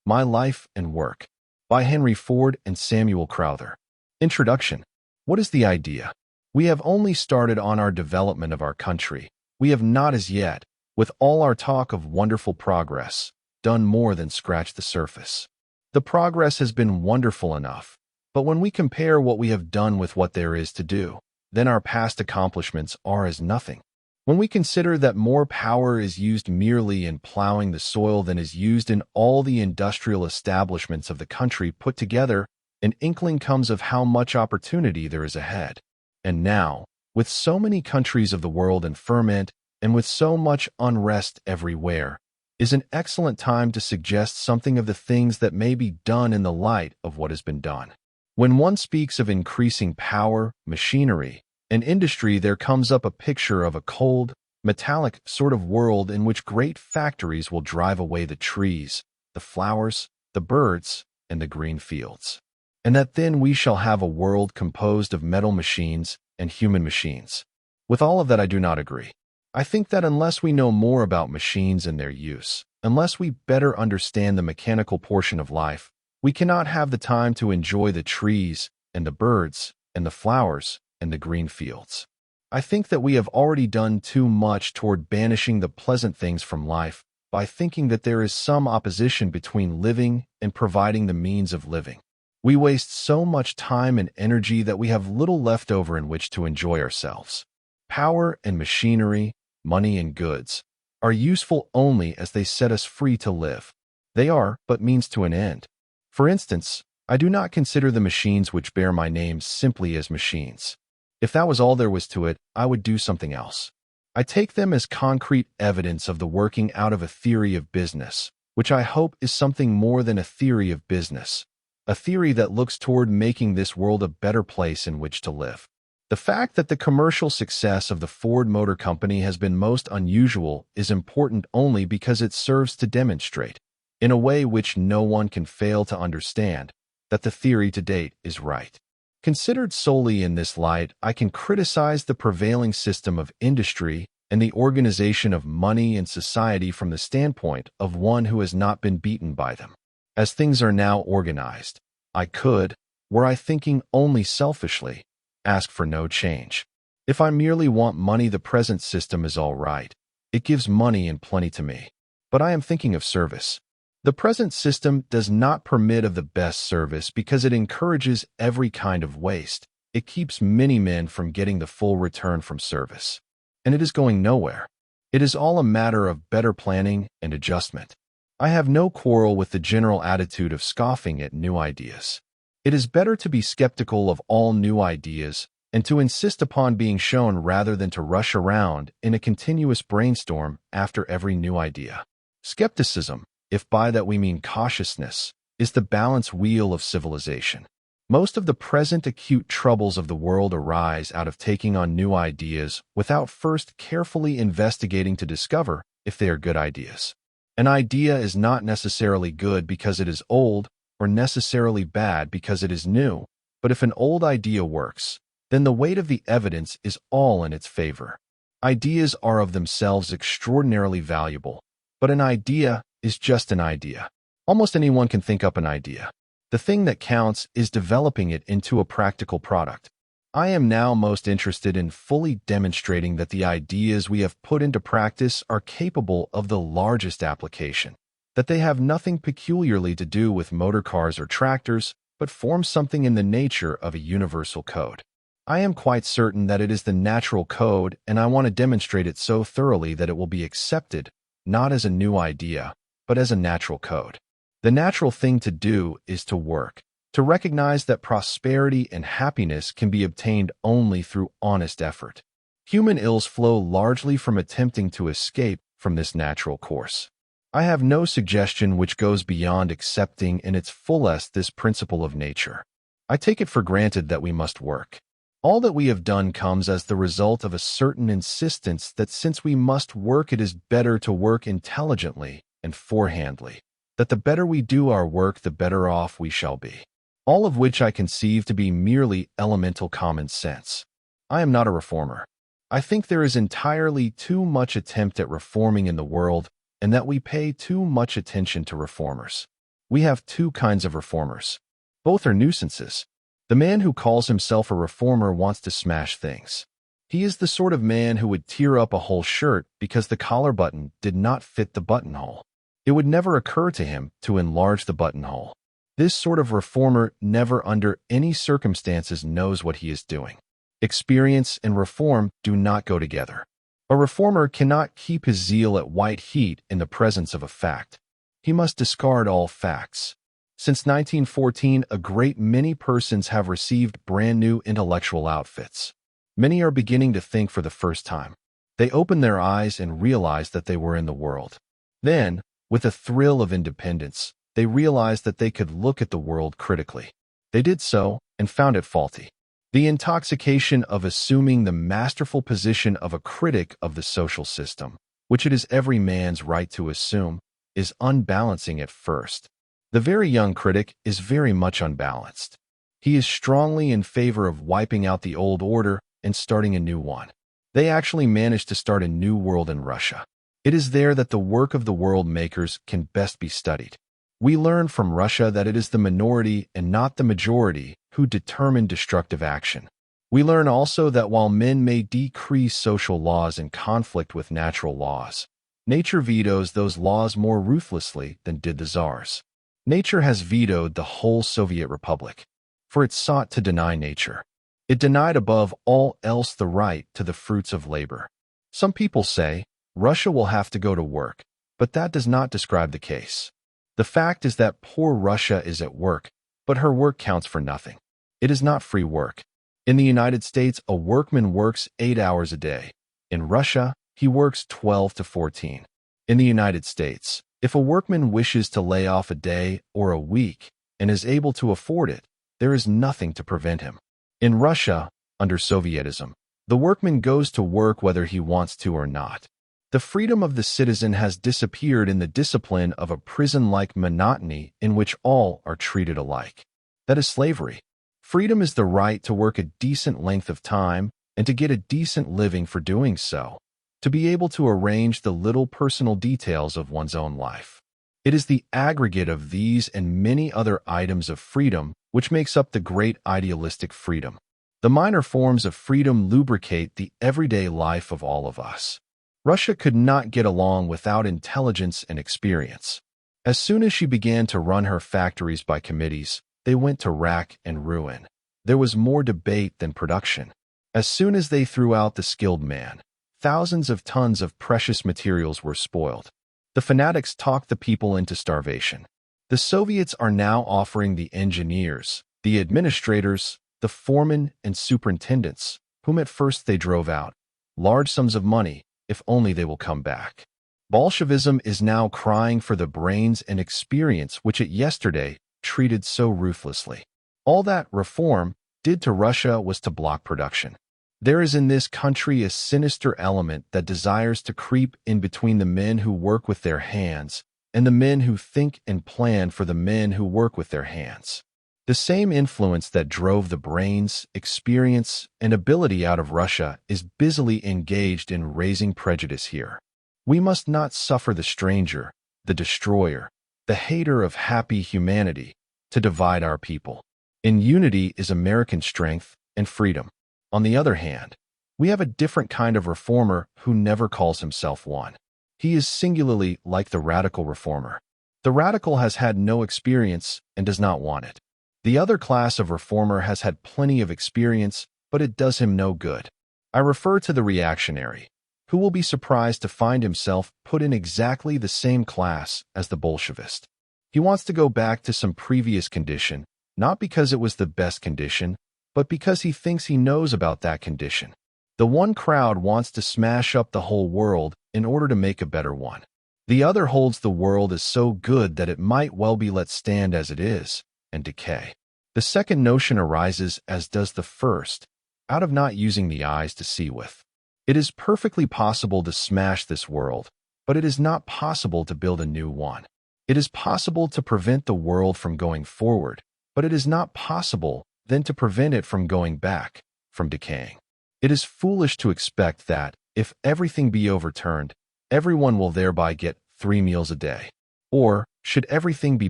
My Life and Work, by Henry Ford and Samuel Crowther. Introduction. What is the idea? We have only started on our development of our country. We have not as yet, with all our talk of wonderful progress, done more than scratch the surface. The progress has been wonderful enough, but when we compare what we have done with what there is to do, then our past accomplishments are as nothing. When we consider that more power is used merely in plowing the soil than is used in all the industrial establishments of the country put together, an inkling comes of how much opportunity there is ahead. And now, with so many countries of the world in ferment, and with so much unrest everywhere, is an excellent time to suggest something of the things that may be done in the light of what has been done. When one speaks of increasing power, machinery, and industry, there comes up a picture of a cold, metallic sort of world in which great factories will drive away the trees, the flowers, the birds, and the green fields. And that then we shall have a world composed of metal machines and human machines. With all of that, I do not agree. I think that unless we know more about machines and their use, unless we better understand the mechanical portion of life, we cannot have the time to enjoy the trees and the birds and the flowers and the green fields. I think that we have already done too much toward banishing the pleasant things from life by thinking that there is some opposition between living and providing the means of living. We waste so much time and energy that we have little left over in which to enjoy ourselves. Power and machinery, money and goods, are useful only as they set us free to live. They are but means to an end. For instance, I do not consider the machines which bear my name simply as machines. If that was all there was to it, I would do something else. I take them as concrete evidence of the working out of a theory of business, which I hope is something more than a theory of business, a theory that looks toward making this world a better place in which to live. The fact that the commercial success of the Ford Motor Company has been most unusual is important only because it serves to demonstrate, in a way which no one can fail to understand, that the theory to date is right. Considered solely in this light, I can criticize the prevailing system of industry and the organization of money and society from the standpoint of one who has not been beaten by them. As things are now organized, I could, were I thinking only selfishly, ask for no change. If I merely want money, the present system is all right. It gives money and plenty to me. But I am thinking of service. The present system does not permit of the best service because it encourages every kind of waste. It keeps many men from getting the full return from service. And it is going nowhere. It is all a matter of better planning and adjustment. I have no quarrel with the general attitude of scoffing at new ideas. It is better to be skeptical of all new ideas and to insist upon being shown rather than to rush around in a continuous brainstorm after every new idea. Skepticism, if by that we mean cautiousness, is the balance wheel of civilization. Most of the present acute troubles of the world arise out of taking on new ideas without first carefully investigating to discover if they are good ideas. An idea is not necessarily good because it is old, or necessarily bad because it is new, but if an old idea works, then the weight of the evidence is all in its favor. Ideas are of themselves extraordinarily valuable, but an idea is just an idea. Almost anyone can think up an idea. The thing that counts is developing it into a practical product. I am now most interested in fully demonstrating that the ideas we have put into practice are capable of the largest application, that they have nothing peculiarly to do with motor cars or tractors, but form something in the nature of a universal code. I am quite certain that it is the natural code, and I want to demonstrate it so thoroughly that it will be accepted, not as a new idea, but as a natural code. The natural thing to do is to work, to recognize that prosperity and happiness can be obtained only through honest effort. Human ills flow largely from attempting to escape from this natural course. I have no suggestion which goes beyond accepting in its fullest this principle of nature. I take it for granted that we must work. All that we have done comes as the result of a certain insistence that since we must work, it is better to work intelligently and forehandly, that the better we do our work, the better off we shall be. All of which I conceive to be merely elemental common sense. I am not a reformer. I think there is entirely too much attempt at reforming in the world, and that we pay too much attention to reformers. We have two kinds of reformers. Both are nuisances. The man who calls himself a reformer wants to smash things. He is the sort of man who would tear up a whole shirt because the collar button did not fit the buttonhole. It would never occur to him to enlarge the buttonhole. This sort of reformer never under any circumstances knows what he is doing. Experience and reform do not go together. A reformer cannot keep his zeal at white heat in the presence of a fact. He must discard all facts. Since 1914, a great many persons have received brand new intellectual outfits. Many are beginning to think for the first time. They open their eyes and realize that they were in the world. Then, with a thrill of independence, they realized that they could look at the world critically. They did so and found it faulty. The intoxication of assuming the masterful position of a critic of the social system, which it is every man's right to assume, is unbalancing at first. The very young critic is very much unbalanced. He is strongly in favor of wiping out the old order and starting a new one. They actually managed to start a new world in Russia. It is there that the work of the world makers can best be studied. We learn from Russia that it is the minority and not the majority who determine destructive action. We learn also that while men may decrease social laws in conflict with natural laws, nature vetoes those laws more ruthlessly than did the czars. Nature has vetoed the whole Soviet Republic, for it sought to deny nature. It denied above all else the right to the fruits of labor. Some people say, Russia will have to go to work, but that does not describe the case. The fact is that poor Russia is at work, but her work counts for nothing. It is not free work. In the United States, a workman works 8 hours a day. In Russia, he works 12 to 14. In the United States, if a workman wishes to lay off a day or a week and is able to afford it, there is nothing to prevent him. In Russia, under Sovietism, the workman goes to work whether he wants to or not. The freedom of the citizen has disappeared in the discipline of a prison-like monotony in which all are treated alike. That is slavery. Freedom is the right to work a decent length of time and to get a decent living for doing so, to be able to arrange the little personal details of one's own life. It is the aggregate of these and many other items of freedom which makes up the great idealistic freedom. The minor forms of freedom lubricate the everyday life of all of us. Russia could not get along without intelligence and experience. As soon as she began to run her factories by committees, they went to rack and ruin. There was more debate than production. As soon as they threw out the skilled man, thousands of tons of precious materials were spoiled. The fanatics talked the people into starvation. The Soviets are now offering the engineers, the administrators, the foremen and superintendents, whom at first they drove out, large sums of money, if only they will come back. Bolshevism is now crying for the brains and experience which it yesterday treated so ruthlessly. All that reform did to Russia was to block production. There is in this country a sinister element that desires to creep in between the men who work with their hands and the men who think and plan for the men who work with their hands. The same influence that drove the brains, experience, and ability out of Russia is busily engaged in raising prejudice here. We must not suffer the stranger, the destroyer, the hater of happy humanity, to divide our people. In unity is American strength and freedom. On the other hand, we have a different kind of reformer who never calls himself one. He is singularly like the radical reformer. The radical has had no experience and does not want it. The other class of reformer has had plenty of experience, but it does him no good. I refer to the reactionary, who will be surprised to find himself put in exactly the same class as the Bolshevist. He wants to go back to some previous condition, not because it was the best condition, but because he thinks he knows about that condition. The one crowd wants to smash up the whole world in order to make a better one. The other holds the world as so good that it might well be let stand as it is, and decay. The second notion arises, as does the first, out of not using the eyes to see with. It is perfectly possible to smash this world, but it is not possible to build a new one. It is possible to prevent the world from going forward, but it is not possible then to prevent it from going back, from decaying. It is foolish to expect that, if everything be overturned, everyone will thereby get 3 meals a day. Or, Should everything be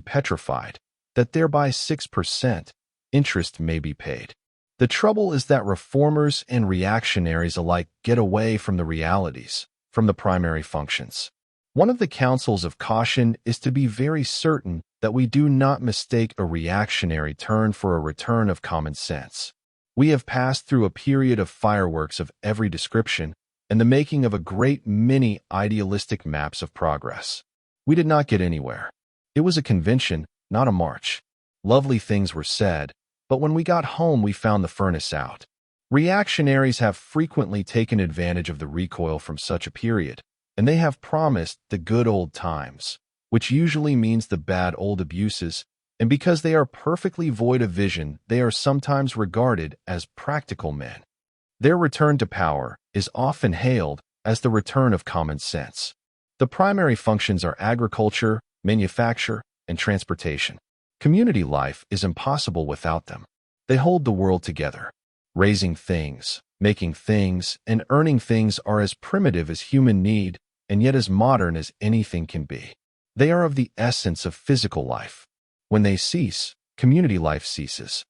petrified, that thereby 6% interest may be paid? The trouble is that reformers and reactionaries alike get away from the realities, from the primary functions. One of the counsels of caution is to be very certain that we do not mistake a reactionary turn for a return of common sense. We have passed through a period of fireworks of every description and the making of a great many idealistic maps of progress. We did not get anywhere. It was a convention, not a march. Lovely things were said, but when we got home we found the furnace out. Reactionaries have frequently taken advantage of the recoil from such a period, and they have promised the good old times, which usually means the bad old abuses, and because they are perfectly void of vision, they are sometimes regarded as practical men. Their return to power is often hailed as the return of common sense. The primary functions are agriculture, manufacture, and transportation. Community life is impossible without them. They hold the world together. Raising things, making things, and earning things are as primitive as human need, and yet as modern as anything can be. They are of the essence of physical life. When they cease, community life ceases.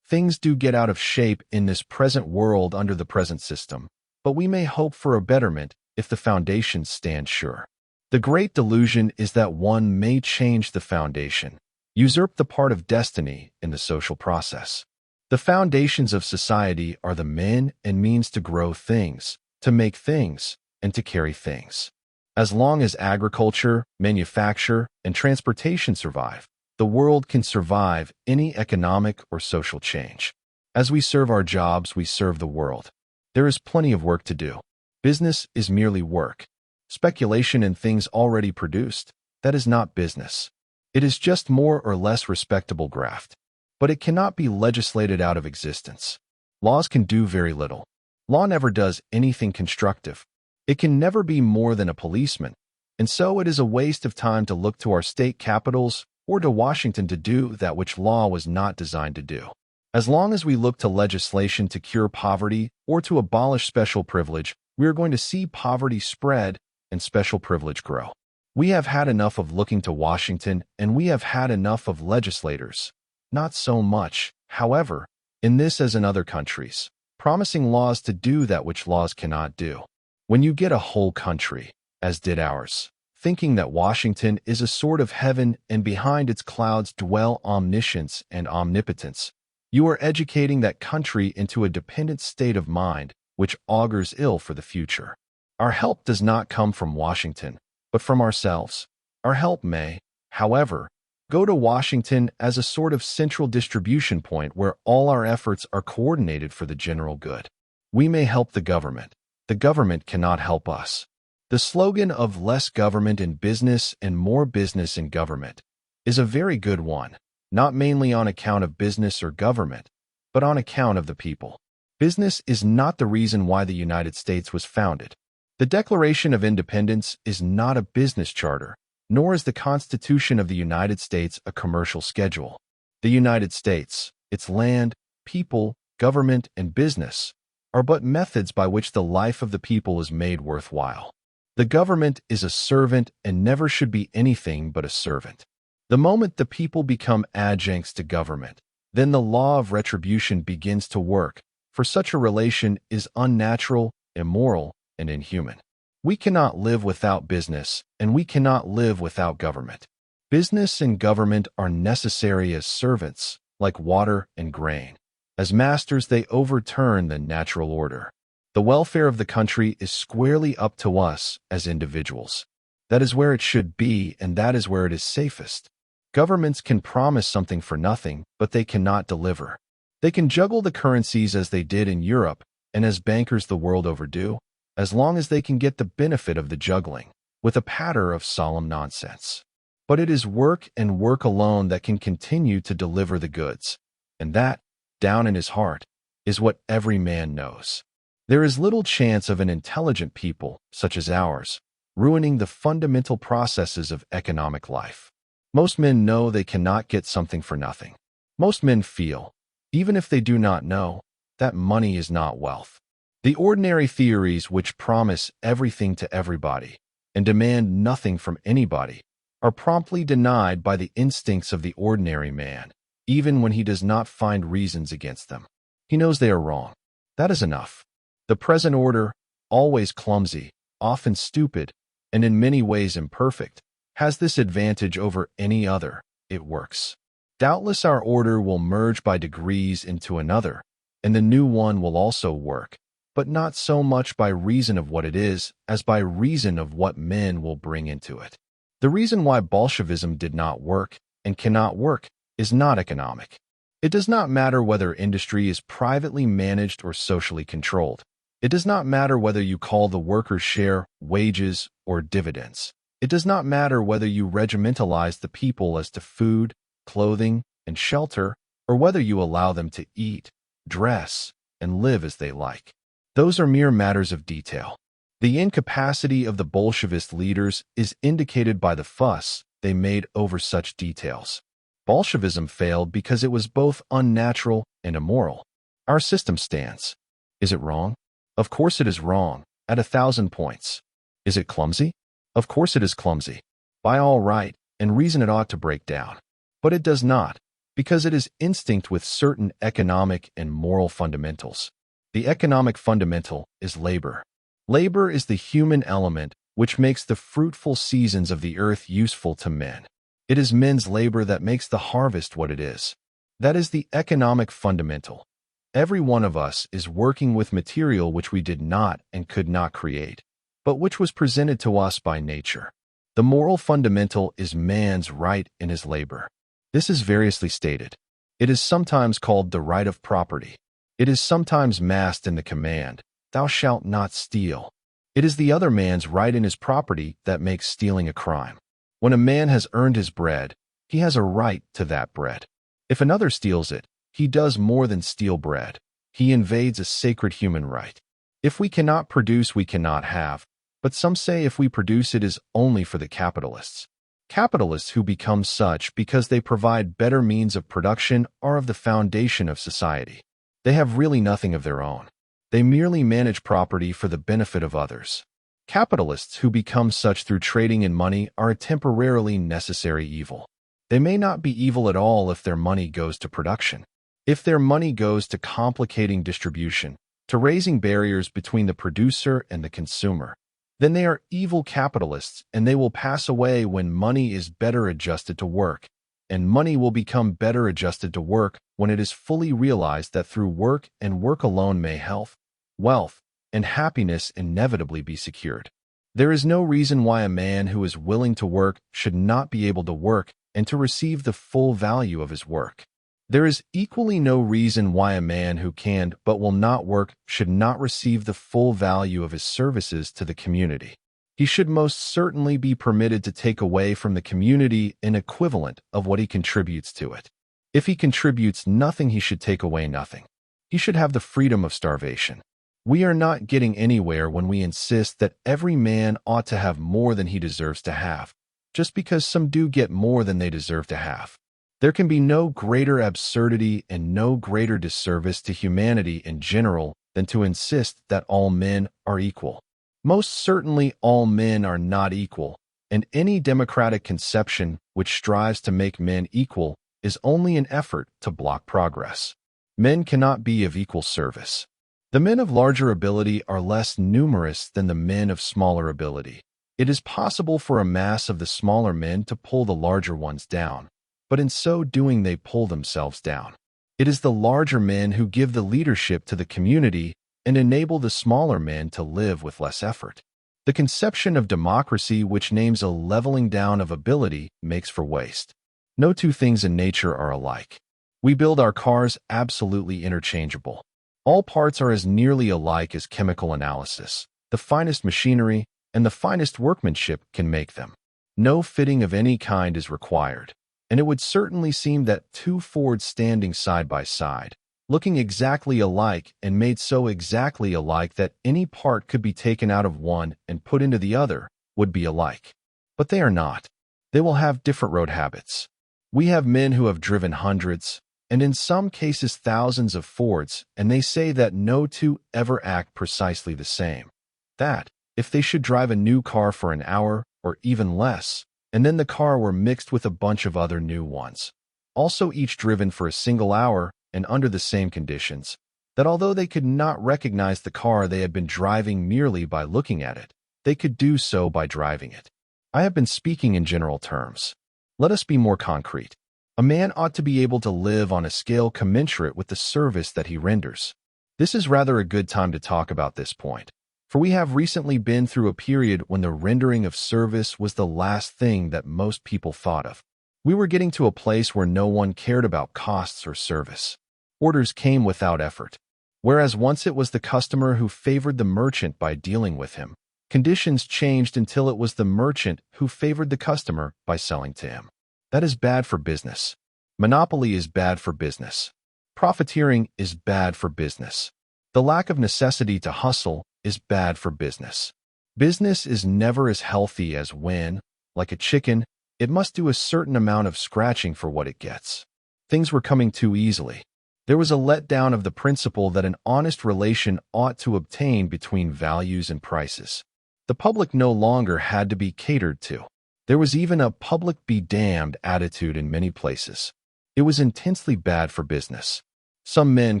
Things do get out of shape in this present world under the present system, but we may hope for a betterment if the foundations stand sure. The great delusion is that one may change the foundation, usurp the part of destiny in the social process. The foundations of society are the men and means to grow things, to make things, and to carry things. As long as agriculture, manufacture, and transportation survive, the world can survive any economic or social change. As we serve our jobs, we serve the world. There is plenty of work to do. Business is merely work. Speculation in things already produced, that is not business. It is just more or less respectable graft. But it cannot be legislated out of existence. Laws can do very little. Law never does anything constructive. It can never be more than a policeman, and so it is a waste of time to look to our state capitals or to Washington to do that which law was not designed to do. As long as we look to legislation to cure poverty or to abolish special privilege, we are going to see poverty spread and special privilege grow. We have had enough of looking to Washington, and we have had enough of legislators. Not so much, however, in this as in other countries, promising laws to do that which laws cannot do. When you get a whole country, as did ours, thinking that Washington is a sort of heaven and behind its clouds dwell omniscience and omnipotence, you are educating that country into a dependent state of mind which augurs ill for the future. Our help does not come from Washington, but from ourselves. Our help may, however, go to Washington as a sort of central distribution point where all our efforts are coordinated for the general good. We may help the government. The government cannot help us. The slogan of less government in business and more business in government is a very good one, not mainly on account of business or government, but on account of the people. Business is not the reason why the United States was founded. The Declaration of Independence is not a business charter, nor is the Constitution of the United States a commercial schedule. The United States, its land, people, government, and business are but methods by which the life of the people is made worthwhile. The government is a servant and never should be anything but a servant. The moment the people become adjuncts to government, then the law of retribution begins to work, for such a relation is unnatural, immoral, and inhuman. We cannot live without business, and we cannot live without government. Business and government are necessary as servants, like water and grain. As masters, they overturn the natural order. The welfare of the country is squarely up to us as individuals. That is where it should be, and that is where it is safest. Governments can promise something for nothing, but they cannot deliver. They can juggle the currencies as they did in Europe, and as bankers the world over do, as long as they can get the benefit of the juggling, with a patter of solemn nonsense. But it is work and work alone that can continue to deliver the goods, and that, down in his heart, is what every man knows. There is little chance of an intelligent people, such as ours, ruining the fundamental processes of economic life. Most men know they cannot get something for nothing. Most men feel, even if they do not know, that money is not wealth. The ordinary theories which promise everything to everybody and demand nothing from anybody are promptly denied by the instincts of the ordinary man, even when he does not find reasons against them. He knows they are wrong. That is enough. The present order, always clumsy, often stupid, and in many ways imperfect, has this advantage over any other: it works. Doubtless our order will merge by degrees into another, and the new one will also work, but not so much by reason of what it is as by reason of what men will bring into it. The reason why Bolshevism did not work and cannot work is not economic. It does not matter whether industry is privately managed or socially controlled. It does not matter whether you call the workers' share wages or dividends. It does not matter whether you regimentalize the people as to food, clothing, and shelter, or whether you allow them to eat, dress, and live as they like. Those are mere matters of detail. The incapacity of the Bolshevist leaders is indicated by the fuss they made over such details. Bolshevism failed because it was both unnatural and immoral. Our system stands. Is it wrong? Of course it is wrong, at 1,000 points. Is it clumsy? Of course it is clumsy. By all right and reason it ought to break down. But it does not, because it is instinct with certain economic and moral fundamentals. The economic fundamental is labor. Labor is the human element which makes the fruitful seasons of the earth useful to men. It is men's labor that makes the harvest what it is. That is the economic fundamental. Every one of us is working with material which we did not and could not create, but which was presented to us by nature. The moral fundamental is man's right in his labor. This is variously stated. It is sometimes called the right of property. It is sometimes masked in the command, "Thou shalt not steal." It is the other man's right in his property that makes stealing a crime. When a man has earned his bread, he has a right to that bread. If another steals it, he does more than steal bread. He invades a sacred human right. If we cannot produce, we cannot have, but some say if we produce, it is only for the capitalists. Capitalists who become such because they provide better means of production are of the foundation of society. They have really nothing of their own. They merely manage property for the benefit of others. Capitalists who become such through trading in money are a temporarily necessary evil. They may not be evil at all if their money goes to production. If their money goes to complicating distribution, to raising barriers between the producer and the consumer, then they are evil capitalists, and they will pass away when money is better adjusted to work, and money will become better adjusted to work when it is fully realized that through work and work alone may health, wealth, and happiness inevitably be secured. There is no reason why a man who is willing to work should not be able to work and to receive the full value of his work. There is equally no reason why a man who can but will not work should not receive the full value of his services to the community. He should most certainly be permitted to take away from the community an equivalent of what he contributes to it. If he contributes nothing, he should take away nothing. He should have the freedom of starvation. We are not getting anywhere when we insist that every man ought to have more than he deserves to have, just because some do get more than they deserve to have. There can be no greater absurdity and no greater disservice to humanity in general than to insist that all men are equal. Most certainly all men are not equal, and any democratic conception which strives to make men equal is only an effort to block progress. Men cannot be of equal service. The men of larger ability are less numerous than the men of smaller ability. It is possible for a mass of the smaller men to pull the larger ones down, but in so doing they pull themselves down. It is the larger men who give the leadership to the community and enable the smaller men to live with less effort. The conception of democracy which names a leveling down of ability makes for waste. No two things in nature are alike. We build our cars absolutely interchangeable. All parts are as nearly alike as chemical analysis. The finest machinery and the finest workmanship can make them. No fitting of any kind is required, and it would certainly seem that two Fords standing side by side, looking exactly alike and made so exactly alike that any part could be taken out of one and put into the other, would be alike. But they are not. They will have different road habits. We have men who have driven hundreds, and in some cases thousands of Fords, and they say that no two ever act precisely the same. That, if they should drive a new car for an hour, or even less, and then the car were mixed with a bunch of other new ones, also each driven for a single hour and under the same conditions, that although they could not recognize the car they had been driving merely by looking at it, they could do so by driving it. I have been speaking in general terms. Let us be more concrete. A man ought to be able to live on a scale commensurate with the service that he renders. This is rather a good time to talk about this point, for we have recently been through a period when the rendering of service was the last thing that most people thought of. We were getting to a place where no one cared about costs or service. Orders came without effort. Whereas once it was the customer who favored the merchant by dealing with him, conditions changed until it was the merchant who favored the customer by selling to him. That is bad for business. Monopoly is bad for business. Profiteering is bad for business. The lack of necessity to hustle is bad for business. Business is never as healthy as when, like a chicken, it must do a certain amount of scratching for what it gets. Things were coming too easily. There was a letdown of the principle that an honest relation ought to obtain between values and prices. The public no longer had to be catered to. There was even a public be damned attitude in many places. It was intensely bad for business. Some men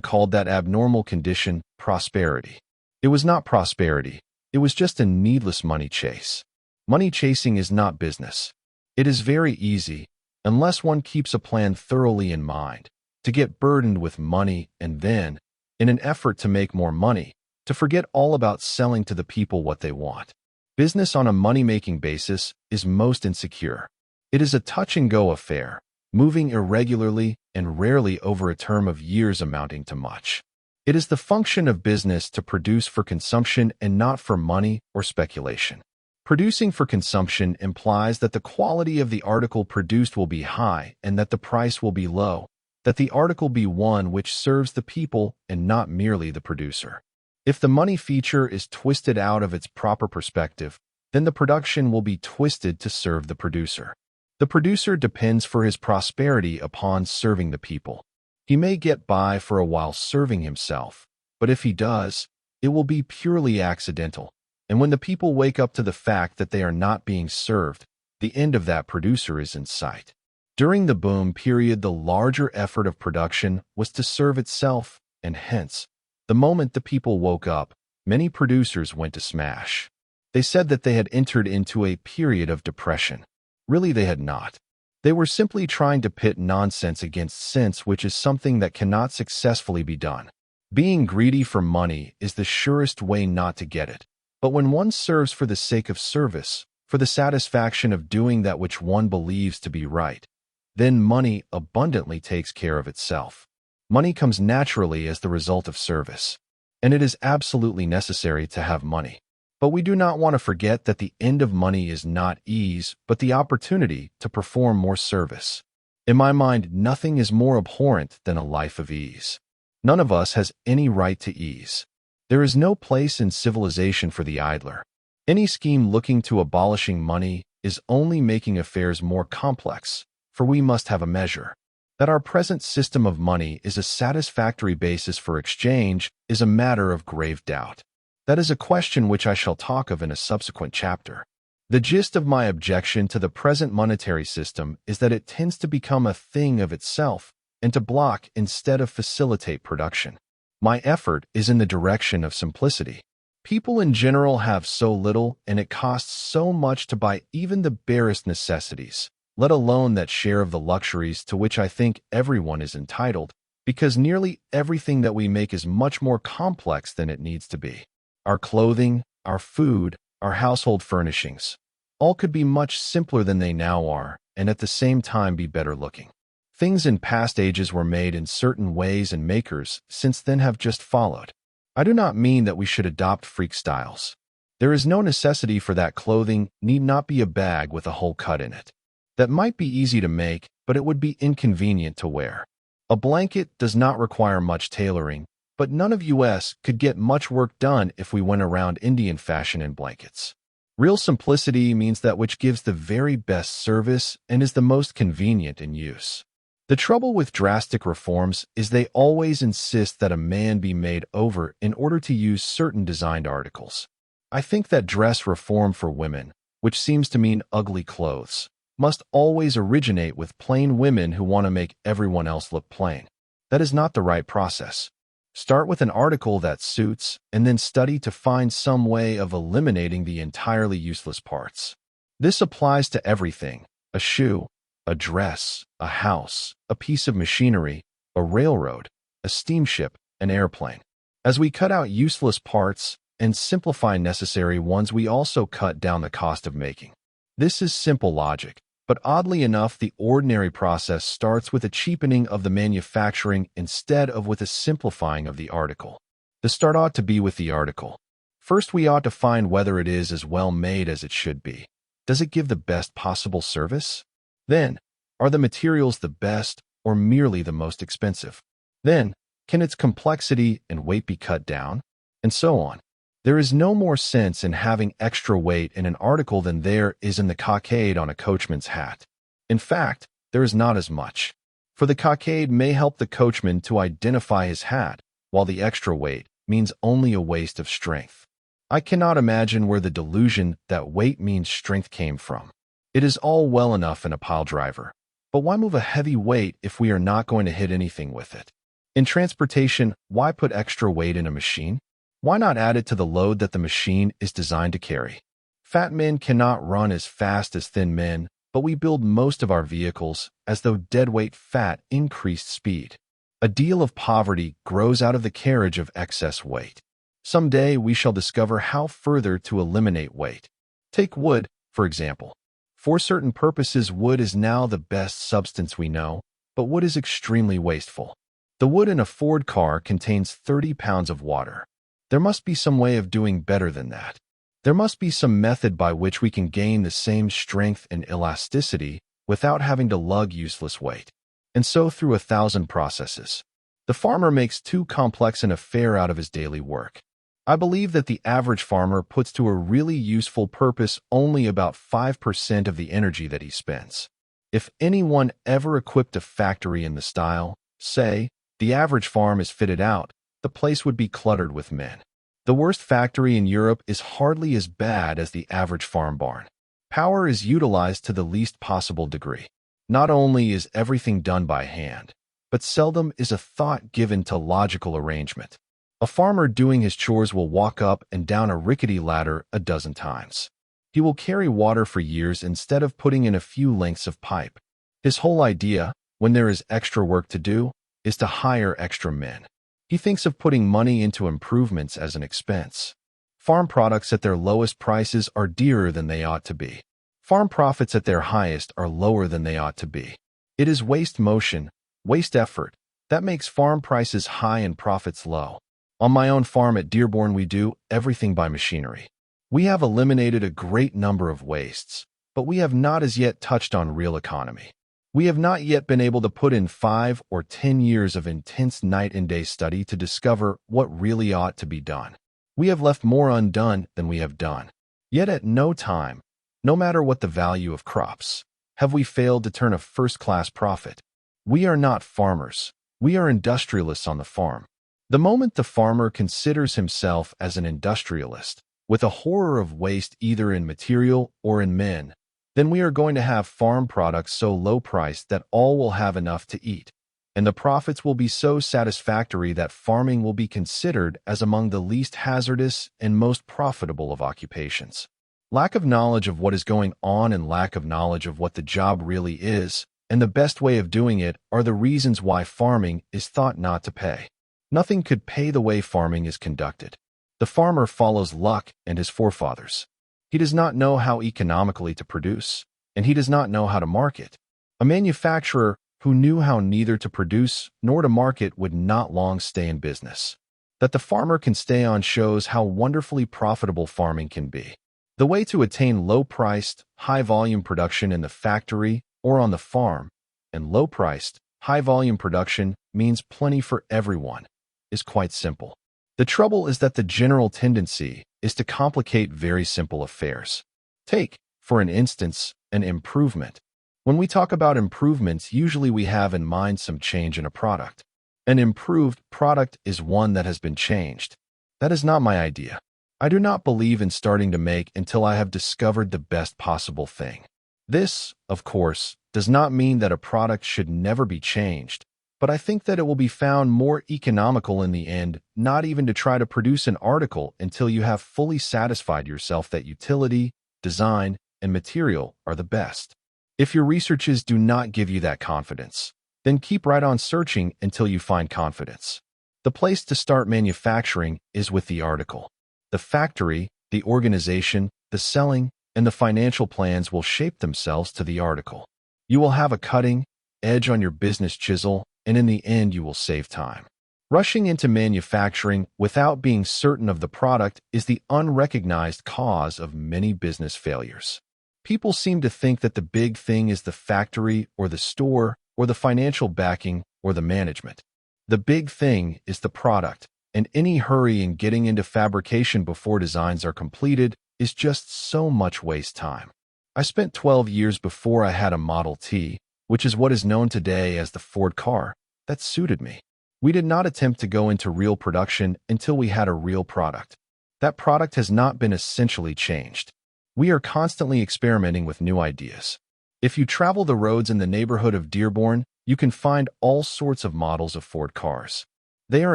called that abnormal condition prosperity. It was not prosperity. It was just a needless money chase. Money chasing is not business. It is very easy, unless one keeps a plan thoroughly in mind, to get burdened with money and then, in an effort to make more money, to forget all about selling to the people what they want. Business on a money-making basis is most insecure. It is a touch-and-go affair, moving irregularly and rarely over a term of years amounting to much. It is the function of business to produce for consumption and not for money or speculation. Producing for consumption implies that the quality of the article produced will be high and that the price will be low, that the article be one which serves the people and not merely the producer. If the money feature is twisted out of its proper perspective, then the production will be twisted to serve the producer. The producer depends for his prosperity upon serving the people. He may get by for a while serving himself, but if he does, it will be purely accidental. And when the people wake up to the fact that they are not being served, the end of that producer is in sight. During the boom period, the larger effort of production was to serve itself, and hence, the moment the people woke up, many producers went to smash. They said that they had entered into a period of depression. Really, they had not. They were simply trying to pit nonsense against sense, which is something that cannot successfully be done. Being greedy for money is the surest way not to get it. But when one serves for the sake of service, for the satisfaction of doing that which one believes to be right, then money abundantly takes care of itself. Money comes naturally as the result of service, and it is absolutely necessary to have money. But we do not want to forget that the end of money is not ease, but the opportunity to perform more service. In my mind, nothing is more abhorrent than a life of ease. None of us has any right to ease. There is no place in civilization for the idler. Any scheme looking to abolishing money is only making affairs more complex, for we must have a measure. That our present system of money is a satisfactory basis for exchange is a matter of grave doubt. That is a question which I shall talk of in a subsequent chapter. The gist of my objection to the present monetary system is that it tends to become a thing of itself and to block instead of facilitate production. My effort is in the direction of simplicity. People in general have so little, and it costs so much to buy even the barest necessities, let alone that share of the luxuries to which I think everyone is entitled, because nearly everything that we make is much more complex than it needs to be. Our clothing, our food, our household furnishings, all could be much simpler than they now are, and at the same time be better looking. Things in past ages were made in certain ways, and makers since then have just followed. I do not mean that we should adopt freak styles. There is no necessity for that. Clothing need not be a bag with a hole cut in it. That might be easy to make, but it would be inconvenient to wear. A blanket does not require much tailoring, but none of us could get much work done if we went around Indian fashion in blankets. Real simplicity means that which gives the very best service and is the most convenient in use. The trouble with drastic reforms is they always insist that a man be made over in order to use certain designed articles. I think that dress reform for women, which seems to mean ugly clothes, must always originate with plain women who want to make everyone else look plain. That is not the right process. Start with an article that suits, and then study to find some way of eliminating the entirely useless parts. This applies to everything: a shoe, a dress, a house, a piece of machinery, a railroad, a steamship, an airplane. As we cut out useless parts and simplify necessary ones, we also cut down the cost of making. This is simple logic, but oddly enough, the ordinary process starts with a cheapening of the manufacturing instead of with a simplifying of the article. The start ought to be with the article. First, we ought to find whether it is as well made as it should be. Does it give the best possible service? Then, are the materials the best or merely the most expensive? Then, can its complexity and weight be cut down? And so on. There is no more sense in having extra weight in an article than there is in the cockade on a coachman's hat. In fact, there is not as much. For the cockade may help the coachman to identify his hat, while the extra weight means only a waste of strength. I cannot imagine where the delusion that weight means strength came from. It is all well enough in a pile driver, but why move a heavy weight if we are not going to hit anything with it? In transportation, why put extra weight in a machine? Why not add it to the load that the machine is designed to carry? Fat men cannot run as fast as thin men, but we build most of our vehicles as though deadweight fat increased speed. A deal of poverty grows out of the carriage of excess weight. Someday we shall discover how further to eliminate weight. Take wood, for example. For certain purposes, wood is now the best substance we know, but wood is extremely wasteful. The wood in a Ford car contains 30 pounds of water. There must be some way of doing better than that. There must be some method by which we can gain the same strength and elasticity without having to lug useless weight. And so through 1,000 processes. The farmer makes too complex an affair out of his daily work. I believe that the average farmer puts to a really useful purpose only about 5% of the energy that he spends. If anyone ever equipped a factory in the style, say, the average farm is fitted out, the place would be cluttered with men. The worst factory in Europe is hardly as bad as the average farm barn. Power is utilized to the least possible degree. Not only is everything done by hand, but seldom is a thought given to logical arrangement. A farmer doing his chores will walk up and down a rickety ladder a dozen times. He will carry water for years instead of putting in a few lengths of pipe. His whole idea, when there is extra work to do, is to hire extra men. He thinks of putting money into improvements as an expense. Farm products at their lowest prices are dearer than they ought to be. Farm profits at their highest are lower than they ought to be. It is waste motion, waste effort, that makes farm prices high and profits low. On my own farm at Dearborn, we do everything by machinery. We have eliminated a great number of wastes, but we have not as yet touched on real economy. We have not yet been able to put in 5 or 10 years of intense night and day study to discover what really ought to be done. We have left more undone than we have done. Yet at no time, no matter what the value of crops, have we failed to turn a first-class profit. We are not farmers. We are industrialists on the farm. The moment the farmer considers himself as an industrialist, with a horror of waste either in material or in men, then we are going to have farm products so low priced that all will have enough to eat, and the profits will be so satisfactory that farming will be considered as among the least hazardous and most profitable of occupations. Lack of knowledge of what is going on and lack of knowledge of what the job really is, and the best way of doing it, are the reasons why farming is thought not to pay. Nothing could pay the way farming is conducted. The farmer follows luck and his forefathers. He does not know how economically to produce, and he does not know how to market. A manufacturer who knew how neither to produce nor to market would not long stay in business. That the farmer can stay on shows how wonderfully profitable farming can be. The way to attain low-priced, high-volume production in the factory or on the farm, and low-priced, high-volume production means plenty for everyone, is quite simple. The trouble is that the general tendency is to complicate very simple affairs. Take, for an instance, an improvement. When we talk about improvements, usually we have in mind some change in a product. An improved product is one that has been changed. That is not my idea. I do not believe in starting to make until I have discovered the best possible thing. This, of course, does not mean that a product should never be changed, but I think that it will be found more economical in the end not even to try to produce an article until you have fully satisfied yourself that utility, design, and material are the best. If your researches do not give you that confidence, then keep right on searching until you find confidence. The place to start manufacturing is with the article. The factory, the organization, the selling, and the financial plans will shape themselves to the article. You will have a cutting edge on your business chisel, and in the end you will save time. Rushing into manufacturing without being certain of the product is the unrecognized cause of many business failures. People seem to think that the big thing is the factory or the store or the financial backing or the management. The big thing is the product, and any hurry in getting into fabrication before designs are completed is just so much waste time. I spent 12 years before I had a Model T, which is what is known today as the Ford car, that suited me. We did not attempt to go into real production until we had a real product. That product has not been essentially changed. We are constantly experimenting with new ideas. If you travel the roads in the neighborhood of Dearborn, you can find all sorts of models of Ford cars. They are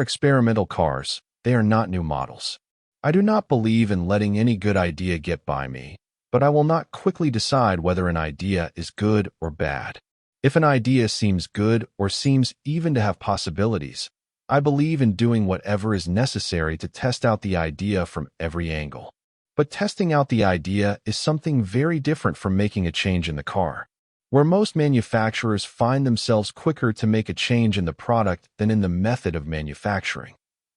experimental cars. They are not new models. I do not believe in letting any good idea get by me, but I will not quickly decide whether an idea is good or bad. If an idea seems good or seems even to have possibilities, I believe in doing whatever is necessary to test out the idea from every angle. But testing out the idea is something very different from making a change in the car. Where most manufacturers find themselves quicker to make a change in the product than in the method of manufacturing,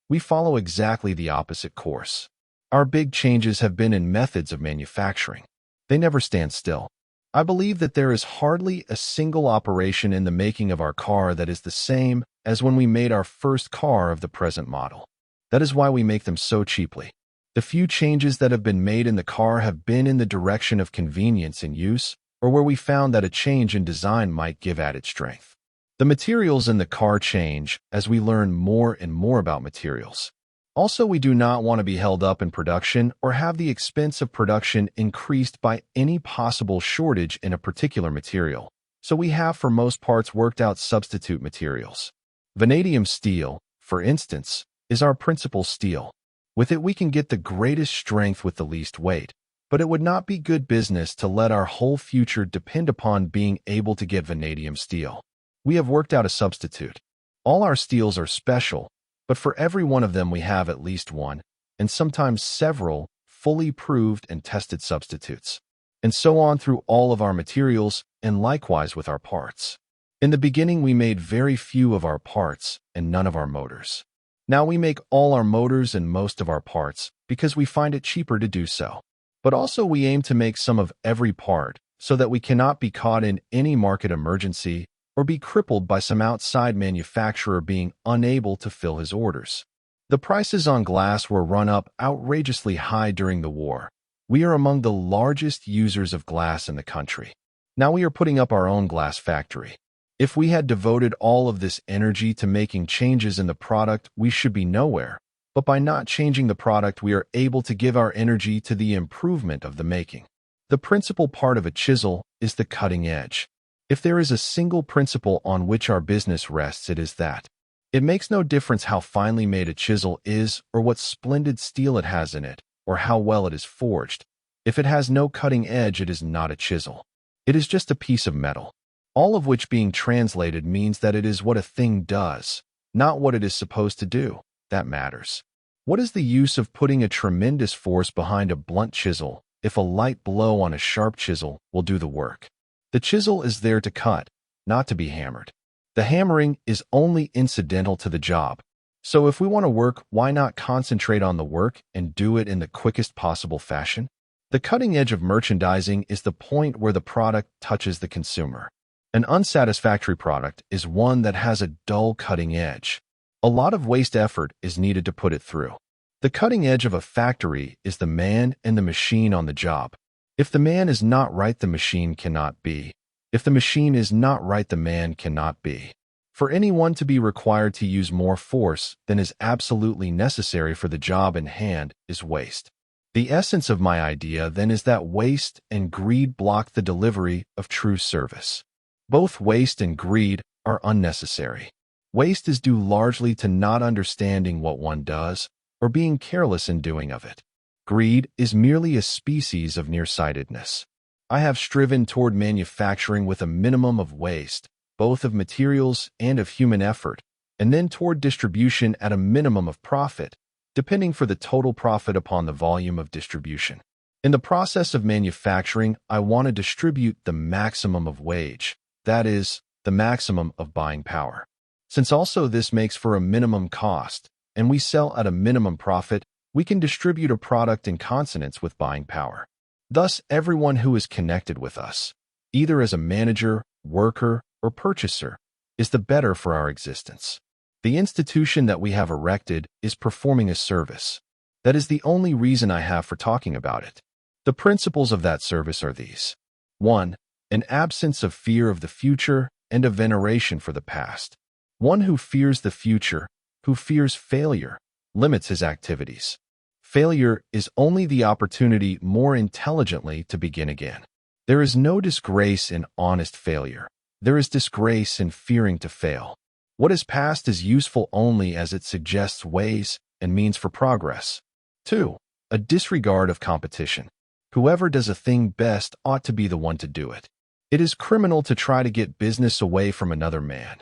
we follow exactly the opposite course. Our big changes have been in methods of manufacturing. They never stand still. I believe that there is hardly a single operation in the making of our car that is the same as when we made our first car of the present model. That is why we make them so cheaply. The few changes that have been made in the car have been in the direction of convenience in use, or where we found that a change in design might give added strength. The materials in the car change as we learn more and more about materials. Also, we do not want to be held up in production or have the expense of production increased by any possible shortage in a particular material, so we have for most parts worked out substitute materials. Vanadium steel, for instance, is our principal steel. With it we can get the greatest strength with the least weight, but it would not be good business to let our whole future depend upon being able to get vanadium steel. We have worked out a substitute. All our steels are special, but for every one of them we have at least one, and sometimes several, fully proved and tested substitutes. And so on through all of our materials, and likewise with our parts. In the beginning we made very few of our parts and none of our motors. Now we make all our motors and most of our parts because we find it cheaper to do so. But also we aim to make some of every part so that we cannot be caught in any market emergency or be crippled by some outside manufacturer being unable to fill his orders. The prices on glass were run up outrageously high during the war. We are among the largest users of glass in the country. Now we are putting up our own glass factory. If we had devoted all of this energy to making changes in the product, we should be nowhere. But by not changing the product, we are able to give our energy to the improvement of the making. The principal part of a chisel is the cutting edge. If there is a single principle on which our business rests, it is that. It makes no difference how finely made a chisel is or what splendid steel it has in it or how well it is forged. If it has no cutting edge, it is not a chisel. It is just a piece of metal. All of which being translated means that it is what a thing does, not what it is supposed to do, that matters. What is the use of putting a tremendous force behind a blunt chisel if a light blow on a sharp chisel will do the work? The chisel is there to cut, not to be hammered. The hammering is only incidental to the job. So if we want to work, why not concentrate on the work and do it in the quickest possible fashion? The cutting edge of merchandising is the point where the product touches the consumer. An unsatisfactory product is one that has a dull cutting edge. A lot of waste effort is needed to put it through. The cutting edge of a factory is the man and the machine on the job. If the man is not right, the machine cannot be. If the machine is not right, the man cannot be. For anyone to be required to use more force than is absolutely necessary for the job in hand is waste. The essence of my idea then is that waste and greed block the delivery of true service. Both waste and greed are unnecessary. Waste is due largely to not understanding what one does or being careless in doing of it. Greed is merely a species of nearsightedness. I have striven toward manufacturing with a minimum of waste, both of materials and of human effort, and then toward distribution at a minimum of profit, depending for the total profit upon the volume of distribution. In the process of manufacturing, I want to distribute the maximum of wage, that is, the maximum of buying power. Since also this makes for a minimum cost, and we sell at a minimum profit, we can distribute a product in consonance with buying power. Thus, everyone who is connected with us, either as a manager, worker, or purchaser, is the better for our existence. The institution that we have erected is performing a service. That is the only reason I have for talking about it. The principles of that service are these. 1. An absence of fear of the future and a veneration for the past. One who fears the future, who fears failure, limits his activities. Failure is only the opportunity more intelligently to begin again. There is no disgrace in honest failure. There is disgrace in fearing to fail. What is past is useful only as it suggests ways and means for progress. 2. A disregard of competition. Whoever does a thing best ought to be the one to do it. It is criminal to try to get business away from another man.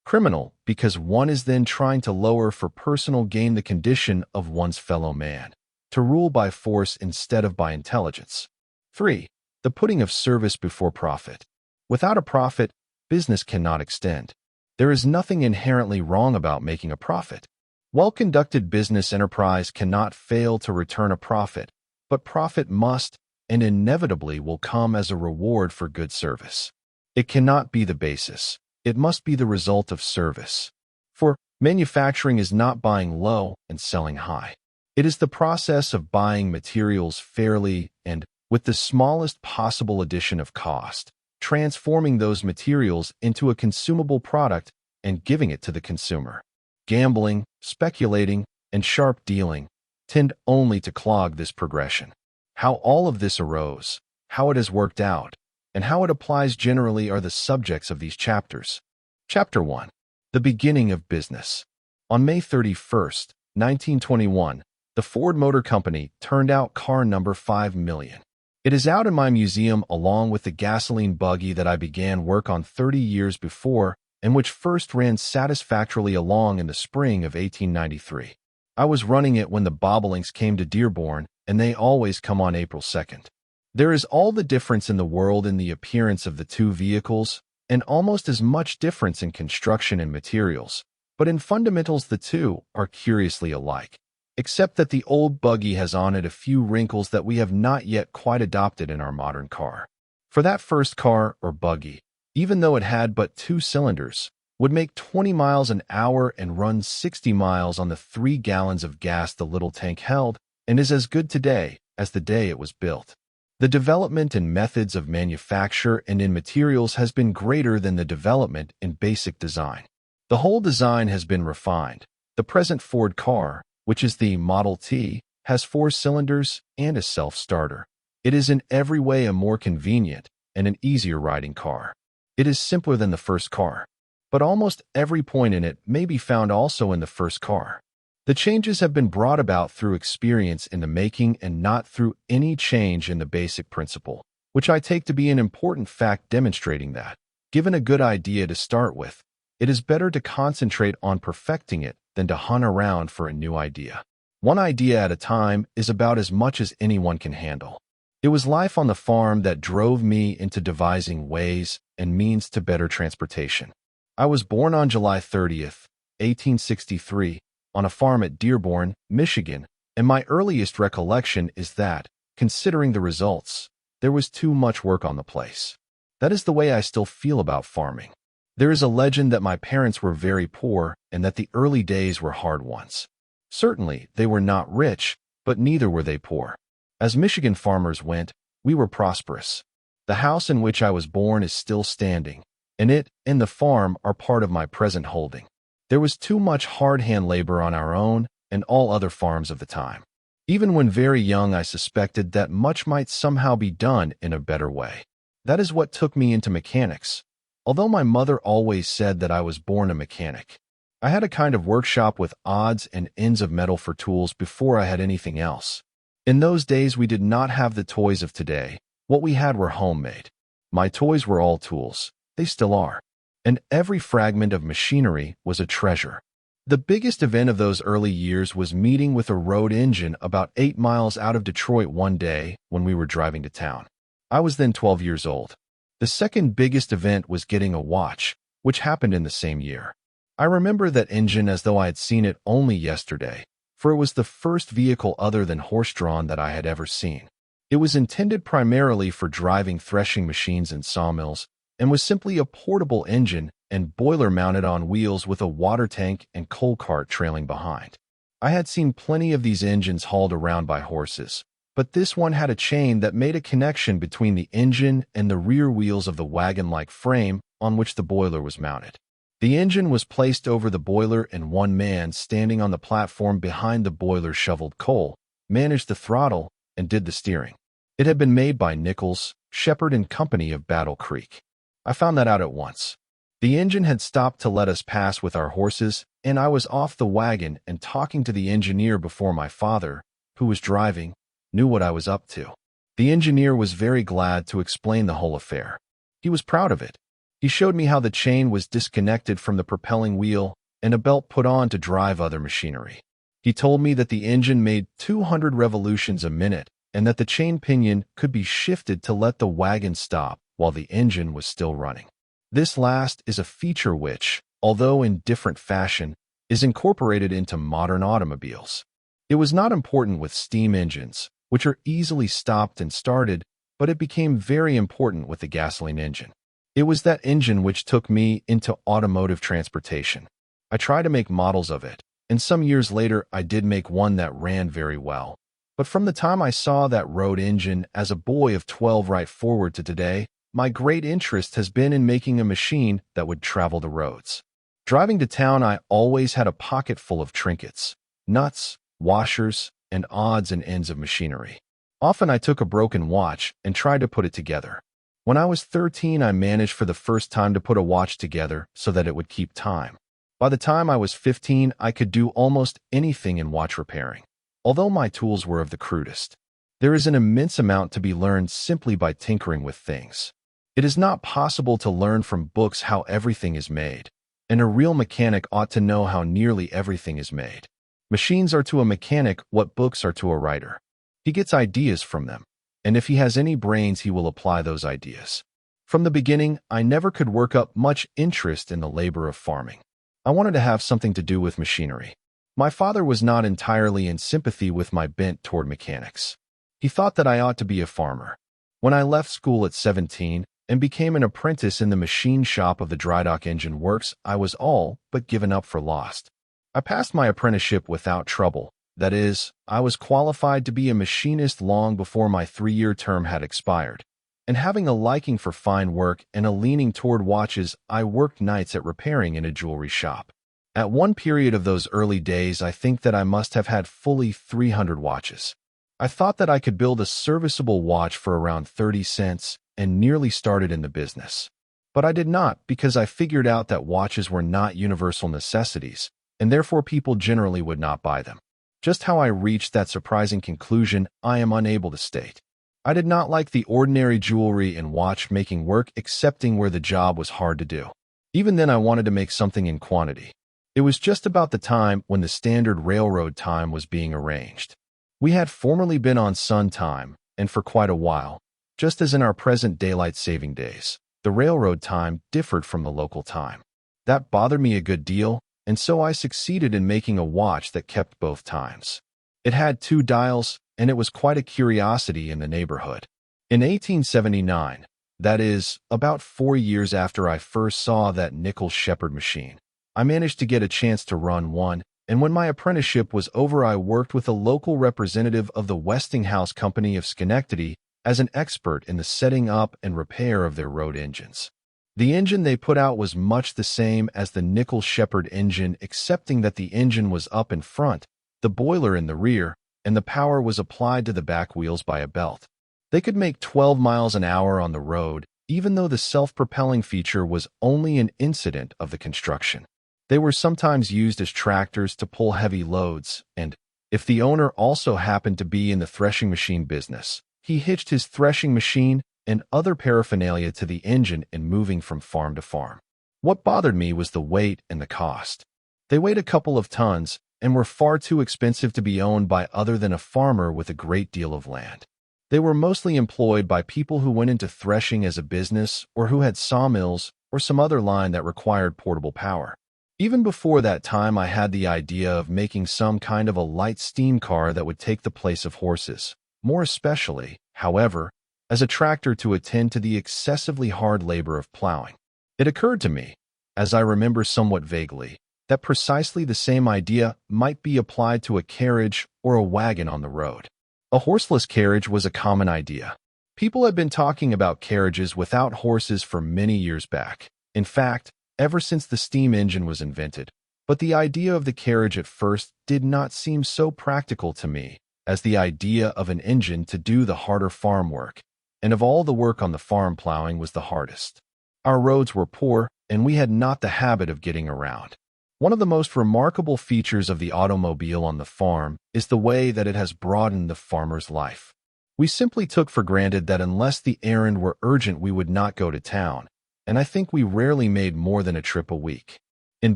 Criminal because one is then trying to lower for personal gain the condition of one's fellow man, to rule by force instead of by intelligence. 3. The putting of service before profit. Without a profit, business cannot extend. There is nothing inherently wrong about making a profit. Well-conducted business enterprise cannot fail to return a profit, but profit must and inevitably will come as a reward for good service. It cannot be the basis. It must be the result of service. For manufacturing is not buying low and selling high. It is the process of buying materials fairly and, with the smallest possible addition of cost, transforming those materials into a consumable product and giving it to the consumer. Gambling, speculating, and sharp dealing tend only to clog this progression. How all of this arose, how it has worked out, and how it applies generally are the subjects of these chapters. Chapter 1. The Beginning of Business. On May 31st, 1921, the Ford Motor Company turned out car number 5 million. It is out in my museum along with the gasoline buggy that I began work on 30 years before and which first ran satisfactorily along in the spring of 1893. I was running it when the bobolinks came to Dearborn, and they always come on April 2nd. There is all the difference in the world in the appearance of the two vehicles, and almost as much difference in construction and materials, but in fundamentals the two are curiously alike, except that the old buggy has on it a few wrinkles that we have not yet quite adopted in our modern car. For that first car, or buggy, even though it had but 2 cylinders, would make 20 miles an hour and run 60 miles on the 3 gallons of gas the little tank held, and is as good today as the day it was built. The development in methods of manufacture and in materials has been greater than the development in basic design. The whole design has been refined. The present Ford car, which is the Model T, has 4 cylinders and a self-starter. It is in every way a more convenient and an easier riding car. It is simpler than the first car, but almost every point in it may be found also in the first car. The changes have been brought about through experience in the making and not through any change in the basic principle, which I take to be an important fact demonstrating that, given a good idea to start with, it is better to concentrate on perfecting it than to hunt around for a new idea. One idea at a time is about as much as anyone can handle. It was life on the farm that drove me into devising ways and means to better transportation. I was born on July 30th, 1863, on a farm at Dearborn, Michigan, and my earliest recollection is that, considering the results, there was too much work on the place. That is the way I still feel about farming. There is a legend that my parents were very poor and that the early days were hard ones. Certainly, they were not rich, but neither were they poor. As Michigan farmers went, we were prosperous. The house in which I was born is still standing, and it and the farm are part of my present holding. There was too much hard hand labor on our own and all other farms of the time. Even when very young, I suspected that much might somehow be done in a better way. That is what took me into mechanics. Although my mother always said that I was born a mechanic, I had a kind of workshop with odds and ends of metal for tools before I had anything else. In those days, we did not have the toys of today. What we had were homemade. My toys were all tools. They still are. And every fragment of machinery was a treasure. The biggest event of those early years was meeting with a road engine about 8 miles out of Detroit one day when we were driving to town. I was then 12 years old. The second biggest event was getting a watch, which happened in the same year. I remember that engine as though I had seen it only yesterday, for it was the first vehicle other than horse-drawn that I had ever seen. It was intended primarily for driving threshing machines and sawmills, and was simply a portable engine and boiler mounted on wheels with a water tank and coal cart trailing behind. I had seen plenty of these engines hauled around by horses, but this one had a chain that made a connection between the engine and the rear wheels of the wagon-like frame on which the boiler was mounted. The engine was placed over the boiler, and one man standing on the platform behind the boiler shoveled coal, managed the throttle, and did the steering. It had been made by Nichols, Shepard and Company of Battle Creek. I found that out at once. The engine had stopped to let us pass with our horses, and I was off the wagon and talking to the engineer before my father, who was driving, knew what I was up to. The engineer was very glad to explain the whole affair. He was proud of it. He showed me how the chain was disconnected from the propelling wheel and a belt put on to drive other machinery. He told me that the engine made 200 revolutions a minute and that the chain pinion could be shifted to let the wagon stop while the engine was still running. This last is a feature which, although in different fashion, is incorporated into modern automobiles. It was not important with steam engines, which are easily stopped and started, but it became very important with the gasoline engine. It was that engine which took me into automotive transportation. I tried to make models of it, and some years later I did make one that ran very well. But from the time I saw that road engine as a boy of 12 right forward to today, my great interest has been in making a machine that would travel the roads. Driving to town, I always had a pocket full of trinkets, nuts, washers, and odds and ends of machinery. Often I took a broken watch and tried to put it together. When I was 13, I managed for the first time to put a watch together so that it would keep time. By the time I was 15, I could do almost anything in watch repairing, although my tools were of the crudest. There is an immense amount to be learned simply by tinkering with things. It is not possible to learn from books how everything is made, and a real mechanic ought to know how nearly everything is made. Machines are to a mechanic what books are to a writer. He gets ideas from them, and if he has any brains, he will apply those ideas. From the beginning, I never could work up much interest in the labor of farming. I wanted to have something to do with machinery. My father was not entirely in sympathy with my bent toward mechanics. He thought that I ought to be a farmer. When I left school at 17, and became an apprentice in the machine shop of the Drydock Engine Works, I was all but given up for lost. I passed my apprenticeship without trouble. That is, I was qualified to be a machinist long before my 3-year term had expired. And having a liking for fine work and a leaning toward watches, I worked nights at repairing in a jewelry shop. At one period of those early days, I think that I must have had fully 300 watches. I thought that I could build a serviceable watch for around 30 cents, and nearly started in the business. But I did not, because I figured out that watches were not universal necessities, and therefore people generally would not buy them. Just how I reached that surprising conclusion, I am unable to state. I did not like the ordinary jewelry and watchmaking work, excepting where the job was hard to do. Even then, I wanted to make something in quantity. It was just about the time when the standard railroad time was being arranged. We had formerly been on sun time, and for quite a while, just as in our present daylight saving days, the railroad time differed from the local time. That bothered me a good deal, and so I succeeded in making a watch that kept both times. It had 2 dials, and it was quite a curiosity in the neighborhood. In 1879, that is, about 4 years after I first saw that Nichols Shepard machine, I managed to get a chance to run one, and when my apprenticeship was over, I worked with a local representative of the Westinghouse Company of Schenectady as an expert in the setting up and repair of their road engines. The engine they put out was much the same as the Nichols Shepard engine, excepting that the engine was up in front, the boiler in the rear, and the power was applied to the back wheels by a belt. They could make 12 miles an hour on the road, even though the self-propelling feature was only an incident of the construction. They were sometimes used as tractors to pull heavy loads, and, if the owner also happened to be in the threshing machine business, he hitched his threshing machine and other paraphernalia to the engine in moving from farm to farm. What bothered me was the weight and the cost. They weighed a couple of tons and were far too expensive to be owned by other than a farmer with a great deal of land. They were mostly employed by people who went into threshing as a business or who had sawmills or some other line that required portable power. Even before that time, I had the idea of making some kind of a light steam car that would take the place of horses, more especially, however, as a tractor to attend to the excessively hard labor of plowing. It occurred to me, as I remember somewhat vaguely, that precisely the same idea might be applied to a carriage or a wagon on the road. A horseless carriage was a common idea. People had been talking about carriages without horses for many years back. In fact, ever since the steam engine was invented. But the idea of the carriage at first did not seem so practical to me as the idea of an engine to do the harder farm work, and of all the work on the farm, plowing was the hardest. Our roads were poor, and we had not the habit of getting around. One of the most remarkable features of the automobile on the farm is the way that it has broadened the farmer's life. We simply took for granted that unless the errand were urgent, we would not go to town, and I think we rarely made more than a trip a week. In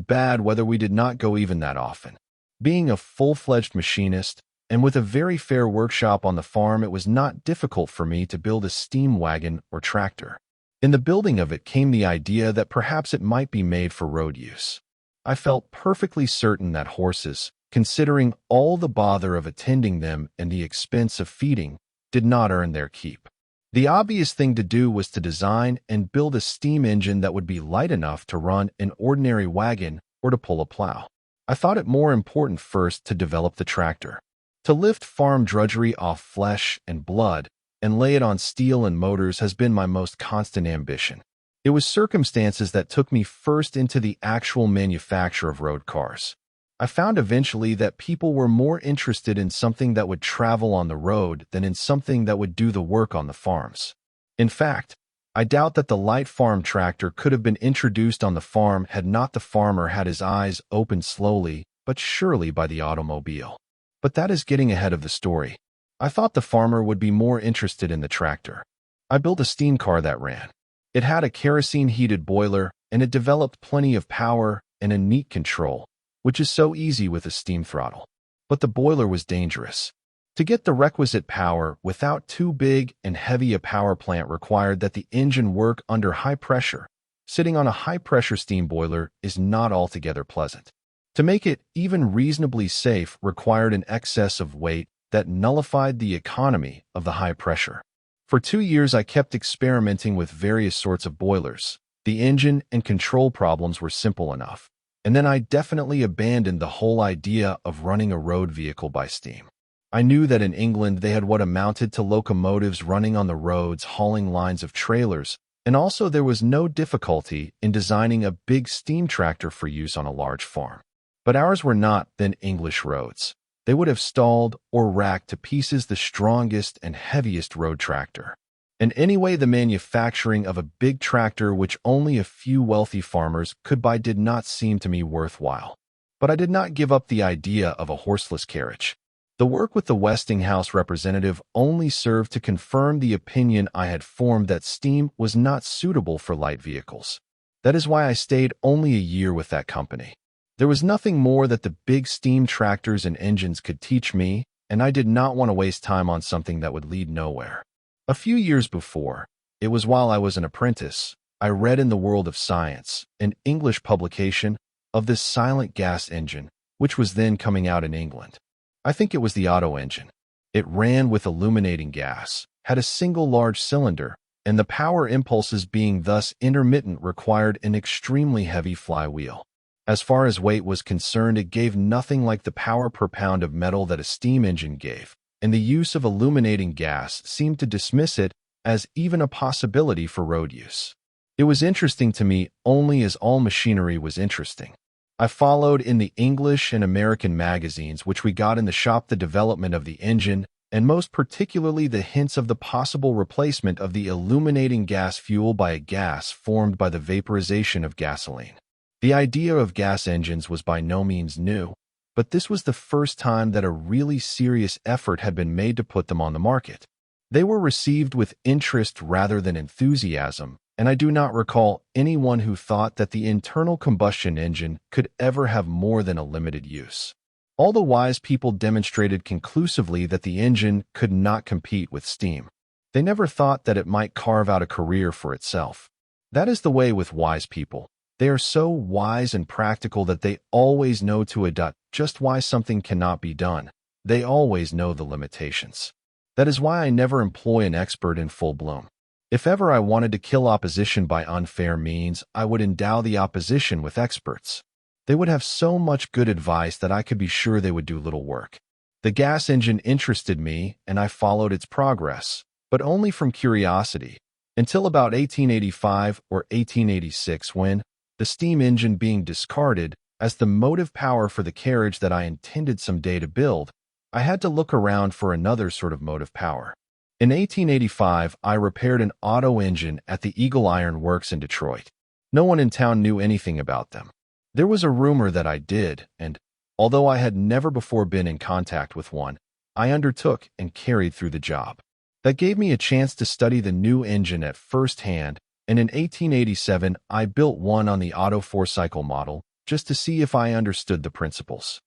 bad weather, we did not go even that often. Being a full-fledged machinist, and with a very fair workshop on the farm, it was not difficult for me to build a steam wagon or tractor. In the building of it came the idea that perhaps it might be made for road use. I felt perfectly certain that horses, considering all the bother of attending them and the expense of feeding, did not earn their keep. The obvious thing to do was to design and build a steam engine that would be light enough to run an ordinary wagon or to pull a plow. I thought it more important first to develop the tractor. To lift farm drudgery off flesh and blood and lay it on steel and motors has been my most constant ambition. It was circumstances that took me first into the actual manufacture of road cars. I found eventually that people were more interested in something that would travel on the road than in something that would do the work on the farms. In fact, I doubt that the light farm tractor could have been introduced on the farm had not the farmer had his eyes opened slowly but surely by the automobile. But that is getting ahead of the story. I thought the farmer would be more interested in the tractor. I built a steam car that ran. It had a kerosene-heated boiler, and it developed plenty of power and a neat control, which is so easy with a steam throttle. But the boiler was dangerous. To get the requisite power without too big and heavy a power plant required that the engine work under high pressure. Sitting on a high-pressure steam boiler is not altogether pleasant. To make it even reasonably safe required an excess of weight that nullified the economy of the high pressure. For 2 years, I kept experimenting with various sorts of boilers. The engine and control problems were simple enough. And then I definitely abandoned the whole idea of running a road vehicle by steam. I knew that in England they had what amounted to locomotives running on the roads hauling lines of trailers, and also there was no difficulty in designing a big steam tractor for use on a large farm. But ours were not then English roads. They would have stalled or racked to pieces the strongest and heaviest road tractor. And anyway, the manufacturing of a big tractor which only a few wealthy farmers could buy did not seem to me worthwhile. But I did not give up the idea of a horseless carriage. The work with the Westinghouse representative only served to confirm the opinion I had formed that steam was not suitable for light vehicles. That is why I stayed only a year with that company. There was nothing more that the big steam tractors and engines could teach me, and I did not want to waste time on something that would lead nowhere. A few years before, it was while I was an apprentice, I read in the World of Science, an English publication, of this silent gas engine, which was then coming out in England. I think it was the Otto engine. It ran with illuminating gas, had a single large cylinder, and the power impulses being thus intermittent required an extremely heavy flywheel. As far as weight was concerned, it gave nothing like the power per pound of metal that a steam engine gave, and the use of illuminating gas seemed to dismiss it as even a possibility for road use. It was interesting to me only as all machinery was interesting. I followed in the English and American magazines which we got in the shop the development of the engine, and most particularly the hints of the possible replacement of the illuminating gas fuel by a gas formed by the vaporization of gasoline. The idea of gas engines was by no means new, but this was the first time that a really serious effort had been made to put them on the market. They were received with interest rather than enthusiasm, and I do not recall anyone who thought that the internal combustion engine could ever have more than a limited use. All the wise people demonstrated conclusively that the engine could not compete with steam. They never thought that it might carve out a career for itself. That is the way with wise people. They are so wise and practical that they always know to a dot just why something cannot be done. They always know the limitations. That is why I never employ an expert in full bloom. If ever I wanted to kill opposition by unfair means, I would endow the opposition with experts. They would have so much good advice that I could be sure they would do little work. The gas engine interested me, and I followed its progress, but only from curiosity, until about 1885 or 1886 when, the steam engine being discarded as the motive power for the carriage that I intended someday to build, I had to look around for another sort of motive power. In 1885, I repaired an auto engine at the Eagle Iron Works in Detroit. No one in town knew anything about them. There was a rumor that I did, and, although I had never before been in contact with one, I undertook and carried through the job. That gave me a chance to study the new engine at first hand, and in 1887 I built one on the Auto 4-cycle model just to see if I understood the principles.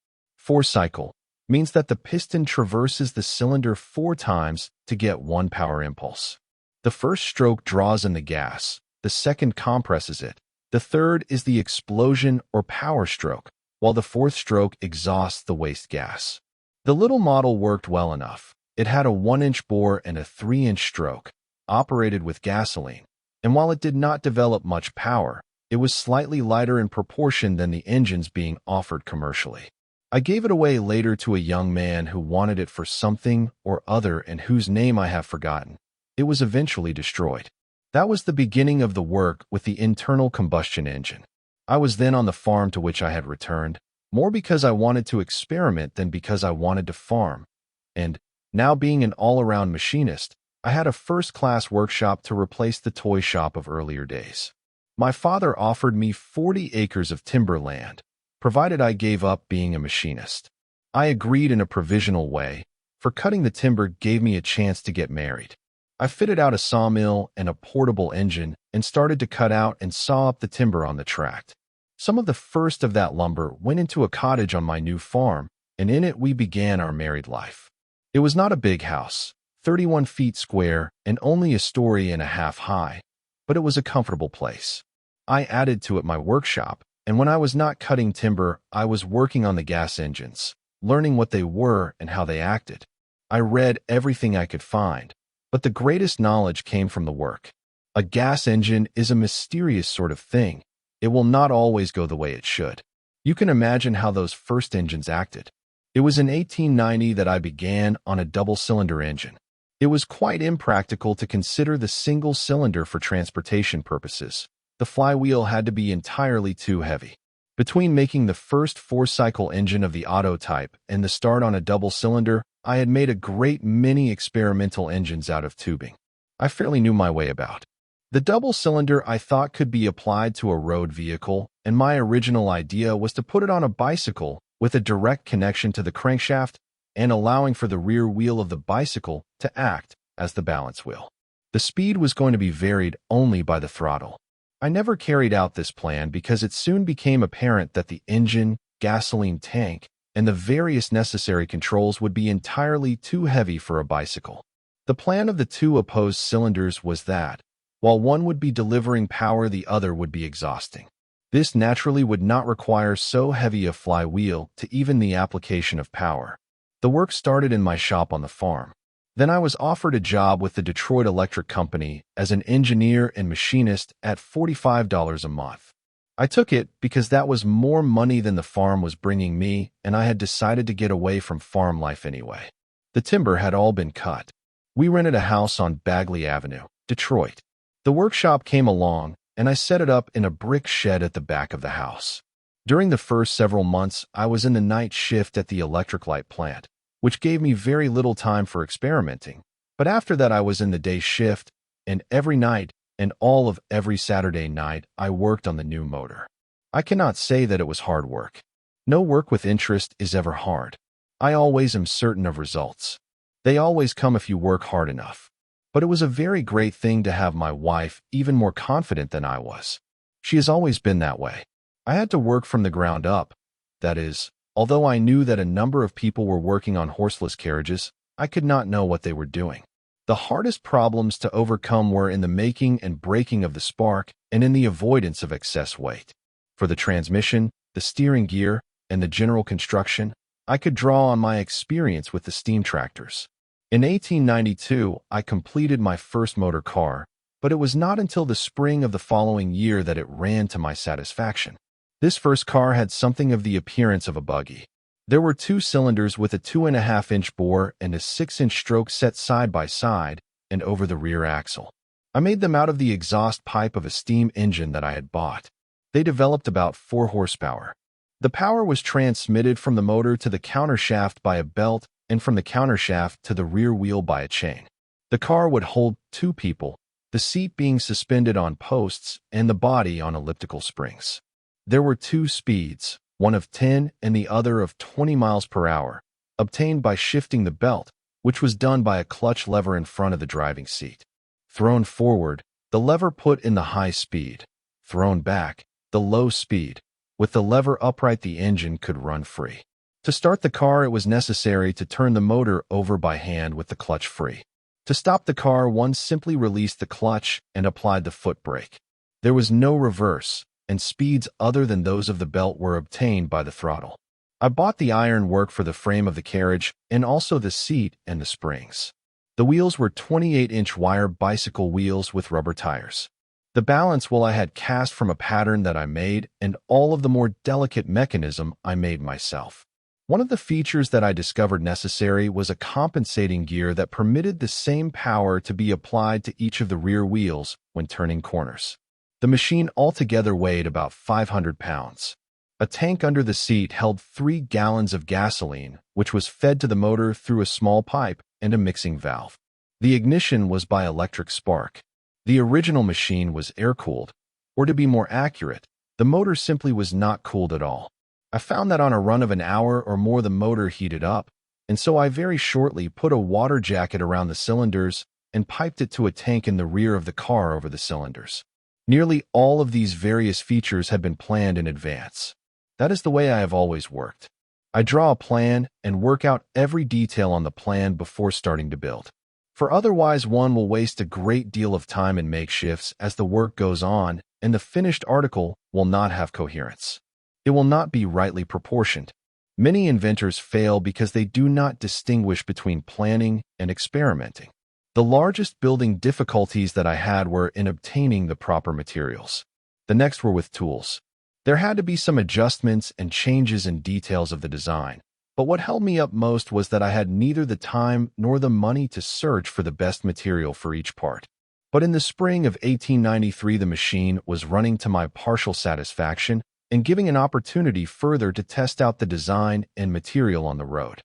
4-cycle means that the piston traverses the cylinder 4 times to get 1 power impulse. The first stroke draws in the gas, the second compresses it, the third is the explosion or power stroke, while the fourth stroke exhausts the waste gas. The little model worked well enough. It had a 1-inch bore and a 3-inch stroke, operated with gasoline, and while it did not develop much power, it was slightly lighter in proportion than the engines being offered commercially. I gave it away later to a young man who wanted it for something or other and whose name I have forgotten. It was eventually destroyed. That was the beginning of the work with the internal combustion engine. I was then on the farm to which I had returned, more because I wanted to experiment than because I wanted to farm. And, now being an all-around machinist, I had a first-class workshop to replace the toy shop of earlier days. My father offered me 40 acres of timberland, provided I gave up being a machinist. I agreed in a provisional way, for cutting the timber gave me a chance to get married. I fitted out a sawmill and a portable engine and started to cut out and saw up the timber on the tract. Some of the first of that lumber went into a cottage on my new farm, and in it we began our married life. It was not a big house, 31 feet square and only a story and a half high, but it was a comfortable place. I added to it my workshop, and when I was not cutting timber, I was working on the gas engines, learning what they were and how they acted. I read everything I could find, but the greatest knowledge came from the work. A gas engine is a mysterious sort of thing. It will not always go the way it should. You can imagine how those first engines acted. It was in 1890 that I began on a double-cylinder engine. It was quite impractical to consider the single cylinder for transportation purposes. The flywheel had to be entirely too heavy. Between making the first 4-cycle engine of the Auto type and the start on a double-cylinder, I had made a great many experimental engines out of tubing. I fairly knew my way about. The double-cylinder I thought could be applied to a road vehicle, and my original idea was to put it on a bicycle with a direct connection to the crankshaft and allowing for the rear wheel of the bicycle to act as the balance wheel. The speed was going to be varied only by the throttle. I never carried out this plan because it soon became apparent that the engine, gasoline tank, and the various necessary controls would be entirely too heavy for a bicycle. The plan of the two opposed cylinders was that, while one would be delivering power, the other would be exhausting. This naturally would not require so heavy a flywheel to even the application of power. The work started in my shop on the farm. Then I was offered a job with the Detroit Electric Company as an engineer and machinist at $45 a month. I took it because that was more money than the farm was bringing me, and I had decided to get away from farm life anyway. The timber had all been cut. We rented a house on Bagley Avenue, Detroit. The workshop came along, and I set it up in a brick shed at the back of the house. During the first several months, I was in the night shift at the electric light plant, which gave me very little time for experimenting. But after that, I was in the day shift, and every night and all of every Saturday night, I worked on the new motor. I cannot say that it was hard work. No work with interest is ever hard. I always am certain of results. They always come if you work hard enough. But it was a very great thing to have my wife even more confident than I was. She has always been that way. I had to work from the ground up. That is, although I knew that a number of people were working on horseless carriages, I could not know what they were doing. The hardest problems to overcome were in the making and breaking of the spark and in the avoidance of excess weight. For the transmission, the steering gear, and the general construction, I could draw on my experience with the steam tractors. In 1892, I completed my first motor car, but it was not until the spring of the following year that it ran to my satisfaction. This first car had something of the appearance of a buggy. There were 2 cylinders with a 2.5-inch bore and a 6-inch stroke set side by side and over the rear axle. I made them out of the exhaust pipe of a steam engine that I had bought. They developed about 4 horsepower. The power was transmitted from the motor to the countershaft by a belt and from the countershaft to the rear wheel by a chain. The car would hold 2 people, the seat being suspended on posts and the body on elliptical springs. There were 2 speeds, one of 10 and the other of 20 miles per hour, obtained by shifting the belt, which was done by a clutch lever in front of the driving seat. Thrown forward, the lever put in the high speed. Thrown back, the low speed. With the lever upright, the engine could run free. To start the car, it was necessary to turn the motor over by hand with the clutch free. To stop the car, one simply released the clutch and applied the foot brake. There was no reverse, and speeds other than those of the belt were obtained by the throttle. I bought the iron work for the frame of the carriage and also the seat and the springs. The wheels were 28-inch wire bicycle wheels with rubber tires. The balance wheel I had cast from a pattern that I made, and all of the more delicate mechanism I made myself. One of the features that I discovered necessary was a compensating gear that permitted the same power to be applied to each of the rear wheels when turning corners. The machine altogether weighed about 500 pounds. A tank under the seat held 3 gallons of gasoline, which was fed to the motor through a small pipe and a mixing valve. The ignition was by electric spark. The original machine was air-cooled, or to be more accurate, the motor simply was not cooled at all. I found that on a run of an hour or more the motor heated up, and so I very shortly put a water jacket around the cylinders and piped it to a tank in the rear of the car over the cylinders. Nearly all of these various features had been planned in advance. That is the way I have always worked. I draw a plan and work out every detail on the plan before starting to build. For otherwise one will waste a great deal of time in makeshifts as the work goes on, and the finished article will not have coherence. It will not be rightly proportioned. Many inventors fail because they do not distinguish between planning and experimenting. The largest building difficulties that I had were in obtaining the proper materials. The next were with tools. There had to be some adjustments and changes in details of the design, but what held me up most was that I had neither the time nor the money to search for the best material for each part. But in the spring of 1893, the machine was running to my partial satisfaction and giving an opportunity further to test out the design and material on the road.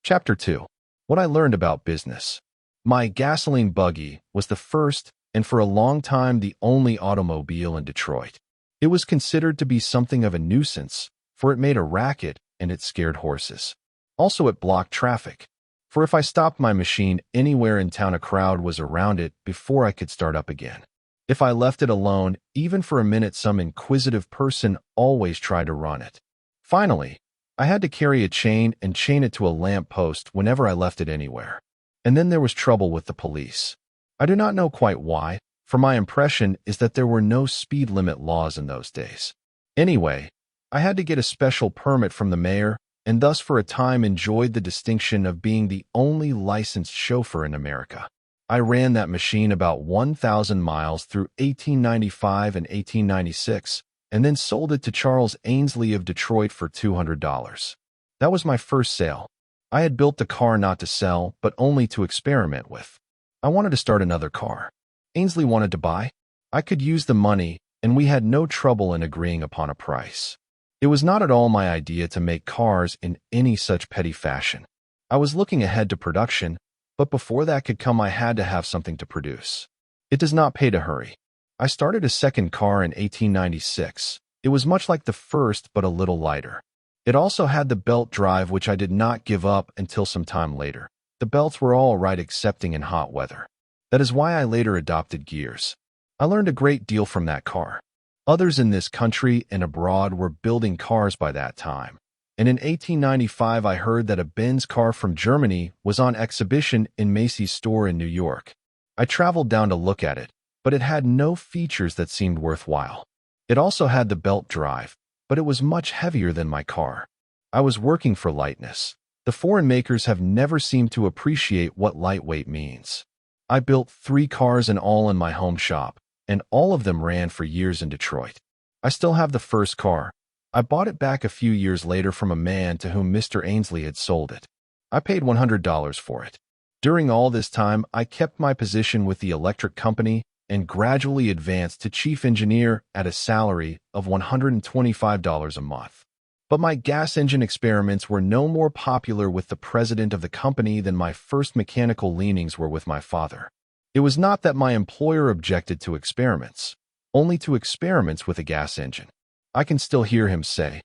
Chapter 2. What I learned about business. My gasoline buggy was the first and for a long time the only automobile in Detroit. It was considered to be something of a nuisance, for it made a racket and it scared horses. Also, it blocked traffic, for if I stopped my machine anywhere in town, a crowd was around it before I could start up again. If I left it alone, even for a minute, some inquisitive person always tried to run it. Finally, I had to carry a chain and chain it to a lamp post whenever I left it anywhere. And then there was trouble with the police. I do not know quite why, for my impression is that there were no speed limit laws in those days. Anyway, I had to get a special permit from the mayor, and thus for a time enjoyed the distinction of being the only licensed chauffeur in America. I ran that machine about 1,000 miles through 1895 and 1896, and then sold it to Charles Ainsley of Detroit for $200. That was my first sale. I had built the car not to sell, but only to experiment with. I wanted to start another car. Ainsley wanted to buy. I could use the money, and we had no trouble in agreeing upon a price. It was not at all my idea to make cars in any such petty fashion. I was looking ahead to production, but before that could come I had to have something to produce. It does not pay to hurry. I started a second car in 1896. It was much like the first but a little lighter. It also had the belt drive, which I did not give up until some time later. The belts were all right excepting in hot weather. That is why I later adopted gears. I learned a great deal from that car. Others in this country and abroad were building cars by that time. And in 1895 I heard that a Benz car from Germany was on exhibition in Macy's store in New York. I traveled down to look at it, but it had no features that seemed worthwhile. It also had the belt drive, but it was much heavier than my car. I was working for lightness. The foreign makers have never seemed to appreciate what lightweight means. I built 3 cars in all in my home shop, and all of them ran for years in Detroit. I still have the first car. I bought it back a few years later from a man to whom Mr. Ainsley had sold it. I paid $100 for it. During all this time, I kept my position with the electric company and gradually advanced to chief engineer at a salary of $125 a month. But my gas engine experiments were no more popular with the president of the company than my first mechanical leanings were with my father. It was not that my employer objected to experiments, only to experiments with a gas engine. I can still hear him say,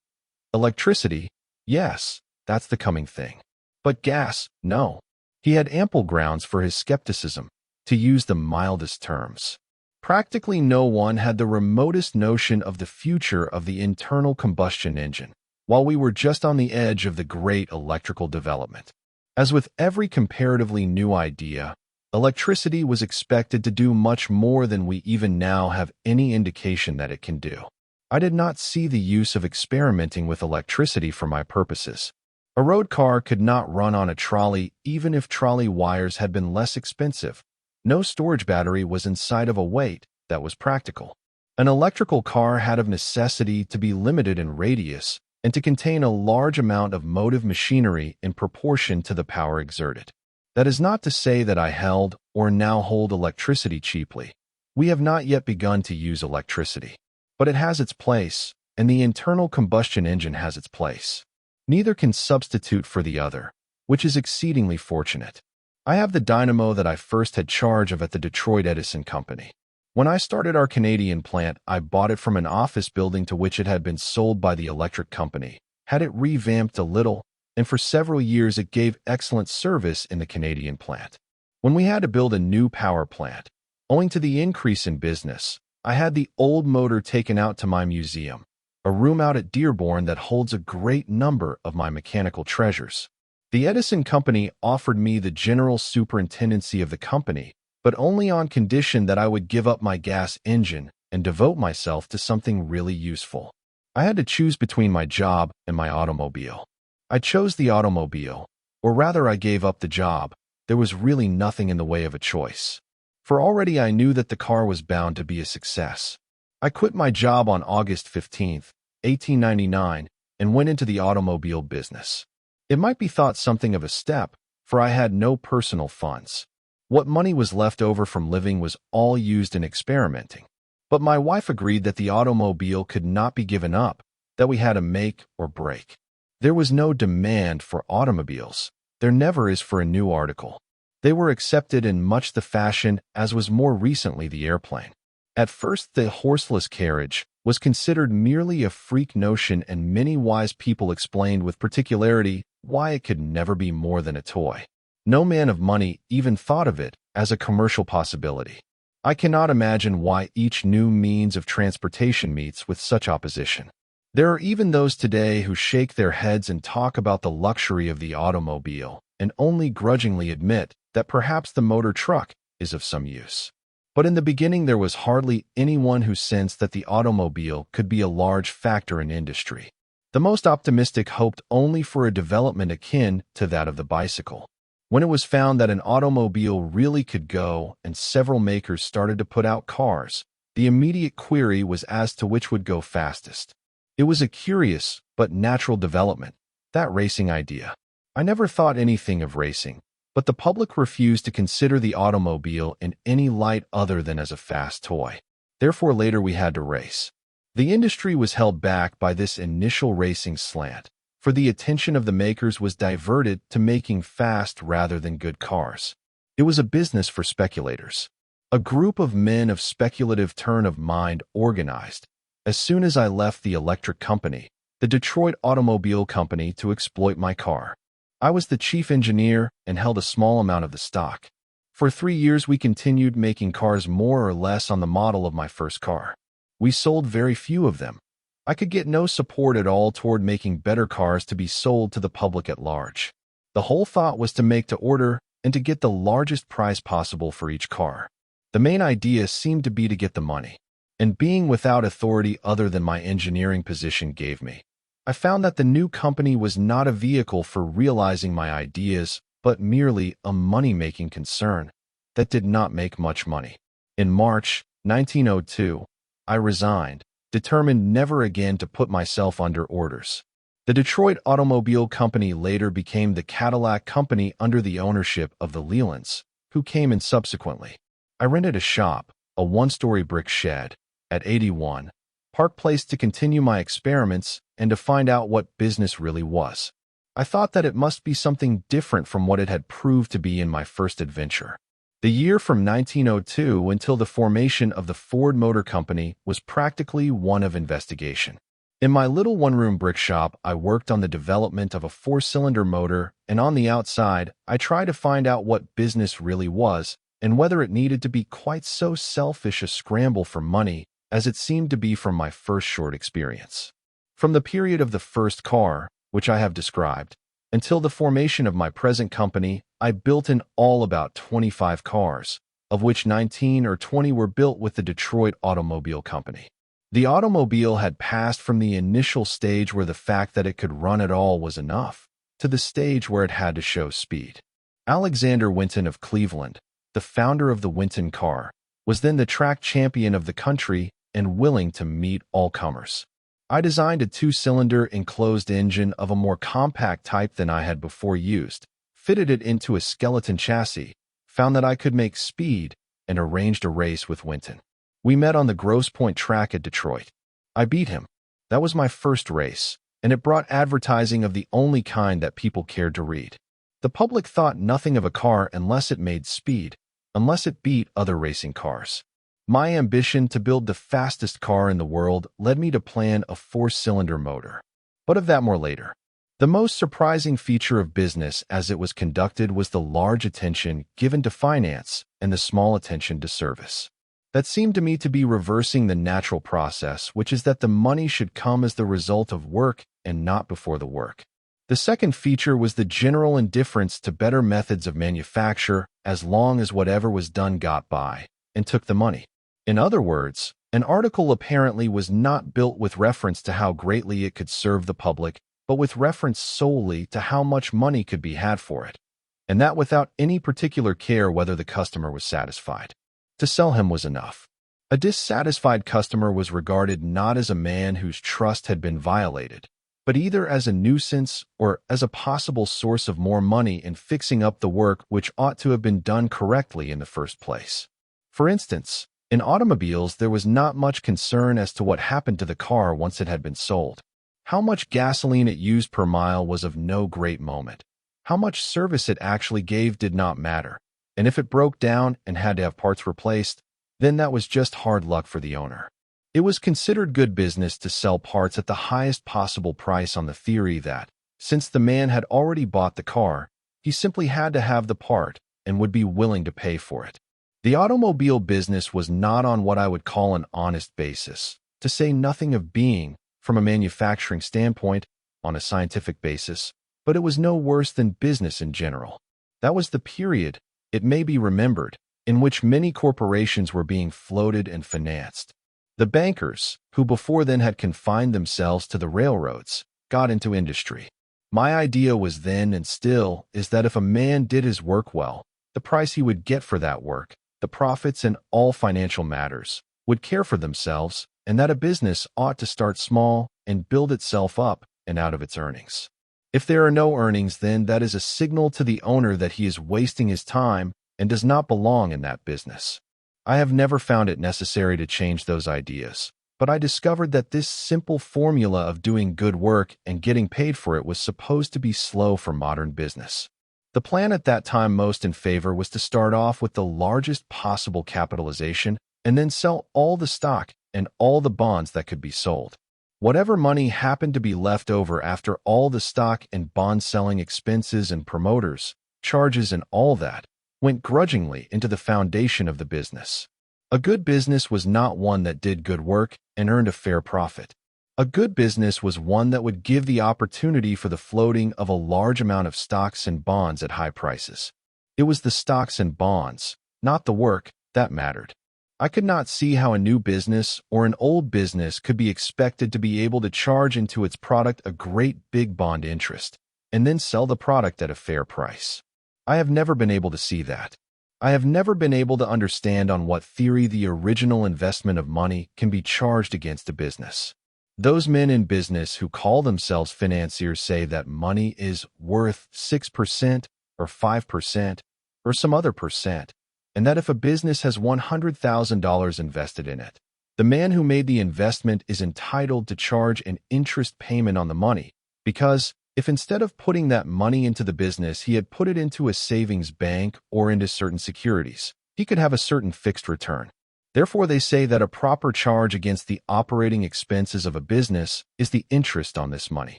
"Electricity, yes, that's the coming thing. But gas, no." He had ample grounds for his skepticism, to use the mildest terms. Practically no one had the remotest notion of the future of the internal combustion engine, while we were just on the edge of the great electrical development. As with every comparatively new idea, electricity was expected to do much more than we even now have any indication that it can do. I did not see the use of experimenting with electricity for my purposes. A road car could not run on a trolley even if trolley wires had been less expensive. No storage battery was inside of a weight that was practical. An electrical car had of necessity to be limited in radius and to contain a large amount of motive machinery in proportion to the power exerted. That is not to say that I held or now hold electricity cheaply. We have not yet begun to use electricity. But it has its place, and the internal combustion engine has its place. Neither can substitute for the other, which is exceedingly fortunate. I have the dynamo that I first had charge of at the Detroit Edison Company. When I started our Canadian plant, I bought it from an office building to which it had been sold by the electric company, had it revamped a little, and for several years it gave excellent service in the Canadian plant. When we had to build a new power plant, owing to the increase in business, I had the old motor taken out to my museum, a room out at Dearborn that holds a great number of my mechanical treasures. The Edison Company offered me the general superintendency of the company, but only on condition that I would give up my gas engine and devote myself to something really useful. I had to choose between my job and my automobile. I chose the automobile, or rather I gave up the job. There was really nothing in the way of a choice. For already I knew that the car was bound to be a success. I quit my job on August 15th, 1899, and went into the automobile business. It might be thought something of a step, for I had no personal funds. What money was left over from living was all used in experimenting. But my wife agreed that the automobile could not be given up, that we had to make or break. There was no demand for automobiles. There never is for a new article. They were accepted in much the fashion as was more recently the airplane. At first, the horseless carriage was considered merely a freak notion, and many wise people explained with particularity why it could never be more than a toy. No man of money even thought of it as a commercial possibility. I cannot imagine why each new means of transportation meets with such opposition. There are even those today who shake their heads and talk about the luxury of the automobile and only grudgingly admit that perhaps the motor truck is of some use. But in the beginning there was hardly anyone who sensed that the automobile could be a large factor in industry. The most optimistic hoped only for a development akin to that of the bicycle. When it was found that an automobile really could go and several makers started to put out cars, the immediate query was as to which would go fastest. It was a curious but natural development, that racing idea. I never thought anything of racing, but the public refused to consider the automobile in any light other than as a fast toy. Therefore later we had to race. The industry was held back by this initial racing slant, for the attention of the makers was diverted to making fast rather than good cars. It was a business for speculators. A group of men of speculative turn of mind organized, as soon as I left the electric company, the Detroit Automobile Company, to exploit my car. I was the chief engineer and held a small amount of the stock. For 3 years we continued making cars more or less on the model of my first car. We sold very few of them. I could get no support at all toward making better cars to be sold to the public at large. The whole thought was to make to order and to get the largest price possible for each car. The main idea seemed to be to get the money. And being without authority other than my engineering position gave me, I found that the new company was not a vehicle for realizing my ideas, but merely a money-making concern that did not make much money. In March 1902, I resigned, determined never again to put myself under orders. The Detroit Automobile Company later became the Cadillac Company under the ownership of the Lelands, who came in subsequently. I rented a shop, a one-story brick shed, at 81 Park Place to continue my experiments and to find out what business really was. I thought that it must be something different from what it had proved to be in my first adventure. The year from 1902 until the formation of the Ford Motor Company was practically one of investigation. In my little one-room brick shop, I worked on the development of a 4-cylinder motor, and on the outside, I tried to find out what business really was and whether it needed to be quite so selfish a scramble for money as it seemed to be from my first short experience. From the period of the first car, which I have described, until the formation of my present company, I built in all about 25 cars, of which 19 or 20 were built with the Detroit Automobile Company. The automobile had passed from the initial stage where the fact that it could run at all was enough, to the stage where it had to show speed. Alexander Winton of Cleveland, the founder of the Winton car, was then the track champion of the country and willing to meet all comers. I designed a 2-cylinder enclosed engine of a more compact type than I had before used, fitted it into a skeleton chassis, found that I could make speed, and arranged a race with Winton. We met on the Grosse Pointe track at Detroit. I beat him. That was my first race, and it brought advertising of the only kind that people cared to read. The public thought nothing of a car unless it made speed, unless it beat other racing cars. My ambition to build the fastest car in the world led me to plan a 4-cylinder motor. But of that more later. The most surprising feature of business as it was conducted was the large attention given to finance and the small attention to service. That seemed to me to be reversing the natural process, which is that the money should come as the result of work and not before the work. The second feature was the general indifference to better methods of manufacture as long as whatever was done got by and took the money. In other words, an article apparently was not built with reference to how greatly it could serve the public, but with reference solely to how much money could be had for it, and that without any particular care whether the customer was satisfied. To sell him was enough. A dissatisfied customer was regarded not as a man whose trust had been violated, but either as a nuisance or as a possible source of more money in fixing up the work which ought to have been done correctly in the first place. For instance, in automobiles there was not much concern as to what happened to the car once it had been sold. How much gasoline it used per mile was of no great moment. How much service it actually gave did not matter, and if it broke down and had to have parts replaced, then that was just hard luck for the owner. It was considered good business to sell parts at the highest possible price on the theory that, since the man had already bought the car, he simply had to have the part and would be willing to pay for it. The automobile business was not on what I would call an honest basis, to say nothing of being, from a manufacturing standpoint, on a scientific basis, but it was no worse than business in general. That was the period, it may be remembered, in which many corporations were being floated and financed. The bankers, who before then had confined themselves to the railroads, got into industry. My idea was then and still is that if a man did his work well, the price he would get for that work, the profits and all financial matters, would care for themselves, and that a business ought to start small and build itself up and out of its earnings. If there are no earnings, then that is a signal to the owner that he is wasting his time and does not belong in that business. I have never found it necessary to change those ideas, But I discovered that this simple formula of doing good work and getting paid for it was supposed to be slow for modern business. The plan at that time most in favor was to start off with the largest possible capitalization and then sell all the stock and all the bonds that could be sold. Whatever money happened to be left over after all the stock and bond selling expenses and promoters, charges and all that, went grudgingly into the foundation of the business. A good business was not one that did good work and earned a fair profit. A good business was one that would give the opportunity for the floating of a large amount of stocks and bonds at high prices. It was the stocks and bonds, not the work, that mattered. I could not see how a new business or an old business could be expected to be able to charge into its product a great big bond interest and then sell the product at a fair price. I have never been able to see that. I have never been able to understand on what theory the original investment of money can be charged against a business. Those men in business who call themselves financiers say that money is worth 6% or 5% or some other percent, and that if a business has $100,000 invested in it, the man who made the investment is entitled to charge an interest payment on the money, because if instead of putting that money into the business he had put it into a savings bank or into certain securities, he could have a certain fixed return. Therefore, they say that a proper charge against the operating expenses of a business is the interest on this money.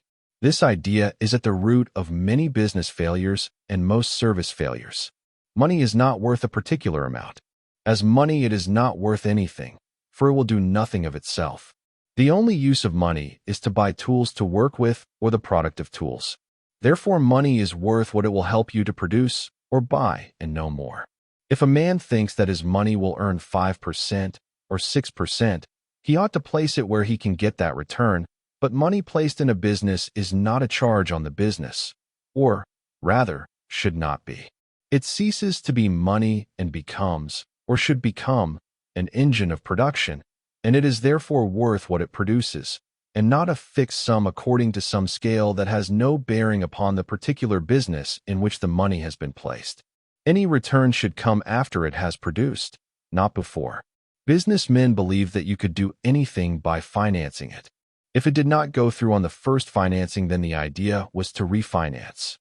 This idea is at the root of many business failures and most service failures. Money is not worth a particular amount. As money, it is not worth anything, for it will do nothing of itself. The only use of money is to buy tools to work with or the product of tools. Therefore, money is worth what it will help you to produce or buy and no more. If a man thinks that his money will earn 5% or 6%, he ought to place it where he can get that return, but money placed in a business is not a charge on the business, or, rather, should not be. It ceases to be money and becomes, or should become, an engine of production, and it is therefore worth what it produces, and not a fixed sum according to some scale that has no bearing upon the particular business in which the money has been placed. Any return should come after it has produced, not before. Businessmen believe that you could do anything by financing it. If it did not go through on the first financing, then the idea was to refinance.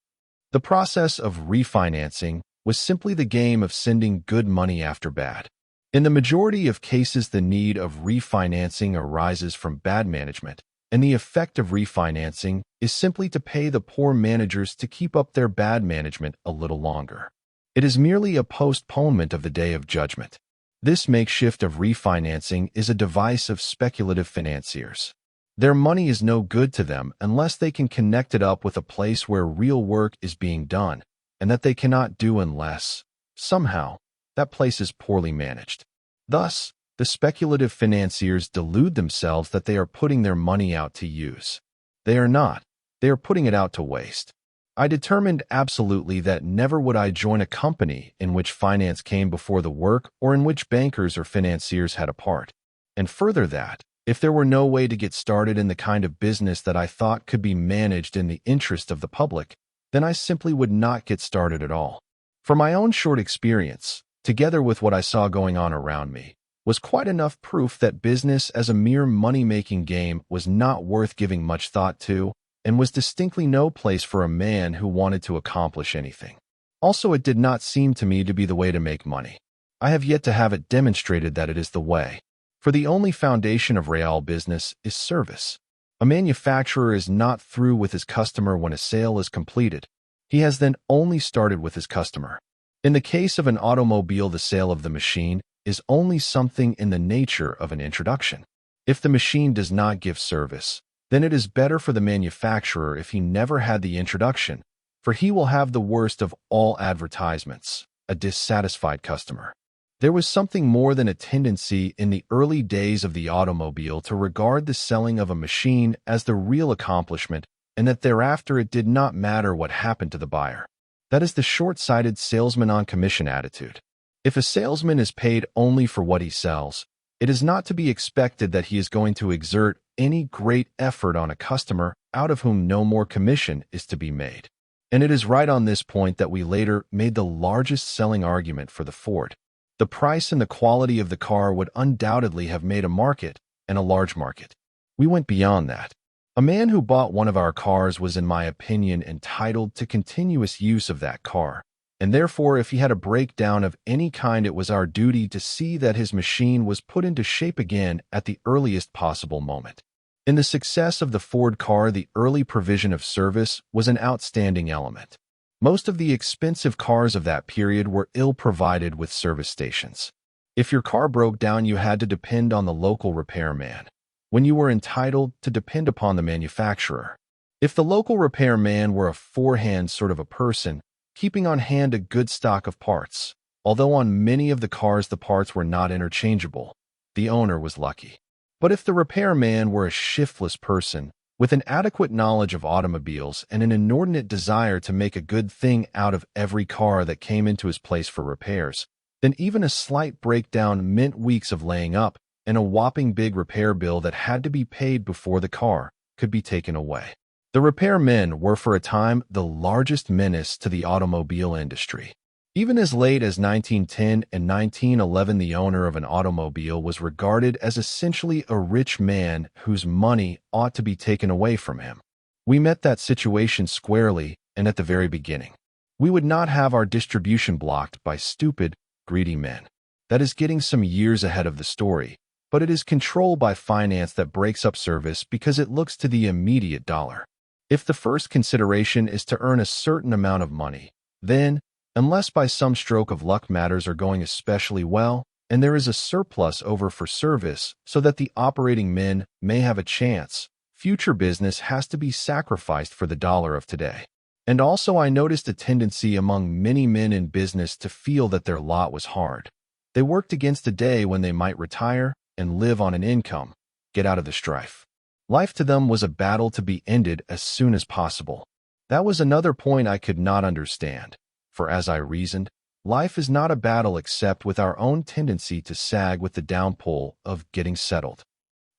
The process of refinancing was simply the game of sending good money after bad. In the majority of cases, the need of refinancing arises from bad management, and the effect of refinancing is simply to pay the poor managers to keep up their bad management a little longer. It is merely a postponement of the day of judgment. This makeshift of refinancing is a device of speculative financiers. Their money is no good to them unless they can connect it up with a place where real work is being done, and that they cannot do unless, somehow, that place is poorly managed. Thus, the speculative financiers delude themselves that they are putting their money out to use. They are not. They are putting it out to waste. I determined absolutely that never would I join a company in which finance came before the work or in which bankers or financiers had a part. And further that, if there were no way to get started in the kind of business that I thought could be managed in the interest of the public, then I simply would not get started at all. For my own short experience, together with what I saw going on around me, was quite enough proof that business as a mere money-making game was not worth giving much thought to, and was distinctly no place for a man who wanted to accomplish anything. Also, it did not seem to me to be the way to make money. I have yet to have it demonstrated that it is the way. For the only foundation of real business is service. A manufacturer is not through with his customer when a sale is completed. He has then only started with his customer. In the case of an automobile, the sale of the machine is only something in the nature of an introduction. If the machine does not give service, then it is better for the manufacturer if he never had the introduction, for he will have the worst of all advertisements, a dissatisfied customer. There was something more than a tendency in the early days of the automobile to regard the selling of a machine as the real accomplishment, and that thereafter it did not matter what happened to the buyer. That is the short-sighted salesman on commission attitude. If a salesman is paid only for what he sells, it is not to be expected that he is going to exert any great effort on a customer out of whom no more commission is to be made. And it is right on this point that we later made the largest selling argument for the Ford. The price and the quality of the car would undoubtedly have made a market, and a large market. We went beyond that. A man who bought one of our cars was, in my opinion, entitled to continuous use of that car, and therefore if he had a breakdown of any kind, it was our duty to see that his machine was put into shape again at the earliest possible moment. In the success of the Ford car, the early provision of service was an outstanding element. Most of the expensive cars of that period were ill-provided with service stations. If your car broke down, you had to depend on the local repairman, when you were entitled to depend upon the manufacturer. If the local repairman were a forehand sort of a person, keeping on hand a good stock of parts, although on many of the cars the parts were not interchangeable, the owner was lucky. But if the repairman were a shiftless person, with an adequate knowledge of automobiles and an inordinate desire to make a good thing out of every car that came into his place for repairs, then even a slight breakdown meant weeks of laying up and a whopping big repair bill that had to be paid before the car could be taken away. The repairmen were for a time the largest menace to the automobile industry. Even as late as 1910 and 1911, the owner of an automobile was regarded as essentially a rich man whose money ought to be taken away from him. We met that situation squarely and at the very beginning. We would not have our distribution blocked by stupid, greedy men. That is getting some years ahead of the story, but it is controlled by finance that breaks up service because it looks to the immediate dollar. If the first consideration is to earn a certain amount of money, then, unless by some stroke of luck matters are going especially well, and there is a surplus over for service so that the operating men may have a chance, future business has to be sacrificed for the dollar of today. And also I noticed a tendency among many men in business to feel that their lot was hard. They worked against a day when they might retire and live on an income, get out of the strife. Life to them was a battle to be ended as soon as possible. That was another point I could not understand. For as I reasoned, life is not a battle except with our own tendency to sag with the downpull of getting settled.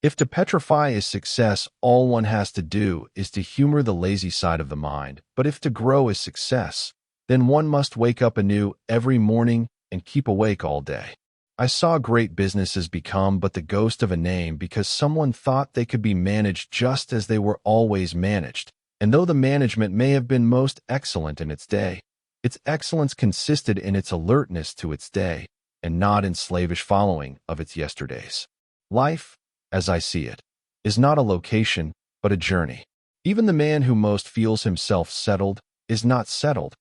If to petrify is success, all one has to do is to humor the lazy side of the mind. But if to grow is success, then one must wake up anew every morning and keep awake all day. I saw great businesses become but the ghost of a name because someone thought they could be managed just as they were always managed. And though the management may have been most excellent in its day, its excellence consisted in its alertness to its day, and not in slavish following of its yesterdays. Life, as I see it, is not a location, but a journey. Even the man who most feels himself settled is not settled.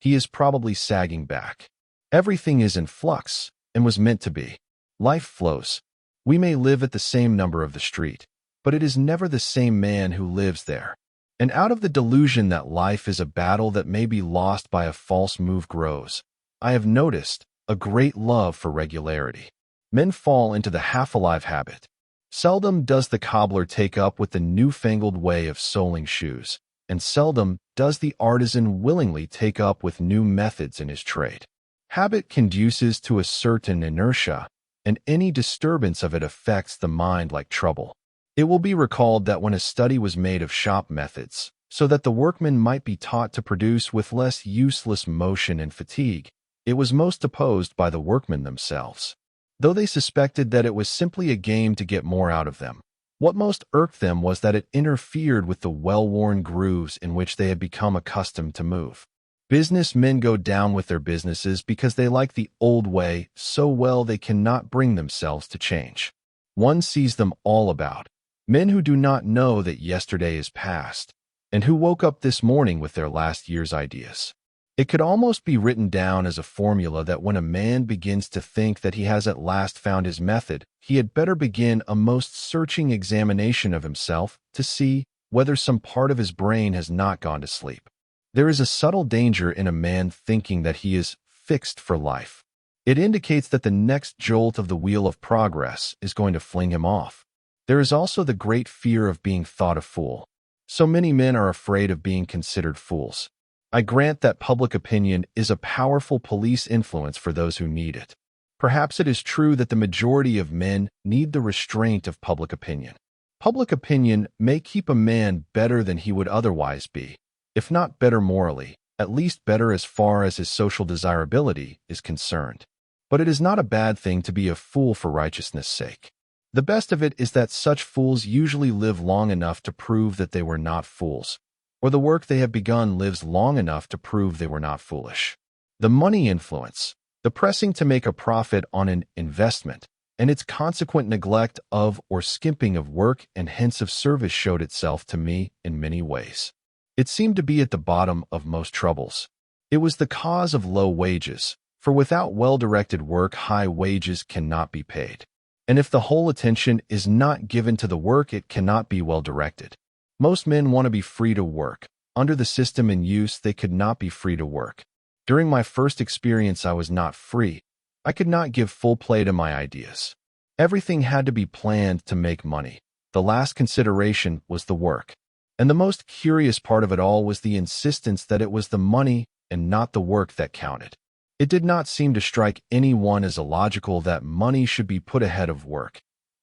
He is probably sagging back. Everything is in flux, and was meant to be. Life flows. We may live at the same number of the street, but it is never the same man who lives there. And out of the delusion that life is a battle that may be lost by a false move grows, I have noticed, a great love for regularity. Men fall into the half-alive habit. Seldom does the cobbler take up with the newfangled way of soling shoes, and seldom does the artisan willingly take up with new methods in his trade. Habit conduces to a certain inertia, and any disturbance of it affects the mind like trouble. It will be recalled that when a study was made of shop methods, so that the workmen might be taught to produce with less useless motion and fatigue, it was most opposed by the workmen themselves. Though they suspected that it was simply a game to get more out of them, what most irked them was that it interfered with the well-worn grooves in which they had become accustomed to move. Business men go down with their businesses because they like the old way so well they cannot bring themselves to change. One sees them all about. Men who do not know that yesterday is past, and who woke up this morning with their last year's ideas. It could almost be written down as a formula that when a man begins to think that he has at last found his method, he had better begin a most searching examination of himself to see whether some part of his brain has not gone to sleep. There is a subtle danger in a man thinking that he is fixed for life. It indicates that the next jolt of the wheel of progress is going to fling him off. There is also the great fear of being thought a fool. So many men are afraid of being considered fools. I grant that public opinion is a powerful police influence for those who need it. Perhaps it is true that the majority of men need the restraint of public opinion. Public opinion may keep a man better than he would otherwise be, if not better morally, at least better as far as his social desirability is concerned. But it is not a bad thing to be a fool for righteousness' sake. The best of it is that such fools usually live long enough to prove that they were not fools, or the work they have begun lives long enough to prove they were not foolish. The money influence, the pressing to make a profit on an investment, and its consequent neglect of or skimping of work and hence of service showed itself to me in many ways. It seemed to be at the bottom of most troubles. It was the cause of low wages, for without well-directed work, high wages cannot be paid. And if the whole attention is not given to the work, it cannot be well directed. Most men want to be free to work. Under the system in use, they could not be free to work. During my first experience, I was not free. I could not give full play to my ideas. Everything had to be planned to make money. The last consideration was the work. And the most curious part of it all was the insistence that it was the money and not the work that counted. It did not seem to strike anyone as illogical that money should be put ahead of work,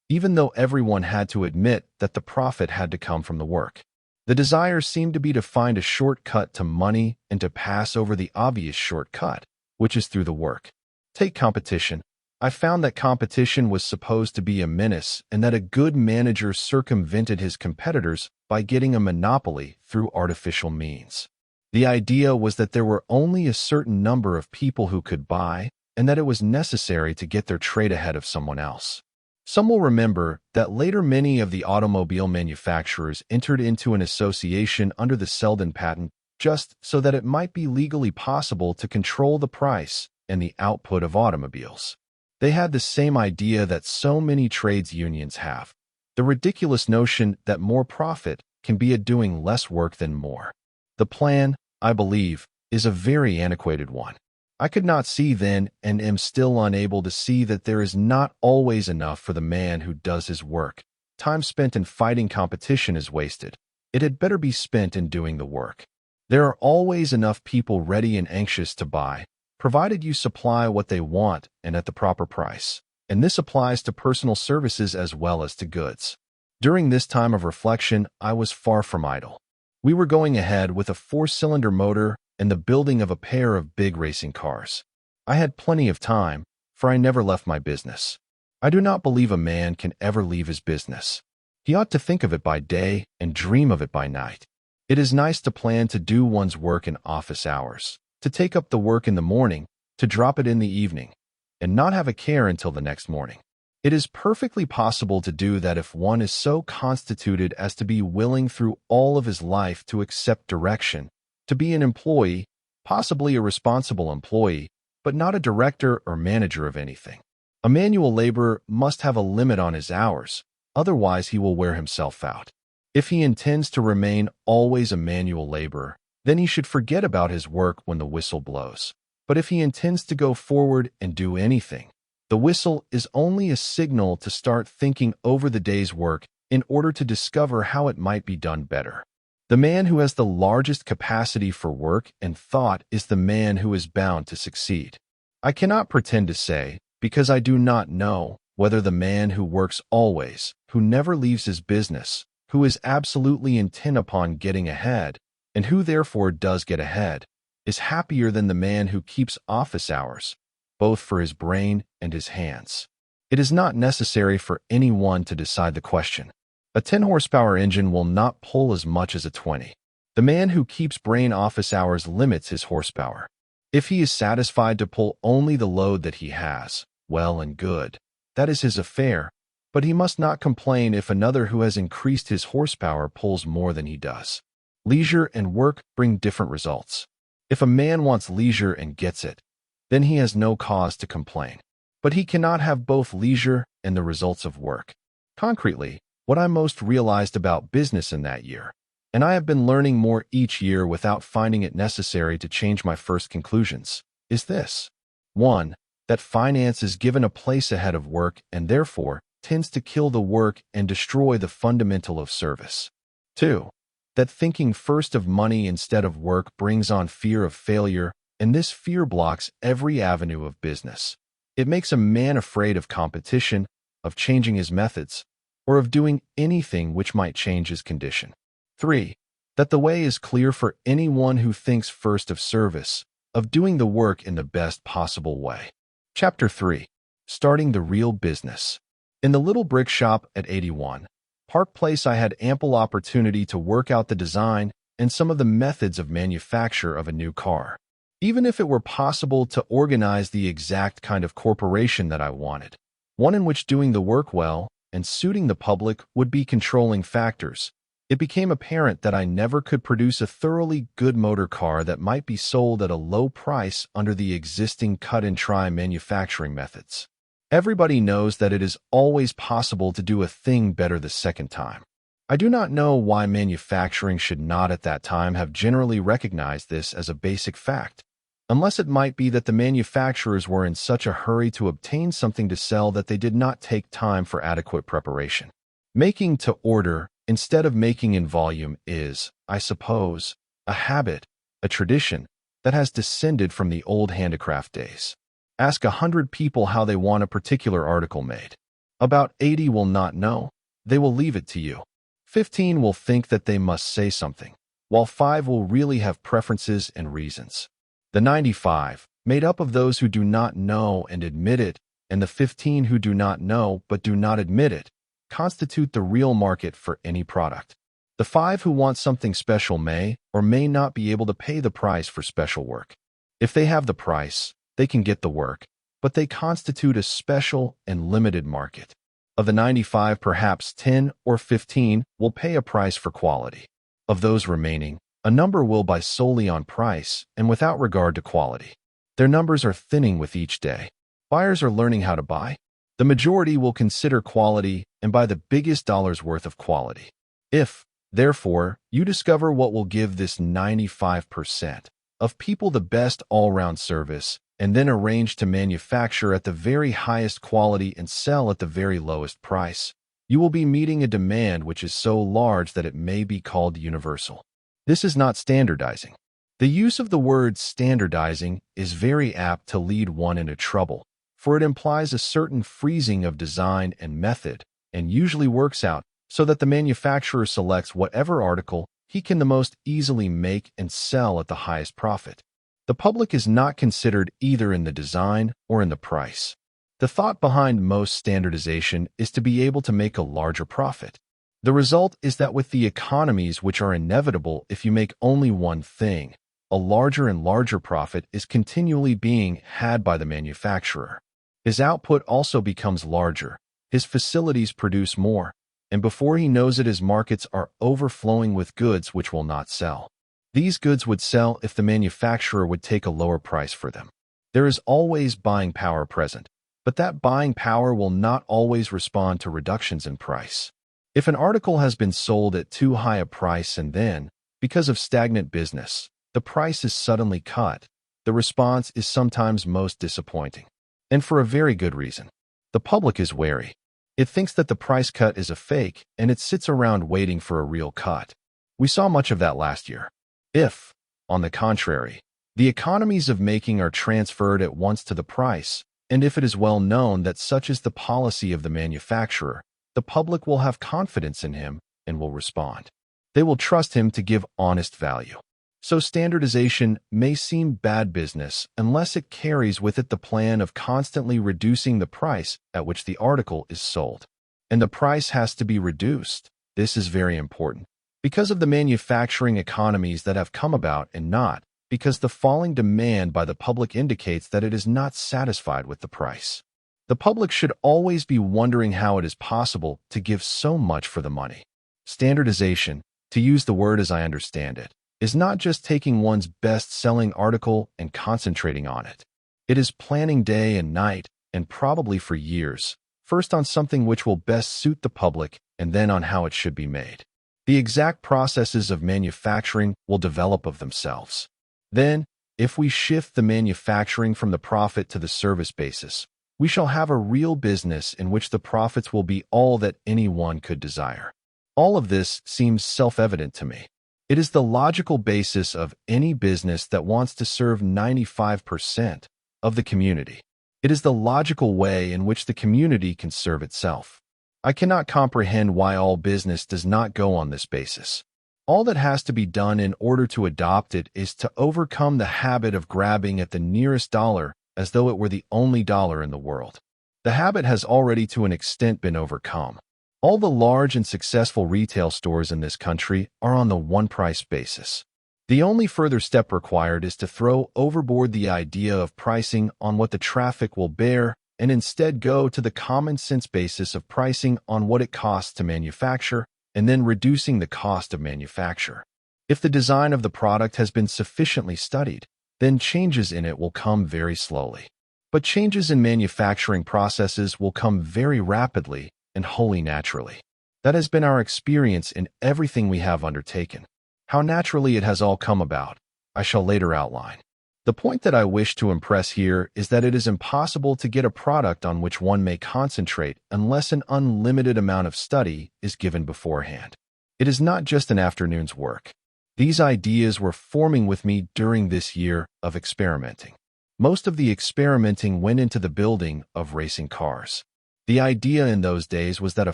even though everyone had to admit that the profit had to come from the work. The desire seemed to be to find a shortcut to money and to pass over the obvious shortcut, which is through the work. Take competition. I found that competition was supposed to be a menace and that a good manager circumvented his competitors by getting a monopoly through artificial means. The idea was that there were only a certain number of people who could buy, and that it was necessary to get their trade ahead of someone else. Some will remember that later many of the automobile manufacturers entered into an association under the Selden patent just so that it might be legally possible to control the price and the output of automobiles. They had the same idea that so many trades unions have, the ridiculous notion that more profit can be at doing less work than more. The plan, I believe, is a very antiquated one. I could not see then and am still unable to see that there is not always enough for the man who does his work. Time spent in fighting competition is wasted. It had better be spent in doing the work. There are always enough people ready and anxious to buy, provided you supply what they want and at the proper price. And this applies to personal services as well as to goods. During this time of reflection, I was far from idle. We were going ahead with a 4-cylinder motor and the building of a pair of big racing cars. I had plenty of time, for I never left my business. I do not believe a man can ever leave his business. He ought to think of it by day and dream of it by night. It is nice to plan to do one's work in office hours, to take up the work in the morning, to drop it in the evening, and not have a care until the next morning. It is perfectly possible to do that if one is so constituted as to be willing through all of his life to accept direction, to be an employee, possibly a responsible employee, but not a director or manager of anything. A manual laborer must have a limit on his hours, otherwise he will wear himself out. If he intends to remain always a manual laborer, then he should forget about his work when the whistle blows. But if he intends to go forward and do anything, the whistle is only a signal to start thinking over the day's work in order to discover how it might be done better. The man who has the largest capacity for work and thought is the man who is bound to succeed. I cannot pretend to say, because I do not know, whether the man who works always, who never leaves his business, who is absolutely intent upon getting ahead, and who therefore does get ahead, is happier than the man who keeps office hours, both for his brain and his hands. It is not necessary for anyone to decide the question. A 10-horsepower engine will not pull as much as a 20. The man who keeps brain office hours limits his horsepower. If he is satisfied to pull only the load that he has, well and good. That is his affair, but he must not complain if another who has increased his horsepower pulls more than he does. Leisure and work bring different results. If a man wants leisure and gets it, then he has no cause to complain. But he cannot have both leisure and the results of work. Concretely, what I most realized about business in that year, and I have been learning more each year without finding it necessary to change my first conclusions, is this. 1. That finance is given a place ahead of work and therefore tends to kill the work and destroy the fundamental of service. 2. That thinking first of money instead of work brings on fear of failure, and this fear blocks every avenue of business. It makes a man afraid of competition, of changing his methods, or of doing anything which might change his condition. 3. That the way is clear for anyone who thinks first of service, of doing the work in the best possible way. Chapter 3. Starting the Real Business. In the little brick shop at 81 Park Place, I had ample opportunity to work out the design and some of the methods of manufacture of a new car. Even if it were possible to organize the exact kind of corporation that I wanted, one in which doing the work well and suiting the public would be controlling factors, it became apparent that I never could produce a thoroughly good motor car that might be sold at a low price under the existing cut-and-try manufacturing methods. Everybody knows that it is always possible to do a thing better the second time. I do not know why manufacturing should not at that time have generally recognized this as a basic fact, unless it might be that the manufacturers were in such a hurry to obtain something to sell that they did not take time for adequate preparation. Making to order instead of making in volume is, I suppose, a habit, a tradition that has descended from the old handicraft days. Ask 100 people how they want a particular article made. About 80 will not know. They will leave it to you. 15 will think that they must say something, while 5 will really have preferences and reasons. The 95, made up of those who do not know and admit it, and the 15 who do not know but do not admit it, constitute the real market for any product. The 5 who want something special may or may not be able to pay the price for special work. If they have the price, they can get the work, but they constitute a special and limited market. Of the 95, perhaps 10 or 15 will pay a price for quality. Of those remaining, a number will buy solely on price and without regard to quality. Their numbers are thinning with each day. Buyers are learning how to buy. The majority will consider quality and buy the biggest dollar's worth of quality. If, therefore, you discover what will give this 95% of people the best all-round service, and then arrange to manufacture at the very highest quality and sell at the very lowest price, you will be meeting a demand which is so large that it may be called universal. This is not standardizing. The use of the word standardizing is very apt to lead one into trouble, for it implies a certain freezing of design and method, and usually works out so that the manufacturer selects whatever article he can the most easily make and sell at the highest profit. The public is not considered either in the design or in the price. The thought behind most standardization is to be able to make a larger profit. The result is that with the economies which are inevitable if you make only one thing, a larger and larger profit is continually being had by the manufacturer. His output also becomes larger, his facilities produce more, and before he knows it, his markets are overflowing with goods which will not sell. These goods would sell if the manufacturer would take a lower price for them. There is always buying power present, but that buying power will not always respond to reductions in price. If an article has been sold at too high a price and then, because of stagnant business, the price is suddenly cut, the response is sometimes most disappointing. And for a very good reason. The public is wary. It thinks that the price cut is a fake, and it sits around waiting for a real cut. We saw much of that last year. If, on the contrary, the economies of making are transferred at once to the price, and if it is well known that such is the policy of the manufacturer, the public will have confidence in him and will respond. They will trust him to give honest value. So standardization may seem bad business unless it carries with it the plan of constantly reducing the price at which the article is sold. And the price has to be reduced. This is very important, because of the manufacturing economies that have come about, and not because the falling demand by the public indicates that it is not satisfied with the price. The public should always be wondering how it is possible to give so much for the money. Standardization, to use the word as I understand it, is not just taking one's best-selling article and concentrating on it. It is planning day and night, and probably for years, first on something which will best suit the public and then on how it should be made. The exact processes of manufacturing will develop of themselves. Then, if we shift the manufacturing from the profit to the service basis, we shall have a real business in which the profits will be all that anyone could desire. All of this seems self-evident to me. It is the logical basis of any business that wants to serve 95% of the community. It is the logical way in which the community can serve itself. I cannot comprehend why all business does not go on this basis. All that has to be done in order to adopt it is to overcome the habit of grabbing at the nearest dollar as though it were the only dollar in the world. The habit has already to an extent been overcome. All the large and successful retail stores in this country are on the one-price basis. The only further step required is to throw overboard the idea of pricing on what the traffic will bear and instead go to the common-sense basis of pricing on what it costs to manufacture and then reducing the cost of manufacture. If the design of the product has been sufficiently studied, then changes in it will come very slowly. But changes in manufacturing processes will come very rapidly and wholly naturally. That has been our experience in everything we have undertaken. How naturally it has all come about, I shall later outline. The point that I wish to impress here is that it is impossible to get a product on which one may concentrate unless an unlimited amount of study is given beforehand. It is not just an afternoon's work. These ideas were forming with me during this year of experimenting. Most of the experimenting went into the building of racing cars. The idea in those days was that a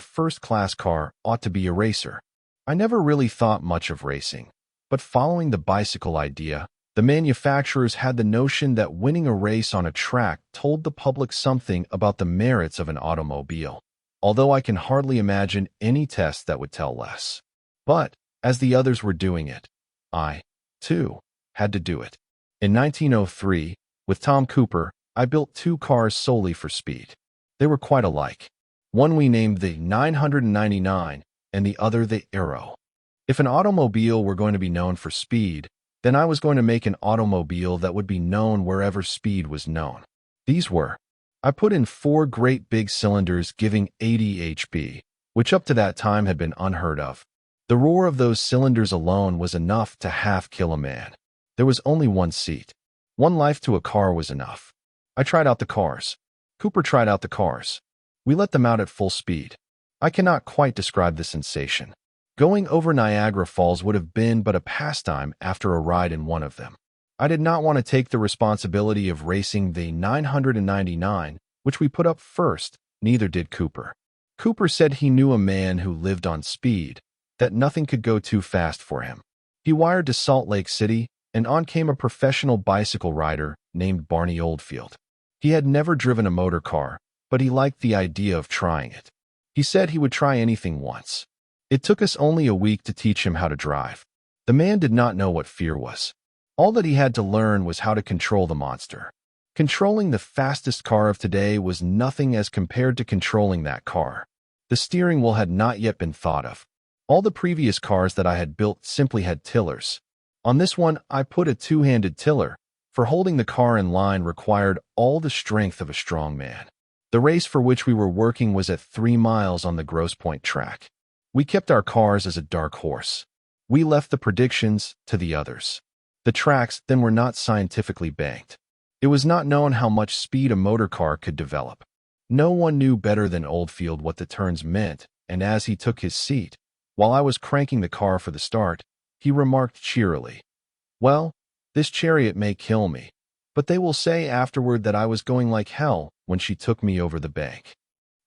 first-class car ought to be a racer. I never really thought much of racing, but following the bicycle idea, the manufacturers had the notion that winning a race on a track told the public something about the merits of an automobile, although I can hardly imagine any test that would tell less. But, as the others were doing it, I, too, had to do it. In 1903, with Tom Cooper, I built 2 cars solely for speed. They were quite alike. One we named the 999 and the other the Aero. If an automobile were going to be known for speed, then I was going to make an automobile that would be known wherever speed was known. These were, I put in 4 great big cylinders giving 80 HP, which up to that time had been unheard of. The roar of those cylinders alone was enough to half kill a man. There was only 1 seat. 1 life to a car was enough. I tried out the cars. Cooper tried out the cars. We let them out at full speed. I cannot quite describe the sensation. Going over Niagara Falls would have been but a pastime after a ride in one of them. I did not want to take the responsibility of racing the 999, which we put up first, neither did Cooper. Cooper said he knew a man who lived on speed, that nothing could go too fast for him. He wired to Salt Lake City, and on came a professional bicycle rider named Barney Oldfield. He had never driven a motor car, but he liked the idea of trying it. He said he would try anything once. It took us only a week to teach him how to drive. The man did not know what fear was. All that he had to learn was how to control the monster. Controlling the fastest car of today was nothing as compared to controlling that car. The steering wheel had not yet been thought of. All the previous cars that I had built simply had tillers. On this one, I put a 2-handed tiller, for holding the car in line required all the strength of a strong man. The race for which we were working was at 3 miles on the Grosse Pointe track. We kept our cars as a dark horse. We left the predictions to the others. The tracks then were not scientifically banked. It was not known how much speed a motor car could develop. No one knew better than Oldfield what the turns meant, and as he took his seat, while I was cranking the car for the start, he remarked cheerily, "Well, this chariot may kill me, but they will say afterward that I was going like hell when she took me over the bank."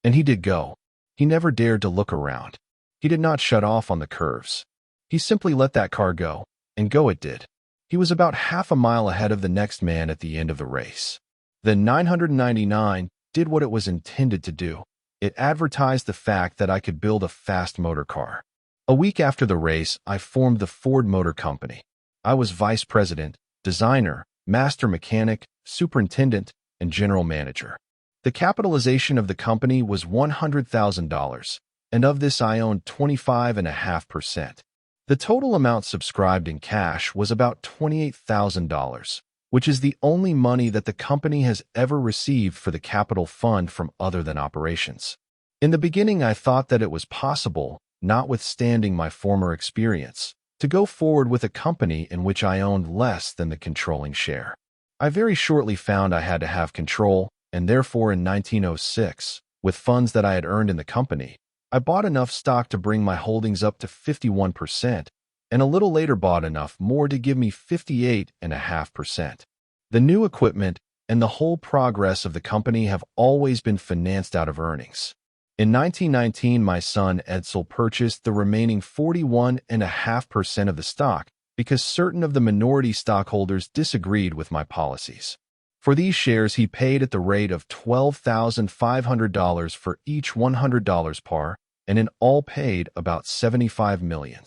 And he did go. He never dared to look around. He did not shut off on the curves. He simply let that car go, and go it did. He was about half a mile ahead of the next man at the end of the race. The 999 did what it was intended to do. It advertised the fact that I could build a fast motor car. A week after the race, I formed the Ford Motor Company. I was vice president, designer, master mechanic, superintendent, and general manager. The capitalization of the company was $100,000. And of this I owned 25.5%. The total amount subscribed in cash was about $28,000, which is the only money that the company has ever received for the capital fund from other than operations. In the beginning, I thought that it was possible, notwithstanding my former experience, to go forward with a company in which I owned less than the controlling share. I very shortly found I had to have control, and therefore in 1906, with funds that I had earned in the company, I bought enough stock to bring my holdings up to 51%, and a little later bought enough more to give me 58.5%. The new equipment and the whole progress of the company have always been financed out of earnings. In 1919, my son Edsel purchased the remaining 41.5% of the stock because certain of the minority stockholders disagreed with my policies. For these shares, he paid at the rate of $12,500 for each $100 par, and in all paid about $75 million.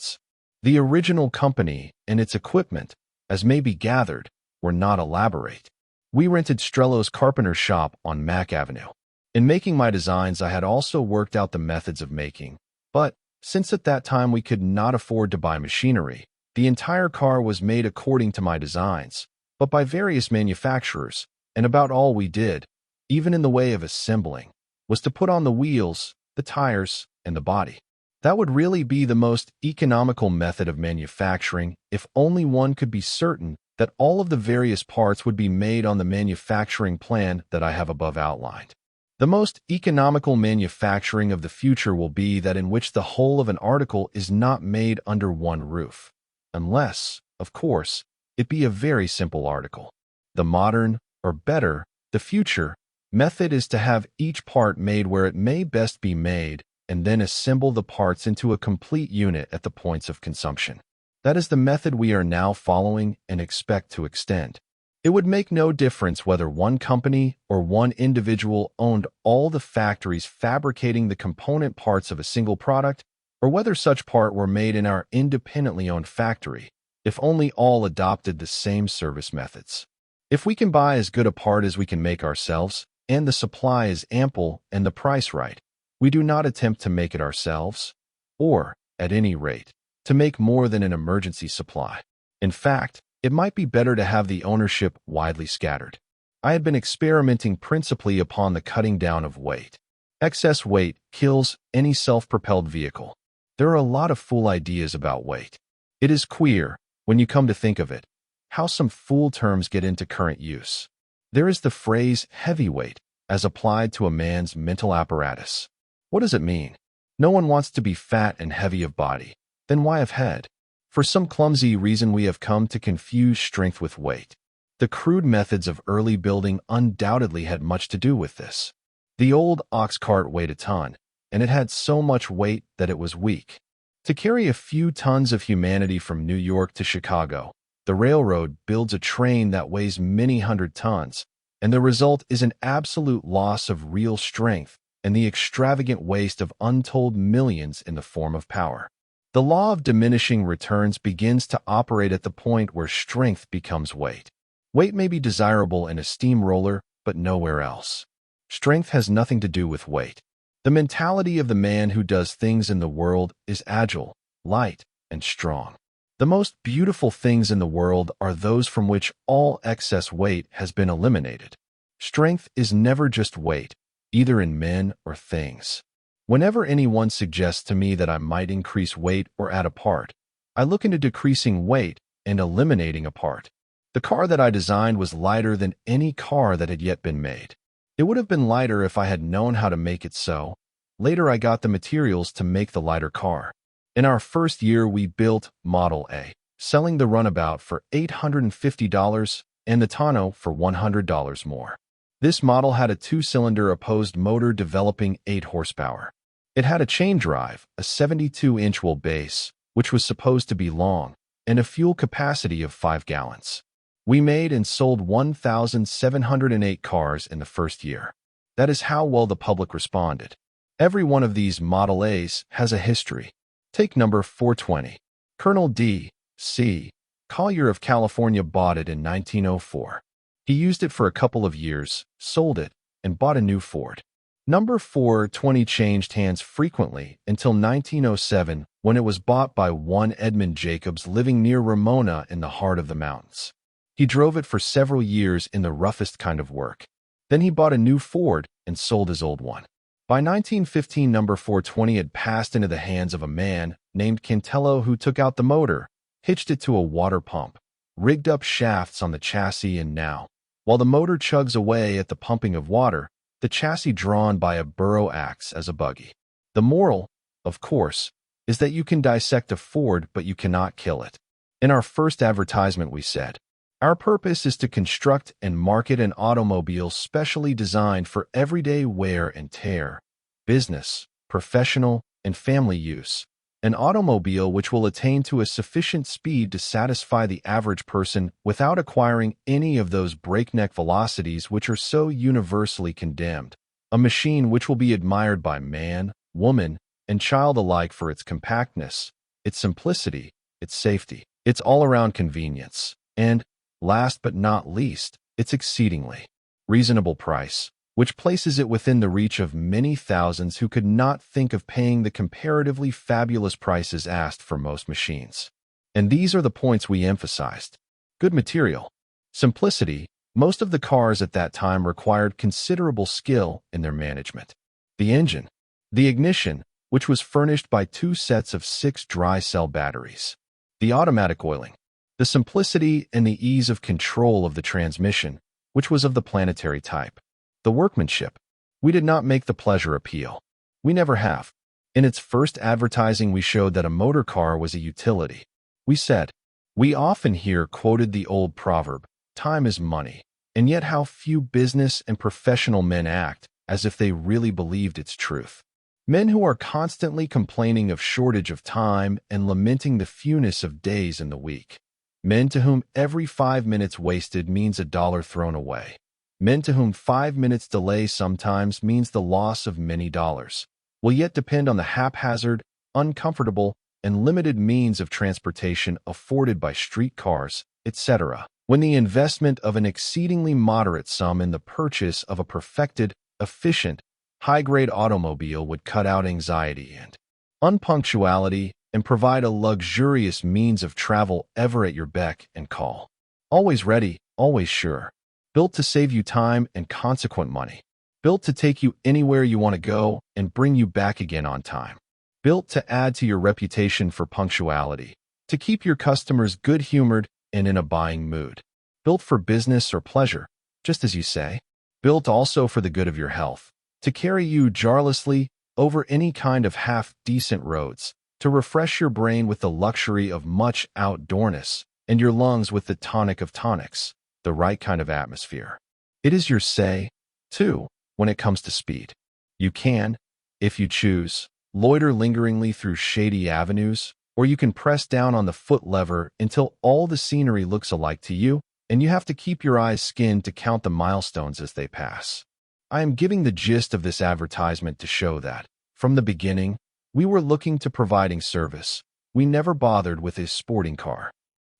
The original company and its equipment, as may be gathered, were not elaborate. We rented Strello's carpenter shop on Mack Avenue. In making my designs, I had also worked out the methods of making, but since at that time we could not afford to buy machinery, the entire car was made according to my designs, but by various manufacturers, and about all we did, even in the way of assembling, was to put on the wheels, the tires, and the body. That would really be the most economical method of manufacturing if only one could be certain that all of the various parts would be made on the manufacturing plan that I have above outlined. The most economical manufacturing of the future will be that in which the whole of an article is not made under one roof, unless, of course, it be a very simple article. The modern, or better, the future, method is to have each part made where it may best be made, and then assemble the parts into a complete unit at the points of consumption. That is the method we are now following and expect to extend. It would make no difference whether one company or one individual owned all the factories fabricating the component parts of a single product, or whether such part were made in our independently owned factory, if only all adopted the same service methods. If we can buy as good a part as we can make ourselves, and the supply is ample and the price right, we do not attempt to make it ourselves, or, at any rate, to make more than an emergency supply. In fact, it might be better to have the ownership widely scattered. I had been experimenting principally upon the cutting down of weight. Excess weight kills any self-propelled vehicle. There are a lot of fool ideas about weight. It is queer, when you come to think of it, how some fool terms get into current use. There is the phrase heavyweight, as applied to a man's mental apparatus. What does it mean? No one wants to be fat and heavy of body. Then why of head? For some clumsy reason we have come to confuse strength with weight. The crude methods of early building undoubtedly had much to do with this. The old ox cart weighed a ton, and it had so much weight that it was weak. To carry a few tons of humanity from New York to Chicago, the railroad builds a train that weighs many hundred tons, and the result is an absolute loss of real strength and the extravagant waste of untold millions in the form of power. The law of diminishing returns begins to operate at the point where strength becomes weight. Weight may be desirable in a steamroller, but nowhere else. Strength has nothing to do with weight. The mentality of the man who does things in the world is agile, light, and strong. The most beautiful things in the world are those from which all excess weight has been eliminated. Strength is never just weight, either in men or things. Whenever anyone suggests to me that I might increase weight or add a part, I look into decreasing weight and eliminating a part. The car that I designed was lighter than any car that had yet been made. It would have been lighter if I had known how to make it so. Later I got the materials to make the lighter car. In our first year we built Model A, selling the runabout for $850 and the tonneau for $100 more. This model had a 2-cylinder opposed motor developing 8 horsepower. It had a chain drive, a 72-inch wheelbase, which was supposed to be long, and a fuel capacity of 5 gallons. We made and sold 1,708 cars in the first year. That is how well the public responded. Every one of these Model A's has a history. Take number 420. Colonel D.C. Collier of California bought it in 1904. He used it for a couple of years, sold it, and bought a new Ford. Number 420 changed hands frequently until 1907, when it was bought by one Edmund Jacobs living near Ramona in the heart of the mountains. He drove it for several years in the roughest kind of work. Then he bought a new Ford and sold his old one. By 1915, number 420 had passed into the hands of a man named Cantello, who took out the motor, hitched it to a water pump, rigged up shafts on the chassis, and now, while the motor chugs away at the pumping of water, the chassis drawn by a burro acts as a buggy. The moral, of course, is that you can dissect a Ford, but you cannot kill it. In our first advertisement we said, our purpose is to construct and market an automobile specially designed for everyday wear and tear, business, professional, and family use, An automobile which will attain to a sufficient speed to satisfy the average person without acquiring any of those breakneck velocities which are so universally condemned. A machine which will be admired by man, woman, and child alike for its compactness, its simplicity, its safety, its all-around convenience, and, last but not least, its exceedingly reasonable price, which places it within the reach of many thousands who could not think of paying the comparatively fabulous prices asked for most machines. And these are the points we emphasized. Good material. Simplicity. Most of the cars at that time required considerable skill in their management. The engine. The ignition, which was furnished by 2 sets of 6 dry cell batteries. The automatic oiling. The simplicity and the ease of control of the transmission, which was of the planetary type. The workmanship. We did not make the pleasure appeal. We never have. In its first advertising, we showed that a motor car was a utility. We said, we often hear quoted the old proverb, time is money, and yet how few business and professional men act as if they really believed its truth. Men who are constantly complaining of shortage of time and lamenting the fewness of days in the week. Men to whom every 5 minutes wasted means $1 thrown away. Men to whom 5 minutes delay sometimes means the loss of many dollars, will yet depend on the haphazard, uncomfortable, and limited means of transportation afforded by streetcars, etc., when the investment of an exceedingly moderate sum in the purchase of a perfected, efficient, high-grade automobile would cut out anxiety and unpunctuality and provide a luxurious means of travel ever at your beck and call. Always ready, always sure. Built to save you time and consequent money. Built to take you anywhere you want to go and bring you back again on time. Built to add to your reputation for punctuality, to keep your customers good-humored and in a buying mood. Built for business or pleasure, just as you say. Built also for the good of your health, to carry you jarlessly over any kind of half-decent roads, to refresh your brain with the luxury of much outdoorness and your lungs with the tonic of tonics, the right kind of atmosphere. It is your say, too, when it comes to speed. You can, if you choose, loiter lingeringly through shady avenues, or you can press down on the foot lever until all the scenery looks alike to you, and you have to keep your eyes skinned to count the milestones as they pass. I am giving the gist of this advertisement to show that, from the beginning, we were looking to providing service. We never bothered with his sporting car.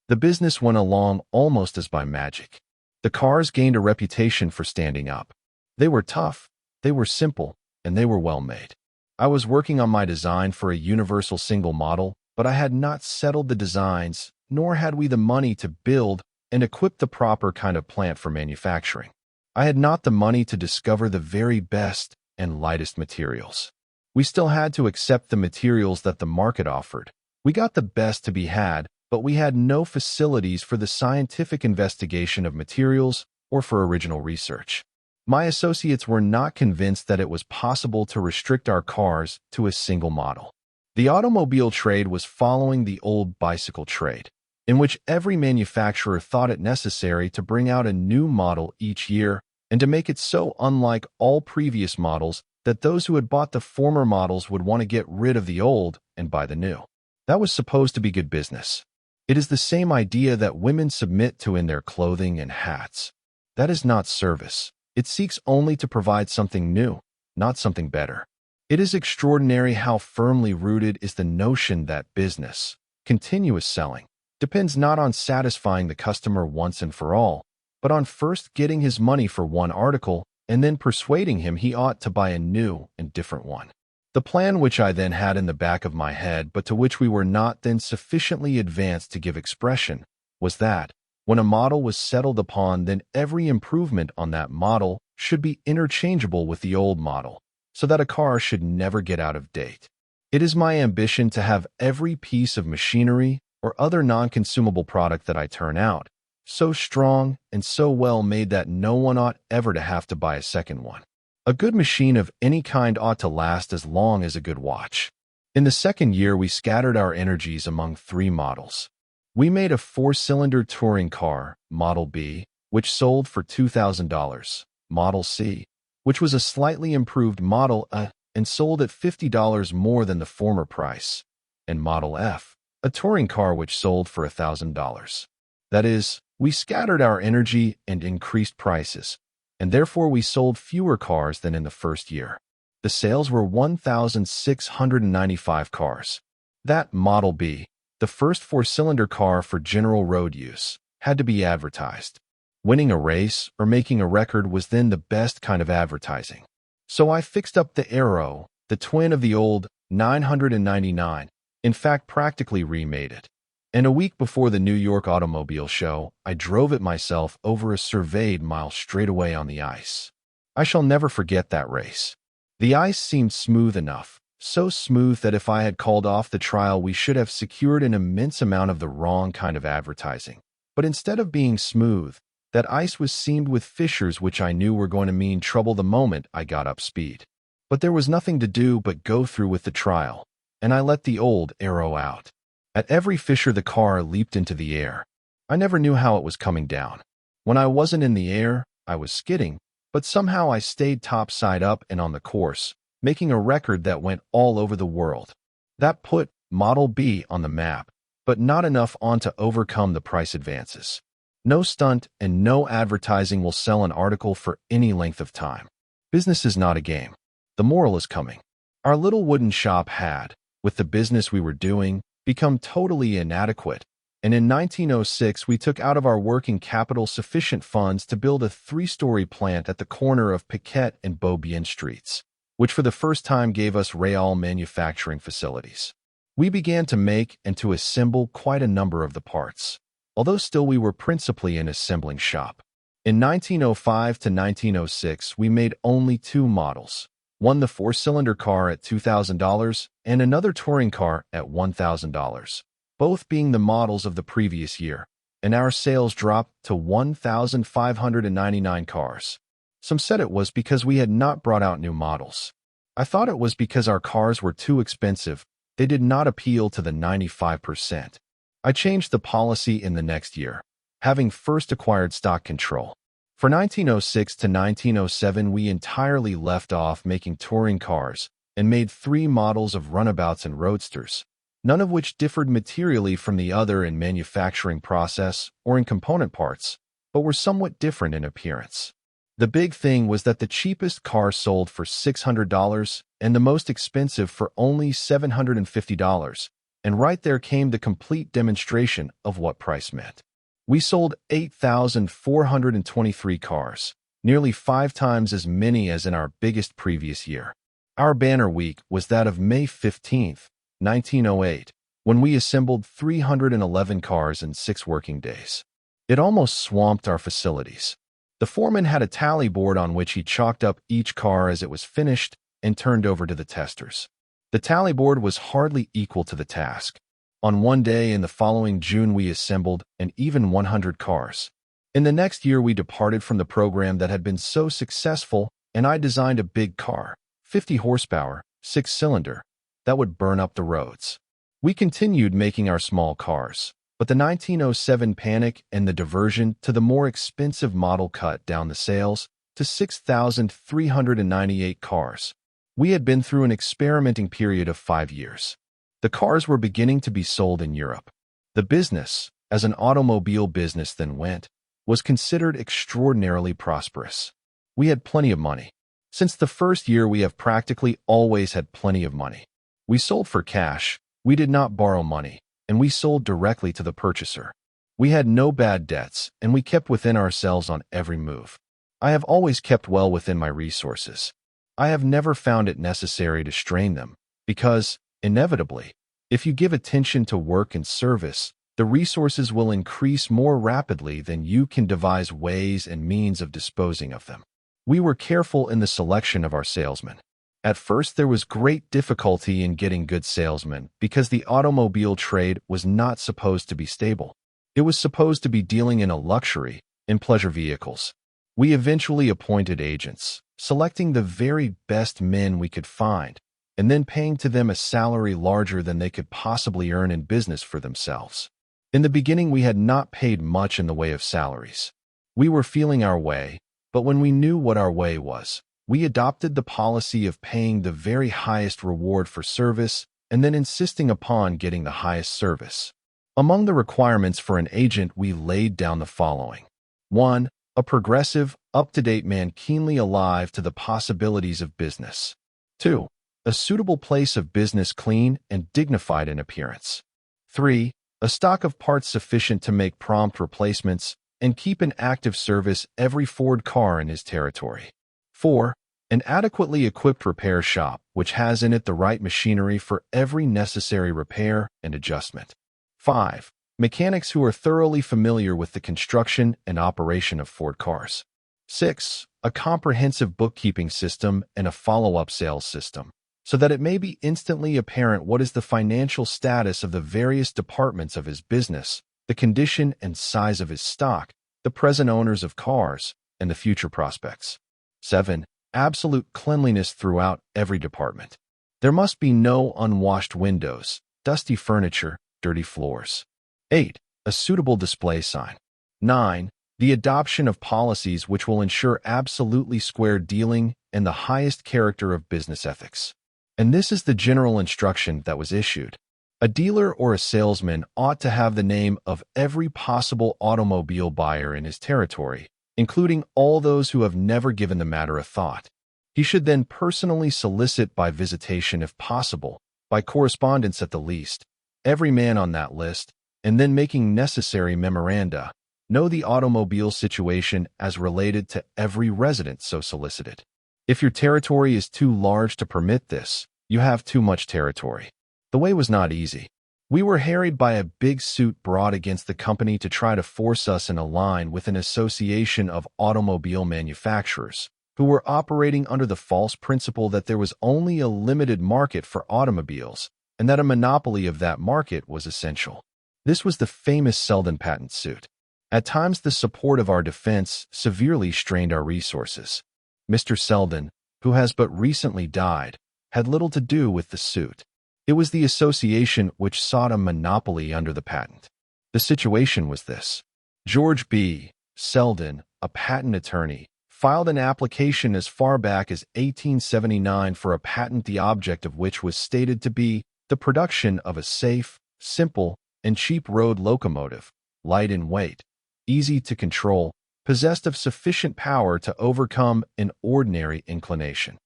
The business went along almost as by magic. The cars gained a reputation for standing up. They were tough, they were simple, and they were well made. I was working on my design for a universal single model, but I had not settled the designs, nor had we the money to build and equip the proper kind of plant for manufacturing. I had not the money to discover the very best and lightest materials. We still had to accept the materials that the market offered. We got the best to be had, but we had no facilities for the scientific investigation of materials or for original research. My associates were not convinced that it was possible to restrict our cars to a single model. The automobile trade was following the old bicycle trade, in which every manufacturer thought it necessary to bring out a new model each year and to make it so unlike all previous models that those who had bought the former models would want to get rid of the old and buy the new. That was supposed to be good business. It is the same idea that women submit to in their clothing and hats. That is not service. It seeks only to provide something new, not something better. It is extraordinary how firmly rooted is the notion that business, continuous selling, depends not on satisfying the customer once and for all, but on first getting his money for one article and then persuading him he ought to buy a new and different one. The plan which I then had in the back of my head, but to which we were not then sufficiently advanced to give expression, was that, when a model was settled upon, then every improvement on that model should be interchangeable with the old model, so that a car should never get out of date. It is my ambition to have every piece of machinery or other non-consumable product that I turn out so strong and so well made that no one ought ever to have to buy a second one. A good machine of any kind ought to last as long as a good watch. In the second year, we scattered our energies among 3 models. We made a 4-cylinder touring car, Model B, which sold for $2,000, Model C, which was a slightly improved Model A, and sold at $50 more than the former price, and Model F, a touring car which sold for $1,000. That is, we scattered our energy and increased prices, and therefore we sold fewer cars than in the first year. The sales were 1,695 cars. That Model B, the first four-cylinder car for general road use, had to be advertised. Winning a race or making a record was then the best kind of advertising. So I fixed up the Aero, the twin of the old 999, in fact practically remade it. And a week before the New York Automobile Show, I drove it myself over a surveyed mile straight away on the ice. I shall never forget that race. The ice seemed smooth enough, so smooth that if I had called off the trial we should have secured an immense amount of the wrong kind of advertising. But instead of being smooth, that ice was seamed with fissures which I knew were going to mean trouble the moment I got up speed. But there was nothing to do but go through with the trial, and I let the old Aero out. At every fissure the car leaped into the air. I never knew how it was coming down. When I wasn't in the air, I was skidding, but somehow I stayed top side up and on the course, making a record that went all over the world. That put Model B on the map, but not enough on to overcome the price advances. No stunt and no advertising will sell an article for any length of time. Business is not a game. The moral is coming. Our little wooden shop had, with the business we were doing, become totally inadequate, and in 1906 we took out of our working capital sufficient funds to build a 3-story plant at the corner of Piquette and Beaubien Streets, which for the first time gave us real manufacturing facilities. We began to make and to assemble quite a number of the parts, although still we were principally an assembling shop. In 1905 to 1906 we made only 2 models. One the 4-cylinder car at $2,000 and another touring car at $1,000, both being the models of the previous year, and our sales dropped to 1,599 cars. Some said it was because we had not brought out new models. I thought it was because our cars were too expensive. They did not appeal to the 95%. I changed the policy in the next year, having first acquired stock control. For 1906 to 1907, we entirely left off making touring cars and made 3 models of runabouts and roadsters, none of which differed materially from the other in manufacturing process or in component parts, but were somewhat different in appearance. The big thing was that the cheapest car sold for $600 and the most expensive for only $750, and right there came the complete demonstration of what price meant. We sold 8,423 cars, nearly 5 times as many as in our biggest previous year. Our banner week was that of May 15th, 1908, when we assembled 311 cars in 6 working days. It almost swamped our facilities. The foreman had a tally board on which he chalked up each car as it was finished and turned over to the testers. The tally board was hardly equal to the task. On one day in the following June we assembled an even 100 cars. In the next year we departed from the program that had been so successful, and I designed a big car, 50 horsepower, 6-cylinder, that would burn up the roads. We continued making our small cars, but the 1907 panic and the diversion to the more expensive model cut down the sales to 6,398 cars. We had been through an experimenting period of 5 years. The cars were beginning to be sold in Europe. The business, as an automobile business then went, was considered extraordinarily prosperous. We had plenty of money. Since the first year we have practically always had plenty of money. We sold for cash, we did not borrow money, and we sold directly to the purchaser. We had no bad debts, and we kept within ourselves on every move. I have always kept well within my resources. I have never found it necessary to strain them, because, inevitably, if you give attention to work and service, the resources will increase more rapidly than you can devise ways and means of disposing of them. We were careful in the selection of our salesmen. At first, there was great difficulty in getting good salesmen because the automobile trade was not supposed to be stable. It was supposed to be dealing in a luxury, in pleasure vehicles. We eventually appointed agents, selecting the very best men we could find, and then paying to them a salary larger than they could possibly earn in business for themselves. In the beginning, we had not paid much in the way of salaries. We were feeling our way, but when we knew what our way was, we adopted the policy of paying the very highest reward for service and then insisting upon getting the highest service. Among the requirements for an agent, we laid down the following. 1. A progressive, up-to-date man keenly alive to the possibilities of business. 2. A suitable place of business, clean and dignified in appearance. 3. A stock of parts sufficient to make prompt replacements and keep in active service every Ford car in his territory. 4. An adequately equipped repair shop, which has in it the right machinery for every necessary repair and adjustment. 5. Mechanics who are thoroughly familiar with the construction and operation of Ford cars. 6. A comprehensive bookkeeping system and a follow-up sales system, so that it may be instantly apparent what is the financial status of the various departments of his business, the condition and size of his stock, the present owners of cars, and the future prospects. 7. Absolute cleanliness throughout every department. There must be no unwashed windows, dusty furniture, dirty floors. 8. A suitable display sign. 9. The adoption of policies which will ensure absolutely square dealing and the highest character of business ethics. And this is the general instruction that was issued. A dealer or a salesman ought to have the name of every possible automobile buyer in his territory, including all those who have never given the matter a thought. He should then personally solicit by visitation if possible, by correspondence at the least, every man on that list, and then making necessary memoranda, know the automobile situation as related to every resident so solicited. If your territory is too large to permit this, you have too much territory. The way was not easy. We were harried by a big suit brought against the company to try to force us in a line with an association of automobile manufacturers, who were operating under the false principle that there was only a limited market for automobiles, and that a monopoly of that market was essential. This was the famous Selden patent suit. At times, the support of our defense severely strained our resources. Mr. Selden, who has but recently died, had little to do with the suit. It was the association which sought a monopoly under the patent. The situation was this. George B. Selden, a patent attorney, filed an application as far back as 1879 for a patent the object of which was stated to be the production of a safe, simple, and cheap road locomotive, light in weight, easy to control, possessed of sufficient power to overcome an ordinary inclination.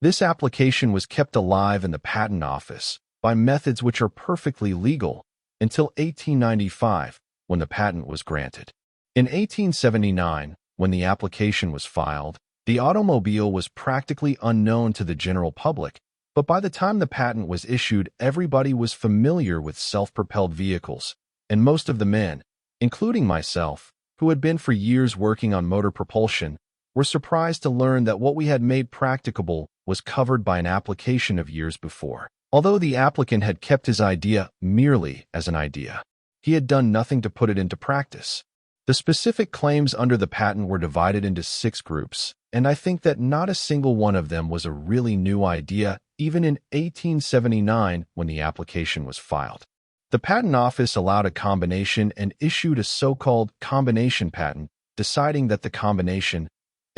This application was kept alive in the Patent Office by methods which are perfectly legal until 1895, when the patent was granted. In 1879, when the application was filed, the automobile was practically unknown to the general public, but by the time the patent was issued, everybody was familiar with self-propelled vehicles, and most of the men, including myself, who had been for years working on motor propulsion, were surprised to learn that what we had made practicable was covered by an application of years before. Although the applicant had kept his idea merely as an idea, he had done nothing to put it into practice. The specific claims under the patent were divided into 6 groups, and I think that not a single one of them was a really new idea, even in 1879 when the application was filed. The Patent Office allowed a combination and issued a so-called combination patent, deciding that the combination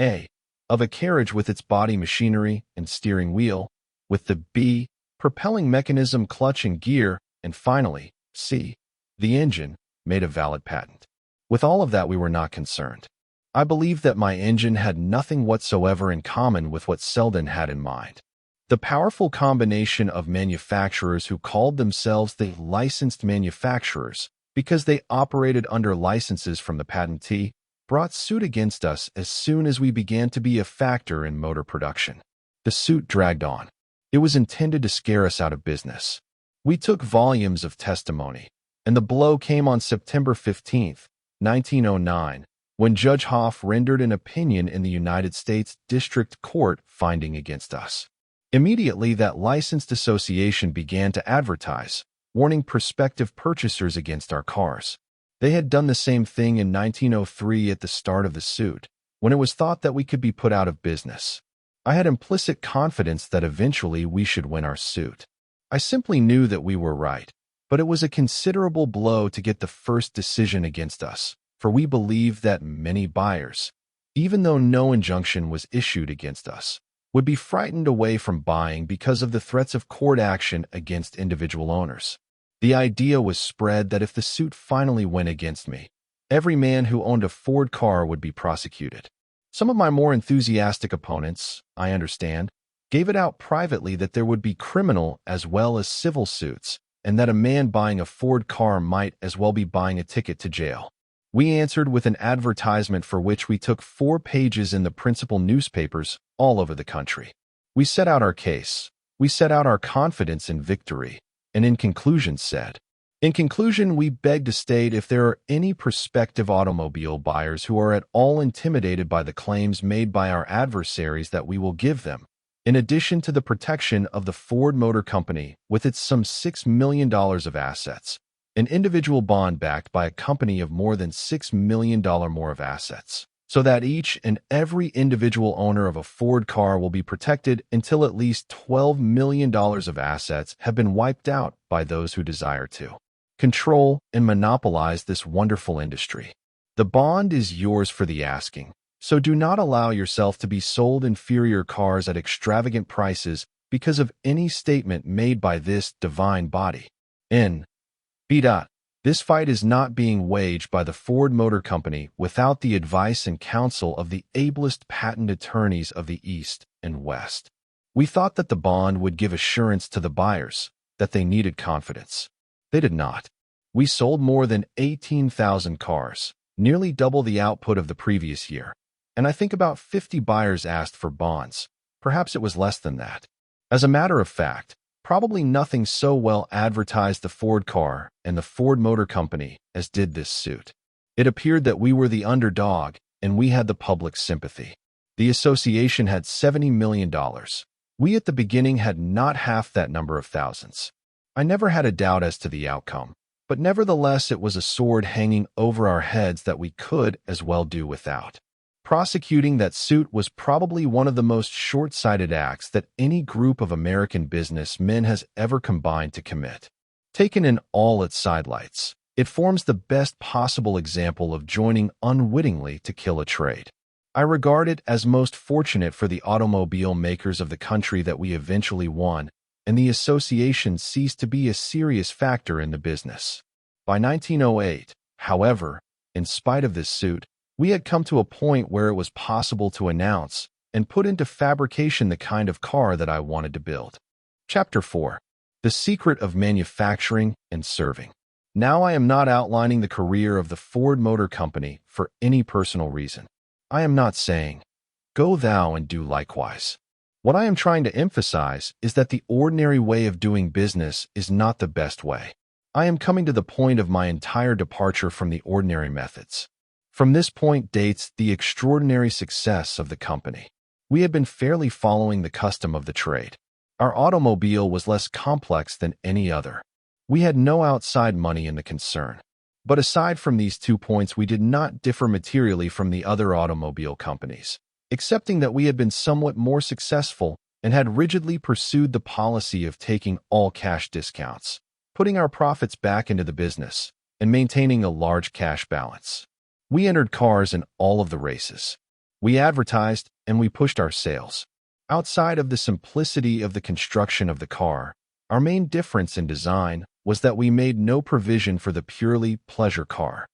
A. of a carriage with its body machinery and steering wheel, with the B. propelling mechanism, clutch and gear, and finally, C. the engine, made a valid patent. With all of that, we were not concerned. I believe that my engine had nothing whatsoever in common with what Selden had in mind. The powerful combination of manufacturers who called themselves the licensed manufacturers because they operated under licenses from the patentee brought suit against us as soon as we began to be a factor in motor production. The suit dragged on. It was intended to scare us out of business. We took volumes of testimony, and the blow came on September 15, 1909, when Judge Hoff rendered an opinion in the United States District Court finding against us. Immediately, that licensed association began to advertise, warning prospective purchasers against our cars. They had done the same thing in 1903 at the start of the suit, when it was thought that we could be put out of business. I had implicit confidence that eventually we should win our suit. I simply knew that we were right, but it was a considerable blow to get the first decision against us, for we believed that many buyers, even though no injunction was issued against us, would be frightened away from buying because of the threats of court action against individual owners. The idea was spread that if the suit finally went against me, every man who owned a Ford car would be prosecuted. Some of my more enthusiastic opponents, I understand, gave it out privately that there would be criminal as well as civil suits, and that a man buying a Ford car might as well be buying a ticket to jail. We answered with an advertisement for which we took 4 pages in the principal newspapers all over the country. We set out our case. We set out our confidence in victory, and in conclusion said, in conclusion, we beg to state if there are any prospective automobile buyers who are at all intimidated by the claims made by our adversaries that we will give them, in addition to the protection of the Ford Motor Company with its some $6 million of assets, an individual bond backed by a company of more than $6 million more of assets, so that each and every individual owner of a Ford car will be protected until at least $12 million of assets have been wiped out by those who desire to control and monopolize this wonderful industry. The bond is yours for the asking, so do not allow yourself to be sold inferior cars at extravagant prices because of any statement made by this divine body. This fight is not being waged by the Ford Motor Company without the advice and counsel of the ablest patent attorneys of the East and West. We thought that the bond would give assurance to the buyers that they needed confidence. They did not. We sold more than 18,000 cars, nearly double the output of the previous year, and I think about 50 buyers asked for bonds. Perhaps it was less than that. As a matter of fact, probably nothing so well advertised the Ford car and the Ford Motor Company as did this suit. It appeared that we were the underdog and we had the public's sympathy. The association had $70 million. We at the beginning had not half that number of thousands. I never had a doubt as to the outcome, but nevertheless it was a sword hanging over our heads that we could as well do without. Prosecuting that suit was probably one of the most short-sighted acts that any group of American businessmen has ever combined to commit. Taken in all its sidelights, it forms the best possible example of joining unwittingly to kill a trade. I regard it as most fortunate for the automobile makers of the country that we eventually won, and the association ceased to be a serious factor in the business. By 1908, however, in spite of this suit, we had come to a point where it was possible to announce and put into fabrication the kind of car that I wanted to build. Chapter 4. The Secret of Manufacturing and Serving. Now I am not outlining the career of the Ford Motor Company for any personal reason. I am not saying, "Go thou and do likewise." What I am trying to emphasize is that the ordinary way of doing business is not the best way. I am coming to the point of my entire departure from the ordinary methods. From this point dates the extraordinary success of the company. We had been fairly following the custom of the trade. Our automobile was less complex than any other. We had no outside money in the concern. But aside from these 2 points, we did not differ materially from the other automobile companies, excepting that we had been somewhat more successful and had rigidly pursued the policy of taking all cash discounts, putting our profits back into the business, and maintaining a large cash balance. We entered cars in all of the races. We advertised and we pushed our sales. Outside of the simplicity of the construction of the car, our main difference in design was that we made no provision for the purely pleasure car.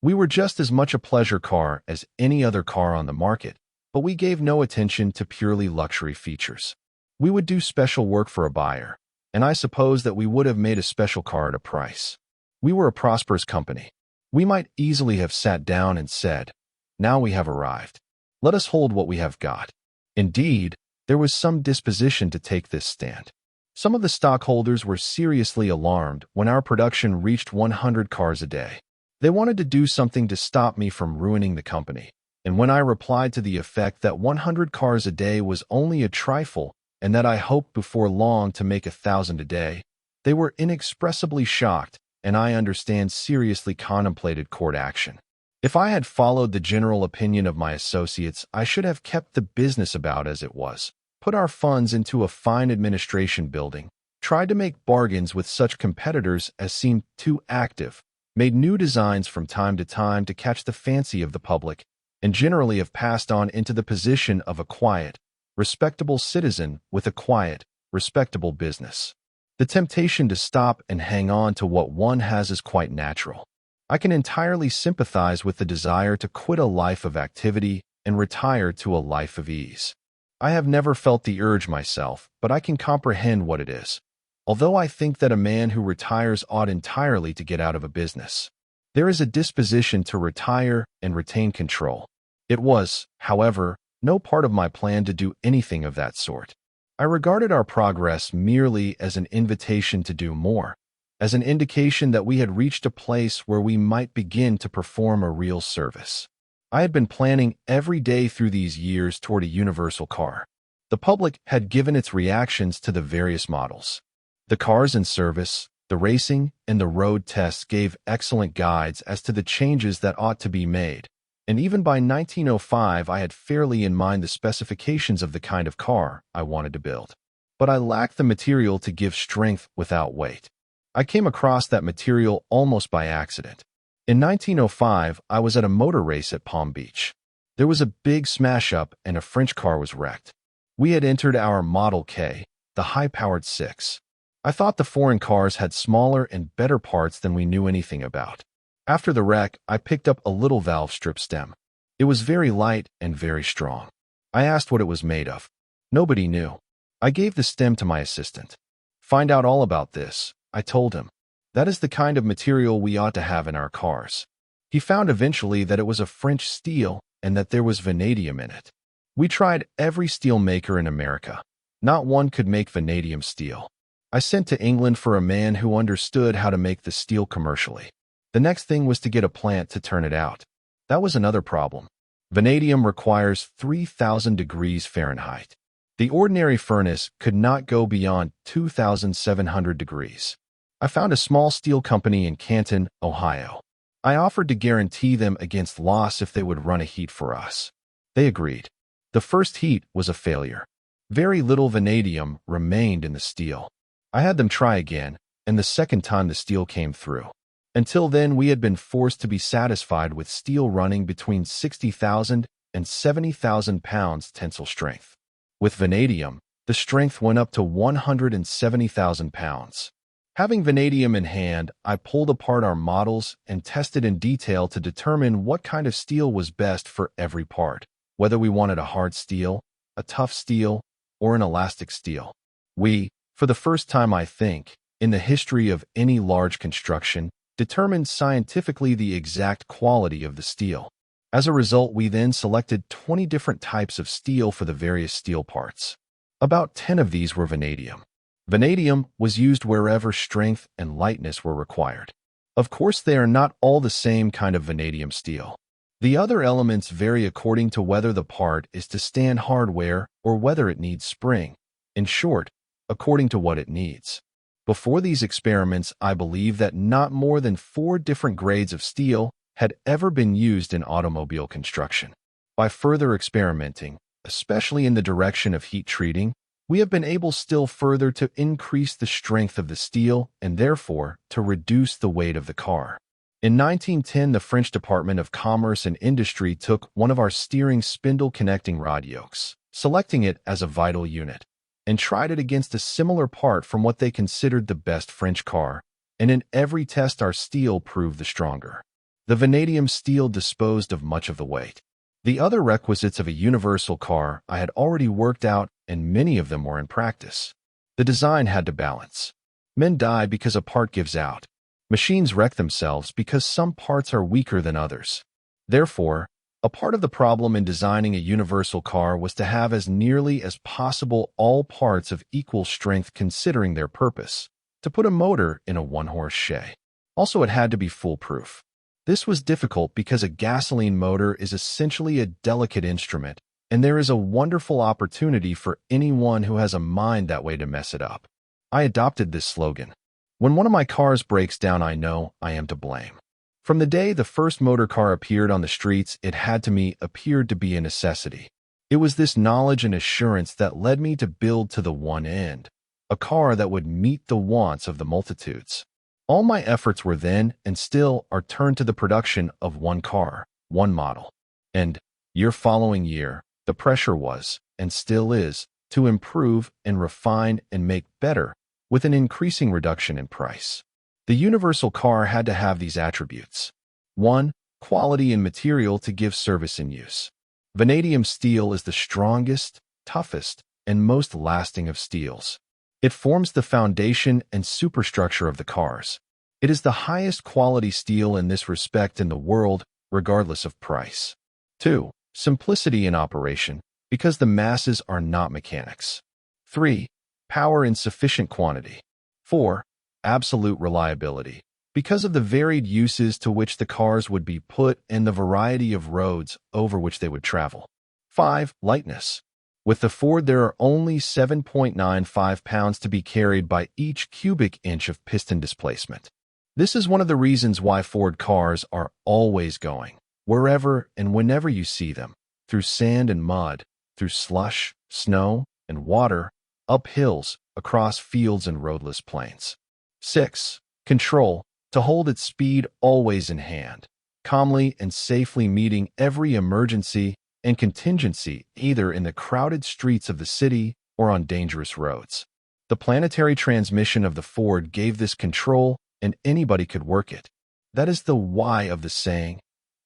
We were just as much a pleasure car as any other car on the market, but we gave no attention to purely luxury features. We would do special work for a buyer, and I suppose that we would have made a special car at a price. We were a prosperous company. We might easily have sat down and said, "Now we have arrived. Let us hold what we have got." Indeed, there was some disposition to take this stand. Some of the stockholders were seriously alarmed when our production reached 100 cars a day. They wanted to do something to stop me from ruining the company, and when I replied to the effect that 100 cars a day was only a trifle and that I hoped before long to make 1,000 a day, they were inexpressibly shocked, and I understand seriously contemplated court action. If I had followed the general opinion of my associates, I should have kept the business about as it was, put our funds into a fine administration building, tried to make bargains with such competitors as seemed too active, made new designs from time to time to catch the fancy of the public, and generally have passed on into the position of a quiet, respectable citizen with a quiet, respectable business. The temptation to stop and hang on to what one has is quite natural. I can entirely sympathize with the desire to quit a life of activity and retire to a life of ease. I have never felt the urge myself, but I can comprehend what it is. Although I think that a man who retires ought entirely to get out of a business. There is a disposition to retire and retain control. It was, however, no part of my plan to do anything of that sort. I regarded our progress merely as an invitation to do more, as an indication that we had reached a place where we might begin to perform a real service. I had been planning every day through these years toward a universal car. The public had given its reactions to the various models. The cars in service, the racing, and the road tests gave excellent guides as to the changes that ought to be made, and even by 1905 I had fairly in mind the specifications of the kind of car I wanted to build. But I lacked the material to give strength without weight. I came across that material almost by accident. In 1905, I was at a motor race at Palm Beach. There was a big smash-up and a French car was wrecked. We had entered our Model K, the high-powered 6. I thought the foreign cars had smaller and better parts than we knew anything about. After the wreck, I picked up a little valve strip stem. It was very light and very strong. I asked what it was made of. Nobody knew. I gave the stem to my assistant. "Find out all about this," I told him. "That is the kind of material we ought to have in our cars." He found eventually that it was a French steel and that there was vanadium in it. We tried every steel maker in America. Not one could make vanadium steel. I sent to England for a man who understood how to make the steel commercially. The next thing was to get a plant to turn it out. That was another problem. Vanadium requires 3,000 degrees Fahrenheit. The ordinary furnace could not go beyond 2,700 degrees. I found a small steel company in Canton, Ohio. I offered to guarantee them against loss if they would run a heat for us. They agreed. The first heat was a failure. Very little vanadium remained in the steel. I had them try again, and the second time the steel came through. Until then, we had been forced to be satisfied with steel running between 60,000 and 70,000 pounds tensile strength. With vanadium, the strength went up to 170,000 pounds. Having vanadium in hand, I pulled apart our models and tested in detail to determine what kind of steel was best for every part, whether we wanted a hard steel, a tough steel, or an elastic steel. We, for the first time I think, in the history of any large construction, determined scientifically the exact quality of the steel. As a result, we then selected 20 different types of steel for the various steel parts. About 10 of these were vanadium. Vanadium was used wherever strength and lightness were required. Of course, they are not all the same kind of vanadium steel. The other elements vary according to whether the part is to stand hard wear or whether it needs spring. In short, according to what it needs. Before these experiments, I believe that not more than 4 different grades of steel had ever been used in automobile construction. By further experimenting, especially in the direction of heat treating, we have been able still further to increase the strength of the steel and therefore to reduce the weight of the car. In 1910, the French Department of Commerce and Industry took one of our steering spindle connecting rod yokes, selecting it as a vital unit, and tried it against a similar part from what they considered the best French car, and in every test our steel proved the stronger. The vanadium steel disposed of much of the weight. The other requisites of a universal car I had already worked out, and many of them were in practice. The design had to balance. Men die because a part gives out. Machines wreck themselves because some parts are weaker than others. Therefore, a part of the problem in designing a universal car was to have as nearly as possible all parts of equal strength considering their purpose, to put a motor in a one-horse shay. Also, it had to be foolproof. This was difficult because a gasoline motor is essentially a delicate instrument, and there is a wonderful opportunity for anyone who has a mind that way to mess it up. I adopted this slogan. When one of my cars breaks down, I know I am to blame. From the day the first motor car appeared on the streets, it had to me appeared to be a necessity. It was this knowledge and assurance that led me to build to the one end, a car that would meet the wants of the multitudes. All my efforts were then, and still, are turned to the production of one car, one model. And, year following year, the pressure was, and still is, to improve and refine and make better, with an increasing reduction in price. The universal car had to have these attributes. 1. Quality and material to give service in use. Vanadium steel is the strongest, toughest, and most lasting of steels. It forms the foundation and superstructure of the cars. It is the highest quality steel in this respect in the world, regardless of price. 2. Simplicity in operation, because the masses are not mechanics. 3. Power in sufficient quantity. 4. Absolute reliability, because of the varied uses to which the cars would be put and the variety of roads over which they would travel. 5. Lightness. With the Ford, there are only 7.95 pounds to be carried by each cubic inch of piston displacement. This is one of the reasons why Ford cars are always going, wherever and whenever you see them, through sand and mud, through slush, snow, and water, up hills, across fields and roadless plains. 6. Control, to hold its speed always in hand, calmly and safely meeting every emergency and contingency either in the crowded streets of the city or on dangerous roads. The planetary transmission of the Ford gave this control, and anybody could work it. That is the why of the saying,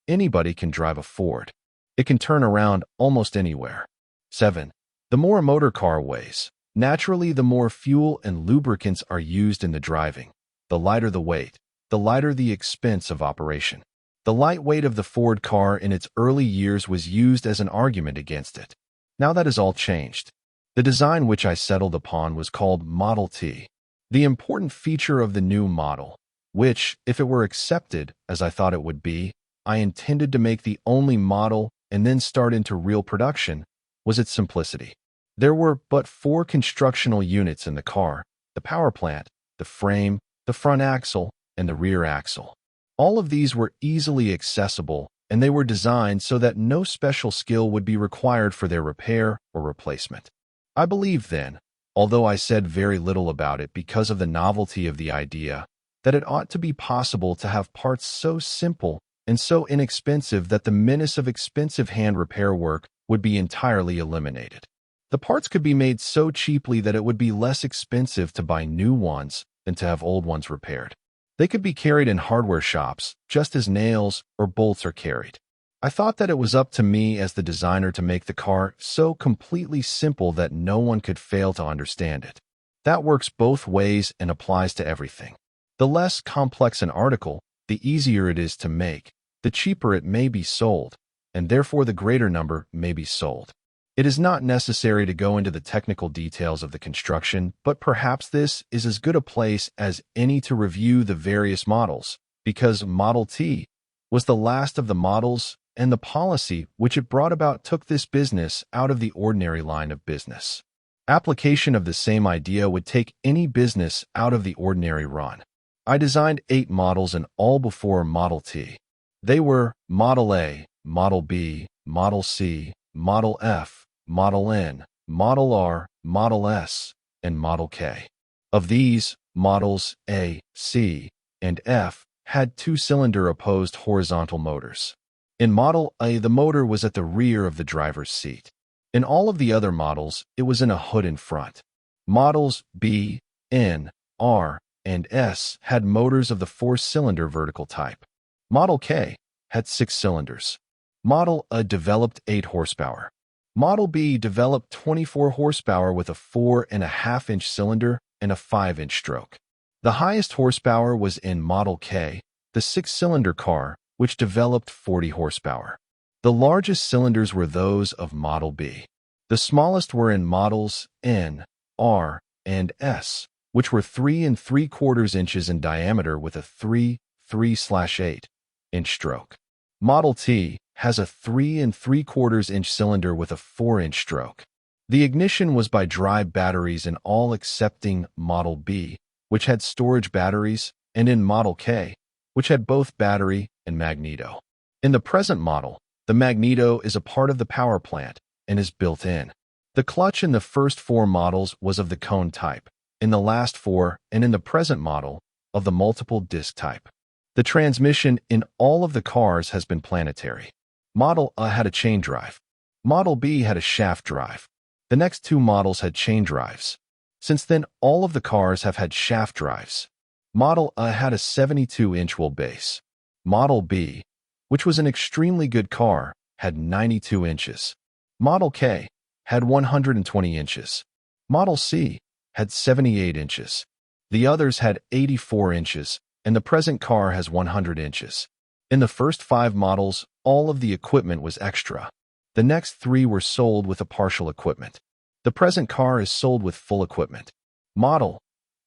anybody can drive a Ford. It can turn around almost anywhere. 7. The more a motor car weighs, naturally the more fuel and lubricants are used in the driving. The lighter the weight, the lighter the expense of operation. The light weight of the Ford car in its early years was used as an argument against it. Now that has all changed. The design which I settled upon was called Model T. The important feature of the new model, which, if it were accepted, as I thought it would be, I intended to make the only model and then start into real production, was its simplicity. There were but 4 constructional units in the car: the power plant, the frame, the front axle, and the rear axle. All of these were easily accessible, and they were designed so that no special skill would be required for their repair or replacement. I believed then, although I said very little about it because of the novelty of the idea, that it ought to be possible to have parts so simple and so inexpensive that the menace of expensive hand repair work would be entirely eliminated. The parts could be made so cheaply that it would be less expensive to buy new ones than to have old ones repaired. They could be carried in hardware shops, just as nails or bolts are carried. I thought that it was up to me as the designer to make the car so completely simple that no one could fail to understand it. That works both ways and applies to everything. The less complex an article, the easier it is to make, the cheaper it may be sold, and therefore the greater number may be sold. It is not necessary to go into the technical details of the construction, but perhaps this is as good a place as any to review the various models, because Model T was the last of the models, and the policy which it brought about took this business out of the ordinary line of business. Application of the same idea would take any business out of the ordinary run. I designed 8 models and all before Model T. They were Model A, Model B, Model C, Model F, Model N, Model R, Model S, and Model K. Of these, Models A, C, and F had 2-cylinder opposed horizontal motors. In Model A, the motor was at the rear of the driver's seat. In all of the other models, it was in a hood in front. Models B, N, R, and S had motors of the 4-cylinder vertical type. Model K had 6 cylinders. Model A developed 8 horsepower. Model B developed 24 horsepower with a 4.5-inch cylinder and a 5-inch stroke. The highest horsepower was in Model K, the 6-cylinder car, which developed 40 horsepower. The largest cylinders were those of Model B. The smallest were in Models N, R, and S, which were 3 3/4 inches in diameter with a 3/8-inch stroke. Model T has a 3 3/4-inch cylinder with a 4-inch stroke. The ignition was by dry batteries in all excepting Model B, which had storage batteries, and in Model K, which had both battery and magneto. In the present model, the magneto is a part of the power plant and is built in. The clutch in the first 4 models was of the cone type, in the last 4 and in the present model, of the multiple disc type. The transmission in all of the cars has been planetary. Model A had a chain drive. Model B had a shaft drive. The next two models had chain drives. Since then, all of the cars have had shaft drives. Model A had a 72-inch wheelbase. Model B, which was an extremely good car, had 92 inches. Model K had 120 inches. Model C had 78 inches. The others had 84 inches, and the present car has 100 inches. In the first 5 models, all of the equipment was extra. The next 3 were sold with a partial equipment. The present car is sold with full equipment. Model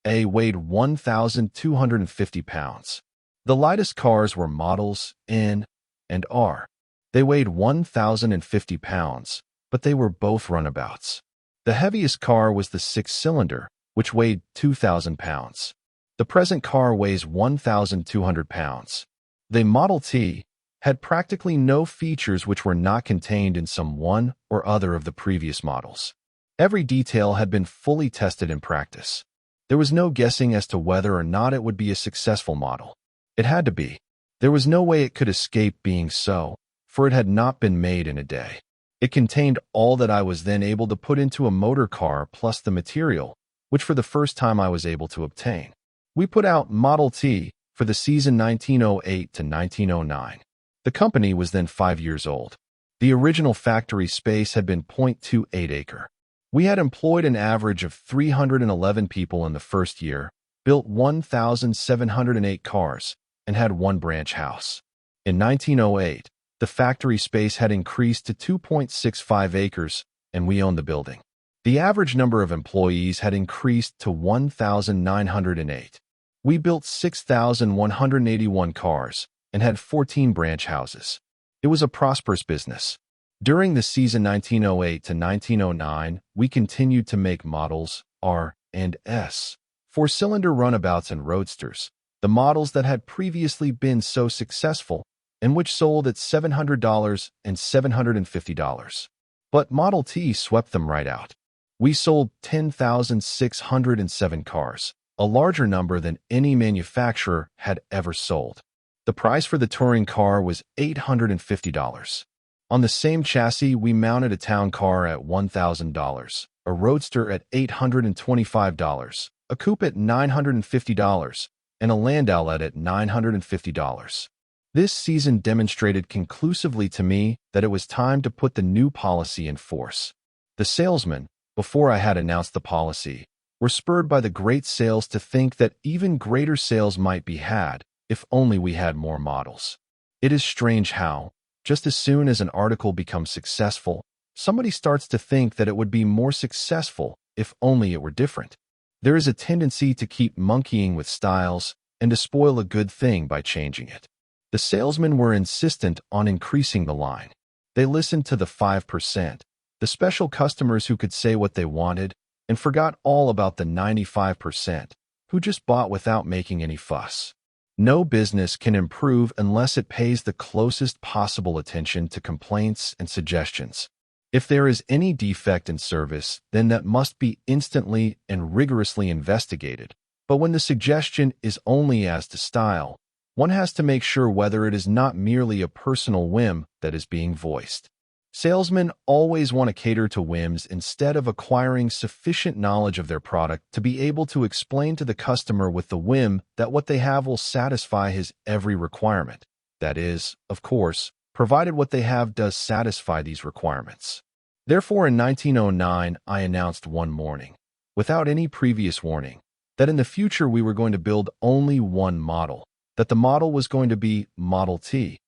A weighed 1,250 pounds. The lightest cars were models N and R. They weighed 1,050 pounds, but they were both runabouts. The heaviest car was the 6-cylinder, which weighed 2,000 pounds. The present car weighs 1,200 pounds. The Model T had practically no features which were not contained in some one or other of the previous models. Every detail had been fully tested in practice. There was no guessing as to whether or not it would be a successful model. It had to be. There was no way it could escape being so, for it had not been made in a day. It contained all that I was then able to put into a motor car plus the material, which for the first time I was able to obtain. We put out Model T for the season 1908 to 1909. The company was then 5 years old. The original factory space had been 0.28 acre. We had employed an average of 311 people in the first year, built 1,708 cars, and had 1 branch house. In 1908, the factory space had increased to 2.65 acres, and we owned the building. The average number of employees had increased to 1,908. We built 6,181 cars and had 14 branch houses. It was a prosperous business. During the season 1908 to 1909, we continued to make models R and S, 4-cylinder runabouts and roadsters, the models that had previously been so successful and which sold at $700 and $750. But Model T swept them right out. We sold 10,607 cars, a larger number than any manufacturer had ever sold. The price for the touring car was $850. On the same chassis, we mounted a town car at $1,000, a roadster at $825, a coupe at $950, and a landaulet at $950. This season demonstrated conclusively to me that it was time to put the new policy in force. The salesmen, before I had announced the policy, were spurred by the great sales to think that even greater sales might be had if only we had more models. It is strange how, just as soon as an article becomes successful, somebody starts to think that it would be more successful if only it were different. There is a tendency to keep monkeying with styles and to spoil a good thing by changing it. The salesmen were insistent on increasing the line. They listened to the 5%, the special customers who could say what they wanted, and forgot all about the 95% who just bought without making any fuss. No business can improve unless it pays the closest possible attention to complaints and suggestions. If there is any defect in service, then that must be instantly and rigorously investigated. But when the suggestion is only as to style, one has to make sure whether it is not merely a personal whim that is being voiced. Salesmen always want to cater to whims instead of acquiring sufficient knowledge of their product to be able to explain to the customer with the whim that what they have will satisfy his every requirement. That is, of course, provided what they have does satisfy these requirements. Therefore, in 1909, I announced one morning, without any previous warning, that in the future we were going to build only one model, that the model was going to be Model T,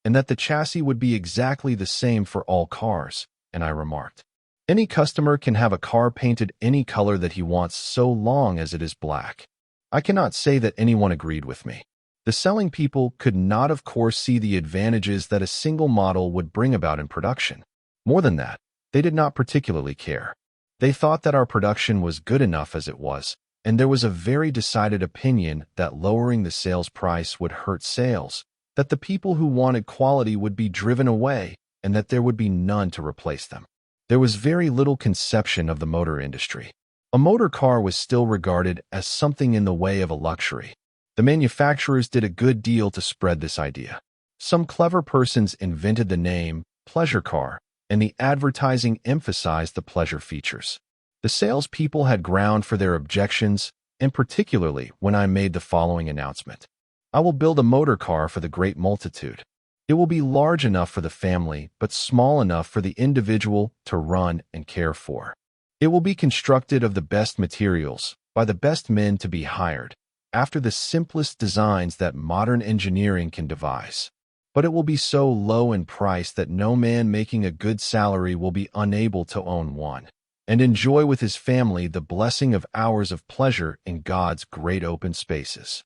and that the chassis would be exactly the same for all cars, and I remarked, any customer can have a car painted any color that he wants so long as it is black. I cannot say that anyone agreed with me. The selling people could not, of course, see the advantages that a single model would bring about in production. More than that, they did not particularly care. They thought that our production was good enough as it was, and there was a very decided opinion that lowering the sales price would hurt sales, that the people who wanted quality would be driven away, and that there would be none to replace them. There was very little conception of the motor industry. A motor car was still regarded as something in the way of a luxury. The manufacturers did a good deal to spread this idea. Some clever persons invented the name pleasure car and the advertising emphasized the pleasure features. The salespeople had ground for their objections, and particularly when I made the following announcement. I will build a motor car for the great multitude. It will be large enough for the family, but small enough for the individual to run and care for. It will be constructed of the best materials, by the best men to be hired, after the simplest designs that modern engineering can devise. But it will be so low in price that no man making a good salary will be unable to own one, and enjoy with his family the blessing of hours of pleasure in God's great open spaces.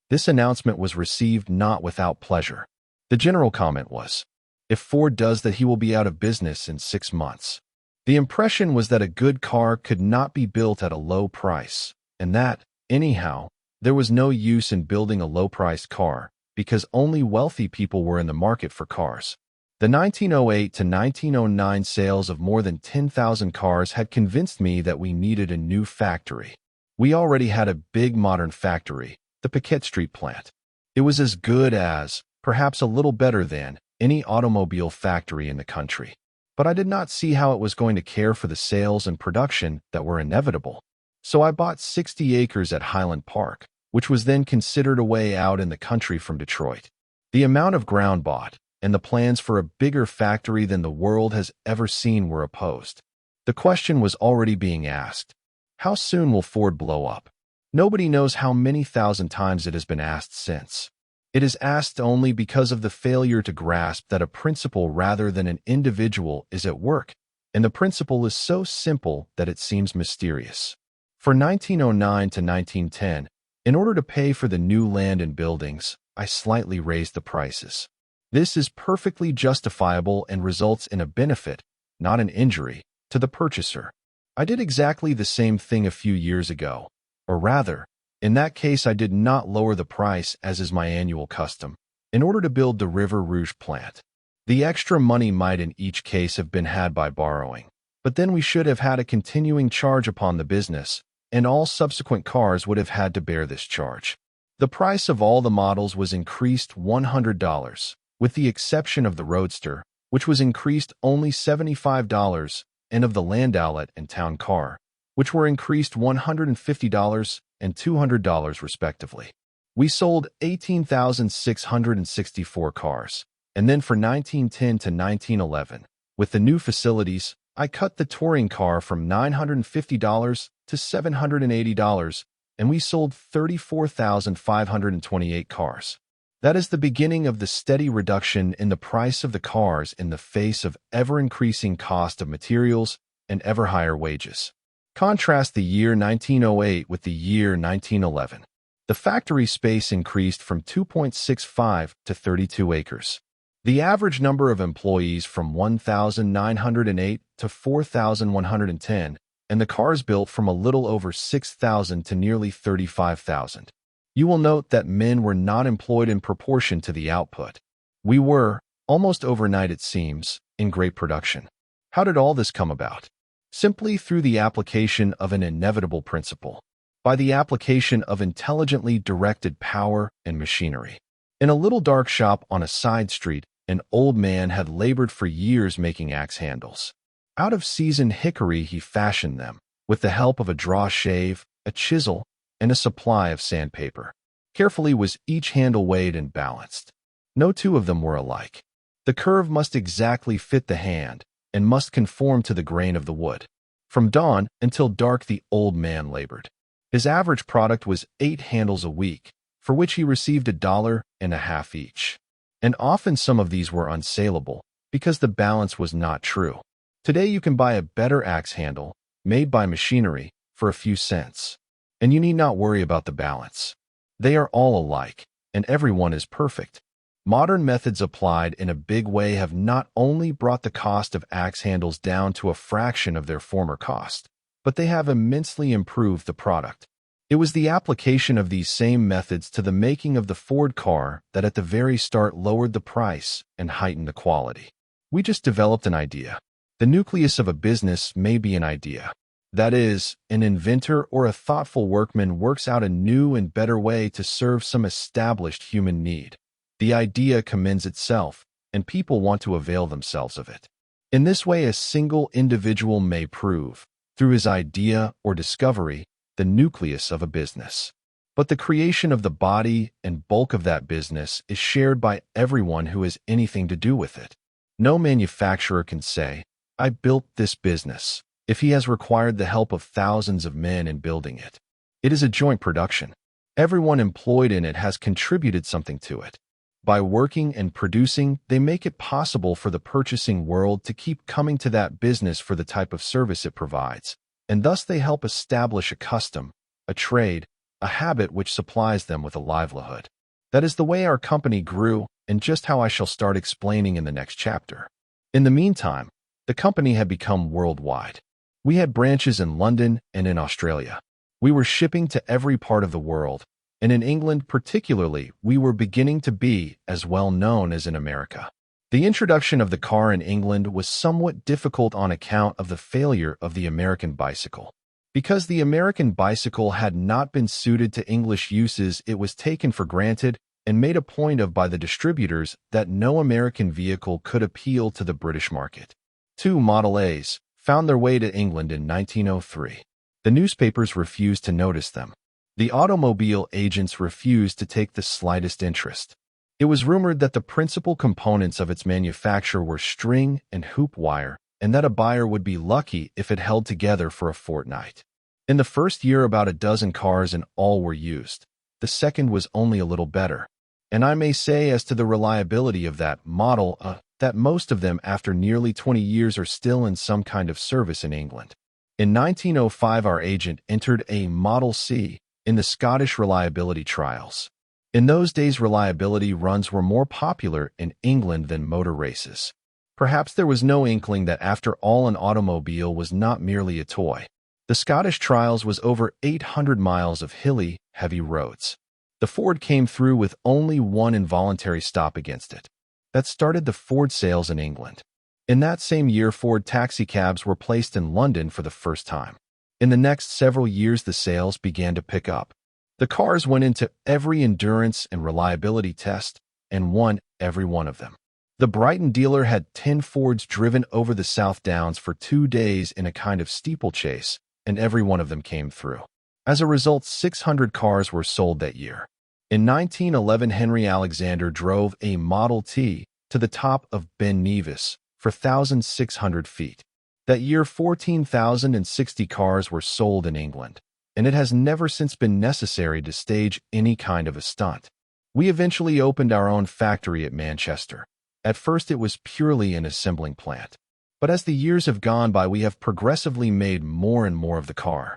This announcement was received not without pleasure. The general comment was, if Ford does that, he will be out of business in 6 months. The impression was that a good car could not be built at a low price, and that, anyhow, there was no use in building a low-priced car, because only wealthy people were in the market for cars. The 1908 to 1909 sales of more than 10,000 cars had convinced me that we needed a new factory. We already had a big modern factory, the Piquette Street plant. It was as good as, perhaps a little better than, any automobile factory in the country. But I did not see how it was going to care for the sales and production that were inevitable. So I bought 60 acres at Highland Park, which was then considered a way out in the country from Detroit. The amount of ground bought, and the plans for a bigger factory than the world has ever seen were opposed. The question was already being asked, how soon will Ford blow up? Nobody knows how many thousand times it has been asked since. It is asked only because of the failure to grasp that a principle rather than an individual is at work, and the principle is so simple that it seems mysterious. For 1909 to 1910, in order to pay for the new land and buildings, I slightly raised the prices. This is perfectly justifiable and results in a benefit, not an injury, to the purchaser. I did exactly the same thing a few years ago, or rather, in that case I did not lower the price as is my annual custom, in order to build the River Rouge plant. The extra money might in each case have been had by borrowing, but then we should have had a continuing charge upon the business, and all subsequent cars would have had to bear this charge. The price of all the models was increased $100, with the exception of the Roadster, which was increased only $75, and of the Landaulet and Town Car, which were increased $150 and $200 respectively. We sold 18,664 cars, and then for 1910 to 1911, with the new facilities, I cut the touring car from $950 to $780, and we sold 34,528 cars. That is the beginning of the steady reduction in the price of the cars in the face of ever-increasing cost of materials and ever higher wages. Contrast the year 1908 with the year 1911. The factory space increased from 2.65 to 32 acres. The average number of employees from 1,908 to 4,110, and the cars built from a little over 6,000 to nearly 35,000. You will note that men were not employed in proportion to the output. We were, almost overnight it seems, in great production. How did all this come about? Simply through the application of an inevitable principle, by the application of intelligently directed power and machinery. In a little dark shop on a side street, an old man had labored for years making axe handles. Out of seasoned hickory he fashioned them, with the help of a draw shave, a chisel, and a supply of sandpaper. Carefully was each handle weighed and balanced. No two of them were alike. The curve must exactly fit the hand, and must conform to the grain of the wood. From dawn until dark the old man labored. His average product was 8 handles a week, for which he received $1.50 each. And often some of these were unsaleable, because the balance was not true. Today you can buy a better axe handle, made by machinery, for a few cents. And you need not worry about the balance. They are all alike, and everyone is perfect. Modern methods applied in a big way have not only brought the cost of axe handles down to a fraction of their former cost, but they have immensely improved the product. It was the application of these same methods to the making of the Ford car that at the very start lowered the price and heightened the quality. We just developed an idea. The nucleus of a business may be an idea. That is, an inventor or a thoughtful workman works out a new and better way to serve some established human need. The idea commends itself, and people want to avail themselves of it. In this way, a single individual may prove, through his idea or discovery, the nucleus of a business. But the creation of the body and bulk of that business is shared by everyone who has anything to do with it. No manufacturer can say, "I built this business," if he has required the help of thousands of men in building it. It is a joint production. Everyone employed in it has contributed something to it. By working and producing, they make it possible for the purchasing world to keep coming to that business for the type of service it provides, and thus they help establish a custom, a trade, a habit which supplies them with a livelihood. That is the way our company grew, and just how I shall start explaining in the next chapter. In the meantime, the company had become worldwide. We had branches in London and in Australia. We were shipping to every part of the world, and in England particularly, we were beginning to be as well known as in America. The introduction of the car in England was somewhat difficult on account of the failure of the American bicycle. Because the American bicycle had not been suited to English uses, it was taken for granted and made a point of by the distributors that no American vehicle could appeal to the British market. Two Model A's found their way to England in 1903. The newspapers refused to notice them. The automobile agents refused to take the slightest interest. It was rumored that the principal components of its manufacture were string and hoop wire, and that a buyer would be lucky if it held together for a fortnight. In the first year, about a dozen cars in all were used. The second was only a little better. And I may say as to the reliability of that model, that most of them after nearly 20 years are still in some kind of service in England. In 1905, our agent entered a Model C in the Scottish reliability trials. In those days, reliability runs were more popular in England than motor races. Perhaps there was no inkling that after all an automobile was not merely a toy. The Scottish trials was over 800 miles of hilly, heavy roads. The Ford came through with only one involuntary stop against it. That started the Ford sales in England. In that same year, Ford taxicabs were placed in London for the first time. In the next several years, the sales began to pick up. The cars went into every endurance and reliability test and won every one of them. The Brighton dealer had 10 Fords driven over the South Downs for 2 days in a kind of steeplechase, and every one of them came through. As a result, 600 cars were sold that year. In 1911, Henry Alexander drove a Model T to the top of Ben Nevis for 1,600 feet. That year, 14,060 cars were sold in England, and it has never since been necessary to stage any kind of a stunt. We eventually opened our own factory at Manchester. At first, it was purely an assembling plant. But as the years have gone by, we have progressively made more and more of the car.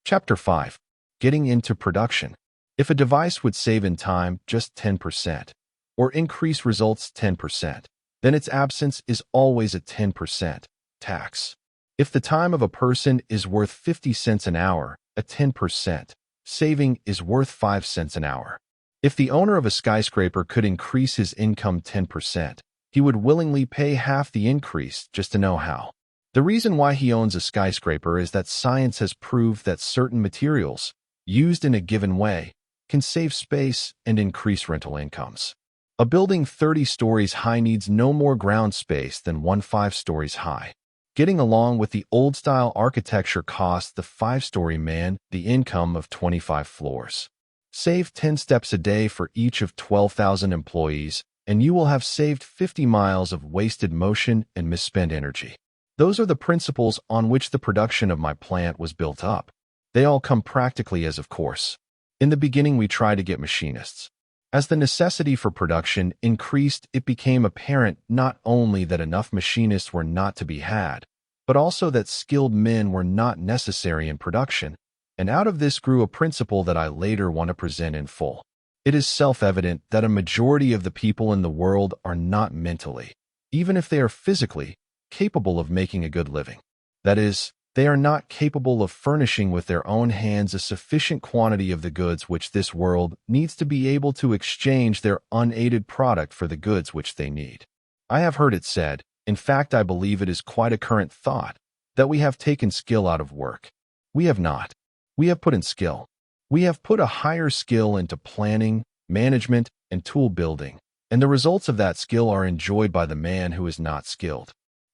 Chapter 5. Getting into production. If a device would save in time just 10%, or increase results 10%, then its absence is always a 10% tax. If the time of a person is worth 50 cents an hour, a 10% saving is worth 5 cents an hour. If the owner of a skyscraper could increase his income 10%, he would willingly pay half the increase just to know how. The reason why he owns a skyscraper is that science has proved that certain materials, used in a given way, can save space and increase rental incomes. A building 30 stories high needs no more ground space than one 5 stories high. Getting along with the old-style architecture costs the 5-story man the income of 25 floors. Save 10 steps a day for each of 12,000 employees, and you will have saved 50 miles of wasted motion and misspent energy. Those are the principles on which the production of my plant was built up. They all come practically as of course. In the beginning, we tried to get machinists. As the necessity for production increased, it became apparent not only that enough machinists were not to be had, but also that skilled men were not necessary in production, and out of this grew a principle that I later want to present in full. It is self-evident that a majority of the people in the world are not mentally, even if they are physically, capable of making a good living. That is, they are not capable of furnishing with their own hands a sufficient quantity of the goods which this world needs to be able to exchange their unaided product for the goods which they need. I have heard it said, in fact I believe it is quite a current thought, that we have taken skill out of work. We have not. We have put in skill. We have put a higher skill into planning, management, and tool building, and the results of that skill are enjoyed by the man who is not skilled.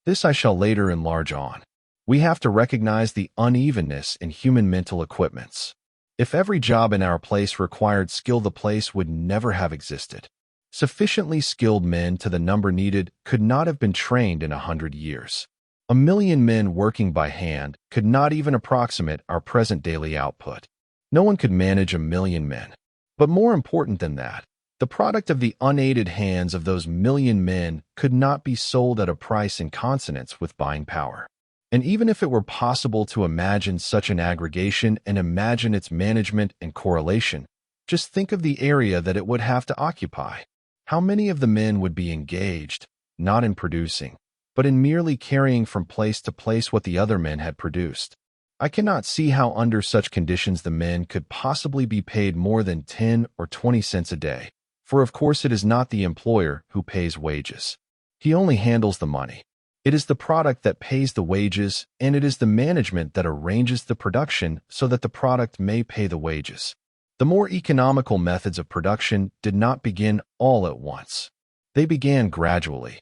This I shall later enlarge on. We have to recognize the unevenness in human mental equipments. If every job in our place required skill, the place would never have existed. Sufficiently skilled men to the number needed could not have been trained in 100 years. 1,000,000 men working by hand could not even approximate our present daily output. No one could manage 1,000,000 men. But more important than that, the product of the unaided hands of those 1,000,000 men could not be sold at a price in consonance with buying power. And even if it were possible to imagine such an aggregation and imagine its management and correlation, just think of the area that it would have to occupy. How many of the men would be engaged, not in producing, but in merely carrying from place to place what the other men had produced? I cannot see how under such conditions the men could possibly be paid more than 10 or 20 cents a day, for of course it is not the employer who pays wages. He only handles the money. It is the product that pays the wages, and it is the management that arranges the production so that the product may pay the wages. The more economical methods of production did not begin all at once. They began gradually,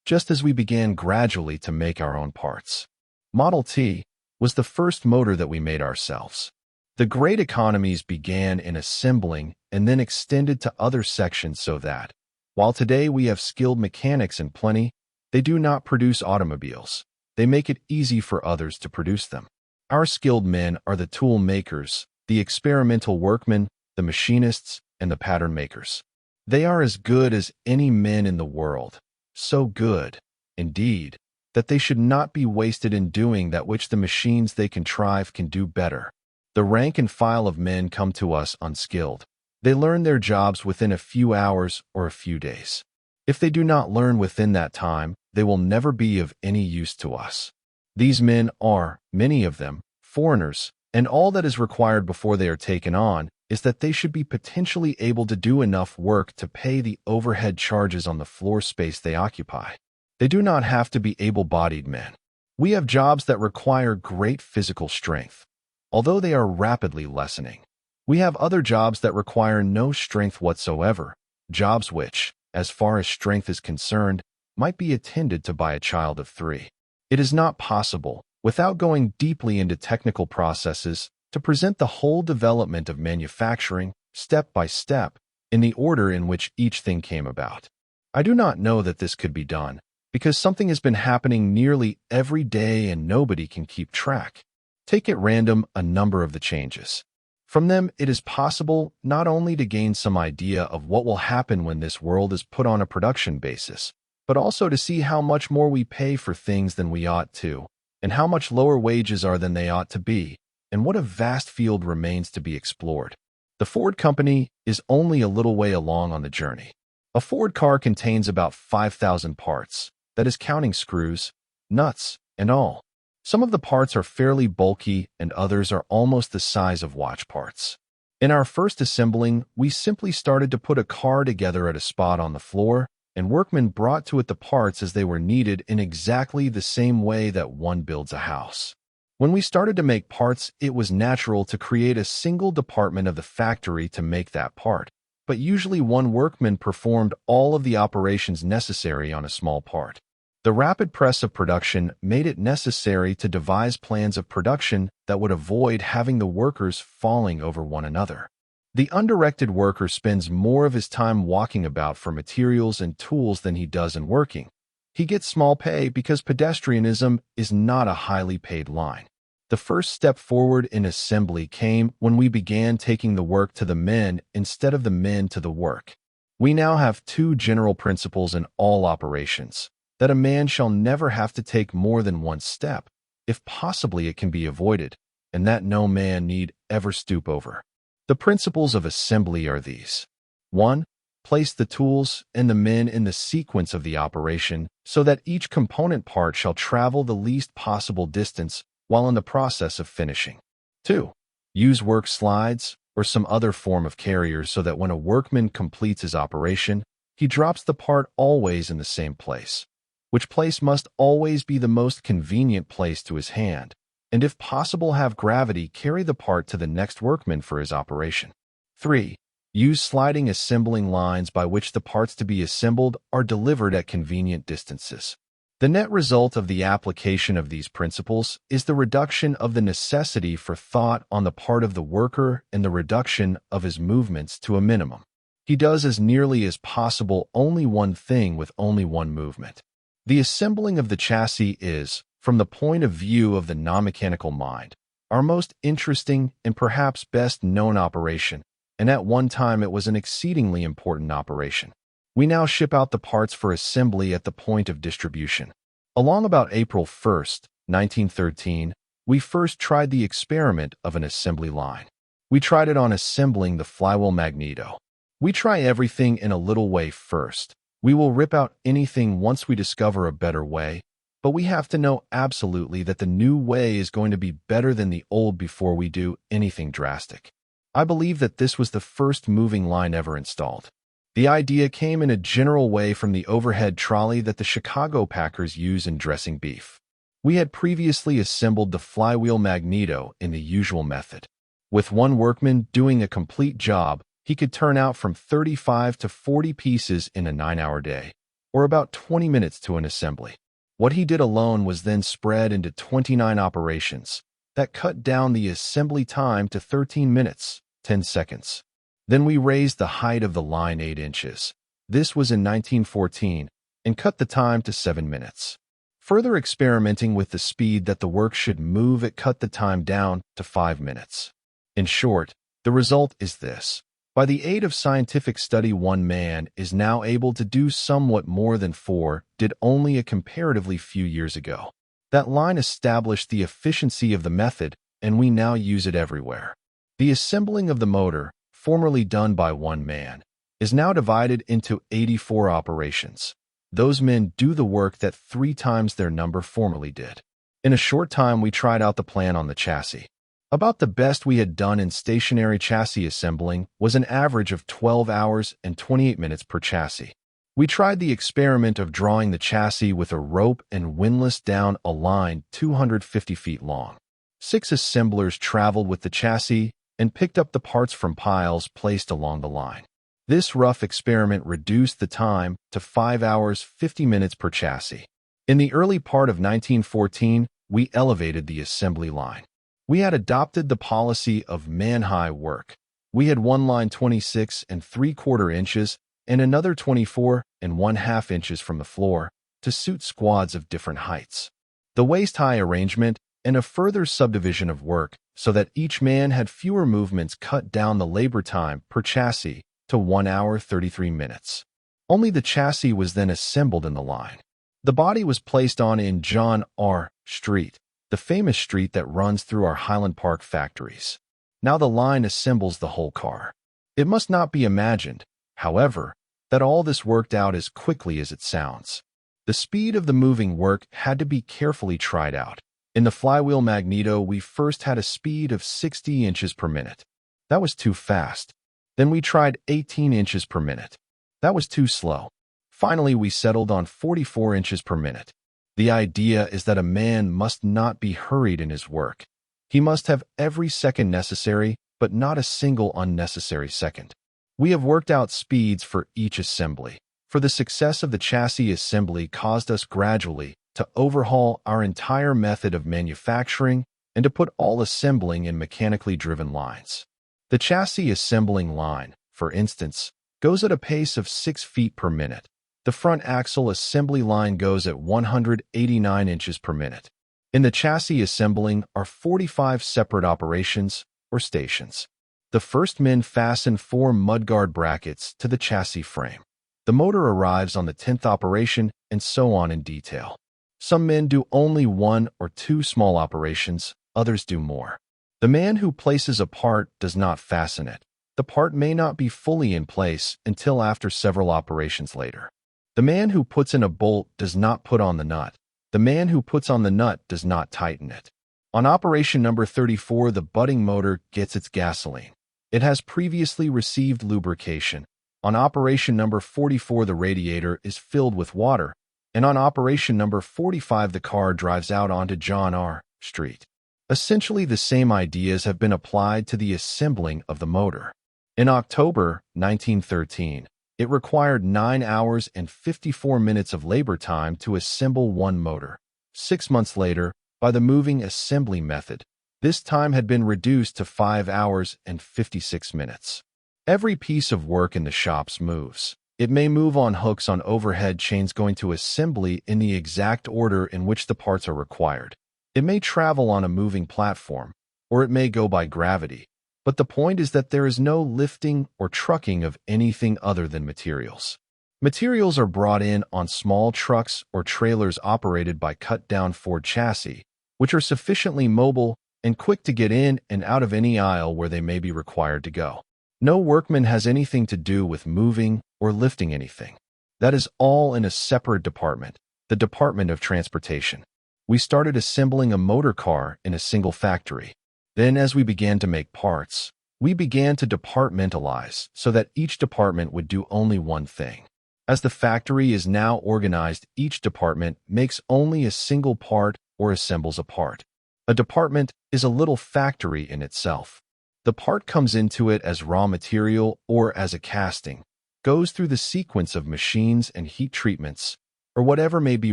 just as we began gradually to make our own parts. Model T was the first motor that we made ourselves. The great economies began in assembling and then extended to other sections so that, while today we have skilled mechanics in plenty, they do not produce automobiles. They make it easy for others to produce them. Our skilled men are the tool makers, the experimental workmen, the machinists, and the pattern makers. They are as good as any men in the world, so good, indeed, that they should not be wasted in doing that which the machines they contrive can do better. The rank and file of men come to us unskilled. They learn their jobs within a few hours or a few days. If they do not learn within that time, they will never be of any use to us. These men are, many of them, foreigners, and all that is required before they are taken on is that they should be potentially able to do enough work to pay the overhead charges on the floor space they occupy. They do not have to be able-bodied men. We have jobs that require great physical strength, although they are rapidly lessening. We have other jobs that require no strength whatsoever, jobs which, as far as strength is concerned, might be attended to by a child of 3. It is not possible, without going deeply into technical processes, to present the whole development of manufacturing, step by step, in the order in which each thing came about. I do not know that this could be done, because something has been happening nearly every day and nobody can keep track. Take at random a number of the changes. From them, it is possible not only to gain some idea of what will happen when this world is put on a production basis, but also to see how much more we pay for things than we ought to, and how much lower wages are than they ought to be, and what a vast field remains to be explored. The Ford Company is only a little way along on the journey. A Ford car contains about 5,000 parts, that is counting screws, nuts, and all. Some of the parts are fairly bulky and others are almost the size of watch parts. In our first assembling, we simply started to put a car together at a spot on the floor, and workmen brought to it the parts as they were needed in exactly the same way that one builds a house. When we started to make parts, it was natural to create a single department of the factory to make that part, but usually one workman performed all of the operations necessary on a small part. The rapid press of production made it necessary to devise plans of production that would avoid having the workers falling over one another. The undirected worker spends more of his time walking about for materials and tools than he does in working. He gets small pay because pedestrianism is not a highly paid line. The first step forward in assembly came when we began taking the work to the men instead of the men to the work. We now have 2 general principles in all operations: that a man shall never have to take more than one step, if possibly it can be avoided, and that no man need ever stoop over. The principles of assembly are these. 1. Place the tools and the men in the sequence of the operation so that each component part shall travel the least possible distance while in the process of finishing. 2. Use work slides or some other form of carrier so that when a workman completes his operation, he drops the part always in the same place, which place must always be the most convenient place to his hand, and if possible have gravity carry the part to the next workman for his operation. 3. Use sliding assembling lines by which the parts to be assembled are delivered at convenient distances. The net result of the application of these principles is the reduction of the necessity for thought on the part of the worker and the reduction of his movements to a minimum. He does as nearly as possible only one thing with only one movement. The assembling of the chassis is, from the point of view of the non-mechanical mind, our most interesting and perhaps best known operation, and at one time it was an exceedingly important operation. We now ship out the parts for assembly at the point of distribution. Along about April 1st, 1913, we first tried the experiment of an assembly line. We tried it on assembling the flywheel magneto. We try everything in a little way first. We will rip out anything once we discover a better way, but we have to know absolutely that the new way is going to be better than the old before we do anything drastic. I believe that this was the first moving line ever installed. The idea came in a general way from the overhead trolley that the Chicago packers use in dressing beef. We had previously assembled the flywheel magneto in the usual method. With one workman doing a complete job, he could turn out from 35 to 40 pieces in a 9-hour day, or about 20 minutes to an assembly. What he did alone was then spread into 29 operations. That cut down the assembly time to 13 minutes, 10 seconds. Then we raised the height of the line 8 inches. This was in 1914, and cut the time to 7 minutes. Further experimenting with the speed that the work should move, it cut the time down to 5 minutes. In short, the result is this. By the aid of scientific study, one man is now able to do somewhat more than 4 did only a comparatively few years ago. That line established the efficiency of the method, and we now use it everywhere. The assembling of the motor, formerly done by one man, is now divided into 84 operations. Those men do the work that 3 times their number formerly did. In a short time, we tried out the plan on the chassis. About the best we had done in stationary chassis assembling was an average of 12 hours and 28 minutes per chassis. We tried the experiment of drawing the chassis with a rope and windlass down a line 250 feet long. 6 assemblers traveled with the chassis and picked up the parts from piles placed along the line. This rough experiment reduced the time to 5 hours 50 minutes per chassis. In the early part of 1914, we elevated the assembly line. We had adopted the policy of man-high work. We had one line 26 3/4 inches and another 24 1/2 inches from the floor to suit squads of different heights. The waist-high arrangement and a further subdivision of work so that each man had fewer movements cut down the labor time per chassis to 1 hour 33 minutes. Only the chassis was then assembled in the line. The body was placed on in John R. Street, the famous street that runs through our Highland Park factories. Now the line assembles the whole car. It must not be imagined, however, that all this worked out as quickly as it sounds. The speed of the moving work had to be carefully tried out. In the flywheel magneto, we first had a speed of 60 inches per minute. That was too fast. Then we tried 18 inches per minute. That was too slow. Finally, we settled on 44 inches per minute. The idea is that a man must not be hurried in his work. He must have every second necessary, but not a single unnecessary second. We have worked out speeds for each assembly, for the success of the chassis assembly caused us gradually to overhaul our entire method of manufacturing and to put all assembling in mechanically driven lines. The chassis assembling line, for instance, goes at a pace of 6 feet per minute. The front axle assembly line goes at 189 inches per minute. In the chassis assembling are 45 separate operations or stations. The first men fasten 4 mudguard brackets to the chassis frame. The motor arrives on the 10th operation, and so on in detail. Some men do only 1 or 2 small operations, others do more. The man who places a part does not fasten it. The part may not be fully in place until after several operations later. The man who puts in a bolt does not put on the nut. The man who puts on the nut does not tighten it. On operation number 34, the budding motor gets its gasoline. It has previously received lubrication. On operation number 44, the radiator is filled with water. And on operation number 45, the car drives out onto John R. Street. Essentially, the same ideas have been applied to the assembling of the motor. In October 1913, It required 9 hours and 54 minutes of labor time to assemble one motor. 6 months later, by the moving assembly method, this time had been reduced to 5 hours and 56 minutes. Every piece of work in the shops moves. It may move on hooks on overhead chains going to assembly in the exact order in which the parts are required. It may travel on a moving platform, or it may go by gravity. But the point is that there is no lifting or trucking of anything other than materials. Materials are brought in on small trucks or trailers operated by cut-down Ford chassis, which are sufficiently mobile and quick to get in and out of any aisle where they may be required to go. No workman has anything to do with moving or lifting anything. That is all in a separate department, the Department of Transportation. We started assembling a motor car in a single factory. Then, as we began to make parts, we began to departmentalize so that each department would do only one thing. As the factory is now organized, each department makes only a single part or assembles a part. A department is a little factory in itself. The part comes into it as raw material or as a casting, goes through the sequence of machines and heat treatments, or whatever may be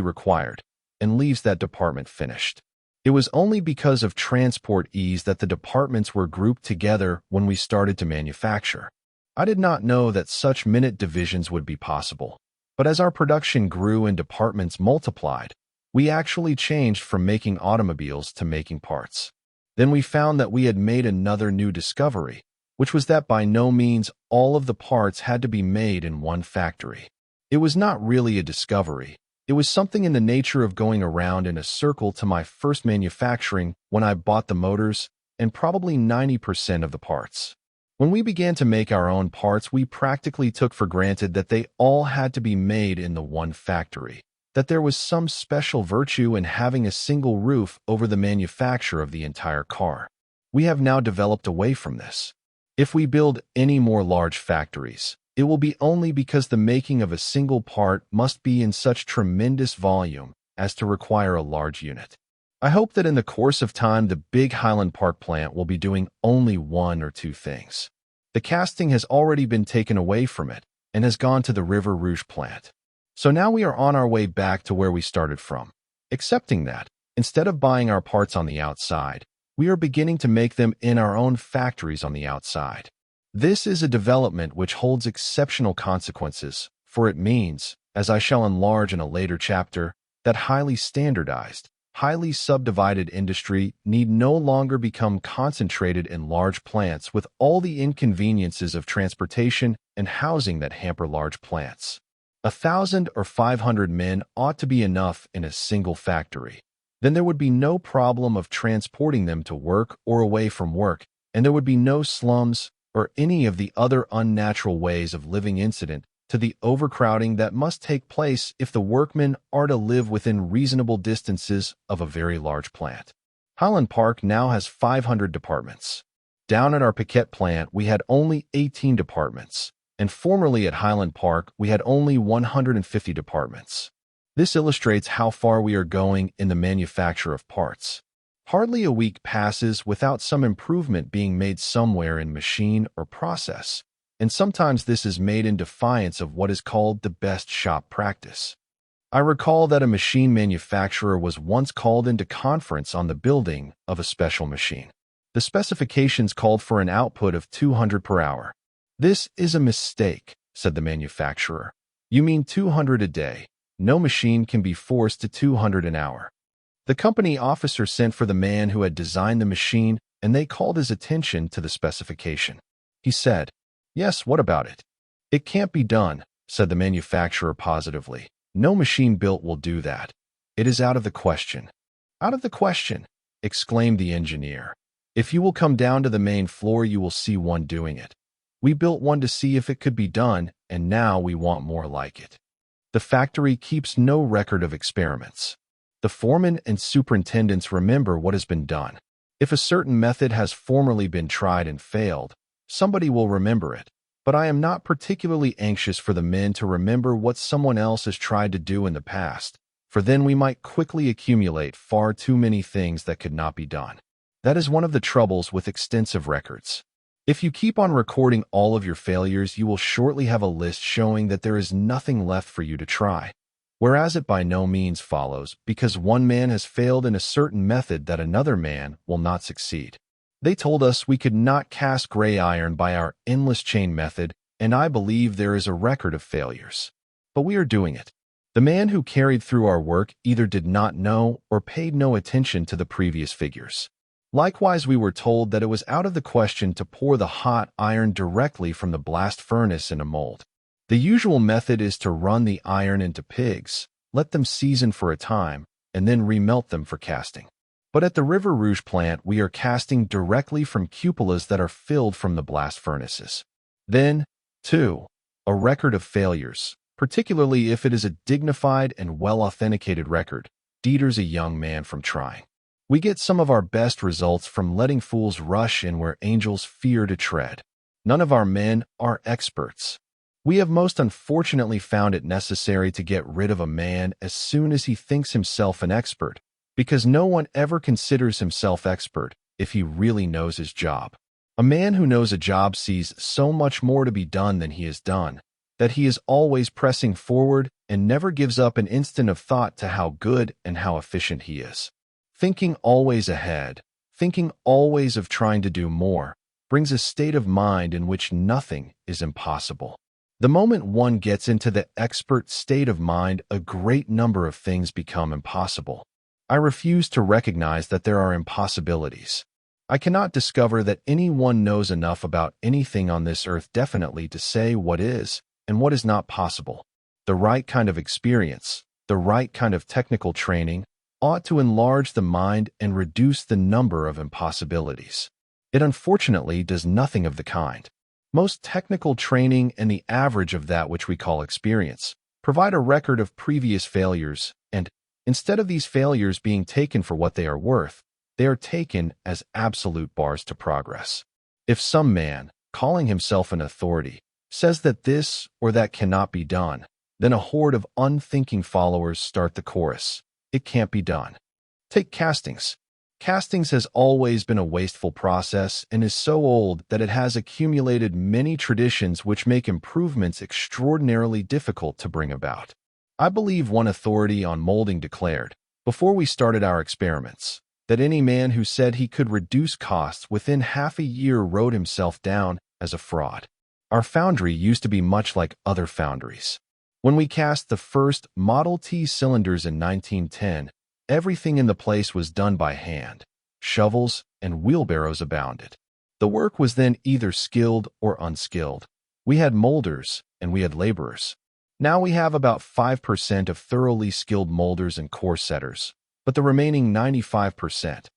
required, and leaves that department finished. It was only because of transport ease that the departments were grouped together when we started to manufacture. I did not know that such minute divisions would be possible, but as our production grew and departments multiplied, we actually changed from making automobiles to making parts. Then we found that we had made another new discovery, which was that by no means all of the parts had to be made in one factory. It was not really a discovery. It was something in the nature of going around in a circle to my first manufacturing when I bought the motors and probably 90% of the parts. When we began to make our own parts, we practically took for granted that they all had to be made in the one factory, that there was some special virtue in having a single roof over the manufacture of the entire car. We have now developed away from this. If we build any more large factories, it will be only because the making of a single part must be in such tremendous volume as to require a large unit. I hope that in the course of time, the big Highland Park plant will be doing only one or two things. The casting has already been taken away from it and has gone to the River Rouge plant. So now we are on our way back to where we started from, excepting that, instead of buying our parts on the outside, we are beginning to make them in our own factories on the outside. This is a development which holds exceptional consequences, for it means, as I shall enlarge in a later chapter, that highly standardized, highly subdivided industry need no longer become concentrated in large plants with all the inconveniences of transportation and housing that hamper large plants. 1,000 or 500 men ought to be enough in a single factory. Then there would be no problem of transporting them to work or away from work, and there would be no slums or any of the other unnatural ways of living incident to the overcrowding that must take place if the workmen are to live within reasonable distances of a very large plant. Highland Park now has 500 departments. Down at our Paquette plant, we had only 18 departments, and formerly at Highland Park, we had only 150 departments. This illustrates how far we are going in the manufacture of parts. Hardly a week passes without some improvement being made somewhere in machine or process, and sometimes this is made in defiance of what is called the best shop practice. I recall that a machine manufacturer was once called into conference on the building of a special machine. The specifications called for an output of 200 per hour. "This is a mistake," said the manufacturer. "You mean 200 a day. No machine can be forced to 200 an hour." The company officer sent for the man who had designed the machine, and they called his attention to the specification. He said, "Yes, what about it?" "It can't be done," said the manufacturer positively. "No machine built will do that. It is out of the question." "Out of the question," exclaimed the engineer. "If you will come down to the main floor, you will see one doing it. We built one to see if it could be done, and now we want more like it." The factory keeps no record of experiments. The foremen and superintendents remember what has been done. If a certain method has formerly been tried and failed, somebody will remember it. But I am not particularly anxious for the men to remember what someone else has tried to do in the past, for then we might quickly accumulate far too many things that could not be done. That is one of the troubles with extensive records. If you keep on recording all of your failures, you will shortly have a list showing that there is nothing left for you to try. Whereas it by no means follows, because one man has failed in a certain method, that another man will not succeed. They told us we could not cast gray iron by our endless chain method, and I believe there is a record of failures. But we are doing it. The man who carried through our work either did not know or paid no attention to the previous figures. Likewise, we were told that it was out of the question to pour the hot iron directly from the blast furnace in a mold. The usual method is to run the iron into pigs, let them season for a time, and then remelt them for casting. But at the River Rouge plant, we are casting directly from cupolas that are filled from the blast furnaces. Then, too, a record of failures, particularly if it is a dignified and well-authenticated record, deters a young man from trying. We get some of our best results from letting fools rush in where angels fear to tread. None of our men are experts. We have most unfortunately found it necessary to get rid of a man as soon as he thinks himself an expert, because no one ever considers himself expert if he really knows his job. A man who knows a job sees so much more to be done than he has done, that he is always pressing forward and never gives up an instant of thought to how good and how efficient he is. Thinking always ahead, thinking always of trying to do more, brings a state of mind in which nothing is impossible. The moment one gets into the expert state of mind, a great number of things become impossible. I refuse to recognize that there are impossibilities. I cannot discover that anyone knows enough about anything on this earth definitely to say what is and what is not possible. The right kind of experience, the right kind of technical training, ought to enlarge the mind and reduce the number of impossibilities. It unfortunately does nothing of the kind. Most technical training and the average of that which we call experience provide a record of previous failures, and instead of these failures being taken for what they are worth, they are taken as absolute bars to progress. If some man, calling himself an authority, says that this or that cannot be done, then a horde of unthinking followers start the chorus. It can't be done. Take castings. Castings has always been a wasteful process and is so old that it has accumulated many traditions which make improvements extraordinarily difficult to bring about. I believe one authority on molding declared, before we started our experiments, that any man who said he could reduce costs within half a year wrote himself down as a fraud. Our foundry used to be much like other foundries. When we cast the first Model T cylinders in 1910, everything in the place was done by hand. Shovels and wheelbarrows abounded. The work was then either skilled or unskilled. We had molders and we had laborers. Now we have about 5% of thoroughly skilled molders and core setters, but the remaining 95%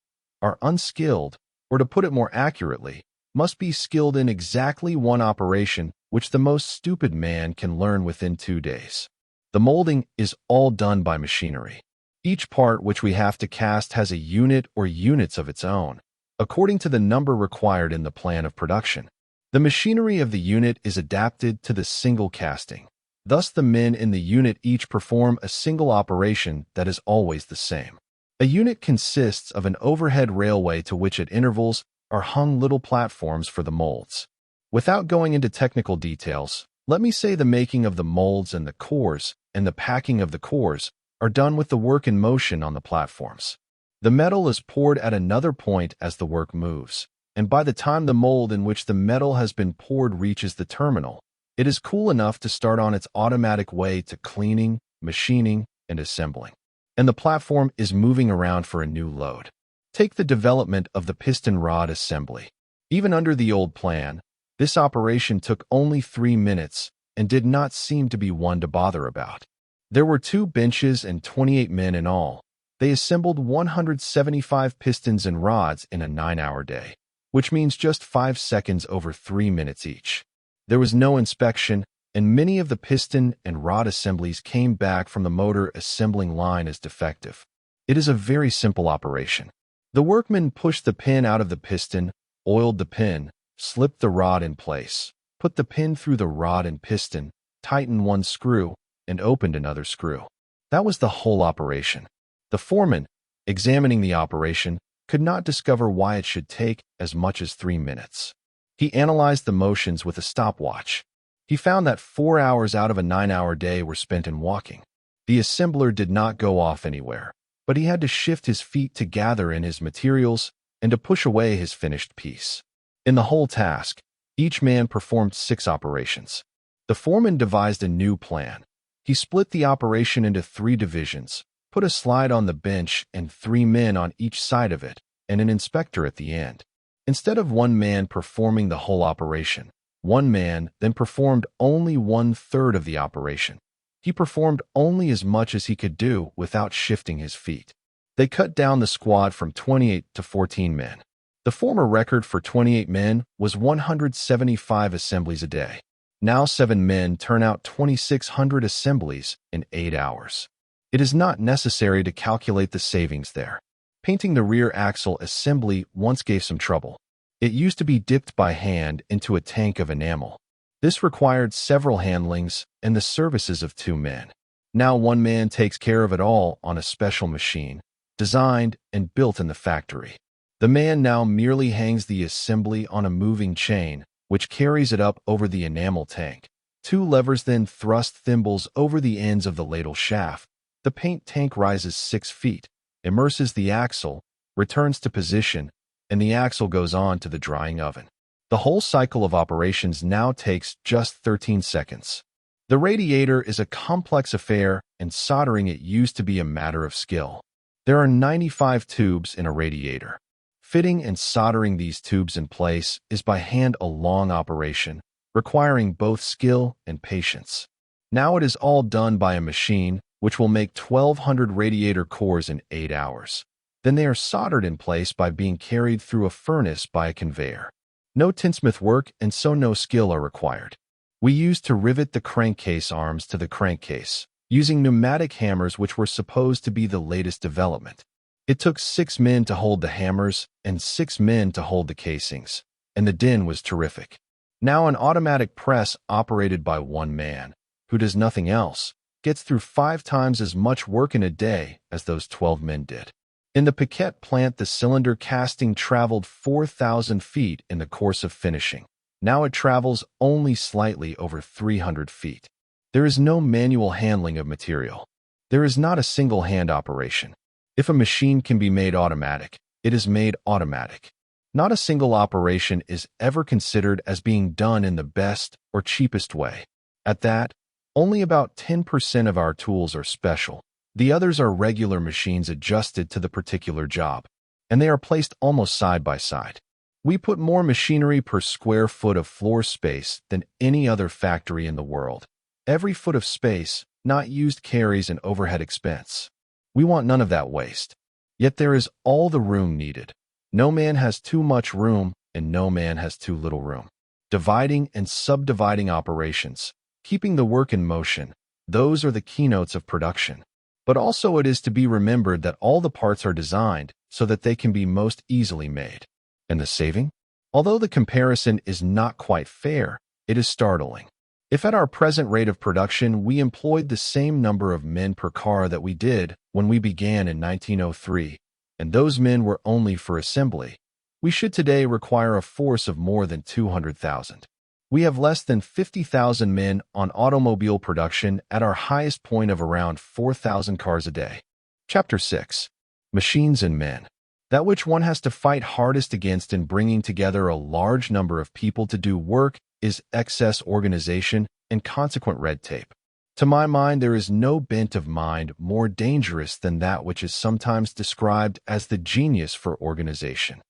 are unskilled, or to put it more accurately, must be skilled in exactly one operation which the most stupid man can learn within 2 days. The molding is all done by machinery. Each part which we have to cast has a unit or units of its own, according to the number required in the plan of production. The machinery of the unit is adapted to the single casting. Thus the men in the unit each perform a single operation that is always the same. A unit consists of an overhead railway to which at intervals are hung little platforms for the molds. Without going into technical details, let me say the making of the molds and the cores and the packing of the cores are done with the work in motion on the platforms. The metal is poured at another point as the work moves, and by the time the mold in which the metal has been poured reaches the terminal, it is cool enough to start on its automatic way to cleaning, machining, and assembling. And the platform is moving around for a new load. Take the development of the piston rod assembly. Even under the old plan, this operation took only 3 minutes and did not seem to be one to bother about. There were 2 benches and 28 men in all. They assembled 175 pistons and rods in a 9-hour day, which means just 5 seconds over 3 minutes each. There was no inspection, and many of the piston and rod assemblies came back from the motor assembling line as defective. It is a very simple operation. The workmen pushed the pin out of the piston, oiled the pin, slipped the rod in place, put the pin through the rod and piston, tightened one screw, and opened another screw. That was the whole operation. The foreman, examining the operation, could not discover why it should take as much as 3 minutes. He analyzed the motions with a stopwatch. He found that 4 hours out of a 9-hour day were spent in walking. The assembler did not go off anywhere, but he had to shift his feet to gather in his materials and to push away his finished piece. In the whole task, each man performed 6 operations. The foreman devised a new plan. He split the operation into 3 divisions, put a slide on the bench and 3 men on each side of it, and an inspector at the end. Instead of one man performing the whole operation, one man then performed only 1/3 of the operation. He performed only as much as he could do without shifting his feet. They cut down the squad from 28 to 14 men. The former record for 28 men was 175 assemblies a day. Now 7 men turn out 2,600 assemblies in 8 hours. It is not necessary to calculate the savings there. Painting the rear axle assembly once gave some trouble. It used to be dipped by hand into a tank of enamel. This required several handlings and the services of 2 men. Now 1 man takes care of it all on a special machine, designed and built in the factory. The man now merely hangs the assembly on a moving chain, which carries it up over the enamel tank. 2 levers then thrust thimbles over the ends of the ladle shaft. The paint tank rises 6 feet, immerses the axle, returns to position, and the axle goes on to the drying oven. The whole cycle of operations now takes just 13 seconds. The radiator is a complex affair, and soldering it used to be a matter of skill. There are 95 tubes in a radiator. Fitting and soldering these tubes in place is by hand a long operation, requiring both skill and patience. Now it is all done by a machine, which will make 1,200 radiator cores in 8 hours. Then they are soldered in place by being carried through a furnace by a conveyor. No tinsmith work and so no skill are required. We used to rivet the crankcase arms to the crankcase, using pneumatic hammers which were supposed to be the latest development. It took 6 men to hold the hammers and 6 men to hold the casings, and the din was terrific. Now an automatic press operated by 1 man, who does nothing else, gets through 5 times as much work in a day as those 12 men did. In the Piquet plant, the cylinder casting traveled 4,000 feet in the course of finishing. Now it travels only slightly over 300 feet. There is no manual handling of material. There is not a single-hand operation. If a machine can be made automatic, it is made automatic. Not a single operation is ever considered as being done in the best or cheapest way. At that, only about 10% of our tools are special. The others are regular machines adjusted to the particular job, and they are placed almost side by side. We put more machinery per square foot of floor space than any other factory in the world. Every foot of space not used carries an overhead expense. We want none of that waste. Yet there is all the room needed. No man has too much room, and no man has too little room. Dividing and subdividing operations, keeping the work in motion, those are the keynotes of production. But also it is to be remembered that all the parts are designed so that they can be most easily made. And the saving? Although the comparison is not quite fair, it is startling. If at our present rate of production we employed the same number of men per car that we did when we began in 1903, and those men were only for assembly, we should today require a force of more than 200,000. We have less than 50,000 men on automobile production at our highest point of around 4,000 cars a day. Chapter 6. Machines and Men. That which one has to fight hardest against in bringing together a large number of people to do work is excess organization and consequent red tape. To my mind, there is no bent of mind more dangerous than that which is sometimes described as the genius for organization.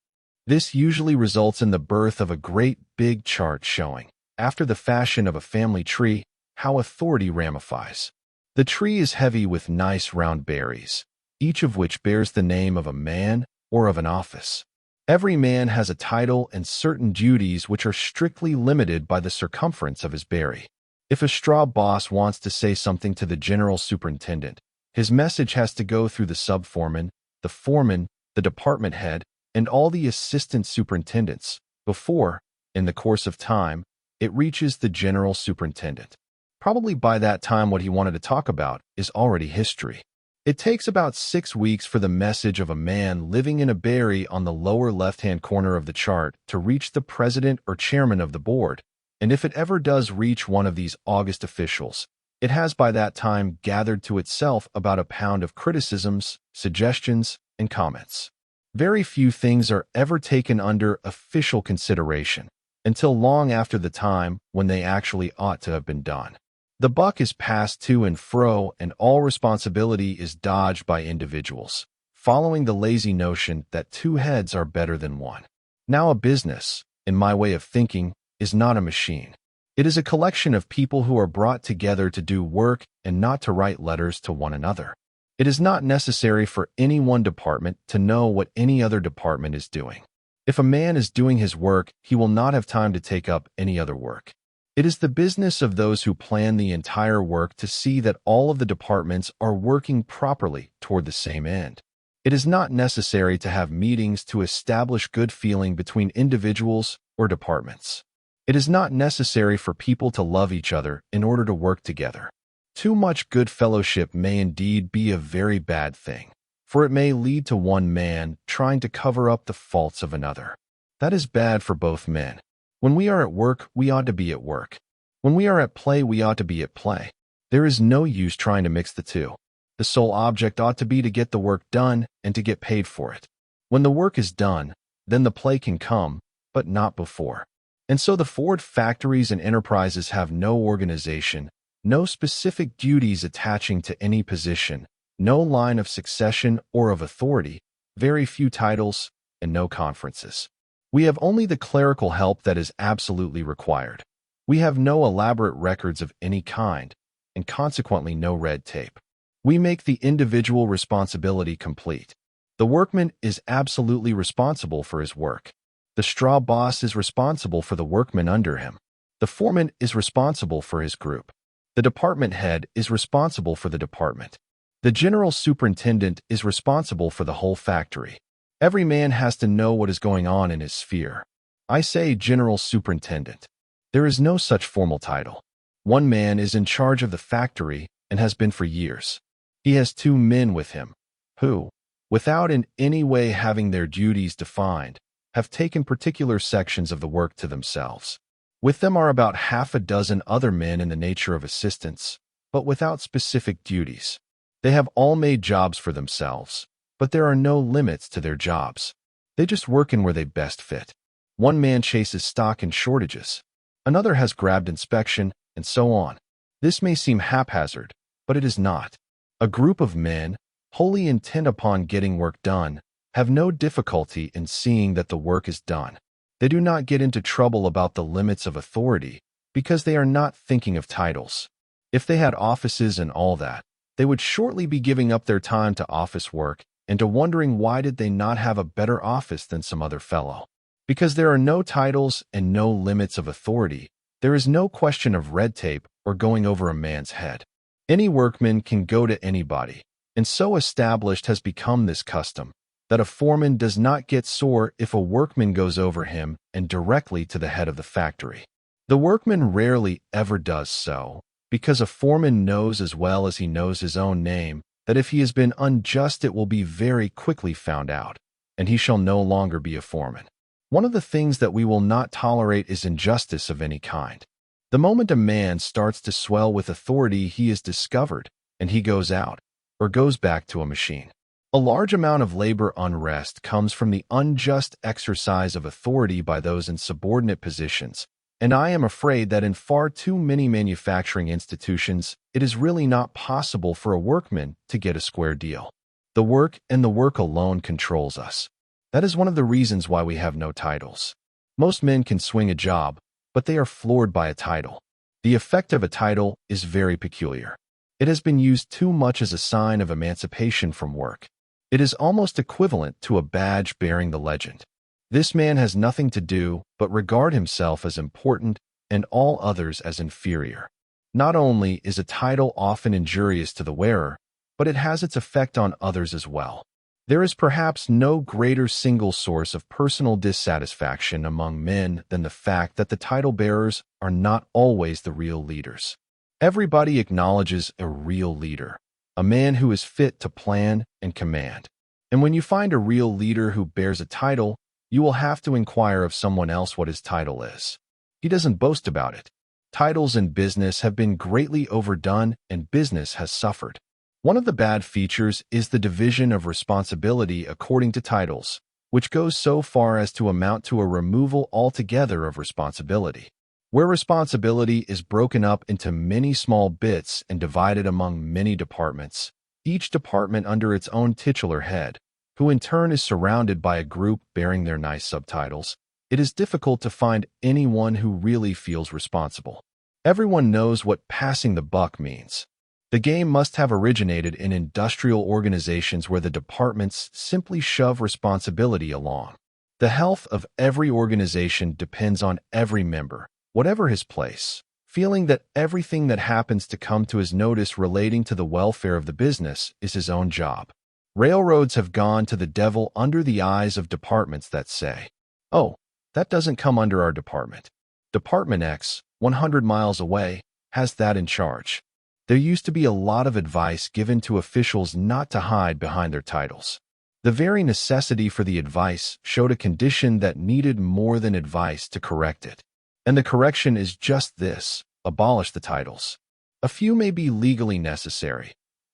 This usually results in the birth of a great big chart showing, after the fashion of a family tree, how authority ramifies. The tree is heavy with nice round berries, each of which bears the name of a man or of an office. Every man has a title and certain duties which are strictly limited by the circumference of his berry. If a straw boss wants to say something to the general superintendent, his message has to go through the subforeman, the department head, and all the assistant superintendents before, in the course of time, it reaches the general superintendent. Probably by that time what he wanted to talk about is already history. It takes about 6 weeks for the message of a man living in a berry on the lower left-hand corner of the chart to reach the president or chairman of the board, and if it ever does reach one of these august officials, it has by that time gathered to itself about a pound of criticisms, suggestions, and comments. Very few things are ever taken under official consideration until long after the time when they actually ought to have been done. The buck is passed to and fro, and all responsibility is dodged by individuals, following the lazy notion that 2 heads are better than 1. Now, a business, in my way of thinking, is not a machine. It is a collection of people who are brought together to do work and not to write letters to one another. It is not necessary for any one department to know what any other department is doing. If a man is doing his work, he will not have time to take up any other work. It is the business of those who plan the entire work to see that all of the departments are working properly toward the same end. It is not necessary to have meetings to establish good feeling between individuals or departments. It is not necessary for people to love each other in order to work together. Too much good fellowship may indeed be a very bad thing, for it may lead to one man trying to cover up the faults of another. That is bad for both men. When we are at work, we ought to be at work. When we are at play, we ought to be at play. There is no use trying to mix the two. The sole object ought to be to get the work done and to get paid for it. When the work is done, then the play can come, but not before. And so the Ford factories and enterprises have no organization, no specific duties attaching to any position, no line of succession or of authority, very few titles, and no conferences. We have only the clerical help that is absolutely required. We have no elaborate records of any kind, and consequently no red tape. We make the individual responsibility complete. The workman is absolutely responsible for his work. The straw boss is responsible for the workmen under him. The foreman is responsible for his group. The department head is responsible for the department. The general superintendent is responsible for the whole factory. Every man has to know what is going on in his sphere. I say general superintendent. There is no such formal title. One man is in charge of the factory and has been for years. He has 2 men with him, who, without in any way having their duties defined, have taken particular sections of the work to themselves. With them are about half a dozen other men in the nature of assistants, but without specific duties. They have all made jobs for themselves, but there are no limits to their jobs. They just work in where they best fit. One man chases stock and shortages. Another has grabbed inspection, and so on. This may seem haphazard, but it is not. A group of men, wholly intent upon getting work done, have no difficulty in seeing that the work is done. They do not get into trouble about the limits of authority because they are not thinking of titles. If they had offices and all that, they would shortly be giving up their time to office work and to wondering why did they not have a better office than some other fellow. Because there are no titles and no limits of authority, there is no question of red tape or going over a man's head. Any workman can go to anybody, and so established has become this custom that a foreman does not get sore if a workman goes over him and directly to the head of the factory. The workman rarely ever does so, because a foreman knows as well as he knows his own name that if he has been unjust it will be very quickly found out, and he shall no longer be a foreman. One of the things that we will not tolerate is injustice of any kind. The moment a man starts to swell with authority, he is discovered, and he goes out, or goes back to a machine. A large amount of labor unrest comes from the unjust exercise of authority by those in subordinate positions, and I am afraid that in far too many manufacturing institutions, it is really not possible for a workman to get a square deal. The work and the work alone controls us. That is one of the reasons why we have no titles. Most men can swing a job, but they are floored by a title. The effect of a title is very peculiar. It has been used too much as a sign of emancipation from work. It is almost equivalent to a badge bearing the legend, "This man has nothing to do but regard himself as important and all others as inferior." Not only is a title often injurious to the wearer, but it has its effect on others as well. There is perhaps no greater single source of personal dissatisfaction among men than the fact that the title bearers are not always the real leaders. Everybody acknowledges a real leader, a man who is fit to plan and command. And when you find a real leader who bears a title, you will have to inquire of someone else what his title is. He doesn't boast about it. Titles in business have been greatly overdone and business has suffered. One of the bad features is the division of responsibility according to titles, which goes so far as to amount to a removal altogether of responsibility. Where responsibility is broken up into many small bits and divided among many departments, each department under its own titular head, who in turn is surrounded by a group bearing their nice subtitles, it is difficult to find anyone who really feels responsible. Everyone knows what passing the buck means. The game must have originated in industrial organizations where the departments simply shove responsibility along. The health of every organization depends on every member, whatever his place, feeling that everything that happens to come to his notice relating to the welfare of the business is his own job. Railroads have gone to the devil under the eyes of departments that say, "Oh, that doesn't come under our department. Department X, 100 miles away, has that in charge." There used to be a lot of advice given to officials not to hide behind their titles. The very necessity for the advice showed a condition that needed more than advice to correct it. And the correction is just this: abolish the titles. A few may be legally necessary.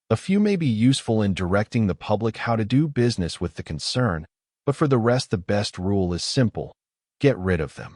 A few may be useful in directing the public how to do business with the concern, but for the rest the best rule is simple: get rid of them.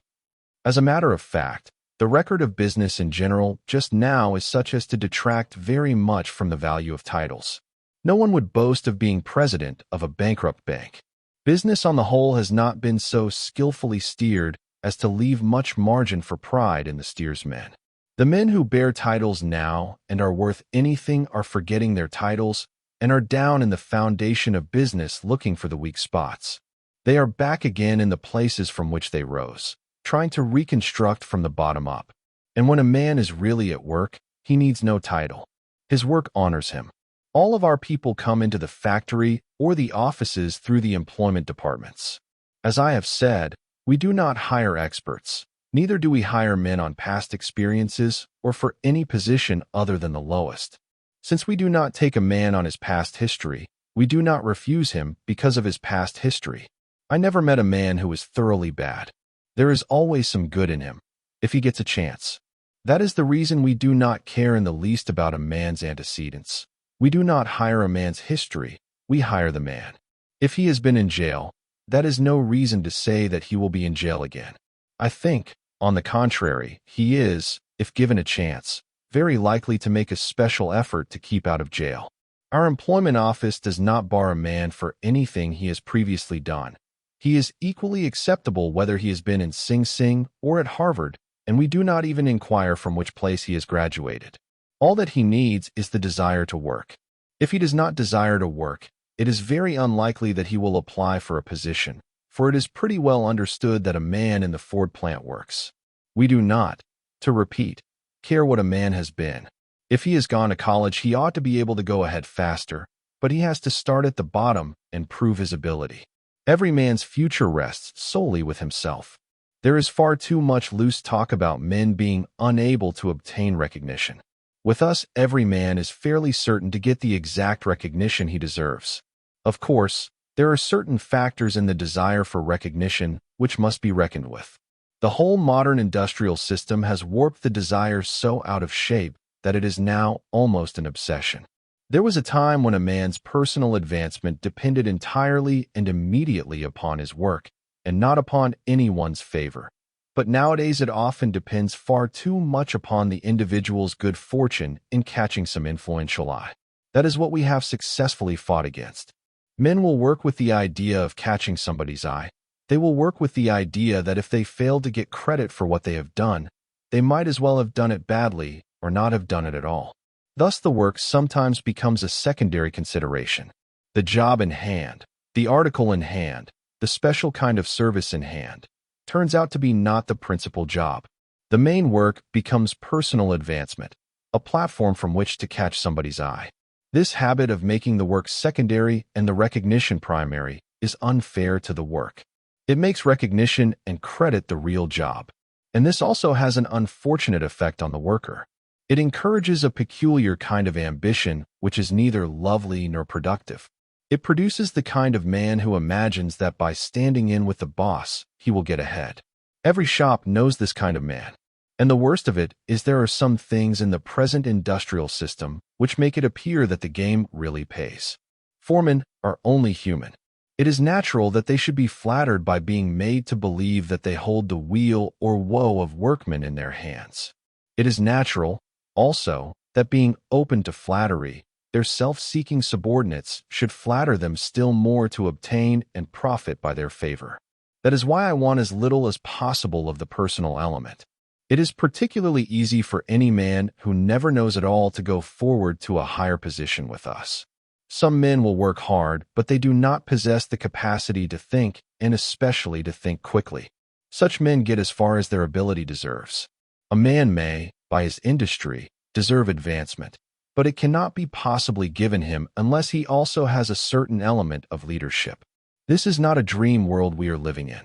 As a matter of fact, the record of business in general just now is such as to detract very much from the value of titles. No one would boast of being president of a bankrupt bank. Business on the whole has not been so skillfully steered as to leave much margin for pride in the steersmen. The men who bear titles now and are worth anything are forgetting their titles and are down in the foundation of business looking for the weak spots. They are back again in the places from which they rose, trying to reconstruct from the bottom up. And when a man is really at work, he needs no title. His work honors him. All of our people come into the factory or the offices through the employment departments. As I have said, we do not hire experts. Neither do we hire men on past experiences or for any position other than the lowest. Since we do not take a man on his past history, we do not refuse him because of his past history. I never met a man who was thoroughly bad. There is always some good in him, if he gets a chance. That is the reason we do not care in the least about a man's antecedents. We do not hire a man's history, we hire the man. If he has been in jail, that is no reason to say that he will be in jail again. I think, on the contrary, he is, if given a chance, very likely to make a special effort to keep out of jail. Our employment office does not bar a man for anything he has previously done. He is equally acceptable whether he has been in Sing Sing or at Harvard, and we do not even inquire from which place he has graduated. All that he needs is the desire to work. If he does not desire to work, it is very unlikely that he will apply for a position, for it is pretty well understood that a man in the Ford plant works. We do not, to repeat, care what a man has been. If he has gone to college, he ought to be able to go ahead faster, but he has to start at the bottom and prove his ability. Every man's future rests solely with himself. There is far too much loose talk about men being unable to obtain recognition. With us, every man is fairly certain to get the exact recognition he deserves. Of course, there are certain factors in the desire for recognition which must be reckoned with. The whole modern industrial system has warped the desire so out of shape that it is now almost an obsession. There was a time when a man's personal advancement depended entirely and immediately upon his work, and not upon anyone's favor. But nowadays it often depends far too much upon the individual's good fortune in catching some influential eye. That is what we have successfully fought against. Men will work with the idea of catching somebody's eye. They will work with the idea that if they fail to get credit for what they have done, they might as well have done it badly or not have done it at all. Thus the work sometimes becomes a secondary consideration. The job in hand, the article in hand, the special kind of service in hand, turns out to be not the principal job. The main work becomes personal advancement, a platform from which to catch somebody's eye. This habit of making the work secondary and the recognition primary is unfair to the work. It makes recognition and credit the real job. And this also has an unfortunate effect on the worker. It encourages a peculiar kind of ambition which is neither lovely nor productive. It produces the kind of man who imagines that by standing in with the boss, he will get ahead. Every shop knows this kind of man. And the worst of it is there are some things in the present industrial system which make it appear that the game really pays. Foremen are only human. It is natural that they should be flattered by being made to believe that they hold the weal or woe of workmen in their hands. It is natural, also, that being open to flattery, their self-seeking subordinates should flatter them still more to obtain and profit by their favor. That is why I want as little as possible of the personal element. It is particularly easy for any man who never knows at all to go forward to a higher position with us. Some men will work hard, but they do not possess the capacity to think, and especially to think quickly. Such men get as far as their ability deserves. A man may, by his industry, deserve advancement, but it cannot be possibly given him unless he also has a certain element of leadership. This is not a dream world we are living in.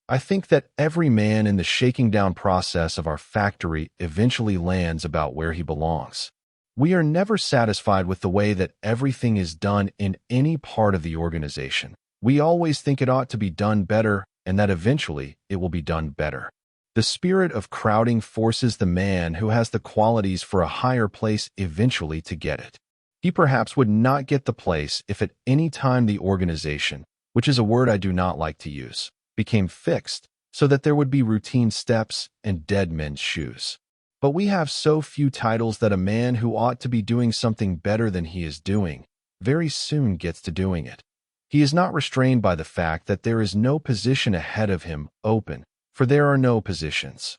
I think that every man in the shaking down process of our factory eventually lands about where he belongs. We are never satisfied with the way that everything is done in any part of the organization. We always think it ought to be done better and that eventually it will be done better. The spirit of crowding forces the man who has the qualities for a higher place eventually to get it. He perhaps would not get the place if at any time the organization, which is a word I do not like to use, became fixed so that there would be routine steps and dead men's shoes. But we have so few titles that a man who ought to be doing something better than he is doing very soon gets to doing it. He is not restrained by the fact that there is no position ahead of him open, for there are no positions.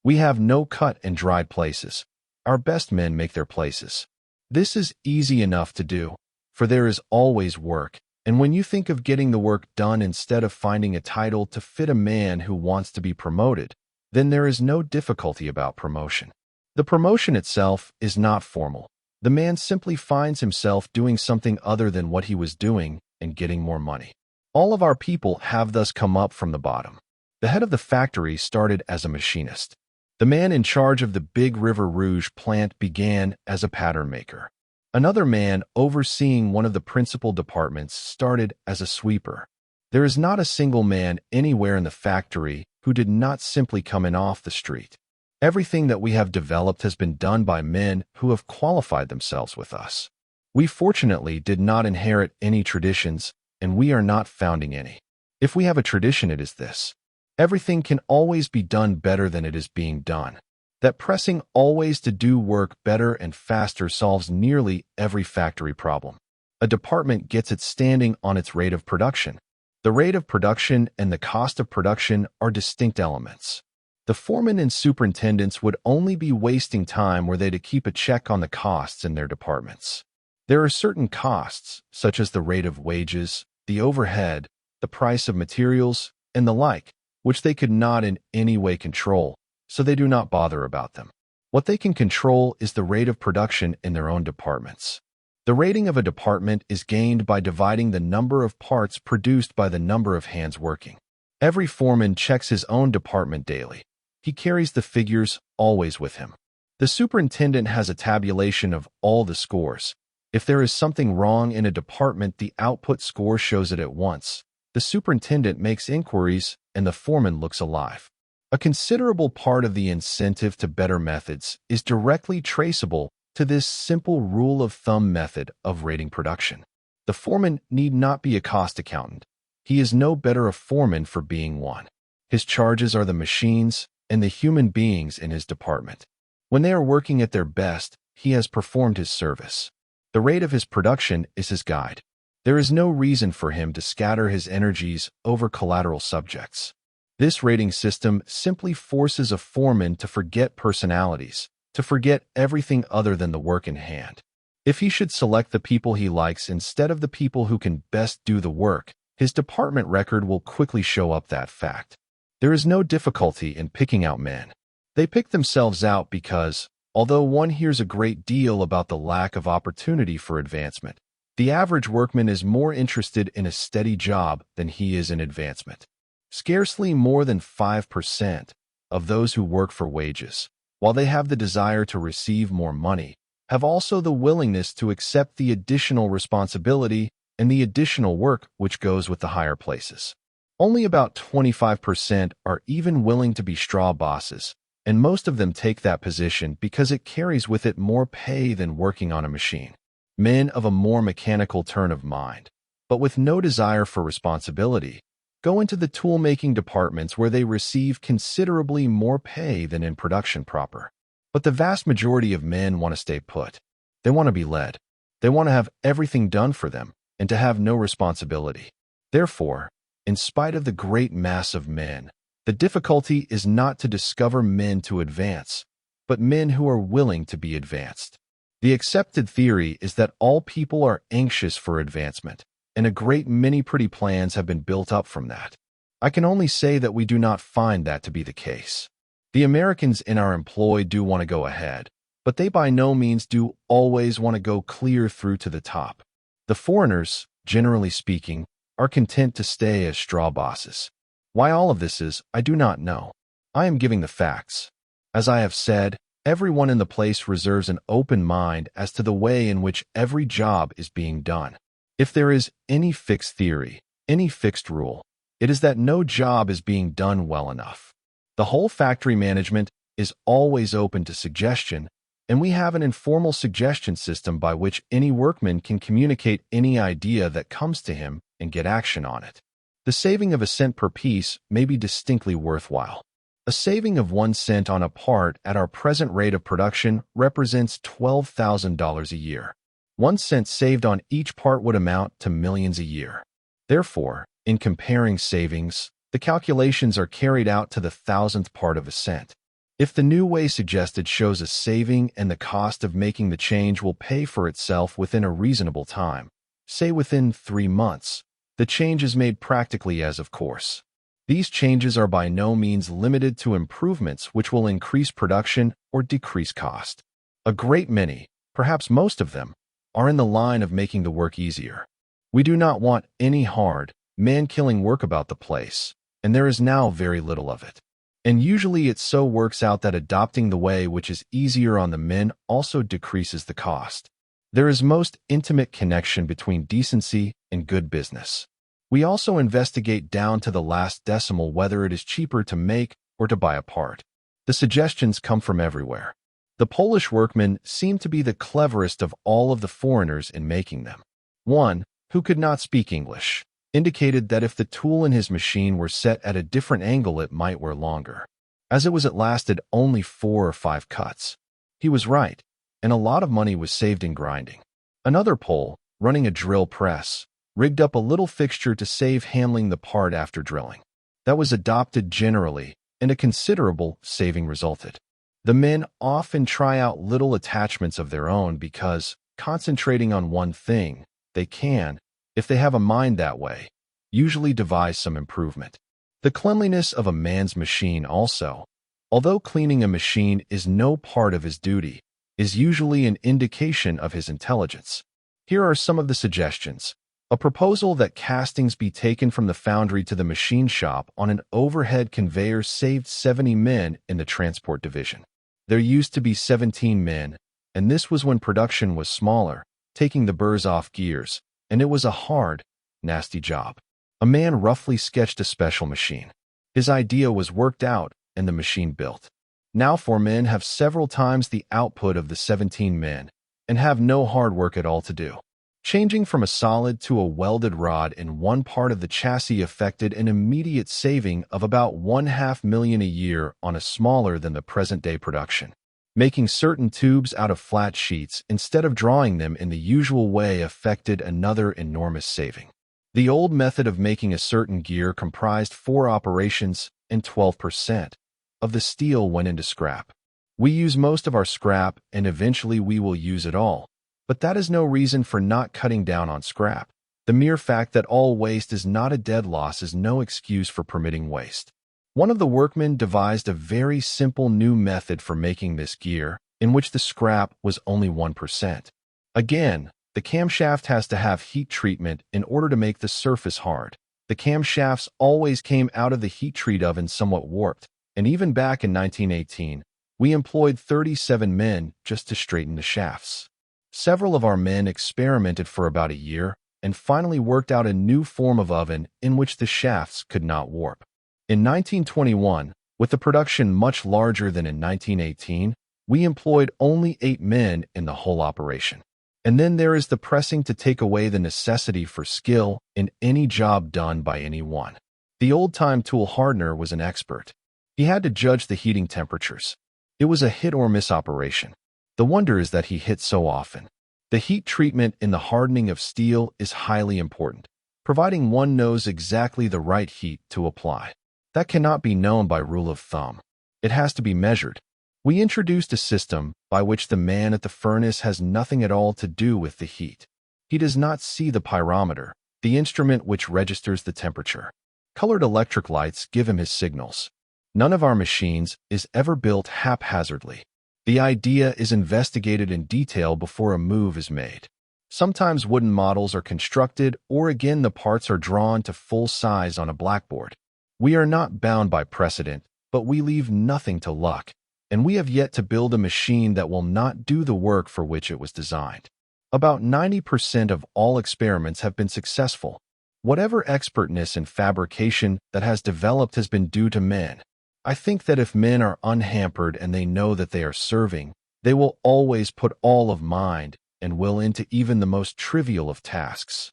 We have no cut and dried places. Our best men make their places. This is easy enough to do, for there is always work, and when you think of getting the work done instead of finding a title to fit a man who wants to be promoted, then there is no difficulty about promotion. The promotion itself is not formal. The man simply finds himself doing something other than what he was doing and getting more money. All of our people have thus come up from the bottom. The head of the factory started as a machinist. The man in charge of the big River Rouge plant began as a pattern maker. Another man overseeing one of the principal departments started as a sweeper. There is not a single man anywhere in the factory who did not simply come in off the street. Everything that we have developed has been done by men who have qualified themselves with us. We fortunately did not inherit any traditions, and we are not founding any. If we have a tradition, it is this. Everything can always be done better than it is being done. That pressing always to do work better and faster solves nearly every factory problem. A department gets its standing on its rate of production. The rate of production and the cost of production are distinct elements. The foremen and superintendents would only be wasting time were they to keep a check on the costs in their departments. There are certain costs, such as the rate of wages, the overhead, the price of materials, and the like, which they could not in any way control, so they do not bother about them. What they can control is the rate of production in their own departments. The rating of a department is gained by dividing the number of parts produced by the number of hands working. Every foreman checks his own department daily. He carries the figures always with him. The superintendent has a tabulation of all the scores. If there is something wrong in a department, the output score shows it at once. The superintendent makes inquiries, and the foreman looks alive. A considerable part of the incentive to better methods is directly traceable to this simple rule of thumb method of rating production. The foreman need not be a cost accountant. He is no better a foreman for being one. His charges are the machines and the human beings in his department. When they are working at their best, he has performed his service. The rate of his production is his guide. There is no reason for him to scatter his energies over collateral subjects. This rating system simply forces a foreman to forget personalities, to forget everything other than the work in hand. If he should select the people he likes instead of the people who can best do the work, his department record will quickly show up that fact. There is no difficulty in picking out men. They pick themselves out because, although one hears a great deal about the lack of opportunity for advancement, the average workman is more interested in a steady job than he is in advancement. Scarcely more than 5% of those who work for wages while they have the desire to receive more money, have also the willingness to accept the additional responsibility and the additional work which goes with the higher places. Only about 25% are even willing to be straw bosses, and most of them take that position because it carries with it more pay than working on a machine. Men of a more mechanical turn of mind, but with no desire for responsibility, go into the tool-making departments where they receive considerably more pay than in production proper. But the vast majority of men want to stay put. They want to be led. They want to have everything done for them and to have no responsibility. Therefore, in spite of the great mass of men, the difficulty is not to discover men to advance, but men who are willing to be advanced. The accepted theory is that all people are anxious for advancement, and a great many pretty plans have been built up from that. I can only say that we do not find that to be the case. The Americans in our employ do want to go ahead, but they by no means do always want to go clear through to the top. The foreigners, generally speaking, are content to stay as straw bosses. Why all of this is, I do not know. I am giving the facts. As I have said, everyone in the place reserves an open mind as to the way in which every job is being done. If there is any fixed theory, any fixed rule, it is that no job is being done well enough. The whole factory management is always open to suggestion, and we have an informal suggestion system by which any workman can communicate any idea that comes to him and get action on it. The saving of a cent per piece may be distinctly worthwhile. A saving of 1 cent on a part at our present rate of production represents $12,000 a year. 1 cent saved on each part would amount to millions a year. Therefore, in comparing savings, the calculations are carried out to the thousandth part of a cent. If the new way suggested shows a saving and the cost of making the change will pay for itself within a reasonable time, say within 3 months, the change is made practically as of course. These changes are by no means limited to improvements which will increase production or decrease cost. A great many, perhaps most of them, are in the line of making the work easier. We do not want any hard, man-killing work about the place, and there is now very little of it. And usually it so works out that adopting the way which is easier on the men also decreases the cost. There is most intimate connection between decency and good business. We also investigate down to the last decimal whether it is cheaper to make or to buy a part. The suggestions come from everywhere. The Polish workmen seem to be the cleverest of all of the foreigners in making them. One, who could not speak English, indicated that if the tool in his machine were set at a different angle it might wear longer, as it lasted only 4 or 5 cuts. He was right, and a lot of money was saved in grinding. Another Pole, running a drill press, rigged up a little fixture to save handling the part after drilling. That was adopted generally, and a considerable saving resulted. The men often try out little attachments of their own because, concentrating on one thing, they can, if they have a mind that way, usually devise some improvement. The cleanliness of a man's machine also, although cleaning a machine is no part of his duty, is usually an indication of his intelligence. Here are some of the suggestions. A proposal that castings be taken from the foundry to the machine shop on an overhead conveyor saved 70 men in the transport division. There used to be 17 men, and this was when production was smaller, taking the burrs off gears, and it was a hard, nasty job. A man roughly sketched a special machine. His idea was worked out, and the machine built. Now 4 men have several times the output of the 17 men, and have no hard work at all to do. Changing from a solid to a welded rod in one part of the chassis affected an immediate saving of about $500,000 a year on a smaller than the present-day production. Making certain tubes out of flat sheets instead of drawing them in the usual way affected another enormous saving. The old method of making a certain gear comprised 4 operations, and 12% of the steel went into scrap. We use most of our scrap, and eventually we will use it all. But that is no reason for not cutting down on scrap. The mere fact that all waste is not a dead loss is no excuse for permitting waste. One of the workmen devised a very simple new method for making this gear, in which the scrap was only 1%. Again, the camshaft has to have heat treatment in order to make the surface hard. The camshafts always came out of the heat treat oven somewhat warped, and even back in 1918, We employed 37 men just to straighten the shafts. Several of our men experimented for about a year and finally worked out a new form of oven in which the shafts could not warp. In 1921, with the production much larger than in 1918, we employed only 8 men in the whole operation. And then there is the pressing to take away the necessity for skill in any job done by anyone. The old-time tool hardener was an expert. He had to judge the heating temperatures. It was a hit-or-miss operation. The wonder is that he hit so often. The heat treatment in the hardening of steel is highly important, providing one knows exactly the right heat to apply. That cannot be known by rule of thumb. It has to be measured. We introduced a system by which the man at the furnace has nothing at all to do with the heat. He does not see the pyrometer, the instrument which registers the temperature. Colored electric lights give him his signals. None of our machines is ever built haphazardly. The idea is investigated in detail before a move is made. Sometimes wooden models are constructed, or again the parts are drawn to full size on a blackboard. We are not bound by precedent, but we leave nothing to luck, and we have yet to build a machine that will not do the work for which it was designed. About 90% of all experiments have been successful. Whatever expertness in fabrication that has developed has been due to men. I think that if men are unhampered and they know that they are serving, they will always put all of mind and will into even the most trivial of tasks.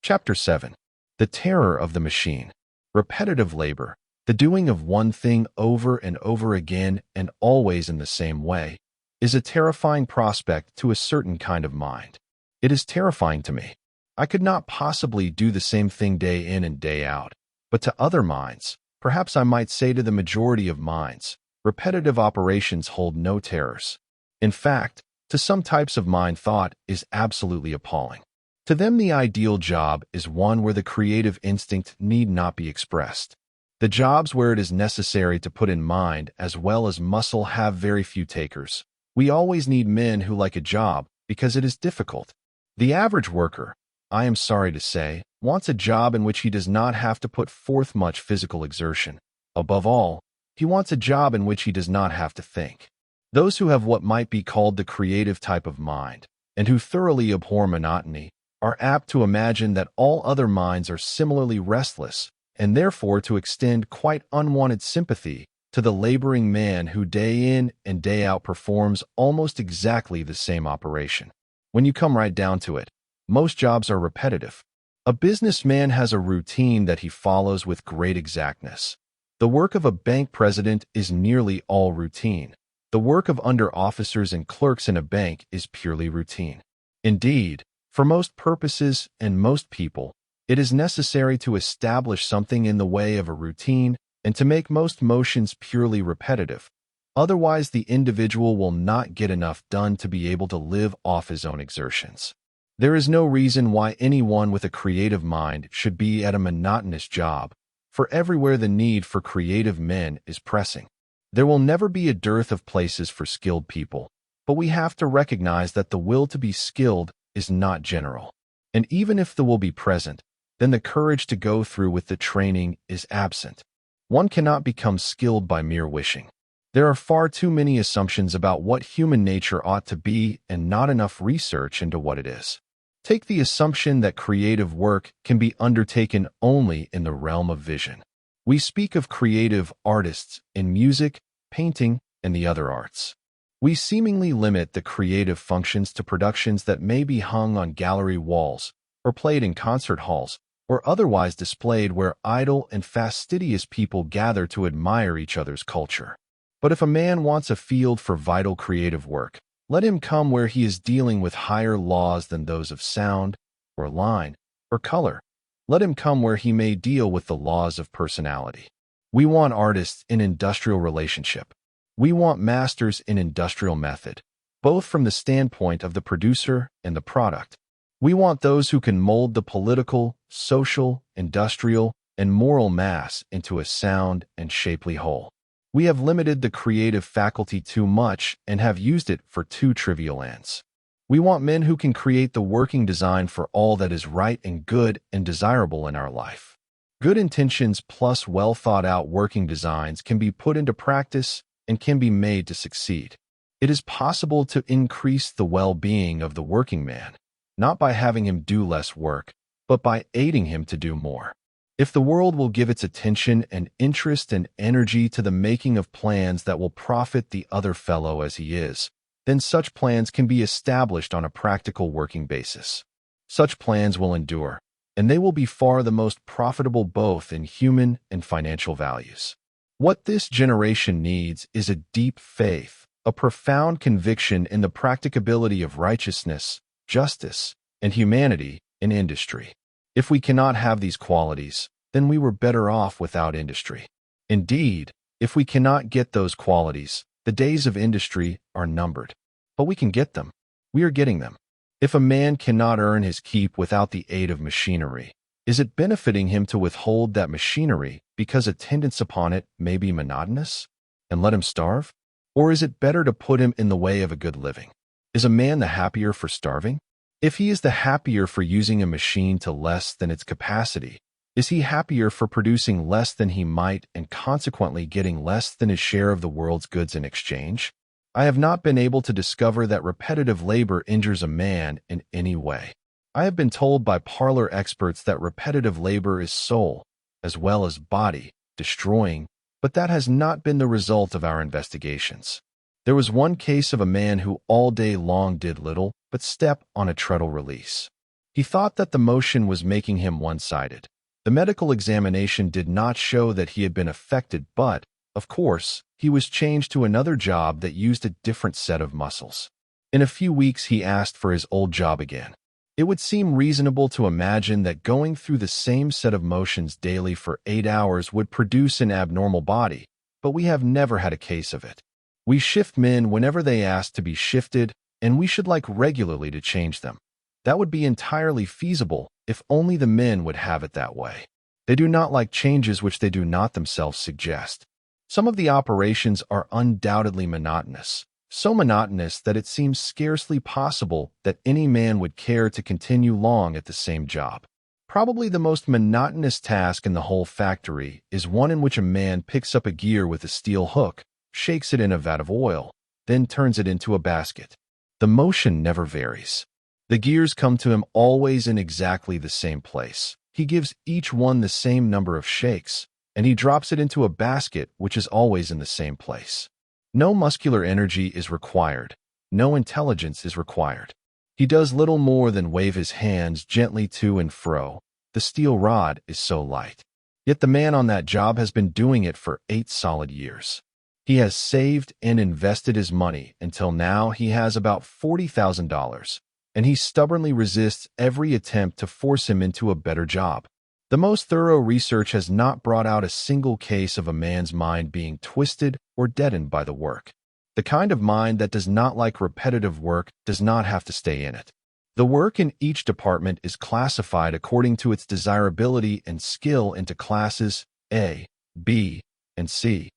Chapter 7. The terror of the machine. Repetitive labor, the doing of one thing over and over again and always in the same way, is a terrifying prospect to a certain kind of mind. It is terrifying to me. I could not possibly do the same thing day in and day out, but to other minds, perhaps I might say to the majority of minds, repetitive operations hold no terrors. In fact, to some types of mind, thought is absolutely appalling. To them, the ideal job is one where the creative instinct need not be expressed. The jobs where it is necessary to put in mind as well as muscle have very few takers. We always need men who like a job because it is difficult. The average worker, I am sorry to say, wants a job in which he does not have to put forth much physical exertion. Above all, he wants a job in which he does not have to think. Those who have what might be called the creative type of mind, and who thoroughly abhor monotony, are apt to imagine that all other minds are similarly restless, and therefore to extend quite unwanted sympathy to the laboring man who day in and day out performs almost exactly the same operation. When you come right down to it, most jobs are repetitive. A businessman has a routine that he follows with great exactness. The work of a bank president is nearly all routine. The work of under-officers and clerks in a bank is purely routine. Indeed, for most purposes and most people, it is necessary to establish something in the way of a routine and to make most motions purely repetitive. Otherwise, the individual will not get enough done to be able to live off his own exertions. There is no reason why anyone with a creative mind should be at a monotonous job, for everywhere the need for creative men is pressing. There will never be a dearth of places for skilled people, but we have to recognize that the will to be skilled is not general. And even if the will be present, then the courage to go through with the training is absent. One cannot become skilled by mere wishing. There are far too many assumptions about what human nature ought to be and not enough research into what it is. Take the assumption that creative work can be undertaken only in the realm of vision. We speak of creative artists in music, painting, and the other arts. We seemingly limit the creative functions to productions that may be hung on gallery walls, or played in concert halls, or otherwise displayed where idle and fastidious people gather to admire each other's culture. But if a man wants a field for vital creative work, let him come where he is dealing with higher laws than those of sound, or line, or color. Let him come where he may deal with the laws of personality. We want artists in industrial relationship. We want masters in industrial method, both from the standpoint of the producer and the product. We want those who can mold the political, social, industrial, and moral mass into a sound and shapely whole. We have limited the creative faculty too much and have used it for too trivial ends. We want men who can create the working design for all that is right and good and desirable in our life. Good intentions plus well-thought-out working designs can be put into practice and can be made to succeed. It is possible to increase the well-being of the working man, not by having him do less work, but by aiding him to do more. If the world will give its attention and interest and energy to the making of plans that will profit the other fellow as he is, then such plans can be established on a practical working basis. Such plans will endure, and they will be far the most profitable both in human and financial values. What this generation needs is a deep faith, a profound conviction in the practicability of righteousness, justice, and humanity in industry. If we cannot have these qualities, then we were better off without industry. Indeed, if we cannot get those qualities, the days of industry are numbered. But we can get them. We are getting them. If a man cannot earn his keep without the aid of machinery, is it benefiting him to withhold that machinery because attendance upon it may be monotonous, and let him starve? Or is it better to put him in the way of a good living? Is a man the happier for starving? If he is the happier for using a machine to less than its capacity, is he happier for producing less than he might and consequently getting less than his share of the world's goods in exchange? I have not been able to discover that repetitive labor injures a man in any way. I have been told by parlor experts that repetitive labor is soul, as well as body, destroying, but that has not been the result of our investigations. There was one case of a man who all day long did little but step on a treadle release. He thought that the motion was making him one-sided. The medical examination did not show that he had been affected, but, of course, he was changed to another job that used a different set of muscles. In a few weeks, he asked for his old job again. It would seem reasonable to imagine that going through the same set of motions daily for 8 hours would produce an abnormal body, but we have never had a case of it. We shift men whenever they ask to be shifted, and we should like regularly to change them. That would be entirely feasible if only the men would have it that way. They do not like changes which they do not themselves suggest. Some of the operations are undoubtedly monotonous, so monotonous that it seems scarcely possible that any man would care to continue long at the same job. Probably the most monotonous task in the whole factory is one in which a man picks up a gear with a steel hook, shakes it in a vat of oil, then turns it into a basket. The motion never varies. The gears come to him always in exactly the same place. He gives each one the same number of shakes, and he drops it into a basket which is always in the same place. No muscular energy is required. No intelligence is required. He does little more than wave his hands gently to and fro. The steel rod is so light. Yet the man on that job has been doing it for 8 solid years. He has saved and invested his money until now he has about $40,000, and he stubbornly resists every attempt to force him into a better job. The most thorough research has not brought out a single case of a man's mind being twisted or deadened by the work. The kind of mind that does not like repetitive work does not have to stay in it. The work in each department is classified according to its desirability and skill into classes A, B, and C,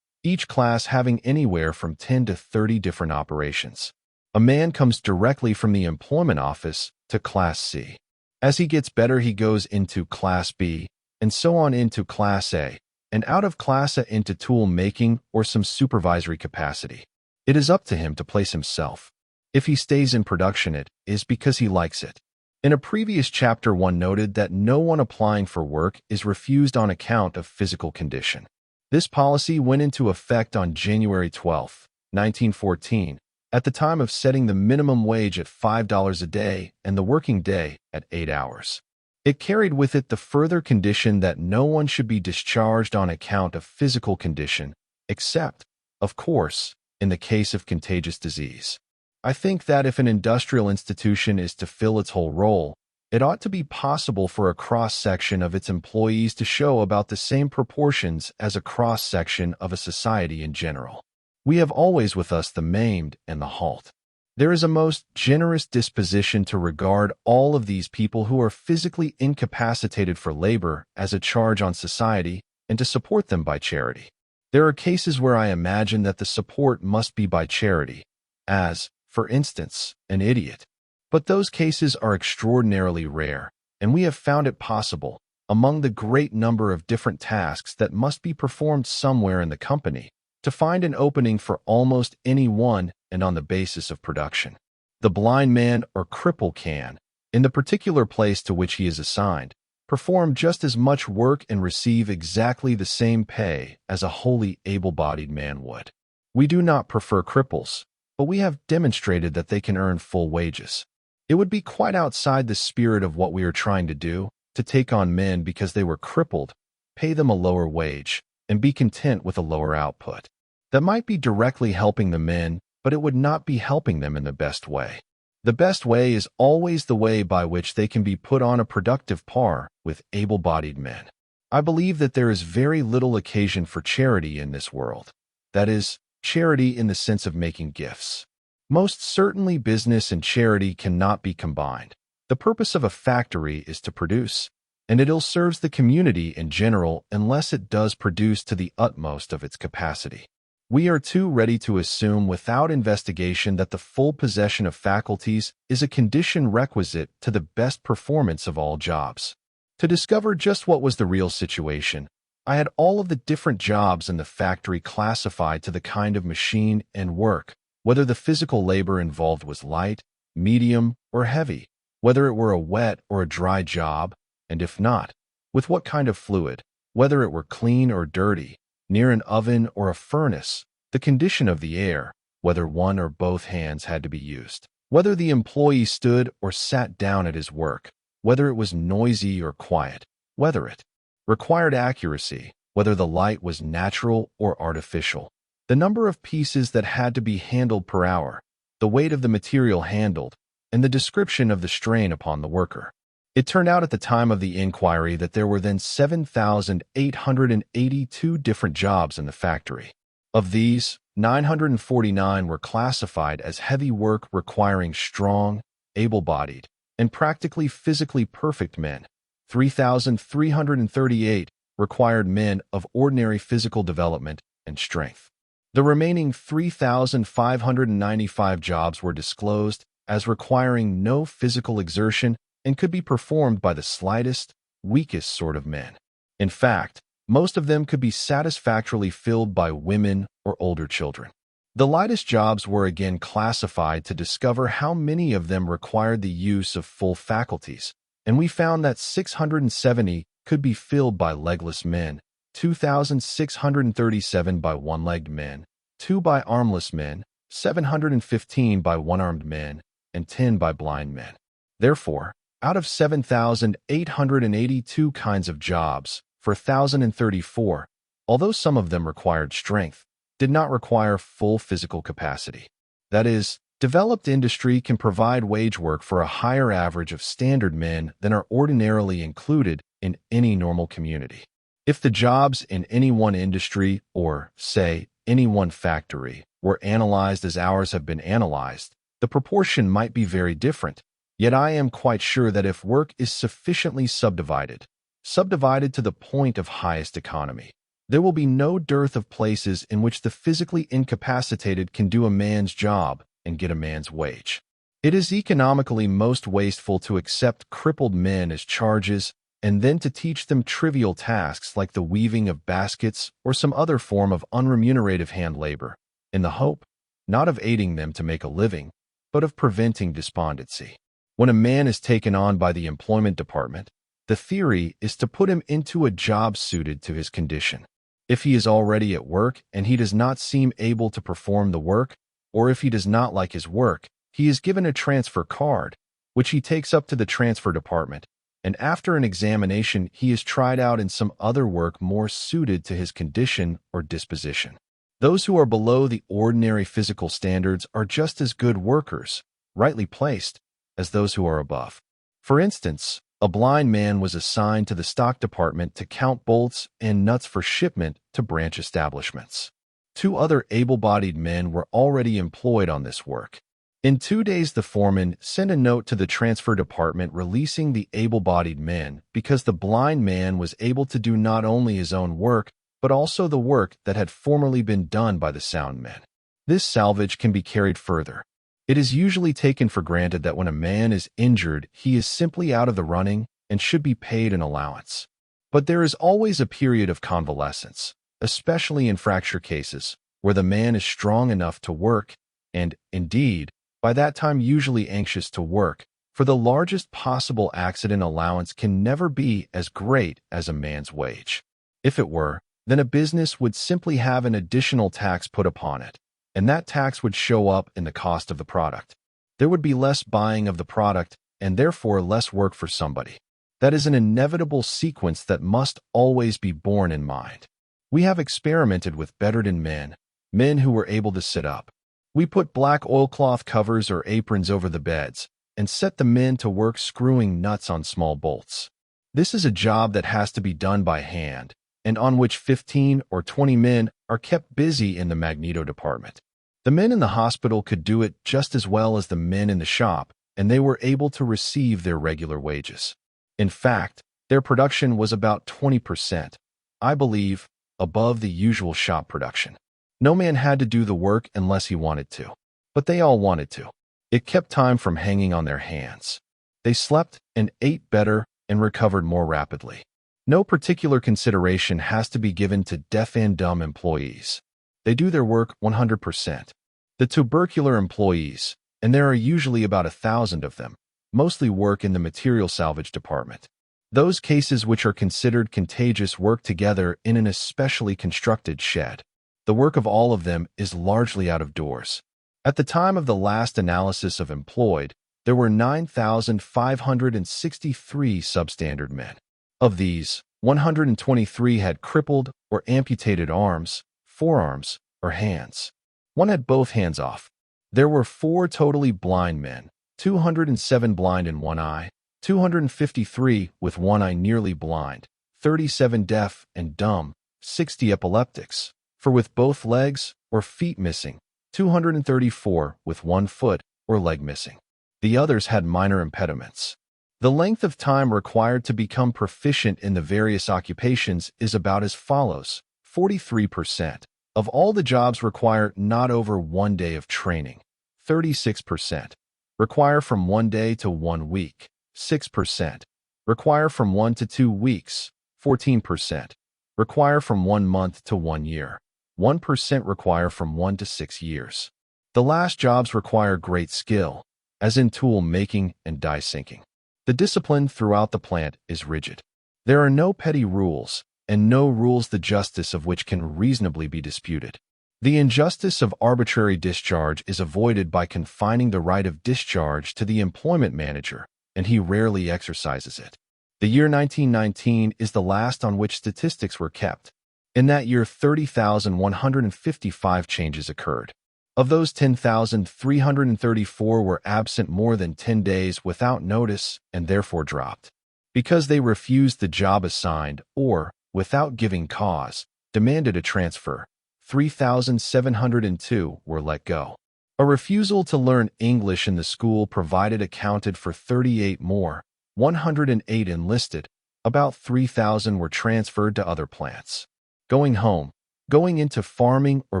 each class having anywhere from 10 to 30 different operations. A man comes directly from the employment office to Class C. As he gets better, he goes into Class B, and so on into Class A, and out of Class A into tool making or some supervisory capacity. It is up to him to place himself. If he stays in production, it is because he likes it. In a previous chapter, one noted that no one applying for work is refused on account of physical condition. This policy went into effect on January 12, 1914, at the time of setting the minimum wage at $5 a day and the working day at 8 hours. It carried with it the further condition that no one should be discharged on account of physical condition, except, of course, in the case of contagious disease. I think that if an industrial institution is to fill its whole role, it ought to be possible for a cross-section of its employees to show about the same proportions as a cross-section of a society in general. We have always with us the maimed and the halt. There is a most generous disposition to regard all of these people who are physically incapacitated for labor as a charge on society and to support them by charity. There are cases where I imagine that the support must be by charity, as, for instance, an idiot. But those cases are extraordinarily rare, and we have found it possible, among the great number of different tasks that must be performed somewhere in the company, to find an opening for almost anyone and on the basis of production. The blind man or cripple can, in the particular place to which he is assigned, perform just as much work and receive exactly the same pay as a wholly able-bodied man would. We do not prefer cripples, but we have demonstrated that they can earn full wages. It would be quite outside the spirit of what we are trying to do to take on men because they were crippled, pay them a lower wage, and be content with a lower output. That might be directly helping the men, but it would not be helping them in the best way. The best way is always the way by which they can be put on a productive par with able-bodied men. I believe that there is very little occasion for charity in this world. That is, charity in the sense of making gifts. Most certainly business and charity cannot be combined. The purpose of a factory is to produce, and it ill serves the community in general unless it does produce to the utmost of its capacity. We are too ready to assume without investigation that the full possession of faculties is a condition requisite to the best performance of all jobs. To discover just what was the real situation, I had all of the different jobs in the factory classified to the kind of machine and work, whether the physical labor involved was light, medium, or heavy, whether it were a wet or a dry job, and if not, with what kind of fluid, whether it were clean or dirty, near an oven or a furnace, the condition of the air, whether one or both hands had to be used, whether the employee stood or sat down at his work, whether it was noisy or quiet, whether it required accuracy, whether the light was natural or artificial, the number of pieces that had to be handled per hour, the weight of the material handled, and the description of the strain upon the worker. It turned out at the time of the inquiry that there were then 7,882 different jobs in the factory. Of these, 949 were classified as heavy work requiring strong, able-bodied, and practically physically perfect men. 3,338 required men of ordinary physical development and strength. The remaining 3,595 jobs were disclosed as requiring no physical exertion and could be performed by the slightest, weakest sort of men. In fact, most of them could be satisfactorily filled by women or older children. The lightest jobs were again classified to discover how many of them required the use of full faculties, and we found that 670 could be filled by legless men, 2,637 by one-legged men, 2 by armless men, 715 by one-armed men, and 10 by blind men. Therefore, out of 7,882 kinds of jobs, for 1,034, although some of them required strength, did not require full physical capacity. That is, developed industry can provide wage work for a higher average of standard men than are ordinarily included in any normal community. If the jobs in any one industry, or, say, any one factory, were analyzed as ours have been analyzed, the proportion might be very different. Yet I am quite sure that if work is sufficiently subdivided to the point of highest economy, there will be no dearth of places in which the physically incapacitated can do a man's job and get a man's wage. It is economically most wasteful to accept crippled men as charges and then to teach them trivial tasks like the weaving of baskets or some other form of unremunerative hand labor, in the hope, not of aiding them to make a living, but of preventing despondency. When a man is taken on by the employment department, the theory is to put him into a job suited to his condition. If he is already at work and he does not seem able to perform the work, or if he does not like his work, he is given a transfer card, which he takes up to the transfer department, and after an examination he is tried out in some other work more suited to his condition or disposition. Those who are below the ordinary physical standards are just as good workers, rightly placed, as those who are above. For instance, a blind man was assigned to the stock department to count bolts and nuts for shipment to branch establishments. 2 other able-bodied men were already employed on this work. In 2 days the foreman sent a note to the transfer department releasing the able-bodied men because the blind man was able to do not only his own work, but also the work that had formerly been done by the sound men. This salvage can be carried further. It is usually taken for granted that when a man is injured, he is simply out of the running and should be paid an allowance. But there is always a period of convalescence, especially in fracture cases, where the man is strong enough to work, and, indeed, by that time usually anxious to work, for the largest possible accident allowance can never be as great as a man's wage. If it were, then a business would simply have an additional tax put upon it, and that tax would show up in the cost of the product. There would be less buying of the product, and therefore less work for somebody. That is an inevitable sequence that must always be borne in mind. We have experimented with bedridden men, men who were able to sit up. We put black oilcloth covers or aprons over the beds, and set the men to work screwing nuts on small bolts. This is a job that has to be done by hand, and on which 15 or 20 men are kept busy in the magneto department. The men in the hospital could do it just as well as the men in the shop, and they were able to receive their regular wages. In fact, their production was about 20%, I believe, above the usual shop production. No man had to do the work unless he wanted to, but they all wanted to. It kept time from hanging on their hands. They slept and ate better and recovered more rapidly. No particular consideration has to be given to deaf and dumb employees. They do their work 100%. The tubercular employees, and there are usually about 1,000 of them, mostly work in the material salvage department. Those cases which are considered contagious work together in an especially constructed shed. The work of all of them is largely out of doors. At the time of the last analysis of employed, there were 9,563 substandard men. Of these, 123 had crippled or amputated arms, forearms, or hands. One had both hands off. There were 4 totally blind men, 207 blind in one eye, 253 with one eye nearly blind, 37 deaf and dumb, 60 epileptics, for with both legs or feet missing, 234 with one foot or leg missing. The others had minor impediments. The length of time required to become proficient in the various occupations is about as follows. 43% of all the jobs require not over 1 day of training. 36% require from 1 day to 1 week. 6% require from 1 to 2 weeks. 14% require from 1 month to 1 year. 1% require from 1 to 6 years. The last jobs require great skill, as in tool making and die sinking. The discipline throughout the plant is rigid. There are no petty rules, and no rules the justice of which can reasonably be disputed. The injustice of arbitrary discharge is avoided by confining the right of discharge to the employment manager, and he rarely exercises it. The year 1919 is the last on which statistics were kept. In that year, 30,155 changes occurred. Of those, 10,334 were absent more than 10 days without notice and therefore dropped. Because they refused the job assigned or, without giving cause, demanded a transfer, 3,702 were let go. A refusal to learn English in the school provided accounted for 38 more, 108 enlisted, about 3,000 were transferred to other plants. Going home, going into farming or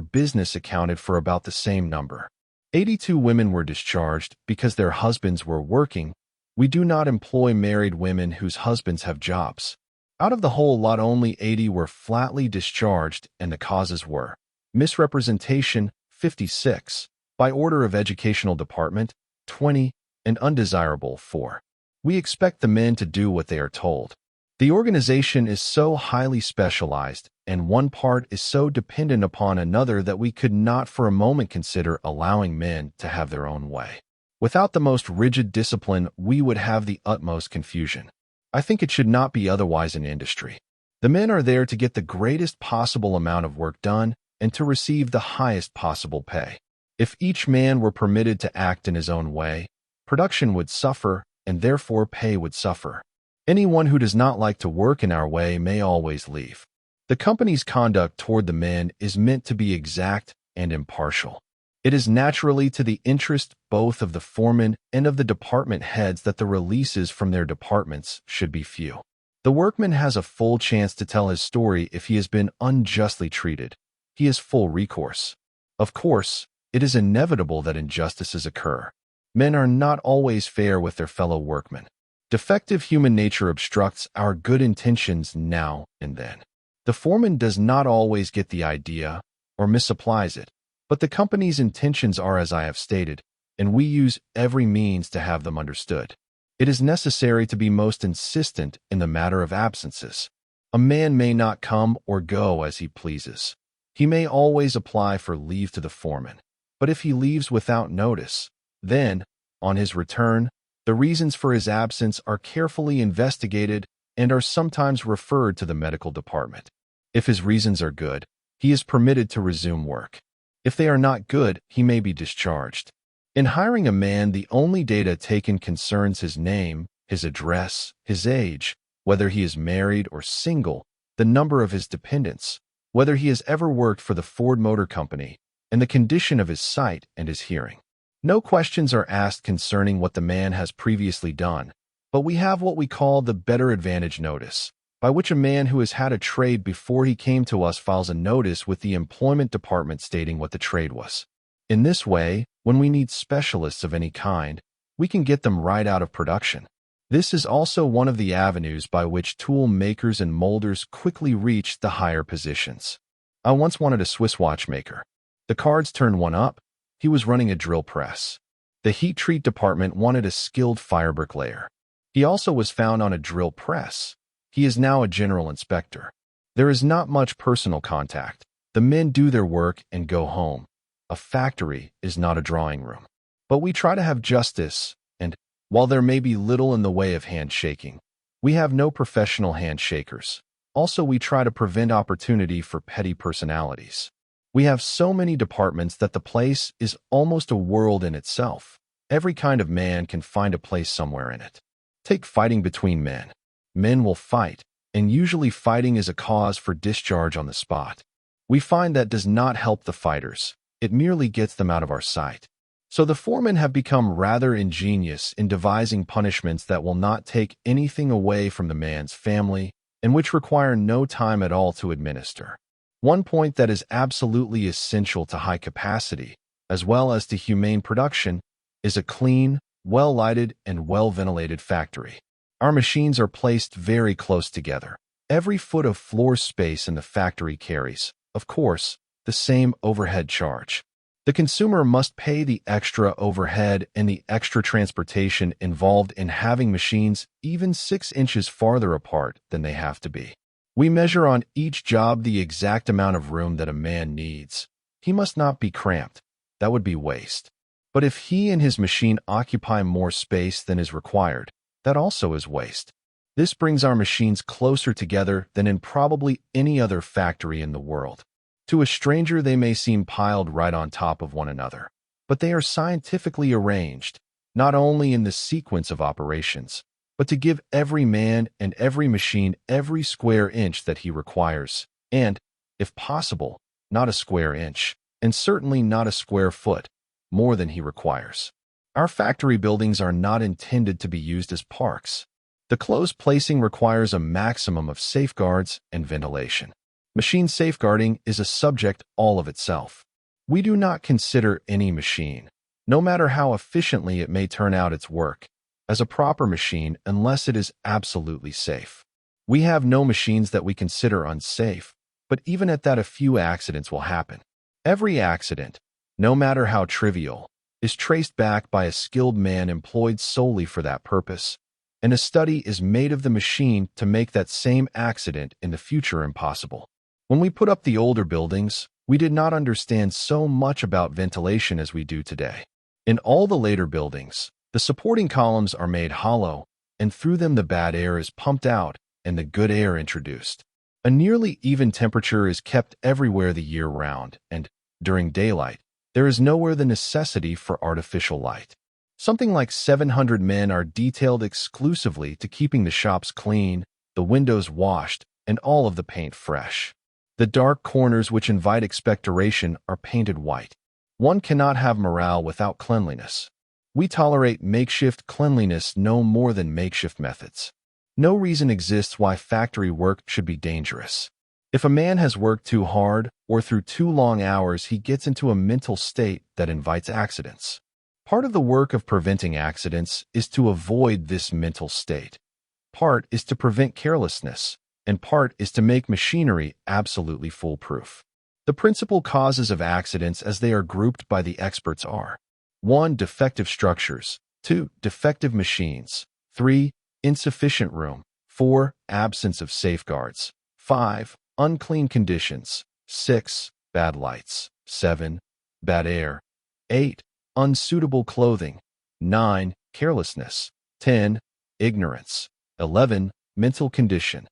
business accounted for about the same number. 82 women were discharged because their husbands were working. We do not employ married women whose husbands have jobs. Out of the whole lot, only 80 were flatly discharged, and the causes were misrepresentation, 56, by order of Educational Department, 20, and undesirable, 4. We expect the men to do what they are told. The organization is so highly specialized, and one part is so dependent upon another that we could not for a moment consider allowing men to have their own way. Without the most rigid discipline, we would have the utmost confusion. I think it should not be otherwise in industry. The men are there to get the greatest possible amount of work done and to receive the highest possible pay. If each man were permitted to act in his own way, production would suffer, and therefore pay would suffer. Anyone who does not like to work in our way may always leave. The company's conduct toward the men is meant to be exact and impartial. It is naturally to the interest both of the foreman and of the department heads that the releases from their departments should be few. The workman has a full chance to tell his story if he has been unjustly treated. He has full recourse. Of course, it is inevitable that injustices occur. Men are not always fair with their fellow workmen. Defective human nature obstructs our good intentions now and then. The foreman does not always get the idea, or misapplies it. But the company's intentions are as I have stated, and we use every means to have them understood. It is necessary to be most insistent in the matter of absences. A man may not come or go as he pleases. He may always apply for leave to the foreman. But if he leaves without notice, then, on his return, the reasons for his absence are carefully investigated and are sometimes referred to the medical department. If his reasons are good, he is permitted to resume work. If they are not good, he may be discharged. In hiring a man, the only data taken concerns his name, his address, his age, whether he is married or single, the number of his dependents, whether he has ever worked for the Ford Motor Company, and the condition of his sight and his hearing. No questions are asked concerning what the man has previously done, but we have what we call the better advantage notice, by which a man who has had a trade before he came to us files a notice with the employment department stating what the trade was. In this way, when we need specialists of any kind, we can get them right out of production. This is also one of the avenues by which tool makers and molders quickly reach the higher positions. I once wanted a Swiss watchmaker. The cards turned one up. He was running a drill press. The heat treat department wanted a skilled fire bricklayer. He also was found on a drill press. He is now a general inspector. There is not much personal contact. The men do their work and go home. A factory is not a drawing room. But we try to have justice, and, while there may be little in the way of handshaking, we have no professional handshakers. Also, we try to prevent opportunity for petty personalities. We have so many departments that the place is almost a world in itself. Every kind of man can find a place somewhere in it. Take fighting between men. Men will fight, and usually fighting is a cause for discharge on the spot. We find that does not help the fighters. It merely gets them out of our sight. So the foremen have become rather ingenious in devising punishments that will not take anything away from the man's family and which require no time at all to administer. One point that is absolutely essential to high capacity, as well as to humane production, is a clean, well-lighted, and well-ventilated factory. Our machines are placed very close together. Every foot of floor space in the factory carries, of course, the same overhead charge. The consumer must pay the extra overhead and the extra transportation involved in having machines even 6 inches farther apart than they have to be. We measure on each job the exact amount of room that a man needs. He must not be cramped. That would be waste. But if he and his machine occupy more space than is required, that also is waste. This brings our machines closer together than in probably any other factory in the world. To a stranger, they may seem piled right on top of one another, but they are scientifically arranged, not only in the sequence of operations, but to give every man and every machine every square inch that he requires, and, if possible, not a square inch, and certainly not a square foot, more than he requires. Our factory buildings are not intended to be used as parks. The close placing requires a maximum of safeguards and ventilation. Machine safeguarding is a subject all of itself. We do not consider any machine, no matter how efficiently it may turn out its work, as a proper machine unless it is absolutely safe. We have no machines that we consider unsafe, but even at that a few accidents will happen. Every accident, no matter how trivial, is traced back by a skilled man employed solely for that purpose, and a study is made of the machine to make that same accident in the future impossible. When we put up the older buildings, we did not understand so much about ventilation as we do today. In all the later buildings, the supporting columns are made hollow, and through them the bad air is pumped out and the good air introduced. A nearly even temperature is kept everywhere the year round, and, during daylight, there is nowhere the necessity for artificial light. Something like 700 men are detailed exclusively to keeping the shops clean, the windows washed, and all of the paint fresh. The dark corners which invite expectoration are painted white. One cannot have morale without cleanliness. We tolerate makeshift cleanliness no more than makeshift methods. No reason exists why factory work should be dangerous. If a man has worked too hard or through too long hours, he gets into a mental state that invites accidents. Part of the work of preventing accidents is to avoid this mental state. Part is to prevent carelessness, and part is to make machinery absolutely foolproof. The principal causes of accidents as they are grouped by the experts are 1. Defective structures, 2. Defective machines, 3. Insufficient room, 4. Absence of safeguards, 5. Unclean conditions, 6. Bad lights, 7. Bad air, 8. Unsuitable clothing, 9. Carelessness, 10. Ignorance, 11. Mental condition,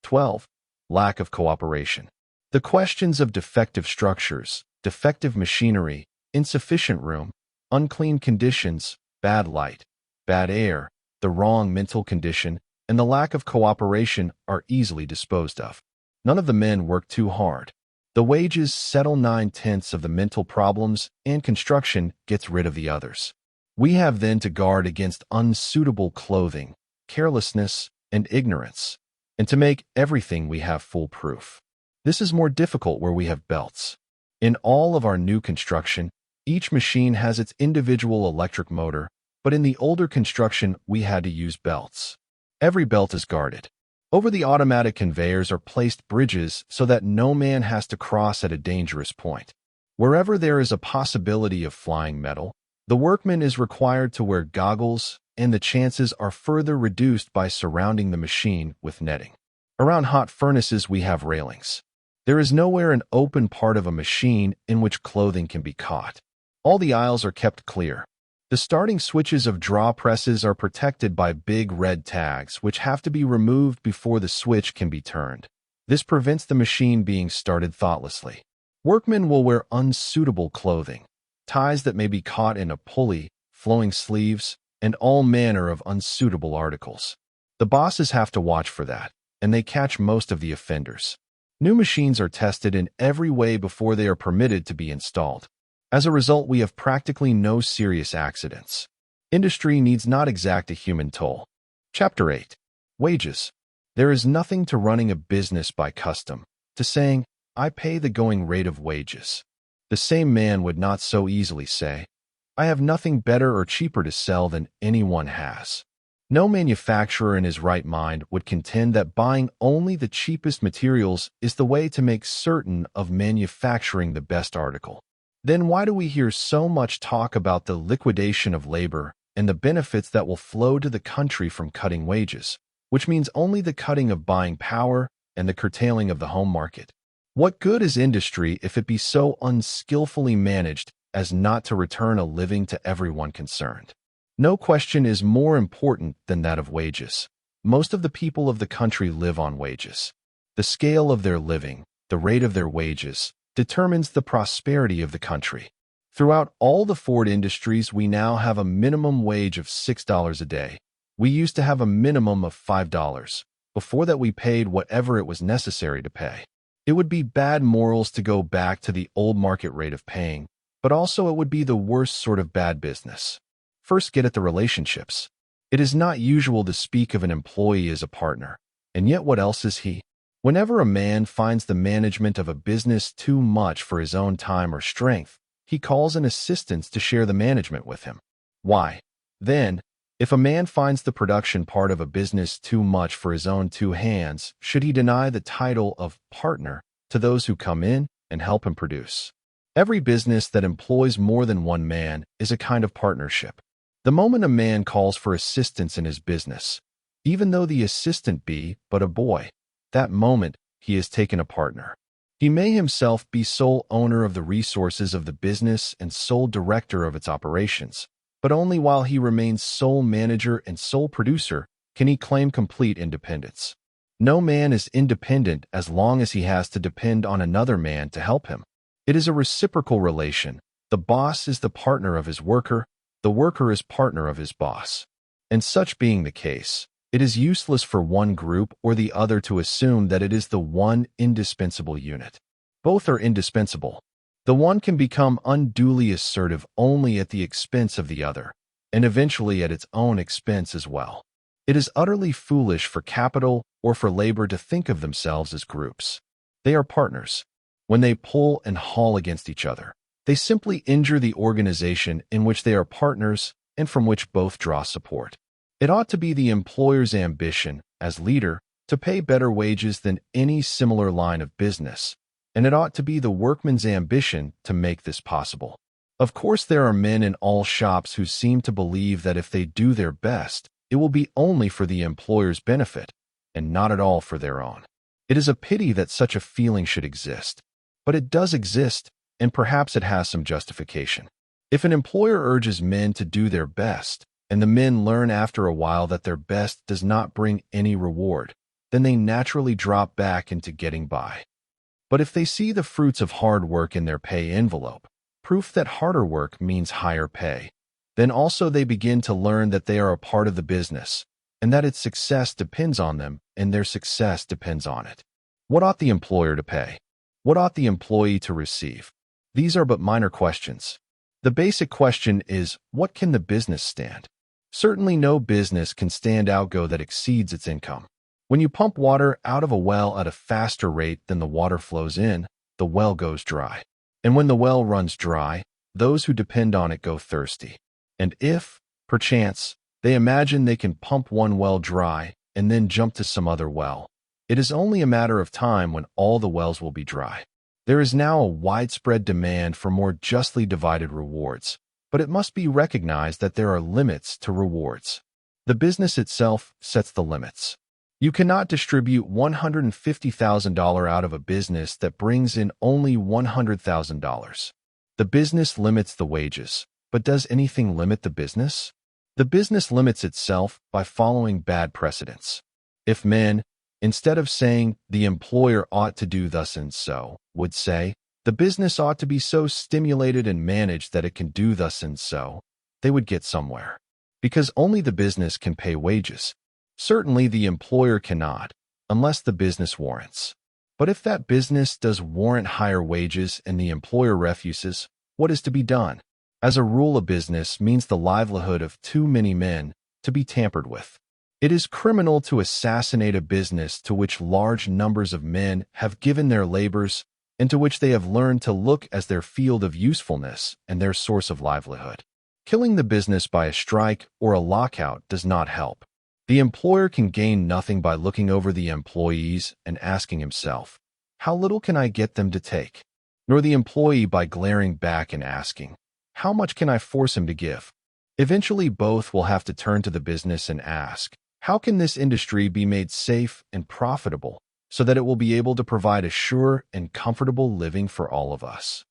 12. Lack of cooperation. The questions of defective structures, defective machinery, insufficient room, unclean conditions, bad light, bad air, the wrong mental condition, and the lack of cooperation are easily disposed of. None of the men work too hard. The wages settle 9/10 of the mental problems, and construction gets rid of the others. We have then to guard against unsuitable clothing, carelessness, and ignorance, and to make everything we have foolproof. This is more difficult where we have belts. In all of our new construction, each machine has its individual electric motor, but in the older construction, we had to use belts. Every belt is guarded. Over the automatic conveyors are placed bridges so that no man has to cross at a dangerous point. Wherever there is a possibility of flying metal, the workman is required to wear goggles, and the chances are further reduced by surrounding the machine with netting. Around hot furnaces, we have railings. There is nowhere an open part of a machine in which clothing can be caught. All the aisles are kept clear. The starting switches of draw presses are protected by big red tags which have to be removed before the switch can be turned. This prevents the machine being started thoughtlessly. Workmen will wear unsuitable clothing, ties that may be caught in a pulley, flowing sleeves, and all manner of unsuitable articles. The bosses have to watch for that, and they catch most of the offenders. New machines are tested in every way before they are permitted to be installed. As a result, we have practically no serious accidents. Industry needs not exact a human toll. Chapter 8. Wages. There is nothing to running a business by custom, to saying, I pay the going rate of wages. The same man would not so easily say, I have nothing better or cheaper to sell than anyone has. No manufacturer in his right mind would contend that buying only the cheapest materials is the way to make certain of manufacturing the best article. Then why do we hear so much talk about the liquidation of labor and the benefits that will flow to the country from cutting wages, which means only the cutting of buying power and the curtailing of the home market? What good is industry if it be so unskillfully managed as not to return a living to everyone concerned? No question is more important than that of wages. Most of the people of the country live on wages. The scale of their living, the rate of their wages, determines the prosperity of the country. Throughout all the Ford industries, we now have a minimum wage of $6 a day. We used to have a minimum of $5. Before that, we paid whatever it was necessary to pay. It would be bad morals to go back to the old market rate of paying, but also it would be the worst sort of bad business. First, get at the relationships. It is not usual to speak of an employee as a partner, and yet what else is he? Whenever a man finds the management of a business too much for his own time or strength, he calls an assistant to share the management with him. Why, then, if a man finds the production part of a business too much for his own two hands, should he deny the title of partner to those who come in and help him produce? Every business that employs more than one man is a kind of partnership. The moment a man calls for assistance in his business, even though the assistant be but a boy, that moment he has taken a partner. He may himself be sole owner of the resources of the business and sole director of its operations, but only while he remains sole manager and sole producer can he claim complete independence. No man is independent as long as he has to depend on another man to help him. It is a reciprocal relation. The boss is the partner of his worker, the worker is partner of his boss. And such being the case, it is useless for one group or the other to assume that it is the one indispensable unit. Both are indispensable. The one can become unduly assertive only at the expense of the other, and eventually at its own expense as well. It is utterly foolish for capital or for labor to think of themselves as groups. They are partners. When they pull and haul against each other, they simply injure the organization in which they are partners and from which both draw support. It ought to be the employer's ambition, as leader, to pay better wages than any similar line of business, and it ought to be the workman's ambition to make this possible. Of course, there are men in all shops who seem to believe that if they do their best, it will be only for the employer's benefit, and not at all for their own. It is a pity that such a feeling should exist, but it does exist, and perhaps it has some justification. If an employer urges men to do their best, and the men learn after a while that their best does not bring any reward, then they naturally drop back into getting by. But if they see the fruits of hard work in their pay envelope, proof that harder work means higher pay, then also they begin to learn that they are a part of the business, and that its success depends on them, and their success depends on it. What ought the employer to pay? What ought the employee to receive? These are but minor questions. The basic question is, what can the business stand? Certainly no business can stand outgo that exceeds its income. When you pump water out of a well at a faster rate than the water flows in, the well goes dry. And when the well runs dry, those who depend on it go thirsty. And if, perchance, they imagine they can pump one well dry and then jump to some other well, it is only a matter of time when all the wells will be dry. There is now a widespread demand for more justly divided rewards, but it must be recognized that there are limits to rewards. The business itself sets the limits. You cannot distribute $150,000 out of a business that brings in only $100,000. The business limits the wages, but does anything limit the business? The business limits itself by following bad precedents. If men, instead of saying, the employer ought to do thus and so, would say, the business ought to be so stimulated and managed that it can do thus and so, they would get somewhere. Because only the business can pay wages. Certainly the employer cannot, unless the business warrants. But if that business does warrant higher wages and the employer refuses, what is to be done? As a rule, a business means the livelihood of too many men to be tampered with. It is criminal to assassinate a business to which large numbers of men have given their labors and to which they have learned to look as their field of usefulness and their source of livelihood. Killing the business by a strike or a lockout does not help. The employer can gain nothing by looking over the employees and asking himself, how little can I get them to take? Nor the employee by glaring back and asking, how much can I force him to give? Eventually, both will have to turn to the business and ask, how can this industry be made safe and profitable so that it will be able to provide a sure and comfortable living for all of us?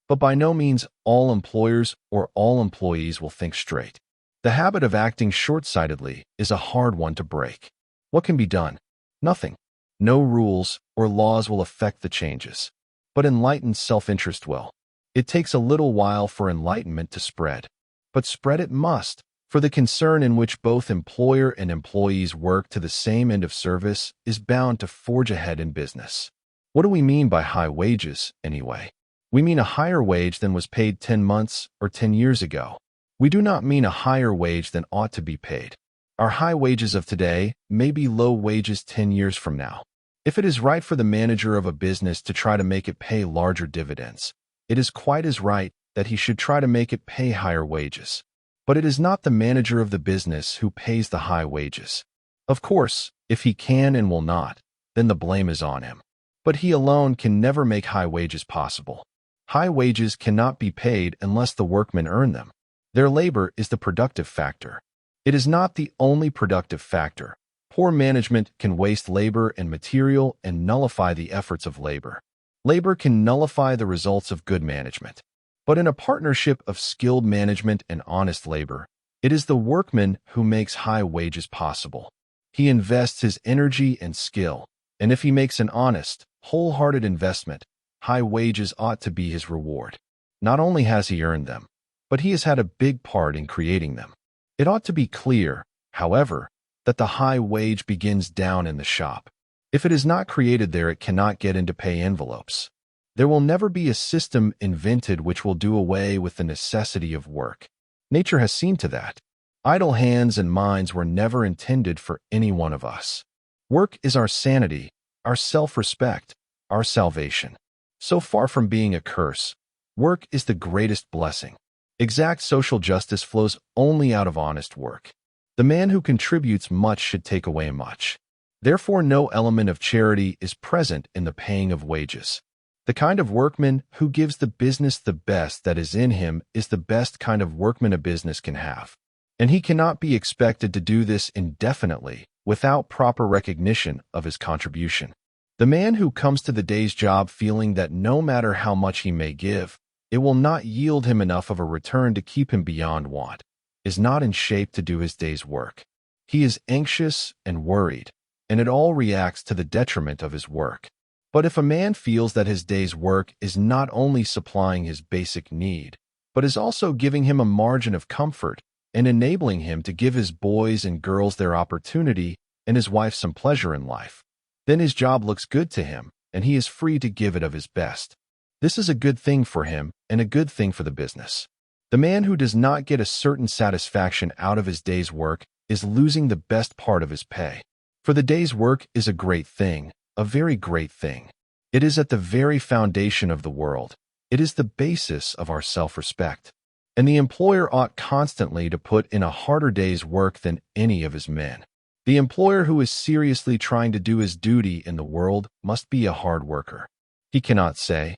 But by no means all employers or all employees will think straight. The habit of acting short-sightedly is a hard one to break. What can be done? Nothing. No rules or laws will affect the changes. But enlightened self-interest will. It takes a little while for enlightenment to spread. But spread it must, for the concern in which both employer and employees work to the same end of service is bound to forge ahead in business. What do we mean by high wages, anyway? We mean a higher wage than was paid 10 months or 10 years ago. We do not mean a higher wage than ought to be paid. Our high wages of today may be low wages 10 years from now. If it is right for the manager of a business to try to make it pay larger dividends, it is quite as right that he should try to make it pay higher wages. But it is not the manager of the business who pays the high wages. Of course, if he can and will not, then the blame is on him. But he alone can never make high wages possible. High wages cannot be paid unless the workmen earn them. Their labor is the productive factor. It is not the only productive factor. Poor management can waste labor and material and nullify the efforts of labor. Labor can nullify the results of good management. But in a partnership of skilled management and honest labor, it is the workman who makes high wages possible. He invests his energy and skill, and if he makes an honest, wholehearted investment, high wages ought to be his reward. Not only has he earned them, but he has had a big part in creating them. It ought to be clear, however, that the high wage begins down in the shop. If it is not created there, it cannot get into pay envelopes. There will never be a system invented which will do away with the necessity of work. Nature has seen to that. Idle hands and minds were never intended for any one of us. Work is our sanity, our self-respect, our salvation. So far from being a curse, work is the greatest blessing. Exact social justice flows only out of honest work. The man who contributes much should take away much. Therefore, no element of charity is present in the paying of wages. The kind of workman who gives the business the best that is in him is the best kind of workman a business can have. And he cannot be expected to do this indefinitely without proper recognition of his contribution. The man who comes to the day's job feeling that no matter how much he may give, it will not yield him enough of a return to keep him beyond want, is not in shape to do his day's work. He is anxious and worried, and it all reacts to the detriment of his work. But if a man feels that his day's work is not only supplying his basic need, but is also giving him a margin of comfort and enabling him to give his boys and girls their opportunity and his wife some pleasure in life, then his job looks good to him, and he is free to give it of his best. This is a good thing for him and a good thing for the business. The man who does not get a certain satisfaction out of his day's work is losing the best part of his pay. For the day's work is a great thing, a very great thing. It is at the very foundation of the world. It is the basis of our self-respect. And the employer ought constantly to put in a harder day's work than any of his men. The employer who is seriously trying to do his duty in the world must be a hard worker. He cannot say,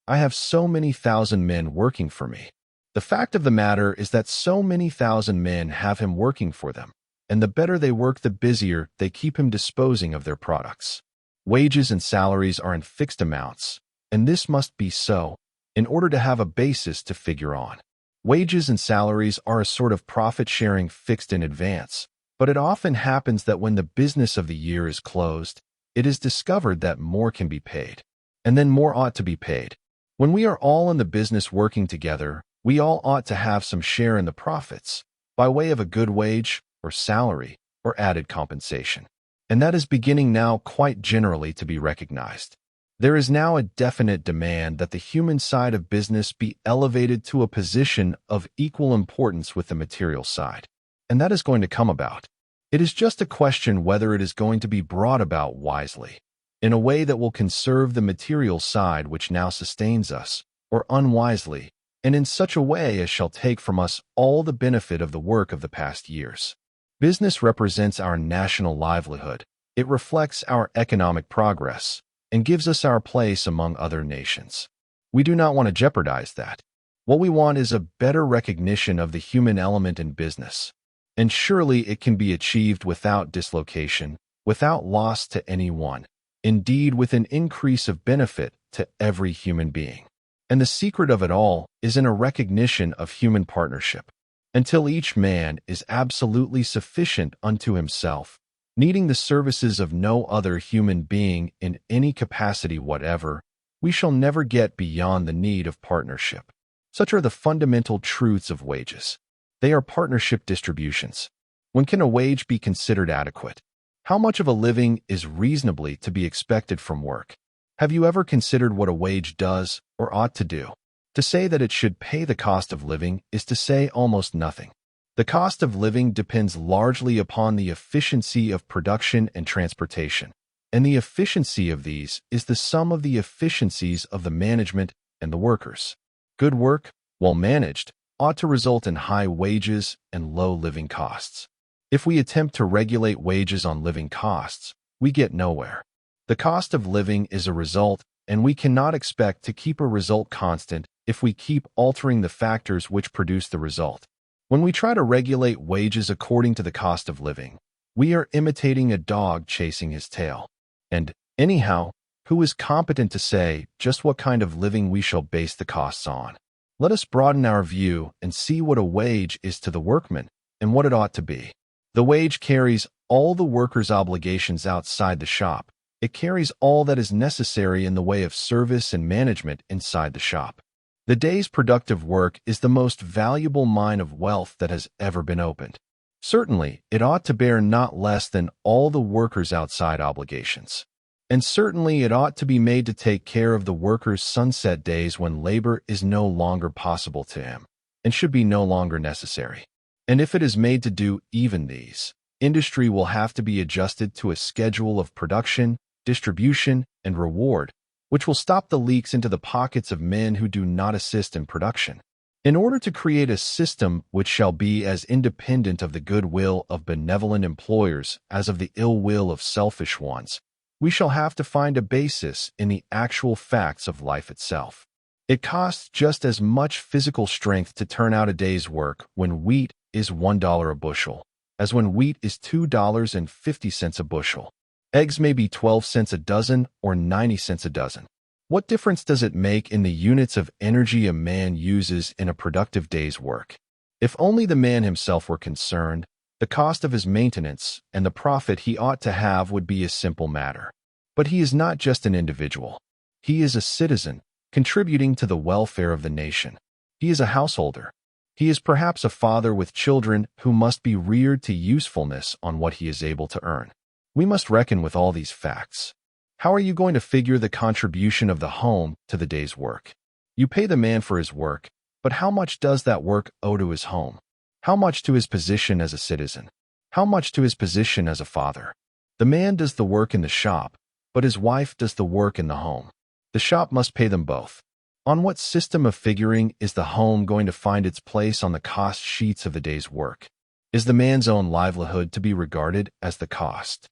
"I have so many thousand men working for me." The fact of the matter is that so many thousand men have him working for them, and the better they work, the busier they keep him disposing of their products. Wages and salaries are in fixed amounts, and this must be so in order to have a basis to figure on. Wages and salaries are a sort of profit-sharing fixed in advance, but it often happens that when the business of the year is closed, it is discovered that more can be paid, and then more ought to be paid. When we are all in the business working together, we all ought to have some share in the profits, by way of a good wage, or salary, or added compensation. And that is beginning now quite generally to be recognized. There is now a definite demand that the human side of business be elevated to a position of equal importance with the material side. And that is going to come about. It is just a question whether it is going to be brought about wisely, in a way that will conserve the material side which now sustains us, or unwisely, and in such a way as shall take from us all the benefit of the work of the past years. Business represents our national livelihood. It reflects our economic progress, and gives us our place among other nations. We do not want to jeopardize that. What we want is a better recognition of the human element in business. And surely it can be achieved without dislocation, without loss to anyone, indeed with an increase of benefit to every human being. And the secret of it all is in a recognition of human partnership. Until each man is absolutely sufficient unto himself, needing the services of no other human being in any capacity whatever, we shall never get beyond the need of partnership. Such are the fundamental truths of wages. They are partnership distributions. When can a wage be considered adequate? How much of a living is reasonably to be expected from work? Have you ever considered what a wage does or ought to do? To say that it should pay the cost of living is to say almost nothing. The cost of living depends largely upon the efficiency of production and transportation, and the efficiency of these is the sum of the efficiencies of the management and the workers. Good work, well managed, ought to result in high wages and low living costs. If we attempt to regulate wages on living costs, we get nowhere. The cost of living is a result, and we cannot expect to keep a result constant if we keep altering the factors which produce the result. When we try to regulate wages according to the cost of living, we are imitating a dog chasing his tail. And, anyhow, who is competent to say just what kind of living we shall base the costs on? Let us broaden our view and see what a wage is to the workman and what it ought to be. The wage carries all the worker's obligations outside the shop. It carries all that is necessary in the way of service and management inside the shop. The day's productive work is the most valuable mine of wealth that has ever been opened. Certainly, it ought to bear not less than all the worker's outside obligations. And certainly it ought to be made to take care of the worker's sunset days when labor is no longer possible to him, and should be no longer necessary. And if it is made to do even these, industry will have to be adjusted to a schedule of production, distribution, and reward, which will stop the leaks into the pockets of men who do not assist in production. In order to create a system which shall be as independent of the good will of benevolent employers as of the ill will of selfish ones, We shall have to find a basis in the actual facts of life itself. It costs just as much physical strength to turn out a day's work when wheat is $1 a bushel as when wheat is $2.50 a bushel. Eggs may be 12 cents a dozen or 90 cents a dozen. What difference does it make in the units of energy a man uses in a productive day's work? If only the man himself were concerned, the cost of his maintenance and the profit he ought to have would be a simple matter. But he is not just an individual. He is a citizen, contributing to the welfare of the nation. He is a householder. He is perhaps a father with children who must be reared to usefulness on what he is able to earn. We must reckon with all these facts. How are you going to figure the contribution of the home to the day's work? You pay the man for his work, but how much does that work owe to his home? How much to his position as a citizen? How much to his position as a father? The man does the work in the shop, but his wife does the work in the home. The shop must pay them both. On what system of figuring is the home going to find its place on the cost sheets of the day's work? Is the man's own livelihood to be regarded as the cost?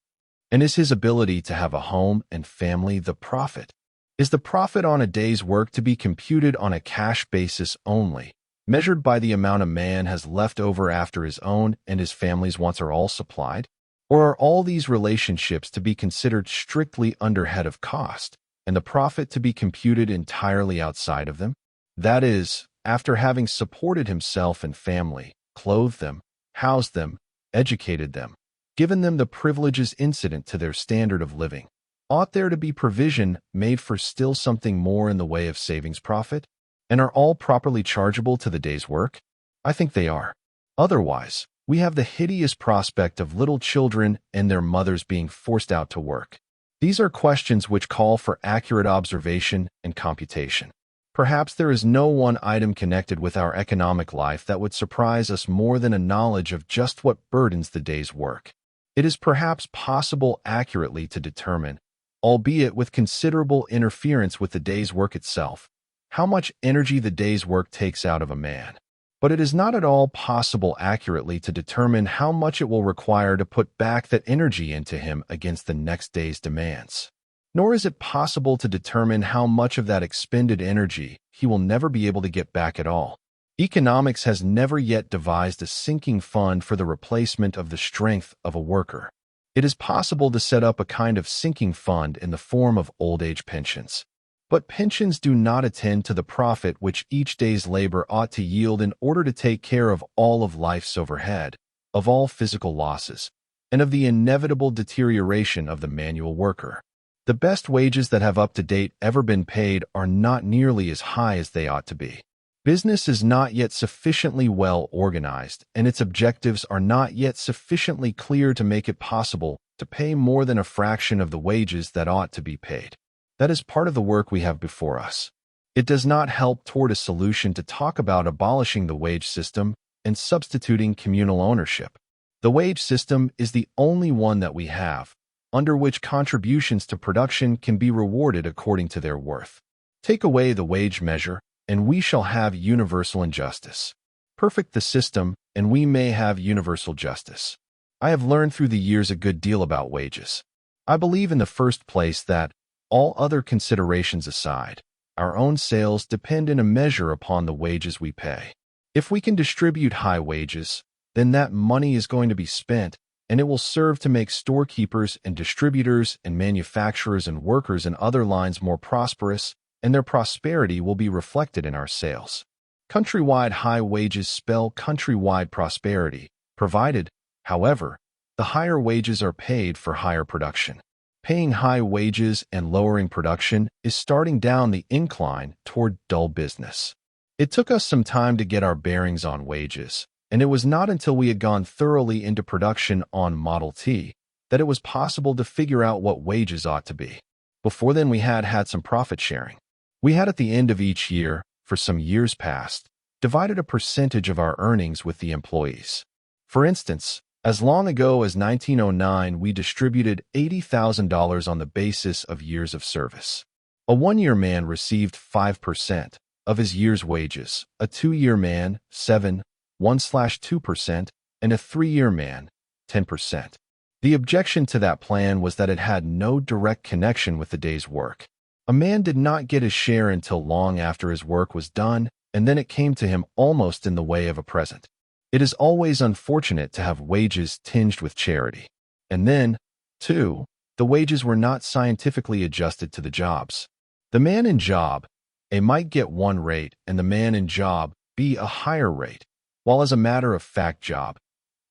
And is his ability to have a home and family the profit? Is the profit on a day's work to be computed on a cash basis only, measured by the amount a man has left over after his own and his family's wants are all supplied? Or are all these relationships to be considered strictly under head of cost, and the profit to be computed entirely outside of them? That is, after having supported himself and family, clothed them, housed them, educated them, given them the privileges incident to their standard of living, ought there to be provision made for still something more in the way of savings profit? And are all properly chargeable to the day's work? I think they are. Otherwise, we have the hideous prospect of little children and their mothers being forced out to work. These are questions which call for accurate observation and computation. Perhaps there is no one item connected with our economic life that would surprise us more than a knowledge of just what burdens the day's work. It is perhaps possible accurately to determine, albeit with considerable interference with the day's work itself, how much energy the day's work takes out of a man. But it is not at all possible accurately to determine how much it will require to put back that energy into him against the next day's demands. Nor is it possible to determine how much of that expended energy he will never be able to get back at all. Economics has never yet devised a sinking fund for the replacement of the strength of a worker. It is possible to set up a kind of sinking fund in the form of old age pensions. But pensions do not attend to the profit which each day's labor ought to yield in order to take care of all of life's overhead, of all physical losses, and of the inevitable deterioration of the manual worker. The best wages that have up to date ever been paid are not nearly as high as they ought to be. Business is not yet sufficiently well organized, and its objectives are not yet sufficiently clear to make it possible to pay more than a fraction of the wages that ought to be paid. That is part of the work we have before us. It does not help toward a solution to talk about abolishing the wage system and substituting communal ownership. The wage system is the only one that we have, under which contributions to production can be rewarded according to their worth. Take away the wage measure, and we shall have universal injustice. Perfect the system, and we may have universal justice. I have learned through the years a good deal about wages. I believe in the first place that, all other considerations aside, our own sales depend in a measure upon the wages we pay. If we can distribute high wages, then that money is going to be spent, and it will serve to make storekeepers and distributors and manufacturers and workers in other lines more prosperous, and their prosperity will be reflected in our sales. Countrywide high wages spell countrywide prosperity, provided, however, the higher wages are paid for higher production. Paying high wages and lowering production is starting down the incline toward dull business. It took us some time to get our bearings on wages, and it was not until we had gone thoroughly into production on Model T that it was possible to figure out what wages ought to be. Before then we had some profit sharing. We had at the end of each year, for some years past, divided a percentage of our earnings with the employees. For instance, as long ago as 1909, we distributed $80,000 on the basis of years of service. A one-year man received 5% of his year's wages, a two-year man, 1/2%, and a three-year man, 10%. The objection to that plan was that it had no direct connection with the day's work. A man did not get his share until long after his work was done, and then it came to him almost in the way of a present. It is always unfortunate to have wages tinged with charity. And then, too, the wages were not scientifically adjusted to the jobs. The man in job A might get one rate and the man in job B a higher rate, while as a matter of fact job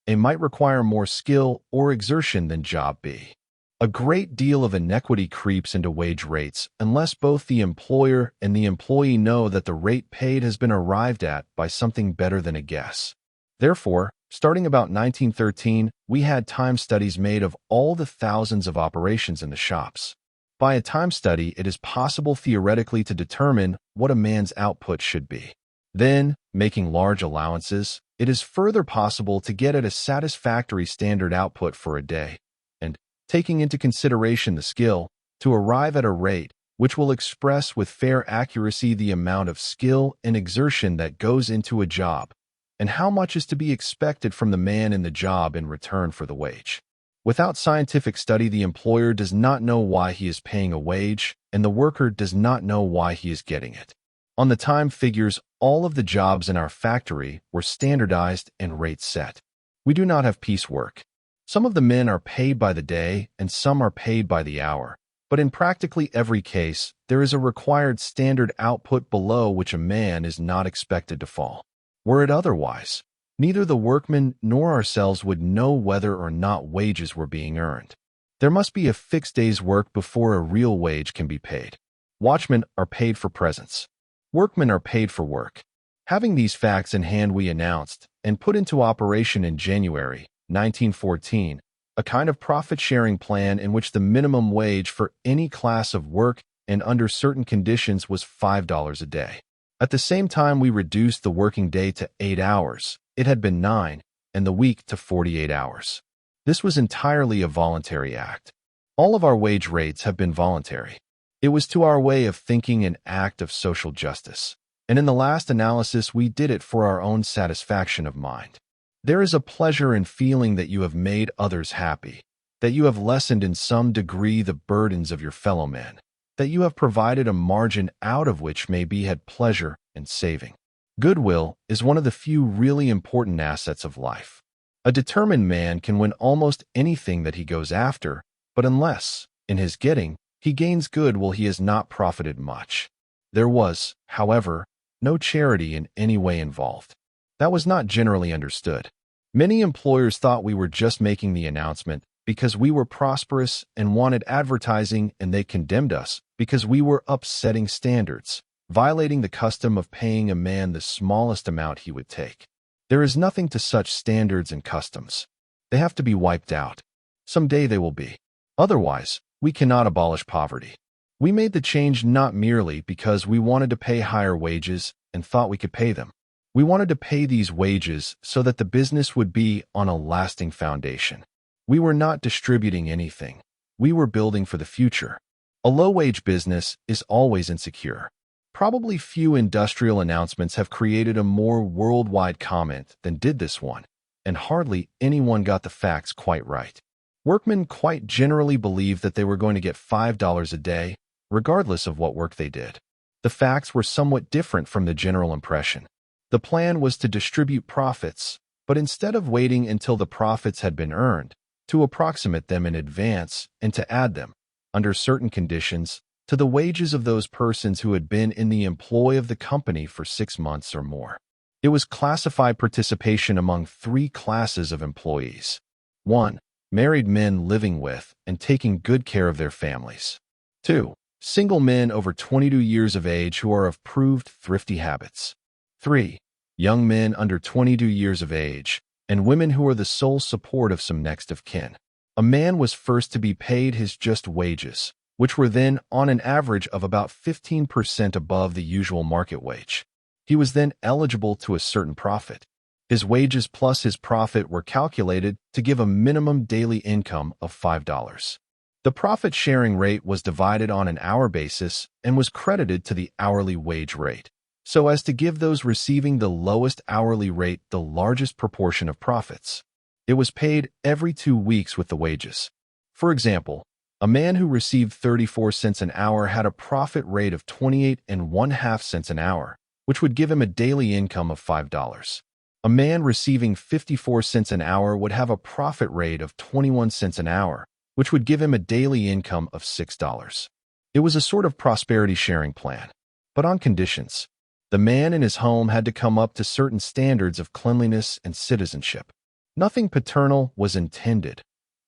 A might require more skill or exertion than job B. A great deal of inequity creeps into wage rates unless both the employer and the employee know that the rate paid has been arrived at by something better than a guess. Therefore, starting about 1913, we had time studies made of all the thousands of operations in the shops. By a time study, it is possible theoretically to determine what a man's output should be. Then, making large allowances, it is further possible to get at a satisfactory standard output for a day, and, taking into consideration the skill, to arrive at a rate which will express with fair accuracy the amount of skill and exertion that goes into a job, and how much is to be expected from the man in the job in return for the wage. Without scientific study, the employer does not know why he is paying a wage, and the worker does not know why he is getting it. On the time figures, all of the jobs in our factory were standardized and rates set. We do not have piecework. Some of the men are paid by the day and some are paid by the hour, but in practically every case, there is a required standard output below which a man is not expected to fall. Were it otherwise, neither the workmen nor ourselves would know whether or not wages were being earned. There must be a fixed day's work before a real wage can be paid. Watchmen are paid for presents. Workmen are paid for work. Having these facts in hand, we announced and put into operation in January 1914 a kind of profit-sharing plan in which the minimum wage for any class of work and under certain conditions was $5 a day. At the same time, we reduced the working day to 8 hours. It had been 9, and the week to 48 hours. This was entirely a voluntary act. All of our wage rates have been voluntary. It was to our way of thinking an act of social justice, and in the last analysis we did it for our own satisfaction of mind. There is a pleasure in feeling that you have made others happy, that you have lessened in some degree the burdens of your fellow men, that you have provided a margin out of which may be had pleasure and saving. Goodwill is one of the few really important assets of life. A determined man can win almost anything that he goes after, but unless, in his getting, he gains goodwill, he has not profited much. There was, however, no charity in any way involved. That was not generally understood. Many employers thought we were just making the announcement because we were prosperous and wanted advertising, and they condemned us because we were upsetting standards, violating the custom of paying a man the smallest amount he would take. There is nothing to such standards and customs. They have to be wiped out. Some day they will be. Otherwise, we cannot abolish poverty. We made the change not merely because we wanted to pay higher wages and thought we could pay them. We wanted to pay these wages so that the business would be on a lasting foundation. We were not distributing anything. We were building for the future. A low-wage business is always insecure. Probably few industrial announcements have created a more worldwide comment than did this one, and hardly anyone got the facts quite right. Workmen quite generally believed that they were going to get $5 a day, regardless of what work they did. The facts were somewhat different from the general impression. The plan was to distribute profits, but instead of waiting until the profits had been earned, to approximate them in advance and to add them, under certain conditions, to the wages of those persons who had been in the employ of the company for 6 months or more. It was classified participation among 3 classes of employees. 1. Married men living with and taking good care of their families. 2. Single men over 22 years of age who are of proved thrifty habits. 3. Young men under 22 years of age, and women who are the sole support of some next of kin. A man was first to be paid his just wages, which were then on an average of about 15% above the usual market wage. He was then eligible to a certain profit. His wages plus his profit were calculated to give a minimum daily income of $5. The profit-sharing rate was divided on an hour basis and was credited to the hourly wage rate, so as to give those receiving the lowest hourly rate the largest proportion of profits. It was paid every 2 weeks with the wages. For example, a man who received 34 cents an hour had a profit rate of 28.5 cents an hour, which would give him a daily income of $5. A man receiving 54 cents an hour would have a profit rate of 21 cents an hour, which would give him a daily income of $6. It was a sort of prosperity sharing plan, but on conditions. The man in his home had to come up to certain standards of cleanliness and citizenship. Nothing paternal was intended.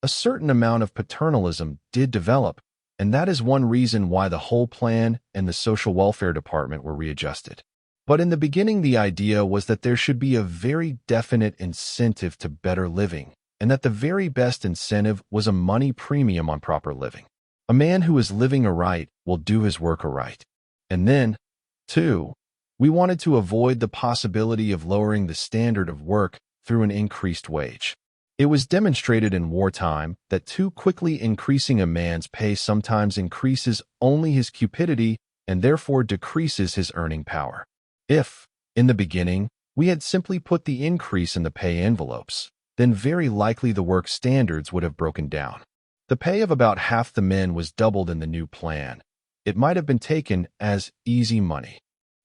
A certain amount of paternalism did develop, and that is one reason why the whole plan and the social welfare department were readjusted. But in the beginning, the idea was that there should be a very definite incentive to better living, and that the very best incentive was a money premium on proper living. A man who is living aright will do his work aright. And then, too, we wanted to avoid the possibility of lowering the standard of work through an increased wage. It was demonstrated in wartime that too quickly increasing a man's pay sometimes increases only his cupidity and therefore decreases his earning power. If, in the beginning, we had simply put the increase in the pay envelopes, then very likely the work standards would have broken down. The pay of about half the men was doubled in the new plan. It might have been taken as easy money.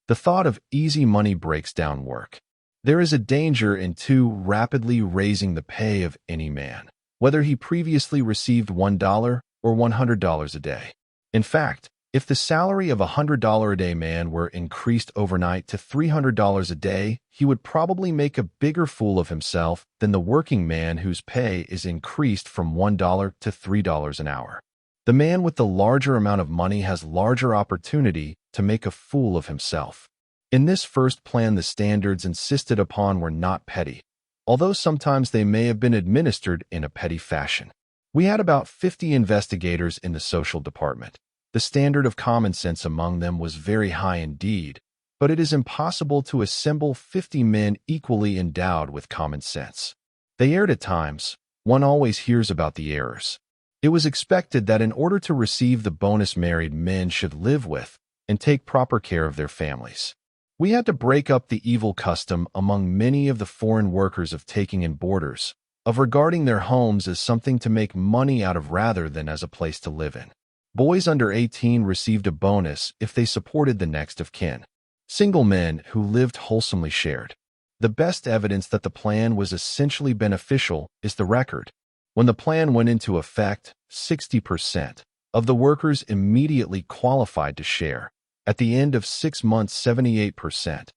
The thought of easy money breaks down work. There is a danger in too rapidly raising the pay of any man, whether he previously received $1 or $100 a day. In fact, if the salary of a $100 a day man were increased overnight to $300 a day, he would probably make a bigger fool of himself than the working man whose pay is increased from $1 to $3 an hour. The man with the larger amount of money has larger opportunity to make a fool of himself. In this first plan, the standards insisted upon were not petty, although sometimes they may have been administered in a petty fashion. We had about 50 investigators in the social department. The standard of common sense among them was very high indeed, but it is impossible to assemble 50 men equally endowed with common sense. They erred at times. One always hears about the errors. It was expected that in order to receive the bonus, married men should live with and take proper care of their families. We had to break up the evil custom among many of the foreign workers of taking in boarders, of regarding their homes as something to make money out of rather than as a place to live in. Boys under 18 received a bonus if they supported the next of kin. Single men who lived wholesomely shared. The best evidence that the plan was essentially beneficial is the record. When the plan went into effect, 60% of the workers immediately qualified to share. At the end of 6 months, 78%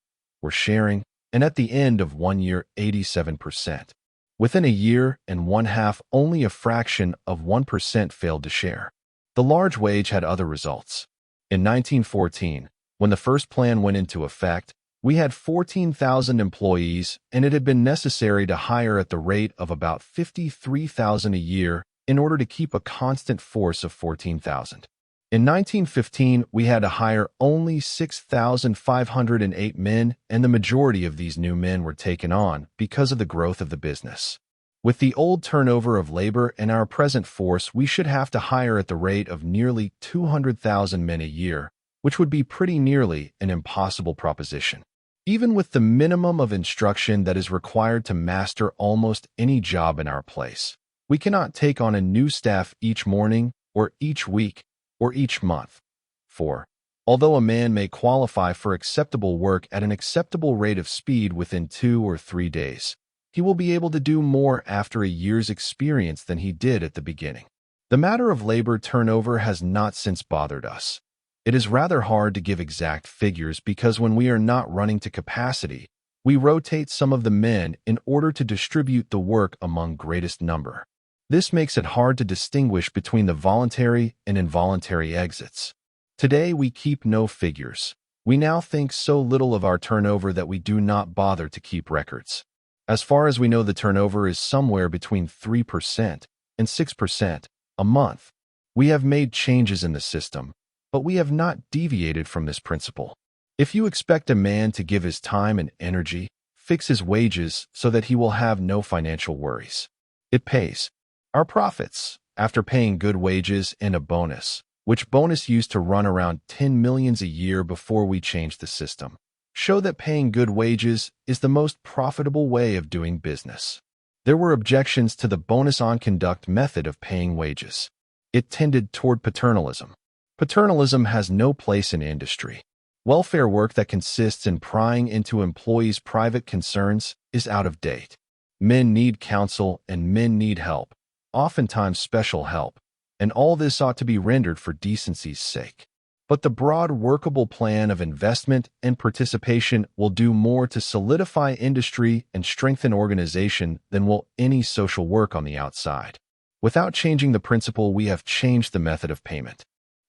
were sharing, and at the end of 1 year, 87%. Within a year and one half, only a fraction of 1% failed to share. The large wage had other results. In 1914, when the first plan went into effect, we had 14,000 employees, and it had been necessary to hire at the rate of about 53,000 a year in order to keep a constant force of 14,000. In 1915, we had to hire only 6,508 men, and the majority of these new men were taken on because of the growth of the business. With the old turnover of labor and our present force, we should have to hire at the rate of nearly 200,000 men a year, which would be pretty nearly an impossible proposition. Even with the minimum of instruction that is required to master almost any job in our place, we cannot take on a new staff each morning or each week or each month. For, although a man may qualify for acceptable work at an acceptable rate of speed within 2 or 3 days, he will be able to do more after a year's experience than he did at the beginning. The matter of labor turnover has not since bothered us. It is rather hard to give exact figures because when we are not running to capacity, we rotate some of the men in order to distribute the work among greatest number. This makes it hard to distinguish between the voluntary and involuntary exits. Today we keep no figures. We now think so little of our turnover that we do not bother to keep records. As far as we know, the turnover is somewhere between 3% and 6% a month. We have made changes in the system, but we have not deviated from this principle. If you expect a man to give his time and energy, fix his wages so that he will have no financial worries. It pays. Our profits, after paying good wages and a bonus, which bonus used to run around 10 million a year before we changed the system, show that paying good wages is the most profitable way of doing business. There were objections to the bonus-on-conduct method of paying wages. It tended toward paternalism. Paternalism has no place in industry. Welfare work that consists in prying into employees' private concerns is out of date. Men need counsel and men need help, oftentimes special help, and all this ought to be rendered for decency's sake. But the broad workable plan of investment and participation will do more to solidify industry and strengthen organization than will any social work on the outside. Without changing the principle, we have changed the method of payment.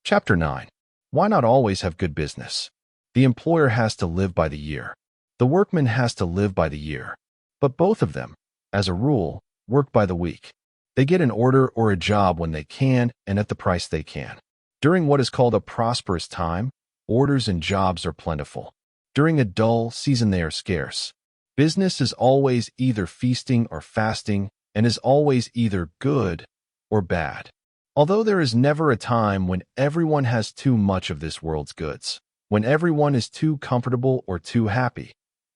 Chapter 9. Why not always have good business? The employer has to live by the year. The workman has to live by the year. But both of them, as a rule, work by the week. They get an order or a job when they can and at the price they can. During what is called a prosperous time, orders and jobs are plentiful. During a dull season, they are scarce. Business is always either feasting or fasting, and is always either good or bad. Although there is never a time when everyone has too much of this world's goods, when everyone is too comfortable or too happy,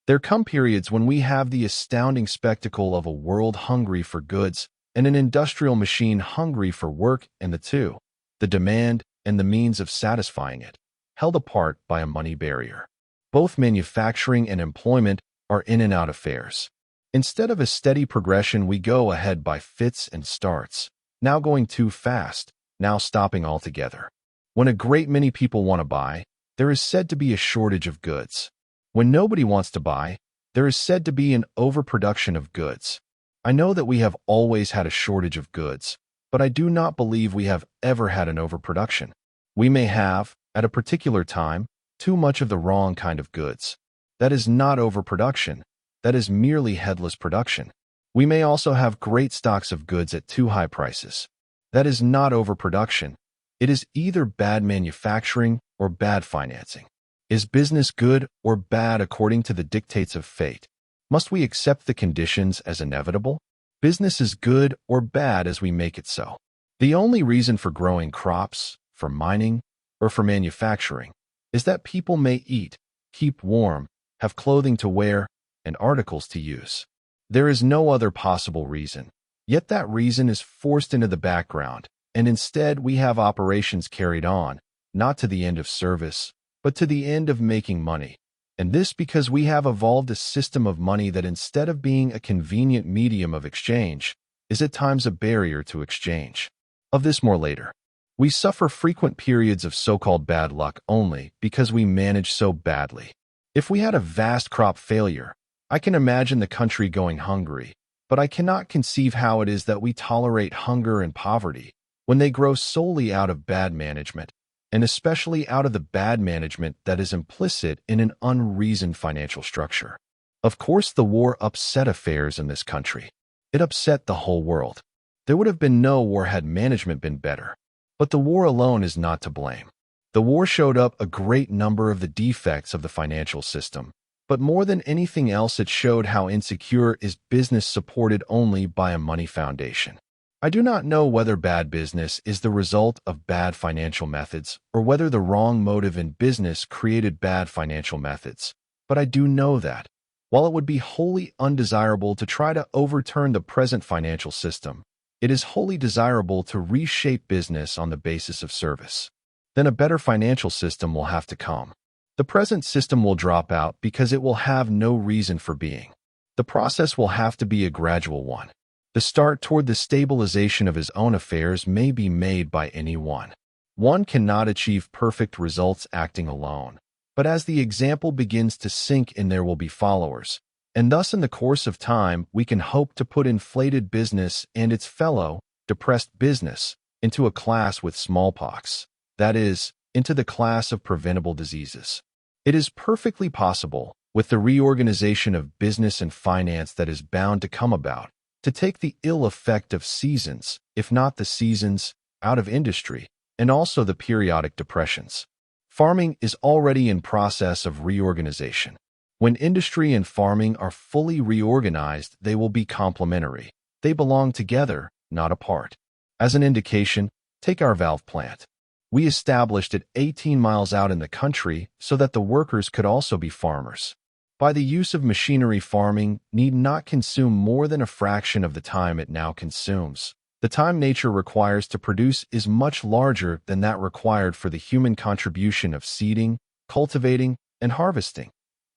there come periods when we have the astounding spectacle of a world hungry for goods and an industrial machine hungry for work, and the two, the demand and the means of satisfying it, held apart by a money barrier. Both manufacturing and employment are in and out affairs. Instead of a steady progression, we go ahead by fits and starts, now going too fast, now stopping altogether. When a great many people want to buy, there is said to be a shortage of goods. When nobody wants to buy, there is said to be an overproduction of goods. I know that we have always had a shortage of goods, but I do not believe we have ever had an overproduction. We may have, at a particular time, too much of the wrong kind of goods. That is not overproduction. That is merely headless production. We may also have great stocks of goods at too high prices. That is not overproduction. It is either bad manufacturing or bad financing. Is business good or bad according to the dictates of fate? Must we accept the conditions as inevitable? Business is good or bad as we make it so. The only reason for growing crops, for mining, or for manufacturing is that people may eat, keep warm, have clothing to wear, and articles to use. There is no other possible reason, yet that reason is forced into the background, and instead we have operations carried on, not to the end of service, but to the end of making money. And this because we have evolved a system of money that, instead of being a convenient medium of exchange, is at times a barrier to exchange. Of this more later. We suffer frequent periods of so-called bad luck only because we manage so badly. If we had a vast crop failure, I can imagine the country going hungry, but I cannot conceive how it is that we tolerate hunger and poverty when they grow solely out of bad management, and especially out of the bad management that is implicit in an unreasoned financial structure. Of course, the war upset affairs in this country. It upset the whole world. There would have been no war had management been better. But the war alone is not to blame. The war showed up a great number of the defects of the financial system, but more than anything else it showed how insecure is business supported only by a money foundation. I do not know whether bad business is the result of bad financial methods or whether the wrong motive in business created bad financial methods, but I do know that, while it would be wholly undesirable to try to overturn the present financial system, it is wholly desirable to reshape business on the basis of service. Then a better financial system will have to come. The present system will drop out because it will have no reason for being. The process will have to be a gradual one. The start toward the stabilization of his own affairs may be made by anyone. One cannot achieve perfect results acting alone, but as the example begins to sink in, there will be followers. And thus in the course of time, we can hope to put inflated business and its fellow, depressed business, into a class with smallpox, that is, into the class of preventable diseases. It is perfectly possible, with the reorganization of business and finance that is bound to come about, to take the ill effect of seasons, if not the seasons, out of industry, and also the periodic depressions. Farming is already in process of reorganization. When industry and farming are fully reorganized, they will be complementary. They belong together, not apart. As an indication, take our valve plant. We established it 18 miles out in the country so that the workers could also be farmers. by the use of machinery, farming need not consume more than a fraction of the time it now consumes. The time nature requires to produce is much larger than that required for the human contribution of seeding, cultivating, and harvesting.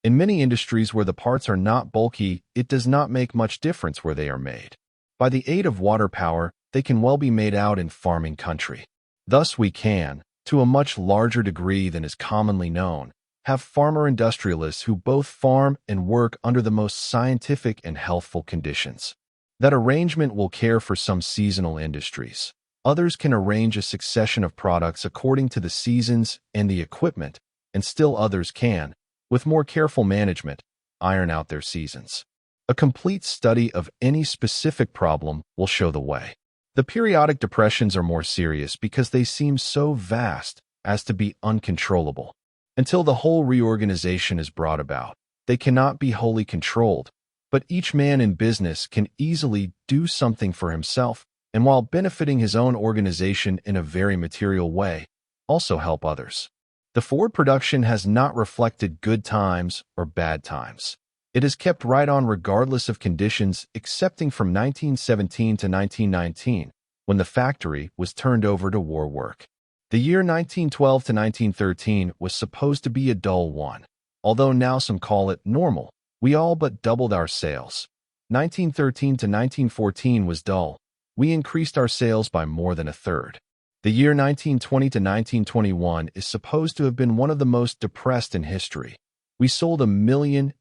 In many industries where the parts are not bulky, it does not make much difference where they are made. By the aid of water power, they can well be made out in farming country. Thus we can, to a much larger degree than is commonly known, have farmer industrialists who both farm and work under the most scientific and healthful conditions. That arrangement will care for some seasonal industries. Others can arrange a succession of products according to the seasons and the equipment, and still others can, with more careful management, iron out their seasons. A complete study of any specific problem will show the way. The periodic depressions are more serious because they seem so vast as to be uncontrollable. Until the whole reorganization is brought about, they cannot be wholly controlled, but each man in business can easily do something for himself, and while benefiting his own organization in a very material way, also help others. The forward production has not reflected good times or bad times. It has kept right on regardless of conditions, excepting from 1917 to 1919, when the factory was turned over to war work. The year 1912 to 1913 was supposed to be a dull one, although now some call it normal. We all but doubled our sales. 1913 to 1914 was dull. We increased our sales by more than a third. The year 1920 to 1921 is supposed to have been one of the most depressed in history. We sold 1.25 million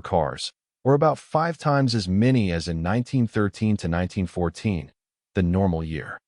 cars, or about 5 times as many as in 1913 to 1914, the normal year.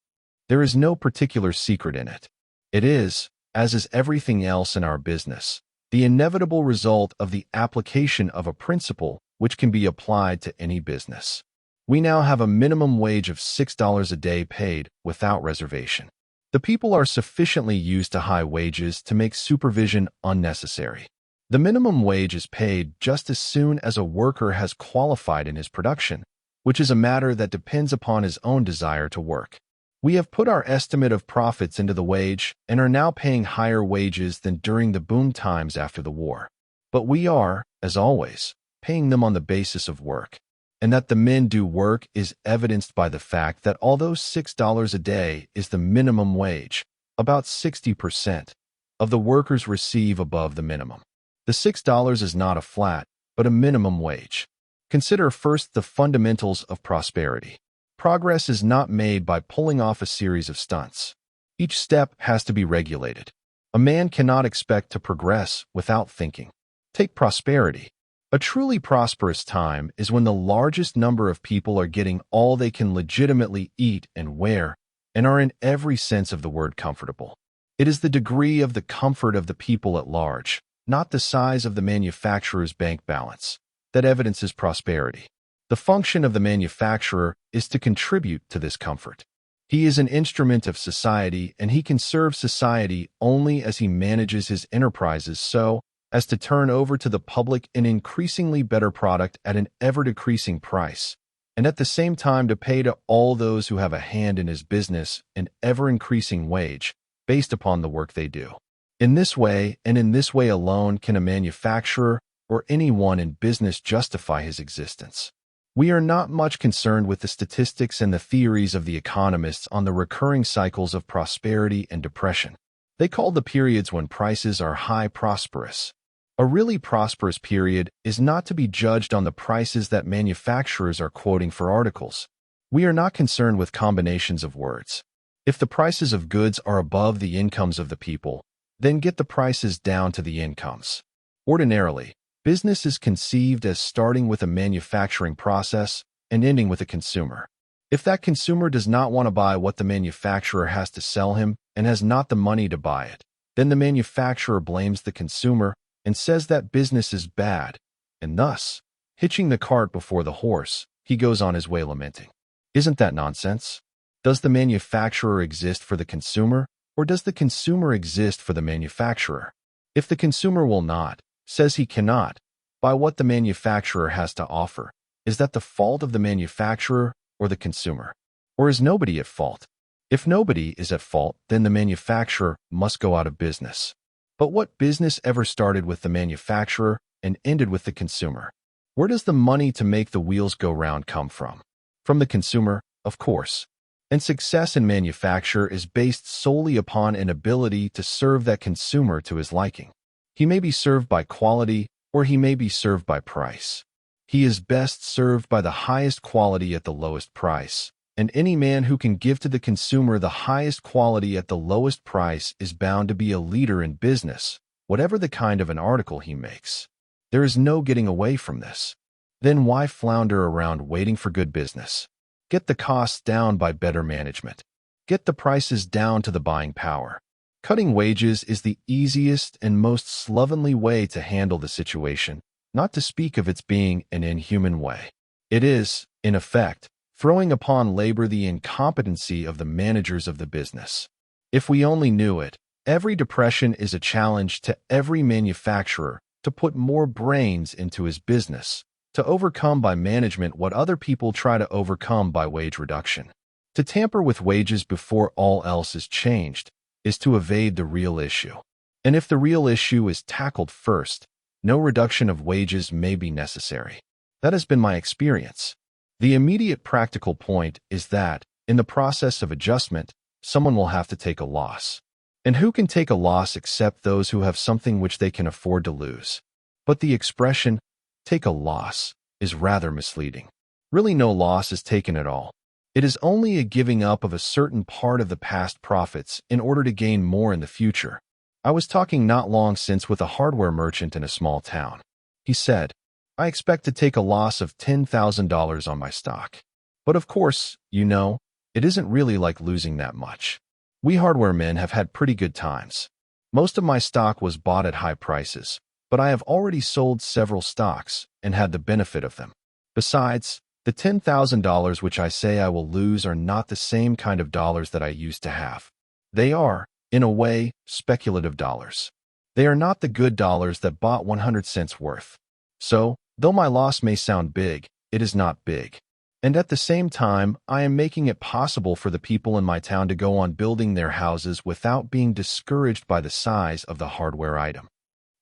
There is no particular secret in it. It is, as is everything else in our business, the inevitable result of the application of a principle which can be applied to any business. We now have a minimum wage of $6 a day paid without reservation. The people are sufficiently used to high wages to make supervision unnecessary. The minimum wage is paid just as soon as a worker has qualified in his production, which is a matter that depends upon his own desire to work. We have put our estimate of profits into the wage and are now paying higher wages than during the boom times after the war. But we are, as always, paying them on the basis of work. And that the men do work is evidenced by the fact that although $6 a day is the minimum wage, about 60% of the workers receive above the minimum. The $6 is not a flat, but a minimum wage. Consider first the fundamentals of prosperity. Progress is not made by pulling off a series of stunts. Each step has to be regulated. A man cannot expect to progress without thinking. Take prosperity. A truly prosperous time is when the largest number of people are getting all they can legitimately eat and wear, and are in every sense of the word comfortable. It is the degree of the comfort of the people at large, not the size of the manufacturer's bank balance, that evidences prosperity. The function of the manufacturer is to contribute to this comfort. He is an instrument of society, and he can serve society only as he manages his enterprises so as to turn over to the public an increasingly better product at an ever-decreasing price, and at the same time to pay to all those who have a hand in his business an ever-increasing wage based upon the work they do. In this way, and in this way alone, can a manufacturer or anyone in business justify his existence. We are not much concerned with the statistics and the theories of the economists on the recurring cycles of prosperity and depression. They call the periods when prices are high prosperous. A really prosperous period is not to be judged on the prices that manufacturers are quoting for articles. We are not concerned with combinations of words. If the prices of goods are above the incomes of the people, then get the prices down to the incomes. Ordinarily, business is conceived as starting with a manufacturing process and ending with a consumer. If that consumer does not want to buy what the manufacturer has to sell him and has not the money to buy it, then the manufacturer blames the consumer and says that business is bad, and thus, hitching the cart before the horse, he goes on his way lamenting. Isn't that nonsense? Does the manufacturer exist for the consumer, or does the consumer exist for the manufacturer? If the consumer will not, says he cannot, buy what the manufacturer has to offer, is that the fault of the manufacturer or the consumer? Or is nobody at fault? If nobody is at fault, then the manufacturer must go out of business. But what business ever started with the manufacturer and ended with the consumer. Where does the money to make the wheels go round come from? From the consumer, of course. And success in manufacture is based solely upon an ability to serve that consumer to his liking. He may be served by quality, or he may be served by price. He is best served by the highest quality at the lowest price, and any man who can give to the consumer the highest quality at the lowest price is bound to be a leader in business, whatever the kind of an article he makes. There is no getting away from this. Then why flounder around waiting for good business? Get the costs down by better management. Get the prices down to the buying power. Cutting wages is the easiest and most slovenly way to handle the situation, not to speak of its being an inhuman way. It is, in effect, throwing upon labor the incompetency of the managers of the business. If we only knew it, every depression is a challenge to every manufacturer to put more brains into his business, to overcome by management what other people try to overcome by wage reduction. To tamper with wages before all else is changed is to evade the real issue. And if the real issue is tackled first, no reduction of wages may be necessary. That has been my experience. The immediate practical point is that, in the process of adjustment, someone will have to take a loss. And who can take a loss except those who have something which they can afford to lose? But the expression, take a loss, is rather misleading. Really no loss is taken at all. It is only a giving up of a certain part of the past profits in order to gain more in the future. I was talking not long since with a hardware merchant in a small town. He said, I expect to take a loss of $10,000 on my stock. But of course, you know, it isn't really like losing that much. We hardware men have had pretty good times. Most of my stock was bought at high prices, but I have already sold several stocks and had the benefit of them. Besides, the $10,000 which I say I will lose are not the same kind of dollars that I used to have. They are, in a way, speculative dollars. They are not the good dollars that bought 100 cents worth. So, though my loss may sound big, it is not big. And at the same time, I am making it possible for the people in my town to go on building their houses without being discouraged by the size of the hardware item.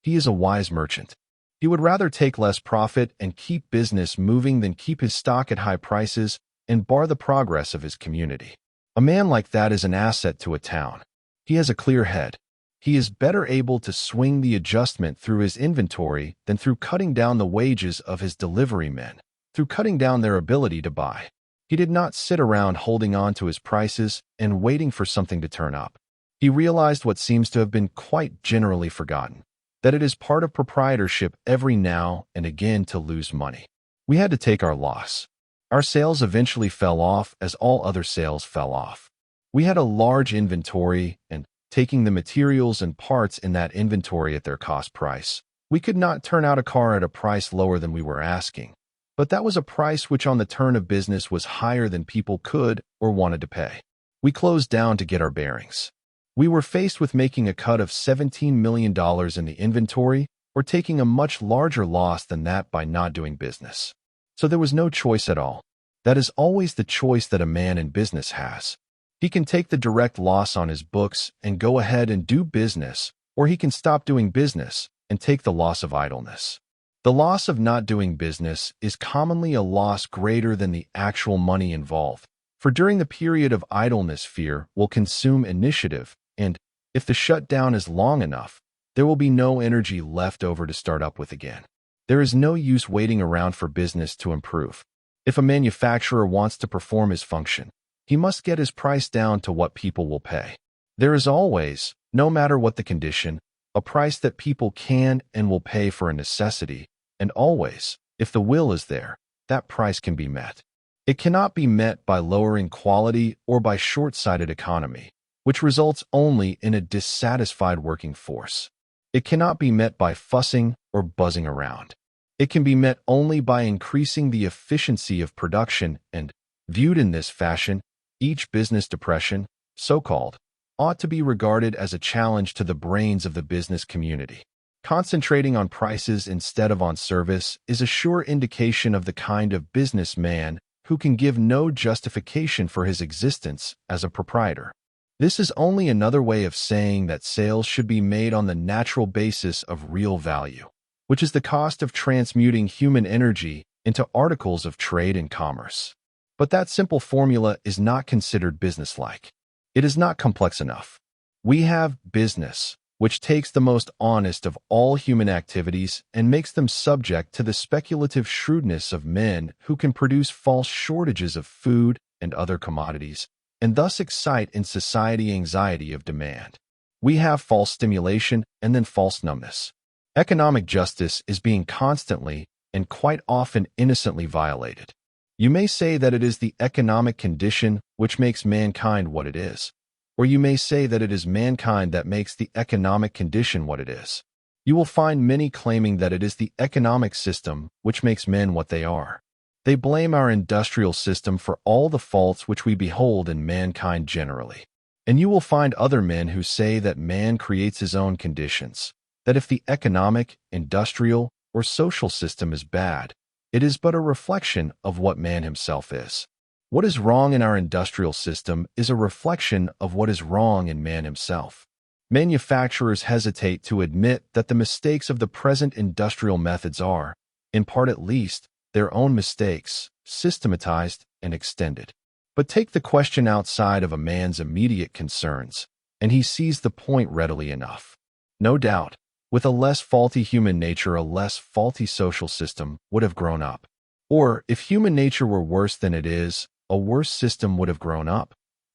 He is a wise merchant. He would rather take less profit and keep business moving than keep his stock at high prices and bar the progress of his community. A man like that is an asset to a town. He has a clear head. He is better able to swing the adjustment through his inventory than through cutting down the wages of his delivery men, through cutting down their ability to buy. He did not sit around holding on to his prices and waiting for something to turn up. He realized what seems to have been quite generally forgotten, that it is part of proprietorship every now and again to lose money. We had to take our loss. Our sales eventually fell off as all other sales fell off. We had a large inventory, and taking the materials and parts in that inventory at their cost price, we could not turn out a car at a price lower than we were asking. But that was a price which on the turn of business was higher than people could or wanted to pay. We closed down to get our bearings. We were faced with making a cut of $17 million in the inventory or taking a much larger loss than that by not doing business. So there was no choice at all. That is always the choice that a man in business has. He can take the direct loss on his books and go ahead and do business, or he can stop doing business and take the loss of idleness. The loss of not doing business is commonly a loss greater than the actual money involved, for during the period of idleness fear will consume initiative, and, if the shutdown is long enough, there will be no energy left over to start up with again. There is no use waiting around for business to improve. If a manufacturer wants to perform his function, he must get his price down to what people will pay. There is always, no matter what the condition, a price that people can and will pay for a necessity, and always, if the will is there, that price can be met. It cannot be met by lowering quality or by short-sighted economy, which results only in a dissatisfied working force. It cannot be met by fussing or buzzing around. It can be met only by increasing the efficiency of production and, viewed in this fashion, each business depression, so-called, ought to be regarded as a challenge to the brains of the business community. Concentrating on prices instead of on service is a sure indication of the kind of businessman who can give no justification for his existence as a proprietor. This is only another way of saying that sales should be made on the natural basis of real value, which is the cost of transmuting human energy into articles of trade and commerce. But that simple formula is not considered businesslike. It is not complex enough. We have business, which takes the most honest of all human activities and makes them subject to the speculative shrewdness of men who can produce false shortages of food and other commodities, and thus excite in society anxiety of demand. We have false stimulation and then false numbness. Economic justice is being constantly and quite often innocently violated. You may say that it is the economic condition which makes mankind what it is, or you may say that it is mankind that makes the economic condition what it is. You will find many claiming that it is the economic system which makes men what they are. They blame our industrial system for all the faults which we behold in mankind generally. And you will find other men who say that man creates his own conditions, that if the economic, industrial, or social system is bad, it is but a reflection of what man himself is. What is wrong in our industrial system is a reflection of what is wrong in man himself. Manufacturers hesitate to admit that the mistakes of the present industrial methods are, in part at least, their own mistakes, systematized and extended. But take the question outside of a man's immediate concerns, and he sees the point readily enough. No doubt, with a less faulty human nature, a less faulty social system would have grown up. Or, if human nature were worse than it is, a worse system would have grown up,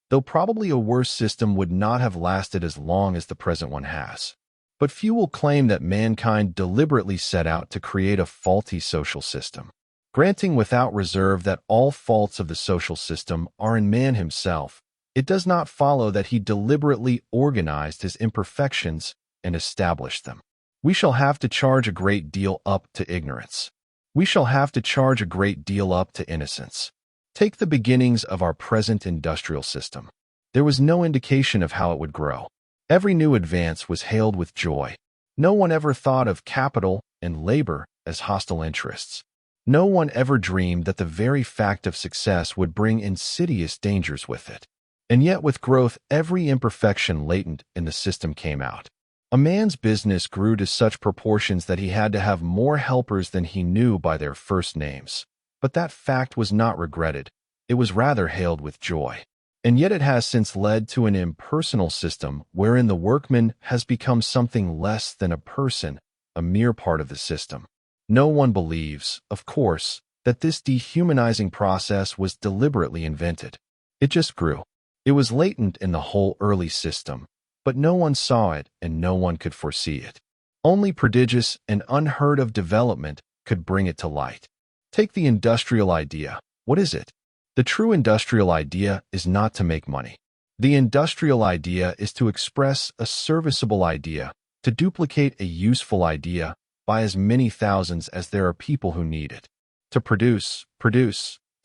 though probably a worse system would not have lasted as long as the present one has. But few will claim that mankind deliberately set out to create a faulty social system. Granting without reserve that all faults of the social system are in man himself, it does not follow that he deliberately organized his imperfections and established them. We shall have to charge a great deal up to ignorance. We shall have to charge a great deal up to innocence. Take the beginnings of our present industrial system. There was no indication of how it would grow. Every new advance was hailed with joy. No one ever thought of capital and labor as hostile interests. No one ever dreamed that the very fact of success would bring insidious dangers with it. And yet with growth, every imperfection latent in the system came out. A man's business grew to such proportions that he had to have more helpers than he knew by their first names. But that fact was not regretted. It was rather hailed with joy. And yet it has since led to an impersonal system wherein the workman has become something less than a person, a mere part of the system. No one believes, of course, that this dehumanizing process was deliberately invented. It just grew. It was latent in the whole early system, but no one saw it and no one could foresee it. Only prodigious and unheard of development could bring it to light. Take the industrial idea. What is it? The true industrial idea is not to make money. The industrial idea is to express a serviceable idea, to duplicate a useful idea by as many thousands as there are people who need it. To produce,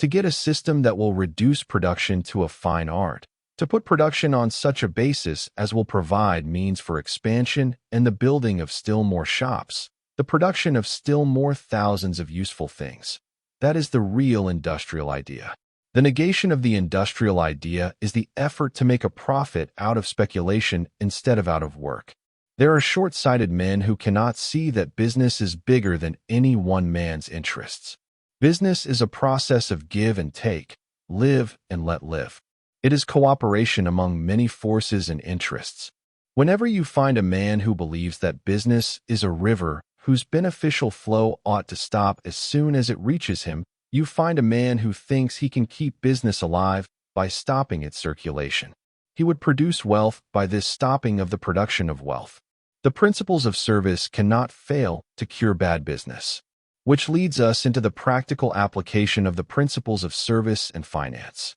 to get a system that will reduce production to a fine art, to put production on such a basis as will provide means for expansion and the building of still more shops, the production of still more thousands of useful things. That is the real industrial idea. The negation of the industrial idea is the effort to make a profit out of speculation instead of out of work. There are short-sighted men who cannot see that business is bigger than any one man's interests. Business is a process of give and take, live and let live. It is cooperation among many forces and interests. Whenever you find a man who believes that business is a river whose beneficial flow ought to stop as soon as it reaches him, you find a man who thinks he can keep business alive by stopping its circulation. He would produce wealth by this stopping of the production of wealth. The principles of service cannot fail to cure bad business, which leads us into the practical application of the principles of service and finance.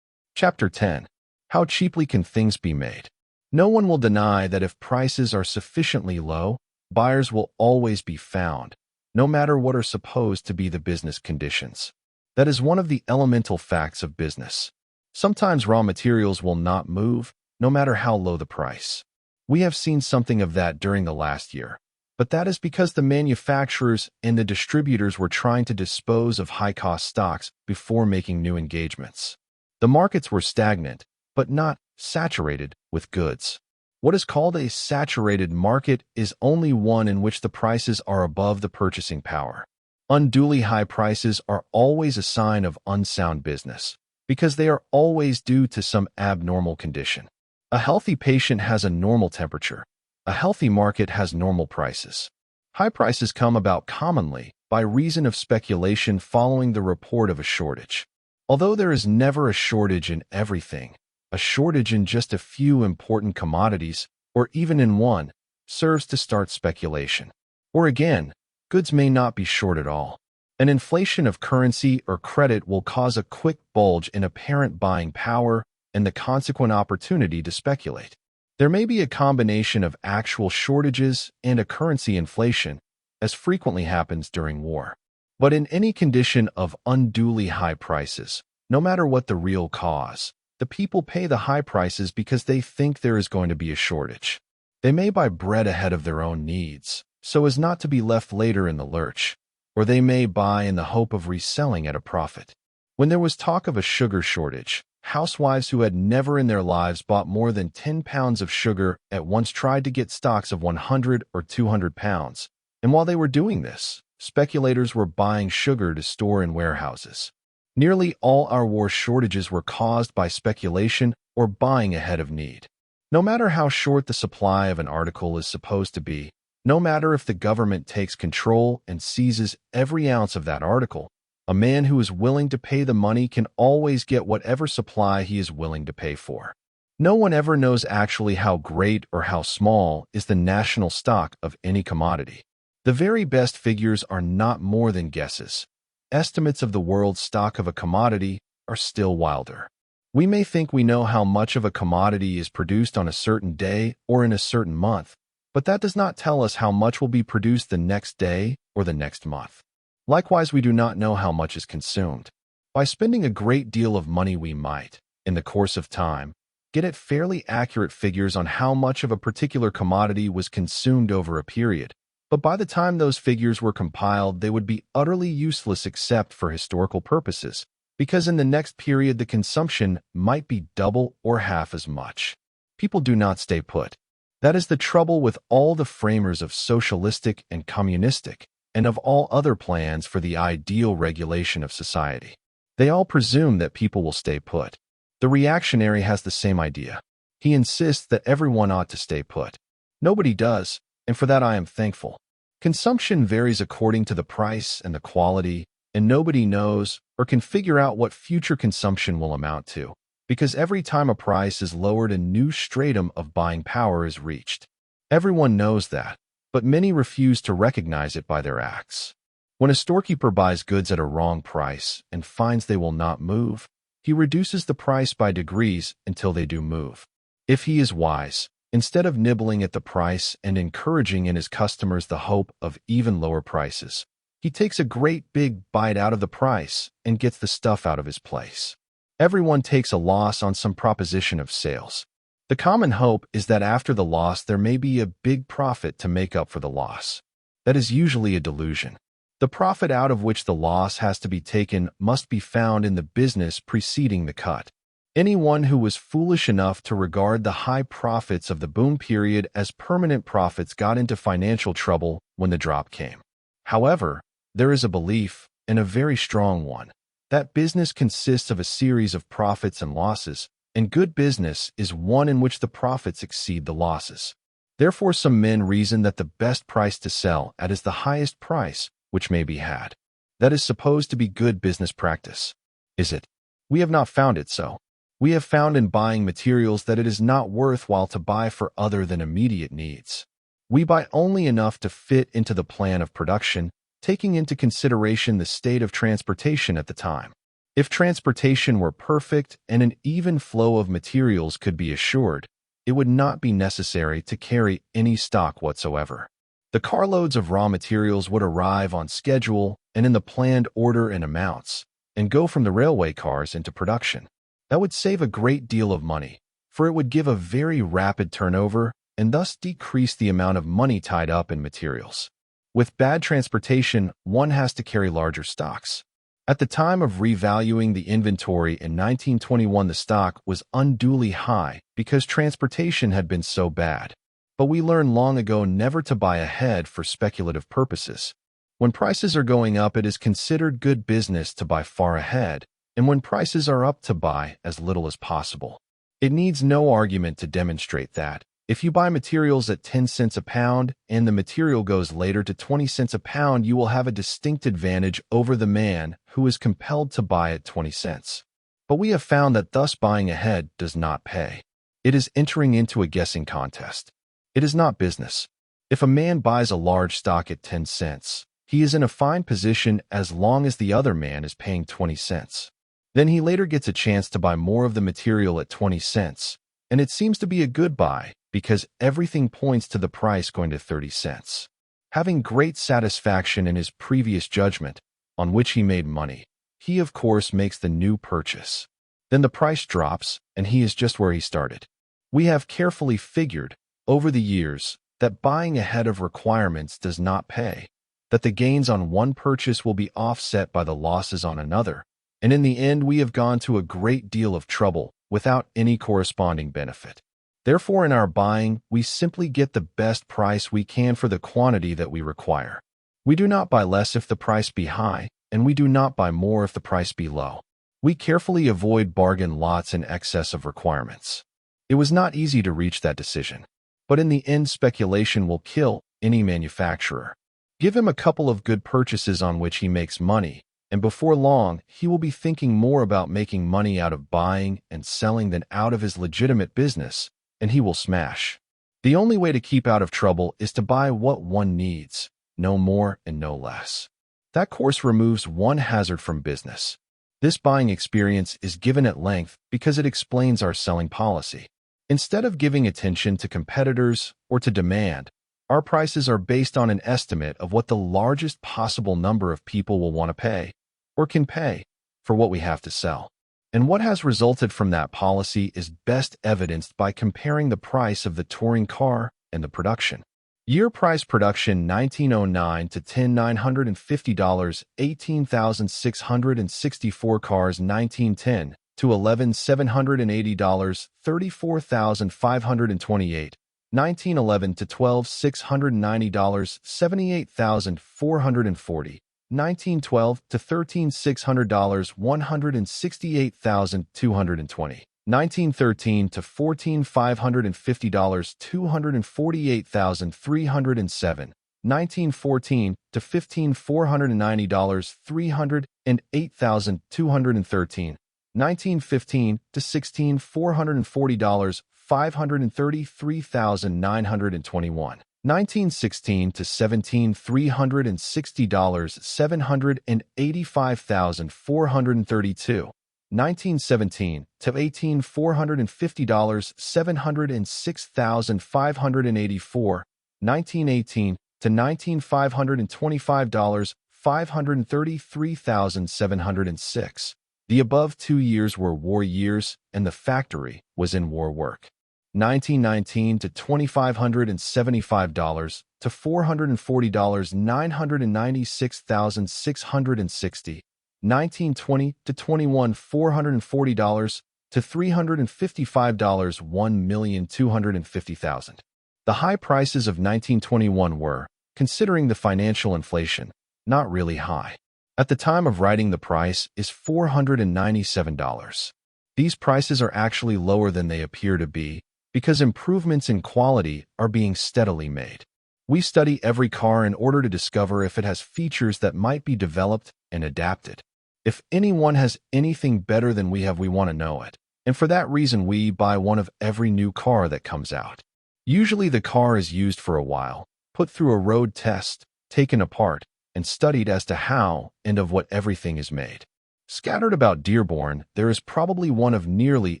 Chapter 10. How cheaply can things be made? No one will deny that if prices are sufficiently low, buyers will always be found, no matter what are supposed to be the business conditions. That is one of the elemental facts of business. Sometimes raw materials will not move, no matter how low the price. We have seen something of that during the last year, but that is because the manufacturers and the distributors were trying to dispose of high-cost stocks before making new engagements. The markets were stagnant, but not saturated with goods. What is called a saturated market is only one in which the prices are above the purchasing power. Unduly high prices are always a sign of unsound business, because they are always due to some abnormal condition. A healthy patient has a normal temperature. A healthy market has normal prices. High prices come about commonly by reason of speculation following the report of a shortage. Although there is never a shortage in everything, a shortage in just a few important commodities, or even in one, serves to start speculation. Or again, goods may not be short at all. An inflation of currency or credit will cause a quick bulge in apparent buying power and the consequent opportunity to speculate. There may be a combination of actual shortages and a currency inflation, as frequently happens during war. But in any condition of unduly high prices, no matter what the real cause, the people pay the high prices because they think there is going to be a shortage. They may buy bread ahead of their own needs, so as not to be left later in the lurch, or they may buy in the hope of reselling at a profit. When there was talk of a sugar shortage, housewives who had never in their lives bought more than 10 pounds of sugar at once tried to get stocks of 100 or 200 pounds, and while they were doing this, speculators were buying sugar to store in warehouses. Nearly all our war shortages were caused by speculation or buying ahead of need. No matter how short the supply of an article is supposed to be, no matter if the government takes control and seizes every ounce of that article, a man who is willing to pay the money can always get whatever supply he is willing to pay for. No one ever knows actually how great or how small is the national stock of any commodity. The very best figures are not more than guesses. Estimates of the world's stock of a commodity are still wilder. We may think we know how much of a commodity is produced on a certain day or in a certain month, but that does not tell us how much will be produced the next day or the next month. Likewise, we do not know how much is consumed. By spending a great deal of money, we might, in the course of time, get at fairly accurate figures on how much of a particular commodity was consumed over a period, but by the time those figures were compiled, they would be utterly useless except for historical purposes, because in the next period the consumption might be double or half as much. People do not stay put. That is the trouble with all the framers of socialistic and communistic, and of all other plans for the ideal regulation of society. They all presume that people will stay put. The reactionary has the same idea. He insists that everyone ought to stay put. Nobody does, and for that I am thankful. Consumption varies according to the price and the quality, and nobody knows or can figure out what future consumption will amount to, because every time a price is lowered, a new stratum of buying power is reached. Everyone knows that, but many refuse to recognize it by their acts. When a storekeeper buys goods at a wrong price and finds they will not move, he reduces the price by degrees until they do move. If he is wise, instead of nibbling at the price and encouraging in his customers the hope of even lower prices, he takes a great big bite out of the price and gets the stuff out of his place. Everyone takes a loss on some proposition of sales. The common hope is that after the loss there may be a big profit to make up for the loss. That is usually a delusion. The profit out of which the loss has to be taken must be found in the business preceding the cut. Anyone who was foolish enough to regard the high profits of the boom period as permanent profits got into financial trouble when the drop came. However, there is a belief, and a very strong one, that business consists of a series of profits and losses, and good business is one in which the profits exceed the losses. Therefore, some men reason that the best price to sell at is the highest price which may be had. That is supposed to be good business practice. Is it? We have not found it so. We have found in buying materials that it is not worthwhile to buy for other than immediate needs. We buy only enough to fit into the plan of production, taking into consideration the state of transportation at the time. If transportation were perfect and an even flow of materials could be assured, it would not be necessary to carry any stock whatsoever. The carloads of raw materials would arrive on schedule and in the planned order and amounts, and go from the railway cars into production. That would save a great deal of money, for it would give a very rapid turnover and thus decrease the amount of money tied up in materials. With bad transportation, one has to carry larger stocks. At the time of revaluing the inventory in 1921, the stock was unduly high because transportation had been so bad. But we learned long ago never to buy ahead for speculative purposes. When prices are going up, it is considered good business to buy far ahead, and when prices are up, to buy as little as possible. It needs no argument to demonstrate that. If you buy materials at 10 cents a pound and the material goes later to 20 cents a pound, you will have a distinct advantage over the man who is compelled to buy at 20 cents. But we have found that thus buying ahead does not pay. It is entering into a guessing contest. It is not business. If a man buys a large stock at 10 cents, he is in a fine position as long as the other man is paying 20 cents. Then he later gets a chance to buy more of the material at 20 cents, and it seems to be a good buy because everything points to the price going to 30 cents. Having great satisfaction in his previous judgment, on which he made money, he of course makes the new purchase. Then the price drops, and he is just where he started. We have carefully figured, over the years, that buying ahead of requirements does not pay, that the gains on one purchase will be offset by the losses on another, and in the end we have gone to a great deal of trouble without any corresponding benefit. Therefore, in our buying, we simply get the best price we can for the quantity that we require. We do not buy less if the price be high, and we do not buy more if the price be low. We carefully avoid bargain lots in excess of requirements. It was not easy to reach that decision, but in the end, speculation will kill any manufacturer. Give him a couple of good purchases on which he makes money, and before long, he will be thinking more about making money out of buying and selling than out of his legitimate business, and he will smash. The only way to keep out of trouble is to buy what one needs, no more and no less. That course removes one hazard from business. This buying experience is given at length because it explains our selling policy. Instead of giving attention to competitors or to demand, our prices are based on an estimate of what the largest possible number of people will want to pay, or can pay, for what we have to sell. And what has resulted from that policy is best evidenced by comparing the price of the touring car and the production. Year price production 1909 to $10,950, 18,664 cars 1910 to $11,780, 34,528, 1911 to $12,690, 78,440, 1912 to $13,600, 168,220, 1913 to $14,550, 248,307, 1914 to $15,490, 308,213, 1915 to $16,440, 533,921. 1916 to $17,360, 785,432. 1917 to $18,450, 706,584. 1918 to $19,525, 533,706. The above 2 years were war years, and the factory was in war work. 1919 to $2,575 to $440, 996,660. 1920 to $21,440 to $355, 1,250,000. The high prices of 1921 were, considering the financial inflation, not really high. At the time of writing, the price is $497. These prices are actually lower than they appear to be because improvements in quality are being steadily made. We study every car in order to discover if it has features that might be developed and adapted. If anyone has anything better than we have, we want to know it. And for that reason, we buy one of every new car that comes out. Usually the car is used for a while, put through a road test, taken apart, and studied as to how and of what everything is made. Scattered about Dearborn, there is probably one of nearly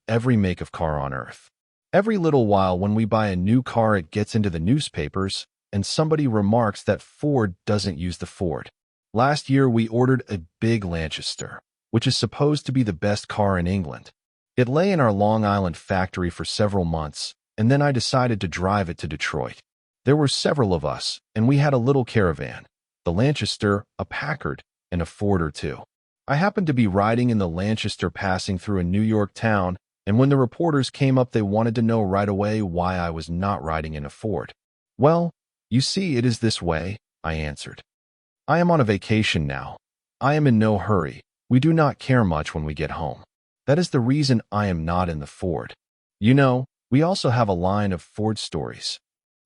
every make of car on Earth. Every little while when we buy a new car, it gets into the newspapers, and somebody remarks that Ford doesn't use the Ford. Last year, we ordered a big Lanchester, which is supposed to be the best car in England. It lay in our Long Island factory for several months, and then I decided to drive it to Detroit. There were several of us, and we had a little caravan, the Lanchester, a Packard, and a Ford or two. I happened to be riding in the Lancaster passing through a New York town, and when the reporters came up, they wanted to know right away why I was not riding in a Ford. Well, you see, it is this way, I answered. I am on a vacation now. I am in no hurry. We do not care much when we get home. That is the reason I am not in the Ford. You know, we also have a line of Ford stories.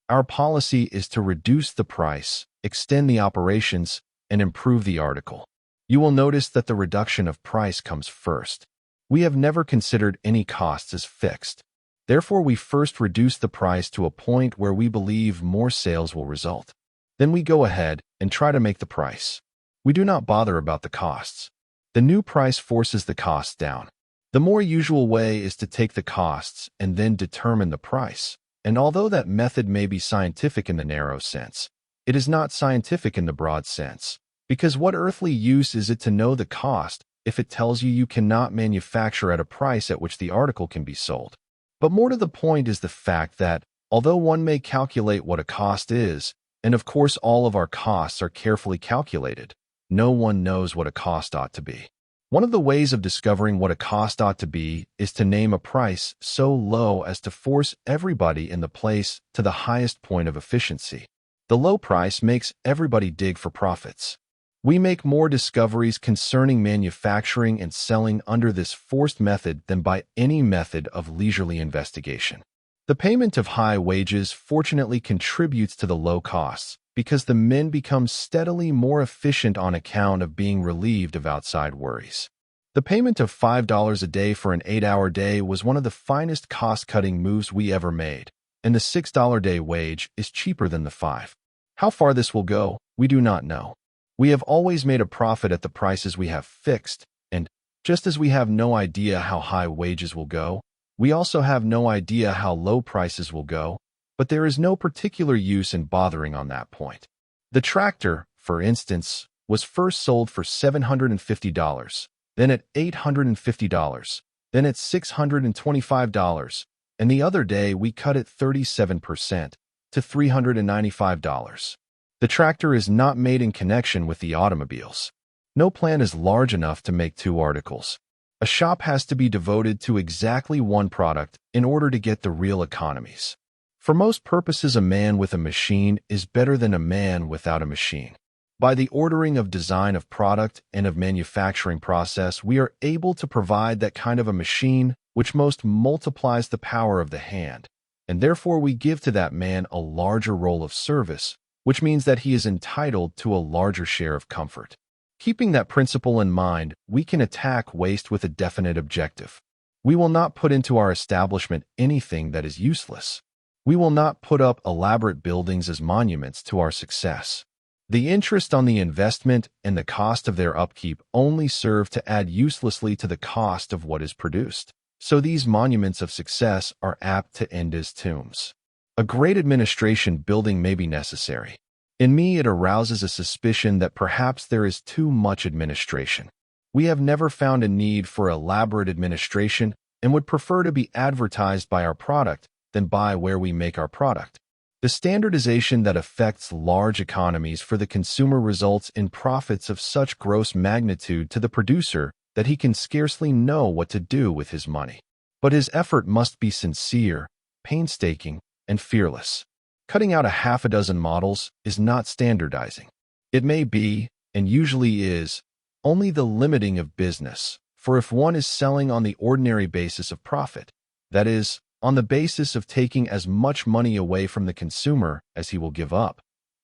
Our policy is to reduce the price, extend the operations, and improve the article. You will notice that the reduction of price comes first. We have never considered any costs as fixed. Therefore, we first reduce the price to a point where we believe more sales will result. Then we go ahead and try to make the price. We do not bother about the costs. The new price forces the costs down. The more usual way is to take the costs and then determine the price. And although that method may be scientific in the narrow sense, it is not scientific in the broad sense. Because what earthly use is it to know the cost if it tells you you cannot manufacture at a price at which the article can be sold? But more to the point is the fact that, although one may calculate what a cost is, and of course all of our costs are carefully calculated, no one knows what a cost ought to be. One of the ways of discovering what a cost ought to be is to name a price so low as to force everybody in the place to the highest point of efficiency. The low price makes everybody dig for profits. We make more discoveries concerning manufacturing and selling under this forced method than by any method of leisurely investigation. The payment of high wages fortunately contributes to the low costs because the men become steadily more efficient on account of being relieved of outside worries. The payment of $5 a day for an 8-hour day was one of the finest cost-cutting moves we ever made, and the $6 day wage is cheaper than the $5. How far this will go, we do not know. We have always made a profit at the prices we have fixed, and, just as we have no idea how high wages will go, we also have no idea how low prices will go, but there is no particular use in bothering on that point. The tractor, for instance, was first sold for $750, then at $850, then at $625, and the other day we cut it 37% to $395. The tractor is not made in connection with the automobiles. No plant is large enough to make two articles. A shop has to be devoted to exactly one product in order to get the real economies. For most purposes, a man with a machine is better than a man without a machine. By the ordering of design of product and of manufacturing process, we are able to provide that kind of a machine which most multiplies the power of the hand, and therefore we give to that man a larger role of service, which means that he is entitled to a larger share of comfort. Keeping that principle in mind, we can attack waste with a definite objective. We will not put into our establishment anything that is useless. We will not put up elaborate buildings as monuments to our success. The interest on the investment and the cost of their upkeep only serve to add uselessly to the cost of what is produced. So these monuments of success are apt to end as tombs. A great administration building may be necessary. In me, it arouses a suspicion that perhaps there is too much administration. We have never found a need for elaborate administration and would prefer to be advertised by our product than by where we make our product. The standardization that affects large economies for the consumer results in profits of such gross magnitude to the producer that he can scarcely know what to do with his money. But his effort must be sincere, painstaking, and fearless. Cutting out a half a dozen models is not standardizing. It may be, and usually is, only the limiting of business, for if one is selling on the ordinary basis of profit, that is, on the basis of taking as much money away from the consumer as he will give up,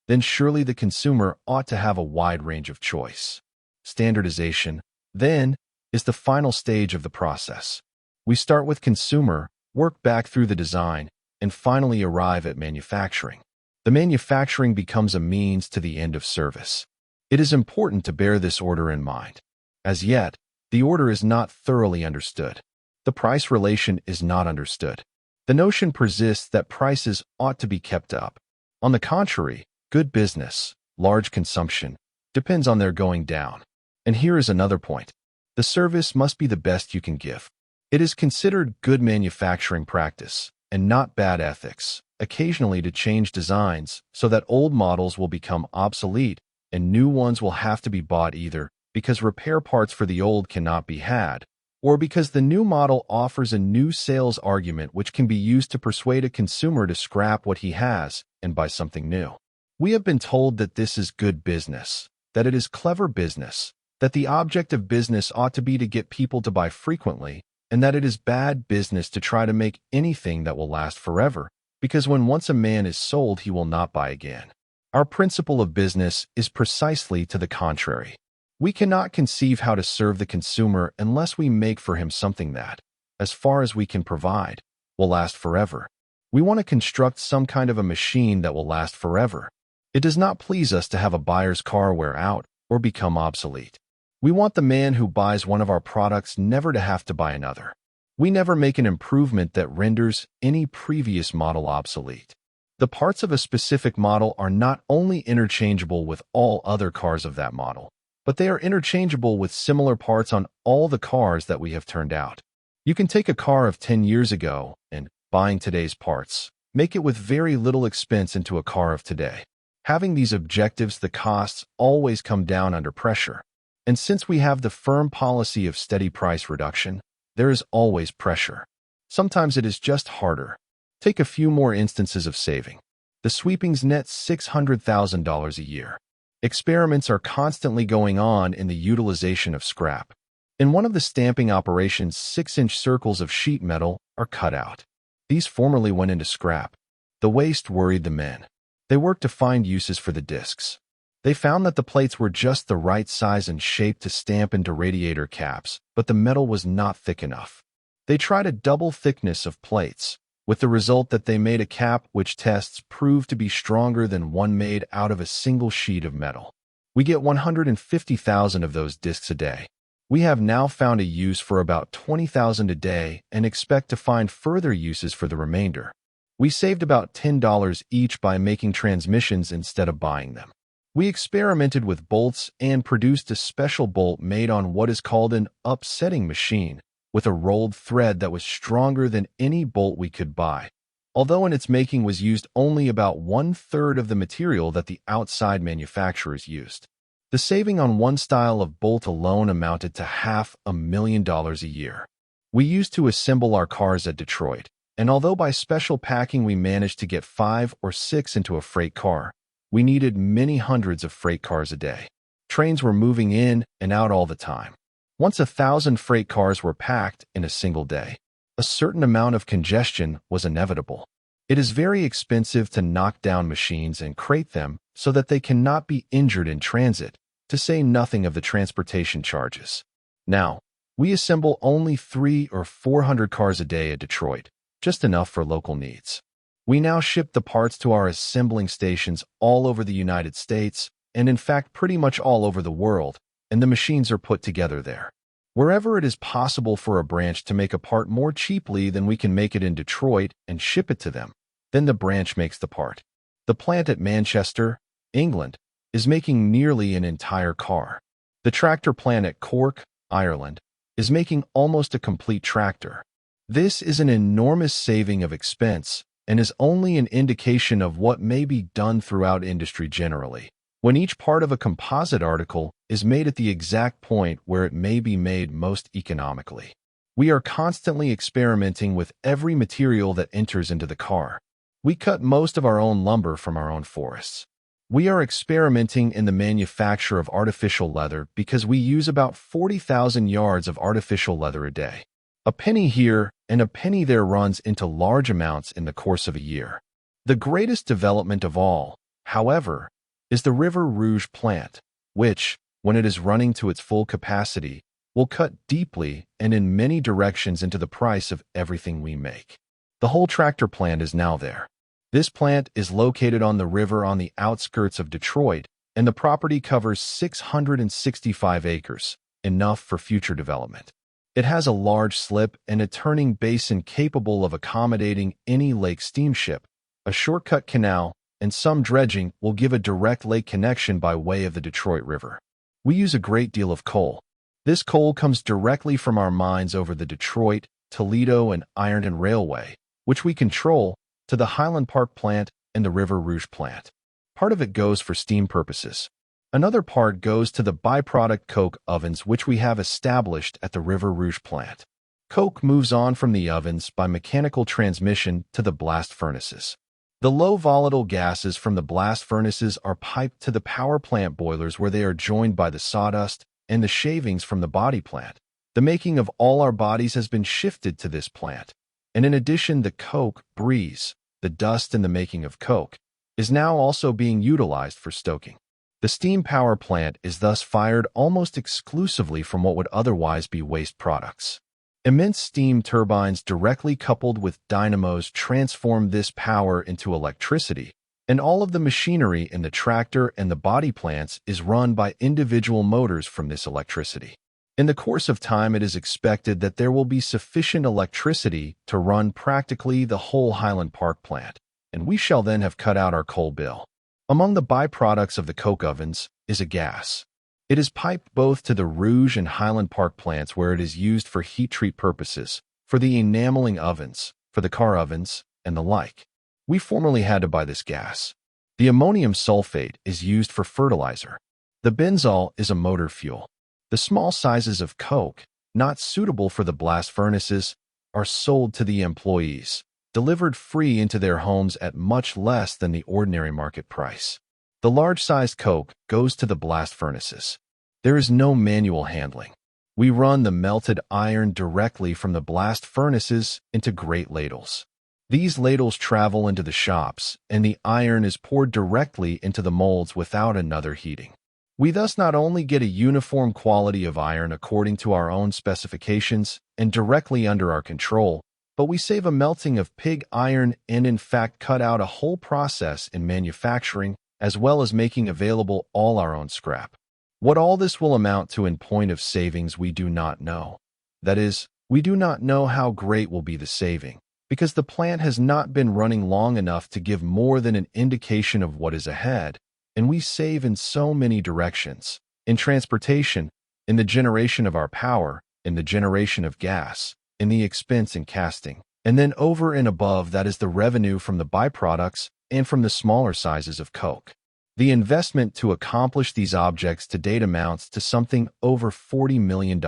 then surely the consumer ought to have a wide range of choice. Standardization, then, is the final stage of the process. We start with consumer, work back through the design, and finally arrive at manufacturing. The manufacturing becomes a means to the end of service. It is important to bear this order in mind. As yet, the order is not thoroughly understood. The price relation is not understood. The notion persists that prices ought to be kept up. On the contrary, good business, large consumption, depends on their going down. And here is another point. The service must be the best you can give. It is considered good manufacturing practice, and not bad ethics, occasionally to change designs so that old models will become obsolete and new ones will have to be bought either because repair parts for the old cannot be had, or because the new model offers a new sales argument which can be used to persuade a consumer to scrap what he has and buy something new. We have been told that this is good business, that it is clever business, that the object of business ought to be to get people to buy frequently, and that it is bad business to try to make anything that will last forever, because when once a man is sold, he will not buy again. Our principle of business is precisely to the contrary. We cannot conceive how to serve the consumer unless we make for him something that, as far as we can provide, will last forever. We want to construct some kind of a machine that will last forever. It does not please us to have a buyer's car wear out or become obsolete. We want the man who buys one of our products never to have to buy another. We never make an improvement that renders any previous model obsolete. The parts of a specific model are not only interchangeable with all other cars of that model, but they are interchangeable with similar parts on all the cars that we have turned out. You can take a car of 10 years ago and, buying today's parts, make it with very little expense into a car of today. Having these objectives, the costs always come down under pressure. And since we have the firm policy of steady price reduction, there is always pressure. Sometimes it is just harder. Take a few more instances of saving. The sweepings net $600,000 a year. Experiments are constantly going on in the utilization of scrap. In one of the stamping operations, 6-inch circles of sheet metal are cut out. These formerly went into scrap. The waste worried the men. They worked to find uses for the discs. They found that the plates were just the right size and shape to stamp into radiator caps, but the metal was not thick enough. They tried a double thickness of plates, with the result that they made a cap which tests proved to be stronger than one made out of a single sheet of metal. We get 150,000 of those discs a day. We have now found a use for about 20,000 a day and expect to find further uses for the remainder. We saved about $10 each by making transmissions instead of buying them. We experimented with bolts and produced a special bolt made on what is called an upsetting machine, with a rolled thread that was stronger than any bolt we could buy, although in its making was used only about 1/3 of the material that the outside manufacturers used. The saving on one style of bolt alone amounted to $500,000 a year. We used to assemble our cars at Detroit, and although by special packing we managed to get 5 or 6 into a freight car, we needed many hundreds of freight cars a day. Trains were moving in and out all the time. Once 1,000 freight cars were packed in a single day, a certain amount of congestion was inevitable. It is very expensive to knock down machines and crate them so that they cannot be injured in transit, to say nothing of the transportation charges. Now, we assemble only 300 or 400 cars a day at Detroit, just enough for local needs. We now ship the parts to our assembling stations all over the United States, and in fact pretty much all over the world, and the machines are put together there. Wherever it is possible for a branch to make a part more cheaply than we can make it in Detroit and ship it to them, then the branch makes the part. The plant at Manchester, England, is making nearly an entire car. The tractor plant at Cork, Ireland, is making almost a complete tractor. This is an enormous saving of expense, and is only an indication of what may be done throughout industry generally, when each part of a composite article is made at the exact point where it may be made most economically. We are constantly experimenting with every material that enters into the car. We cut most of our own lumber from our own forests. We are experimenting in the manufacture of artificial leather because we use about 40,000 yards of artificial leather a day. A penny here and a penny there runs into large amounts in the course of a year. The greatest development of all, however, is the River Rouge plant, which, when it is running to its full capacity, will cut deeply and in many directions into the price of everything we make. The whole tractor plant is now there. This plant is located on the river on the outskirts of Detroit, and the property covers 665 acres, enough for future development. It has a large slip and a turning basin capable of accommodating any lake steamship. A shortcut canal and some dredging will give a direct lake connection by way of the Detroit River. We use a great deal of coal. This coal comes directly from our mines over the Detroit, Toledo, and Ironton Railway, which we control, to the Highland Park plant and the River Rouge plant. Part of it goes for steam purposes. Another part goes to the byproduct coke ovens which we have established at the River Rouge plant. Coke moves on from the ovens by mechanical transmission to the blast furnaces. The low volatile gases from the blast furnaces are piped to the power plant boilers where they are joined by the sawdust and the shavings from the body plant. The making of all our bodies has been shifted to this plant. And in addition, the coke, breeze, the dust in the making of coke, is now also being utilized for stoking. The steam power plant is thus fired almost exclusively from what would otherwise be waste products. Immense steam turbines directly coupled with dynamos transform this power into electricity, and all of the machinery in the tractor and the body plants is run by individual motors from this electricity. In the course of time, it is expected that there will be sufficient electricity to run practically the whole Highland Park plant, and we shall then have cut out our coal bill. Among the byproducts of the coke ovens is a gas. It is piped both to the Rouge and Highland Park plants where it is used for heat treat purposes, for the enameling ovens, for the car ovens, and the like. We formerly had to buy this gas. The ammonium sulfate is used for fertilizer. The benzol is a motor fuel. The small sizes of coke, not suitable for the blast furnaces, are sold to the employees, delivered free into their homes at much less than the ordinary market price. The large-sized coke goes to the blast furnaces. There is no manual handling. We run the melted iron directly from the blast furnaces into great ladles. These ladles travel into the shops, and the iron is poured directly into the molds without another heating. We thus not only get a uniform quality of iron according to our own specifications and directly under our control, but we save a melting of pig iron and in fact cut out a whole process in manufacturing as well as making available all our own scrap. What all this will amount to in point of savings we do not know. That is, we do not know how great will be the saving, because the plant has not been running long enough to give more than an indication of what is ahead, and we save in so many directions, in transportation, in the generation of our power, in the generation of gas, in the expense in casting, and then over and above that is the revenue from the byproducts and from the smaller sizes of coke. The investment to accomplish these objects to date amounts to something over $40 million.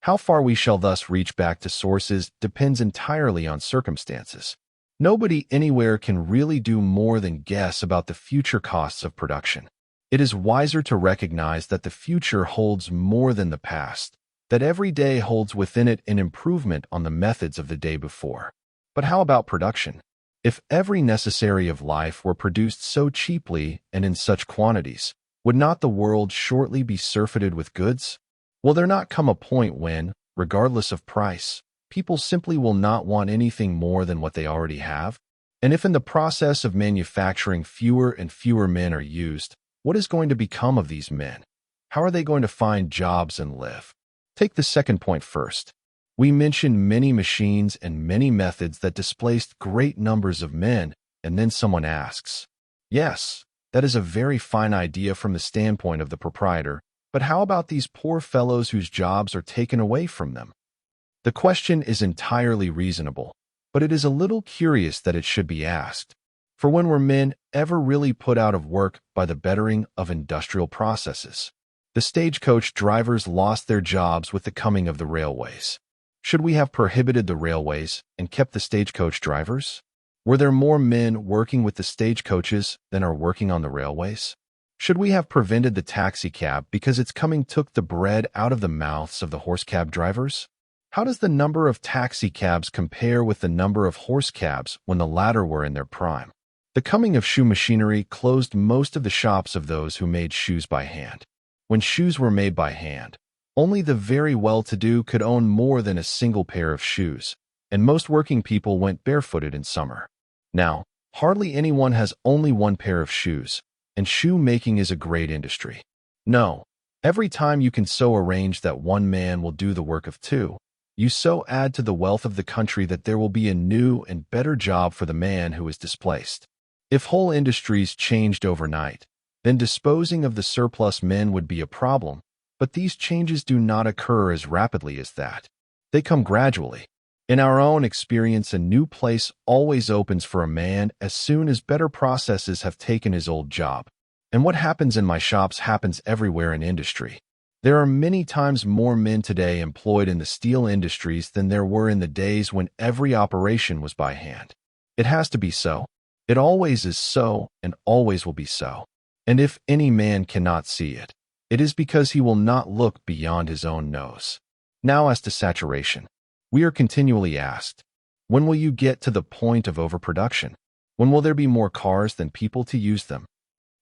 How far we shall thus reach back to sources depends entirely on circumstances. Nobody anywhere can really do more than guess about the future costs of production. It is wiser to recognize that the future holds more than the past, that every day holds within it an improvement on the methods of the day before. But how about production? If every necessary of life were produced so cheaply and in such quantities, would not the world shortly be surfeited with goods? Will there not come a point when, regardless of price, people simply will not want anything more than what they already have? And if in the process of manufacturing fewer and fewer men are used, what is going to become of these men? How are they going to find jobs and live? Take the second point first. We mentioned many machines and many methods that displaced great numbers of men, and then someone asks, yes, that is a very fine idea from the standpoint of the proprietor, but how about these poor fellows whose jobs are taken away from them? The question is entirely reasonable, but it is a little curious that it should be asked. For when were men ever really put out of work by the bettering of industrial processes? The stagecoach drivers lost their jobs with the coming of the railways. Should we have prohibited the railways and kept the stagecoach drivers? Were there more men working with the stagecoaches than are working on the railways? Should we have prevented the taxicab because its coming took the bread out of the mouths of the horse cab drivers? How does the number of taxicabs compare with the number of horse cabs when the latter were in their prime? The coming of shoe machinery closed most of the shops of those who made shoes by hand. When shoes were made by hand, only the very well-to-do could own more than a single pair of shoes, and most working people went barefooted in summer. Now, hardly anyone has only one pair of shoes, and shoe-making is a great industry. No, every time you can so arrange that one man will do the work of two, you so add to the wealth of the country that there will be a new and better job for the man who is displaced. If whole industries changed overnight, then disposing of the surplus men would be a problem, but these changes do not occur as rapidly as that. They come gradually. In our own experience, a new place always opens for a man as soon as better processes have taken his old job. And what happens in my shops happens everywhere in industry. There are many times more men today employed in the steel industries than there were in the days when every operation was by hand. It has to be so. It always is so, and always will be so. And if any man cannot see it, it is because he will not look beyond his own nose. Now as to saturation. We are continually asked, when will you get to the point of overproduction? When will there be more cars than people to use them?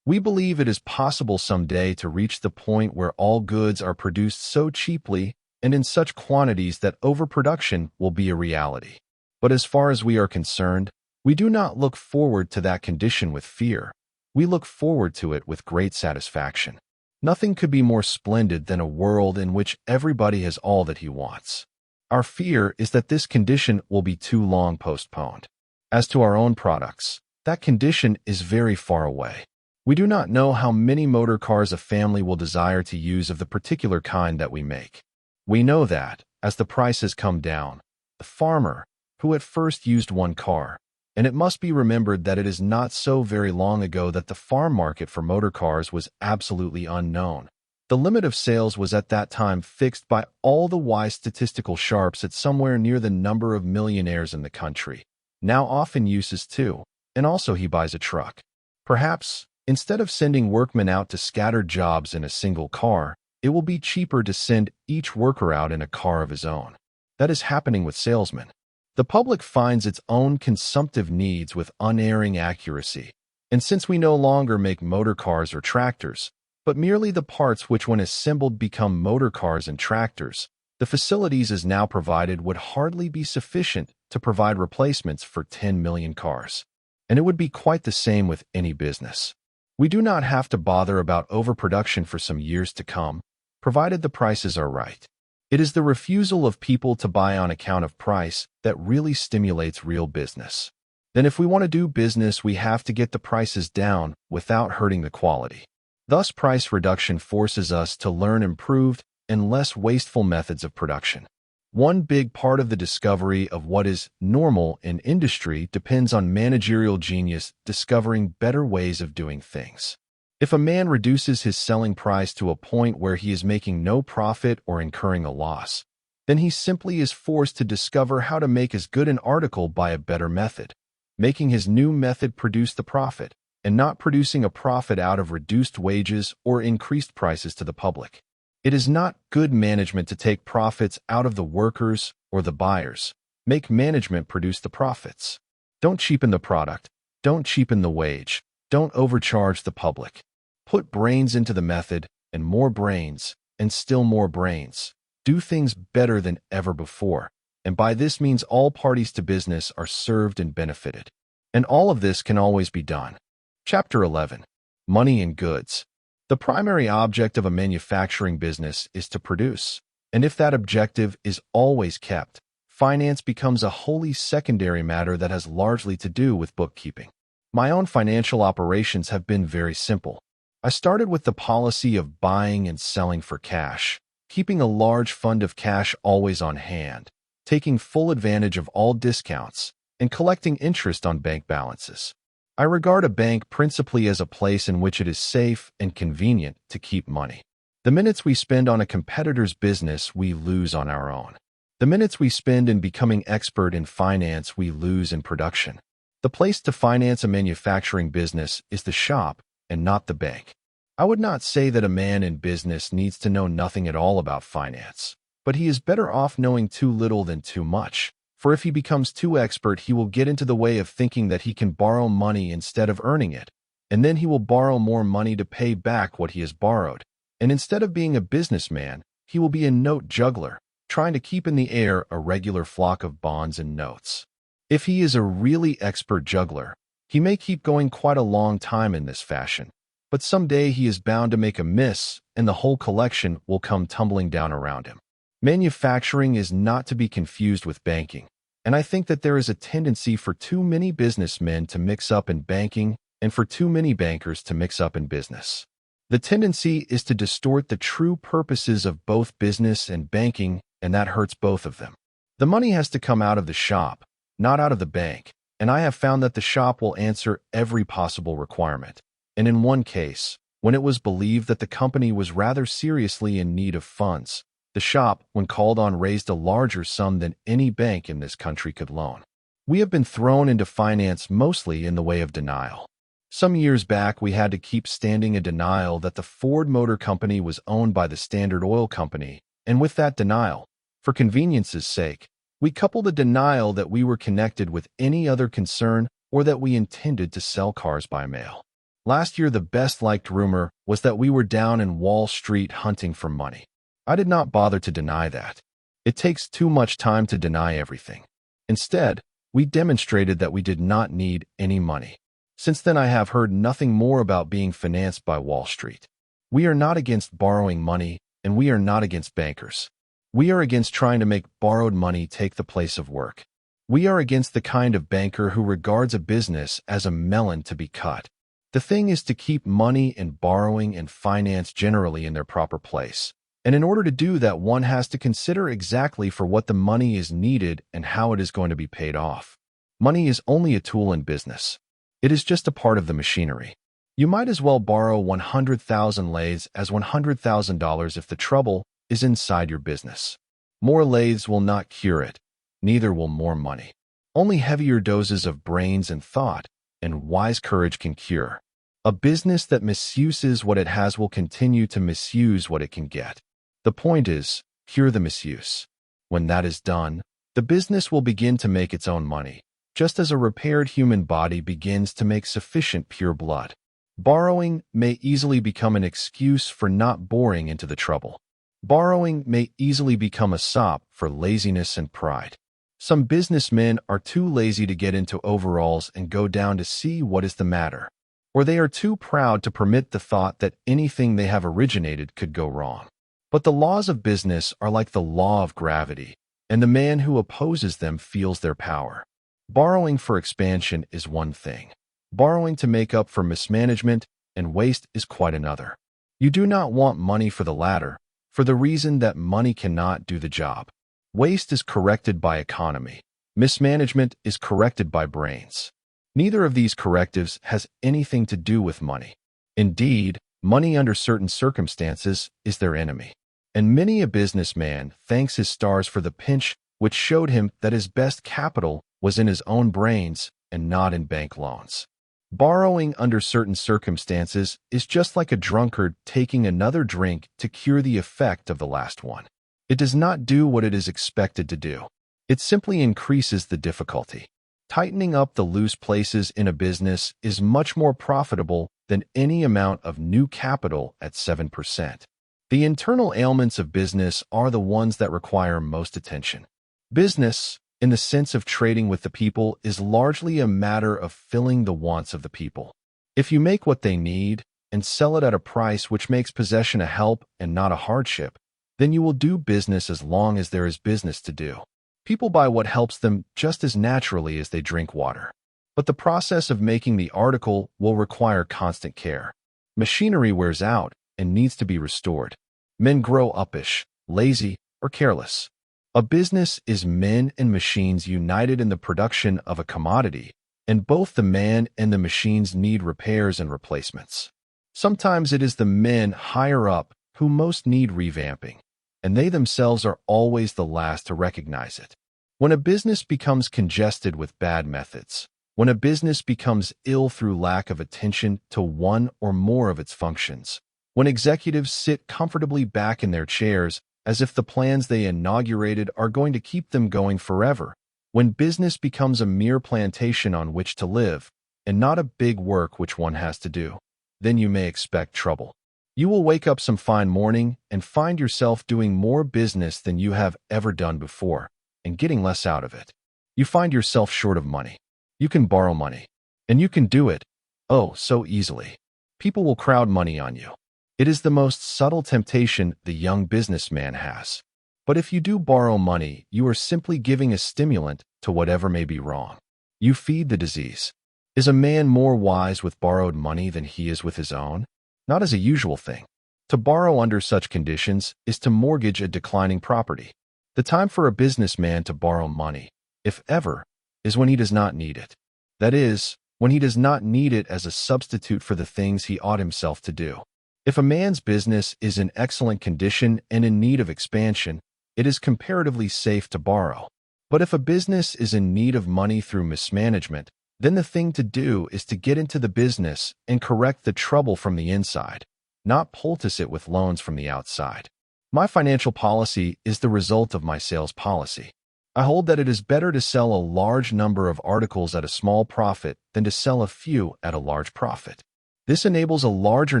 We believe it is possible someday to reach the point where all goods are produced so cheaply and in such quantities that overproduction will be a reality. But as far as we are concerned, we do not look forward to that condition with fear. We look forward to it with great satisfaction. Nothing could be more splendid than a world in which everybody has all that he wants. Our fear is that this condition will be too long postponed. As to our own products, that condition is very far away. We do not know how many motor cars a family will desire to use of the particular kind that we make. We know that, as the prices come down, the farmer, who at first used one car, and it must be remembered that it is not so very long ago that the farm market for motor cars was absolutely unknown. The limit of sales was at that time fixed by all the wise statistical sharps at somewhere near the number of millionaires in the country. Now often uses too, and also he buys a truck. Perhaps, instead of sending workmen out to scattered jobs in a single car, it will be cheaper to send each worker out in a car of his own. That is happening with salesmen. The public finds its own consumptive needs with unerring accuracy, and since we no longer make motor cars or tractors, but merely the parts which when assembled become motor cars and tractors, the facilities as now provided would hardly be sufficient to provide replacements for 10 million cars. And it would be quite the same with any business. We do not have to bother about overproduction for some years to come, provided the prices are right. It is the refusal of people to buy on account of price that really stimulates real business. Then if we want to do business, we have to get the prices down without hurting the quality. Thus, price reduction forces us to learn improved and less wasteful methods of production. One big part of the discovery of what is normal in industry depends on managerial genius discovering better ways of doing things. If a man reduces his selling price to a point where he is making no profit or incurring a loss, then he simply is forced to discover how to make as good an article by a better method, making his new method produce the profit, and not producing a profit out of reduced wages or increased prices to the public. It is not good management to take profits out of the workers or the buyers. Make management produce the profits. Don't cheapen the product. Don't cheapen the wage. Don't overcharge the public. Put brains into the method, and more brains, and still more brains. Do things better than ever before, and by this means all parties to business are served and benefited. And all of this can always be done. Chapter 11. Money and Goods. The primary object of a manufacturing business is to produce, and if that objective is always kept, finance becomes a wholly secondary matter that has largely to do with bookkeeping. My own financial operations have been very simple. I started with the policy of buying and selling for cash, keeping a large fund of cash always on hand, taking full advantage of all discounts, and collecting interest on bank balances. I regard a bank principally as a place in which it is safe and convenient to keep money. The minutes we spend on a competitor's business, we lose on our own. The minutes we spend in becoming expert in finance, we lose in production. The place to finance a manufacturing business is the shop and not the bank. I would not say that a man in business needs to know nothing at all about finance, but he is better off knowing too little than too much. For if he becomes too expert, he will get into the way of thinking that he can borrow money instead of earning it, and then he will borrow more money to pay back what he has borrowed. And instead of being a businessman, he will be a note juggler, trying to keep in the air a regular flock of bonds and notes. If he is a really expert juggler, he may keep going quite a long time in this fashion, but someday he is bound to make a miss, and the whole collection will come tumbling down around him. Manufacturing is not to be confused with banking, and I think that there is a tendency for too many businessmen to mix up in banking and for too many bankers to mix up in business. The tendency is to distort the true purposes of both business and banking, and that hurts both of them. The money has to come out of the shop, not out of the bank, and I have found that the shop will answer every possible requirement. And in one case, when it was believed that the company was rather seriously in need of funds, the shop, when called on, raised a larger sum than any bank in this country could loan. We have been thrown into finance mostly in the way of denial. Some years back, we had to keep standing a denial that the Ford Motor Company was owned by the Standard Oil Company, and with that denial, for convenience's sake, we coupled a denial that we were connected with any other concern or that we intended to sell cars by mail. Last year, the best-liked rumor was that we were down in Wall Street hunting for money. I did not bother to deny that. It takes too much time to deny everything. Instead, we demonstrated that we did not need any money. Since then, I have heard nothing more about being financed by Wall Street. We are not against borrowing money, and we are not against bankers. We are against trying to make borrowed money take the place of work. We are against the kind of banker who regards a business as a melon to be cut. The thing is to keep money and borrowing and finance generally in their proper place. And in order to do that, one has to consider exactly for what the money is needed and how it is going to be paid off. Money is only a tool in business. It is just a part of the machinery. You might as well borrow 100,000 lathes as $100,000 if the trouble is inside your business. More lathes will not cure it, neither will more money. Only heavier doses of brains and thought and wise courage can cure. A business that misuses what it has will continue to misuse what it can get. The point is, cure the misuse. When that is done, the business will begin to make its own money, just as a repaired human body begins to make sufficient pure blood. Borrowing may easily become an excuse for not boring into the trouble. Borrowing may easily become a sop for laziness and pride. Some businessmen are too lazy to get into overalls and go down to see what is the matter, or they are too proud to permit the thought that anything they have originated could go wrong. But the laws of business are like the law of gravity, and the man who opposes them feels their power. Borrowing for expansion is one thing. Borrowing to make up for mismanagement and waste is quite another. You do not want money for the latter, for the reason that money cannot do the job. Waste is corrected by economy. Mismanagement is corrected by brains. Neither of these correctives has anything to do with money. Indeed, money under certain circumstances is their enemy. And many a businessman thanks his stars for the pinch which showed him that his best capital was in his own brains and not in bank loans. Borrowing under certain circumstances is just like a drunkard taking another drink to cure the effect of the last one. It does not do what it is expected to do. It simply increases the difficulty. Tightening up the loose places in a business is much more profitable than any amount of new capital at 7%. The internal ailments of business are the ones that require most attention. Business, in the sense of trading with the people, is largely a matter of filling the wants of the people. If you make what they need and sell it at a price which makes possession a help and not a hardship, then you will do business as long as there is business to do. People buy what helps them just as naturally as they drink water. But the process of making the article will require constant care. Machinery wears out and needs to be restored. Men grow uppish, lazy, or careless. A business is men and machines united in the production of a commodity, and both the man and the machines need repairs and replacements. Sometimes it is the men higher up who most need revamping, and they themselves are always the last to recognize it. When a business becomes congested with bad methods, when a business becomes ill through lack of attention to one or more of its functions, when executives sit comfortably back in their chairs as if the plans they inaugurated are going to keep them going forever, when business becomes a mere plantation on which to live, and not a big work which one has to do, then you may expect trouble. You will wake up some fine morning and find yourself doing more business than you have ever done before, and getting less out of it. You find yourself short of money. You can borrow money, and you can do it, oh, so easily. People will crowd money on you. It is the most subtle temptation the young businessman has. But if you do borrow money, you are simply giving a stimulant to whatever may be wrong. You feed the disease. Is a man more wise with borrowed money than he is with his own? Not as a usual thing. To borrow under such conditions is to mortgage a declining property. The time for a businessman to borrow money, if ever, is when he does not need it. That is, when he does not need it as a substitute for the things he ought himself to do. If a man's business is in excellent condition and in need of expansion, it is comparatively safe to borrow. But if a business is in need of money through mismanagement, then the thing to do is to get into the business and correct the trouble from the inside, not poultice it with loans from the outside. My financial policy is the result of my sales policy. I hold that it is better to sell a large number of articles at a small profit than to sell a few at a large profit. This enables a larger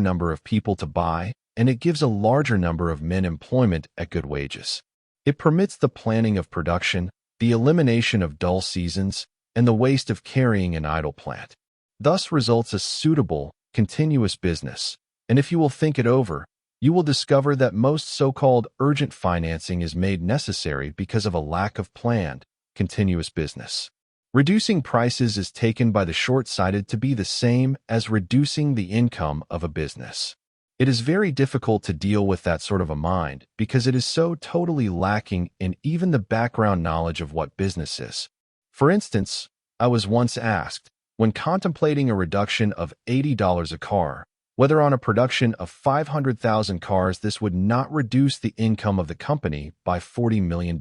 number of people to buy, and it gives a larger number of men employment at good wages. It permits the planning of production, the elimination of dull seasons, and the waste of carrying an idle plant. Thus results a suitable, continuous business, and if you will think it over, you will discover that most so-called urgent financing is made necessary because of a lack of planned, continuous business. Reducing prices is taken by the short-sighted to be the same as reducing the income of a business. It is very difficult to deal with that sort of a mind because it is so totally lacking in even the background knowledge of what business is. For instance, I was once asked, when contemplating a reduction of $80 a car, whether on a production of 500,000 cars this would not reduce the income of the company by $40 million.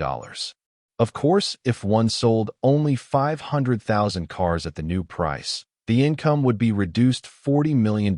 Of course, if one sold only 500,000 cars at the new price, the income would be reduced $40 million,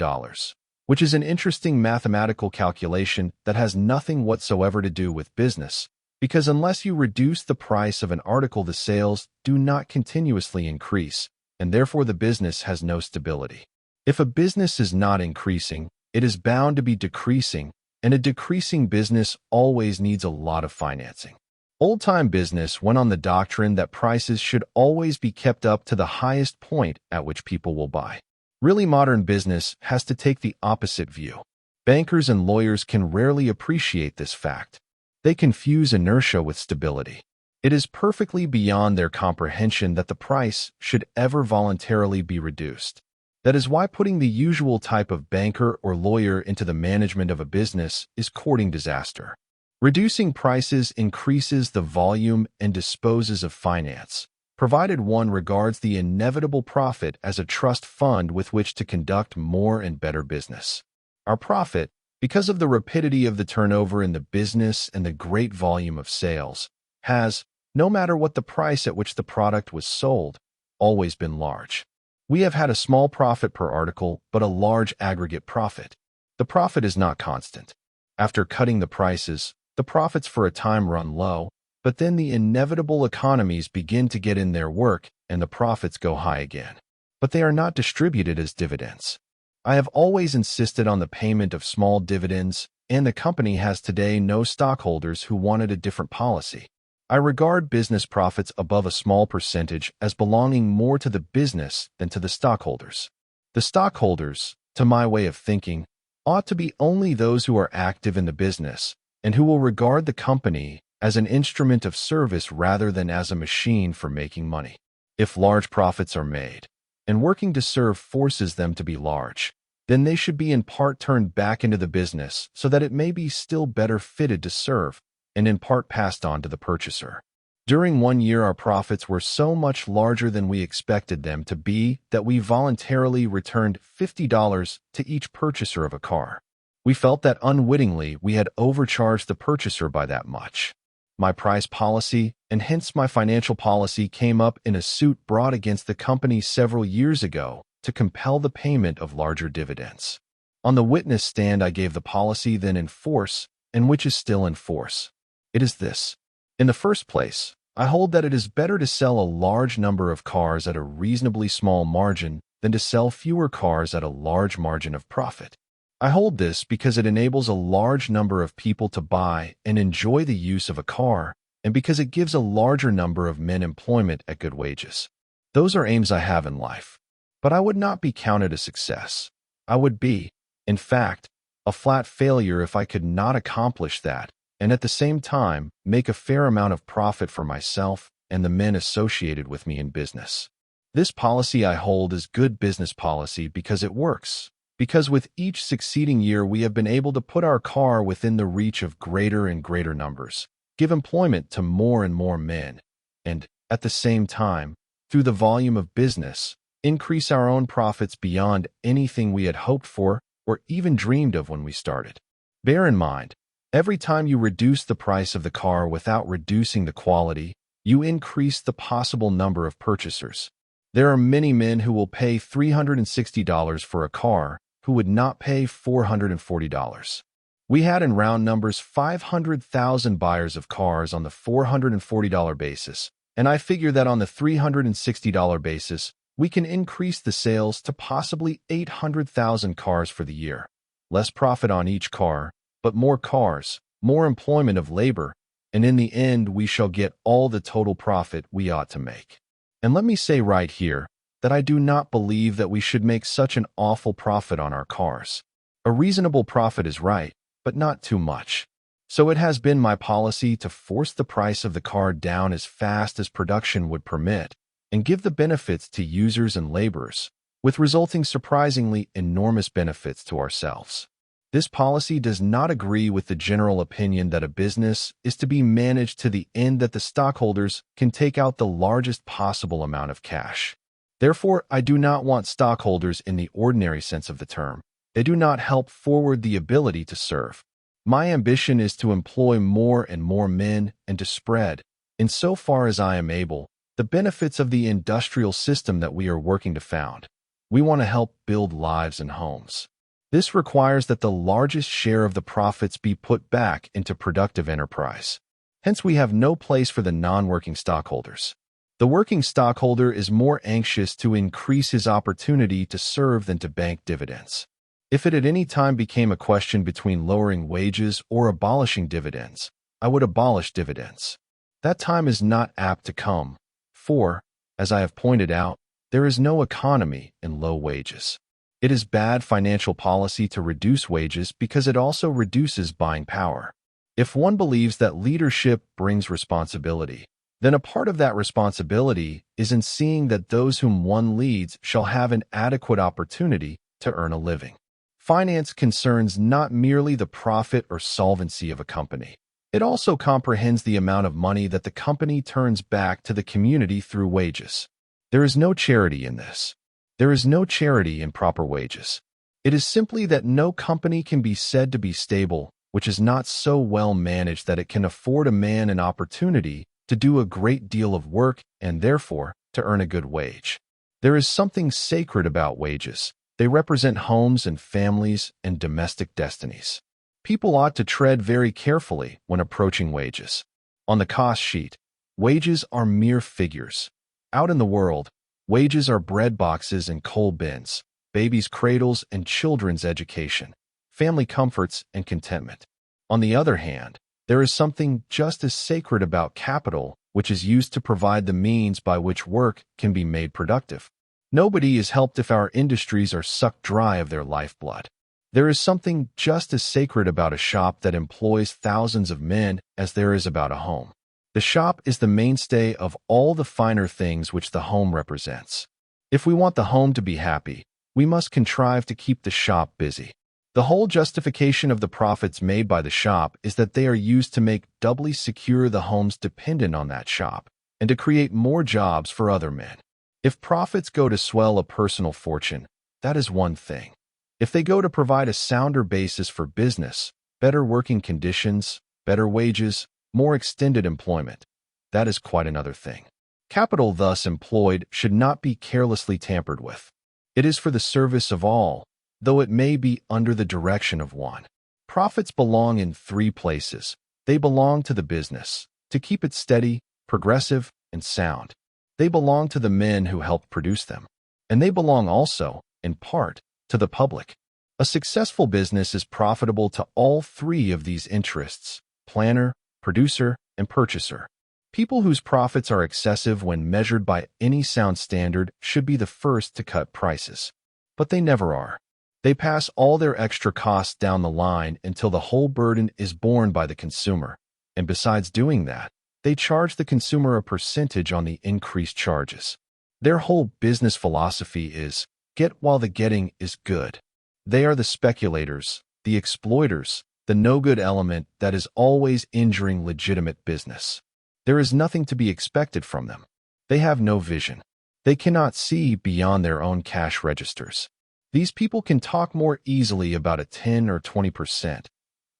which is an interesting mathematical calculation that has nothing whatsoever to do with business, because unless you reduce the price of an article, the sales do not continuously increase, and therefore the business has no stability. If a business is not increasing, it is bound to be decreasing, and a decreasing business always needs a lot of financing. Old-time business went on the doctrine that prices should always be kept up to the highest point at which people will buy. Really modern business has to take the opposite view. Bankers and lawyers can rarely appreciate this fact. They confuse inertia with stability. It is perfectly beyond their comprehension that the price should ever voluntarily be reduced. That is why putting the usual type of banker or lawyer into the management of a business is courting disaster. Reducing prices increases the volume and disposes of finance, provided one regards the inevitable profit as a trust fund with which to conduct more and better business. Our profit, because of the rapidity of the turnover in the business and the great volume of sales, has, no matter what the price at which the product was sold, always been large. We have had a small profit per article, but a large aggregate profit. The profit is not constant. After cutting the prices, the profits for a time run low, but then the inevitable economies begin to get in their work and the profits go high again. But they are not distributed as dividends. I have always insisted on the payment of small dividends, and the company has today no stockholders who wanted a different policy. I regard business profits above a small percentage as belonging more to the business than to the stockholders. The stockholders, to my way of thinking, ought to be only those who are active in the business and who will regard the company as an instrument of service rather than as a machine for making money. If large profits are made, and working to serve forces them to be large, then they should be in part turned back into the business so that it may be still better fitted to serve, and in part passed on to the purchaser. During 1 year, our profits were so much larger than we expected them to be that we voluntarily returned $50 to each purchaser of a car. We felt that unwittingly we had overcharged the purchaser by that much. My price policy, and hence my financial policy, came up in a suit brought against the company several years ago to compel the payment of larger dividends. On the witness stand I gave the policy then in force, and which is still in force. It is this. In the first place, I hold that it is better to sell a large number of cars at a reasonably small margin than to sell fewer cars at a large margin of profit. I hold this because it enables a large number of people to buy and enjoy the use of a car, and because it gives a larger number of men employment at good wages. Those are aims I have in life. But I would not be counted a success. I would be, in fact, a flat failure if I could not accomplish that, and at the same time make a fair amount of profit for myself and the men associated with me in business. This policy I hold is good business policy because it works, because with each succeeding year we have been able to put our car within the reach of greater and greater numbers, give employment to more and more men, and, at the same time, through the volume of business, increase our own profits beyond anything we had hoped for or even dreamed of when we started. Bear in mind, every time you reduce the price of the car without reducing the quality, you increase the possible number of purchasers. There are many men who will pay $360 for a car who would not pay $440. We had in round numbers 500,000 buyers of cars on the $440 basis, and I figure that on the $360 basis, we can increase the sales to possibly 800,000 cars for the year. Less profit on each car, but more cars, more employment of labor, and in the end we shall get all the total profit we ought to make. And let me say right here that I do not believe that we should make such an awful profit on our cars. A reasonable profit is right, but not too much. So it has been my policy to force the price of the car down as fast as production would permit and give the benefits to users and laborers, with resulting surprisingly enormous benefits to ourselves. This policy does not agree with the general opinion that a business is to be managed to the end that the stockholders can take out the largest possible amount of cash. Therefore, I do not want stockholders in the ordinary sense of the term. They do not help forward the ability to serve. My ambition is to employ more and more men and to spread, insofar as I am able, the benefits of the industrial system that we are working to found. We want to help build lives and homes. This requires that the largest share of the profits be put back into productive enterprise. Hence, we have no place for the non-working stockholders. The working stockholder is more anxious to increase his opportunity to serve than to bank dividends. If it at any time became a question between lowering wages or abolishing dividends, I would abolish dividends. That time is not apt to come, for, as I have pointed out, there is no economy in low wages. It is bad financial policy to reduce wages because it also reduces buying power. If one believes that leadership brings responsibility, then a part of that responsibility is in seeing that those whom one leads shall have an adequate opportunity to earn a living. Finance concerns not merely the profit or solvency of a company. It also comprehends the amount of money that the company turns back to the community through wages. There is no charity in this. There is no charity in proper wages. It is simply that no company can be said to be stable which is not so well managed that it can afford a man an opportunity to do a great deal of work and therefore to earn a good wage. There is something sacred about wages. They represent homes and families and domestic destinies. People ought to tread very carefully when approaching wages. On the cost sheet, wages are mere figures. Out in the world, wages are bread boxes and coal bins, babies' cradles and children's education, family comforts and contentment. On the other hand, there is something just as sacred about capital, which is used to provide the means by which work can be made productive. Nobody is helped if our industries are sucked dry of their lifeblood. There is something just as sacred about a shop that employs thousands of men as there is about a home. The shop is the mainstay of all the finer things which the home represents. If we want the home to be happy, we must contrive to keep the shop busy. The whole justification of the profits made by the shop is that they are used to make doubly secure the homes dependent on that shop and to create more jobs for other men. If profits go to swell a personal fortune, that is one thing. If they go to provide a sounder basis for business, better working conditions, better wages, more extended employment, that is quite another thing. Capital thus employed should not be carelessly tampered with. It is for the service of all, though it may be under the direction of one. Profits belong in three places. They belong to the business, to keep it steady, progressive, and sound. They belong to the men who helped produce them. And they belong also, in part, to the public. A successful business is profitable to all three of these interests: planner, producer, and purchaser. People whose profits are excessive when measured by any sound standard should be the first to cut prices. But they never are. They pass all their extra costs down the line until the whole burden is borne by the consumer, and besides doing that, they charge the consumer a percentage on the increased charges. Their whole business philosophy is, get while the getting is good. They are the speculators, the exploiters, the no-good element that is always injuring legitimate business. There is nothing to be expected from them. They have no vision. They cannot see beyond their own cash registers. These people can talk more easily about a 10 or 20%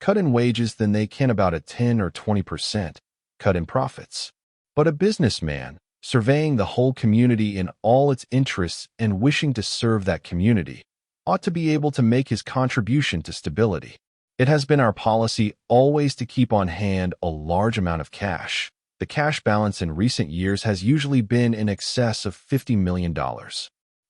cut in wages than they can about a 10 or 20% cut in profits. But a businessman, surveying the whole community in all its interests and wishing to serve that community, ought to be able to make his contribution to stability. It has been our policy always to keep on hand a large amount of cash. The cash balance in recent years has usually been in excess of $50 million.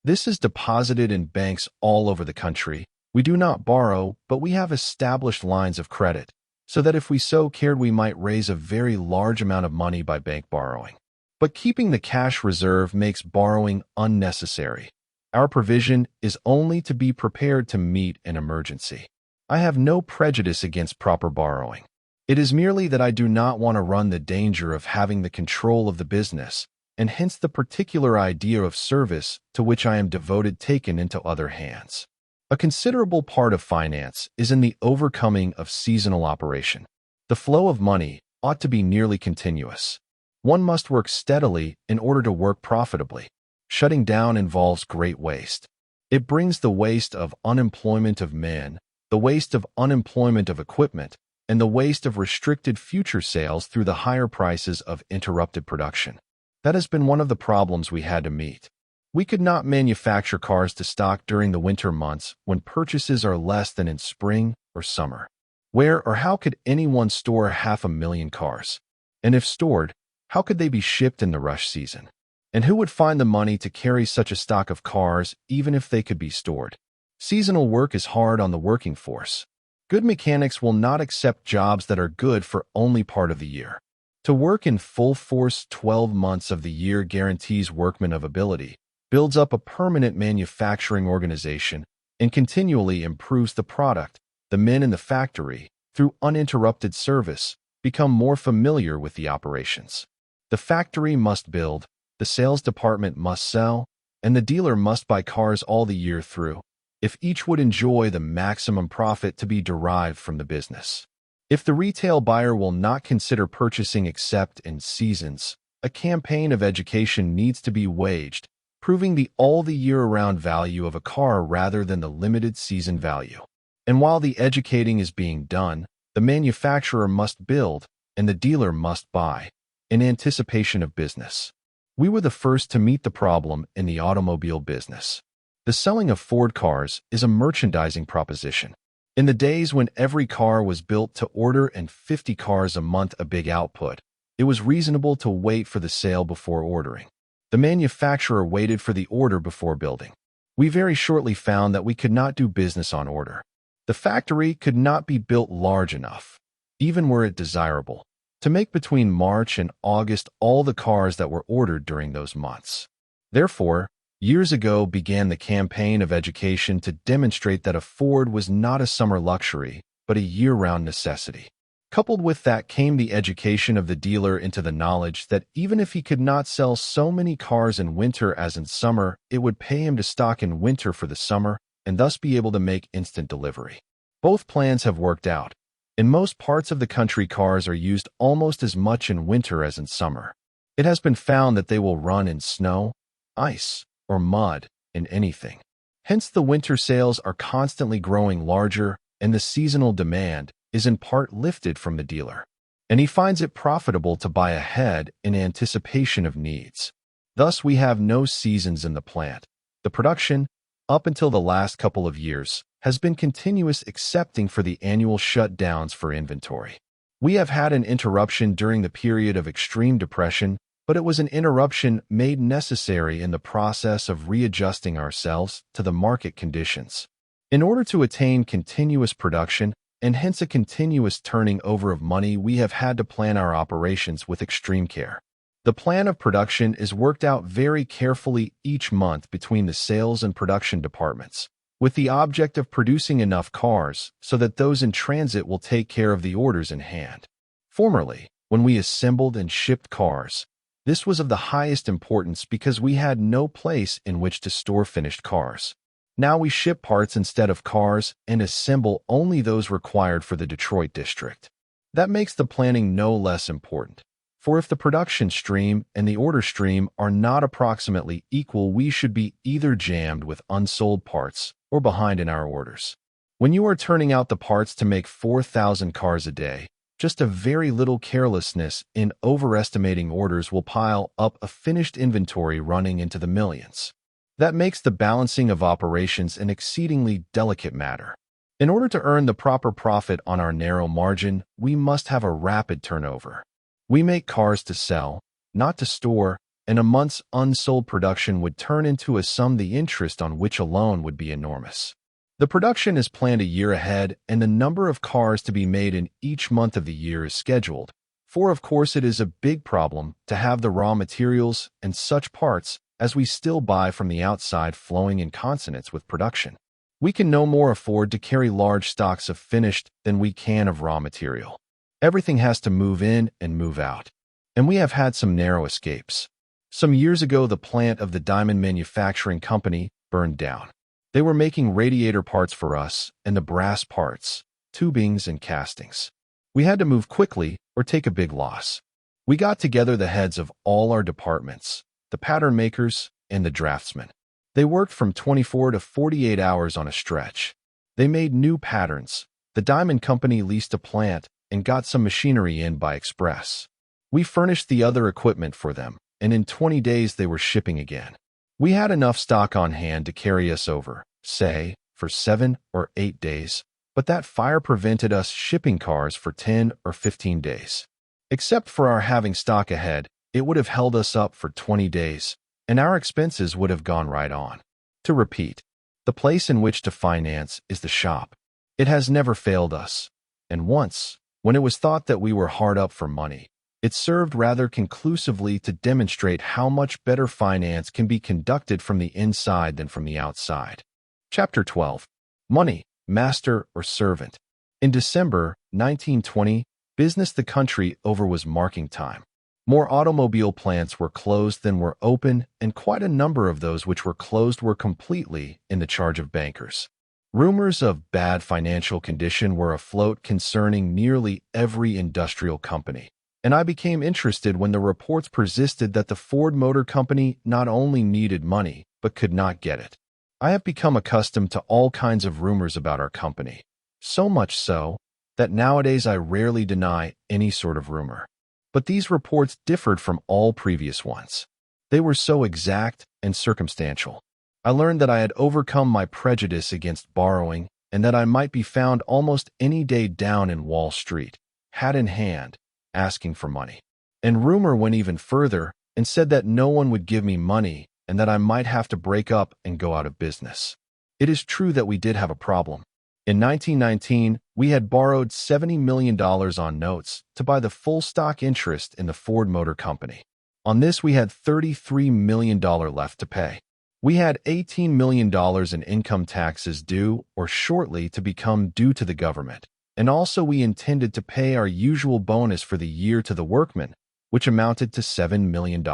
This is deposited in banks all over the country. We do not borrow, but we have established lines of credit, so that if we so cared we might raise a very large amount of money by bank borrowing. But keeping the cash reserve makes borrowing unnecessary. Our provision is only to be prepared to meet an emergency. I have no prejudice against proper borrowing. It is merely that I do not want to run the danger of having the control of the business, and hence the particular idea of service to which I am devoted taken into other hands. A considerable part of finance is in the overcoming of seasonal operation. The flow of money ought to be nearly continuous. One must work steadily in order to work profitably. Shutting down involves great waste. It brings the waste of unemployment of men, the waste of unemployment of equipment, and the waste of restricted future sales through the higher prices of interrupted production. That has been one of the problems we had to meet. We could not manufacture cars to stock during the winter months when purchases are less than in spring or summer. Where or how could anyone store 500,000 cars? And if stored, how could they be shipped in the rush season? And who would find the money to carry such a stock of cars even if they could be stored? Seasonal work is hard on the working force. Good mechanics will not accept jobs that are good for only part of the year. To work in full force 12 months of the year guarantees workmen of ability, builds up a permanent manufacturing organization, and continually improves the product. The men in the factory, through uninterrupted service, become more familiar with the operations. The factory must build, the sales department must sell, and the dealer must buy cars all the year through, if each would enjoy the maximum profit to be derived from the business. If the retail buyer will not consider purchasing except in seasons, a campaign of education needs to be waged, proving the all-the-year-round value of a car rather than the limited season value. And while the educating is being done, the manufacturer must build and the dealer must buy, in anticipation of business. We were the first to meet the problem in the automobile business. The selling of Ford cars is a merchandising proposition. In the days when every car was built to order and 50 cars a month a big output, it was reasonable to wait for the sale before ordering. The manufacturer waited for the order before building. We very shortly found that we could not do business on order. The factory could not be built large enough, even were it desirable, to make between March and August all the cars that were ordered during those months. Therefore, years ago began the campaign of education to demonstrate that a Ford was not a summer luxury, but a year-round necessity. Coupled with that came the education of the dealer into the knowledge that even if he could not sell so many cars in winter as in summer, it would pay him to stock in winter for the summer and thus be able to make instant delivery. Both plans have worked out. In most parts of the country, cars are used almost as much in winter as in summer. It has been found that they will run in snow, ice, or mud, in anything. Hence the winter sales are constantly growing larger, and the seasonal demand is in part lifted from the dealer, and he finds it profitable to buy ahead in anticipation of needs. Thus we have no seasons in the plant. The production, up until the last couple of years, has been continuous excepting for the annual shutdowns for inventory. We have had an interruption during the period of extreme depression, but it was an interruption made necessary in the process of readjusting ourselves to the market conditions. In order to attain continuous production, and hence a continuous turning over of money, we have had to plan our operations with extreme care. The plan of production is worked out very carefully each month between the sales and production departments, with the object of producing enough cars so that those in transit will take care of the orders in hand. Formerly, when we assembled and shipped cars, this was of the highest importance because we had no place in which to store finished cars. Now we ship parts instead of cars and assemble only those required for the Detroit district. That makes the planning no less important. For if the production stream and the order stream are not approximately equal, we should be either jammed with unsold parts or behind in our orders. When you are turning out the parts to make 4,000 cars a day, just a very little carelessness in overestimating orders will pile up a finished inventory running into the millions. That makes the balancing of operations an exceedingly delicate matter. In order to earn the proper profit on our narrow margin, we must have a rapid turnover. We make cars to sell, not to store, and a month's unsold production would turn into a sum the interest on which alone would be enormous. The production is planned a year ahead, and the number of cars to be made in each month of the year is scheduled, for of course it is a big problem to have the raw materials and such parts as we still buy from the outside flowing in consonance with production. We can no more afford to carry large stocks of finished than we can of raw material. Everything has to move in and move out. And we have had some narrow escapes. Some years ago, the plant of the diamond manufacturing company burned down. They were making radiator parts for us and the brass parts, tubings and castings. We had to move quickly or take a big loss. We got together the heads of all our departments, the pattern makers and the draftsmen. They worked from 24 to 48 hours on a stretch. They made new patterns. The diamond company leased a plant and got some machinery in by express. We furnished the other equipment for them, and in 20 days they were shipping again. We had enough stock on hand to carry us over, say, for 7 or 8 days, but that fire prevented us shipping cars for 10 or 15 days. Except for our having stock ahead, it would have held us up for 20 days, and our expenses would have gone right on. To repeat, the place in which to finance is the shop. It has never failed us, and once, when it was thought that we were hard up for money, it served rather conclusively to demonstrate how much better finance can be conducted from the inside than from the outside. Chapter 12. Money, Master or Servant. In December 1920, business the country over was marking time. More automobile plants were closed than were open, and quite a number of those which were closed were completely in the charge of bankers. Rumors of bad financial condition were afloat concerning nearly every industrial company, and I became interested when the reports persisted that the Ford Motor Company not only needed money, but could not get it. I have become accustomed to all kinds of rumors about our company, so much so that nowadays I rarely deny any sort of rumor. But these reports differed from all previous ones. They were so exact and circumstantial. I learned that I had overcome my prejudice against borrowing and that I might be found almost any day down in Wall Street, hat in hand, asking for money. And rumor went even further and said that no one would give me money and that I might have to break up and go out of business. It is true that we did have a problem. In 1919, we had borrowed $70 million on notes to buy the full stock interest in the Ford Motor Company. On this, we had $33 million left to pay. We had $18 million in income taxes due or shortly to become due to the government, and also we intended to pay our usual bonus for the year to the workmen, which amounted to $7 million.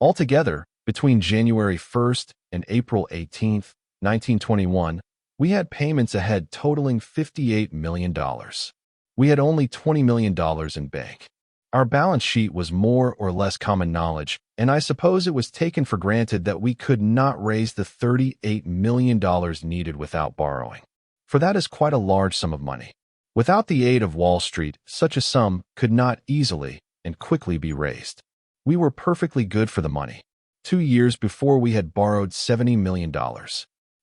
Altogether, between January 1st and April 18th, 1921, we had payments ahead totaling $58 million. We had only $20 million in bank. Our balance sheet was more or less common knowledge, and I suppose it was taken for granted that we could not raise the $38 million needed without borrowing. For that is quite a large sum of money. Without the aid of Wall Street, such a sum could not easily and quickly be raised. We were perfectly good for the money. 2 years before we had borrowed $70 million.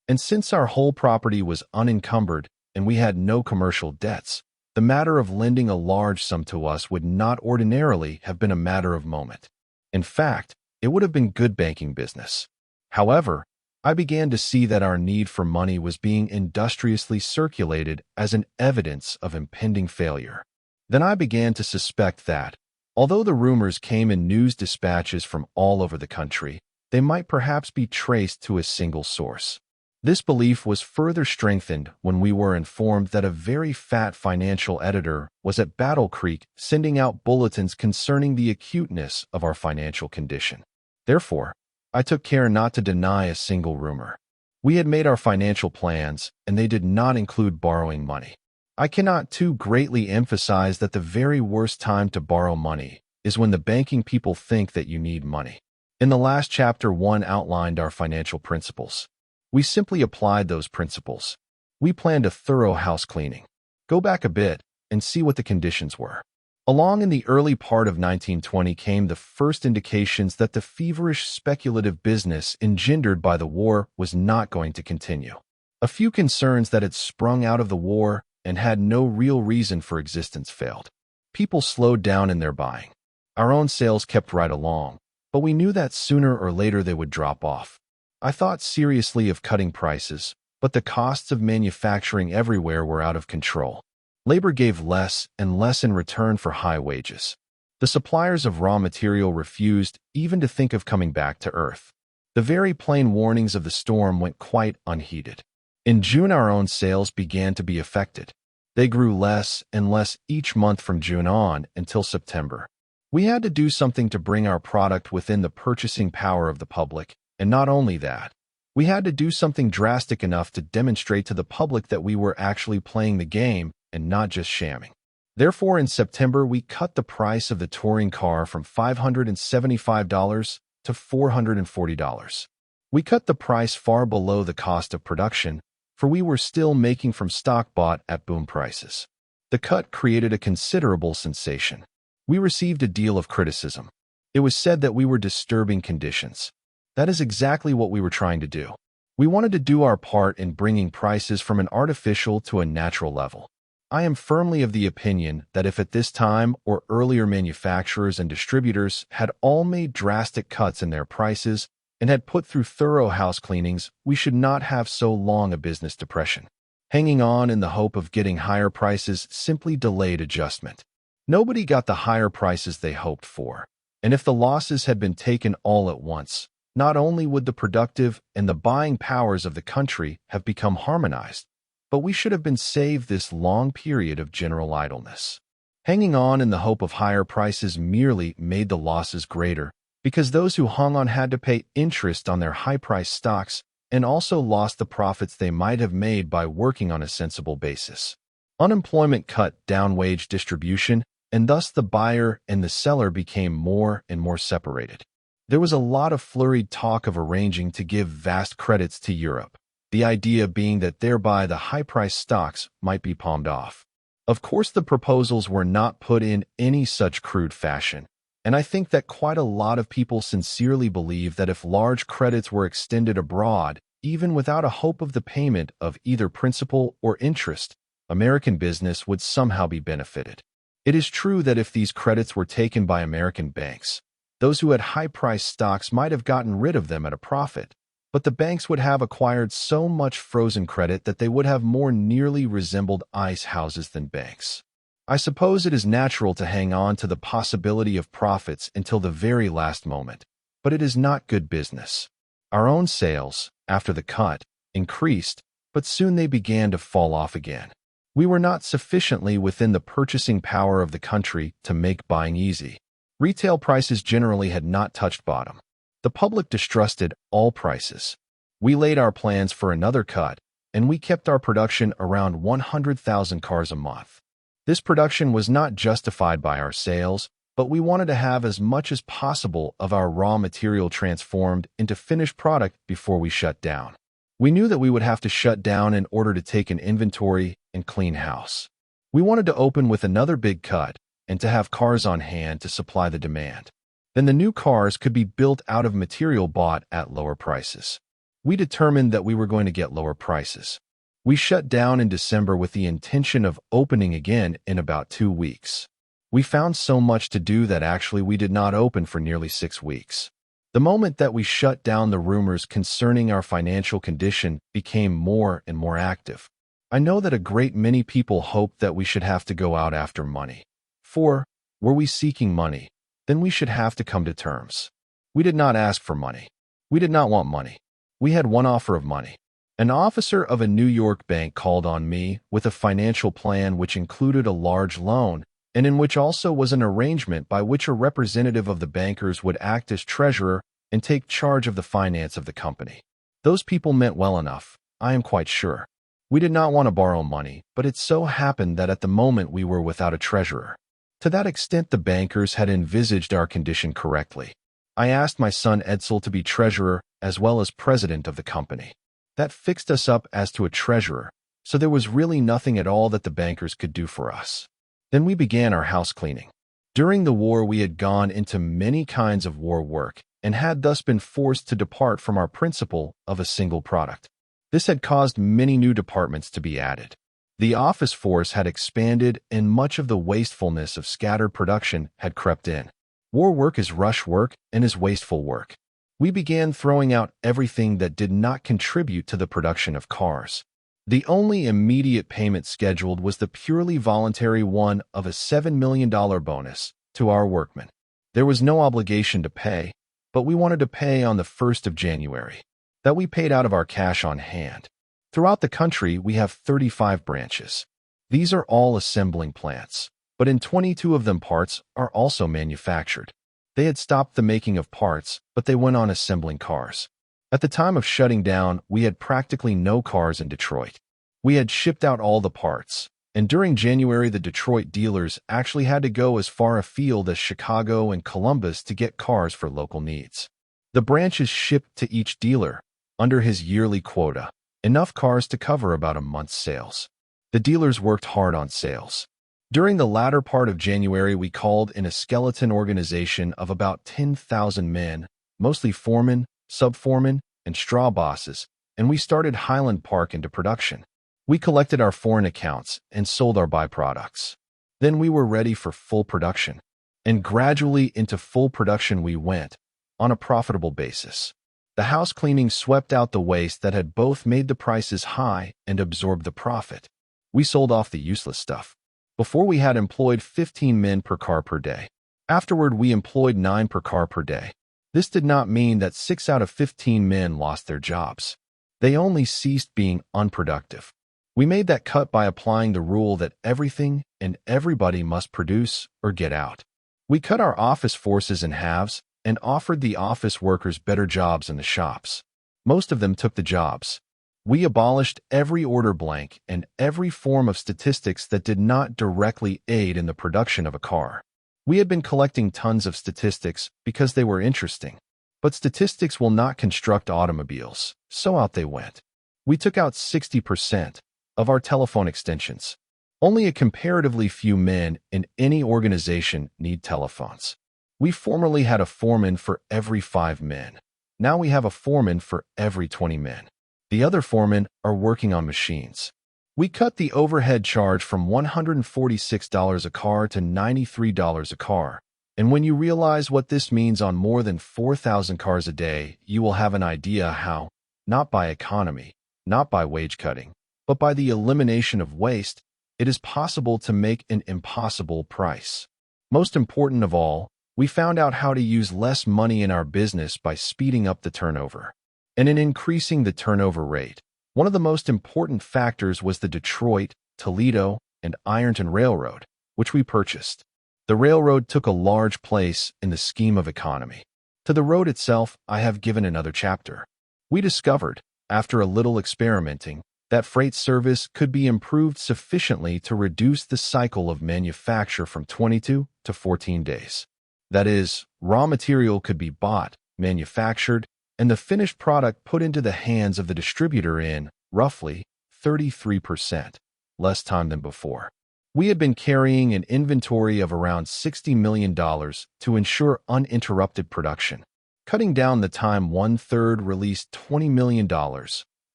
And since our whole property was unencumbered and we had no commercial debts, the matter of lending a large sum to us would not ordinarily have been a matter of moment. In fact, it would have been good banking business. However, I began to see that our need for money was being industriously circulated as an evidence of impending failure. Then I began to suspect that, although the rumors came in news dispatches from all over the country, they might perhaps be traced to a single source. This belief was further strengthened when we were informed that a very fat financial editor was at Battle Creek sending out bulletins concerning the acuteness of our financial condition. Therefore, I took care not to deny a single rumor. We had made our financial plans, and they did not include borrowing money. I cannot too greatly emphasize that the very worst time to borrow money is when the banking people think that you need money. In the last chapter, one outlined our financial principles. We simply applied those principles. We planned a thorough house cleaning. Go back a bit and see what the conditions were. Along in the early part of 1920 came the first indications that the feverish speculative business engendered by the war was not going to continue. A few concerns that had sprung out of the war and had no real reason for existence failed. People slowed down in their buying. Our own sales kept right along, but we knew that sooner or later they would drop off. I thought seriously of cutting prices, but the costs of manufacturing everywhere were out of control. Labor gave less and less in return for high wages. The suppliers of raw material refused even to think of coming back to Earth. The very plain warnings of the storm went quite unheeded. In June, our own sales began to be affected. They grew less and less each month from June on until September. We had to do something to bring our product within the purchasing power of the public, and not only that, we had to do something drastic enough to demonstrate to the public that we were actually playing the game and not just shamming. Therefore, in September, we cut the price of the touring car from $575 to $440. We cut the price far below the cost of production, for we were still making from stock bought at boom prices. The cut created a considerable sensation. We received a deal of criticism. It was said that we were disturbing conditions. That is exactly what we were trying to do. We wanted to do our part in bringing prices from an artificial to a natural level. I am firmly of the opinion that if at this time or earlier manufacturers and distributors had all made drastic cuts in their prices and had put through thorough house cleanings, we should not have so long a business depression. Hanging on in the hope of getting higher prices simply delayed adjustment. Nobody got the higher prices they hoped for, and if the losses had been taken all at once, not only would the productive and the buying powers of the country have become harmonized, but we should have been saved this long period of general idleness. Hanging on in the hope of higher prices merely made the losses greater, because those who hung on had to pay interest on their high-priced stocks and also lost the profits they might have made by working on a sensible basis. Unemployment cut down wage distribution, and thus the buyer and the seller became more and more separated. There was a lot of flurried talk of arranging to give vast credits to Europe, the idea being that thereby the high-priced stocks might be palmed off. Of course, the proposals were not put in any such crude fashion, and I think that quite a lot of people sincerely believe that if large credits were extended abroad, even without a hope of the payment of either principal or interest, American business would somehow be benefited. It is true that if these credits were taken by American banks, those who had high-priced stocks might have gotten rid of them at a profit, but the banks would have acquired so much frozen credit that they would have more nearly resembled ice houses than banks. I suppose it is natural to hang on to the possibility of profits until the very last moment, but it is not good business. Our own sales, after the cut, increased, but soon they began to fall off again. We were not sufficiently within the purchasing power of the country to make buying easy. Retail prices generally had not touched bottom. The public distrusted all prices. We laid our plans for another cut, and we kept our production around 100,000 cars a month. This production was not justified by our sales, but we wanted to have as much as possible of our raw material transformed into finished product before we shut down. We knew that we would have to shut down in order to take an inventory and clean house. We wanted to open with another big cut and to have cars on hand to supply the demand. Then the new cars could be built out of material bought at lower prices. We determined that we were going to get lower prices. We shut down in December with the intention of opening again in about 2 weeks. We found so much to do that actually we did not open for nearly 6 weeks. The moment that we shut down, the rumors concerning our financial condition became more and more active. I know that a great many people hoped that we should have to go out after money. For, were we seeking money, then we should have to come to terms. We did not ask for money. We did not want money. We had one offer of money. An officer of a New York bank called on me with a financial plan which included a large loan, and in which also was an arrangement by which a representative of the bankers would act as treasurer and take charge of the finance of the company. Those people meant well enough, I am quite sure. We did not want to borrow money, but it so happened that at the moment we were without a treasurer. To that extent, the bankers had envisaged our condition correctly. I asked my son Edsel to be treasurer as well as president of the company. That fixed us up as to a treasurer, so there was really nothing at all that the bankers could do for us. Then we began our house cleaning. During the war, we had gone into many kinds of war work and had thus been forced to depart from our principle of a single product. This had caused many new departments to be added. The office force had expanded and much of the wastefulness of scattered production had crept in. War work is rush work and is wasteful work. We began throwing out everything that did not contribute to the production of cars. The only immediate payment scheduled was the purely voluntary one of a $7 million bonus to our workmen. There was no obligation to pay, but we wanted to pay on the 1st of January. That we paid out of our cash on hand. Throughout the country, we have 35 branches. These are all assembling plants, but in 22 of them parts are also manufactured. They had stopped the making of parts, but they went on assembling cars. At the time of shutting down, we had practically no cars in Detroit. We had shipped out all the parts, and during January the Detroit dealers actually had to go as far afield as Chicago and Columbus to get cars for local needs. The branches shipped to each dealer, under his yearly quota, enough cars to cover about a month's sales. The dealers worked hard on sales. During the latter part of January, we called in a skeleton organization of about 10,000 men, mostly foremen, sub-foremen, and straw bosses, and we started Highland Park into production. We collected our foreign accounts and sold our byproducts. Then we were ready for full production. And gradually into full production we went, on a profitable basis. The house cleaning swept out the waste that had both made the prices high and absorbed the profit. We sold off the useless stuff. Before we had employed 15 men per car per day. Afterward we employed 9 per car per day. This did not mean that 6 out of 15 men lost their jobs. They only ceased being unproductive. We made that cut by applying the rule that everything and everybody must produce or get out. We cut our office forces in halves and offered the office workers better jobs in the shops. Most of them took the jobs. We abolished every order blank and every form of statistics that did not directly aid in the production of a car. We had been collecting tons of statistics because they were interesting. But statistics will not construct automobiles, so out they went. We took out 60% of our telephone extensions. Only a comparatively few men in any organization need telephones. We formerly had a foreman for every 5 men. Now we have a foreman for every 20 men. The other foremen are working on machines. We cut the overhead charge from $146 a car to $93 a car. And when you realize what this means on more than 4,000 cars a day, you will have an idea how, not by economy, not by wage cutting, but by the elimination of waste, it is possible to make an impossible price. Most important of all, we found out how to use less money in our business by speeding up the turnover. And in increasing the turnover rate, one of the most important factors was the Detroit, Toledo, and Ironton Railroad, which we purchased. The railroad took a large place in the scheme of economy. To the road itself, I have given another chapter. We discovered, after a little experimenting, that freight service could be improved sufficiently to reduce the cycle of manufacture from 22 to 14 days. That is, raw material could be bought, manufactured, and the finished product put into the hands of the distributor in, roughly, 33% less time than before. We had been carrying an inventory of around $60 million to ensure uninterrupted production. Cutting down the time 1/3 released $20 million, or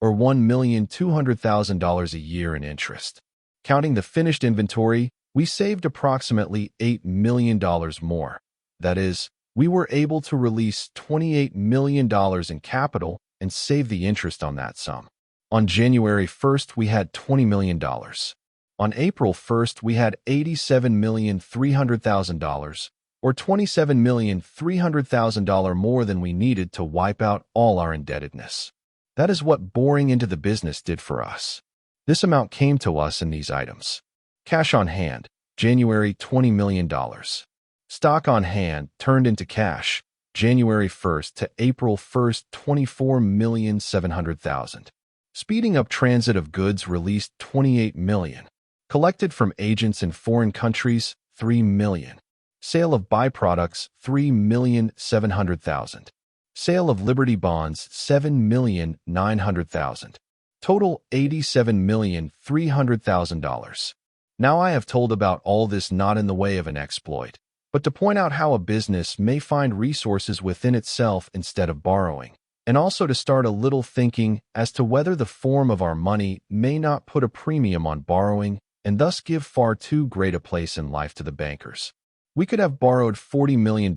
$1,200,000 a year in interest. Counting the finished inventory, we saved approximately $8 million more. That is, we were able to release $28 million in capital and save the interest on that sum. On January 1st, we had $20 million. On April 1st, we had $87,300,000, or $27,300,000 more than we needed to wipe out all our indebtedness. That is what boring into the business did for us. This amount came to us in these items. Cash on hand, January $20 million. Stock on hand turned into cash, January 1st to April 1st, $24,700,000. Speeding up transit of goods released $28 million. Collected from agents in foreign countries, $3 million. Sale of byproducts, $3,700,000. Sale of Liberty bonds, $7,900,000. Total, $87,300,000. Now I have told about all this not in the way of an exploit, but to point out how a business may find resources within itself instead of borrowing, and also to start a little thinking as to whether the form of our money may not put a premium on borrowing and thus give far too great a place in life to the bankers. We could have borrowed $40 million,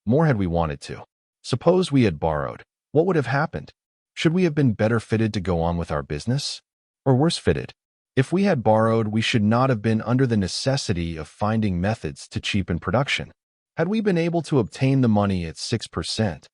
more had we wanted to. Suppose we had borrowed, what would have happened? Should we have been better fitted to go on with our business? Or worse fitted? If we had borrowed, we should not have been under the necessity of finding methods to cheapen production. Had we been able to obtain the money at 6%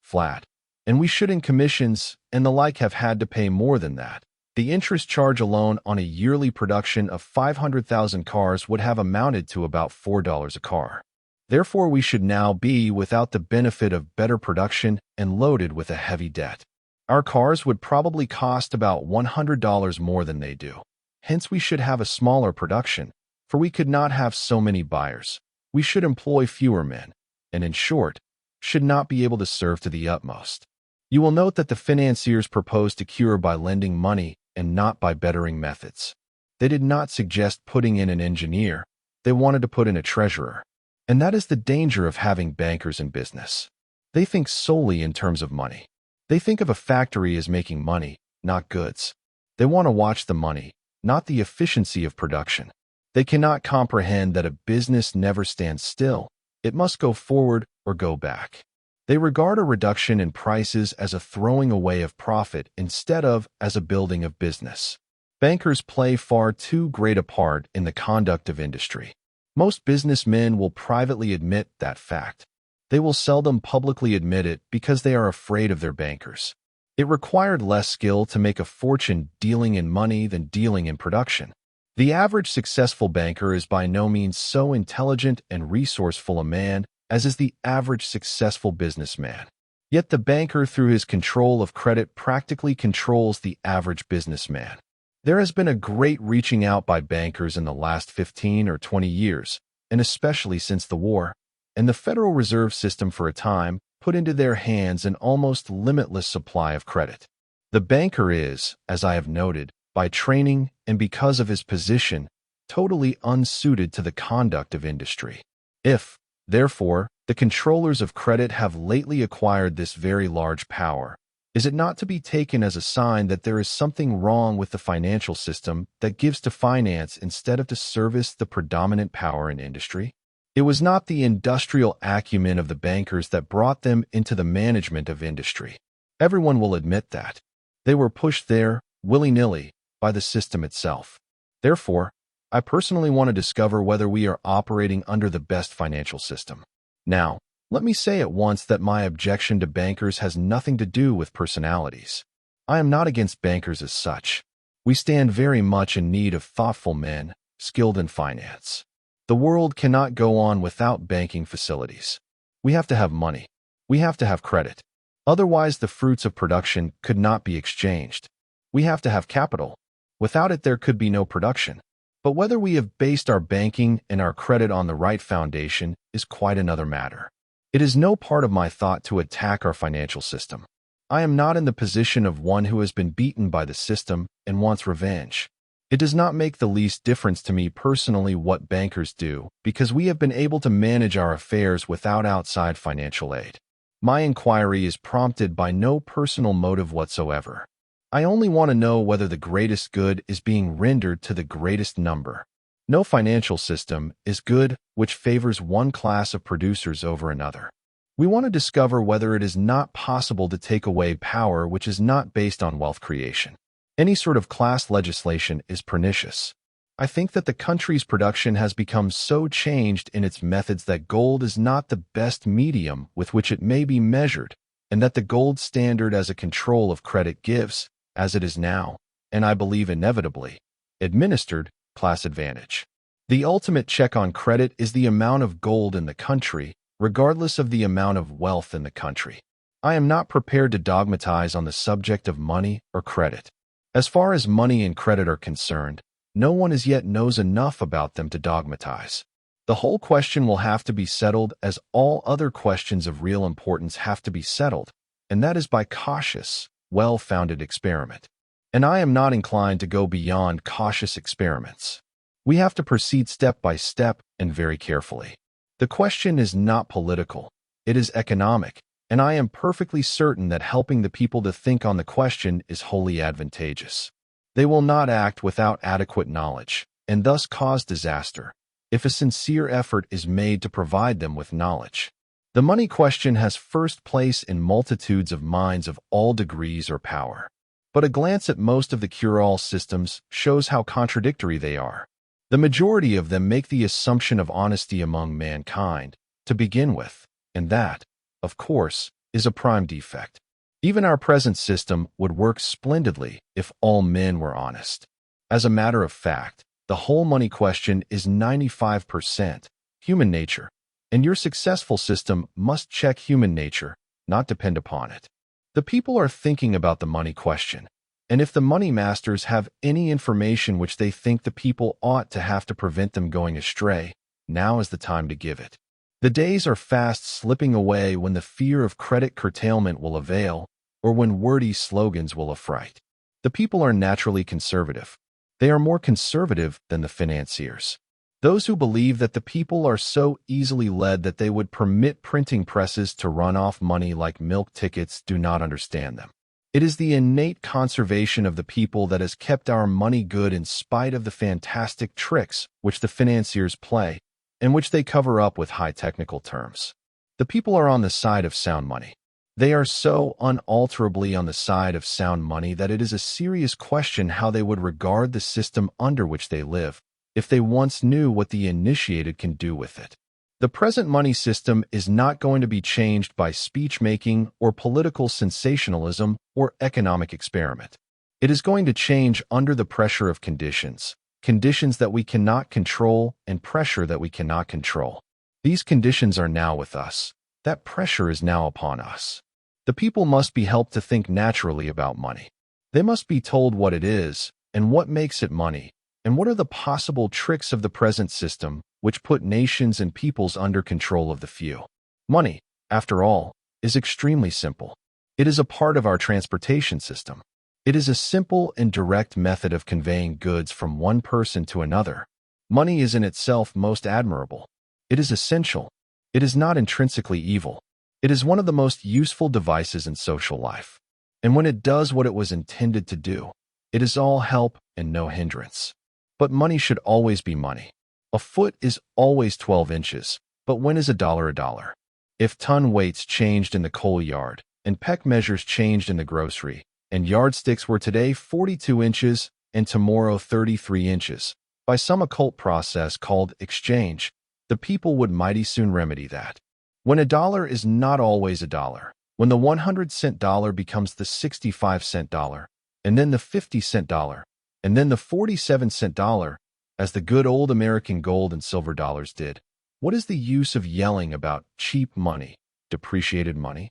flat, and we should in commissions and the like have had to pay more than that, the interest charge alone on a yearly production of 500,000 cars would have amounted to about $4 a car. Therefore, we should now be without the benefit of better production and loaded with a heavy debt. Our cars would probably cost about $100 more than they do. Hence, we should have a smaller production, for we could not have so many buyers. We should employ fewer men, and in short, should not be able to serve to the utmost. You will note that the financiers proposed to cure by lending money and not by bettering methods. They did not suggest putting in an engineer, they wanted to put in a treasurer. And that is the danger of having bankers in business. They think solely in terms of money. They think of a factory as making money, not goods. They want to watch the money, not the efficiency of production. They cannot comprehend that a business never stands still. It must go forward or go back. They regard a reduction in prices as a throwing away of profit instead of as a building of business. Bankers play far too great a part in the conduct of industry. Most businessmen will privately admit that fact. They will seldom publicly admit it because they are afraid of their bankers. It required less skill to make a fortune dealing in money than dealing in production. The average successful banker is by no means so intelligent and resourceful a man as is the average successful businessman. Yet the banker, through his control of credit, practically controls the average businessman. There has been a great reaching out by bankers in the last 15 or 20 years, and especially since the war, and the Federal Reserve System for a time put into their hands an almost limitless supply of credit. The banker is, as I have noted, by training and because of his position, totally unsuited to the conduct of industry. If, therefore, the controllers of credit have lately acquired this very large power, is it not to be taken as a sign that there is something wrong with the financial system that gives to finance instead of to service the predominant power in industry? It was not the industrial acumen of the bankers that brought them into the management of industry. Everyone will admit that. They were pushed there, willy-nilly, by the system itself. Therefore, I personally want to discover whether we are operating under the best financial system. Now, let me say at once that my objection to bankers has nothing to do with personalities. I am not against bankers as such. We stand very much in need of thoughtful men, skilled in finance. The world cannot go on without banking facilities. We have to have money. We have to have credit. Otherwise, the fruits of production could not be exchanged. We have to have capital. Without it, there could be no production. But whether we have based our banking and our credit on the right foundation is quite another matter. It is no part of my thought to attack our financial system. I am not in the position of one who has been beaten by the system and wants revenge. It does not make the least difference to me personally what bankers do, because we have been able to manage our affairs without outside financial aid. My inquiry is prompted by no personal motive whatsoever. I only want to know whether the greatest good is being rendered to the greatest number. No financial system is good which favors one class of producers over another. We want to discover whether it is not possible to take away power which is not based on wealth creation. Any sort of class legislation is pernicious. I think that the country's production has become so changed in its methods that gold is not the best medium with which it may be measured, and that the gold standard as a control of credit gives, as it is now, and I believe inevitably, administered, class advantage. The ultimate check on credit is the amount of gold in the country, regardless of the amount of wealth in the country. I am not prepared to dogmatize on the subject of money or credit. As far as money and credit are concerned, no one as yet knows enough about them to dogmatize. The whole question will have to be settled as all other questions of real importance have to be settled, and that is by cautious, well-founded experiment. And I am not inclined to go beyond cautious experiments. We have to proceed step by step and very carefully. The question is not political, it is economic, and I am perfectly certain that helping the people to think on the question is wholly advantageous. They will not act without adequate knowledge, and thus cause disaster, if a sincere effort is made to provide them with knowledge. The money question has first place in multitudes of minds of all degrees or power. But a glance at most of the cure-all systems shows how contradictory they are. The majority of them make the assumption of honesty among mankind, to begin with, and that, of course, is a prime defect. Even our present system would work splendidly if all men were honest. As a matter of fact, the whole money question is 95% human nature, and your successful system must check human nature, not depend upon it. The people are thinking about the money question, and if the money masters have any information which they think the people ought to have to prevent them going astray, now is the time to give it. The days are fast slipping away when the fear of credit curtailment will avail, or when wordy slogans will affright. The people are naturally conservative. They are more conservative than the financiers. Those who believe that the people are so easily led that they would permit printing presses to run off money like milk tickets do not understand them. It is the innate conservation of the people that has kept our money good in spite of the fantastic tricks which the financiers play, and which they cover up with high technical terms. The people are on the side of sound money. They are so unalterably on the side of sound money that it is a serious question how they would regard the system under which they live, if they once knew what the initiated can do with it. The present money system is not going to be changed by speech-making or political sensationalism or economic experiment. It is going to change under the pressure of conditions that we cannot control and pressure that we cannot control. These conditions are now with us. That pressure is now upon us. The people must be helped to think naturally about money. They must be told what it is and what makes it money, and what are the possible tricks of the present system which put nations and peoples under control of the few. Money, after all, is extremely simple. It is a part of our transportation system. It is a simple and direct method of conveying goods from one person to another. Money is in itself most admirable. It is essential. It is not intrinsically evil. It is one of the most useful devices in social life. And when it does what it was intended to do, it is all help and no hindrance. But money should always be money. A foot is always 12 inches, but when is a dollar a dollar? If ton weights changed in the coal yard, and peck measures changed in the grocery, and yardsticks were today 42 inches and tomorrow 33 inches, by some occult process called exchange, the people would mighty soon remedy that. When a dollar is not always a dollar, when the 100-cent dollar becomes the 65-cent dollar, and then the 50-cent dollar, and then the 47-cent dollar, as the good old American gold and silver dollars did, what is the use of yelling about cheap money, depreciated money?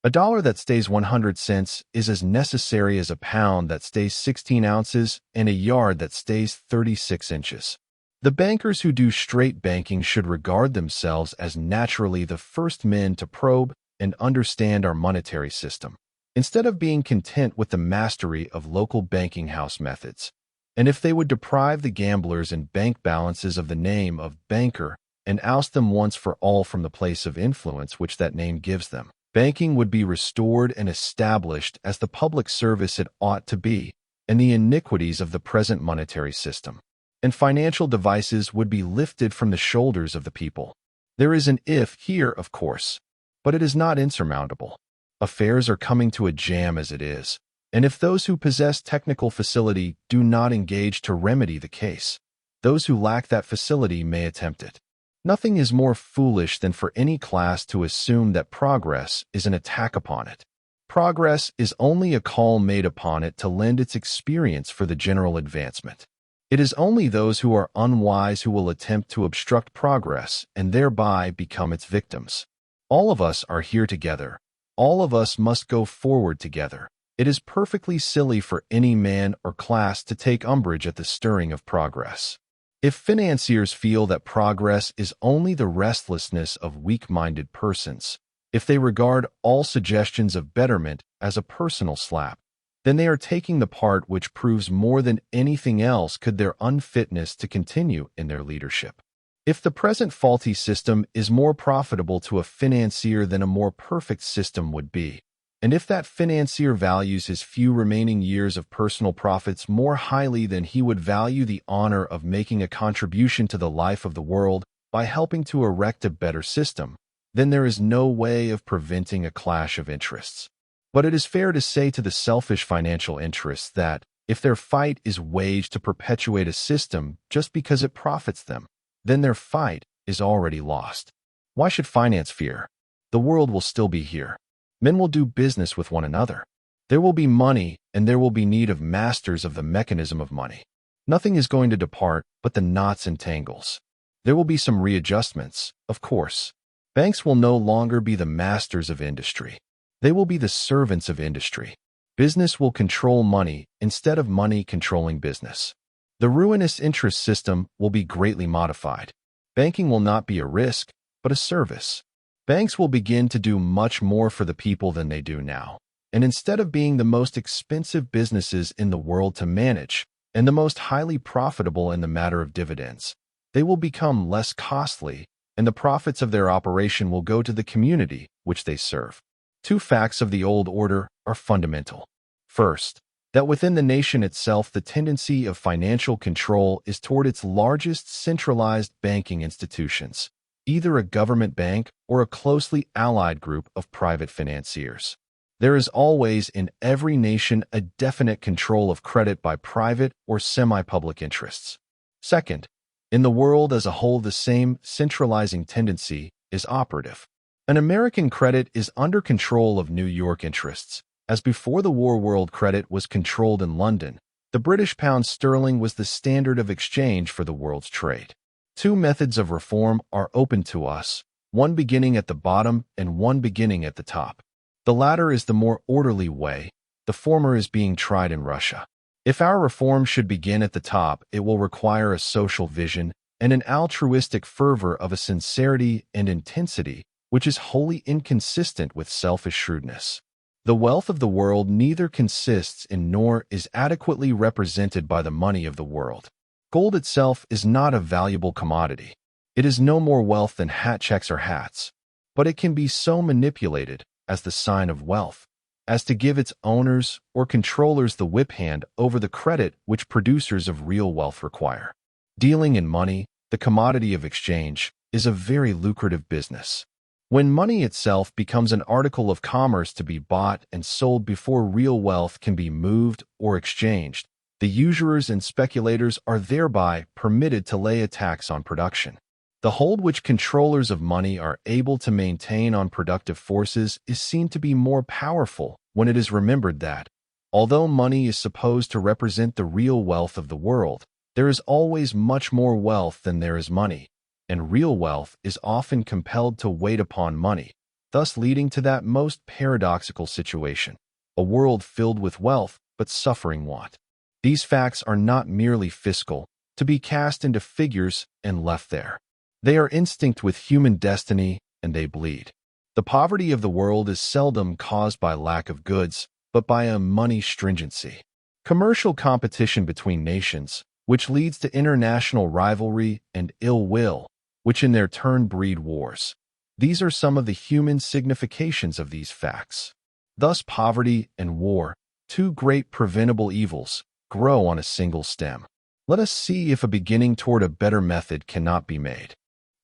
A dollar that stays 100 cents is as necessary as a pound that stays 16 ounces and a yard that stays 36 inches. The bankers who do straight banking should regard themselves as naturally the first men to probe and understand our monetary system, instead of being content with the mastery of local banking house methods. And if they would deprive the gamblers and bank balances of the name of banker and oust them once for all from the place of influence which that name gives them, banking would be restored and established as the public service it ought to be, and the iniquities of the present monetary system and financial devices would be lifted from the shoulders of the people. There is an if here, of course, but it is not insurmountable. Affairs are coming to a jam as it is, and if those who possess technical facility do not engage to remedy the case, those who lack that facility may attempt it. Nothing is more foolish than for any class to assume that progress is an attack upon it. Progress is only a call made upon it to lend its experience for the general advancement. It is only those who are unwise who will attempt to obstruct progress and thereby become its victims. All of us are here together. All of us must go forward together. It is perfectly silly for any man or class to take umbrage at the stirring of progress. If financiers feel that progress is only the restlessness of weak-minded persons, if they regard all suggestions of betterment as a personal slap, then they are taking the part which proves more than anything else could their unfitness to continue in their leadership. If the present faulty system is more profitable to a financier than a more perfect system would be, and if that financier values his few remaining years of personal profits more highly than he would value the honor of making a contribution to the life of the world by helping to erect a better system, then there is no way of preventing a clash of interests. But it is fair to say to the selfish financial interests that, if their fight is waged to perpetuate a system just because it profits them, then their fight is already lost. Why should finance fear? The world will still be here. Men will do business with one another. There will be money, and there will be need of masters of the mechanism of money. Nothing is going to depart but the knots and tangles. There will be some readjustments, of course. Banks will no longer be the masters of industry. They will be the servants of industry. Business will control money instead of money controlling business. The ruinous interest system will be greatly modified. Banking will not be a risk, but a service. Banks will begin to do much more for the people than they do now, and instead of being the most expensive businesses in the world to manage and the most highly profitable in the matter of dividends, they will become less costly, and the profits of their operation will go to the community which they serve. Two facts of the old order are fundamental. First, that within the nation itself the tendency of financial control is toward its largest centralized banking institutions, either a government bank or a closely allied group of private financiers. There is always in every nation a definite control of credit by private or semi-public interests. Second, in the world as a whole the same centralizing tendency is operative. An American credit is under control of New York interests, as before the war world credit was controlled in London. The British pound sterling was the standard of exchange for the world's trade. Two methods of reform are open to us, one beginning at the bottom and one beginning at the top. The latter is the more orderly way, the former is being tried in Russia. If our reform should begin at the top, it will require a social vision and an altruistic fervor of a sincerity and intensity which is wholly inconsistent with selfish shrewdness. The wealth of the world neither consists in nor is adequately represented by the money of the world. Gold itself is not a valuable commodity. It is no more wealth than hat checks or hats, but it can be so manipulated as the sign of wealth, as to give its owners or controllers the whip hand over the credit which producers of real wealth require. Dealing in money, the commodity of exchange, is a very lucrative business. When money itself becomes an article of commerce to be bought and sold before real wealth can be moved or exchanged, the usurers and speculators are thereby permitted to lay a tax on production. The hold which controllers of money are able to maintain on productive forces is seen to be more powerful when it is remembered that, although money is supposed to represent the real wealth of the world, there is always much more wealth than there is money, and real wealth is often compelled to wait upon money, thus leading to that most paradoxical situation, a world filled with wealth but suffering want. These facts are not merely fiscal, to be cast into figures and left there. They are instinct with human destiny, and they bleed. The poverty of the world is seldom caused by lack of goods, but by a money stringency. Commercial competition between nations, which leads to international rivalry and ill will, which in their turn breed wars. These are some of the human significations of these facts. Thus poverty and war, two great preventable evils, grow on a single stem. Let us see if a beginning toward a better method cannot be made.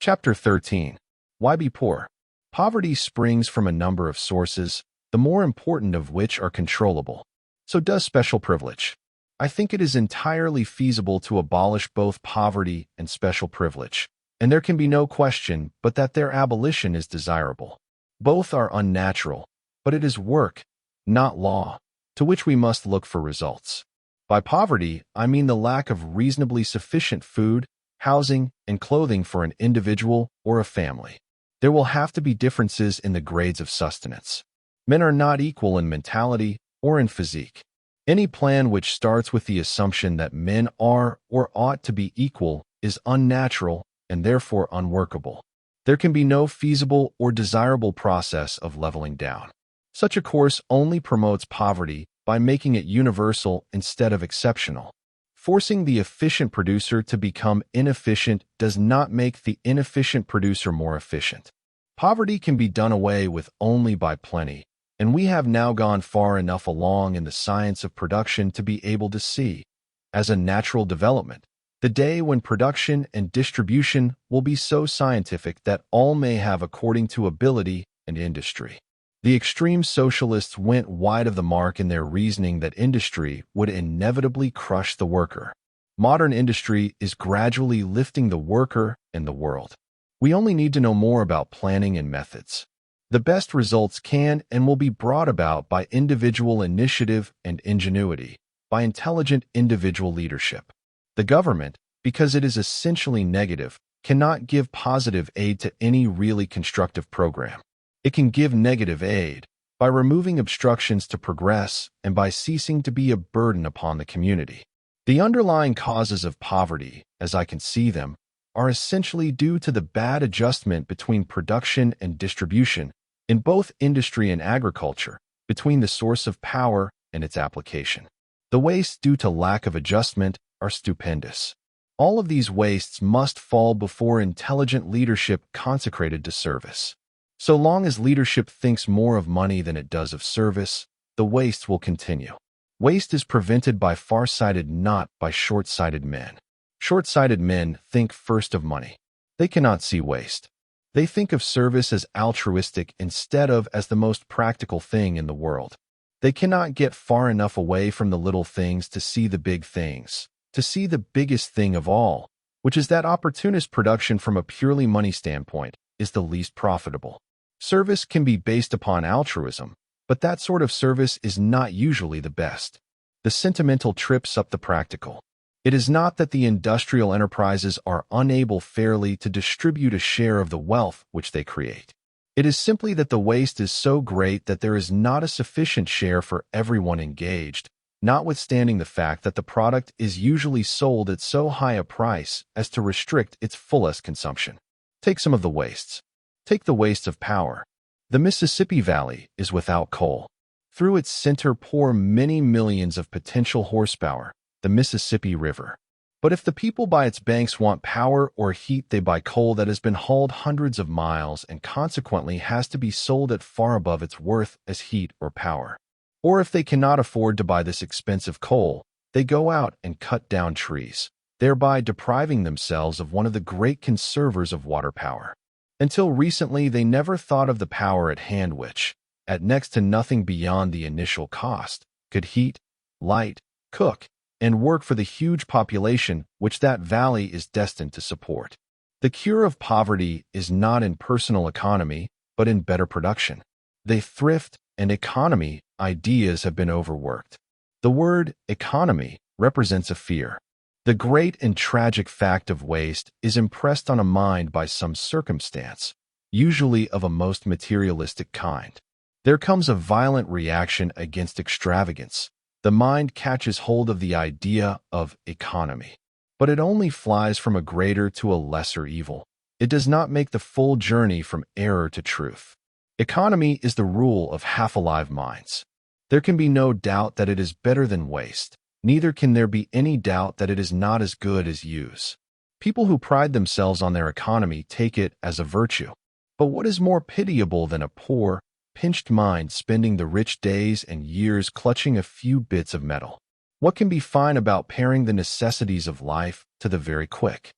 Chapter 13. Why be poor? Poverty springs from a number of sources, the more important of which are controllable. So does special privilege. I think it is entirely feasible to abolish both poverty and special privilege, and there can be no question but that their abolition is desirable. Both are unnatural, but it is work, not law, to which we must look for results. By poverty, I mean the lack of reasonably sufficient food, housing, and clothing for an individual or a family. There will have to be differences in the grades of sustenance. Men are not equal in mentality or in physique. Any plan which starts with the assumption that men are or ought to be equal is unnatural and therefore unworkable. There can be no feasible or desirable process of leveling down. Such a course only promotes poverty by making it universal instead of exceptional. Forcing the efficient producer to become inefficient does not make the inefficient producer more efficient. Poverty can be done away with only by plenty, and we have now gone far enough along in the science of production to be able to see, as a natural development, the day when production and distribution will be so scientific that all may have according to ability and industry. The extreme socialists went wide of the mark in their reasoning that industry would inevitably crush the worker. Modern industry is gradually lifting the worker and the world. We only need to know more about planning and methods. The best results can and will be brought about by individual initiative and ingenuity, by intelligent individual leadership. The government, because it is essentially negative, cannot give positive aid to any really constructive program. It can give negative aid by removing obstructions to progress and by ceasing to be a burden upon the community. The underlying causes of poverty, as I can see them, are essentially due to the bad adjustment between production and distribution in both industry and agriculture, between the source of power and its application. The wastes due to lack of adjustment are stupendous. All of these wastes must fall before intelligent leadership consecrated to service. So long as leadership thinks more of money than it does of service, the waste will continue. Waste is prevented by far-sighted, not by short-sighted men. Short-sighted men think first of money. They cannot see waste. They think of service as altruistic instead of as the most practical thing in the world. They cannot get far enough away from the little things to see the big things, to see the biggest thing of all, which is that opportunist production from a purely money standpoint is the least profitable. Service can be based upon altruism, but that sort of service is not usually the best. The sentimental trips up the practical. It is not that the industrial enterprises are unable fairly to distribute a share of the wealth which they create. It is simply that the waste is so great that there is not a sufficient share for everyone engaged, notwithstanding the fact that the product is usually sold at so high a price as to restrict its fullest consumption. Take some of the wastes. Take the waste of power. The Mississippi Valley is without coal. Through its center pour many millions of potential horsepower, the Mississippi River. But if the people by its banks want power or heat, they buy coal that has been hauled hundreds of miles and consequently has to be sold at far above its worth as heat or power. Or if they cannot afford to buy this expensive coal, they go out and cut down trees, thereby depriving themselves of one of the great conservers of water power. Until recently, they never thought of the power at hand which, at next to nothing beyond the initial cost, could heat, light, cook, and work for the huge population which that valley is destined to support. The cure of poverty is not in personal economy, but in better production. The thrift and economy ideas have been overworked. The word economy represents a fear. The great and tragic fact of waste is impressed on a mind by some circumstance, usually of a most materialistic kind. There comes a violent reaction against extravagance. The mind catches hold of the idea of economy, but it only flies from a greater to a lesser evil. It does not make the full journey from error to truth. Economy is the rule of half-alive minds. There can be no doubt that it is better than waste. Neither can there be any doubt that it is not as good as use. People who pride themselves on their economy take it as a virtue. But what is more pitiable than a poor, pinched mind spending the rich days and years clutching a few bits of metal? What can be fine about paring the necessities of life to the very quick?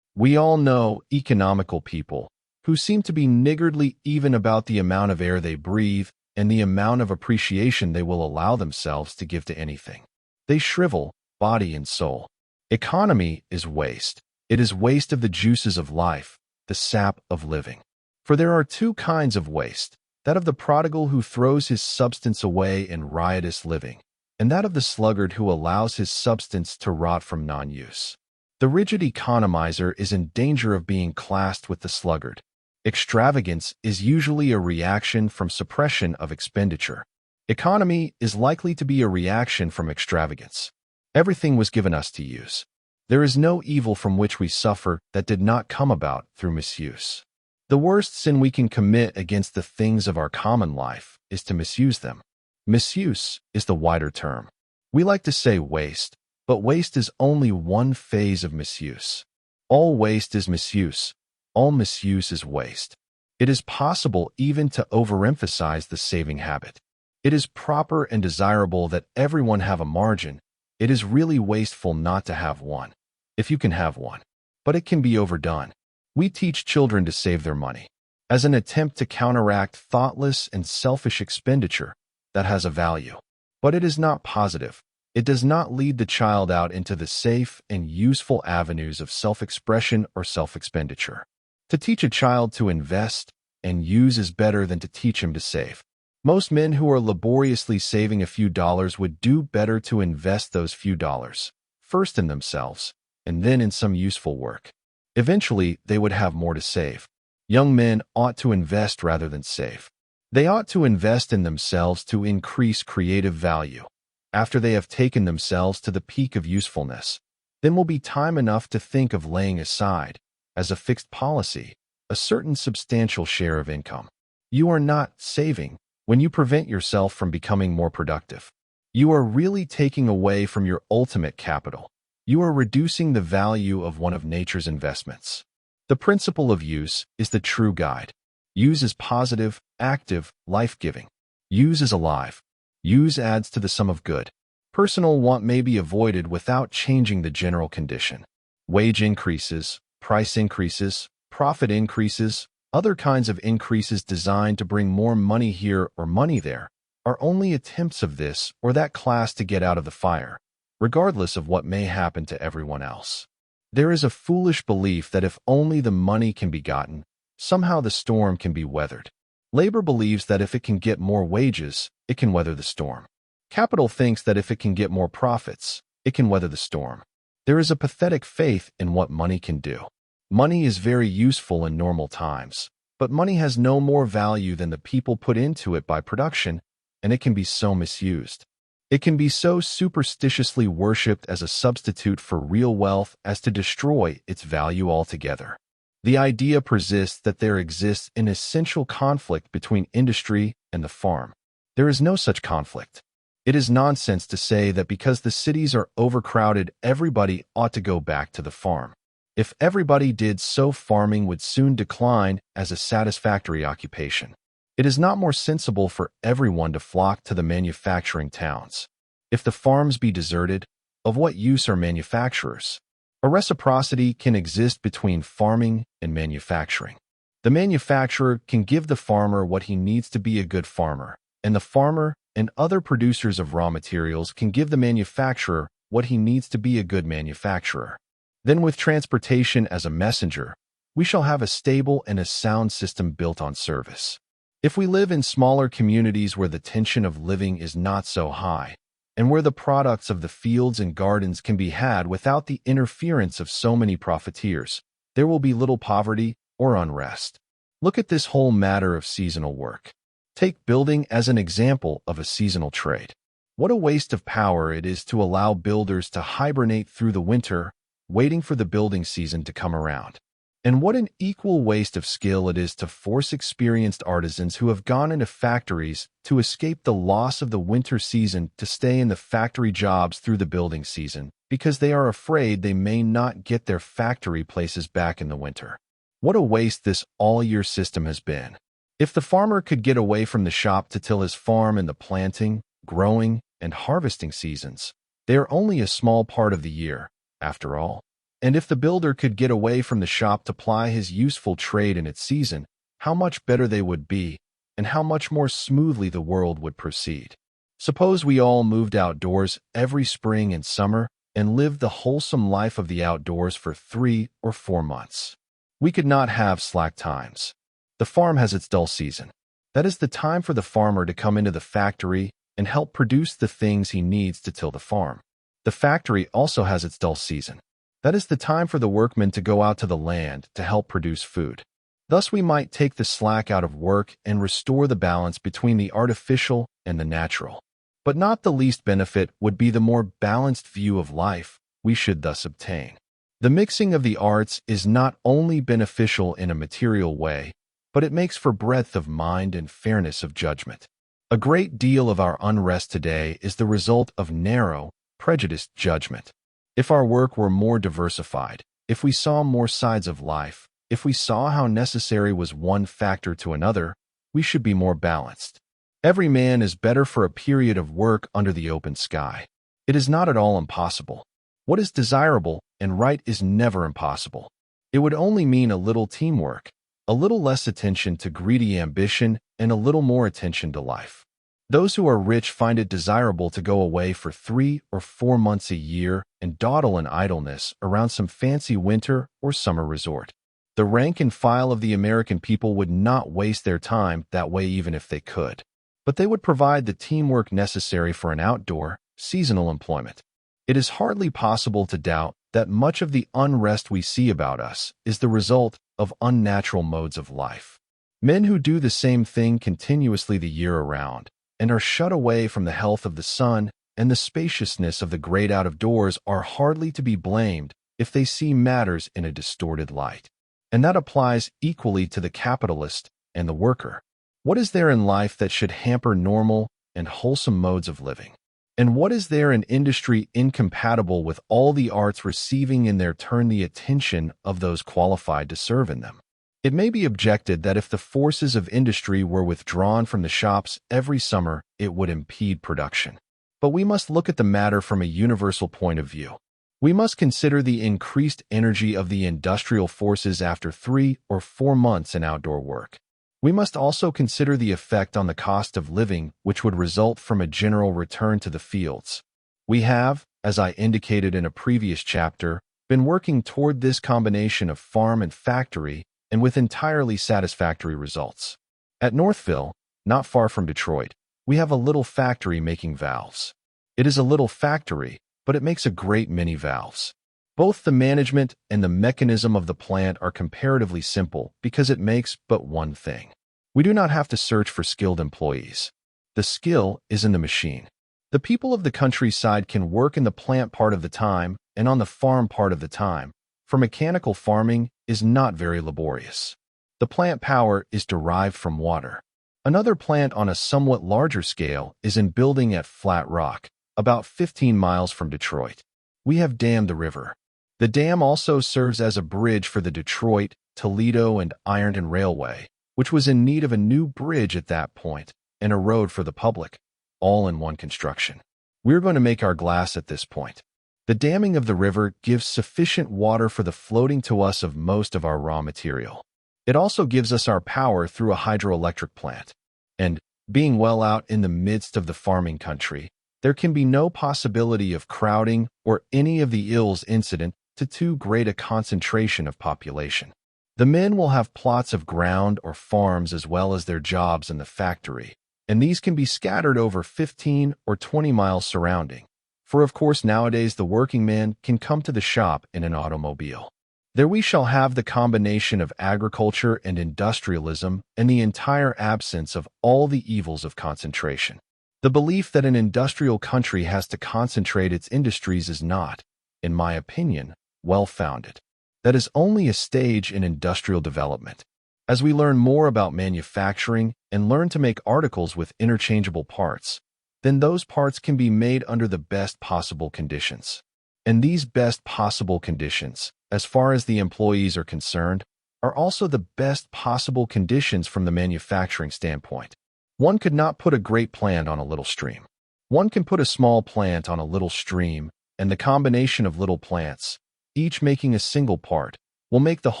We all know economical people who seem to be niggardly even about the amount of air they breathe and the amount of appreciation they will allow themselves to give to anything. They shrivel, body and soul. Economy is waste. It is waste of the juices of life, the sap of living. For there are two kinds of waste, that of the prodigal who throws his substance away in riotous living, and that of the sluggard who allows his substance to rot from non-use. The rigid economizer is in danger of being classed with the sluggard. Extravagance is usually a reaction from suppression of expenditure. Economy is likely to be a reaction from extravagance. Everything was given us to use. There is no evil from which we suffer that did not come about through misuse. The worst sin we can commit against the things of our common life is to misuse them. Misuse is the wider term. We like to say waste, but waste is only one phase of misuse. All waste is misuse. All misuse is waste. It is possible even to overemphasize the saving habit. It is proper and desirable that everyone have a margin. It is really wasteful not to have one, if you can have one. But it can be overdone. We teach children to save their money as an attempt to counteract thoughtless and selfish expenditure that has a value. But it is not positive. It does not lead the child out into the safe and useful avenues of self-expression or self-expenditure. To teach a child to invest and use is better than to teach him to save. Most men who are laboriously saving a few dollars would do better to invest those few dollars, first in themselves, and then in some useful work. Eventually, they would have more to save. Young men ought to invest rather than save. They ought to invest in themselves to increase creative value. After they have taken themselves to the peak of usefulness, then will be time enough to think of laying aside, as a fixed policy, a certain substantial share of income. You are not saving when you prevent yourself from becoming more productive. You are really taking away from your ultimate capital. You are reducing the value of one of nature's investments. The principle of use is the true guide. Use is positive, active, life-giving. Use is alive. Use adds to the sum of good. Personal want may be avoided without changing the general condition. Wage increases, price increases, profit increases, other kinds of increases designed to bring more money here or money there, are only attempts of this or that class to get out of the fire, regardless of what may happen to everyone else. There is a foolish belief that if only the money can be gotten, somehow the storm can be weathered. Labor believes that if it can get more wages, it can weather the storm. Capital thinks that if it can get more profits, it can weather the storm. There is a pathetic faith in what money can do. Money is very useful in normal times, but money has no more value than the people put into it by production, and it can be so misused. It can be so superstitiously worshipped as a substitute for real wealth as to destroy its value altogether. The idea persists that there exists an essential conflict between industry and the farm. There is no such conflict. It is nonsense to say that because the cities are overcrowded, everybody ought to go back to the farm. If everybody did so, farming would soon decline as a satisfactory occupation. It is not more sensible for everyone to flock to the manufacturing towns. If the farms be deserted, of what use are manufacturers? A reciprocity can exist between farming and manufacturing. The manufacturer can give the farmer what he needs to be a good farmer, and the farmer and other producers of raw materials can give the manufacturer what he needs to be a good manufacturer. Then, with transportation as a messenger, we shall have a stable and a sound system built on service. If we live in smaller communities where the tension of living is not so high, and where the products of the fields and gardens can be had without the interference of so many profiteers, there will be little poverty or unrest. Look at this whole matter of seasonal work. Take building as an example of a seasonal trade. What a waste of power it is to allow builders to hibernate through the winter, waiting for the building season to come around. And what an equal waste of skill it is to force experienced artisans who have gone into factories to escape the loss of the winter season to stay in the factory jobs through the building season, because they are afraid they may not get their factory places back in the winter. What a waste this all-year system has been. If the farmer could get away from the shop to till his farm in the planting, growing, and harvesting seasons, they are only a small part of the year, after all. And if the builder could get away from the shop to ply his useful trade in its season, how much better they would be, and how much more smoothly the world would proceed. Suppose we all moved outdoors every spring and summer and lived the wholesome life of the outdoors for 3 or 4 months. We could not have slack times. The farm has its dull season. That is the time for the farmer to come into the factory and help produce the things he needs to till the farm. The factory also has its dull season. That is the time for the workmen to go out to the land to help produce food. Thus we might take the slack out of work and restore the balance between the artificial and the natural. But not the least benefit would be the more balanced view of life. we should thus obtain. The mixing of the arts is not only beneficial in a material way, but it makes for breadth of mind and fairness of judgment. A great deal of our unrest today is the result of narrow, prejudiced judgment. If our work were more diversified, if we saw more sides of life, if we saw how necessary was one factor to another, we should be more balanced. Every man is better for a period of work under the open sky. It is not at all impossible. What is desirable and right is never impossible. It would only mean a little teamwork, a little less attention to greedy ambition, and a little more attention to life. Those who are rich find it desirable to go away for 3 or 4 months a year and dawdle in idleness around some fancy winter or summer resort. The rank and file of the American people would not waste their time that way even if they could. But they would provide the teamwork necessary for an outdoor, seasonal employment. It is hardly possible to doubt that much of the unrest we see about us is the result of unnatural modes of life. Men who do the same thing continuously the year around and are shut away from the health of the sun and the spaciousness of the great out-of-doors are hardly to be blamed if they see matters in a distorted light. And that applies equally to the capitalist and the worker. What is there in life that should hamper normal and wholesome modes of living? And what is there in industry incompatible with all the arts receiving in their turn the attention of those qualified to serve in them? It may be objected that if the forces of industry were withdrawn from the shops every summer, it would impede production. But we must look at the matter from a universal point of view. We must consider the increased energy of the industrial forces after 3 or 4 months in outdoor work. We must also consider the effect on the cost of living which would result from a general return to the fields. We have, as I indicated in a previous chapter, been working toward this combination of farm and factory and with entirely satisfactory results. At Northville, not far from Detroit, we have a little factory making valves. It is a little factory, but it makes a great many valves. Both the management and the mechanism of the plant are comparatively simple because it makes but one thing. We do not have to search for skilled employees. The skill is in the machine. The people of the countryside can work in the plant part of the time and on the farm part of the time, for mechanical farming is not very laborious. The plant power is derived from water. Another plant on a somewhat larger scale is in building at Flat Rock, about 15 miles from Detroit. We have dammed the river. The dam also serves as a bridge for the Detroit, Toledo, and Ironton Railway, which was in need of a new bridge at that point, and a road for the public, all in one construction. We're going to make our glass at this point. The damming of the river gives sufficient water for the floating to us of most of our raw material. It also gives us our power through a hydroelectric plant. And, being well out in the midst of the farming country, there can be no possibility of crowding or any of the ills incident to too great a concentration of population. The men will have plots of ground or farms as well as their jobs in the factory, and these can be scattered over 15 or 20 miles surrounding. For of course nowadays the working man can come to the shop in an automobile. There we shall have the combination of agriculture and industrialism and the entire absence of all the evils of concentration. The belief that an industrial country has to concentrate its industries is not, in my opinion, well-founded. That is only a stage in industrial development. As we learn more about manufacturing and learn to make articles with interchangeable parts, then those parts can be made under the best possible conditions. And these best possible conditions, as far as the employees are concerned, are also the best possible conditions from the manufacturing standpoint. One could not put a great plant on a little stream. One can put a small plant on a little stream, and the combination of little plants, each making a single part, will make the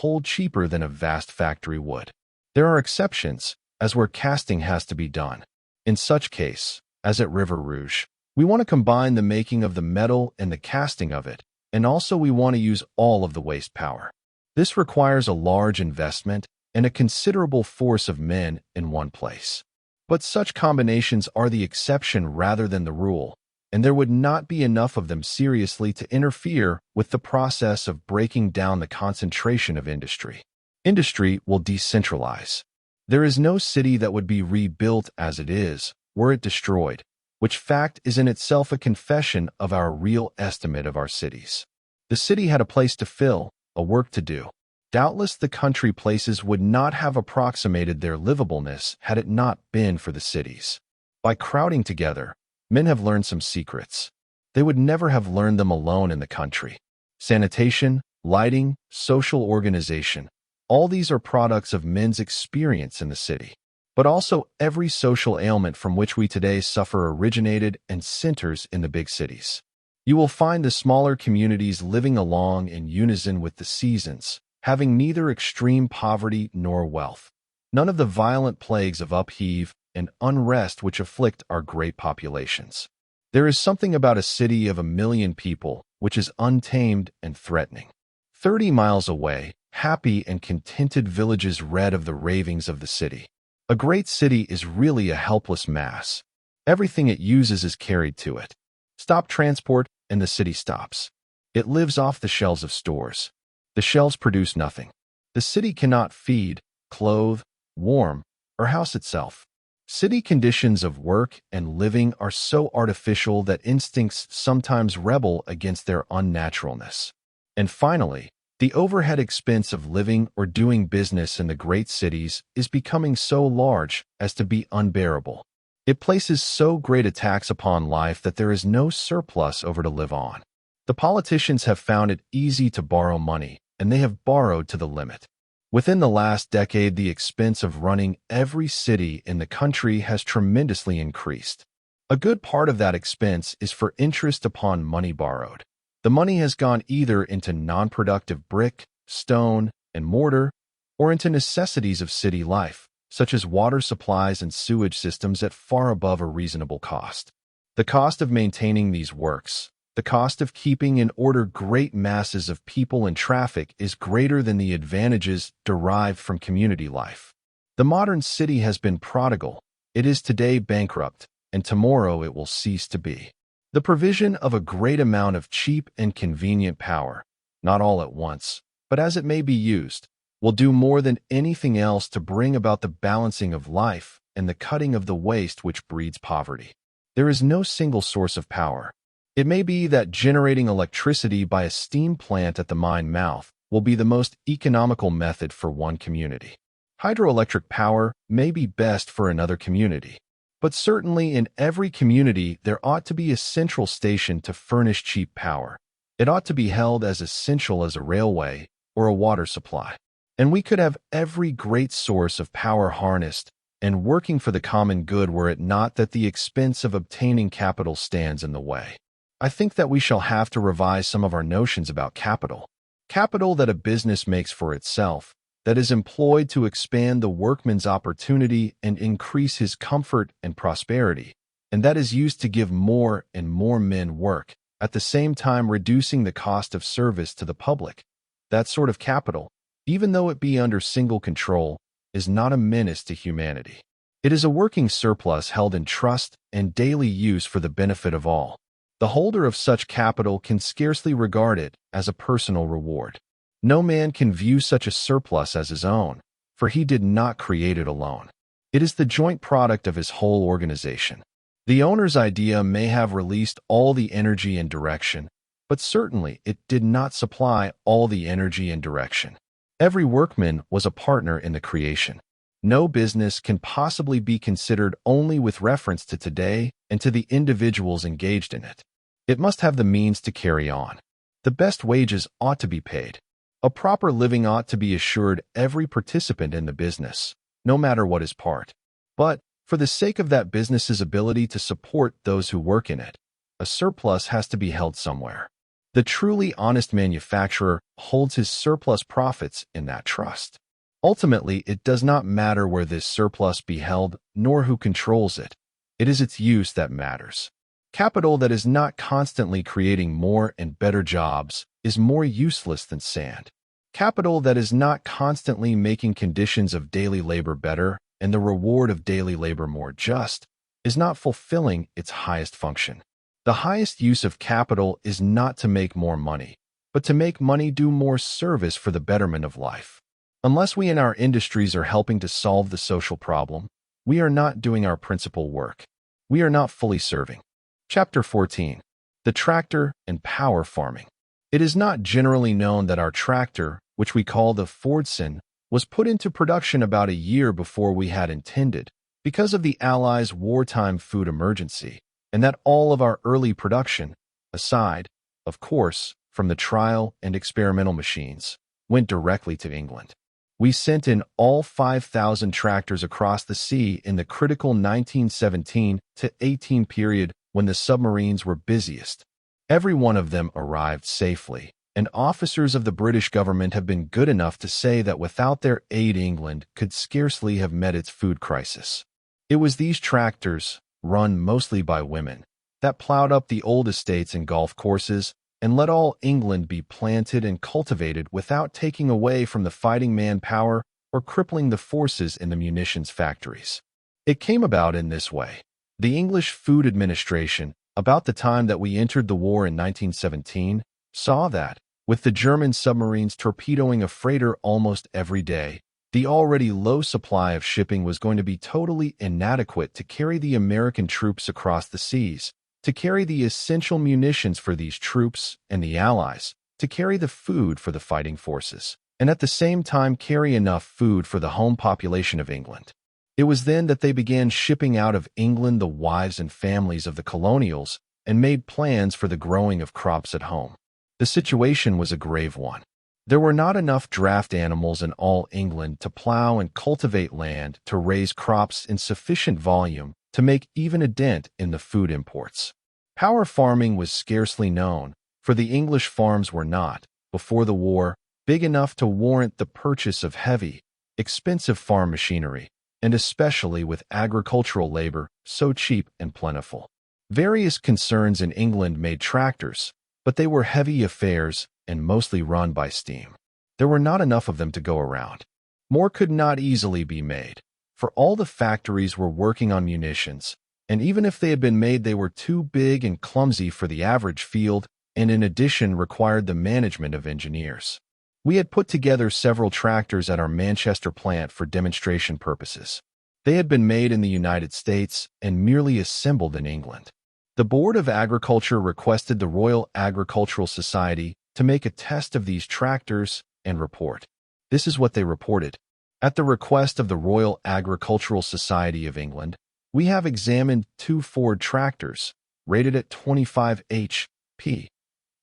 whole cheaper than a vast factory would. There are exceptions, as where casting has to be done. In such case, as at River Rouge, we want to combine the making of the metal and the casting of it, and also we want to use all of the waste power. This requires a large investment and a considerable force of men in one place. But such combinations are the exception rather than the rule, and there would not be enough of them seriously to interfere with the process of breaking down the concentration of industry. Industry will decentralize. There is no city that would be rebuilt as it is, were it destroyed, which fact is in itself a confession of our real estimate of our cities. The city had a place to fill, a work to do. Doubtless the country places would not have approximated their livableness had it not been for the cities. By crowding together, men have learned some secrets. They would never have learned them alone in the country. Sanitation, lighting, social organization, all these are products of men's experience in the city. But also every social ailment from which we today suffer originated and centers in the big cities. You will find the smaller communities living along in unison with the seasons, having neither extreme poverty nor wealth. None of the violent plagues of upheave and unrest which afflict our great populations. There is something about a city of 1 million people which is untamed and threatening. 30 miles away, happy and contented villages read of the ravings of the city. A great city is really a helpless mass. Everything it uses is carried to it. Stop transport, and the city stops. It lives off the shelves of stores. The shelves produce nothing. The city cannot feed, clothe, warm, or house itself. City conditions of work and living are so artificial that instincts sometimes rebel against their unnaturalness. And finally, the overhead expense of living or doing business in the great cities is becoming so large as to be unbearable. It places so great a tax upon life that there is no surplus over to live on. The politicians have found it easy to borrow money, and they have borrowed to the limit. Within the last decade, the expense of running every city in the country has tremendously increased. A good part of that expense is for interest upon money borrowed. The money has gone either into non-productive brick, stone, and mortar, or into necessities of city life, such as water supplies and sewage systems at far above a reasonable cost. The cost of maintaining these works, the cost of keeping in order great masses of people and traffic is greater than the advantages derived from community life. The modern city has been prodigal. It is today bankrupt, and tomorrow it will cease to be. The provision of a great amount of cheap and convenient power, not all at once, but as it may be used, will do more than anything else to bring about the balancing of life and the cutting of the waste which breeds poverty. There is no single source of power. It may be that generating electricity by a steam plant at the mine mouth will be the most economical method for one community. Hydroelectric power may be best for another community. But certainly in every community there ought to be a central station to furnish cheap power. It ought to be held as essential as a railway or a water supply. And we could have every great source of power harnessed and working for the common good were it not that the expense of obtaining capital stands in the way. I think that we shall have to revise some of our notions about capital. Capital that a business makes for itself, that is employed to expand the workman's opportunity and increase his comfort and prosperity, and that is used to give more and more men work, at the same time reducing the cost of service to the public. That sort of capital, even though it be under single control, is not a menace to humanity. It is a working surplus held in trust and daily use for the benefit of all. The holder of such capital can scarcely regard it as a personal reward. No man can view such a surplus as his own, for he did not create it alone. It is the joint product of his whole organization. The owner's idea may have released all the energy and direction, but certainly it did not supply all the energy and direction. Every workman was a partner in the creation. No business can possibly be considered only with reference to today and to the individuals engaged in it. It must have the means to carry on. The best wages ought to be paid. A proper living ought to be assured every participant in the business, no matter what his part. But, for the sake of that business's ability to support those who work in it, a surplus has to be held somewhere. The truly honest manufacturer holds his surplus profits in that trust. Ultimately, it does not matter where this surplus be held, nor who controls it. It is its use that matters. Capital that is not constantly creating more and better jobs is more useless than sand. Capital that is not constantly making conditions of daily labor better and the reward of daily labor more just is not fulfilling its highest function. The highest use of capital is not to make more money, but to make money do more service for the betterment of life. Unless we in our industries are helping to solve the social problem, we are not doing our principal work. We are not fully serving. Chapter 14. The Tractor and Power Farming. It is not generally known that our tractor, which we call the Fordson, was put into production about a year before we had intended, because of the Allies' wartime food emergency, and that all of our early production, aside, of course, from the trial and experimental machines, went directly to England. We sent in all 5,000 tractors across the sea in the critical 1917 to 18 period when the submarines were busiest. Every one of them arrived safely, and officers of the British government have been good enough to say that without their aid England could scarcely have met its food crisis. It was these tractors, run mostly by women, that plowed up the old estates and golf courses and let all England be planted and cultivated without taking away from the fighting manpower or crippling the forces in the munitions factories. It came about in this way. The English Food Administration, about the time that we entered the war in 1917, saw that, with the German submarines torpedoing a freighter almost every day, the already low supply of shipping was going to be totally inadequate to carry the American troops across the seas, to carry the essential munitions for these troops and the Allies, to carry the food for the fighting forces, and at the same time carry enough food for the home population of England. It was then that they began shipping out of England the wives and families of the colonials and made plans for the growing of crops at home. The situation was a grave one. There were not enough draft animals in all England to plow and cultivate land to raise crops in sufficient volume to make even a dent in the food imports. Power farming was scarcely known, for the English farms were not, before the war, big enough to warrant the purchase of heavy, expensive farm machinery, and especially with agricultural labor so cheap and plentiful. Various concerns in England made tractors, but they were heavy affairs and mostly run by steam. There were not enough of them to go around. More could not easily be made, for all the factories were working on munitions, and even if they had been made, they were too big and clumsy for the average field, and in addition required the management of engineers. We had put together several tractors at our Manchester plant for demonstration purposes. They had been made in the United States and merely assembled in England. The Board of Agriculture requested the Royal Agricultural Society to make a test of these tractors and report. This is what they reported. At the request of the Royal Agricultural Society of England, we have examined 2 Ford tractors, rated at 25 HP,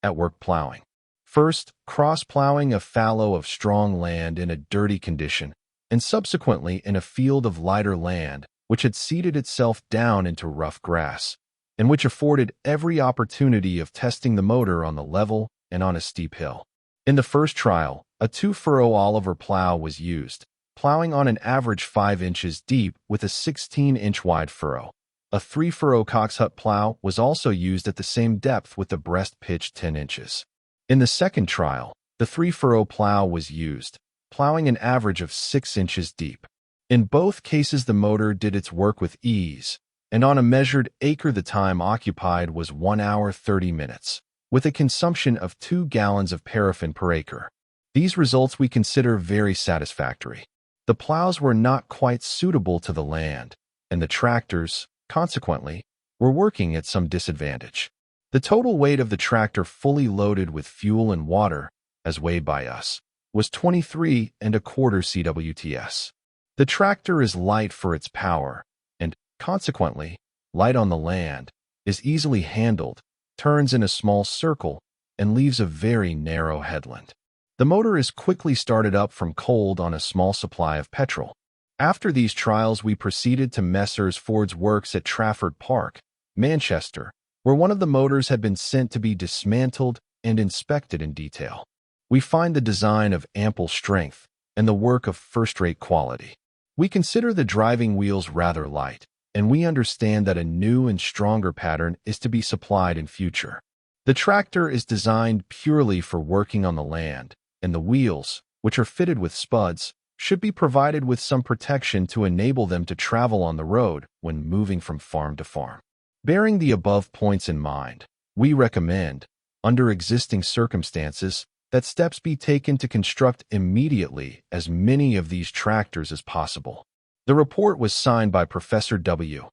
at work plowing. First, cross-plowing a fallow of strong land in a dirty condition, and subsequently in a field of lighter land, which had seeded itself down into rough grass, and which afforded every opportunity of testing the motor on the level and on a steep hill. In the first trial, a 2-furrow Oliver plow was used, plowing on an average 5 inches deep with a 16-inch wide furrow. A 3-furrow Coxhut plow was also used at the same depth with the breast pitch 10 inches. In the second trial, the 3-furrow plow was used, plowing an average of 6 inches deep. In both cases, the motor did its work with ease, and on a measured acre the time occupied was 1 hour 30 minutes, with a consumption of 2 gallons of paraffin per acre. These results we consider very satisfactory. The plows were not quite suitable to the land, and the tractors, consequently, were working at some disadvantage. The total weight of the tractor fully loaded with fuel and water, as weighed by us, was 23 1/4 cwts. The tractor is light for its power, and, consequently, light on the land, is easily handled, turns in a small circle, and leaves a very narrow headland. The motor is quickly started up from cold on a small supply of petrol. After these trials, we proceeded to Messrs. Ford's works at Trafford Park, Manchester, where one of the motors had been sent to be dismantled and inspected in detail. We find the design of ample strength and the work of first-rate quality. We consider the driving wheels rather light, and we understand that a new and stronger pattern is to be supplied in future. The tractor is designed purely for working on the land, and the wheels, which are fitted with spuds, should be provided with some protection to enable them to travel on the road when moving from farm to farm. Bearing the above points in mind, we recommend, under existing circumstances, that steps be taken to construct immediately as many of these tractors as possible. The report was signed by Professor W.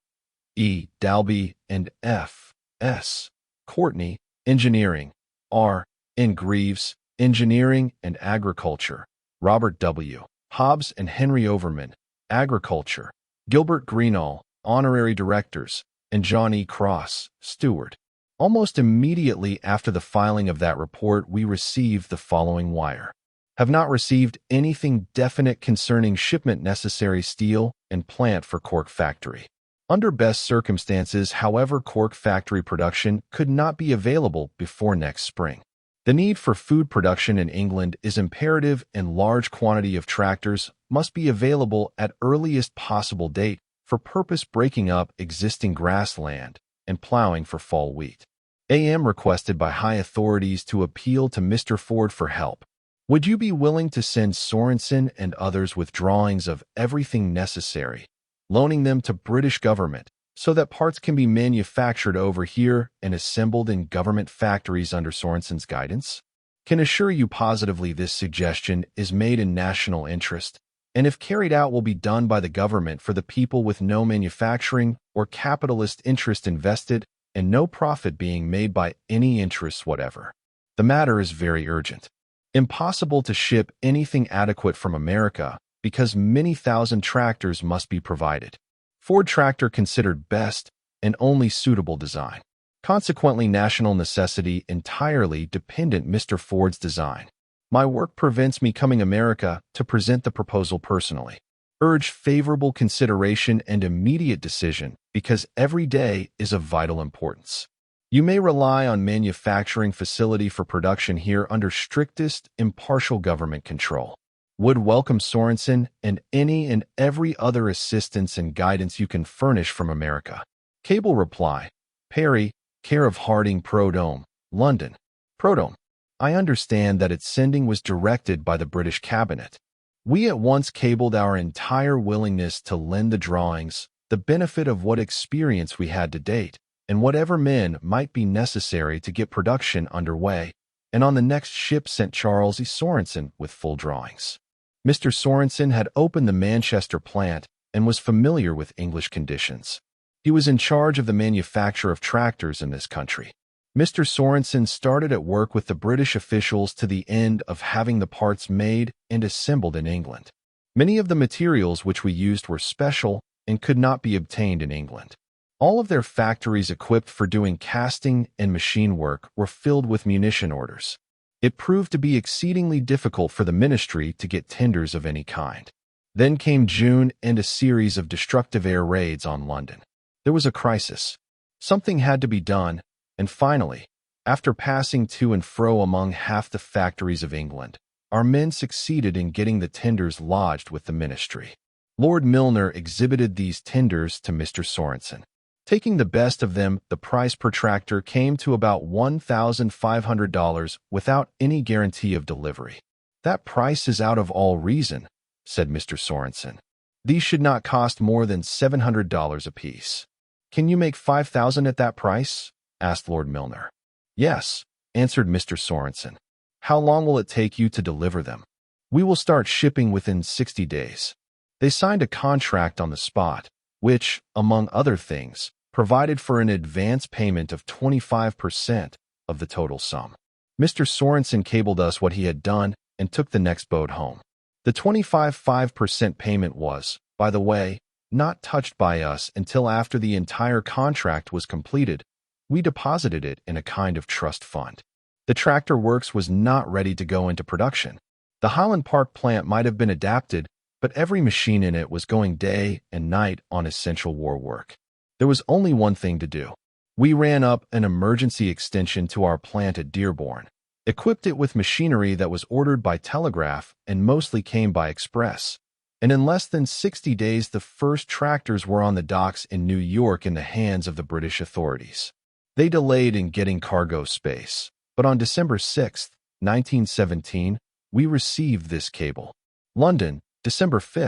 E. Dalby and F. S. Courtney, Engineering, R. N. Greaves, Engineering and Agriculture, Robert W. Hobbs and Henry Overman, Agriculture, Gilbert Greenall, Honorary Directors, and John E. Cross, Steward. Almost immediately after the filing of that report, we received the following wire. Have not received anything definite concerning shipment necessary steel and plant for cork factory. Under best circumstances, however, cork factory production could not be available before next spring. The need for food production in England is imperative, and large quantity of tractors must be available at earliest possible date for purpose breaking up existing grassland and plowing for fall wheat. AM requested by high authorities to appeal to Mr. Ford for help. Would you be willing to send Sorensen and others with drawings of everything necessary, loaning them to British government, so that parts can be manufactured over here and assembled in government factories under Sorensen's guidance? Can assure you positively this suggestion is made in national interest, and if carried out will be done by the government for the people with no manufacturing or capitalist interest invested and no profit being made by any interests whatever. The matter is very urgent. Impossible to ship anything adequate from America because many thousand tractors must be provided. Ford tractor considered best and only suitable design. Consequently, national necessity entirely dependent Mr. Ford's design. My work prevents me coming America to present the proposal personally. Urge favorable consideration and immediate decision because every day is of vital importance. You may rely on manufacturing facility for production here under strictest, impartial government control. Would welcome Sorensen and any and every other assistance and guidance you can furnish from America. Cable reply, Perry, care of Harding Prodome, London. Prodome, I understand that its sending was directed by the British Cabinet. We at once cabled our entire willingness to lend the drawings, the benefit of what experience we had to date, and whatever men might be necessary to get production underway, and on the next ship sent Charles E. Sorensen with full drawings. Mr. Sorensen had opened the Manchester plant and was familiar with English conditions. He was in charge of the manufacture of tractors in this country. Mr. Sorensen started at work with the British officials to the end of having the parts made and assembled in England. Many of the materials which we used were special and could not be obtained in England. All of their factories equipped for doing casting and machine work were filled with munition orders. It proved to be exceedingly difficult for the ministry to get tenders of any kind. Then came June and a series of destructive air raids on London. There was a crisis. Something had to be done, and finally, after passing to and fro among half the factories of England, our men succeeded in getting the tenders lodged with the ministry. Lord Milner exhibited these tenders to Mr. Sorensen. Taking the best of them, the price per tractor came to about $1,500 without any guarantee of delivery. That price is out of all reason, said Mr. Sorensen. These should not cost more than $700 apiece. Can you make 5,000 at that price? Asked Lord Milner. Yes, answered Mr. Sorensen. How long will it take you to deliver them? We will start shipping within 60 days. They signed a contract on the spot, which, among other things, provided for an advance payment of 25% of the total sum. Mr. Sorensen cabled us what he had done and took the next boat home. The 25% payment was, by the way, not touched by us until after the entire contract was completed. We deposited it in a kind of trust fund. The tractor works was not ready to go into production. The Highland Park plant might have been adapted, but every machine in it was going day and night on essential war work. There was only one thing to do. We ran up an emergency extension to our plant at Dearborn, equipped it with machinery that was ordered by telegraph and mostly came by express, and in less than 60 days the first tractors were on the docks in New York in the hands of the British authorities. They delayed in getting cargo space, but on December 6, 1917, we received this cable. London, December 5,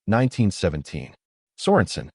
1917. Sorensen,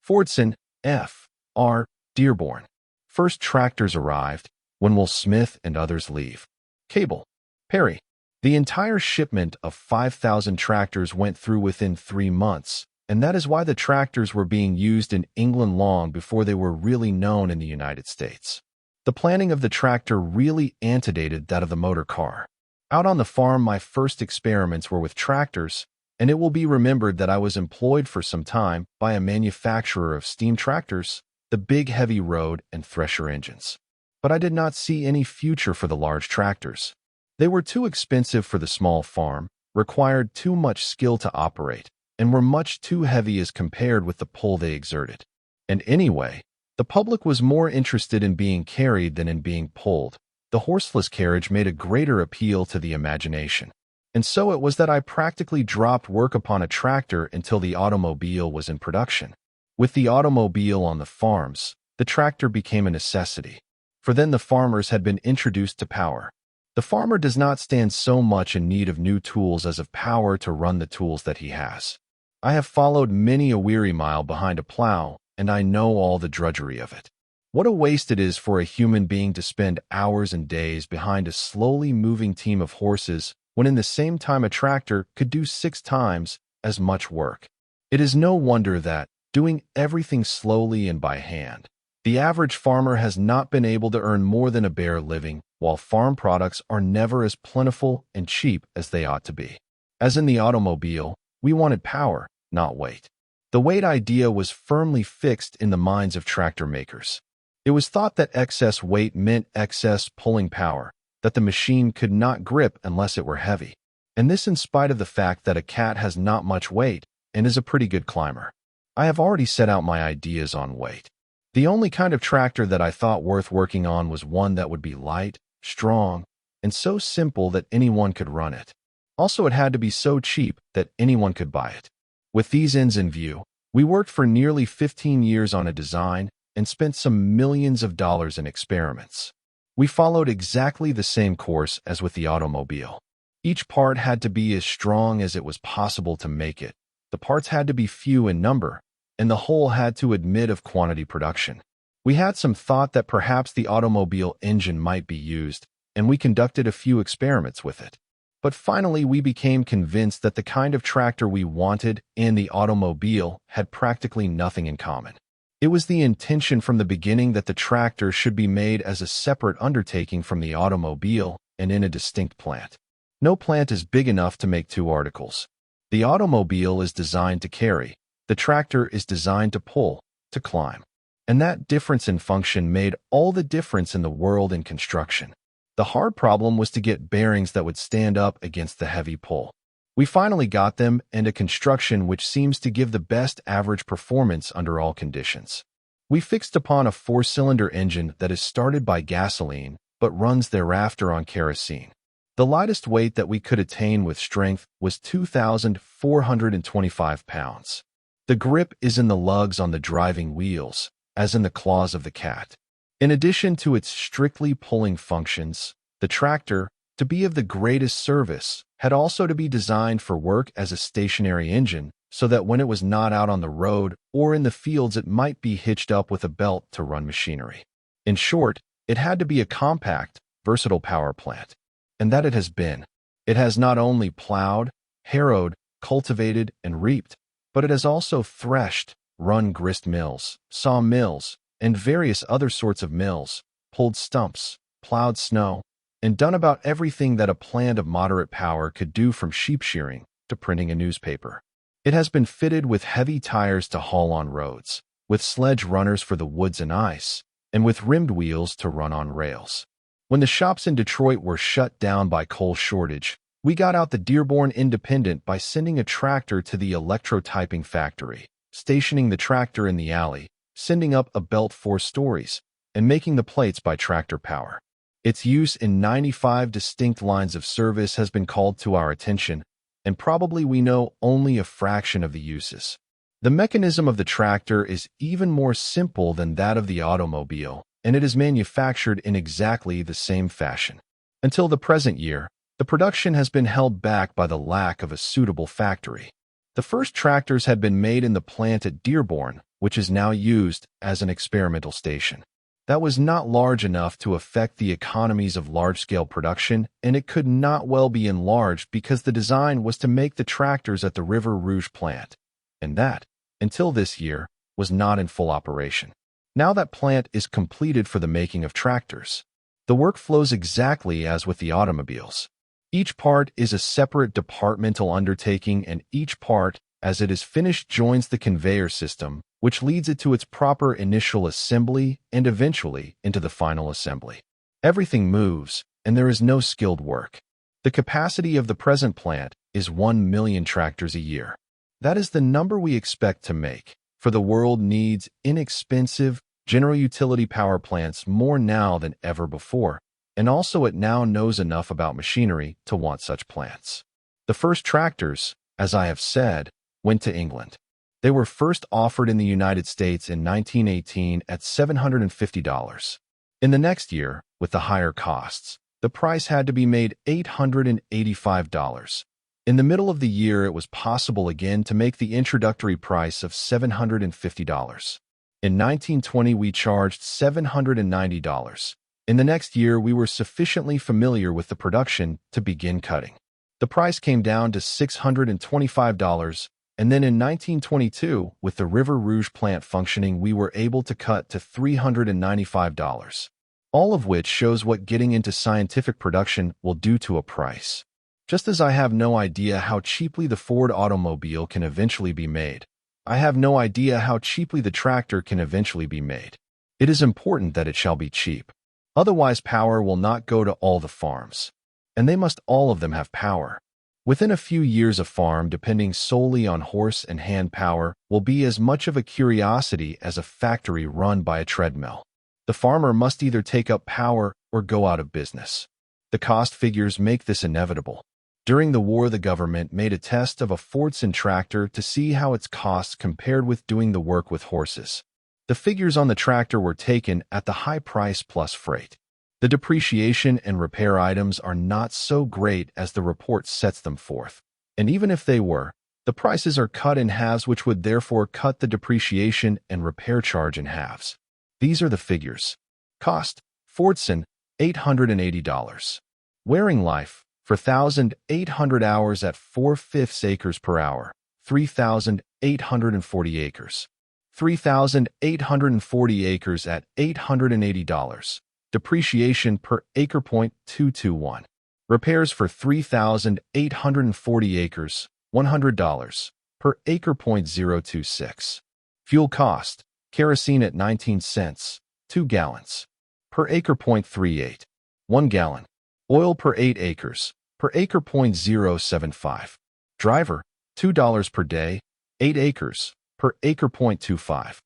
Fordson, F. R. Dearborn. First tractors arrived. When will Smith and others leave? Cable. Perry. The entire shipment of 5,000 tractors went through within 3 months, and that is why the tractors were being used in England long before they were really known in the United States. The planning of the tractor really antedated that of the motor car. Out on the farm, my first experiments were with tractors, and it will be remembered that I was employed for some time by a manufacturer of steam tractors, the big heavy road and thresher engines. But I did not see any future for the large tractors. They were too expensive for the small farm, required too much skill to operate, and were much too heavy as compared with the pull they exerted. And anyway, the public was more interested in being carried than in being pulled. The horseless carriage made a greater appeal to the imagination. And so it was that I practically dropped work upon a tractor until the automobile was in production. With the automobile on the farms, the tractor became a necessity. For then the farmers had been introduced to power. The farmer does not stand so much in need of new tools as of power to run the tools that he has. I have followed many a weary mile behind a plow, and I know all the drudgery of it. What a waste it is for a human being to spend hours and days behind a slowly moving team of horses when in the same time a tractor could do 6 times as much work. It is no wonder that, doing everything slowly and by hand, the average farmer has not been able to earn more than a bare living, while farm products are never as plentiful and cheap as they ought to be. As in the automobile, we wanted power, not weight. The weight idea was firmly fixed in the minds of tractor makers. It was thought that excess weight meant excess pulling power, that the machine could not grip unless it were heavy. And this in spite of the fact that a cat has not much weight and is a pretty good climber. I have already set out my ideas on weight. The only kind of tractor that I thought worth working on was one that would be light, strong, and so simple that anyone could run it. Also, it had to be so cheap that anyone could buy it. With these ends in view, we worked for nearly 15 years on a design and spent some millions of dollars in experiments. We followed exactly the same course as with the automobile. Each part had to be as strong as it was possible to make it. The parts had to be few in number, and the whole had to admit of quantity production. We had some thought that perhaps the automobile engine might be used, and we conducted a few experiments with it. But finally, we became convinced that the kind of tractor we wanted and the automobile had practically nothing in common. It was the intention from the beginning that the tractor should be made as a separate undertaking from the automobile and in a distinct plant. No plant is big enough to make 2 articles. The automobile is designed to carry. The tractor is designed to pull, to climb. And that difference in function made all the difference in the world in construction. The hard problem was to get bearings that would stand up against the heavy pull. We finally got them, and a construction which seems to give the best average performance under all conditions. We fixed upon a 4-cylinder engine that is started by gasoline, but runs thereafter on kerosene. The lightest weight that we could attain with strength was 2,425 pounds. The grip is in the lugs on the driving wheels, as in the claws of the cat. In addition to its strictly pulling functions, the tractor, to be of the greatest service, had also to be designed for work as a stationary engine, so that when it was not out on the road or in the fields it might be hitched up with a belt to run machinery. In short, it had to be a compact, versatile power plant. And that it has been. It has not only plowed, harrowed, cultivated, and reaped, but it has also threshed, run grist mills, saw mills, and various other sorts of mills, pulled stumps, plowed snow, and done about everything that a plant of moderate power could do, from sheep shearing to printing a newspaper. It has been fitted with heavy tires to haul on roads, with sledge runners for the woods and ice, and with rimmed wheels to run on rails. When the shops in Detroit were shut down by coal shortage, we got out the Dearborn Independent by sending a tractor to the electrotyping factory, stationing the tractor in the alley, sending up a belt 4 stories, and making the plates by tractor power. Its use in 95 distinct lines of service has been called to our attention, and probably we know only a fraction of the uses. The mechanism of the tractor is even more simple than that of the automobile, and it is manufactured in exactly the same fashion. Until the present year, the production has been held back by the lack of a suitable factory. The first tractors had been made in the plant at Dearborn, which is now used as an experimental station. That was not large enough to affect the economies of large-scale production, and it could not well be enlarged because the design was to make the tractors at the River Rouge plant, and that, until this year, was not in full operation. Now that plant is completed for the making of tractors. The work flows exactly as with the automobiles. Each part is a separate departmental undertaking, and each part, as it is finished, joins the conveyor system, which leads it to its proper initial assembly and eventually into the final assembly. Everything moves, and there is no skilled work. The capacity of the present plant is 1 million tractors a year. That is the number we expect to make, for the world needs inexpensive, general utility power plants more now than ever before, and also it now knows enough about machinery to want such plants. The first tractors, as I have said, went to England. They were first offered in the United States in 1918 at $750. In the next year, with the higher costs, the price had to be made $885. In the middle of the year, it was possible again to make the introductory price of $750. In 1920, we charged $790. In the next year, we were sufficiently familiar with the production to begin cutting. The price came down to $625, and then in 1922, with the River Rouge plant functioning, we were able to cut to $395. All of which shows what getting into scientific production will do to a price. Just as I have no idea how cheaply the Ford automobile can eventually be made, I have no idea how cheaply the tractor can eventually be made. It is important that it shall be cheap. Otherwise, power will not go to all the farms. And they must all of them have power. Within a few years, a farm depending solely on horse and hand power will be as much of a curiosity as a factory run by a treadmill. The farmer must either take up power or go out of business. The cost figures make this inevitable. During the war, the government made a test of a Fordson tractor to see how its costs compared with doing the work with horses. The figures on the tractor were taken at the high price plus freight. The depreciation and repair items are not so great as the report sets them forth, and even if they were, the prices are cut in halves, which would therefore cut the depreciation and repair charge in halves. These are the figures. Cost: Fordson, $880. Wearing life, for 1,800 hours at 4/5 acres per hour, 3,840 acres. 3,840 acres at $880. Depreciation per acre .221. Repairs for 3,840 acres, $100 per acre .026. Fuel cost: kerosene at 19 cents, 2 gallons. Per acre .38. 1 gallon. Oil per 8 acres, per acre .075. Driver, $2 per day, 8 acres, per acre .25.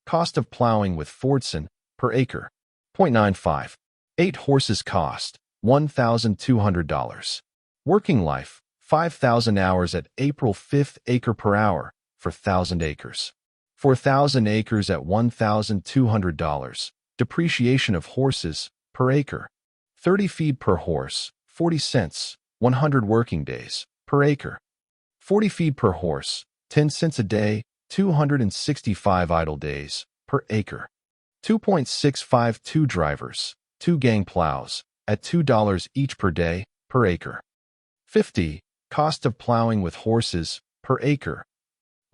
Cost of plowing with Fordson, per acre, .95. 8 horses cost, $1,200. Working life, 5,000 hours at April 5th acre per hour, for 1,000 acres. 4,000 acres at $1,200. Depreciation of horses, per acre. 30 feed per horse, 40 cents, 100 working days, per acre. 40 feed per horse, 10 cents a day, 265 idle days, per acre. 2.652 drivers, 2 gang plows, at $2 each per day, per acre. 50. Cost of plowing with horses, per acre.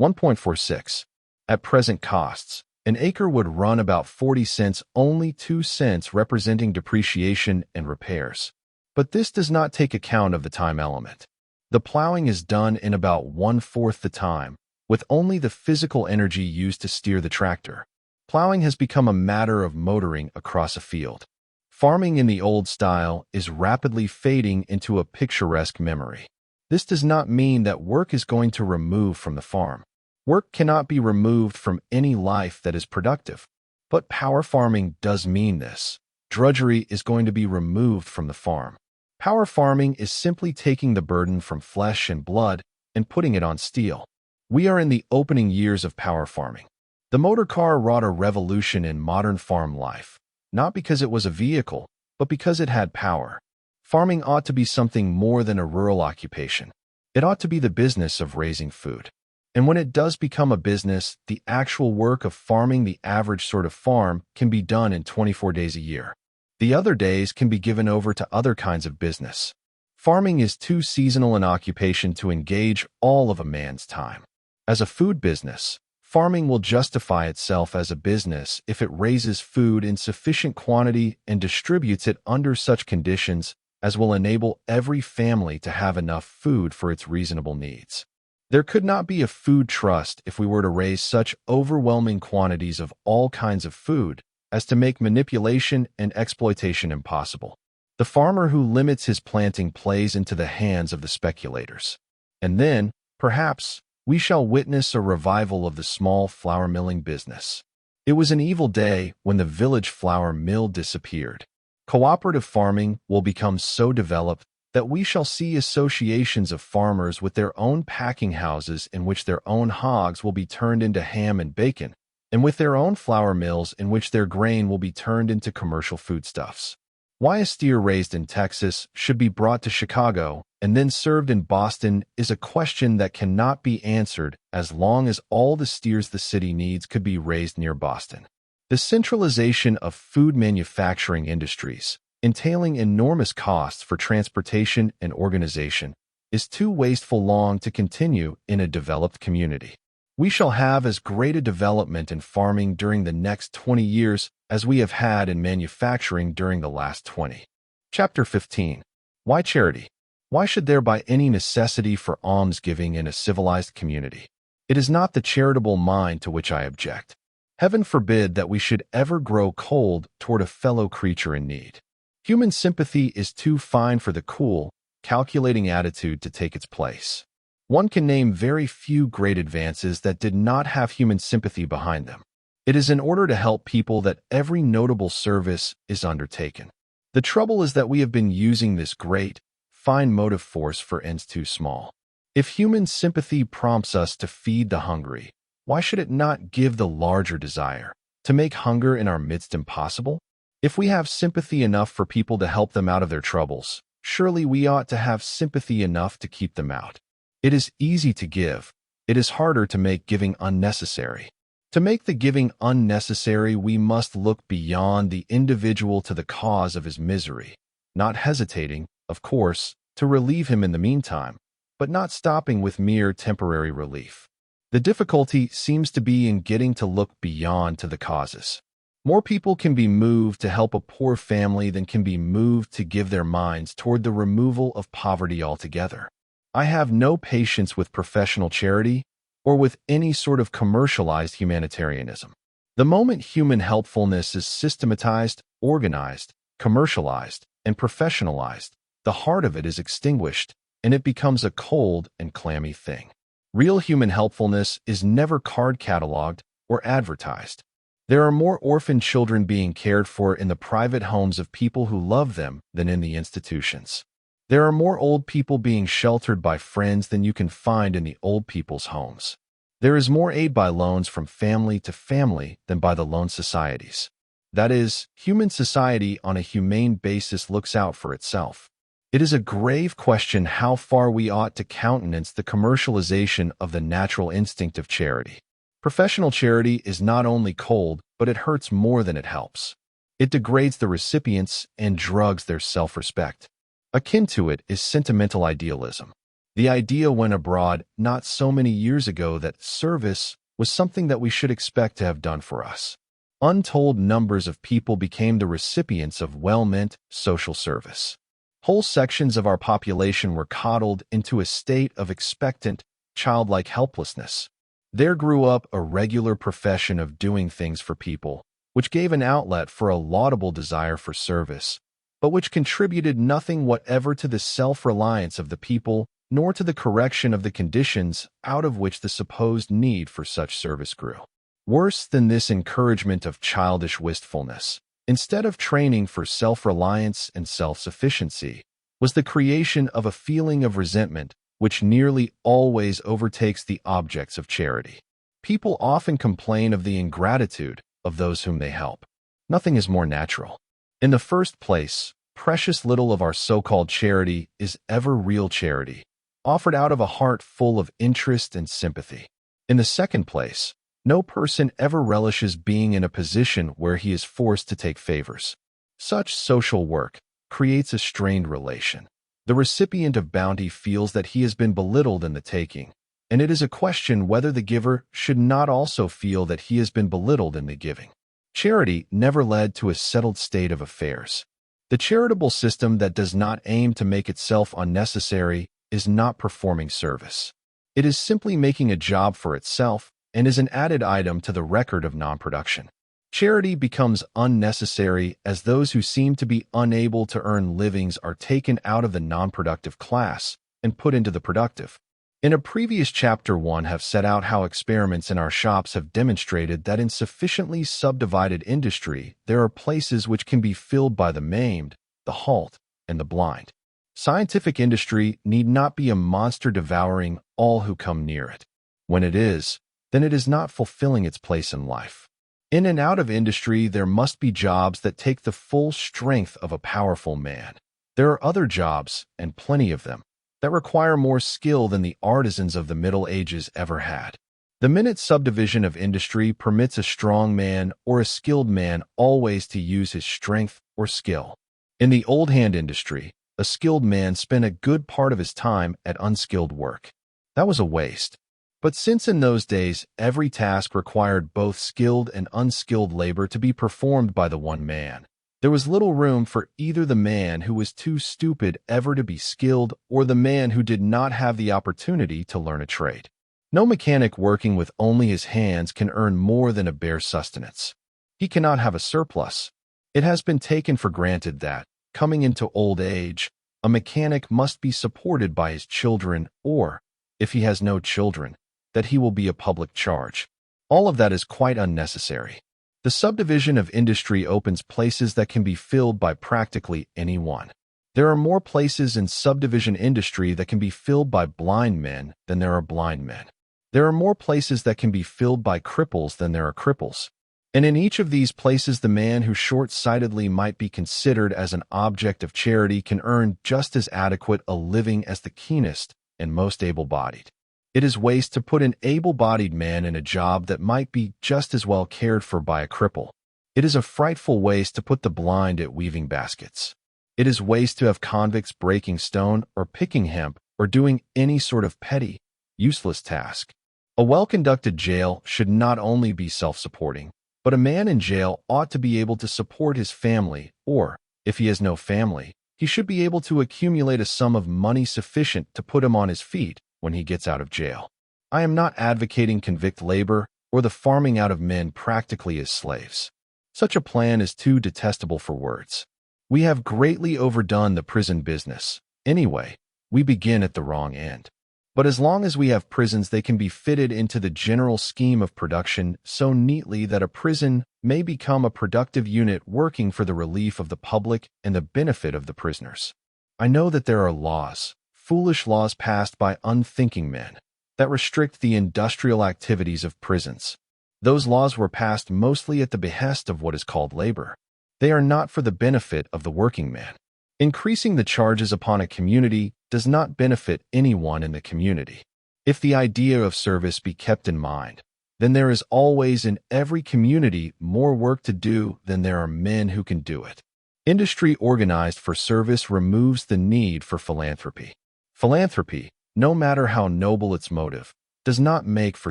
1.46. At present costs, an acre would run about 40 cents, only 2 cents representing depreciation and repairs. But this does not take account of the time element. The plowing is done in about 1/4 the time, with only the physical energy used to steer the tractor. Plowing has become a matter of motoring across a field. Farming in the old style is rapidly fading into a picturesque memory. This does not mean that work is going to remove from the farm. Work cannot be removed from any life that is productive. But power farming does mean this. Drudgery is going to be removed from the farm. Power farming is simply taking the burden from flesh and blood and putting it on steel. We are in the opening years of power farming. The motor car wrought a revolution in modern farm life, not because it was a vehicle, but because it had power. Farming ought to be something more than a rural occupation. It ought to be the business of raising food. And when it does become a business, the actual work of farming, the average sort of farm, can be done in 24 days a year. The other days can be given over to other kinds of business. Farming is too seasonal an occupation to engage all of a man's time. As a food business, Farming will justify itself as a business if it raises food in sufficient quantity and distributes it under such conditions as will enable every family to have enough food for its reasonable needs. There could not be a food trust if we were to raise such overwhelming quantities of all kinds of food as to make manipulation and exploitation impossible. The farmer who limits his planting plays into the hands of the speculators. And then, perhaps, we shall witness a revival of the small flour milling business. It was an evil day when the village flour mill disappeared. Cooperative farming will become so developed that we shall see associations of farmers with their own packing houses in which their own hogs will be turned into ham and bacon, and with their own flour mills in which their grain will be turned into commercial foodstuffs. Why a steer raised in Texas should be brought to Chicago and then served in Boston is a question that cannot be answered as long as all the steers the city needs could be raised near Boston. The centralization of food manufacturing industries, entailing enormous costs for transportation and organization, is too wasteful long to continue in a developed community. We shall have as great a development in farming during the next 20 years as we have had in manufacturing during the last 20. Chapter 15. Why charity? Why should there be any necessity for almsgiving in a civilized community? It is not the charitable mind to which I object. Heaven forbid that we should ever grow cold toward a fellow creature in need. Human sympathy is too fine for the cool, calculating attitude to take its place. One can name very few great advances that did not have human sympathy behind them. It is in order to help people that every notable service is undertaken. The trouble is that we have been using this great, fine motive force for ends too small. If human sympathy prompts us to feed the hungry, why should it not give the larger desire, to make hunger in our midst impossible? If we have sympathy enough for people to help them out of their troubles, surely we ought to have sympathy enough to keep them out. It is easy to give. It is harder to make giving unnecessary. To make the giving unnecessary, we must look beyond the individual to the cause of his misery, not hesitating, of course, to relieve him in the meantime, but not stopping with mere temporary relief. The difficulty seems to be in getting to look beyond to the causes. More people can be moved to help a poor family than can be moved to give their minds toward the removal of poverty altogether. I have no patience with professional charity or with any sort of commercialized humanitarianism. The moment human helpfulness is systematized, organized, commercialized, and professionalized, the heart of it is extinguished, and it becomes a cold and clammy thing. Real human helpfulness is never card-cataloged or advertised. There are more orphan children being cared for in the private homes of people who love them than in the institutions. There are more old people being sheltered by friends than you can find in the old people's homes. There is more aid by loans from family to family than by the loan societies. That is, human society on a humane basis looks out for itself. It is a grave question how far we ought to countenance the commercialization of the natural instinct of charity. Professional charity is not only cold, but it hurts more than it helps. It degrades the recipients and drugs their self-respect. Akin to it is sentimental idealism. The idea went abroad not so many years ago that service was something that we should expect to have done for us. Untold numbers of people became the recipients of well-meant social service. Whole sections of our population were coddled into a state of expectant, childlike helplessness. There grew up a regular profession of doing things for people, which gave an outlet for a laudable desire for service, but which contributed nothing whatever to the self-reliance of the people, nor to the correction of the conditions out of which the supposed need for such service grew. Worse than this encouragement of childish wistfulness, instead of training for self-reliance and self-sufficiency, was the creation of a feeling of resentment which nearly always overtakes the objects of charity. People often complain of the ingratitude of those whom they help. Nothing is more natural. In the first place, precious little of our so-called charity is ever real charity, offered out of a heart full of interest and sympathy. In the second place, no person ever relishes being in a position where he is forced to take favors. Such social work creates a strained relation. The recipient of bounty feels that he has been belittled in the taking, and it is a question whether the giver should not also feel that he has been belittled in the giving. Charity never led to a settled state of affairs. The charitable system that does not aim to make itself unnecessary is not performing service. It is simply making a job for itself and is an added item to the record of non-production. Charity becomes unnecessary as those who seem to be unable to earn livings are taken out of the non-productive class and put into the productive. In a previous chapter, I have set out how experiments in our shops have demonstrated that in sufficiently subdivided industry, there are places which can be filled by the maimed, the halt, and the blind. Scientific industry need not be a monster devouring all who come near it. When it is, then it is not fulfilling its place in life. In and out of industry, there must be jobs that take the full strength of a powerful man. There are other jobs, and plenty of them, that require more skill than the artisans of the Middle Ages ever had. The minute subdivision of industry permits a strong man or a skilled man always to use his strength or skill. In the old hand industry, a skilled man spent a good part of his time at unskilled work. That was a waste. But since in those days every task required both skilled and unskilled labor to be performed by the one man, there was little room for either the man who was too stupid ever to be skilled or the man who did not have the opportunity to learn a trade. No mechanic working with only his hands can earn more than a bare sustenance. He cannot have a surplus. It has been taken for granted that, coming into old age, a mechanic must be supported by his children or, if he has no children, that he will be a public charge. All of that is quite unnecessary. The subdivision of industry opens places that can be filled by practically anyone. There are more places in subdivision industry that can be filled by blind men than there are blind men. There are more places that can be filled by cripples than there are cripples. And in each of these places, the man who short-sightedly might be considered as an object of charity can earn just as adequate a living as the keenest and most able-bodied. It is waste to put an able-bodied man in a job that might be just as well cared for by a cripple. It is a frightful waste to put the blind at weaving baskets. It is waste to have convicts breaking stone or picking hemp or doing any sort of petty, useless task. A well-conducted jail should not only be self-supporting, but a man in jail ought to be able to support his family, or, if he has no family, he should be able to accumulate a sum of money sufficient to put him on his feet when he gets out of jail. I am not advocating convict labor or the farming out of men practically as slaves. Such a plan is too detestable for words. We have greatly overdone the prison business. Anyway, we begin at the wrong end. But as long as we have prisons, they can be fitted into the general scheme of production so neatly that a prison may become a productive unit working for the relief of the public and the benefit of the prisoners. I know that there are laws, foolish laws passed by unthinking men, that restrict the industrial activities of prisons. Those laws were passed mostly at the behest of what is called labor. They are not for the benefit of the working man. Increasing the charges upon a community does not benefit anyone in the community. If the idea of service be kept in mind, then there is always in every community more work to do than there are men who can do it. Industry organized for service removes the need for philanthropy. Philanthropy, no matter how noble its motive, does not make for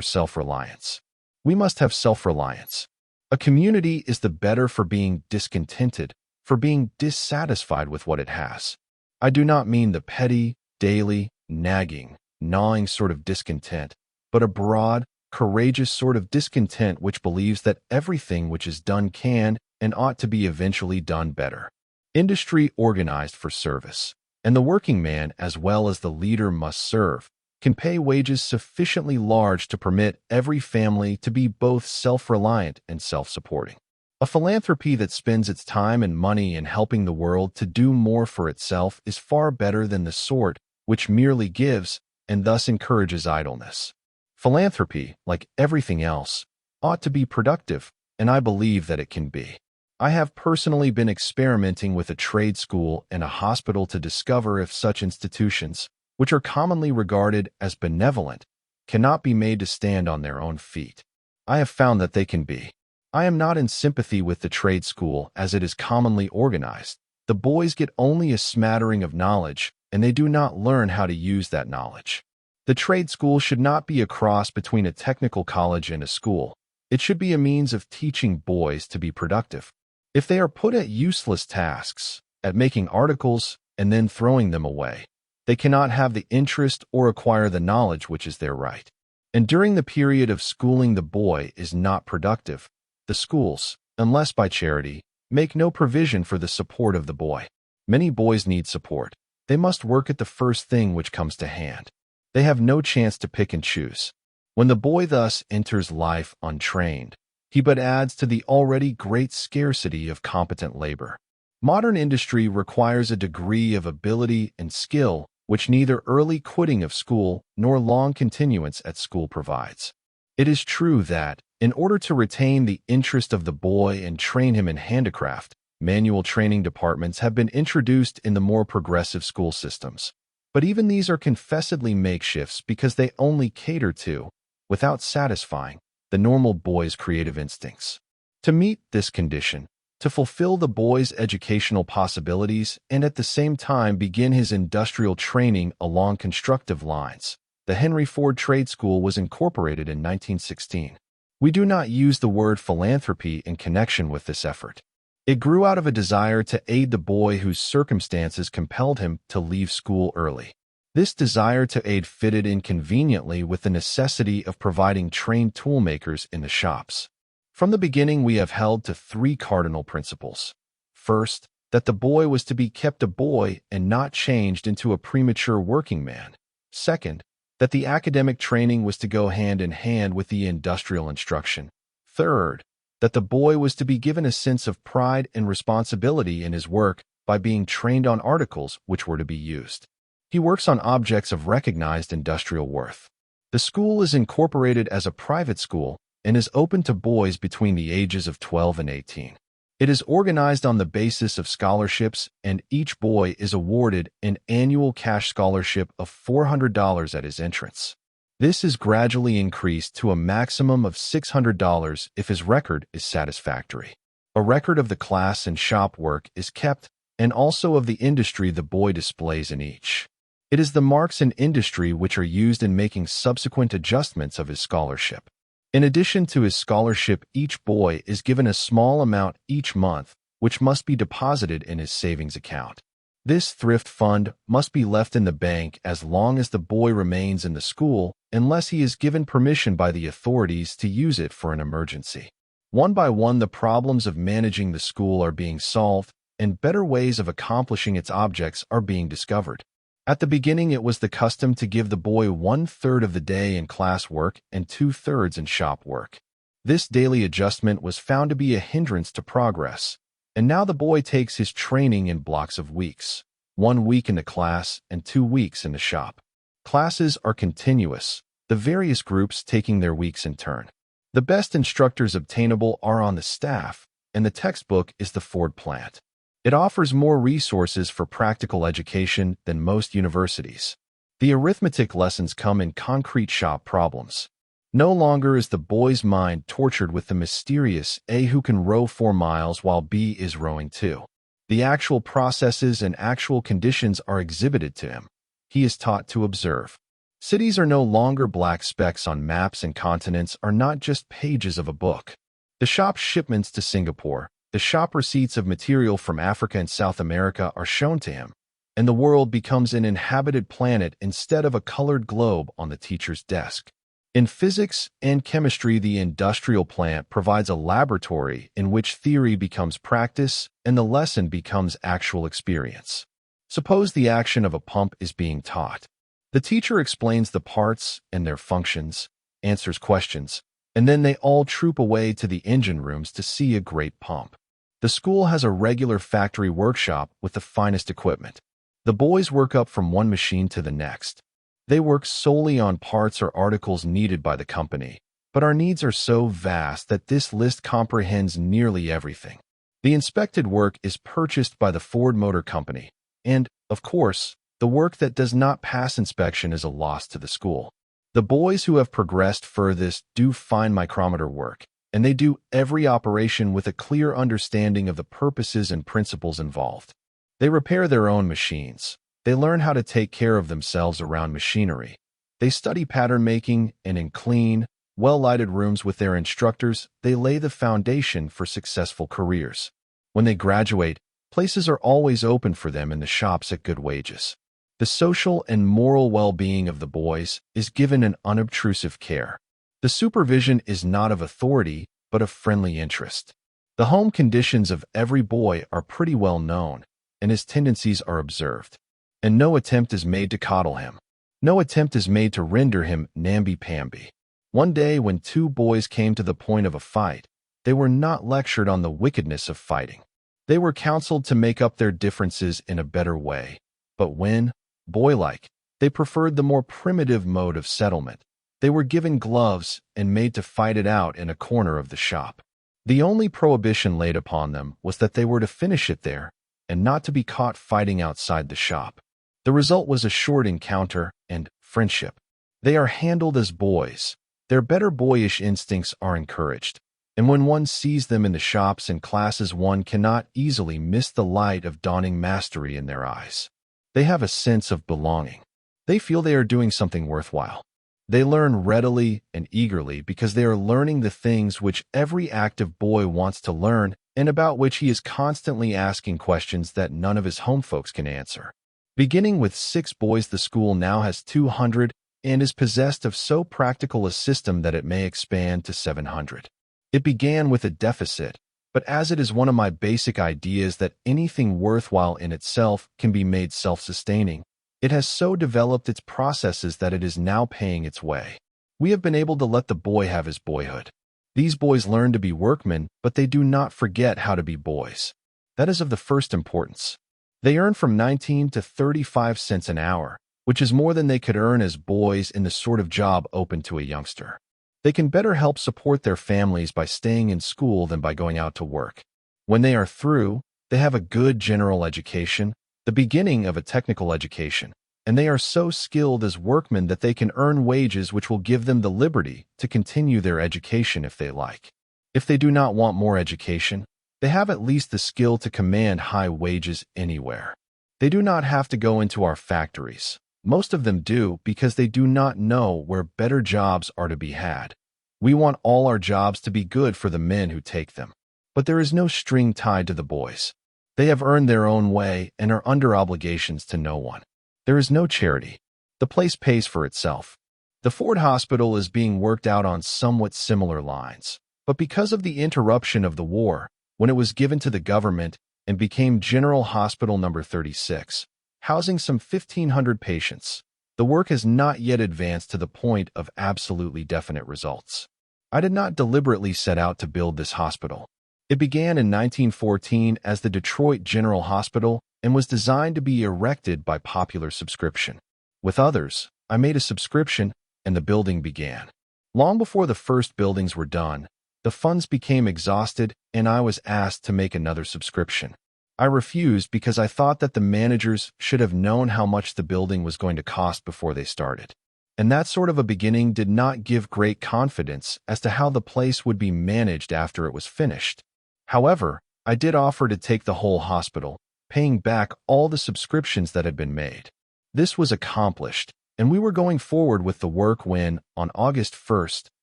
self-reliance. We must have self-reliance. A community is the better for being discontented, for being dissatisfied with what it has. I do not mean the petty, daily, nagging, gnawing sort of discontent, but a broad, courageous sort of discontent which believes that everything which is done can and ought to be eventually done better. Industry organized for service, and the working man as well as the leader must serve, can pay wages sufficiently large to permit every family to be both self-reliant and self-supporting. A philanthropy that spends its time and money in helping the world to do more for itself is far better than the sort which merely gives and thus encourages idleness. Philanthropy, like everything else, ought to be productive, and I believe that it can be. I have personally been experimenting with a trade school and a hospital to discover if such institutions, which are commonly regarded as benevolent, cannot be made to stand on their own feet. I have found that they can be. I am not in sympathy with the trade school as it is commonly organized. The boys get only a smattering of knowledge, and they do not learn how to use that knowledge. The trade school should not be a cross between a technical college and a school. It should be a means of teaching boys to be productive. If they are put at useless tasks, at making articles and then throwing them away, they cannot have the interest or acquire the knowledge which is their right. And during the period of schooling the boy is not productive, the schools, unless by charity, make no provision for the support of the boy. Many boys need support. They must work at the first thing which comes to hand. They have no chance to pick and choose. When the boy thus enters life untrained, he but adds to the already great scarcity of competent labor. Modern industry requires a degree of ability and skill which neither early quitting of school nor long continuance at school provides. It is true that, in order to retain the interest of the boy and train him in handicraft, manual training departments have been introduced in the more progressive school systems. But even these are confessedly makeshifts because they only cater to, without satisfying, the normal boy's creative instincts. To meet this condition, to fulfill the boy's educational possibilities and at the same time begin his industrial training along constructive lines, the Henry Ford Trade School was incorporated in 1916. We do not use the word philanthropy in connection with this effort. It grew out of a desire to aid the boy whose circumstances compelled him to leave school early. This desire to aid fitted in conveniently with the necessity of providing trained toolmakers in the shops. From the beginning, we have held to three cardinal principles. First, that the boy was to be kept a boy and not changed into a premature working man. Second, that the academic training was to go hand in hand with the industrial instruction. Third, that the boy was to be given a sense of pride and responsibility in his work by being trained on articles which were to be used. He works on objects of recognized industrial worth. The school is incorporated as a private school and is open to boys between the ages of 12 and 18. It is organized on the basis of scholarships, and each boy is awarded an annual cash scholarship of $400 at his entrance. This is gradually increased to a maximum of $600 if his record is satisfactory. A record of the class and shop work is kept, and also of the industry the boy displays in each. It is the marks in industry which are used in making subsequent adjustments of his scholarship. In addition to his scholarship, each boy is given a small amount each month, which must be deposited in his savings account. This thrift fund must be left in the bank as long as the boy remains in the school, unless he is given permission by the authorities to use it for an emergency. One by one, the problems of managing the school are being solved, and better ways of accomplishing its objects are being discovered. At the beginning, it was the custom to give the boy 1/3 of the day in class work and 2/3 in shop work. This daily adjustment was found to be a hindrance to progress, and now the boy takes his training in blocks of weeks, 1 week in the class and 2 weeks in the shop. Classes are continuous, the various groups taking their weeks in turn. The best instructors obtainable are on the staff, and the textbook is the Ford plant. It offers more resources for practical education than most universities. The arithmetic lessons come in concrete shop problems. No longer is the boy's mind tortured with the mysterious A who can row 4 miles while B is rowing 2. The actual processes and actual conditions are exhibited to him. He is taught to observe. Cities are no longer black specks on maps, and continents are not just pages of a book. The shop shipments to Singapore, the shop receipts of material from Africa and South America are shown to him, and the world becomes an inhabited planet instead of a colored globe on the teacher's desk. In physics and chemistry, the industrial plant provides a laboratory in which theory becomes practice and the lesson becomes actual experience. Suppose the action of a pump is being taught. The teacher explains the parts and their functions, answers questions, and then they all troop away to the engine rooms to see a great pump. The school has a regular factory workshop with the finest equipment. The boys work up from one machine to the next. They work solely on parts or articles needed by the company, but our needs are so vast that this list comprehends nearly everything. The inspected work is purchased by the Ford Motor Company, and, of course, the work that does not pass inspection is a loss to the school. The boys who have progressed furthest do fine micrometer work, and they do every operation with a clear understanding of the purposes and principles involved. They repair their own machines. They learn how to take care of themselves around machinery. They study pattern making, and in clean, well-lighted rooms with their instructors, they lay the foundation for successful careers. When they graduate, places are always open for them in the shops at good wages. The social and moral well-being of the boys is given an unobtrusive care. The supervision is not of authority, but of friendly interest. The home conditions of every boy are pretty well known, and his tendencies are observed. And no attempt is made to coddle him. No attempt is made to render him namby-pamby. One day when two boys came to the point of a fight, they were not lectured on the wickedness of fighting. They were counseled to make up their differences in a better way. But when, boylike, they preferred the more primitive mode of settlement, they were given gloves and made to fight it out in a corner of the shop. The only prohibition laid upon them was that they were to finish it there and not to be caught fighting outside the shop. The result was a short encounter and friendship. They are handled as boys. Their better boyish instincts are encouraged, and when one sees them in the shops and classes, one cannot easily miss the light of dawning mastery in their eyes. They have a sense of belonging. They feel they are doing something worthwhile. They learn readily and eagerly because they are learning the things which every active boy wants to learn and about which he is constantly asking questions that none of his home folks can answer. Beginning with 6 boys, the school now has 200 and is possessed of so practical a system that it may expand to 700. It began with a deficit, but as it is one of my basic ideas that anything worthwhile in itself can be made self-sustaining, it has so developed its processes that it is now paying its way. We have been able to let the boy have his boyhood. These boys learn to be workmen, but they do not forget how to be boys. That is of the first importance. They earn from 19 to 35 cents an hour, which is more than they could earn as boys in the sort of job open to a youngster. They can better help support their families by staying in school than by going out to work. When they are through, they have a good general education, the beginning of a technical education, and they are so skilled as workmen that they can earn wages which will give them the liberty to continue their education if they like. If they do not want more education, they have at least the skill to command high wages anywhere. They do not have to go into our factories. Most of them do because they do not know where better jobs are to be had. We want all our jobs to be good for the men who take them. But there is no string tied to the boys. They have earned their own way and are under obligations to no one. There is no charity. The place pays for itself. The Ford Hospital is being worked out on somewhat similar lines, but because of the interruption of the war, when it was given to the government and became General Hospital No. 36, housing some 1,500 patients, the work has not yet advanced to the point of absolutely definite results. I did not deliberately set out to build this hospital. It began in 1914 as the Detroit General Hospital and was designed to be erected by popular subscription. With others, I made a subscription and the building began. Long before the first buildings were done, the funds became exhausted and I was asked to make another subscription. I refused because I thought that the managers should have known how much the building was going to cost before they started. And that sort of a beginning did not give great confidence as to how the place would be managed after it was finished. However, I did offer to take the whole hospital, paying back all the subscriptions that had been made. This was accomplished, and we were going forward with the work when, on August 1st,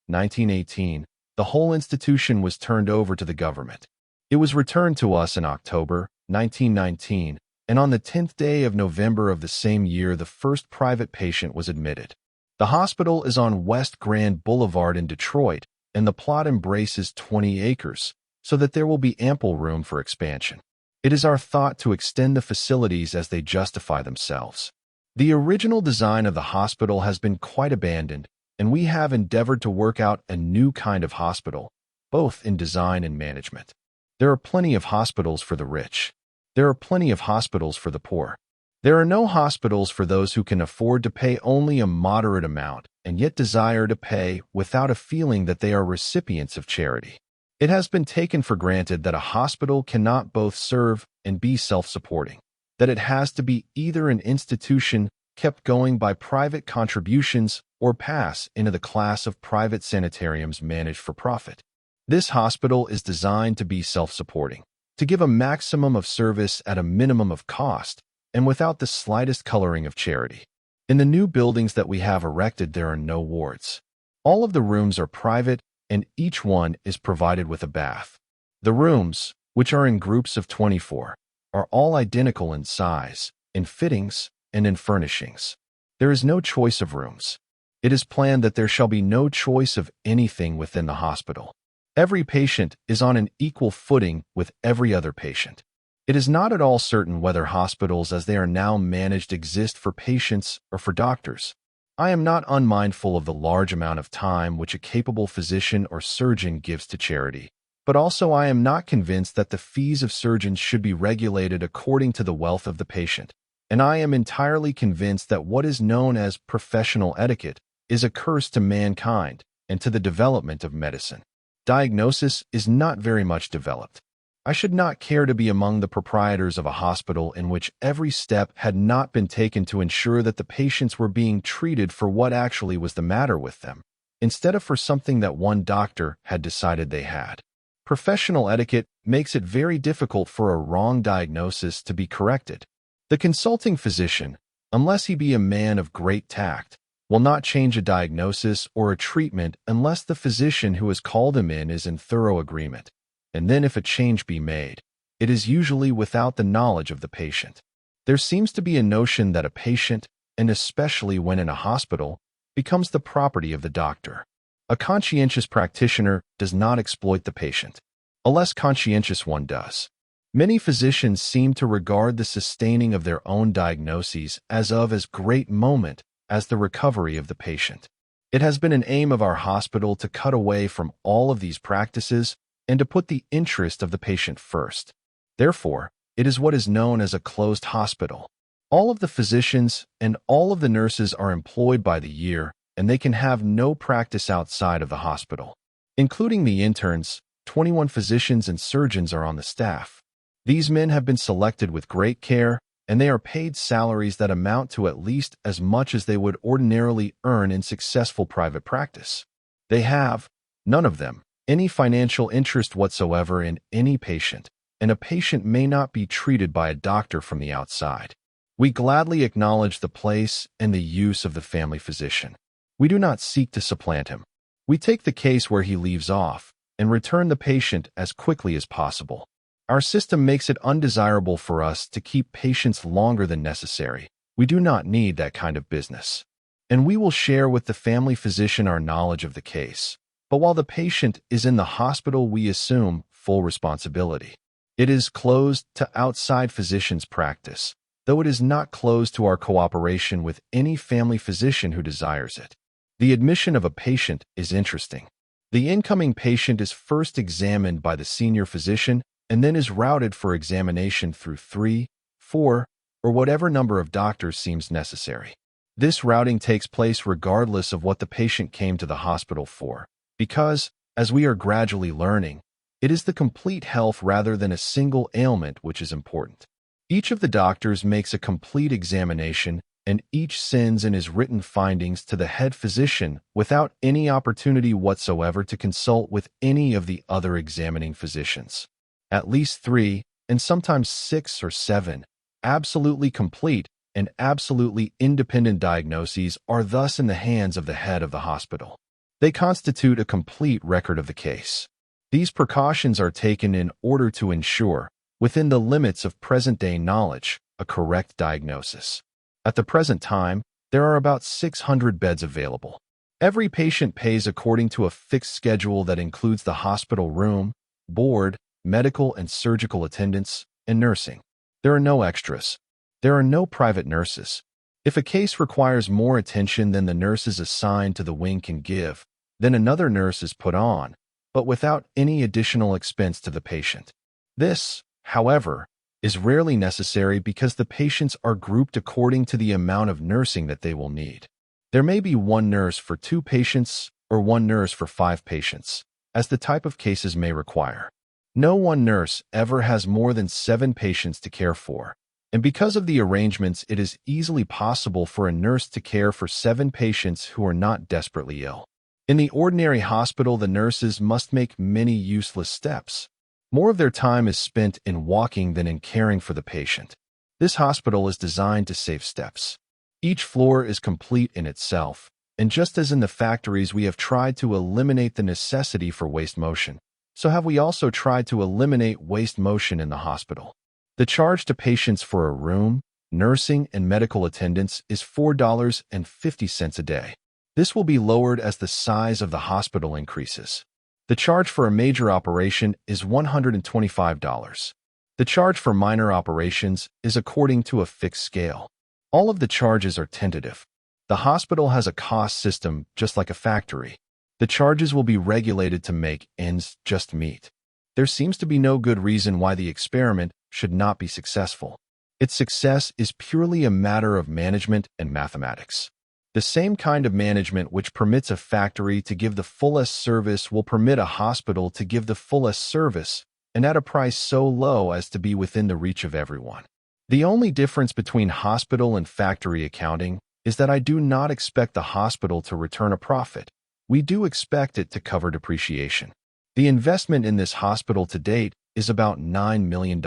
1918, the whole institution was turned over to the government. It was returned to us in October 1919, and on the 10th day of November of the same year the first private patient was admitted. The hospital is on West Grand Boulevard in Detroit, and the plot embraces 20 acres, so that there will be ample room for expansion. It is our thought to extend the facilities as they justify themselves. The original design of the hospital has been quite abandoned, and we have endeavored to work out a new kind of hospital, both in design and management. There are plenty of hospitals for the rich. There are plenty of hospitals for the poor. There are no hospitals for those who can afford to pay only a moderate amount and yet desire to pay without a feeling that they are recipients of charity. It has been taken for granted that a hospital cannot both serve and be self-supporting, that it has to be either an institution kept going by private contributions or pass into the class of private sanitariums managed for profit. This hospital is designed to be self-supporting, to give a maximum of service at a minimum of cost, and without the slightest coloring of charity. In the new buildings that we have erected, there are no wards. All of the rooms are private, and each one is provided with a bath. The rooms, which are in groups of 24, are all identical in size, in fittings, and in furnishings. There is no choice of rooms. It is planned that there shall be no choice of anything within the hospital. Every patient is on an equal footing with every other patient. It is not at all certain whether hospitals as they are now managed exist for patients or for doctors. I am not unmindful of the large amount of time which a capable physician or surgeon gives to charity, but also I am not convinced that the fees of surgeons should be regulated according to the wealth of the patient, and I am entirely convinced that what is known as professional etiquette is a curse to mankind and to the development of medicine. Diagnosis is not very much developed. I should not care to be among the proprietors of a hospital in which every step had not been taken to ensure that the patients were being treated for what actually was the matter with them, instead of for something that one doctor had decided they had. Professional etiquette makes it very difficult for a wrong diagnosis to be corrected. The consulting physician, unless he be a man of great tact, will not change a diagnosis or a treatment unless the physician who has called him in is in thorough agreement. And then if a change be made, it is usually without the knowledge of the patient. There seems to be a notion that a patient, and especially when in a hospital, becomes the property of the doctor. A conscientious practitioner does not exploit the patient. A less conscientious one does. Many physicians seem to regard the sustaining of their own diagnoses as of as great moment as the recovery of the patient. It has been an aim of our hospital to cut away from all of these practices and to put the interest of the patient first. Therefore, it is what is known as a closed hospital. All of the physicians and all of the nurses are employed by the year, and they can have no practice outside of the hospital. Including the interns, 21 physicians and surgeons are on the staff. These men have been selected with great care, and they are paid salaries that amount to at least as much as they would ordinarily earn in successful private practice. They have, none of them, any financial interest whatsoever in any patient, and a patient may not be treated by a doctor from the outside. We gladly acknowledge the place and the use of the family physician. We do not seek to supplant him. We take the case where he leaves off and return the patient as quickly as possible. Our system makes it undesirable for us to keep patients longer than necessary. We do not need that kind of business. And we will share with the family physician our knowledge of the case. But while the patient is in the hospital, we assume full responsibility. It is closed to outside physicians' practice, though it is not closed to our cooperation with any family physician who desires it. The admission of a patient is interesting. The incoming patient is first examined by the senior physician and then is routed for examination through 3, 4, or whatever number of doctors seems necessary. This routing takes place regardless of what the patient came to the hospital for, because, as we are gradually learning, it is the complete health rather than a single ailment which is important. Each of the doctors makes a complete examination, and each sends in his written findings to the head physician without any opportunity whatsoever to consult with any of the other examining physicians. At least 3, and sometimes 6 or 7, absolutely complete and absolutely independent diagnoses are thus in the hands of the head of the hospital. They constitute a complete record of the case. These precautions are taken in order to ensure, within the limits of present-day knowledge, a correct diagnosis. At the present time, there are about 600 beds available. Every patient pays according to a fixed schedule that includes the hospital room, board, medical and surgical attendants, and nursing. There are no extras. There are no private nurses. If a case requires more attention than the nurses assigned to the wing can give, then another nurse is put on, but without any additional expense to the patient. This, however, is rarely necessary because the patients are grouped according to the amount of nursing that they will need. There may be one nurse for 2 patients or one nurse for 5 patients, as the type of cases may require. No one nurse ever has more than 7 patients to care for, and because of the arrangements, it is easily possible for a nurse to care for 7 patients who are not desperately ill. In the ordinary hospital, the nurses must make many useless steps. More of their time is spent in walking than in caring for the patient. This hospital is designed to save steps. Each floor is complete in itself, and just as in the factories we have tried to eliminate the necessity for waste motion, so have we also tried to eliminate waste motion in the hospital. The charge to patients for a room, nursing, and medical attendance is $4.50 a day. This will be lowered as the size of the hospital increases. The charge for a major operation is $125. The charge for minor operations is according to a fixed scale. All of the charges are tentative. The hospital has a cost system just like a factory. The charges will be regulated to make ends just meet. There seems to be no good reason why the experiment should not be successful. Its success is purely a matter of management and mathematics. The same kind of management which permits a factory to give the fullest service will permit a hospital to give the fullest service, and at a price so low as to be within the reach of everyone. The only difference between hospital and factory accounting is that I do not expect the hospital to return a profit. We do expect it to cover depreciation. The investment in this hospital to date is about $9 million.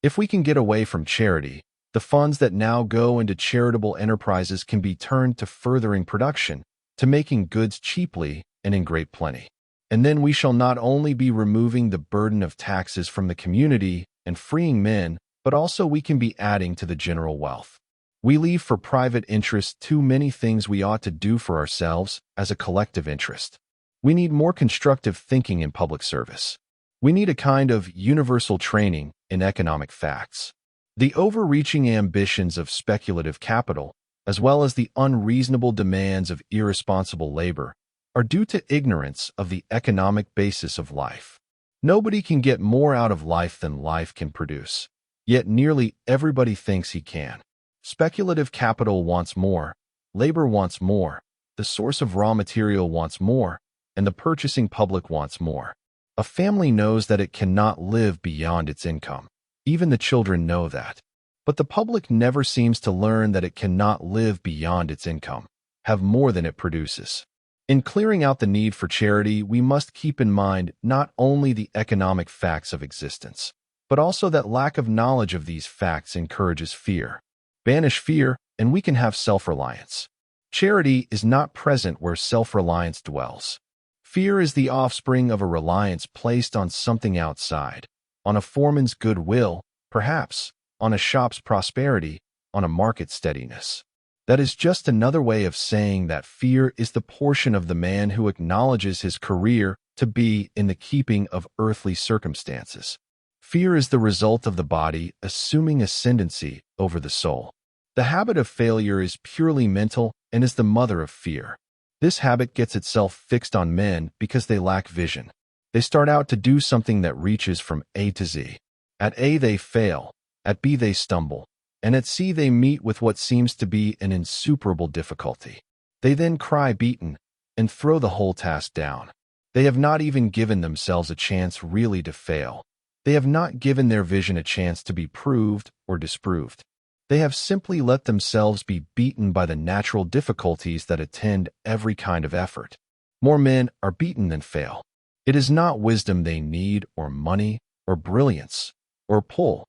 If we can get away from charity, the funds that now go into charitable enterprises can be turned to furthering production, to making goods cheaply and in great plenty. And then we shall not only be removing the burden of taxes from the community and freeing men, but also we can be adding to the general wealth. We leave for private interest too many things we ought to do for ourselves as a collective interest. We need more constructive thinking in public service. We need a kind of universal training in economic facts. The overreaching ambitions of speculative capital, as well as the unreasonable demands of irresponsible labor, are due to ignorance of the economic basis of life. Nobody can get more out of life than life can produce, yet nearly everybody thinks he can. Speculative capital wants more, labor wants more, the source of raw material wants more, and the purchasing public wants more. A family knows that it cannot live beyond its income. Even the children know that. But the public never seems to learn that it cannot live beyond its income, have more than it produces. In clearing out the need for charity, we must keep in mind not only the economic facts of existence, but also that lack of knowledge of these facts encourages fear. Banish fear, and we can have self-reliance. Charity is not present where self-reliance dwells. Fear is the offspring of a reliance placed on something outside, on a foreman's goodwill, perhaps, on a shop's prosperity, on a market's steadiness. That is just another way of saying that fear is the portion of the man who acknowledges his career to be in the keeping of earthly circumstances. Fear is the result of the body assuming ascendancy over the soul. The habit of failure is purely mental and is the mother of fear. This habit gets itself fixed on men because they lack vision. They start out to do something that reaches from A to Z. At A they fail, at B they stumble, and at C they meet with what seems to be an insuperable difficulty. They then cry beaten and throw the whole task down. They have not even given themselves a chance really to fail. They have not given their vision a chance to be proved or disproved. They have simply let themselves be beaten by the natural difficulties that attend every kind of effort. More men are beaten than fail. It is not wisdom they need, or money, or brilliance, or pull,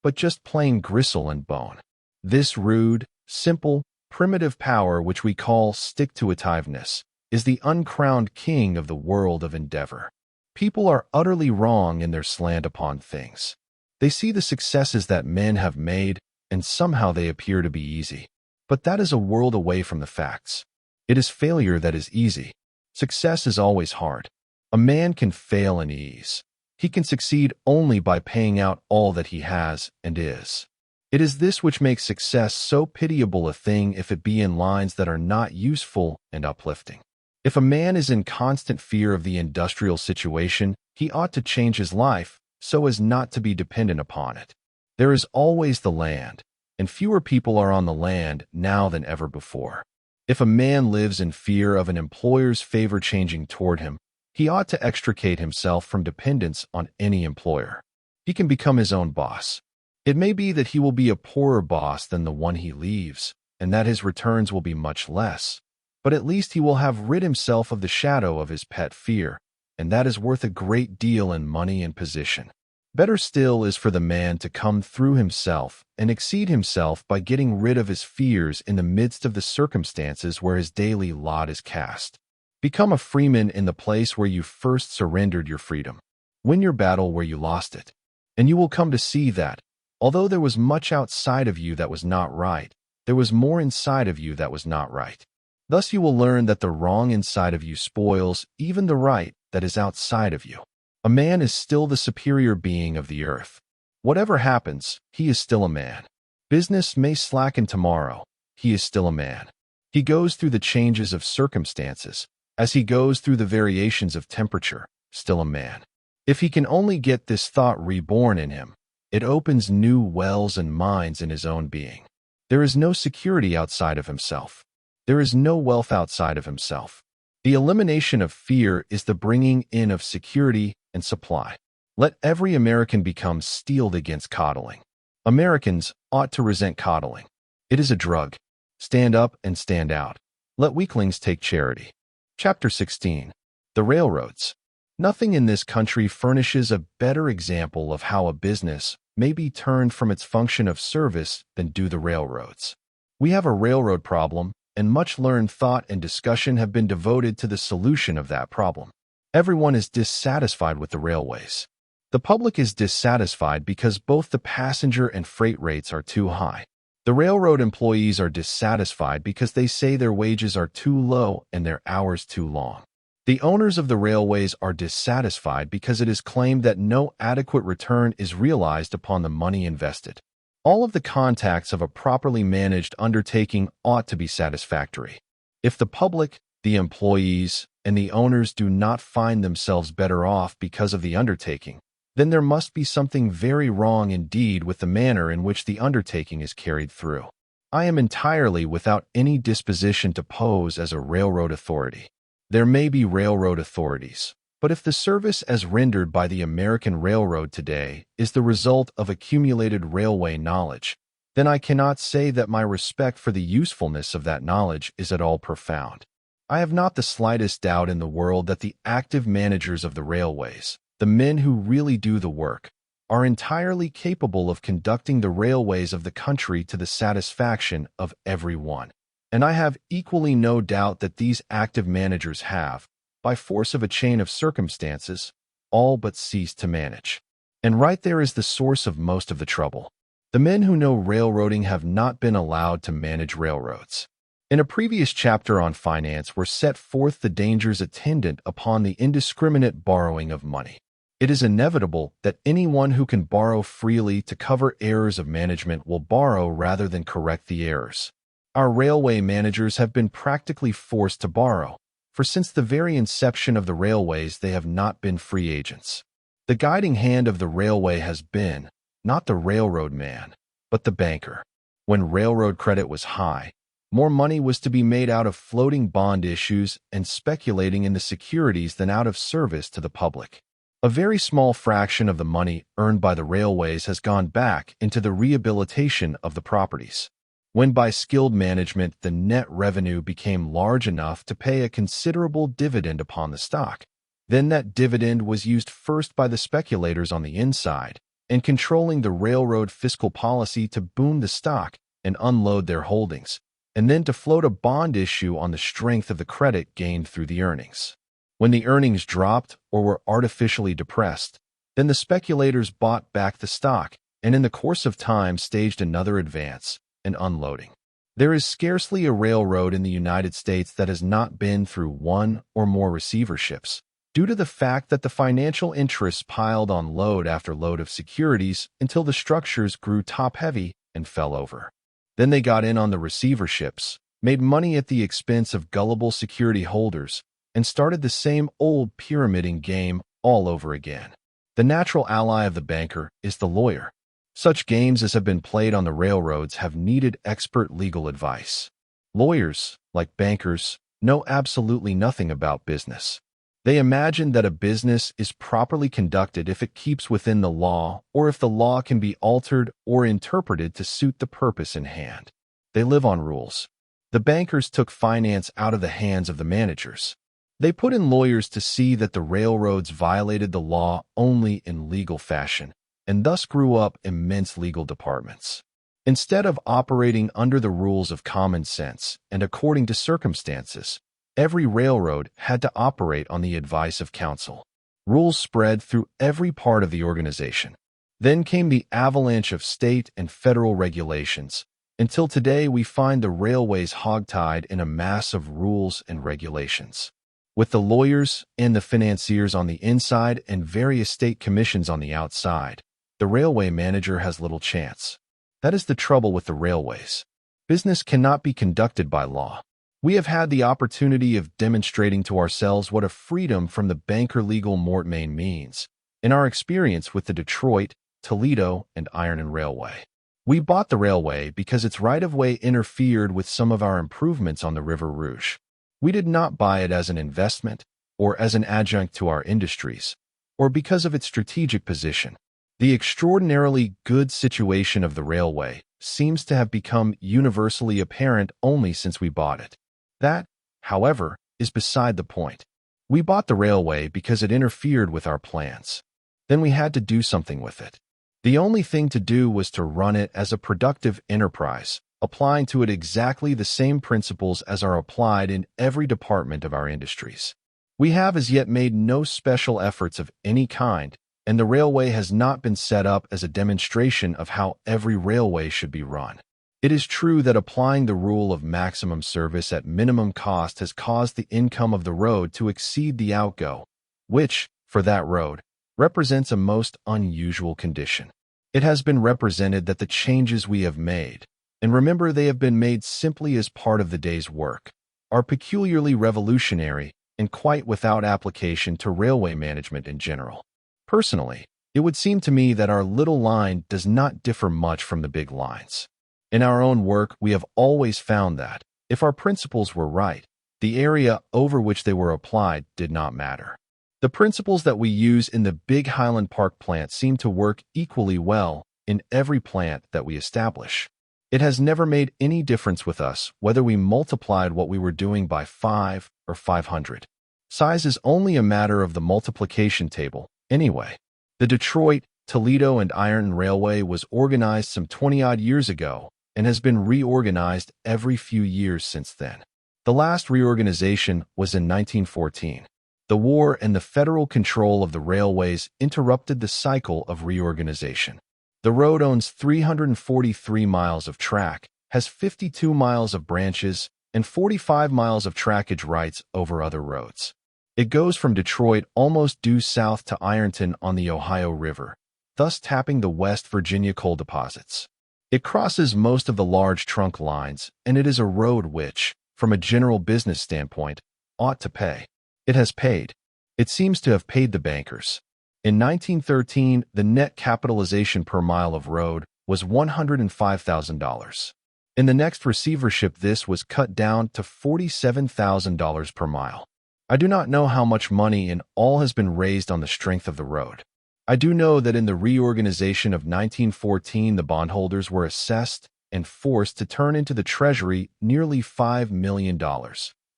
but just plain gristle and bone. This rude, simple, primitive power which we call stick-to-itiveness is the uncrowned king of the world of endeavor. People are utterly wrong in their slant upon things. They see the successes that men have made, and somehow they appear to be easy. But that is a world away from the facts. It is failure that is easy. Success is always hard. A man can fail in ease. He can succeed only by paying out all that he has and is. It is this which makes success so pitiable a thing if it be in lines that are not useful and uplifting. If a man is in constant fear of the industrial situation, he ought to change his life so as not to be dependent upon it. There is always the land, and fewer people are on the land now than ever before. If a man lives in fear of an employer's favor changing toward him, he ought to extricate himself from dependence on any employer. He can become his own boss. It may be that he will be a poorer boss than the one he leaves, and that his returns will be much less, but at least he will have rid himself of the shadow of his pet fear, and that is worth a great deal in money and position. Better still is for the man to come through himself and exceed himself by getting rid of his fears in the midst of the circumstances where his daily lot is cast. Become a freeman in the place where you first surrendered your freedom. Win your battle where you lost it. And you will come to see that, although there was much outside of you that was not right, there was more inside of you that was not right. Thus you will learn that the wrong inside of you spoils even the right that is outside of you. A man is still the superior being of the earth. Whatever happens, he is still a man. Business may slacken tomorrow. He is still a man. He goes through the changes of circumstances, as he goes through the variations of temperature, still a man. If he can only get this thought reborn in him, it opens new wells and mines in his own being. There is no security outside of himself. There is no wealth outside of himself. The elimination of fear is the bringing in of security and supply. Let every American become steeled against coddling. Americans ought to resent coddling. It is a drug. Stand up and stand out. Let weaklings take charity. Chapter 16. The Railroads. Nothing in this country furnishes a better example of how a business may be turned from its function of service than do the railroads. We have a railroad problem, and much learned thought and discussion have been devoted to the solution of that problem. Everyone is dissatisfied with the railways. The public is dissatisfied because both the passenger and freight rates are too high. The railroad employees are dissatisfied because they say their wages are too low and their hours too long. The owners of the railways are dissatisfied because it is claimed that no adequate return is realized upon the money invested. All of the contacts of a properly managed undertaking ought to be satisfactory. If the public, the employees, and the owners do not find themselves better off because of the undertaking, then there must be something very wrong indeed with the manner in which the undertaking is carried through. I am entirely without any disposition to pose as a railroad authority. There may be railroad authorities, but if the service as rendered by the American railroad today is the result of accumulated railway knowledge, then I cannot say that my respect for the usefulness of that knowledge is at all profound. I have not the slightest doubt in the world that the active managers of the railways, the men who really do the work, are entirely capable of conducting the railways of the country to the satisfaction of every one. And I have equally no doubt that these active managers have, by force of a chain of circumstances, all but ceased to manage. And right there is the source of most of the trouble. The men who know railroading have not been allowed to manage railroads. In a previous chapter on finance were set forth the dangers attendant upon the indiscriminate borrowing of money. It is inevitable that anyone who can borrow freely to cover errors of management will borrow rather than correct the errors. Our railway managers have been practically forced to borrow, for since the very inception of the railways they have not been free agents. The guiding hand of the railway has been, not the railroad man, but the banker. When railroad credit was high, more money was to be made out of floating bond issues and speculating in the securities than out of service to the public. A very small fraction of the money earned by the railways has gone back into the rehabilitation of the properties. When by skilled management the net revenue became large enough to pay a considerable dividend upon the stock, then that dividend was used first by the speculators on the inside, and controlling the railroad fiscal policy to boom the stock and unload their holdings, and then to float a bond issue on the strength of the credit gained through the earnings. When the earnings dropped or were artificially depressed, then the speculators bought back the stock and in the course of time staged another advance and unloading. There is scarcely a railroad in the United States that has not been through one or more receiverships, due to the fact that the financial interests piled on load after load of securities until the structures grew top-heavy and fell over. Then they got in on the receiverships, made money at the expense of gullible security holders, and started the same old pyramiding game all over again. The natural ally of the banker is the lawyer. Such games as have been played on the railroads have needed expert legal advice. Lawyers, like bankers, know absolutely nothing about business. They imagine that a business is properly conducted if it keeps within the law or if the law can be altered or interpreted to suit the purpose in hand. They live on rules. The bankers took finance out of the hands of the managers. They put in lawyers to see that the railroads violated the law only in legal fashion, and thus grew up immense legal departments. Instead of operating under the rules of common sense and according to circumstances, every railroad had to operate on the advice of counsel. Rules spread through every part of the organization. Then came the avalanche of state and federal regulations. Until today, we find the railways hogtied in a mass of rules and regulations. With the lawyers and the financiers on the inside and various state commissions on the outside, the railway manager has little chance. That is the trouble with the railways. Business cannot be conducted by law. We have had the opportunity of demonstrating to ourselves what a freedom from the banker legal mortmain means in our experience with the Detroit, Toledo, and Iron and Railway. We bought the railway because its right-of-way interfered with some of our improvements on the River Rouge. We did not buy it as an investment or as an adjunct to our industries, or because of its strategic position. The extraordinarily good situation of the railway seems to have become universally apparent only since we bought it. That, however, is beside the point. We bought the railway because it interfered with our plans. Then we had to do something with it. The only thing to do was to run it as a productive enterprise, applying to it exactly the same principles as are applied in every department of our industries. We have as yet made no special efforts of any kind, and the railway has not been set up as a demonstration of how every railway should be run. It is true that applying the rule of maximum service at minimum cost has caused the income of the road to exceed the outgo, which, for that road, represents a most unusual condition. It has been represented that the changes we have made, and remember they have been made simply as part of the day's work, are peculiarly revolutionary and quite without application to railway management in general. Personally, it would seem to me that our little line does not differ much from the big lines. In our own work, we have always found that, if our principles were right, the area over which they were applied did not matter. The principles that we use in the big Highland Park plant seem to work equally well in every plant that we establish. It has never made any difference with us whether we multiplied what we were doing by 5 or 500. Size is only a matter of the multiplication table. Anyway, the Detroit, Toledo, and Iron Railway was organized some 20-odd years ago and has been reorganized every few years since then. The last reorganization was in 1914. The war and the federal control of the railways interrupted the cycle of reorganization. The road owns 343 miles of track, has 52 miles of branches, and 45 miles of trackage rights over other roads. It goes from Detroit almost due south to Ironton on the Ohio River, thus tapping the West Virginia coal deposits. It crosses most of the large trunk lines, and it is a road which, from a general business standpoint, ought to pay. It has paid. It seems to have paid the bankers. In 1913, the net capitalization per mile of road was $105,000. In the next receivership, this was cut down to $47,000 per mile. I do not know how much money in all has been raised on the strength of the road. I do know that in the reorganization of 1914, the bondholders were assessed and forced to turn into the Treasury nearly $5 million,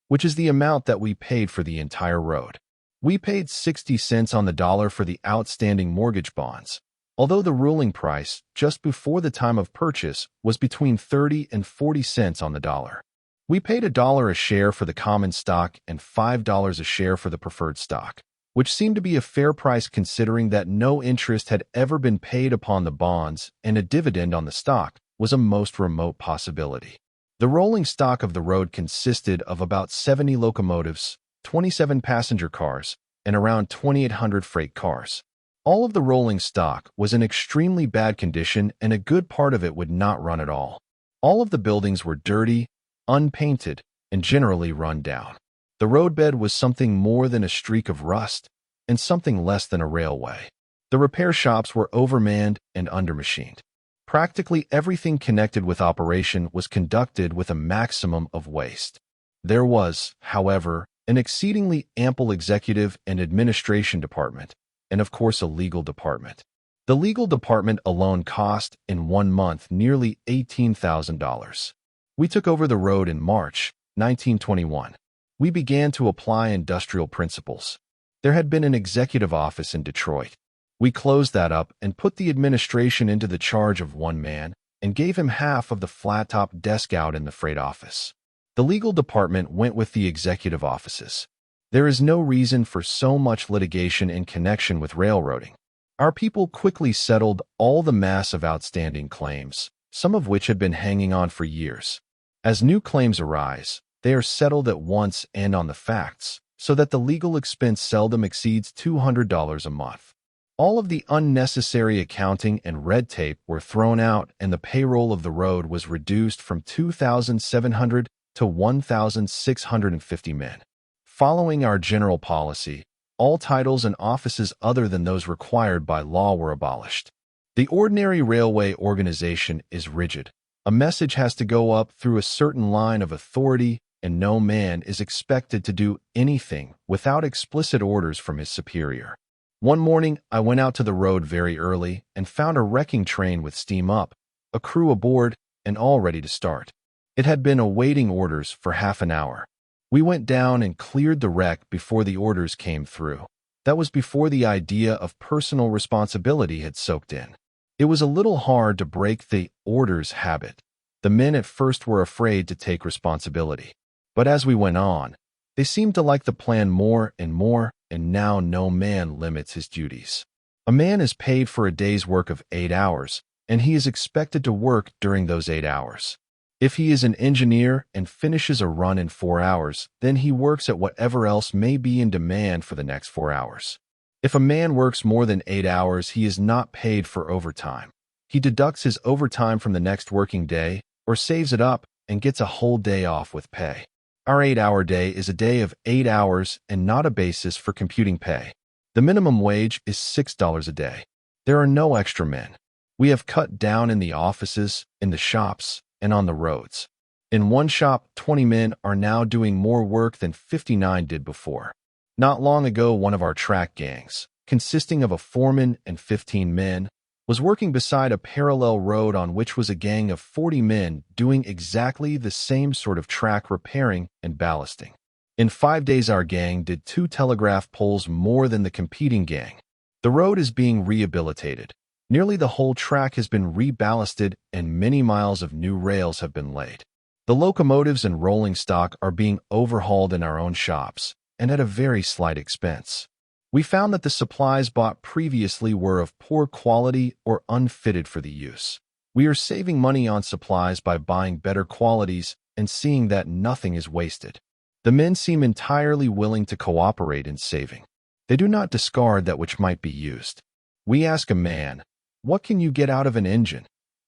which is the amount that we paid for the entire road. We paid 60 cents on the dollar for the outstanding mortgage bonds, although the ruling price just before the time of purchase was between 30 and 40 cents on the dollar. We paid $1 a share for the common stock and $5 a share for the preferred stock, which seemed to be a fair price considering that no interest had ever been paid upon the bonds and a dividend on the stock was a most remote possibility. The rolling stock of the road consisted of about 70 locomotives, 27 passenger cars, and around 2,800 freight cars. All of the rolling stock was in extremely bad condition and a good part of it would not run at all. All of the buildings were dirty, unpainted, and generally run down. The roadbed was something more than a streak of rust and something less than a railway. The repair shops were overmanned and undermachined. Practically everything connected with operation was conducted with a maximum of waste. There was, however, an exceedingly ample executive and administration department, and of course a legal department. The legal department alone cost, in 1 month, nearly $18,000. We took over the road in March 1921. We began to apply industrial principles. There had been an executive office in Detroit. We closed that up and put the administration into the charge of one man and gave him half of the flat-top desk out in the freight office. The legal department went with the executive offices. There is no reason for so much litigation in connection with railroading. Our people quickly settled all the mass of outstanding claims, some of which had been hanging on for years. As new claims arise, they are settled at once and on the facts, so that the legal expense seldom exceeds $200 a month. All of the unnecessary accounting and red tape were thrown out, and the payroll of the road was reduced from 2,700 to 1,650 men. Following our general policy, all titles and offices other than those required by law were abolished. The ordinary railway organization is rigid. A message has to go up through a certain line of authority, and no man is expected to do anything without explicit orders from his superior. One morning, I went out to the road very early and found a wrecking train with steam up, a crew aboard, and all ready to start. It had been awaiting orders for half an hour. We went down and cleared the wreck before the orders came through. That was before the idea of personal responsibility had soaked in. It was a little hard to break the orders habit. The men at first were afraid to take responsibility. But as we went on, they seemed to like the plan more, and now no man limits his duties. A man is paid for a day's work of 8 hours, and he is expected to work during those 8 hours. If he is an engineer and finishes a run in 4 hours, then he works at whatever else may be in demand for the next 4 hours. If a man works more than 8 hours, he is not paid for overtime. He deducts his overtime from the next working day, or saves it up and gets a whole day off with pay. Our 8-hour day is a day of 8 hours and not a basis for computing pay. The minimum wage is $6 a day. There are no extra men. We have cut down in the offices, in the shops, and on the roads. In one shop, 20 men are now doing more work than 59 did before. Not long ago, one of our track gangs, consisting of a foreman and 15 men, was working beside a parallel road on which was a gang of 40 men doing exactly the same sort of track repairing and ballasting. In 5 days, our gang did 2 telegraph poles more than the competing gang. The road is being rehabilitated. Nearly the whole track has been reballasted and many miles of new rails have been laid. The locomotives and rolling stock are being overhauled in our own shops, and at a very slight expense. We found that the supplies bought previously were of poor quality or unfitted for the use. We are saving money on supplies by buying better qualities and seeing that nothing is wasted. The men seem entirely willing to cooperate in saving. They do not discard that which might be used. We ask a man, "What can you get out of an engine?"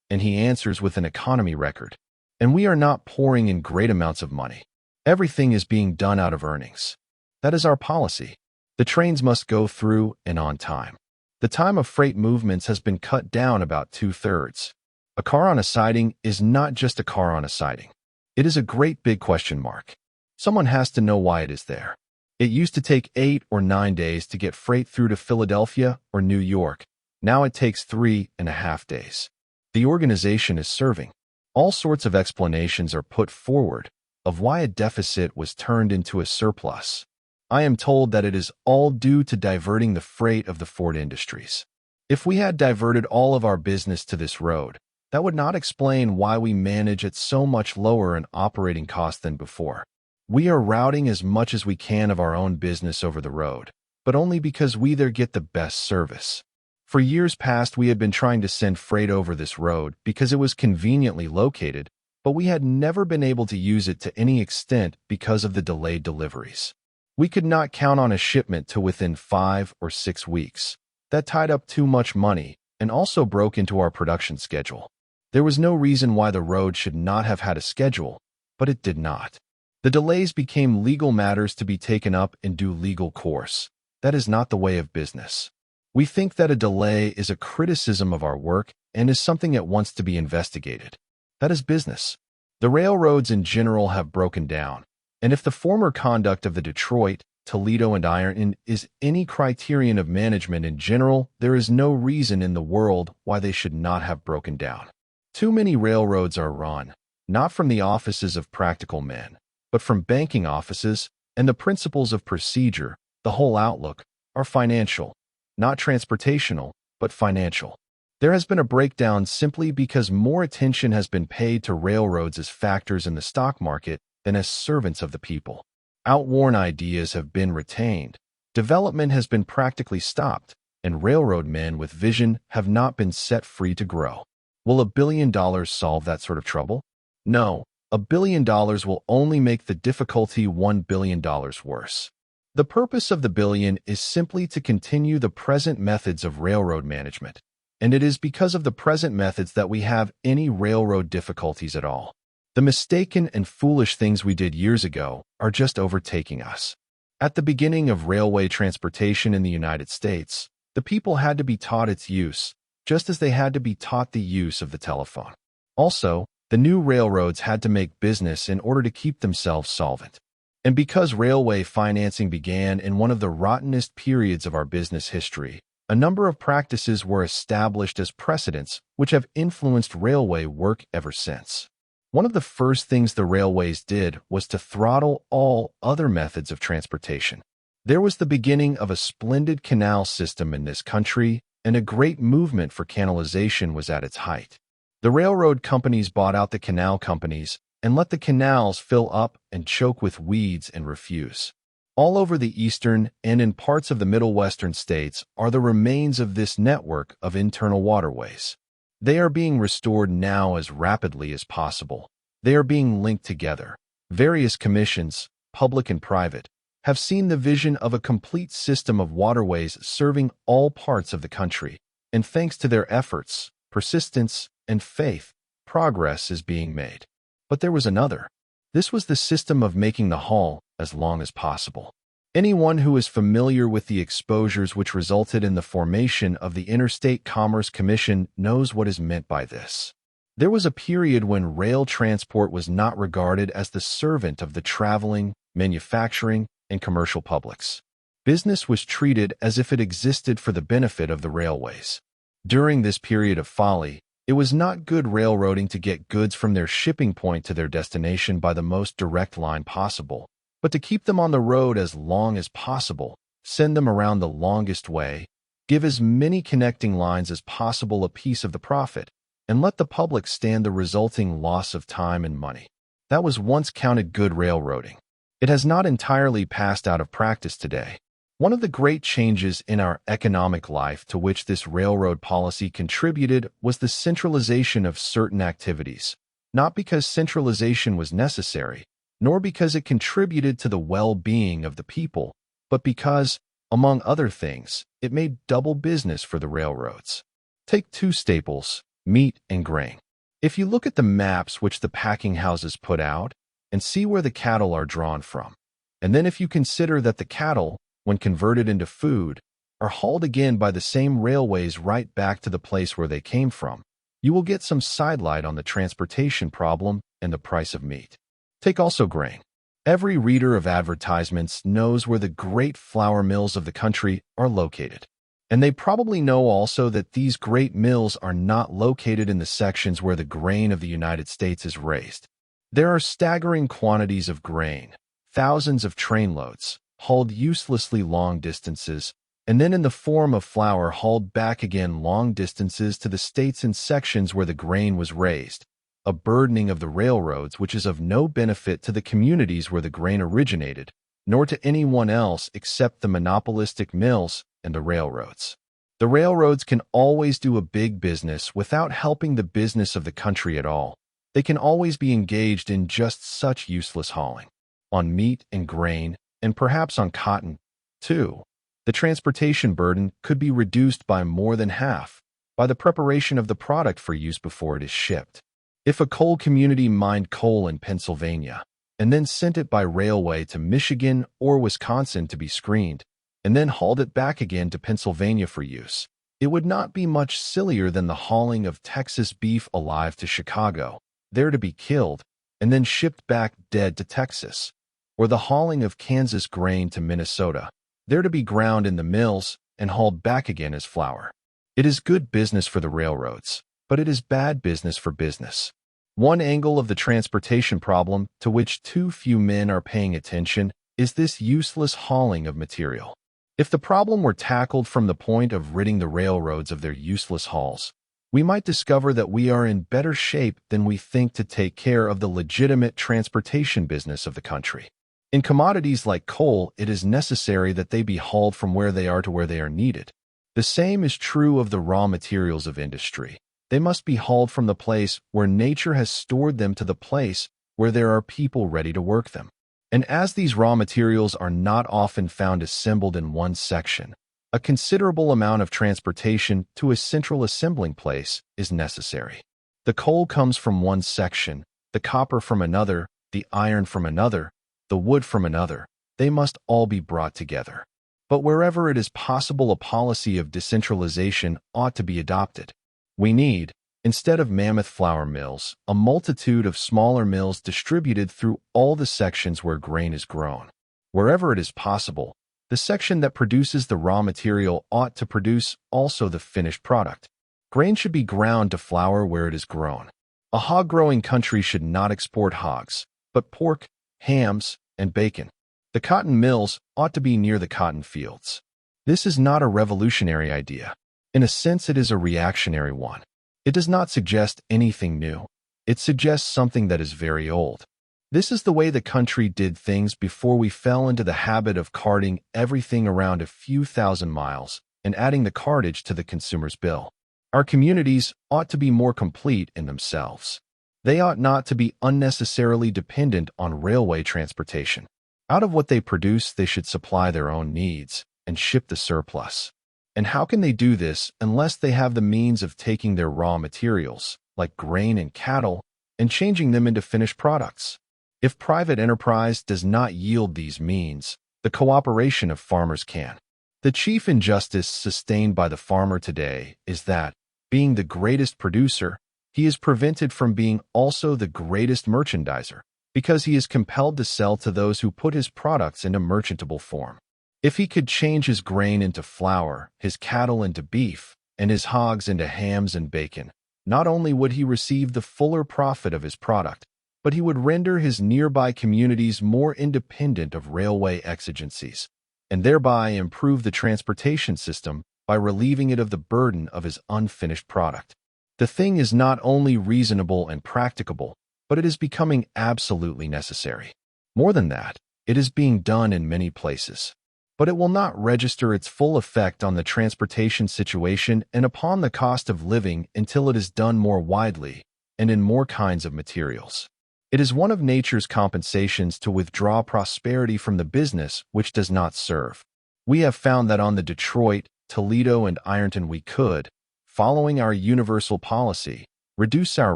And he answers with an economy record. And we are not pouring in great amounts of money. Everything is being done out of earnings. That is our policy. The trains must go through and on time. The time of freight movements has been cut down about 2/3. A car on a siding is not just a car on a siding. It is a great big question mark. Someone has to know why it is there. It used to take 8 or 9 days to get freight through to Philadelphia or New York. Now it takes 3.5 days. The organization is serving. All sorts of explanations are put forward of why a deficit was turned into a surplus. I am told that it is all due to diverting the freight of the Ford Industries. If we had diverted all of our business to this road, that would not explain why we manage at so much lower an operating cost than before. We are routing as much as we can of our own business over the road, but only because we there get the best service. For years past, we had been trying to send freight over this road because it was conveniently located, but we had never been able to use it to any extent because of the delayed deliveries. We could not count on a shipment to within 5 or 6 weeks. That tied up too much money and also broke into our production schedule. There was no reason why the road should not have had a schedule, but it did not. The delays became legal matters to be taken up in due legal course. That is not the way of business. We think that a delay is a criticism of our work and is something at once to be investigated. That is business. The railroads in general have broken down, and if the former conduct of the Detroit, Toledo, and Iron is any criterion of management in general, there is no reason in the world why they should not have broken down. Too many railroads are run, not from the offices of practical men, but from banking offices, and the principles of procedure, the whole outlook, are financial. not transportational, but financial. There has been a breakdown simply because more attention has been paid to railroads as factors in the stock market than as servants of the people. Outworn ideas have been retained, development has been practically stopped, and railroad men with vision have not been set free to grow. Will $1 billion solve that sort of trouble? No, $1 billion will only make the difficulty $1 billion worse. The purpose of the billion is simply to continue the present methods of railroad management, and it is because of the present methods that we have any railroad difficulties at all. The mistaken and foolish things we did years ago are just overtaking us. At the beginning of railway transportation in the United States, the people had to be taught its use, just as they had to be taught the use of the telephone. Also, the new railroads had to make business in order to keep themselves solvent. And because railway financing began in one of the rottenest periods of our business history, a number of practices were established as precedents which have influenced railway work ever since. One of the first things the railways did was to throttle all other methods of transportation. There was the beginning of a splendid canal system in this country, and a great movement for canalization was at its height. The railroad companies bought out the canal companies and let the canals fill up and choke with weeds and refuse. All over the eastern and in parts of the middle western states are the remains of this network of internal waterways. They are being restored now as rapidly as possible. They are being linked together. Various commissions, public and private, have seen the vision of a complete system of waterways serving all parts of the country, and thanks to their efforts, persistence, and faith, progress is being made. But there was another. This was the system of making the haul as long as possible. Anyone who is familiar with the exposures which resulted in the formation of the Interstate Commerce Commission knows what is meant by this. There was a period when rail transport was not regarded as the servant of the traveling, manufacturing, and commercial publics. Business was treated as if it existed for the benefit of the railways. During this period of folly, it was not good railroading to get goods from their shipping point to their destination by the most direct line possible, but to keep them on the road as long as possible, send them around the longest way, give as many connecting lines as possible a piece of the profit, and let the public stand the resulting loss of time and money. That was once counted good railroading. It has not entirely passed out of practice today. One of the great changes in our economic life to which this railroad policy contributed was the centralization of certain activities, not because centralization was necessary, nor because it contributed to the well-being of the people, but because, among other things, it made double business for the railroads. Take two staples, meat and grain. If you look at the maps which the packing houses put out and see where the cattle are drawn from, and then if you consider that the cattle, when converted into food, are hauled again by the same railways right back to the place where they came from, you will get some sidelight on the transportation problem and the price of meat. Take also grain. Every reader of advertisements knows where the great flour mills of the country are located. And they probably know also that these great mills are not located in the sections where the grain of the United States is raised. There are staggering quantities of grain, thousands of trainloads, hauled uselessly long distances, and then in the form of flour hauled back again long distances to the states and sections where the grain was raised, a burdening of the railroads which is of no benefit to the communities where the grain originated, nor to anyone else except the monopolistic mills and the railroads. The railroads can always do a big business without helping the business of the country at all. They can always be engaged in just such useless hauling. On meat and grain, and perhaps on cotton, too, the transportation burden could be reduced by more than half by the preparation of the product for use before it is shipped. If a coal community mined coal in Pennsylvania and then sent it by railway to Michigan or Wisconsin to be screened, and then hauled it back again to Pennsylvania for use, it would not be much sillier than the hauling of Texas beef alive to Chicago, there to be killed, and then shipped back dead to Texas, or the hauling of Kansas grain to Minnesota, there to be ground in the mills and hauled back again as flour. It is good business for the railroads, but it is bad business for business. One angle of the transportation problem to which too few men are paying attention is this useless hauling of material. If the problem were tackled from the point of ridding the railroads of their useless hauls, we might discover that we are in better shape than we think to take care of the legitimate transportation business of the country. In commodities like coal, it is necessary that they be hauled from where they are to where they are needed. The same is true of the raw materials of industry. They must be hauled from the place where nature has stored them to the place where there are people ready to work them. And as these raw materials are not often found assembled in one section, a considerable amount of transportation to a central assembling place is necessary. The coal comes from one section, the copper from another, the iron from another, the wood from another. They must all be brought together. But wherever it is possible, a policy of decentralization ought to be adopted. We need, instead of mammoth flour mills, a multitude of smaller mills distributed through all the sections where grain is grown. Wherever it is possible, the section that produces the raw material ought to produce also the finished product. Grain should be ground to flour where it is grown. A hog-growing country should not export hogs, but pork, hams, and bacon. The cotton mills ought to be near the cotton fields. This is not a revolutionary idea. In a sense, it is a reactionary one. It does not suggest anything new. It suggests something that is very old. This is the way the country did things before we fell into the habit of carting everything around a few thousand miles and adding the cartage to the consumer's bill. Our communities ought to be more complete in themselves. They ought not to be unnecessarily dependent on railway transportation. Out of what they produce, they should supply their own needs and ship the surplus. And how can they do this unless they have the means of taking their raw materials, like grain and cattle, and changing them into finished products? If private enterprise does not yield these means, the cooperation of farmers can. The chief injustice sustained by the farmer today is that, being the greatest producer, he is prevented from being also the greatest merchandiser, because he is compelled to sell to those who put his products into merchantable form. If he could change his grain into flour, his cattle into beef, and his hogs into hams and bacon, not only would he receive the fuller profit of his product, but he would render his nearby communities more independent of railway exigencies, and thereby improve the transportation system by relieving it of the burden of his unfinished product. The thing is not only reasonable and practicable, but it is becoming absolutely necessary. More than that, it is being done in many places. But it will not register its full effect on the transportation situation and upon the cost of living until it is done more widely and in more kinds of materials. It is one of nature's compensations to withdraw prosperity from the business which does not serve. We have found that on the Detroit, Toledo, and Ironton we could, following our universal policy, reduce our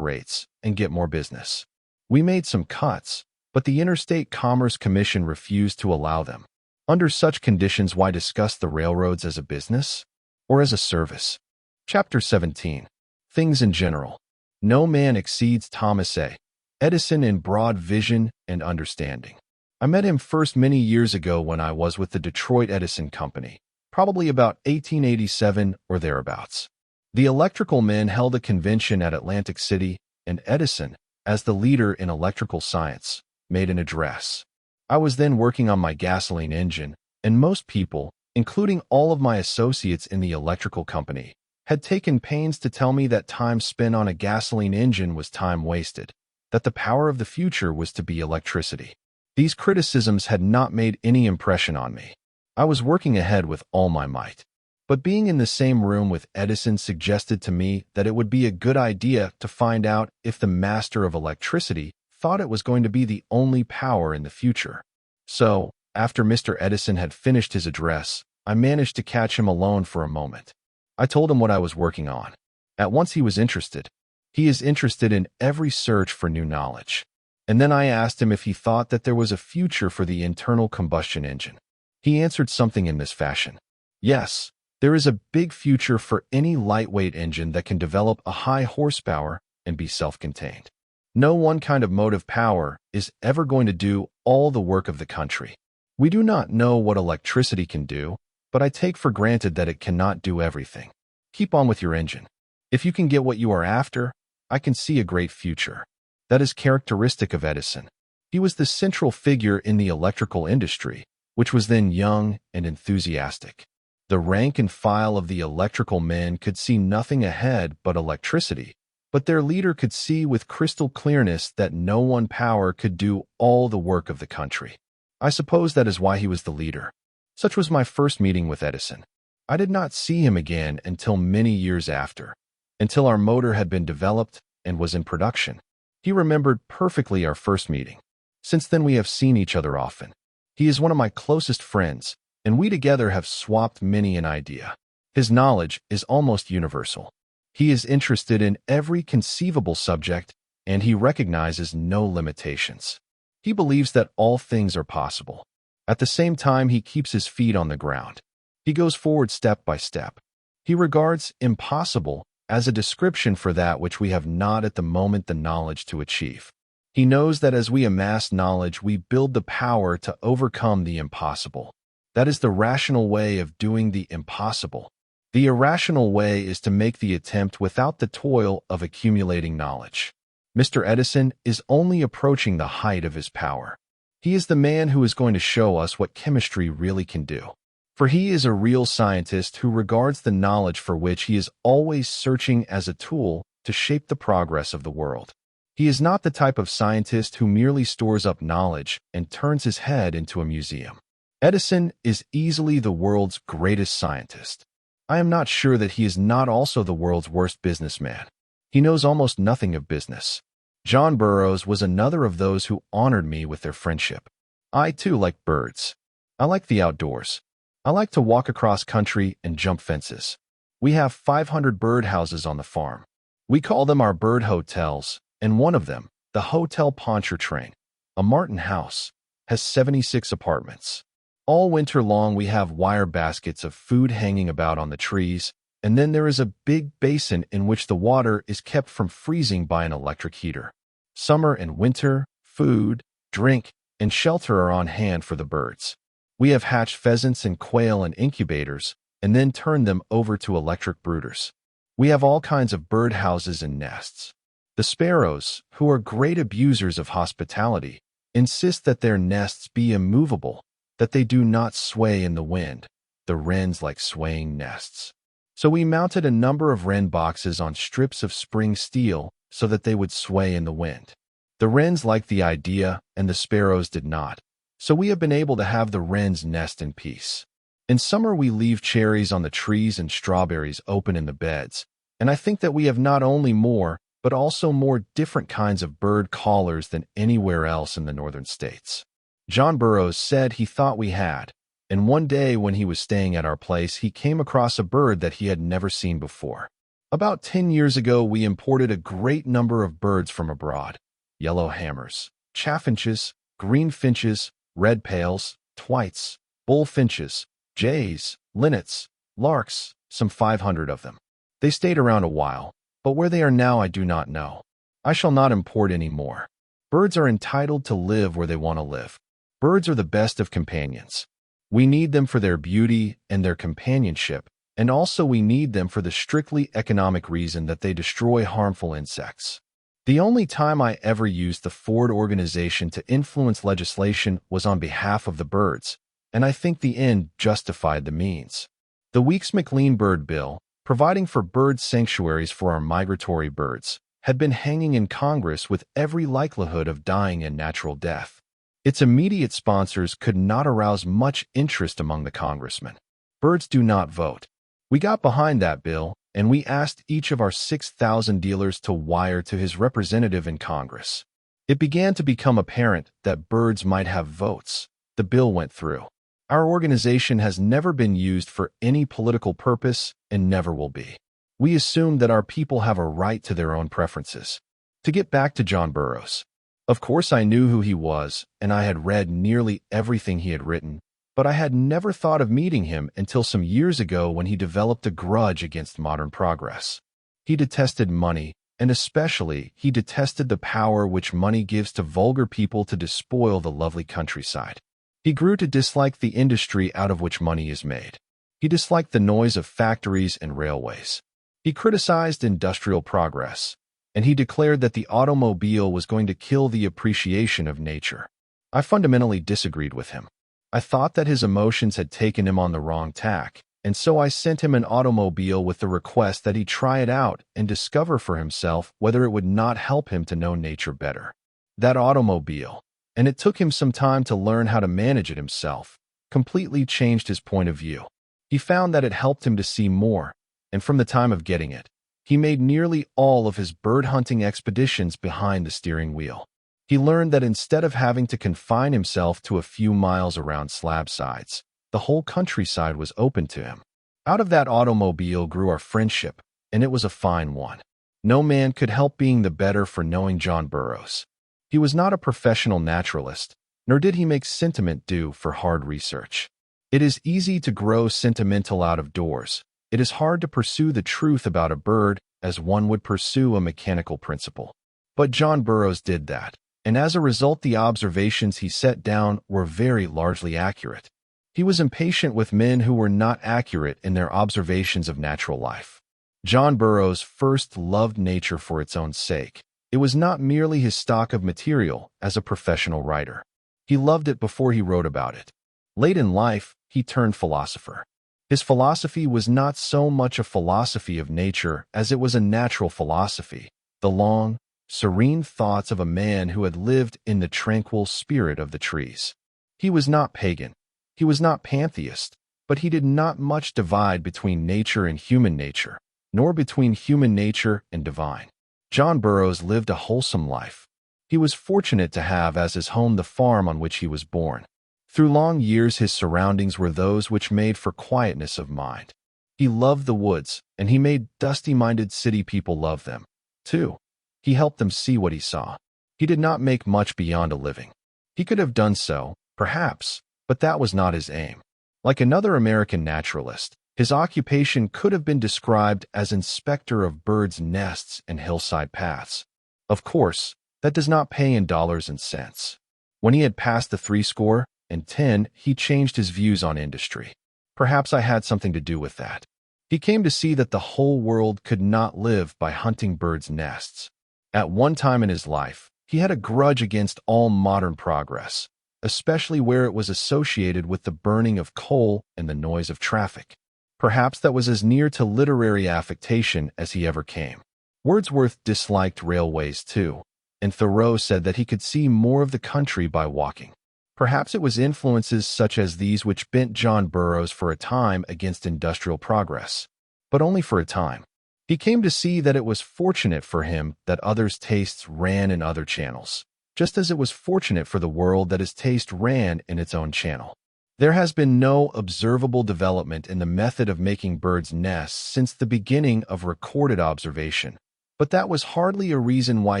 rates and get more business. We made some cuts, but the Interstate Commerce Commission refused to allow them. Under such conditions, why discuss the railroads as a business or as a service? Chapter 17. Things in General. No man exceeds Thomas A. Edison in broad vision and understanding. I met him first many years ago when I was with the Detroit Edison Company, probably about 1887 or thereabouts. The electrical men held a convention at Atlantic City, and Edison, as the leader in electrical science, made an address. I was then working on my gasoline engine, and most people, including all of my associates in the electrical company, had taken pains to tell me that time spent on a gasoline engine was time wasted, that the power of the future was to be electricity. These criticisms had not made any impression on me. I was working ahead with all my might. But being in the same room with Edison suggested to me that it would be a good idea to find out if the master of electricity thought it was going to be the only power in the future. So, after Mr. Edison had finished his address, I managed to catch him alone for a moment. I told him what I was working on. At once he was interested. He is interested in every search for new knowledge. And then I asked him if he thought that there was a future for the internal combustion engine. He answered something in this fashion. Yes, there is a big future for any lightweight engine that can develop a high horsepower and be self-contained. No one kind of motive power is ever going to do all the work of the country. We do not know what electricity can do, but I take for granted that it cannot do everything. Keep on with your engine. If you can get what you are after, I can see a great future. That is characteristic of Edison. He was the central figure in the electrical industry, which was then young and enthusiastic. The rank and file of the electrical men could see nothing ahead but electricity, but their leader could see with crystal clearness that no one power could do all the work of the country. I suppose that is why he was the leader. Such was my first meeting with Edison. I did not see him again until many years after, until our motor had been developed and was in production. He remembered perfectly our first meeting. Since then we have seen each other often. He is one of my closest friends, and we together have swapped many an idea. His knowledge is almost universal. He is interested in every conceivable subject, and he recognizes no limitations. He believes that all things are possible. At the same time, he keeps his feet on the ground. He goes forward step by step. He regards impossible as a description for that which we have not at the moment the knowledge to achieve. He knows that as we amass knowledge, we build the power to overcome the impossible. That is the rational way of doing the impossible. The irrational way is to make the attempt without the toil of accumulating knowledge. Mr. Edison is only approaching the height of his power. He is the man who is going to show us what chemistry really can do. For he is a real scientist who regards the knowledge for which he is always searching as a tool to shape the progress of the world. He is not the type of scientist who merely stores up knowledge and turns his head into a museum. Edison is easily the world's greatest scientist. I am not sure that he is not also the world's worst businessman. He knows almost nothing of business. John Burroughs was another of those who honored me with their friendship. I, too, like birds. I like the outdoors. I like to walk across country and jump fences. We have 500 bird houses on the farm. We call them our bird hotels, and one of them, the Hotel Pontchartrain, a Martin house, has 76 apartments. All winter long we have wire baskets of food hanging about on the trees, and then there is a big basin in which the water is kept from freezing by an electric heater. Summer and winter, food, drink, and shelter are on hand for the birds. We have hatched pheasants and quail in incubators, and then turned them over to electric brooders. We have all kinds of bird houses and nests. The sparrows, who are great abusers of hospitality, insist that their nests be immovable, that they do not sway in the wind. The wrens like swaying nests. So we mounted a number of wren boxes on strips of spring steel so that they would sway in the wind. The wrens liked the idea, and the sparrows did not. So we have been able to have the wrens nest in peace. In summer we leave cherries on the trees and strawberries open in the beds, and I think that we have not only more, but also more different kinds of bird callers than anywhere else in the northern states. John Burroughs said he thought we had, and one day when he was staying at our place, he came across a bird that he had never seen before. About 10 years ago, we imported a great number of birds from abroad: yellow hammers, chaffinches, green finches, red pales, twites, bullfinches, jays, linnets, larks, some 500 of them. They stayed around a while, but where they are now I do not know. I shall not import any more. Birds are entitled to live where they want to live. Birds are the best of companions. We need them for their beauty and their companionship, and also we need them for the strictly economic reason that they destroy harmful insects. The only time I ever used the Ford organization to influence legislation was on behalf of the birds, and I think the end justified the means. The Weeks-McLean Bird Bill, providing for bird sanctuaries for our migratory birds, had been hanging in Congress with every likelihood of dying a natural death. Its immediate sponsors could not arouse much interest among the congressmen. Birds do not vote. We got behind that bill, and we asked each of our 6,000 dealers to wire to his representative in Congress. It began to become apparent that birds might have votes. The bill went through. Our organization has never been used for any political purpose and never will be. We assume that our people have a right to their own preferences. To get back to John Burroughs. Of course I knew who he was, and I had read nearly everything he had written, but I had never thought of meeting him until some years ago when he developed a grudge against modern progress. He detested money, and especially he detested the power which money gives to vulgar people to despoil the lovely countryside. He grew to dislike the industry out of which money is made. He disliked the noise of factories and railways. He criticized industrial progress, and he declared that the automobile was going to kill the appreciation of nature. I fundamentally disagreed with him. I thought that his emotions had taken him on the wrong tack, and so I sent him an automobile with the request that he try it out and discover for himself whether it would not help him to know nature better. That automobile, and it took him some time to learn how to manage it himself, completely changed his point of view. He found that it helped him to see more, and from the time of getting it, he made nearly all of his bird-hunting expeditions behind the steering wheel. He learned that instead of having to confine himself to a few miles around slab sides, the whole countryside was open to him. Out of that automobile grew our friendship, and it was a fine one. No man could help being the better for knowing John Burroughs. He was not a professional naturalist, nor did he make sentiment do for hard research. It is easy to grow sentimental out of doors. It is hard to pursue the truth about a bird as one would pursue a mechanical principle. But John Burroughs did that, and as a result the observations he set down were very largely accurate. He was impatient with men who were not accurate in their observations of natural life. John Burroughs first loved nature for its own sake. It was not merely his stock of material as a professional writer. He loved it before he wrote about it. Late in life, he turned philosopher. His philosophy was not so much a philosophy of nature as it was a natural philosophy, the long, serene thoughts of a man who had lived in the tranquil spirit of the trees. He was not pagan. He was not pantheist, but he did not much divide between nature and human nature, nor between human nature and divine. John Burroughs lived a wholesome life. He was fortunate to have as his home the farm on which he was born. Through long years his surroundings were those which made for quietness of mind. He loved the woods, and he made dusty-minded city people love them, too. He helped them see what he saw. He did not make much beyond a living. He could have done so, perhaps, but that was not his aim. Like another American naturalist, his occupation could have been described as inspector of birds' nests and hillside paths. Of course, that does not pay in dollars and cents. When he had passed the 70, he changed his views on industry. Perhaps I had something to do with that. He came to see that the whole world could not live by hunting birds' nests. At one time in his life, he had a grudge against all modern progress, especially where it was associated with the burning of coal and the noise of traffic. Perhaps that was as near to literary affectation as he ever came. Wordsworth disliked railways too, and Thoreau said that he could see more of the country by walking. Perhaps it was influences such as these which bent John Burroughs for a time against industrial progress, but only for a time. He came to see that it was fortunate for him that others' tastes ran in other channels, just as it was fortunate for the world that his taste ran in its own channel. There has been no observable development in the method of making birds' nests since the beginning of recorded observation, but that was hardly a reason why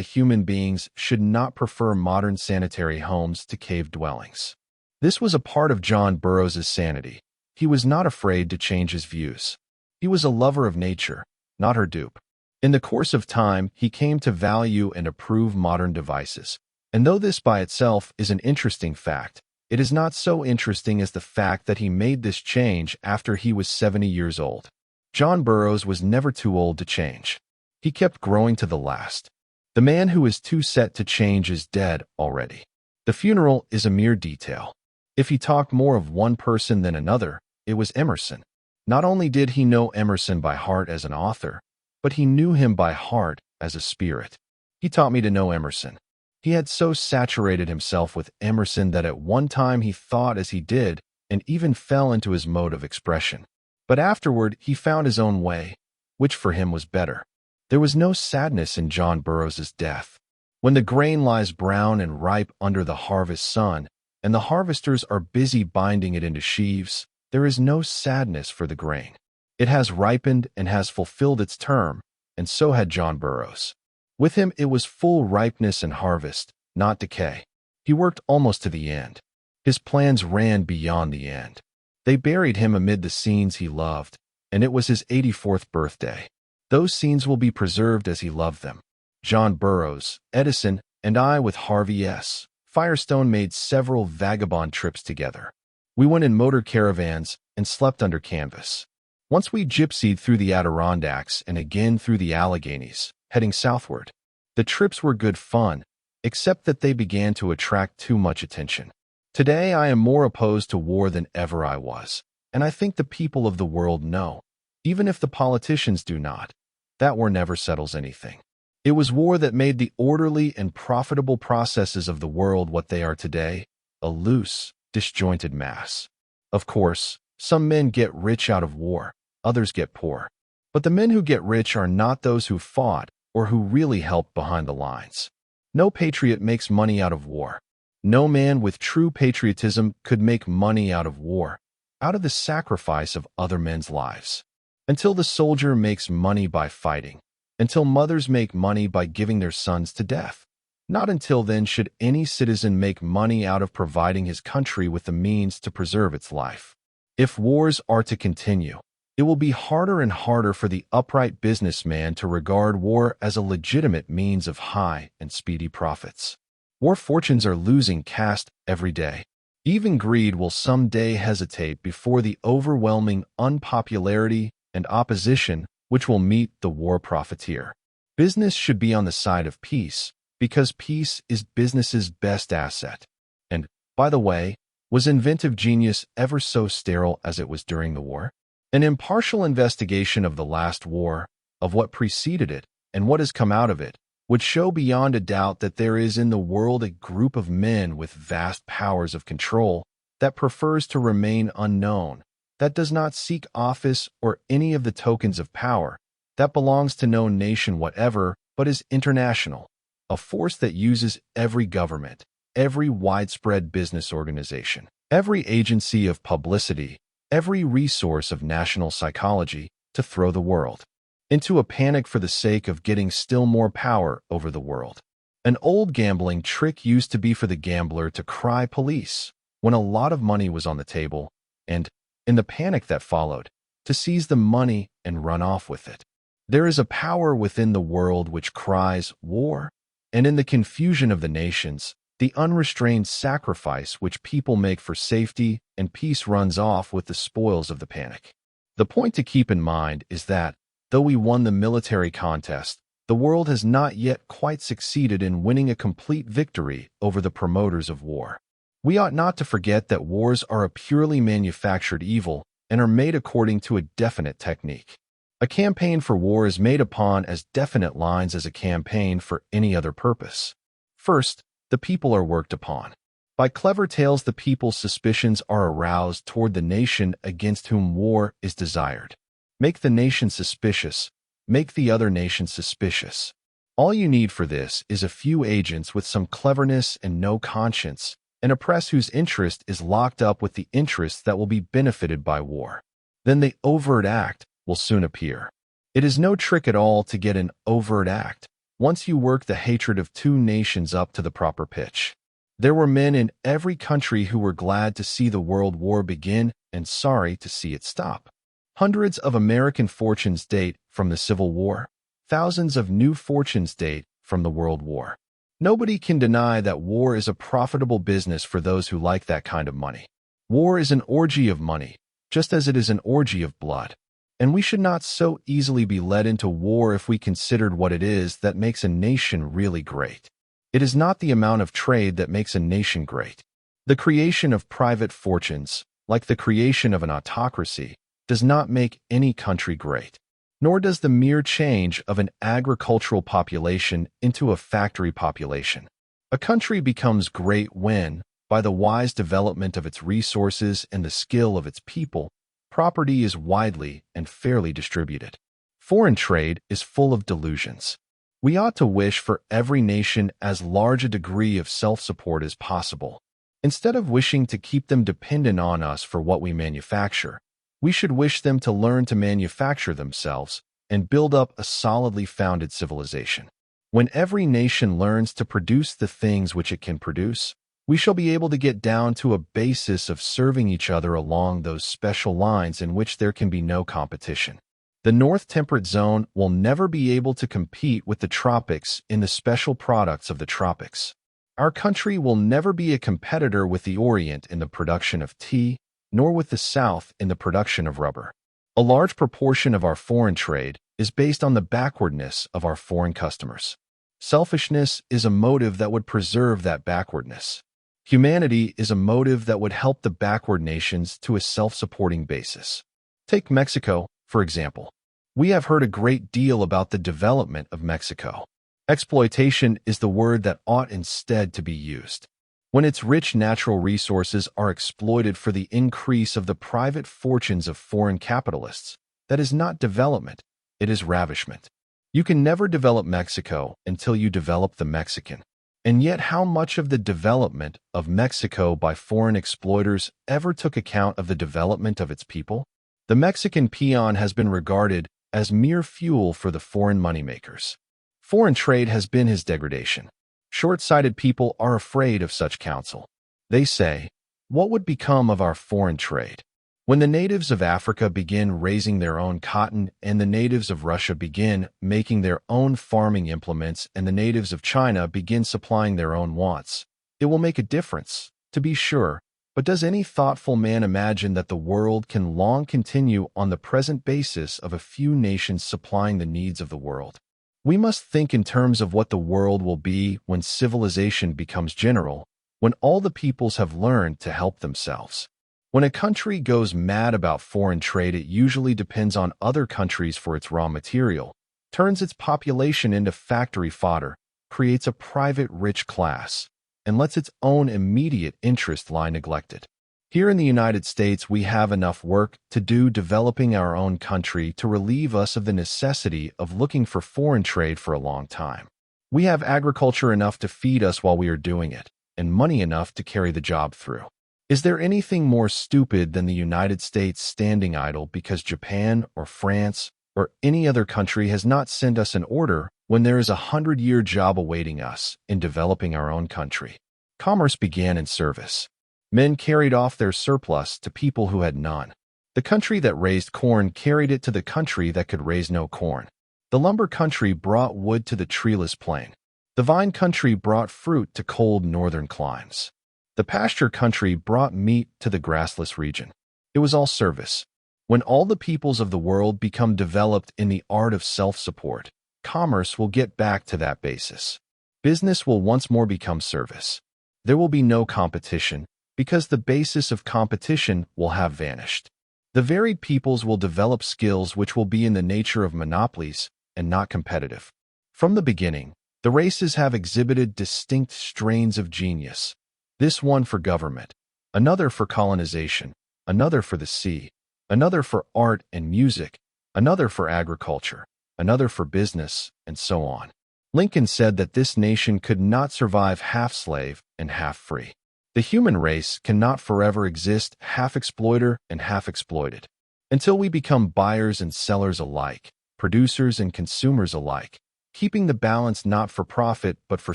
human beings should not prefer modern sanitary homes to cave dwellings. This was a part of John Burroughs' sanity. He was not afraid to change his views. He was a lover of nature, not her dupe. In the course of time, he came to value and approve modern devices. And though this by itself is an interesting fact, it is not so interesting as the fact that he made this change after he was 70 years old. John Burroughs was never too old to change. He kept growing to the last. The man who is too set to change is dead already. The funeral is a mere detail. If he talked more of one person than another, it was Emerson. Not only did he know Emerson by heart as an author, but he knew him by heart as a spirit. He taught me to know Emerson. He had so saturated himself with Emerson that at one time he thought as he did and even fell into his mode of expression. But afterward he found his own way, which for him was better. There was no sadness in John Burroughs' death. When the grain lies brown and ripe under the harvest sun, and the harvesters are busy binding it into sheaves, there is no sadness for the grain. It has ripened and has fulfilled its term, and so had John Burroughs. With him it was full ripeness and harvest, not decay. He worked almost to the end. His plans ran beyond the end. They buried him amid the scenes he loved, and it was his 84th birthday. Those scenes will be preserved as he loved them. John Burroughs, Edison, and I with Harvey S. Firestone made several vagabond trips together. We went in motor caravans and slept under canvas. Once we gypsied through the Adirondacks and again through the Alleghenies, heading southward. The trips were good fun, except that they began to attract too much attention. Today I am more opposed to war than ever I was, and I think the people of the world know, even if the politicians do not, that war never settles anything. It was war that made the orderly and profitable processes of the world what they are today, a loose, disjointed mass. Of course, some men get rich out of war, others get poor. But the men who get rich are not those who fought or who really helped behind the lines. No patriot makes money out of war. No man with true patriotism could make money out of war, out of the sacrifice of other men's lives. Until the soldier makes money by fighting, until mothers make money by giving their sons to death. Not until then should any citizen make money out of providing his country with the means to preserve its life. If wars are to continue, it will be harder and harder for the upright businessman to regard war as a legitimate means of high and speedy profits. War fortunes are losing caste every day. Even greed will someday hesitate before the overwhelming unpopularity and opposition which will meet the war profiteer. Business should be on the side of peace, because peace is business's best asset. And, by the way, was inventive genius ever so sterile as it was during the war? An impartial investigation of the last war, of what preceded it, and what has come out of it, would show beyond a doubt that there is in the world a group of men with vast powers of control that prefers to remain unknown, that does not seek office or any of the tokens of power, that belongs to no nation whatever, but is international, a force that uses every government, every widespread business organization, every agency of publicity, every resource of national psychology to throw the world into a panic for the sake of getting still more power over the world. An old gambling trick used to be for the gambler to cry police when a lot of money was on the table, and, in the panic that followed, to seize the money and run off with it. There is a power within the world which cries war, and in the confusion of the nations, the unrestrained sacrifice which people make for safety and peace runs off with the spoils of the panic. The point to keep in mind is that, though we won the military contest, the world has not yet quite succeeded in winning a complete victory over the promoters of war. We ought not to forget that wars are a purely manufactured evil and are made according to a definite technique. A campaign for war is made upon as definite lines as a campaign for any other purpose. First, the people are worked upon. By clever tales, the people's suspicions are aroused toward the nation against whom war is desired. Make the nation suspicious, make the other nation suspicious. All you need for this is a few agents with some cleverness and no conscience, and a press whose interest is locked up with the interests that will be benefited by war. Then the overt act will soon appear. It is no trick at all to get an overt act, once you work the hatred of two nations up to the proper pitch. There were men in every country who were glad to see the World War begin and sorry to see it stop. Hundreds of American fortunes date from the Civil War. Thousands of new fortunes date from the World War. Nobody can deny that war is a profitable business for those who like that kind of money. War is an orgy of money, just as it is an orgy of blood. And we should not so easily be led into war if we considered what it is that makes a nation really great. It is not the amount of trade that makes a nation great. The creation of private fortunes, like the creation of an autocracy, does not make any country great. Nor does the mere change of an agricultural population into a factory population. A country becomes great when, by the wise development of its resources and the skill of its people, property is widely and fairly distributed. Foreign trade is full of delusions. We ought to wish for every nation as large a degree of self-support as possible. Instead of wishing to keep them dependent on us for what we manufacture, we should wish them to learn to manufacture themselves and build up a solidly founded civilization. When every nation learns to produce the things which it can produce, we shall be able to get down to a basis of serving each other along those special lines in which there can be no competition. The North Temperate Zone will never be able to compete with the tropics in the special products of the tropics. Our country will never be a competitor with the Orient in the production of tea, nor with the South in the production of rubber. A large proportion of our foreign trade is based on the backwardness of our foreign customers. Selfishness is a motive that would preserve that backwardness. Humanity is a motive that would help the backward nations to a self-supporting basis. Take Mexico, for example. We have heard a great deal about the development of Mexico. Exploitation is the word that ought instead to be used. When its rich natural resources are exploited for the increase of the private fortunes of foreign capitalists, that is not development, it is ravishment. You can never develop Mexico until you develop the Mexican. And yet how much of the development of Mexico by foreign exploiters ever took account of the development of its people? The Mexican peon has been regarded as mere fuel for the foreign moneymakers. Foreign trade has been his degradation. Short-sighted people are afraid of such counsel. They say, what would become of our foreign trade? When the natives of Africa begin raising their own cotton and the natives of Russia begin making their own farming implements and the natives of China begin supplying their own wants, it will make a difference, to be sure, but does any thoughtful man imagine that the world can long continue on the present basis of a few nations supplying the needs of the world? We must think in terms of what the world will be when civilization becomes general, when all the peoples have learned to help themselves. When a country goes mad about foreign trade, it usually depends on other countries for its raw material, turns its population into factory fodder, creates a private rich class, and lets its own immediate interest lie neglected. Here in the United States, we have enough work to do developing our own country to relieve us of the necessity of looking for foreign trade for a long time. We have agriculture enough to feed us while we are doing it, and money enough to carry the job through. Is there anything more stupid than the United States standing idle because Japan or France or any other country has not sent us an order when there is a 100-year job awaiting us in developing our own country? Commerce began in service. Men carried off their surplus to people who had none. The country that raised corn carried it to the country that could raise no corn. The lumber country brought wood to the treeless plain. The vine country brought fruit to cold northern climes. The pasture country brought meat to the grassless region. It was all service. When all the peoples of the world become developed in the art of self-support, commerce will get back to that basis. Business will once more become service. There will be no competition, because the basis of competition will have vanished. The varied peoples will develop skills which will be in the nature of monopolies and not competitive. From the beginning, the races have exhibited distinct strains of genius. This one for government, another for colonization, another for the sea, another for art and music, another for agriculture, another for business, and so on. Lincoln said that this nation could not survive half slave and half free. The human race cannot forever exist half exploiter and half exploited. Until we become buyers and sellers alike, producers and consumers alike, keeping the balance not for profit but for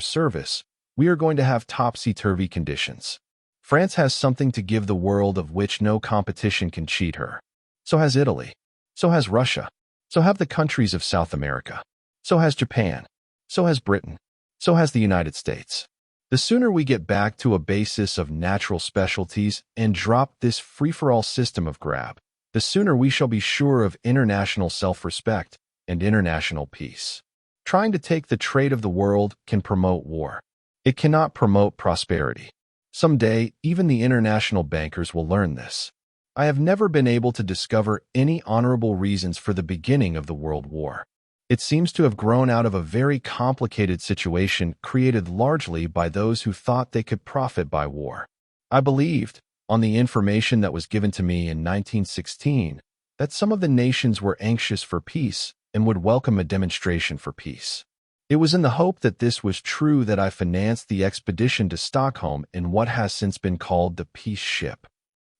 service, we are going to have topsy-turvy conditions. France has something to give the world of which no competition can cheat her. So has Italy. So has Russia. So have the countries of South America. So has Japan. So has Britain. So has the United States. The sooner we get back to a basis of natural specialties and drop this free-for-all system of grab, the sooner we shall be sure of international self-respect and international peace. Trying to take the trade of the world can promote war. It cannot promote prosperity. Someday, even the international bankers will learn this. I have never been able to discover any honorable reasons for the beginning of the World War. It seems to have grown out of a very complicated situation created largely by those who thought they could profit by war. I believed, on the information that was given to me in 1916, that some of the nations were anxious for peace and would welcome a demonstration for peace. It was in the hope that this was true that I financed the expedition to Stockholm in what has since been called the Peace Ship.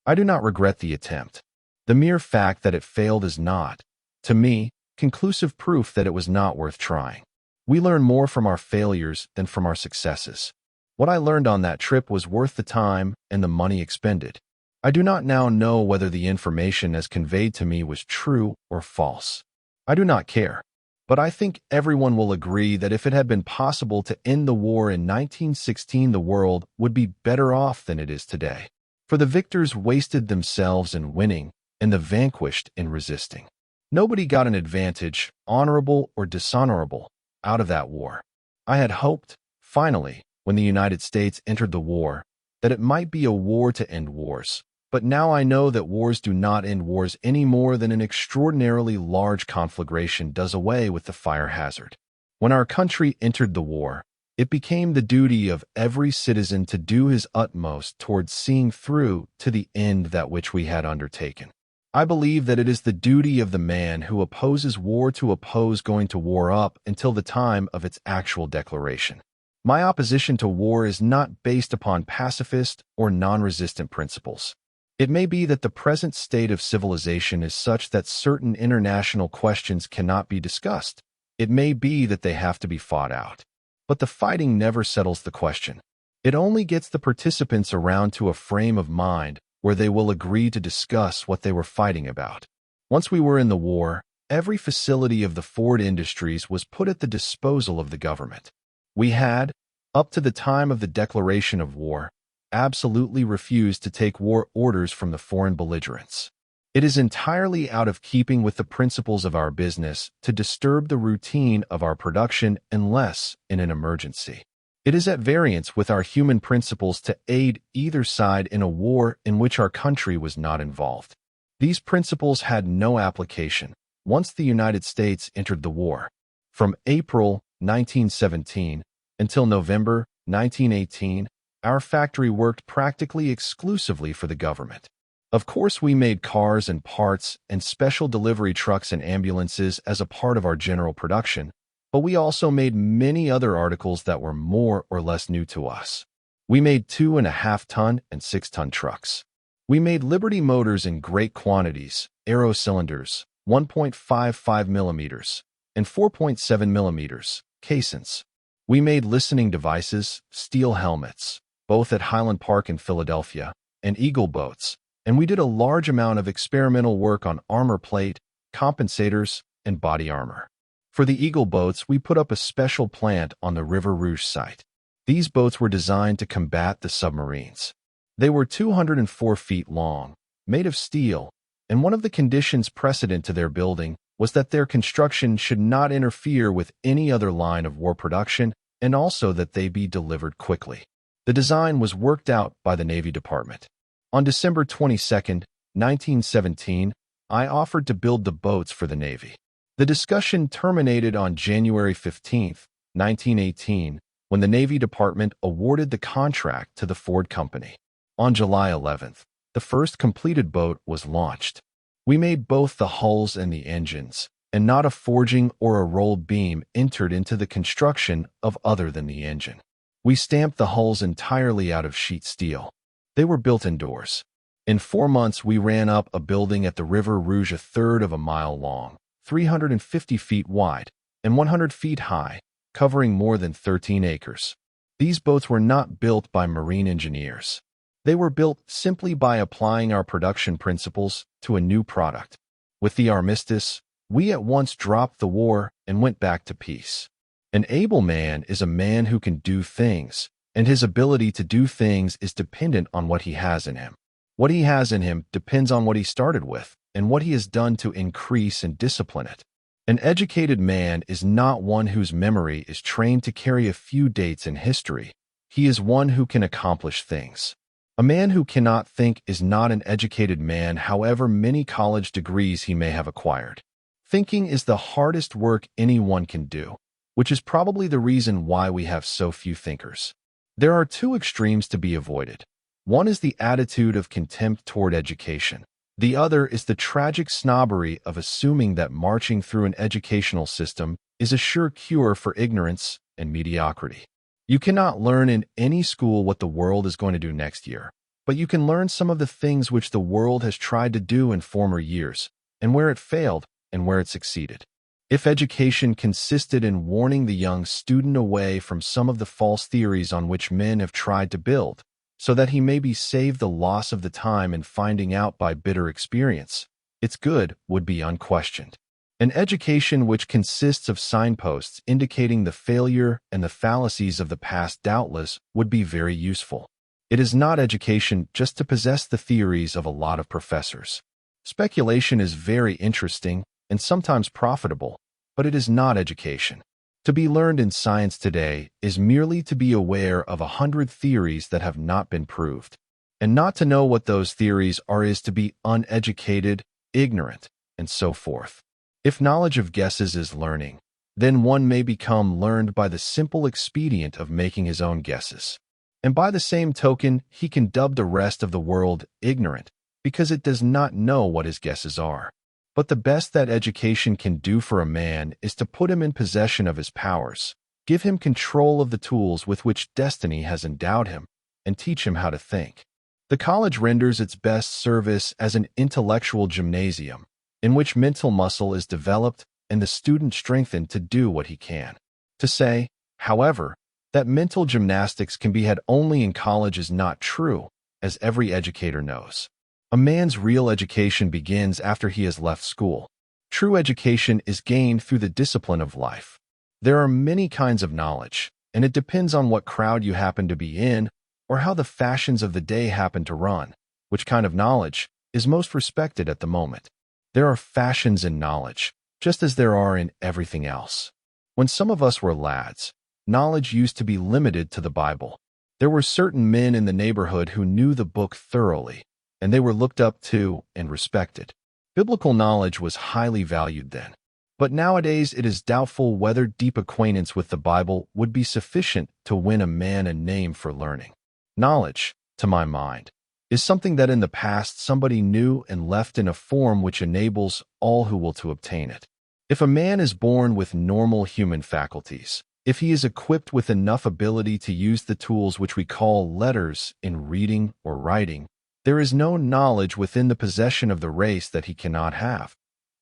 I do not regret the attempt. The mere fact that it failed is not, to me, conclusive proof that it was not worth trying. We learn more from our failures than from our successes. What I learned on that trip was worth the time and the money expended. I do not now know whether the information as conveyed to me was true or false. I do not care. But I think everyone will agree that if it had been possible to end the war in 1916, the world would be better off than it is today. For the victors wasted themselves in winning, and the vanquished in resisting. Nobody got an advantage, honorable or dishonorable, out of that war. I had hoped, finally, when the United States entered the war, that it might be a war to end wars. But now I know that wars do not end wars any more than an extraordinarily large conflagration does away with the fire hazard. When our country entered the war, it became the duty of every citizen to do his utmost towards seeing through to the end that which we had undertaken. I believe that it is the duty of the man who opposes war to oppose going to war up until the time of its actual declaration. My opposition to war is not based upon pacifist or non-resistant principles. It may be that the present state of civilization is such that certain international questions cannot be discussed. It may be that they have to be fought out. But the fighting never settles the question. It only gets the participants around to a frame of mind where they will agree to discuss what they were fighting about. Once we were in the war, every facility of the Ford Industries was put at the disposal of the government. We had, up to the time of the declaration of war, absolutely refused to take war orders from the foreign belligerents. It is entirely out of keeping with the principles of our business to disturb the routine of our production unless in an emergency. It is at variance with our human principles to aid either side in a war in which our country was not involved. These principles had no application once the United States entered the war. From April 1917 until November 1918, our factory worked practically exclusively for the government. Of course, we made cars and parts and special delivery trucks and ambulances as a part of our general production, but we also made many other articles that were more or less new to us. We made 2.5-ton and 6-ton trucks. We made Liberty motors in great quantities, aero cylinders, 1.55 millimeters, and 4.7 millimeters, caissons. We made listening devices, steel helmets, both at Highland Park in Philadelphia, and Eagle boats, and we did a large amount of experimental work on armor plate, compensators, and body armor. For the Eagle boats, we put up a special plant on the River Rouge site. These boats were designed to combat the submarines. They were 204 feet long, made of steel, and one of the conditions precedent to their building was that their construction should not interfere with any other line of war production and also that they be delivered quickly. The design was worked out by the Navy Department. On December 22, 1917, I offered to build the boats for the Navy. The discussion terminated on January 15, 1918, when the Navy Department awarded the contract to the Ford Company. On July 11th, the first completed boat was launched. We made both the hulls and the engines, and not a forging or a roll beam entered into the construction of other than the engine. We stamped the hulls entirely out of sheet steel. They were built indoors. In 4 months, we ran up a building at the River Rouge a third of a mile long, 350 feet wide, and 100 feet high, covering more than 13 acres. These boats were not built by marine engineers. They were built simply by applying our production principles to a new product. With the armistice, we at once dropped the war and went back to peace. An able man is a man who can do things, and his ability to do things is dependent on what he has in him. What he has in him depends on what he started with and what he has done to increase and discipline it. An educated man is not one whose memory is trained to carry a few dates in history. He is one who can accomplish things. A man who cannot think is not an educated man, however many college degrees he may have acquired. Thinking is the hardest work anyone can do, which is probably the reason why we have so few thinkers. There are two extremes to be avoided. One is the attitude of contempt toward education. The other is the tragic snobbery of assuming that marching through an educational system is a sure cure for ignorance and mediocrity. You cannot learn in any school what the world is going to do next year, but you can learn some of the things which the world has tried to do in former years, and where it failed and where it succeeded. If education consisted in warning the young student away from some of the false theories on which men have tried to build, so that he may be saved the loss of the time in finding out by bitter experience, its good would be unquestioned. An education which consists of signposts indicating the failure and the fallacies of the past doubtless would be very useful. It is not education just to possess the theories of a lot of professors. Speculation is very interesting and sometimes profitable, but it is not education. To be learned in science today is merely to be aware of 100 theories that have not been proved. And not to know what those theories are is to be uneducated, ignorant, and so forth. If knowledge of guesses is learning, then one may become learned by the simple expedient of making his own guesses. And by the same token, he can dub the rest of the world ignorant, because it does not know what his guesses are. But the best that education can do for a man is to put him in possession of his powers, give him control of the tools with which destiny has endowed him, and teach him how to think. The college renders its best service as an intellectual gymnasium, in which mental muscle is developed and the student strengthened to do what he can. To say, however, that mental gymnastics can be had only in college is not true, as every educator knows. A man's real education begins after he has left school. True education is gained through the discipline of life. There are many kinds of knowledge, and it depends on what crowd you happen to be in or how the fashions of the day happen to run, which kind of knowledge is most respected at the moment. There are fashions in knowledge, just as there are in everything else. When some of us were lads, knowledge used to be limited to the Bible. There were certain men in the neighborhood who knew the book thoroughly, and they were looked up to and respected. Biblical knowledge was highly valued then. But nowadays it is doubtful whether deep acquaintance with the Bible would be sufficient to win a man a name for learning. Knowledge, to my mind, is something that in the past somebody knew and left in a form which enables all who will to obtain it. If a man is born with normal human faculties, if he is equipped with enough ability to use the tools which we call letters in reading or writing, there is no knowledge within the possession of the race that he cannot have,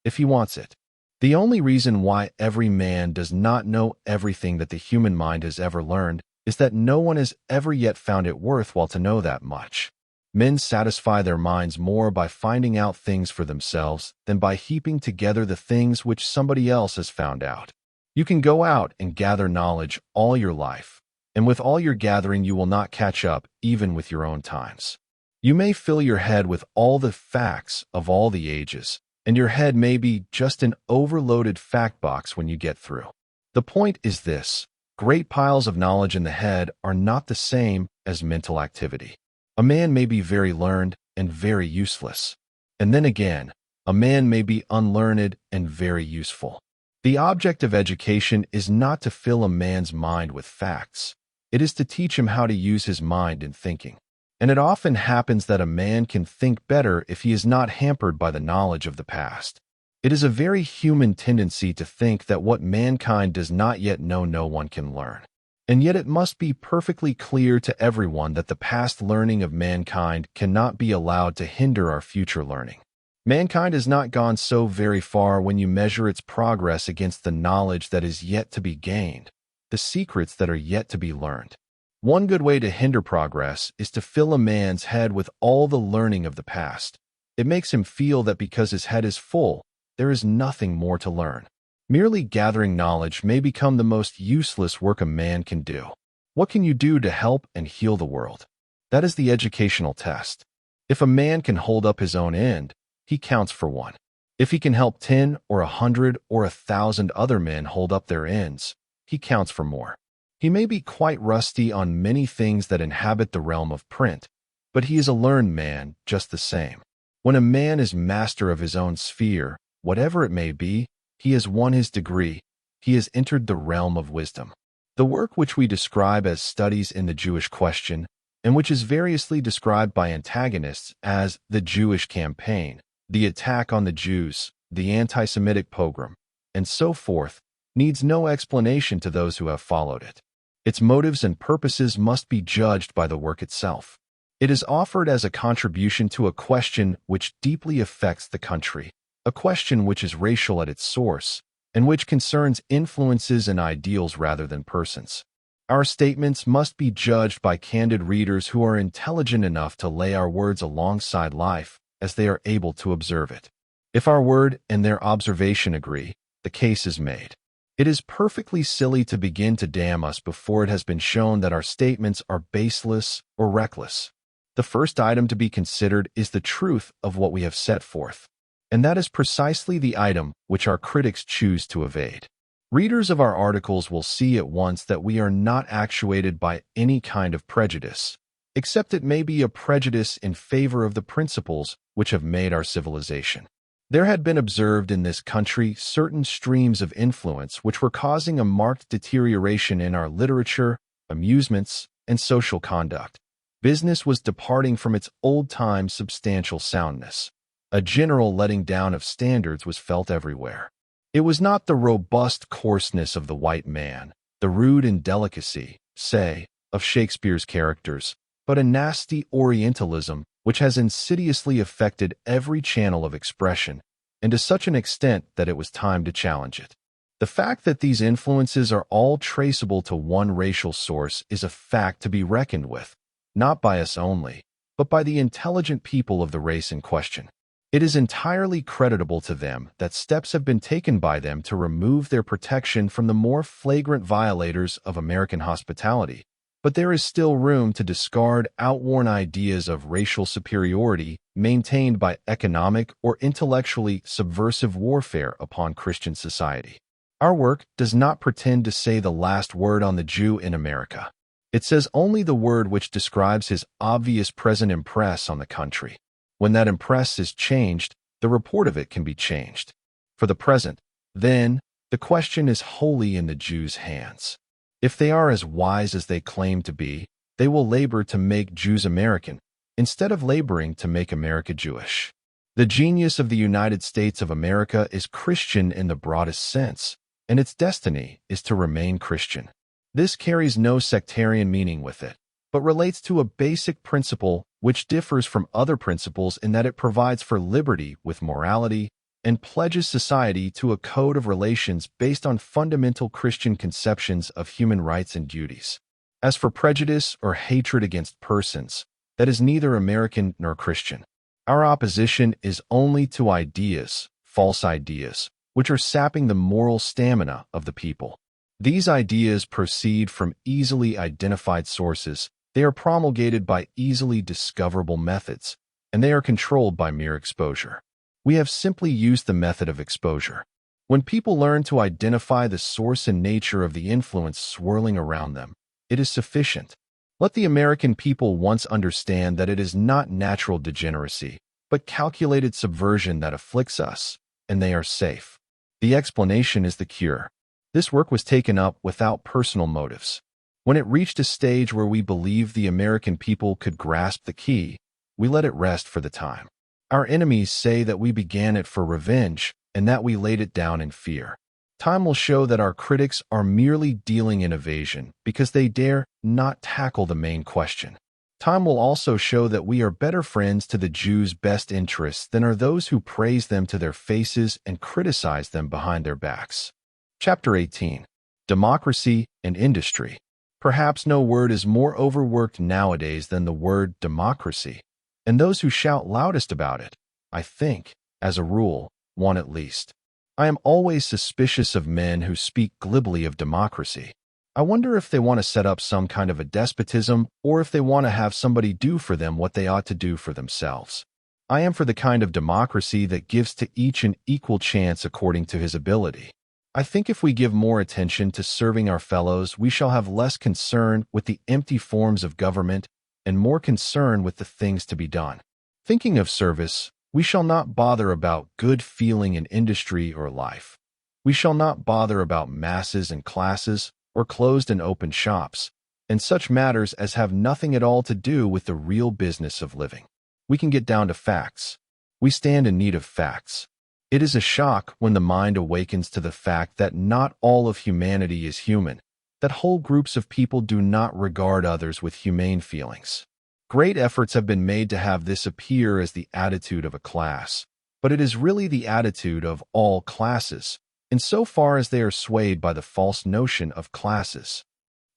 if he wants it. The only reason why every man does not know everything that the human mind has ever learned is that no one has ever yet found it worthwhile to know that much. Men satisfy their minds more by finding out things for themselves than by heaping together the things which somebody else has found out. You can go out and gather knowledge all your life, and with all your gathering you will not catch up even with your own times. You may fill your head with all the facts of all the ages, and your head may be just an overloaded fact box when you get through. The point is this: great piles of knowledge in the head are not the same as mental activity. A man may be very learned and very useless. And then again, a man may be unlearned and very useful. The object of education is not to fill a man's mind with facts. It is to teach him how to use his mind in thinking. And it often happens that a man can think better if he is not hampered by the knowledge of the past. It is a very human tendency to think that what mankind does not yet know no one can learn. And yet it must be perfectly clear to everyone that the past learning of mankind cannot be allowed to hinder our future learning. Mankind has not gone so very far when you measure its progress against the knowledge that is yet to be gained, the secrets that are yet to be learned. One good way to hinder progress is to fill a man's head with all the learning of the past. It makes him feel that because his head is full, there is nothing more to learn. Merely gathering knowledge may become the most useless work a man can do. What can you do to help and heal the world? That is the educational test. If a man can hold up his own end, he counts for one. If he can help 10 or 100 or 1,000 other men hold up their ends, he counts for more. He may be quite rusty on many things that inhabit the realm of print, but he is a learned man just the same. When a man is master of his own sphere, whatever it may be, he has won his degree. He has entered the realm of wisdom. The work which we describe as Studies in the Jewish Question, and which is variously described by antagonists as the Jewish Campaign, the attack on the Jews, the anti-Semitic pogrom, and so forth, needs no explanation to those who have followed it. Its motives and purposes must be judged by the work itself. It is offered as a contribution to a question which deeply affects the country, a question which is racial at its source, and which concerns influences and ideals rather than persons. Our statements must be judged by candid readers who are intelligent enough to lay our words alongside life as they are able to observe it. If our word and their observation agree, the case is made. It is perfectly silly to begin to damn us before it has been shown that our statements are baseless or reckless. The first item to be considered is the truth of what we have set forth. And that is precisely the item which our critics choose to evade. Readers of our articles will see at once that we are not actuated by any kind of prejudice, except it may be a prejudice in favor of the principles which have made our civilization. There had been observed in this country certain streams of influence which were causing a marked deterioration in our literature, amusements, and social conduct. Business was departing from its old-time substantial soundness. A general letting down of standards was felt everywhere. It was not the robust coarseness of the white man, the rude indelicacy, say, of Shakespeare's characters, but a nasty Orientalism which has insidiously affected every channel of expression, and to such an extent that it was time to challenge it. The fact that these influences are all traceable to one racial source is a fact to be reckoned with, not by us only, but by the intelligent people of the race in question. It is entirely creditable to them that steps have been taken by them to remove their protection from the more flagrant violators of American hospitality, but there is still room to discard outworn ideas of racial superiority maintained by economic or intellectually subversive warfare upon Christian society. Our work does not pretend to say the last word on the Jew in America. It says only the word which describes his obvious present impress on the country. When that impress is changed, the report of it can be changed. For the present, then, the question is wholly in the Jews' hands. If they are as wise as they claim to be, they will labor to make Jews American, instead of laboring to make America Jewish. The genius of the United States of America is Christian in the broadest sense, and its destiny is to remain Christian. This carries no sectarian meaning with it, but relates to a basic principle which differs from other principles in that it provides for liberty with morality and pledges society to a code of relations based on fundamental Christian conceptions of human rights and duties. As for prejudice or hatred against persons, that is neither American nor Christian. Our opposition is only to ideas, false ideas, which are sapping the moral stamina of the people. These ideas proceed from easily identified sources, they are promulgated by easily discoverable methods, and they are controlled by mere exposure. We have simply used the method of exposure. When people learn to identify the source and nature of the influence swirling around them, it is sufficient. Let the American people once understand that it is not natural degeneracy, but calculated subversion that afflicts us, and they are safe. The explanation is the cure. This work was taken up without personal motives. When it reached a stage where we believed the American people could grasp the key, we let it rest for the time. Our enemies say that we began it for revenge and that we laid it down in fear. Time will show that our critics are merely dealing in evasion because they dare not tackle the main question. Time will also show that we are better friends to the Jews' best interests than are those who praise them to their faces and criticize them behind their backs. Chapter 18. Democracy and Industry. Perhaps no word is more overworked nowadays than the word democracy, and those who shout loudest about it, I think, as a rule, won at least. I am always suspicious of men who speak glibly of democracy. I wonder if they want to set up some kind of a despotism or if they want to have somebody do for them what they ought to do for themselves. I am for the kind of democracy that gives to each an equal chance according to his ability. I think if we give more attention to serving our fellows, we shall have less concern with the empty forms of government and more concern with the things to be done. Thinking of service, we shall not bother about good feeling in industry or life. We shall not bother about masses and classes, or closed and open shops, and such matters as have nothing at all to do with the real business of living. We can get down to facts. We stand in need of facts. It is a shock when the mind awakens to the fact that not all of humanity is human, that whole groups of people do not regard others with humane feelings. Great efforts have been made to have this appear as the attitude of a class, but it is really the attitude of all classes, insofar as they are swayed by the false notion of classes.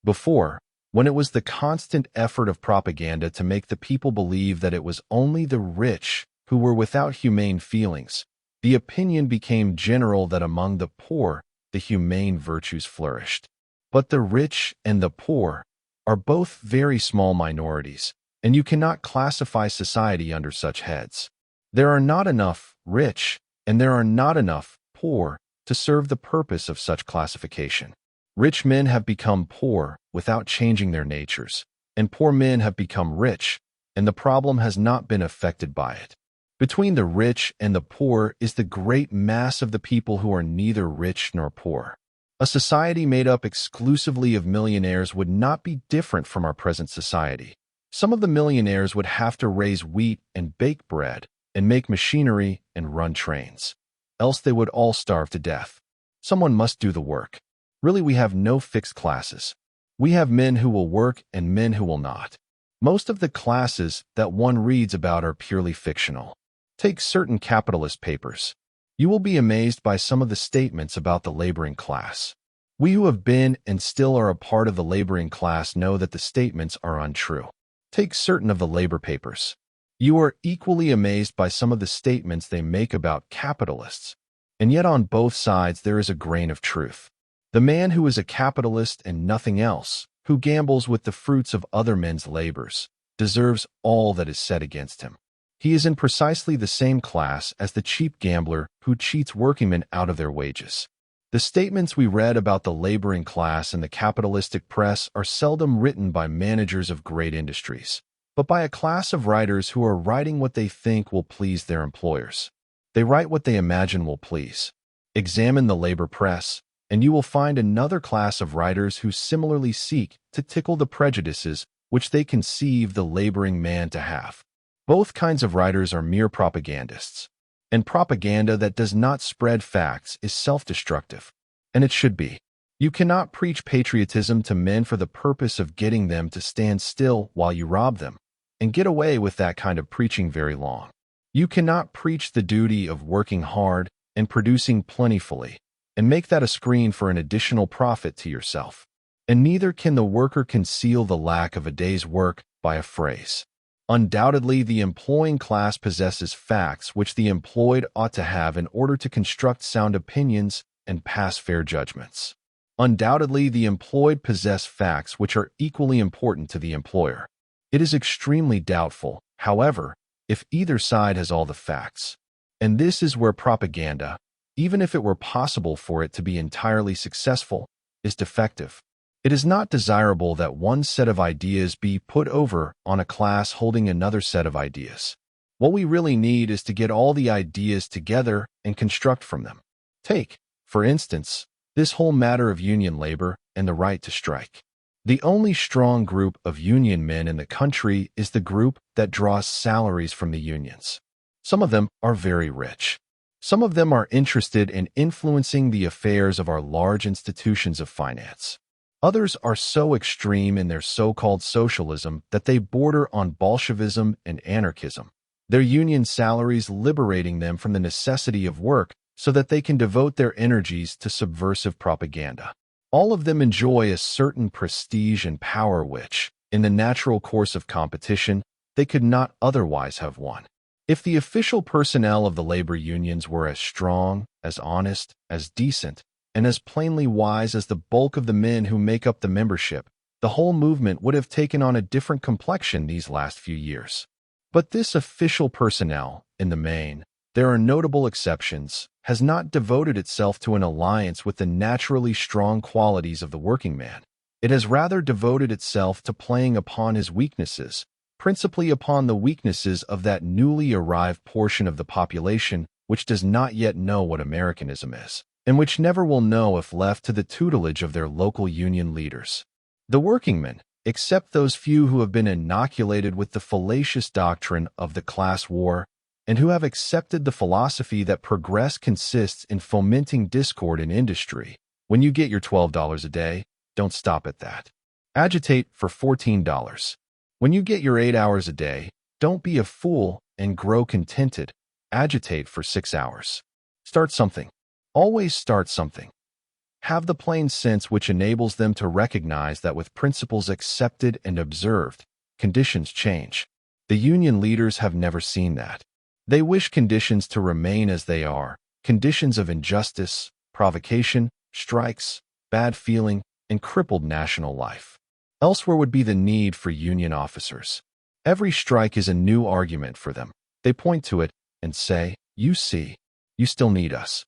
Before, when it was the constant effort of propaganda to make the people believe that it was only the rich who were without humane feelings, the opinion became general that among the poor the humane virtues flourished. But the rich and the poor are both very small minorities, and you cannot classify society under such heads. There are not enough rich, and there are not enough poor, to serve the purpose of such classification. Rich men have become poor without changing their natures, and poor men have become rich, and the problem has not been affected by it. Between the rich and the poor is the great mass of the people who are neither rich nor poor. A society made up exclusively of millionaires would not be different from our present society. Some of the millionaires would have to raise wheat and bake bread and make machinery and run trains. Else they would all starve to death. Someone must do the work. Really, we have no fixed classes. We have men who will work and men who will not. Most of the classes that one reads about are purely fictional. Take certain capitalist papers. You will be amazed by some of the statements about the laboring class. We who have been and still are a part of the laboring class know that the statements are untrue. Take certain of the labor papers. You are equally amazed by some of the statements they make about capitalists. And yet on both sides there is a grain of truth. The man who is a capitalist and nothing else, who gambles with the fruits of other men's labors, deserves all that is said against him. He is in precisely the same class as the cheap gambler who cheats workingmen out of their wages. The statements we read about the laboring class in the capitalistic press are seldom written by managers of great industries, but by a class of writers who are writing what they think will please their employers. They write what they imagine will please. Examine the labor press, and you will find another class of writers who similarly seek to tickle the prejudices which they conceive the laboring man to have. Both kinds of writers are mere propagandists, and propaganda that does not spread facts is self-destructive, and it should be. You cannot preach patriotism to men for the purpose of getting them to stand still while you rob them, and get away with that kind of preaching very long. You cannot preach the duty of working hard and producing plentifully, and make that a screen for an additional profit to yourself. And neither can the worker conceal the lack of a day's work by a phrase. Undoubtedly, the employing class possesses facts which the employed ought to have in order to construct sound opinions and pass fair judgments. Undoubtedly, the employed possess facts which are equally important to the employer. It is extremely doubtful, however, if either side has all the facts. And this is where propaganda, even if it were possible for it to be entirely successful, is defective. It is not desirable that one set of ideas be put over on a class holding another set of ideas. What we really need is to get all the ideas together and construct from them. Take, for instance, this whole matter of union labor and the right to strike. The only strong group of union men in the country is the group that draws salaries from the unions. Some of them are very rich. Some of them are interested in influencing the affairs of our large institutions of finance. Others are so extreme in their so-called socialism that they border on Bolshevism and anarchism, their union salaries liberating them from the necessity of work so that they can devote their energies to subversive propaganda. All of them enjoy a certain prestige and power which, in the natural course of competition, they could not otherwise have won. If the official personnel of the labor unions were as strong, as honest, as decent, and as plainly wise as the bulk of the men who make up the membership, the whole movement would have taken on a different complexion these last few years. But this official personnel, in the main, there are notable exceptions, has not devoted itself to an alliance with the naturally strong qualities of the working man. It has rather devoted itself to playing upon his weaknesses, principally upon the weaknesses of that newly arrived portion of the population which does not yet know what Americanism is, and which never will know if left to the tutelage of their local union leaders. The workingmen, except those few who have been inoculated with the fallacious doctrine of the class war, and who have accepted the philosophy that progress consists in fomenting discord in industry, when you get your $12 a day, don't stop at that. Agitate for $14. When you get your 8 hours a day, don't be a fool and grow contented. Agitate for 6 hours. Start something. Always start something. Have the plain sense which enables them to recognize that with principles accepted and observed, conditions change. The union leaders have never seen that. They wish conditions to remain as they are, conditions of injustice, provocation, strikes, bad feeling, and crippled national life. Elsewhere would be the need for union officers. Every strike is a new argument for them. They point to it and say, "You see, you still need us."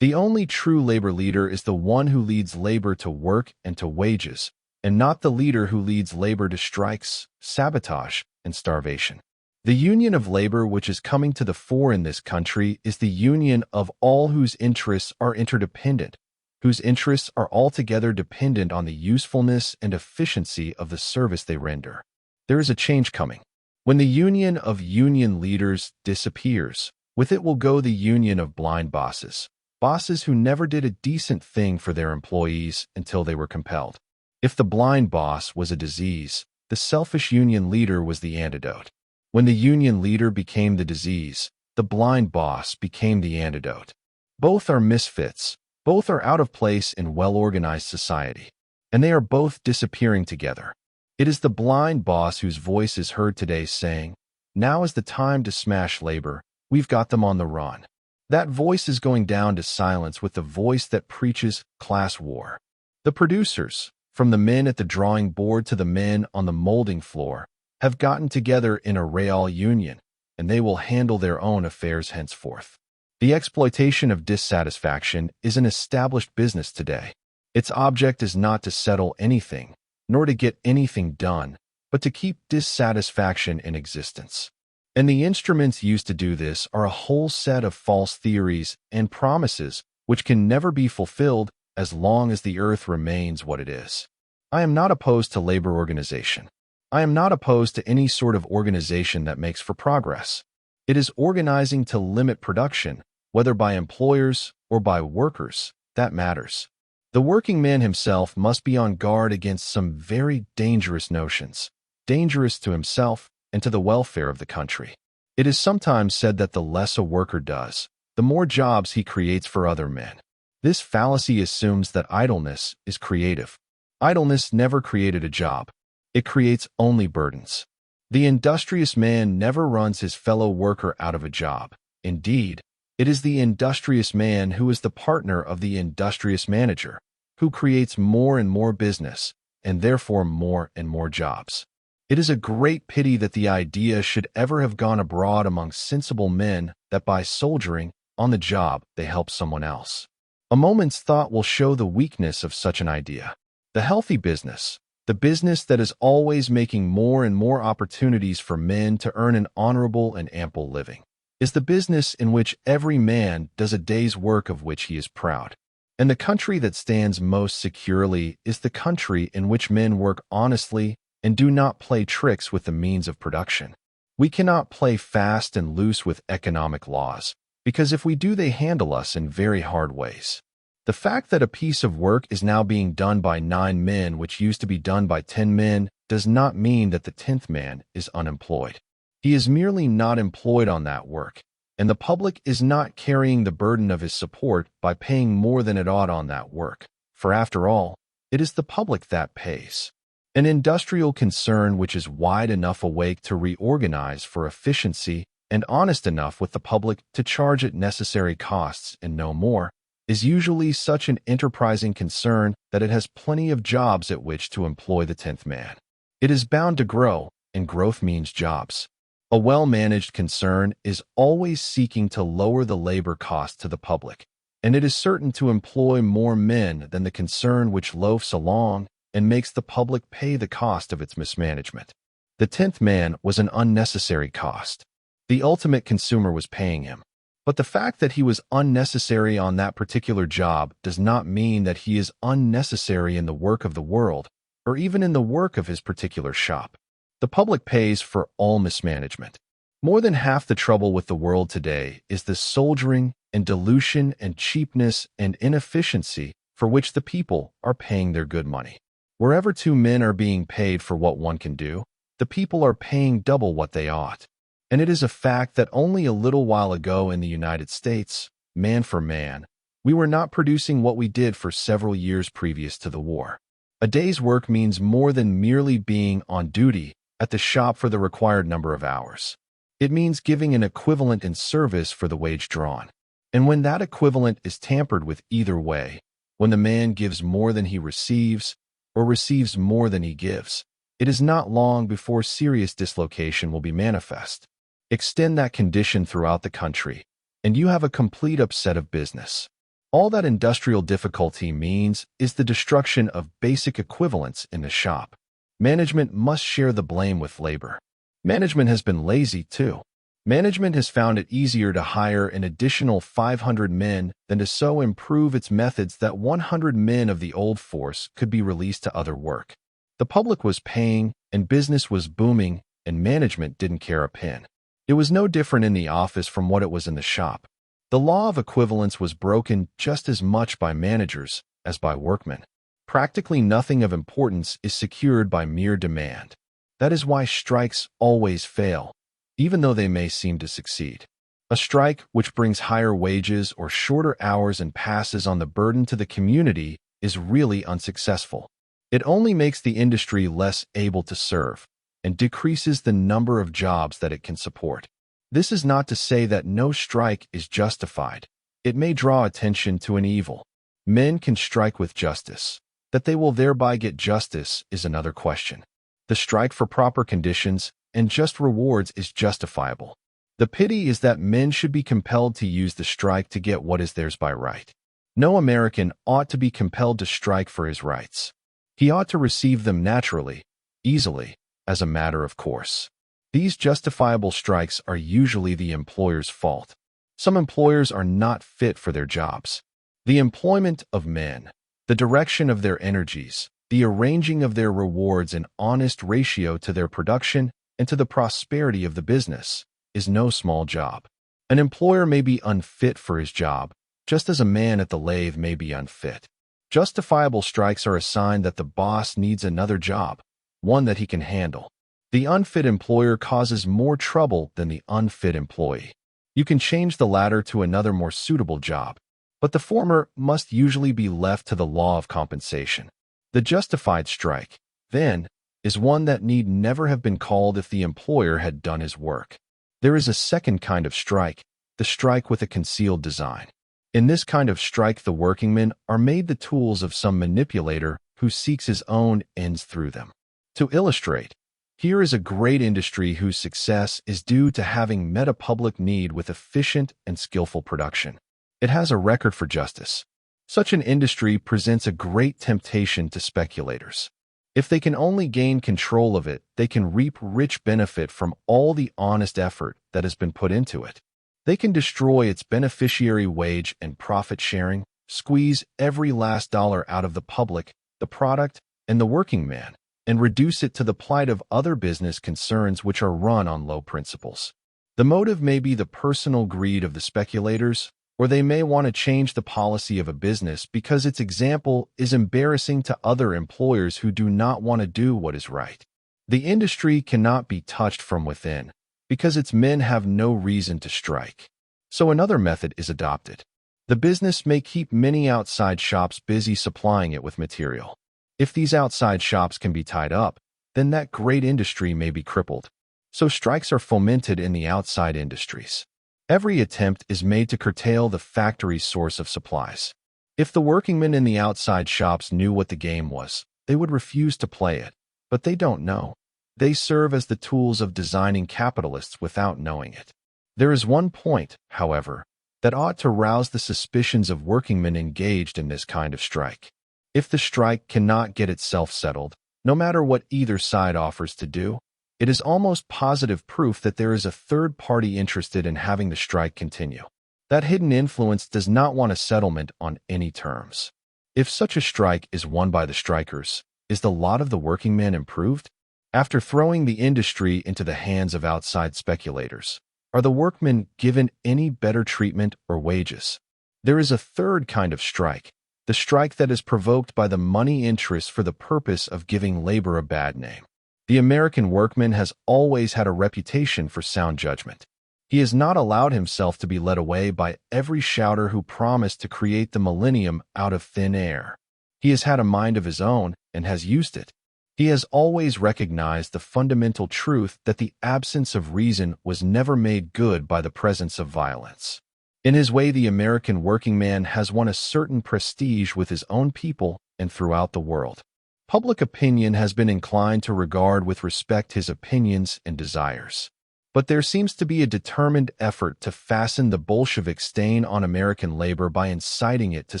The only true labor leader is the one who leads labor to work and to wages, and not the leader who leads labor to strikes, sabotage, and starvation. The union of labor which is coming to the fore in this country is the union of all whose interests are interdependent, whose interests are altogether dependent on the usefulness and efficiency of the service they render. There is a change coming. When the union of union leaders disappears, with it will go the union of blind bosses, bosses who never did a decent thing for their employees until they were compelled. If the blind boss was a disease, the selfish union leader was the antidote. When the union leader became the disease, the blind boss became the antidote. Both are misfits, both are out of place in well-organized society, and they are both disappearing together. It is the blind boss whose voice is heard today saying, "Now is the time to smash labor, we've got them on the run." That voice is going down to silence with the voice that preaches class war. The producers, from the men at the drawing board to the men on the molding floor, have gotten together in a real union, and they will handle their own affairs henceforth. The exploitation of dissatisfaction is an established business today. Its object is not to settle anything, nor to get anything done, but to keep dissatisfaction in existence. And the instruments used to do this are a whole set of false theories and promises which can never be fulfilled as long as the earth remains what it is. I am not opposed to labor organization. I am not opposed to any sort of organization that makes for progress. It is organizing to limit production, whether by employers or by workers, that matters. The working man himself must be on guard against some very dangerous notions, dangerous to himself and to the welfare of the country. It is sometimes said that the less a worker does, the more jobs he creates for other men. This fallacy assumes that idleness is creative. Idleness never created a job. It creates only burdens. The industrious man never runs his fellow worker out of a job. Indeed, it is the industrious man who is the partner of the industrious manager, who creates more and more business, and therefore more and more jobs. It is a great pity that the idea should ever have gone abroad among sensible men that by soldiering on the job they help someone else. A moment's thought will show the weakness of such an idea. The healthy business, the business that is always making more and more opportunities for men to earn an honorable and ample living, is the business in which every man does a day's work of which he is proud. And the country that stands most securely is the country in which men work honestly and do not play tricks with the means of production. We cannot play fast and loose with economic laws, because if we do, they handle us in very hard ways. The fact that a piece of work is now being done by 9 men, which used to be done by 10 men, does not mean that the 10th man is unemployed. He is merely not employed on that work, and the public is not carrying the burden of his support by paying more than it ought on that work, for after all, it is the public that pays. An industrial concern which is wide enough awake to reorganize for efficiency and honest enough with the public to charge it necessary costs and no more, is usually such an enterprising concern that it has plenty of jobs at which to employ the 10th man. It is bound to grow, and growth means jobs. A well-managed concern is always seeking to lower the labor cost to the public, and it is certain to employ more men than the concern which loafs along and makes the public pay the cost of its mismanagement. The 10th man was an unnecessary cost. The ultimate consumer was paying him. But the fact that he was unnecessary on that particular job does not mean that he is unnecessary in the work of the world, or even in the work of his particular shop. The public pays for all mismanagement. More than half the trouble with the world today is the soldiering and dilution and cheapness and inefficiency for which the people are paying their good money. Wherever 2 men are being paid for what one can do, the people are paying double what they ought. And it is a fact that only a little while ago in the United States, man for man, we were not producing what we did for several years previous to the war. A day's work means more than merely being on duty at the shop for the required number of hours. It means giving an equivalent in service for the wage drawn. And when that equivalent is tampered with either way, when the man gives more than he receives or receives more than he gives, it is not long before serious dislocation will be manifest. Extend that condition throughout the country, and you have a complete upset of business. All that industrial difficulty means is the destruction of basic equivalence in the shop. Management must share the blame with labor. Management has been lazy, too. Management has found it easier to hire an additional 500 men than to so improve its methods that 100 men of the old force could be released to other work. The public was paying, and business was booming, and management didn't care a pin. It was no different in the office from what it was in the shop. The law of equivalence was broken just as much by managers as by workmen. Practically nothing of importance is secured by mere demand. That is why strikes always fail, even though they may seem to succeed. A strike which brings higher wages or shorter hours and passes on the burden to the community is really unsuccessful. It only makes the industry less able to serve and decreases the number of jobs that it can support. This is not to say that no strike is justified. It may draw attention to an evil. Men can strike with justice. That they will thereby get justice is another question. The strike for proper conditions and just rewards is justifiable. The pity is that men should be compelled to use the strike to get what is theirs by right. No American ought to be compelled to strike for his rights. He ought to receive them naturally, easily, as a matter of course. These justifiable strikes are usually the employer's fault. Some employers are not fit for their jobs. The employment of men, the direction of their energies, the arranging of their rewards in honest ratio to their production and to the prosperity of the business, is no small job. An employer may be unfit for his job, just as a man at the lathe may be unfit. Justifiable strikes are a sign that the boss needs another job, one that he can handle. The unfit employer causes more trouble than the unfit employee. You can change the latter to another more suitable job, but the former must usually be left to the law of compensation. The justified strike, then, is one that need never have been called if the employer had done his work. There is a second kind of strike, the strike with a concealed design. In this kind of strike, the workingmen are made the tools of some manipulator who seeks his own ends through them. To illustrate, here is a great industry whose success is due to having met a public need with efficient and skillful production. It has a record for justice. Such an industry presents a great temptation to speculators. If they can only gain control of it, they can reap rich benefit from all the honest effort that has been put into it. They can destroy its beneficiary wage and profit sharing, squeeze every last dollar out of the public, the product, and the working man, and reduce it to the plight of other business concerns which are run on low principles. The motive may be the personal greed of the speculators, or they may want to change the policy of a business because its example is embarrassing to other employers who do not want to do what is right. The industry cannot be touched from within because its men have no reason to strike. So another method is adopted. The business may keep many outside shops busy supplying it with material. If these outside shops can be tied up, then that great industry may be crippled. So strikes are fomented in the outside industries. Every attempt is made to curtail the factory's source of supplies. If the workingmen in the outside shops knew what the game was, they would refuse to play it. But they don't know. They serve as the tools of designing capitalists without knowing it. There is one point, however, that ought to rouse the suspicions of workingmen engaged in this kind of strike. If the strike cannot get itself settled, no matter what either side offers to do, it is almost positive proof that there is a third party interested in having the strike continue. That hidden influence does not want a settlement on any terms. If such a strike is won by the strikers, is the lot of the working man improved? After throwing the industry into the hands of outside speculators, are the workmen given any better treatment or wages? There is a third kind of strike, the strike that is provoked by the money interests for the purpose of giving labor a bad name. The American workman has always had a reputation for sound judgment. He has not allowed himself to be led away by every shouter who promised to create the millennium out of thin air. He has had a mind of his own and has used it. He has always recognized the fundamental truth that the absence of reason was never made good by the presence of violence. In his way, the American working man has won a certain prestige with his own people and throughout the world. Public opinion has been inclined to regard with respect his opinions and desires. But there seems to be a determined effort to fasten the Bolshevik stain on American labor by inciting it to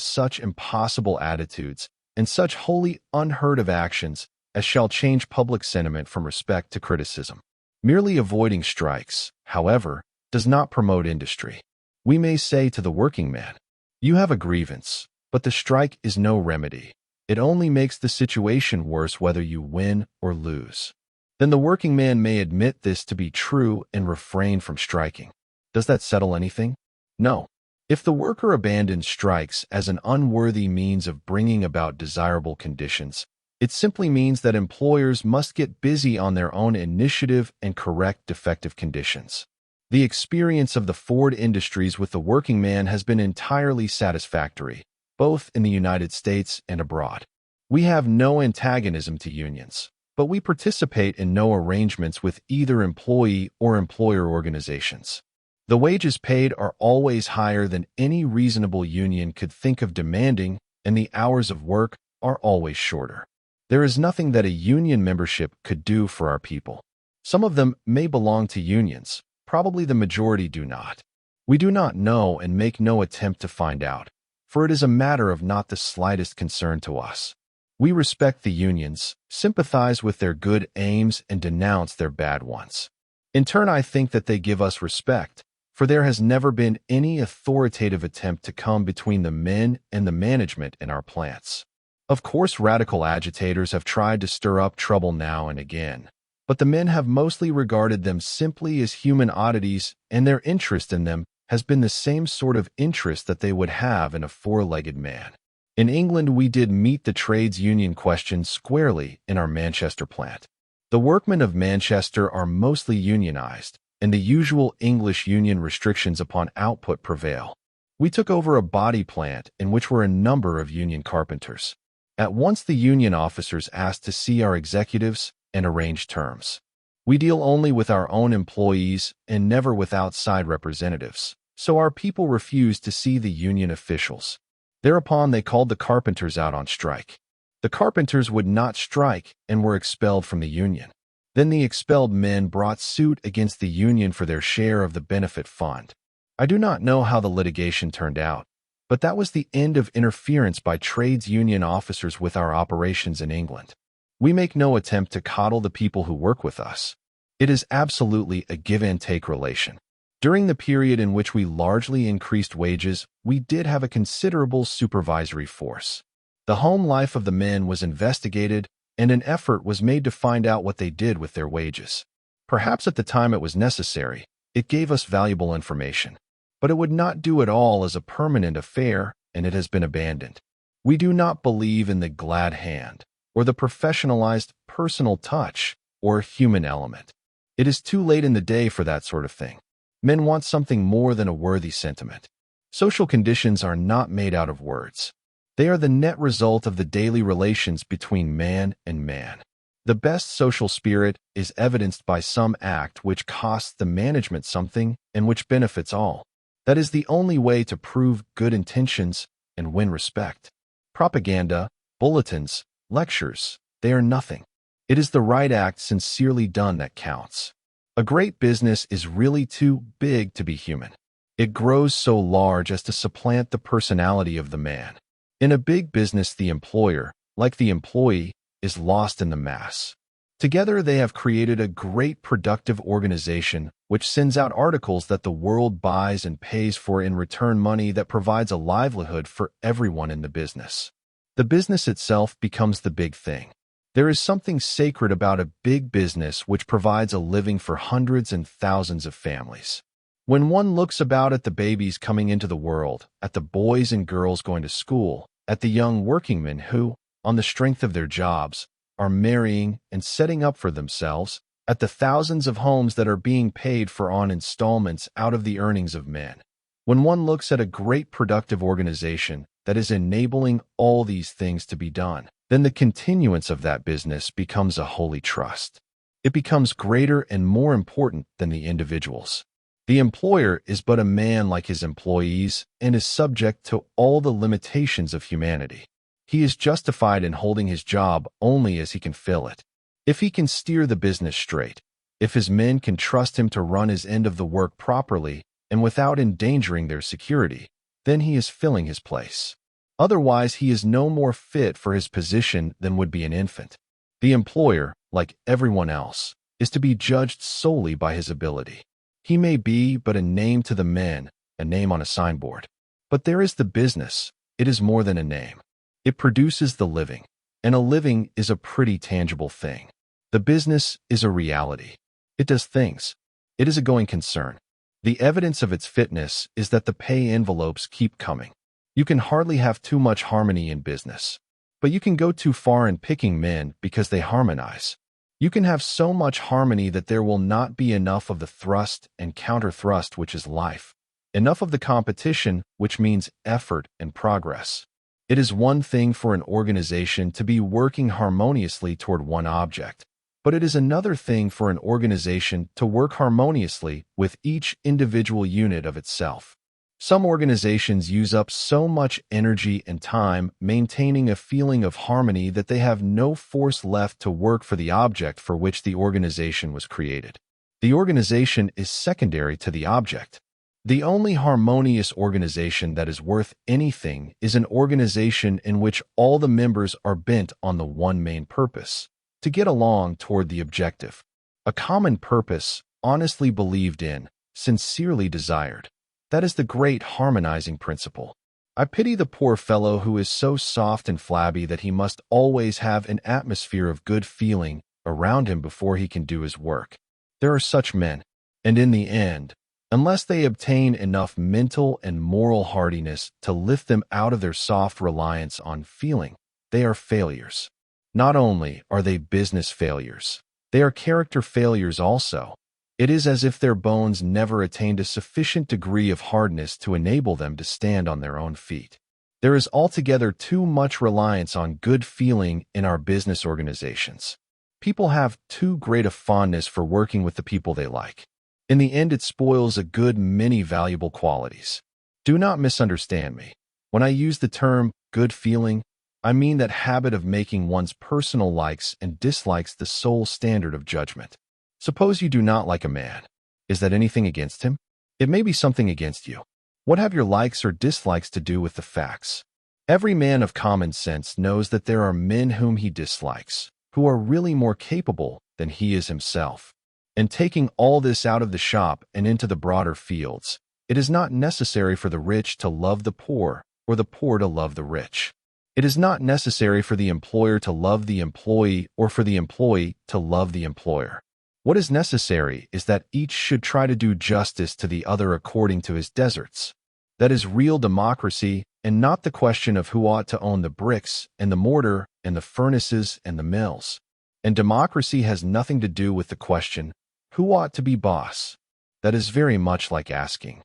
such impossible attitudes and such wholly unheard of actions as shall change public sentiment from respect to criticism. Merely avoiding strikes, however, does not promote industry. We may say to the working man, "You have a grievance, but the strike is no remedy. It only makes the situation worse whether you win or lose." Then the working man may admit this to be true and refrain from striking. Does that settle anything? No. If the worker abandons strikes as an unworthy means of bringing about desirable conditions, it simply means that employers must get busy on their own initiative and correct defective conditions. The experience of the Ford Industries with the working man has been entirely satisfactory, both in the United States and abroad. We have no antagonism to unions, but we participate in no arrangements with either employee or employer organizations. The wages paid are always higher than any reasonable union could think of demanding, and the hours of work are always shorter. There is nothing that a union membership could do for our people. Some of them may belong to unions, probably the majority do not. We do not know and make no attempt to find out, for it is a matter of not the slightest concern to us. We respect the unions, sympathize with their good aims, and denounce their bad ones. In turn, I think that they give us respect, for there has never been any authoritative attempt to come between the men and the management in our plants. Of course, radical agitators have tried to stir up trouble now and again, but the men have mostly regarded them simply as human oddities, and their interest in them has been the same sort of interest that they would have in a four-legged man. In England, we did meet the trades union question squarely in our Manchester plant. The workmen of Manchester are mostly unionized, and the usual English union restrictions upon output prevail. We took over a body plant in which were a number of union carpenters. At once the union officers asked to see our executives and arrange terms. We deal only with our own employees and never with outside representatives, so our people refused to see the union officials. Thereupon they called the carpenters out on strike. The carpenters would not strike and were expelled from the union. Then the expelled men brought suit against the union for their share of the benefit fund. I do not know how the litigation turned out, but that was the end of interference by trades union officers with our operations in England. We make no attempt to coddle the people who work with us. It is absolutely a give-and-take relation. During the period in which we largely increased wages, we did have a considerable supervisory force. The home life of the men was investigated, and an effort was made to find out what they did with their wages. Perhaps at the time it was necessary. It gave us valuable information. But it would not do at all as a permanent affair, and it has been abandoned. We do not believe in the glad hand, or the professionalized personal touch, or human element. It is too late in the day for that sort of thing. Men want something more than a worthy sentiment. Social conditions are not made out of words. They are the net result of the daily relations between man and man. The best social spirit is evidenced by some act which costs the management something and which benefits all. That is the only way to prove good intentions and win respect. Propaganda, bulletins, lectures, they are nothing. It is the right act sincerely done that counts. A great business is really too big to be human. It grows so large as to supplant the personality of the man. In a big business, the employer, like the employee, is lost in the mass. Together they have created a great productive organization which sends out articles that the world buys and pays for in return money that provides a livelihood for everyone in the business. The business itself becomes the big thing. There is something sacred about a big business which provides a living for hundreds and thousands of families. When one looks about at the babies coming into the world, at the boys and girls going to school, at the young workingmen who, on the strength of their jobs, are marrying and setting up for themselves, at the thousands of homes that are being paid for on installments out of the earnings of men. When one looks at a great productive organization that is enabling all these things to be done, then the continuance of that business becomes a holy trust. It becomes greater and more important than the individuals. The employer is but a man like his employees and is subject to all the limitations of humanity. He is justified in holding his job only as he can fill it. If he can steer the business straight, If his men can trust him to run his end of the work properly and without endangering their security, then he is filling his place. Otherwise, he is no more fit for his position than would be an infant. The employer, like everyone else, is to be judged solely by his ability. He may be but a name to the men, a name on a signboard. But there is the business. It is more than a name. It produces the living, and a living is a pretty tangible thing. The business is a reality. It does things. It is a going concern. The evidence of its fitness is that the pay envelopes keep coming. You can hardly have too much harmony in business, but you can go too far in picking men because they harmonize. You can have so much harmony that there will not be enough of the thrust and counter-thrust, which is life, enough of the competition, which means effort and progress. It is one thing for an organization to be working harmoniously toward one object, but it is another thing for an organization to work harmoniously with each individual unit of itself. Some organizations use up so much energy and time maintaining a feeling of harmony that they have no force left to work for the object for which the organization was created. The organization is secondary to the object. The only harmonious organization that is worth anything is an organization in which all the members are bent on the one main purpose, to get along toward the objective. A common purpose, honestly believed in, sincerely desired. That is the great harmonizing principle. I pity the poor fellow who is so soft and flabby that he must always have an atmosphere of good feeling around him before he can do his work. There are such men, and in the end, unless they obtain enough mental and moral hardiness to lift them out of their soft reliance on feeling, they are failures. Not only are they business failures, they are character failures also. It is as if their bones never attained a sufficient degree of hardness to enable them to stand on their own feet. There is altogether too much reliance on good feeling in our business organizations. People have too great a fondness for working with the people they like. In the end, it spoils a good many valuable qualities. Do not misunderstand me. When I use the term good feeling, I mean that habit of making one's personal likes and dislikes the sole standard of judgment. Suppose you do not like a man. Is that anything against him? It may be something against you. What have your likes or dislikes to do with the facts? Every man of common sense knows that there are men whom he dislikes, who are really more capable than he is himself. And taking all this out of the shop and into the broader fields, it is not necessary for the rich to love the poor or the poor to love the rich. It is not necessary for the employer to love the employee or for the employee to love the employer. What is necessary is that each should try to do justice to the other according to his deserts. That is real democracy, and not the question of who ought to own the bricks and the mortar and the furnaces and the mills. And democracy has nothing to do with the question, who ought to be boss? That is very much like asking,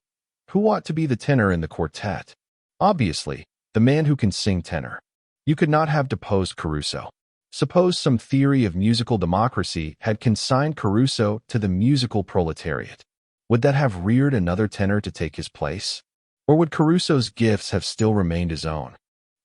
who ought to be the tenor in the quartet? Obviously, the man who can sing tenor. You could not have deposed Caruso. Suppose some theory of musical democracy had consigned Caruso to the musical proletariat. Would that have reared another tenor to take his place? Or would Caruso's gifts have still remained his own?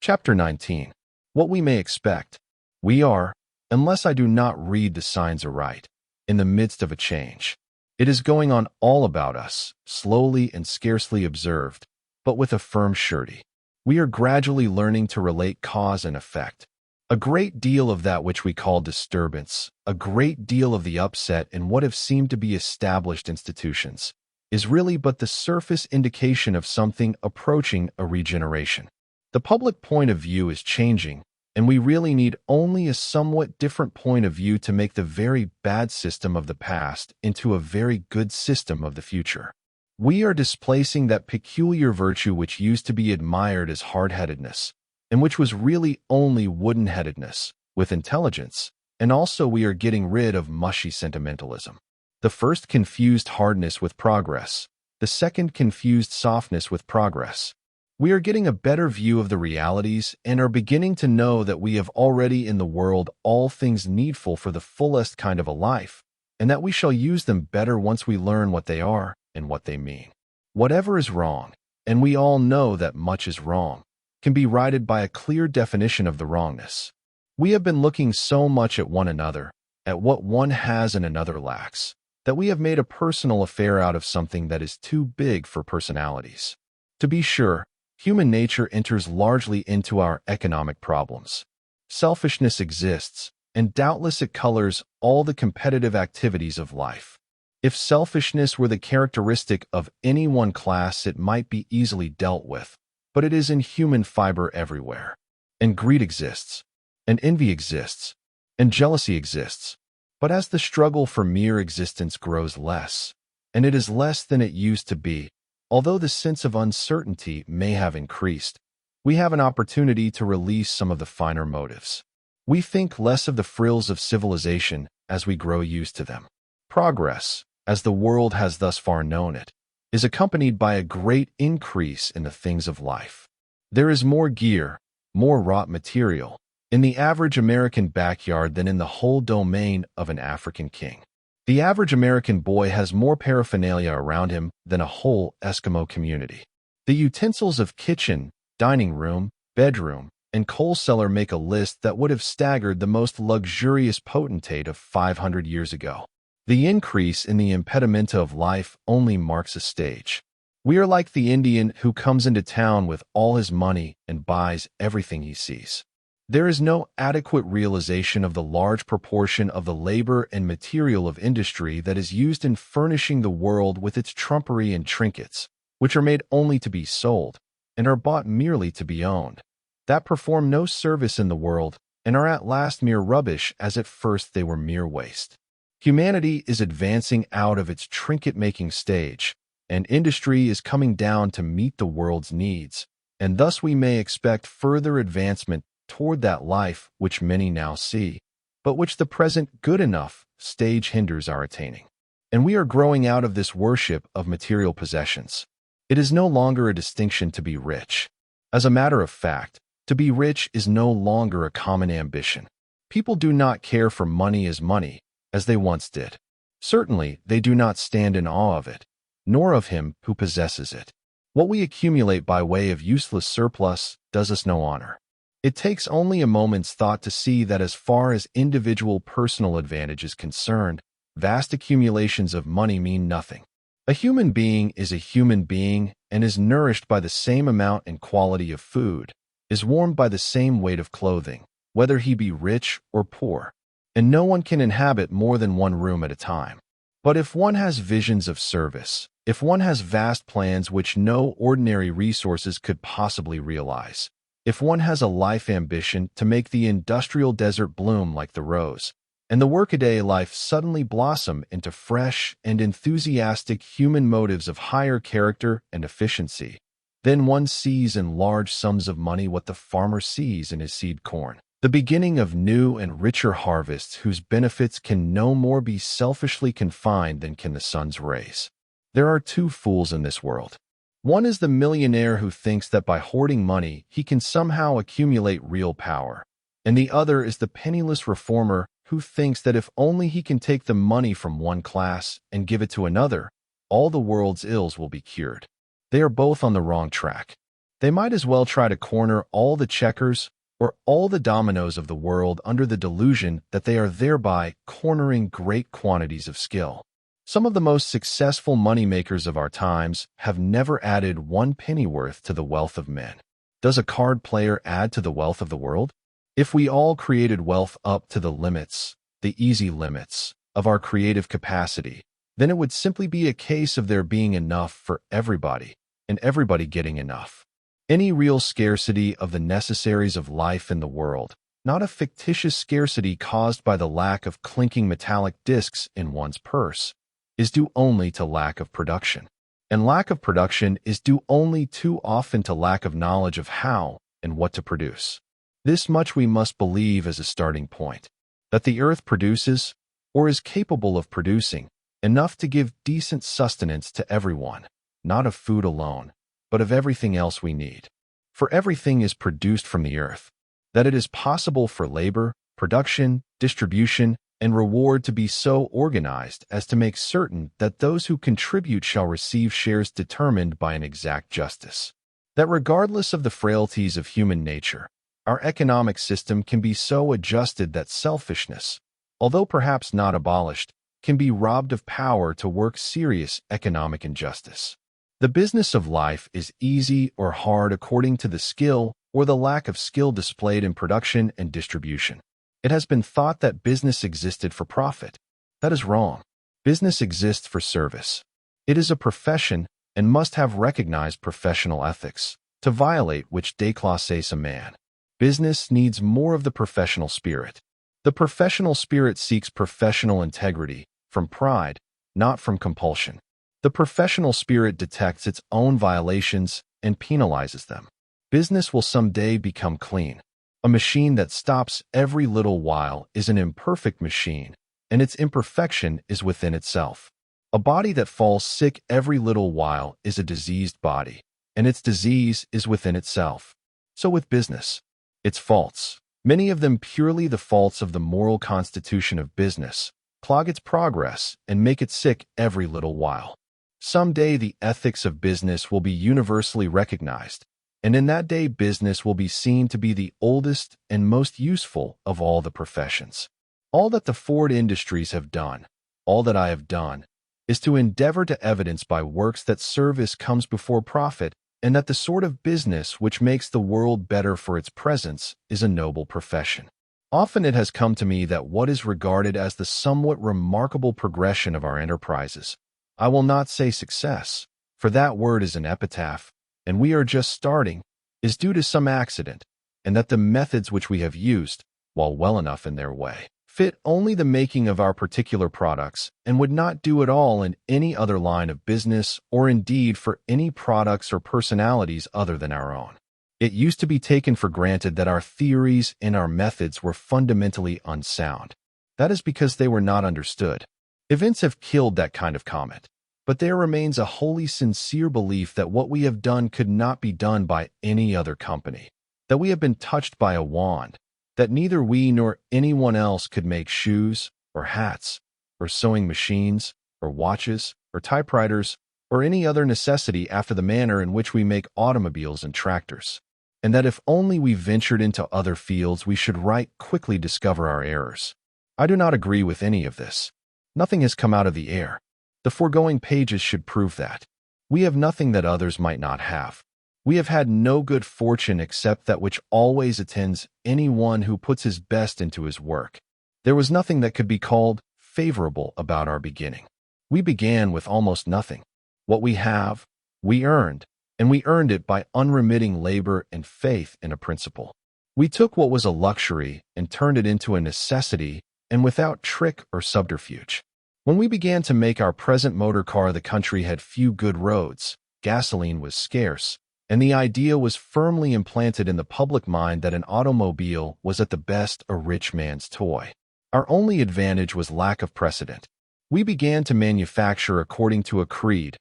Chapter 19. What we may expect. We are, unless I do not read the signs aright, in the midst of a change. It is going on all about us, slowly and scarcely observed, but with a firm surety. We are gradually learning to relate cause and effect. A great deal of that which we call disturbance, a great deal of the upset in what have seemed to be established institutions, is really but the surface indication of something approaching a regeneration. The public point of view is changing, and we really need only a somewhat different point of view to make the very bad system of the past into a very good system of the future. We are displacing that peculiar virtue which used to be admired as hard-headedness, and which was really only wooden-headedness, with intelligence, and also we are getting rid of mushy sentimentalism. The first confused hardness with progress, the second confused softness with progress. We are getting a better view of the realities and are beginning to know that we have already in the world all things needful for the fullest kind of a life, and that we shall use them better once we learn what they are and what they mean. Whatever is wrong, and we all know that much is wrong, can be righted by a clear definition of the wrongness. We have been looking so much at one another, at what one has and another lacks, that we have made a personal affair out of something that is too big for personalities. To be sure, human nature enters largely into our economic problems. Selfishness exists, and doubtless it colors all the competitive activities of life. If selfishness were the characteristic of any one class, it might be easily dealt with, but it is in human fiber everywhere. And greed exists, and envy exists, and jealousy exists. But as the struggle for mere existence grows less, and it is less than it used to be, although the sense of uncertainty may have increased, we have an opportunity to release some of the finer motives. We think less of the frills of civilization as we grow used to them. Progress, as the world has thus far known it, is accompanied by a great increase in the things of life. There is more gear, more wrought material, in the average American backyard than in the whole domain of an African king. The average American boy has more paraphernalia around him than a whole Eskimo community. The utensils of kitchen, dining room, bedroom, and coal cellar make a list that would have staggered the most luxurious potentate of 500 years ago. The increase in the impedimenta of life only marks a stage. We are like the Indian who comes into town with all his money and buys everything he sees. There is no adequate realization of the large proportion of the labor and material of industry that is used in furnishing the world with its trumpery and trinkets, which are made only to be sold, and are bought merely to be owned, that perform no service in the world, and are at last mere rubbish as at first they were mere waste. Humanity is advancing out of its trinket-making stage, and industry is coming down to meet the world's needs, and thus we may expect further advancement toward that life which many now see, but which the present good enough stage hinders our attaining. And we are growing out of this worship of material possessions. It is no longer a distinction to be rich. As a matter of fact, to be rich is no longer a common ambition. People do not care for money as they once did. Certainly, they do not stand in awe of it, nor of him who possesses it. What we accumulate by way of useless surplus does us no honor. It takes only a moment's thought to see that as far as individual personal advantage is concerned, vast accumulations of money mean nothing. A human being is a human being and is nourished by the same amount and quality of food, is warmed by the same weight of clothing, whether he be rich or poor, and no one can inhabit more than one room at a time. But if one has visions of service, if one has vast plans which no ordinary resources could possibly realize, if one has a life ambition to make the industrial desert bloom like the rose, and the workaday life suddenly blossom into fresh and enthusiastic human motives of higher character and efficiency, then one sees in large sums of money what the farmer sees in his seed corn, the beginning of new and richer harvests whose benefits can no more be selfishly confined than can the sun's rays. There are two fools in this world. One is the millionaire who thinks that by hoarding money he can somehow accumulate real power, and the other is the penniless reformer who thinks that if only he can take the money from one class and give it to another, all the world's ills will be cured. They are both on the wrong track. They might as well try to corner all the checkers or all the dominoes of the world under the delusion that they are thereby cornering great quantities of skill. Some of the most successful moneymakers of our times have never added one pennyworth to the wealth of men. Does a card player add to the wealth of the world? If we all created wealth up to the limits, the easy limits, of our creative capacity, then it would simply be a case of there being enough for everybody, and everybody getting enough. Any real scarcity of the necessaries of life in the world, not a fictitious scarcity caused by the lack of clinking metallic discs in one's purse, is due only to lack of production. And lack of production is due only too often to lack of knowledge of how and what to produce. This much we must believe as a starting point, that the earth produces, or is capable of producing, enough to give decent sustenance to everyone, not of food alone, but of everything else we need. For everything is produced from the earth, that it is possible for labor, production, distribution, and reward to be so organized as to make certain that those who contribute shall receive shares determined by an exact justice. That regardless of the frailties of human nature, our economic system can be so adjusted that selfishness, although perhaps not abolished, can be robbed of power to work serious economic injustice. The business of life is easy or hard according to the skill or the lack of skill displayed in production and distribution. It has been thought that business existed for profit. That is wrong. Business exists for service. It is a profession and must have recognized professional ethics, to violate which déclasses a man. Business needs more of the professional spirit. The professional spirit seeks professional integrity from pride, not from compulsion. The professional spirit detects its own violations and penalizes them. Business will someday become clean. A machine that stops every little while is an imperfect machine, and its imperfection is within itself. A body that falls sick every little while is a diseased body, and its disease is within itself. So with business, its faults, many of them purely the faults of the moral constitution of business, clog its progress and make it sick every little while. Someday the ethics of business will be universally recognized, and in that day business will be seen to be the oldest and most useful of all the professions. All that the Ford Industries have done, all that I have done, is to endeavor to evidence by works that service comes before profit, and that the sort of business which makes the world better for its presence is a noble profession. Often it has come to me that what is regarded as the somewhat remarkable progression of our enterprises, I will not say success, for that word is an epitaph, and we are just starting, is due to some accident, and that the methods which we have used, while well enough in their way, fit only the making of our particular products and would not do at all in any other line of business or indeed for any products or personalities other than our own. It used to be taken for granted that our theories and our methods were fundamentally unsound. That is because they were not understood. Events have killed that kind of comment, but there remains a wholly sincere belief that what we have done could not be done by any other company, that we have been touched by a wand, that neither we nor anyone else could make shoes, or hats, or sewing machines, or watches, or typewriters, or any other necessity after the manner in which we make automobiles and tractors, and that if only we ventured into other fields we should right quickly discover our errors. I do not agree with any of this. Nothing has come out of the air. The foregoing pages should prove that. We have nothing that others might not have. We have had no good fortune except that which always attends any one who puts his best into his work. There was nothing that could be called favorable about our beginning. We began with almost nothing. What we have, we earned, and we earned it by unremitting labor and faith in a principle. We took what was a luxury and turned it into a necessity, and without trick or subterfuge. When we began to make our present motor car, the country had few good roads, gasoline was scarce, and the idea was firmly implanted in the public mind that an automobile was at the best a rich man's toy. Our only advantage was lack of precedent. We began to manufacture according to a creed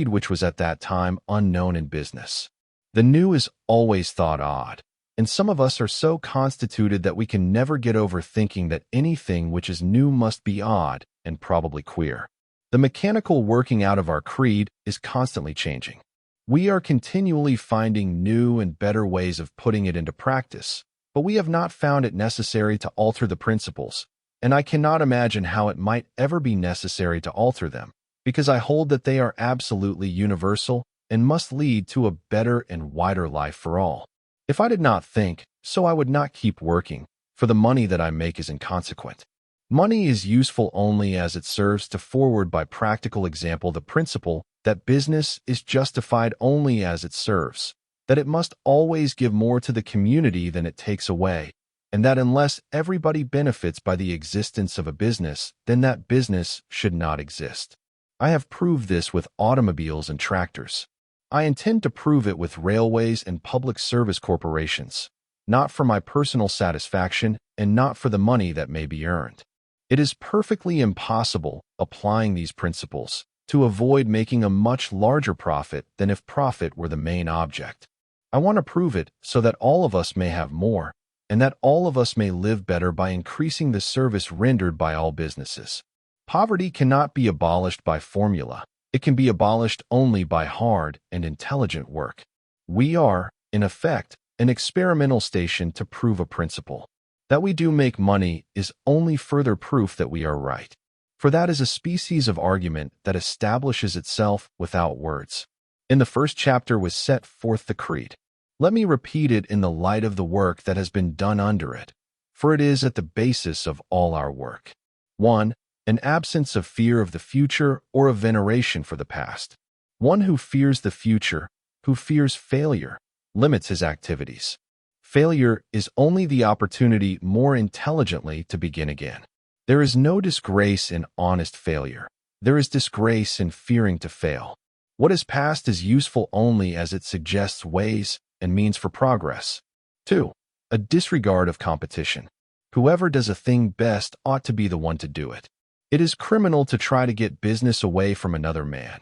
which was at that time unknown in business. The new is always thought odd, and some of us are so constituted that we can never get over thinking that anything which is new must be odd and probably queer. The mechanical working out of our creed is constantly changing. We are continually finding new and better ways of putting it into practice, but we have not found it necessary to alter the principles, and I cannot imagine how it might ever be necessary to alter them, because I hold that they are absolutely universal and must lead to a better and wider life for all. If I did not think so, I would not keep working, for the money that I make is inconsequent. Money is useful only as it serves to forward by practical example the principle that business is justified only as it serves, that it must always give more to the community than it takes away, and that unless everybody benefits by the existence of a business, then that business should not exist. I have proved this with automobiles and tractors. I intend to prove it with railways and public service corporations, not for my personal satisfaction and not for the money that may be earned. It is perfectly impossible, applying these principles, to avoid making a much larger profit than if profit were the main object. I want to prove it so that all of us may have more, and that all of us may live better by increasing the service rendered by all businesses. Poverty cannot be abolished by formula. It can be abolished only by hard and intelligent work. We are, in effect, an experimental station to prove a principle. That we do make money is only further proof that we are right. For that is a species of argument that establishes itself without words. In the first chapter was set forth the creed. Let me repeat it in the light of the work that has been done under it, for it is at the basis of all our work. 1. An absence of fear of the future or of veneration for the past. One who fears the future, who fears failure, limits his activities. Failure is only the opportunity more intelligently to begin again. There is no disgrace in honest failure. There is disgrace in fearing to fail. What is past is useful only as it suggests ways and means for progress. 2. A disregard of competition. Whoever does a thing best ought to be the one to do it. It is criminal to try to get business away from another man.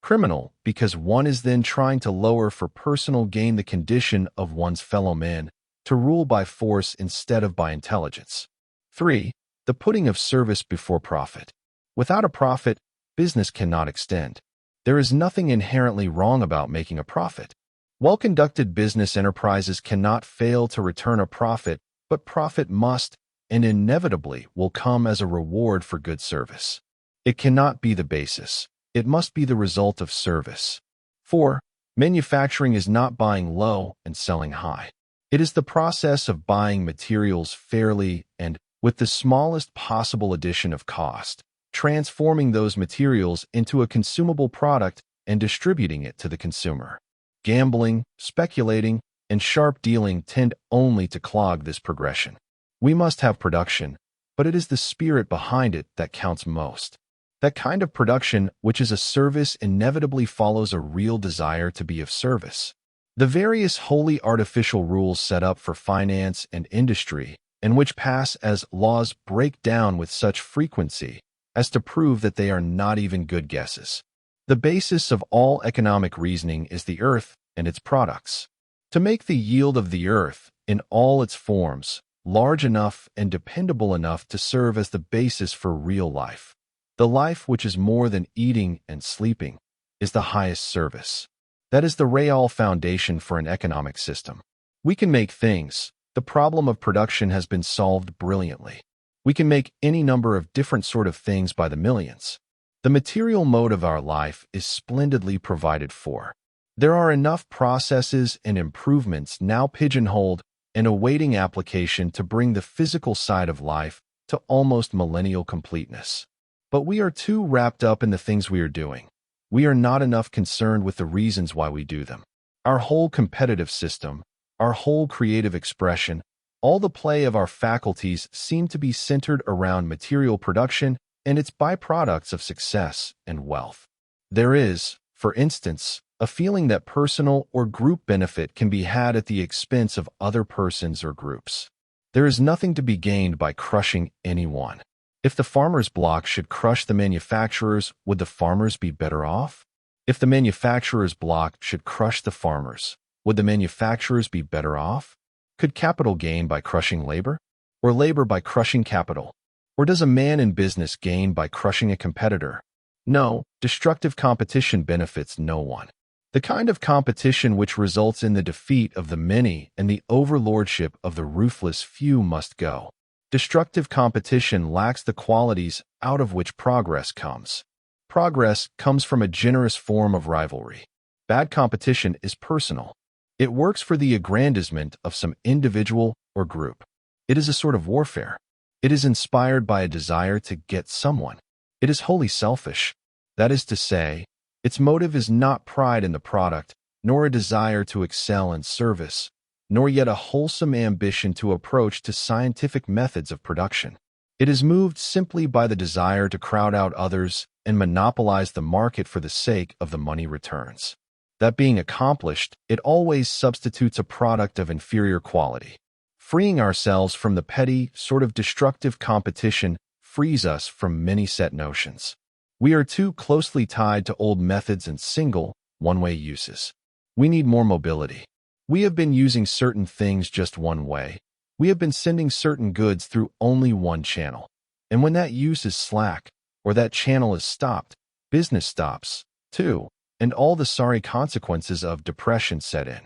Criminal because one is then trying to lower for personal gain the condition of one's fellow men, to rule by force instead of by intelligence. 3. The putting of service before profit. Without a profit, business cannot extend. There is nothing inherently wrong about making a profit. Well-conducted business enterprises cannot fail to return a profit, but profit must and inevitably will come as a reward for good service. It cannot be the basis. It must be the result of service. 4. Manufacturing is not buying low and selling high. It is the process of buying materials fairly and, with the smallest possible addition of cost, transforming those materials into a consumable product and distributing it to the consumer. Gambling, speculating, and sharp dealing tend only to clog this progression. We must have production, but it is the spirit behind it that counts most. That kind of production which is a service inevitably follows a real desire to be of service. The various wholly artificial rules set up for finance and industry, and which pass as laws, break down with such frequency as to prove that they are not even good guesses. The basis of all economic reasoning is the earth and its products. To make the yield of the earth, in all its forms, large enough and dependable enough to serve as the basis for real life, the life which is more than eating and sleeping, is the highest service. That is the real foundation for an economic system. We can make things. The problem of production has been solved brilliantly. We can make any number of different sort of things by the millions. The material mode of our life is splendidly provided for. There are enough processes and improvements now pigeonholed and awaiting application to bring the physical side of life to almost millennial completeness. But we are too wrapped up in the things we are doing. We are not enough concerned with the reasons why we do them. Our whole competitive system, our whole creative expression, all the play of our faculties seem to be centered around material production and its byproducts of success and wealth. There is, for instance, a feeling that personal or group benefit can be had at the expense of other persons or groups. There is nothing to be gained by crushing anyone. If the farmers' bloc should crush the manufacturers, would the farmers be better off? If the manufacturers' bloc should crush the farmers, would the manufacturers be better off? Could capital gain by crushing labor? Or labor by crushing capital? Or does a man in business gain by crushing a competitor? No, destructive competition benefits no one. The kind of competition which results in the defeat of the many and the overlordship of the ruthless few must go. Destructive competition lacks the qualities out of which progress comes. Progress comes from a generous form of rivalry. Bad competition is personal. It works for the aggrandizement of some individual or group. It is a sort of warfare. It is inspired by a desire to get someone. It is wholly selfish. That is to say, its motive is not pride in the product, nor a desire to excel in service, nor yet a wholesome ambition to approach to scientific methods of production. It is moved simply by the desire to crowd out others and monopolize the market for the sake of the money returns. That being accomplished, it always substitutes a product of inferior quality. Freeing ourselves from the petty, sort of destructive competition frees us from many set notions. We are too closely tied to old methods and single, one-way uses. We need more mobility. We have been using certain things just one way. We have been sending certain goods through only one channel. And when that use is slack, or that channel is stopped, business stops, too, and all the sorry consequences of depression set in.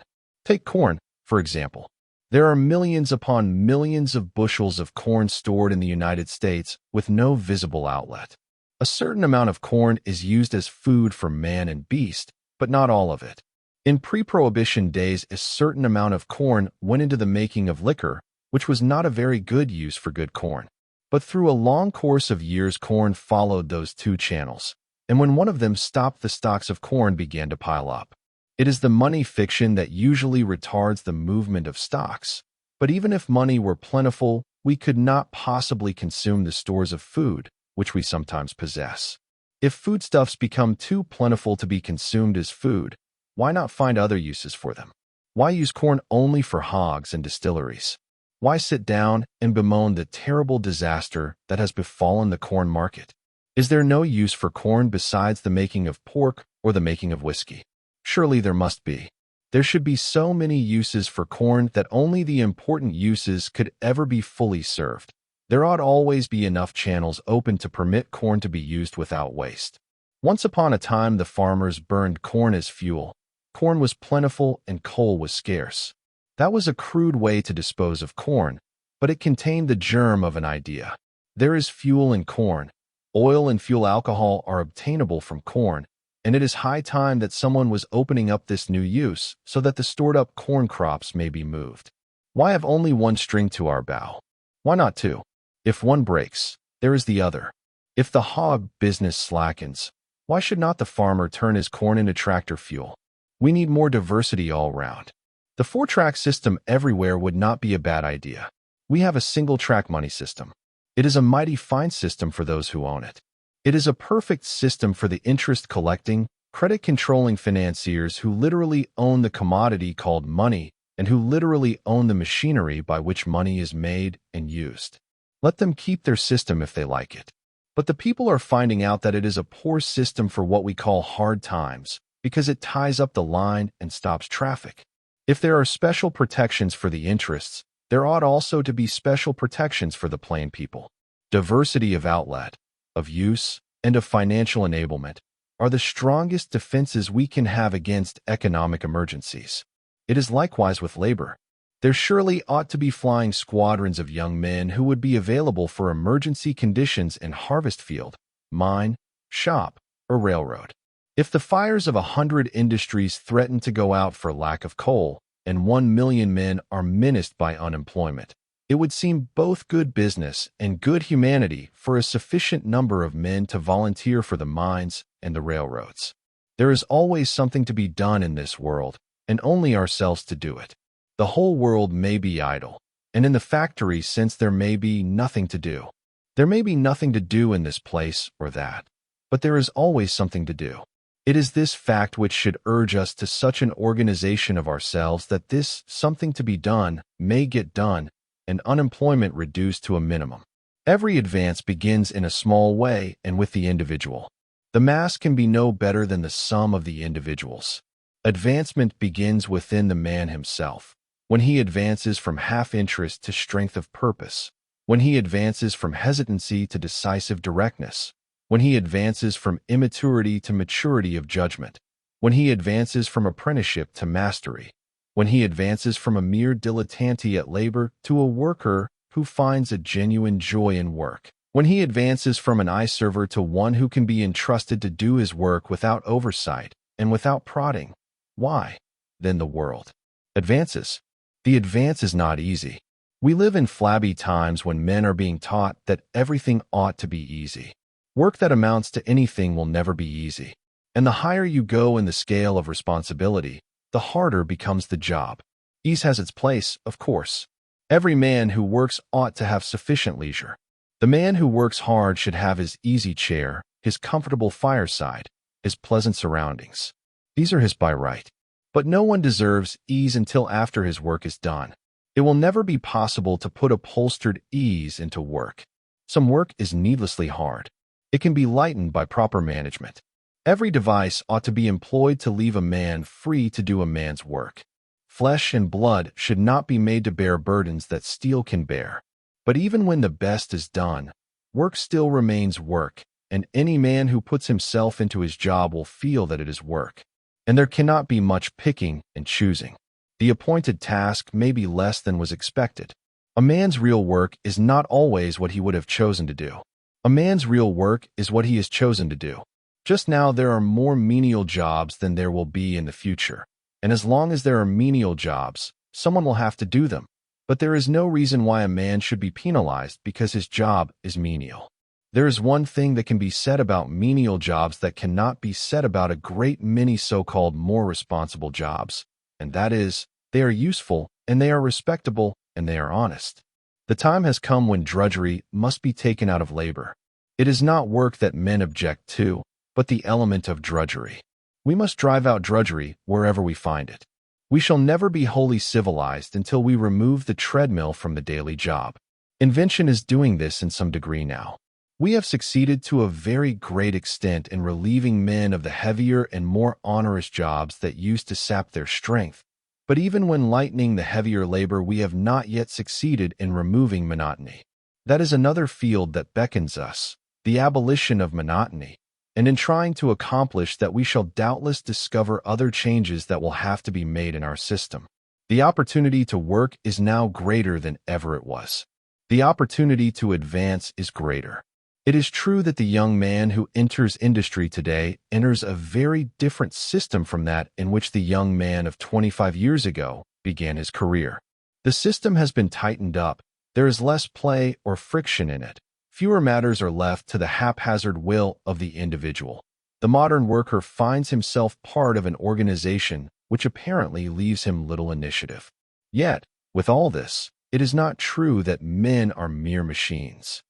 Take corn, for example. There are millions upon millions of bushels of corn stored in the United States with no visible outlet. A certain amount of corn is used as food for man and beast, but not all of it. In pre-prohibition days, a certain amount of corn went into the making of liquor, which was not a very good use for good corn. But through a long course of years, corn followed those two channels, and when one of them stopped, the stocks of corn began to pile up. It is the money fiction that usually retards the movement of stocks. But even if money were plentiful, we could not possibly consume the stores of food, which we sometimes possess. If foodstuffs become too plentiful to be consumed as food, why not find other uses for them? Why use corn only for hogs and distilleries? Why sit down and bemoan the terrible disaster that has befallen the corn market? Is there no use for corn besides the making of pork or the making of whiskey? Surely there must be. There should be so many uses for corn that only the important uses could ever be fully served. There ought always be enough channels open to permit corn to be used without waste. Once upon a time, the farmers burned corn as fuel. Corn was plentiful and coal was scarce. That was a crude way to dispose of corn, but it contained the germ of an idea. There is fuel in corn. Oil and fuel alcohol are obtainable from corn, and it is high time that someone was opening up this new use so that the stored-up corn crops may be moved. Why have only one string to our bow? Why not two? If one breaks, there is the other. If the hog business slackens, why should not the farmer turn his corn into tractor fuel? We need more diversity all round. The four-track system everywhere would not be a bad idea. We have a single-track money system. It is a mighty fine system for those who own it. It is a perfect system for the interest-collecting, credit-controlling financiers who literally own the commodity called money and who literally own the machinery by which money is made and used. Let them keep their system if they like it. But the people are finding out that it is a poor system for what we call hard times because it ties up the line and stops traffic. If there are special protections for the interests, there ought also to be special protections for the plain people. Diversity of outlet, of use, and of financial enablement are the strongest defenses we can have against economic emergencies. It is likewise with labor. There surely ought to be flying squadrons of young men who would be available for emergency conditions in harvest field, mine, shop, or railroad. If the fires of 100 industries threaten to go out for lack of coal, and 1 million men are menaced by unemployment, it would seem both good business and good humanity for a sufficient number of men to volunteer for the mines and the railroads. There is always something to be done in this world, and only ourselves to do it. The whole world may be idle, and in the factory since there may be nothing to do. There may be nothing to do in this place or that, but there is always something to do. It is this fact which should urge us to such an organization of ourselves that this something to be done may get done, and unemployment reduced to a minimum. Every advance begins in a small way and with the individual. The mass can be no better than the sum of the individuals. Advancement begins within the man himself, when he advances from half-interest to strength of purpose, when he advances from hesitancy to decisive directness, when he advances from immaturity to maturity of judgment, when he advances from apprenticeship to mastery, when he advances from a mere dilettante at labor to a worker who finds a genuine joy in work, when he advances from an eye-server to one who can be entrusted to do his work without oversight and without prodding. Why, then the world advances. The advance is not easy. We live in flabby times when men are being taught that everything ought to be easy. Work that amounts to anything will never be easy. And the higher you go in the scale of responsibility, the harder becomes the job. Ease has its place, of course. Every man who works ought to have sufficient leisure. The man who works hard should have his easy chair, his comfortable fireside, his pleasant surroundings. These are his by right. But no one deserves ease until after his work is done. It will never be possible to put upholstered ease into work. Some work is needlessly hard. It can be lightened by proper management. Every device ought to be employed to leave a man free to do a man's work. Flesh and blood should not be made to bear burdens that steel can bear. But even when the best is done, work still remains work, and any man who puts himself into his job will feel that it is work. And there cannot be much picking and choosing. The appointed task may be less than was expected. A man's real work is not always what he would have chosen to do. A man's real work is what he has chosen to do. Just now there are more menial jobs than there will be in the future, and as long as there are menial jobs, someone will have to do them. But there is no reason why a man should be penalized because his job is menial. There is one thing that can be said about menial jobs that cannot be said about a great many so-called more responsible jobs, and that is, they are useful, and they are respectable, and they are honest. The time has come when drudgery must be taken out of labor. It is not work that men object to, but the element of drudgery. We must drive out drudgery wherever we find it. We shall never be wholly civilized until we remove the treadmill from the daily job. Invention is doing this in some degree now. We have succeeded to a very great extent in relieving men of the heavier and more onerous jobs that used to sap their strength. But even when lightening the heavier labor, we have not yet succeeded in removing monotony. That is another field that beckons us, the abolition of monotony. And in trying to accomplish that, we shall doubtless discover other changes that will have to be made in our system. The opportunity to work is now greater than ever it was. The opportunity to advance is greater. It is true that the young man who enters industry today enters a very different system from that in which the young man of 25 years ago began his career. The system has been tightened up. There is less play or friction in it. Fewer matters are left to the haphazard will of the individual. The modern worker finds himself part of an organization which apparently leaves him little initiative. Yet, with all this, it is not true that men are mere machines.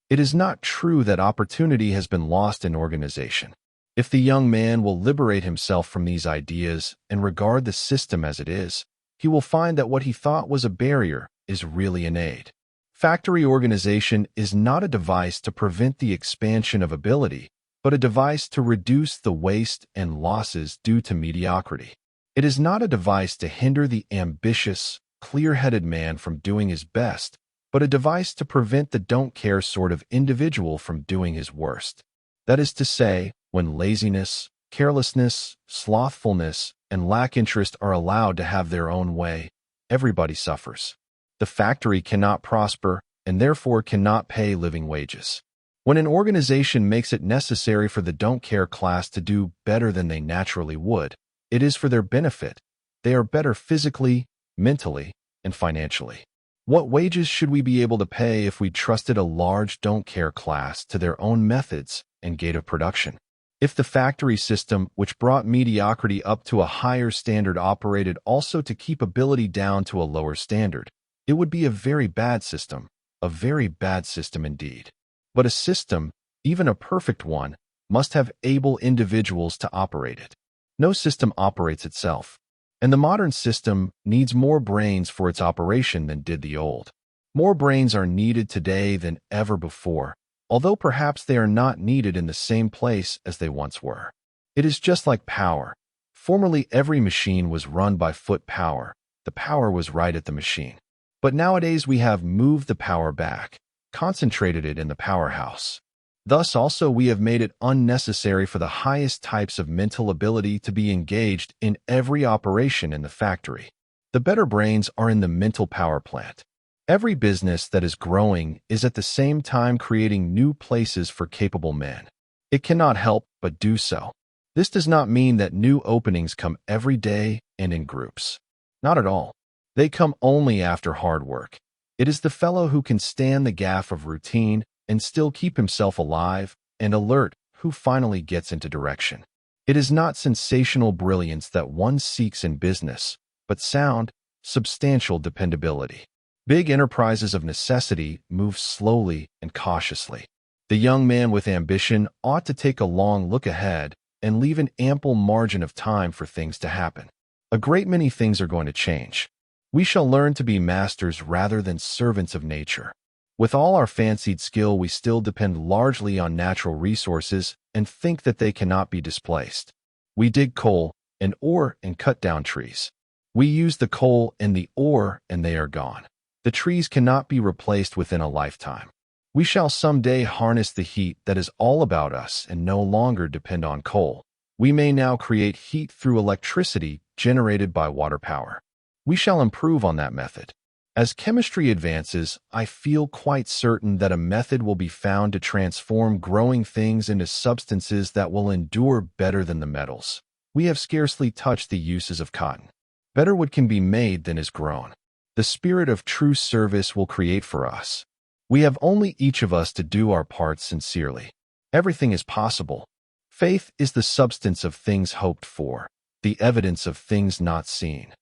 It is not true that opportunity has been lost in organization. If the young man will liberate himself from these ideas and regard the system as it is, he will find that what he thought was a barrier is really an aid. Factory organization is not a device to prevent the expansion of ability, but a device to reduce the waste and losses due to mediocrity. It is not a device to hinder the ambitious, clear-headed man from doing his best, but a device to prevent the don't-care sort of individual from doing his worst. That is to say, when laziness, carelessness, slothfulness, and lack interest are allowed to have their own way, everybody suffers. The factory cannot prosper and therefore cannot pay living wages. When an organization makes it necessary for the don't-care class to do better than they naturally would, it is for their benefit. They are better physically, mentally, and financially. What wages should we be able to pay if we trusted a large don't-care class to their own methods and gate of production? If the factory system, which brought mediocrity up to a higher standard, operated also to keep ability down to a lower standard, it would be a very bad system indeed. But a system, even a perfect one, must have able individuals to operate it. No system operates itself, and the modern system needs more brains for its operation than did the old. More brains are needed today than ever before, although perhaps they are not needed in the same place as they once were. It is just like power. Formerly, every machine was run by foot power. The power was right at the machine. But nowadays we have moved the power back, concentrated it in the powerhouse. Thus also we have made it unnecessary for the highest types of mental ability to be engaged in every operation in the factory. The better brains are in the mental power plant. Every business that is growing is at the same time creating new places for capable men. It cannot help but do so. This does not mean that new openings come every day and in groups. Not at all. They come only after hard work. It is the fellow who can stand the gaff of routine and still keep himself alive and alert who finally gets into direction. It is not sensational brilliance that one seeks in business, but sound, substantial dependability. Big enterprises of necessity move slowly and cautiously. The young man with ambition ought to take a long look ahead and leave an ample margin of time for things to happen. A great many things are going to change. We shall learn to be masters rather than servants of nature. With all our fancied skill, we still depend largely on natural resources and think that they cannot be displaced. We dig coal and ore and cut down trees. We use the coal and the ore and they are gone. The trees cannot be replaced within a lifetime. We shall someday harness the heat that is all about us and no longer depend on coal. We may now create heat through electricity generated by water power. We shall improve on that method. As chemistry advances, I feel quite certain that a method will be found to transform growing things into substances that will endure better than the metals. We have scarcely touched the uses of cotton. Better what can be made than is grown. The spirit of true service will create for us. We have only each of us to do our part sincerely. Everything is possible. Faith is the substance of things hoped for, the evidence of things not seen.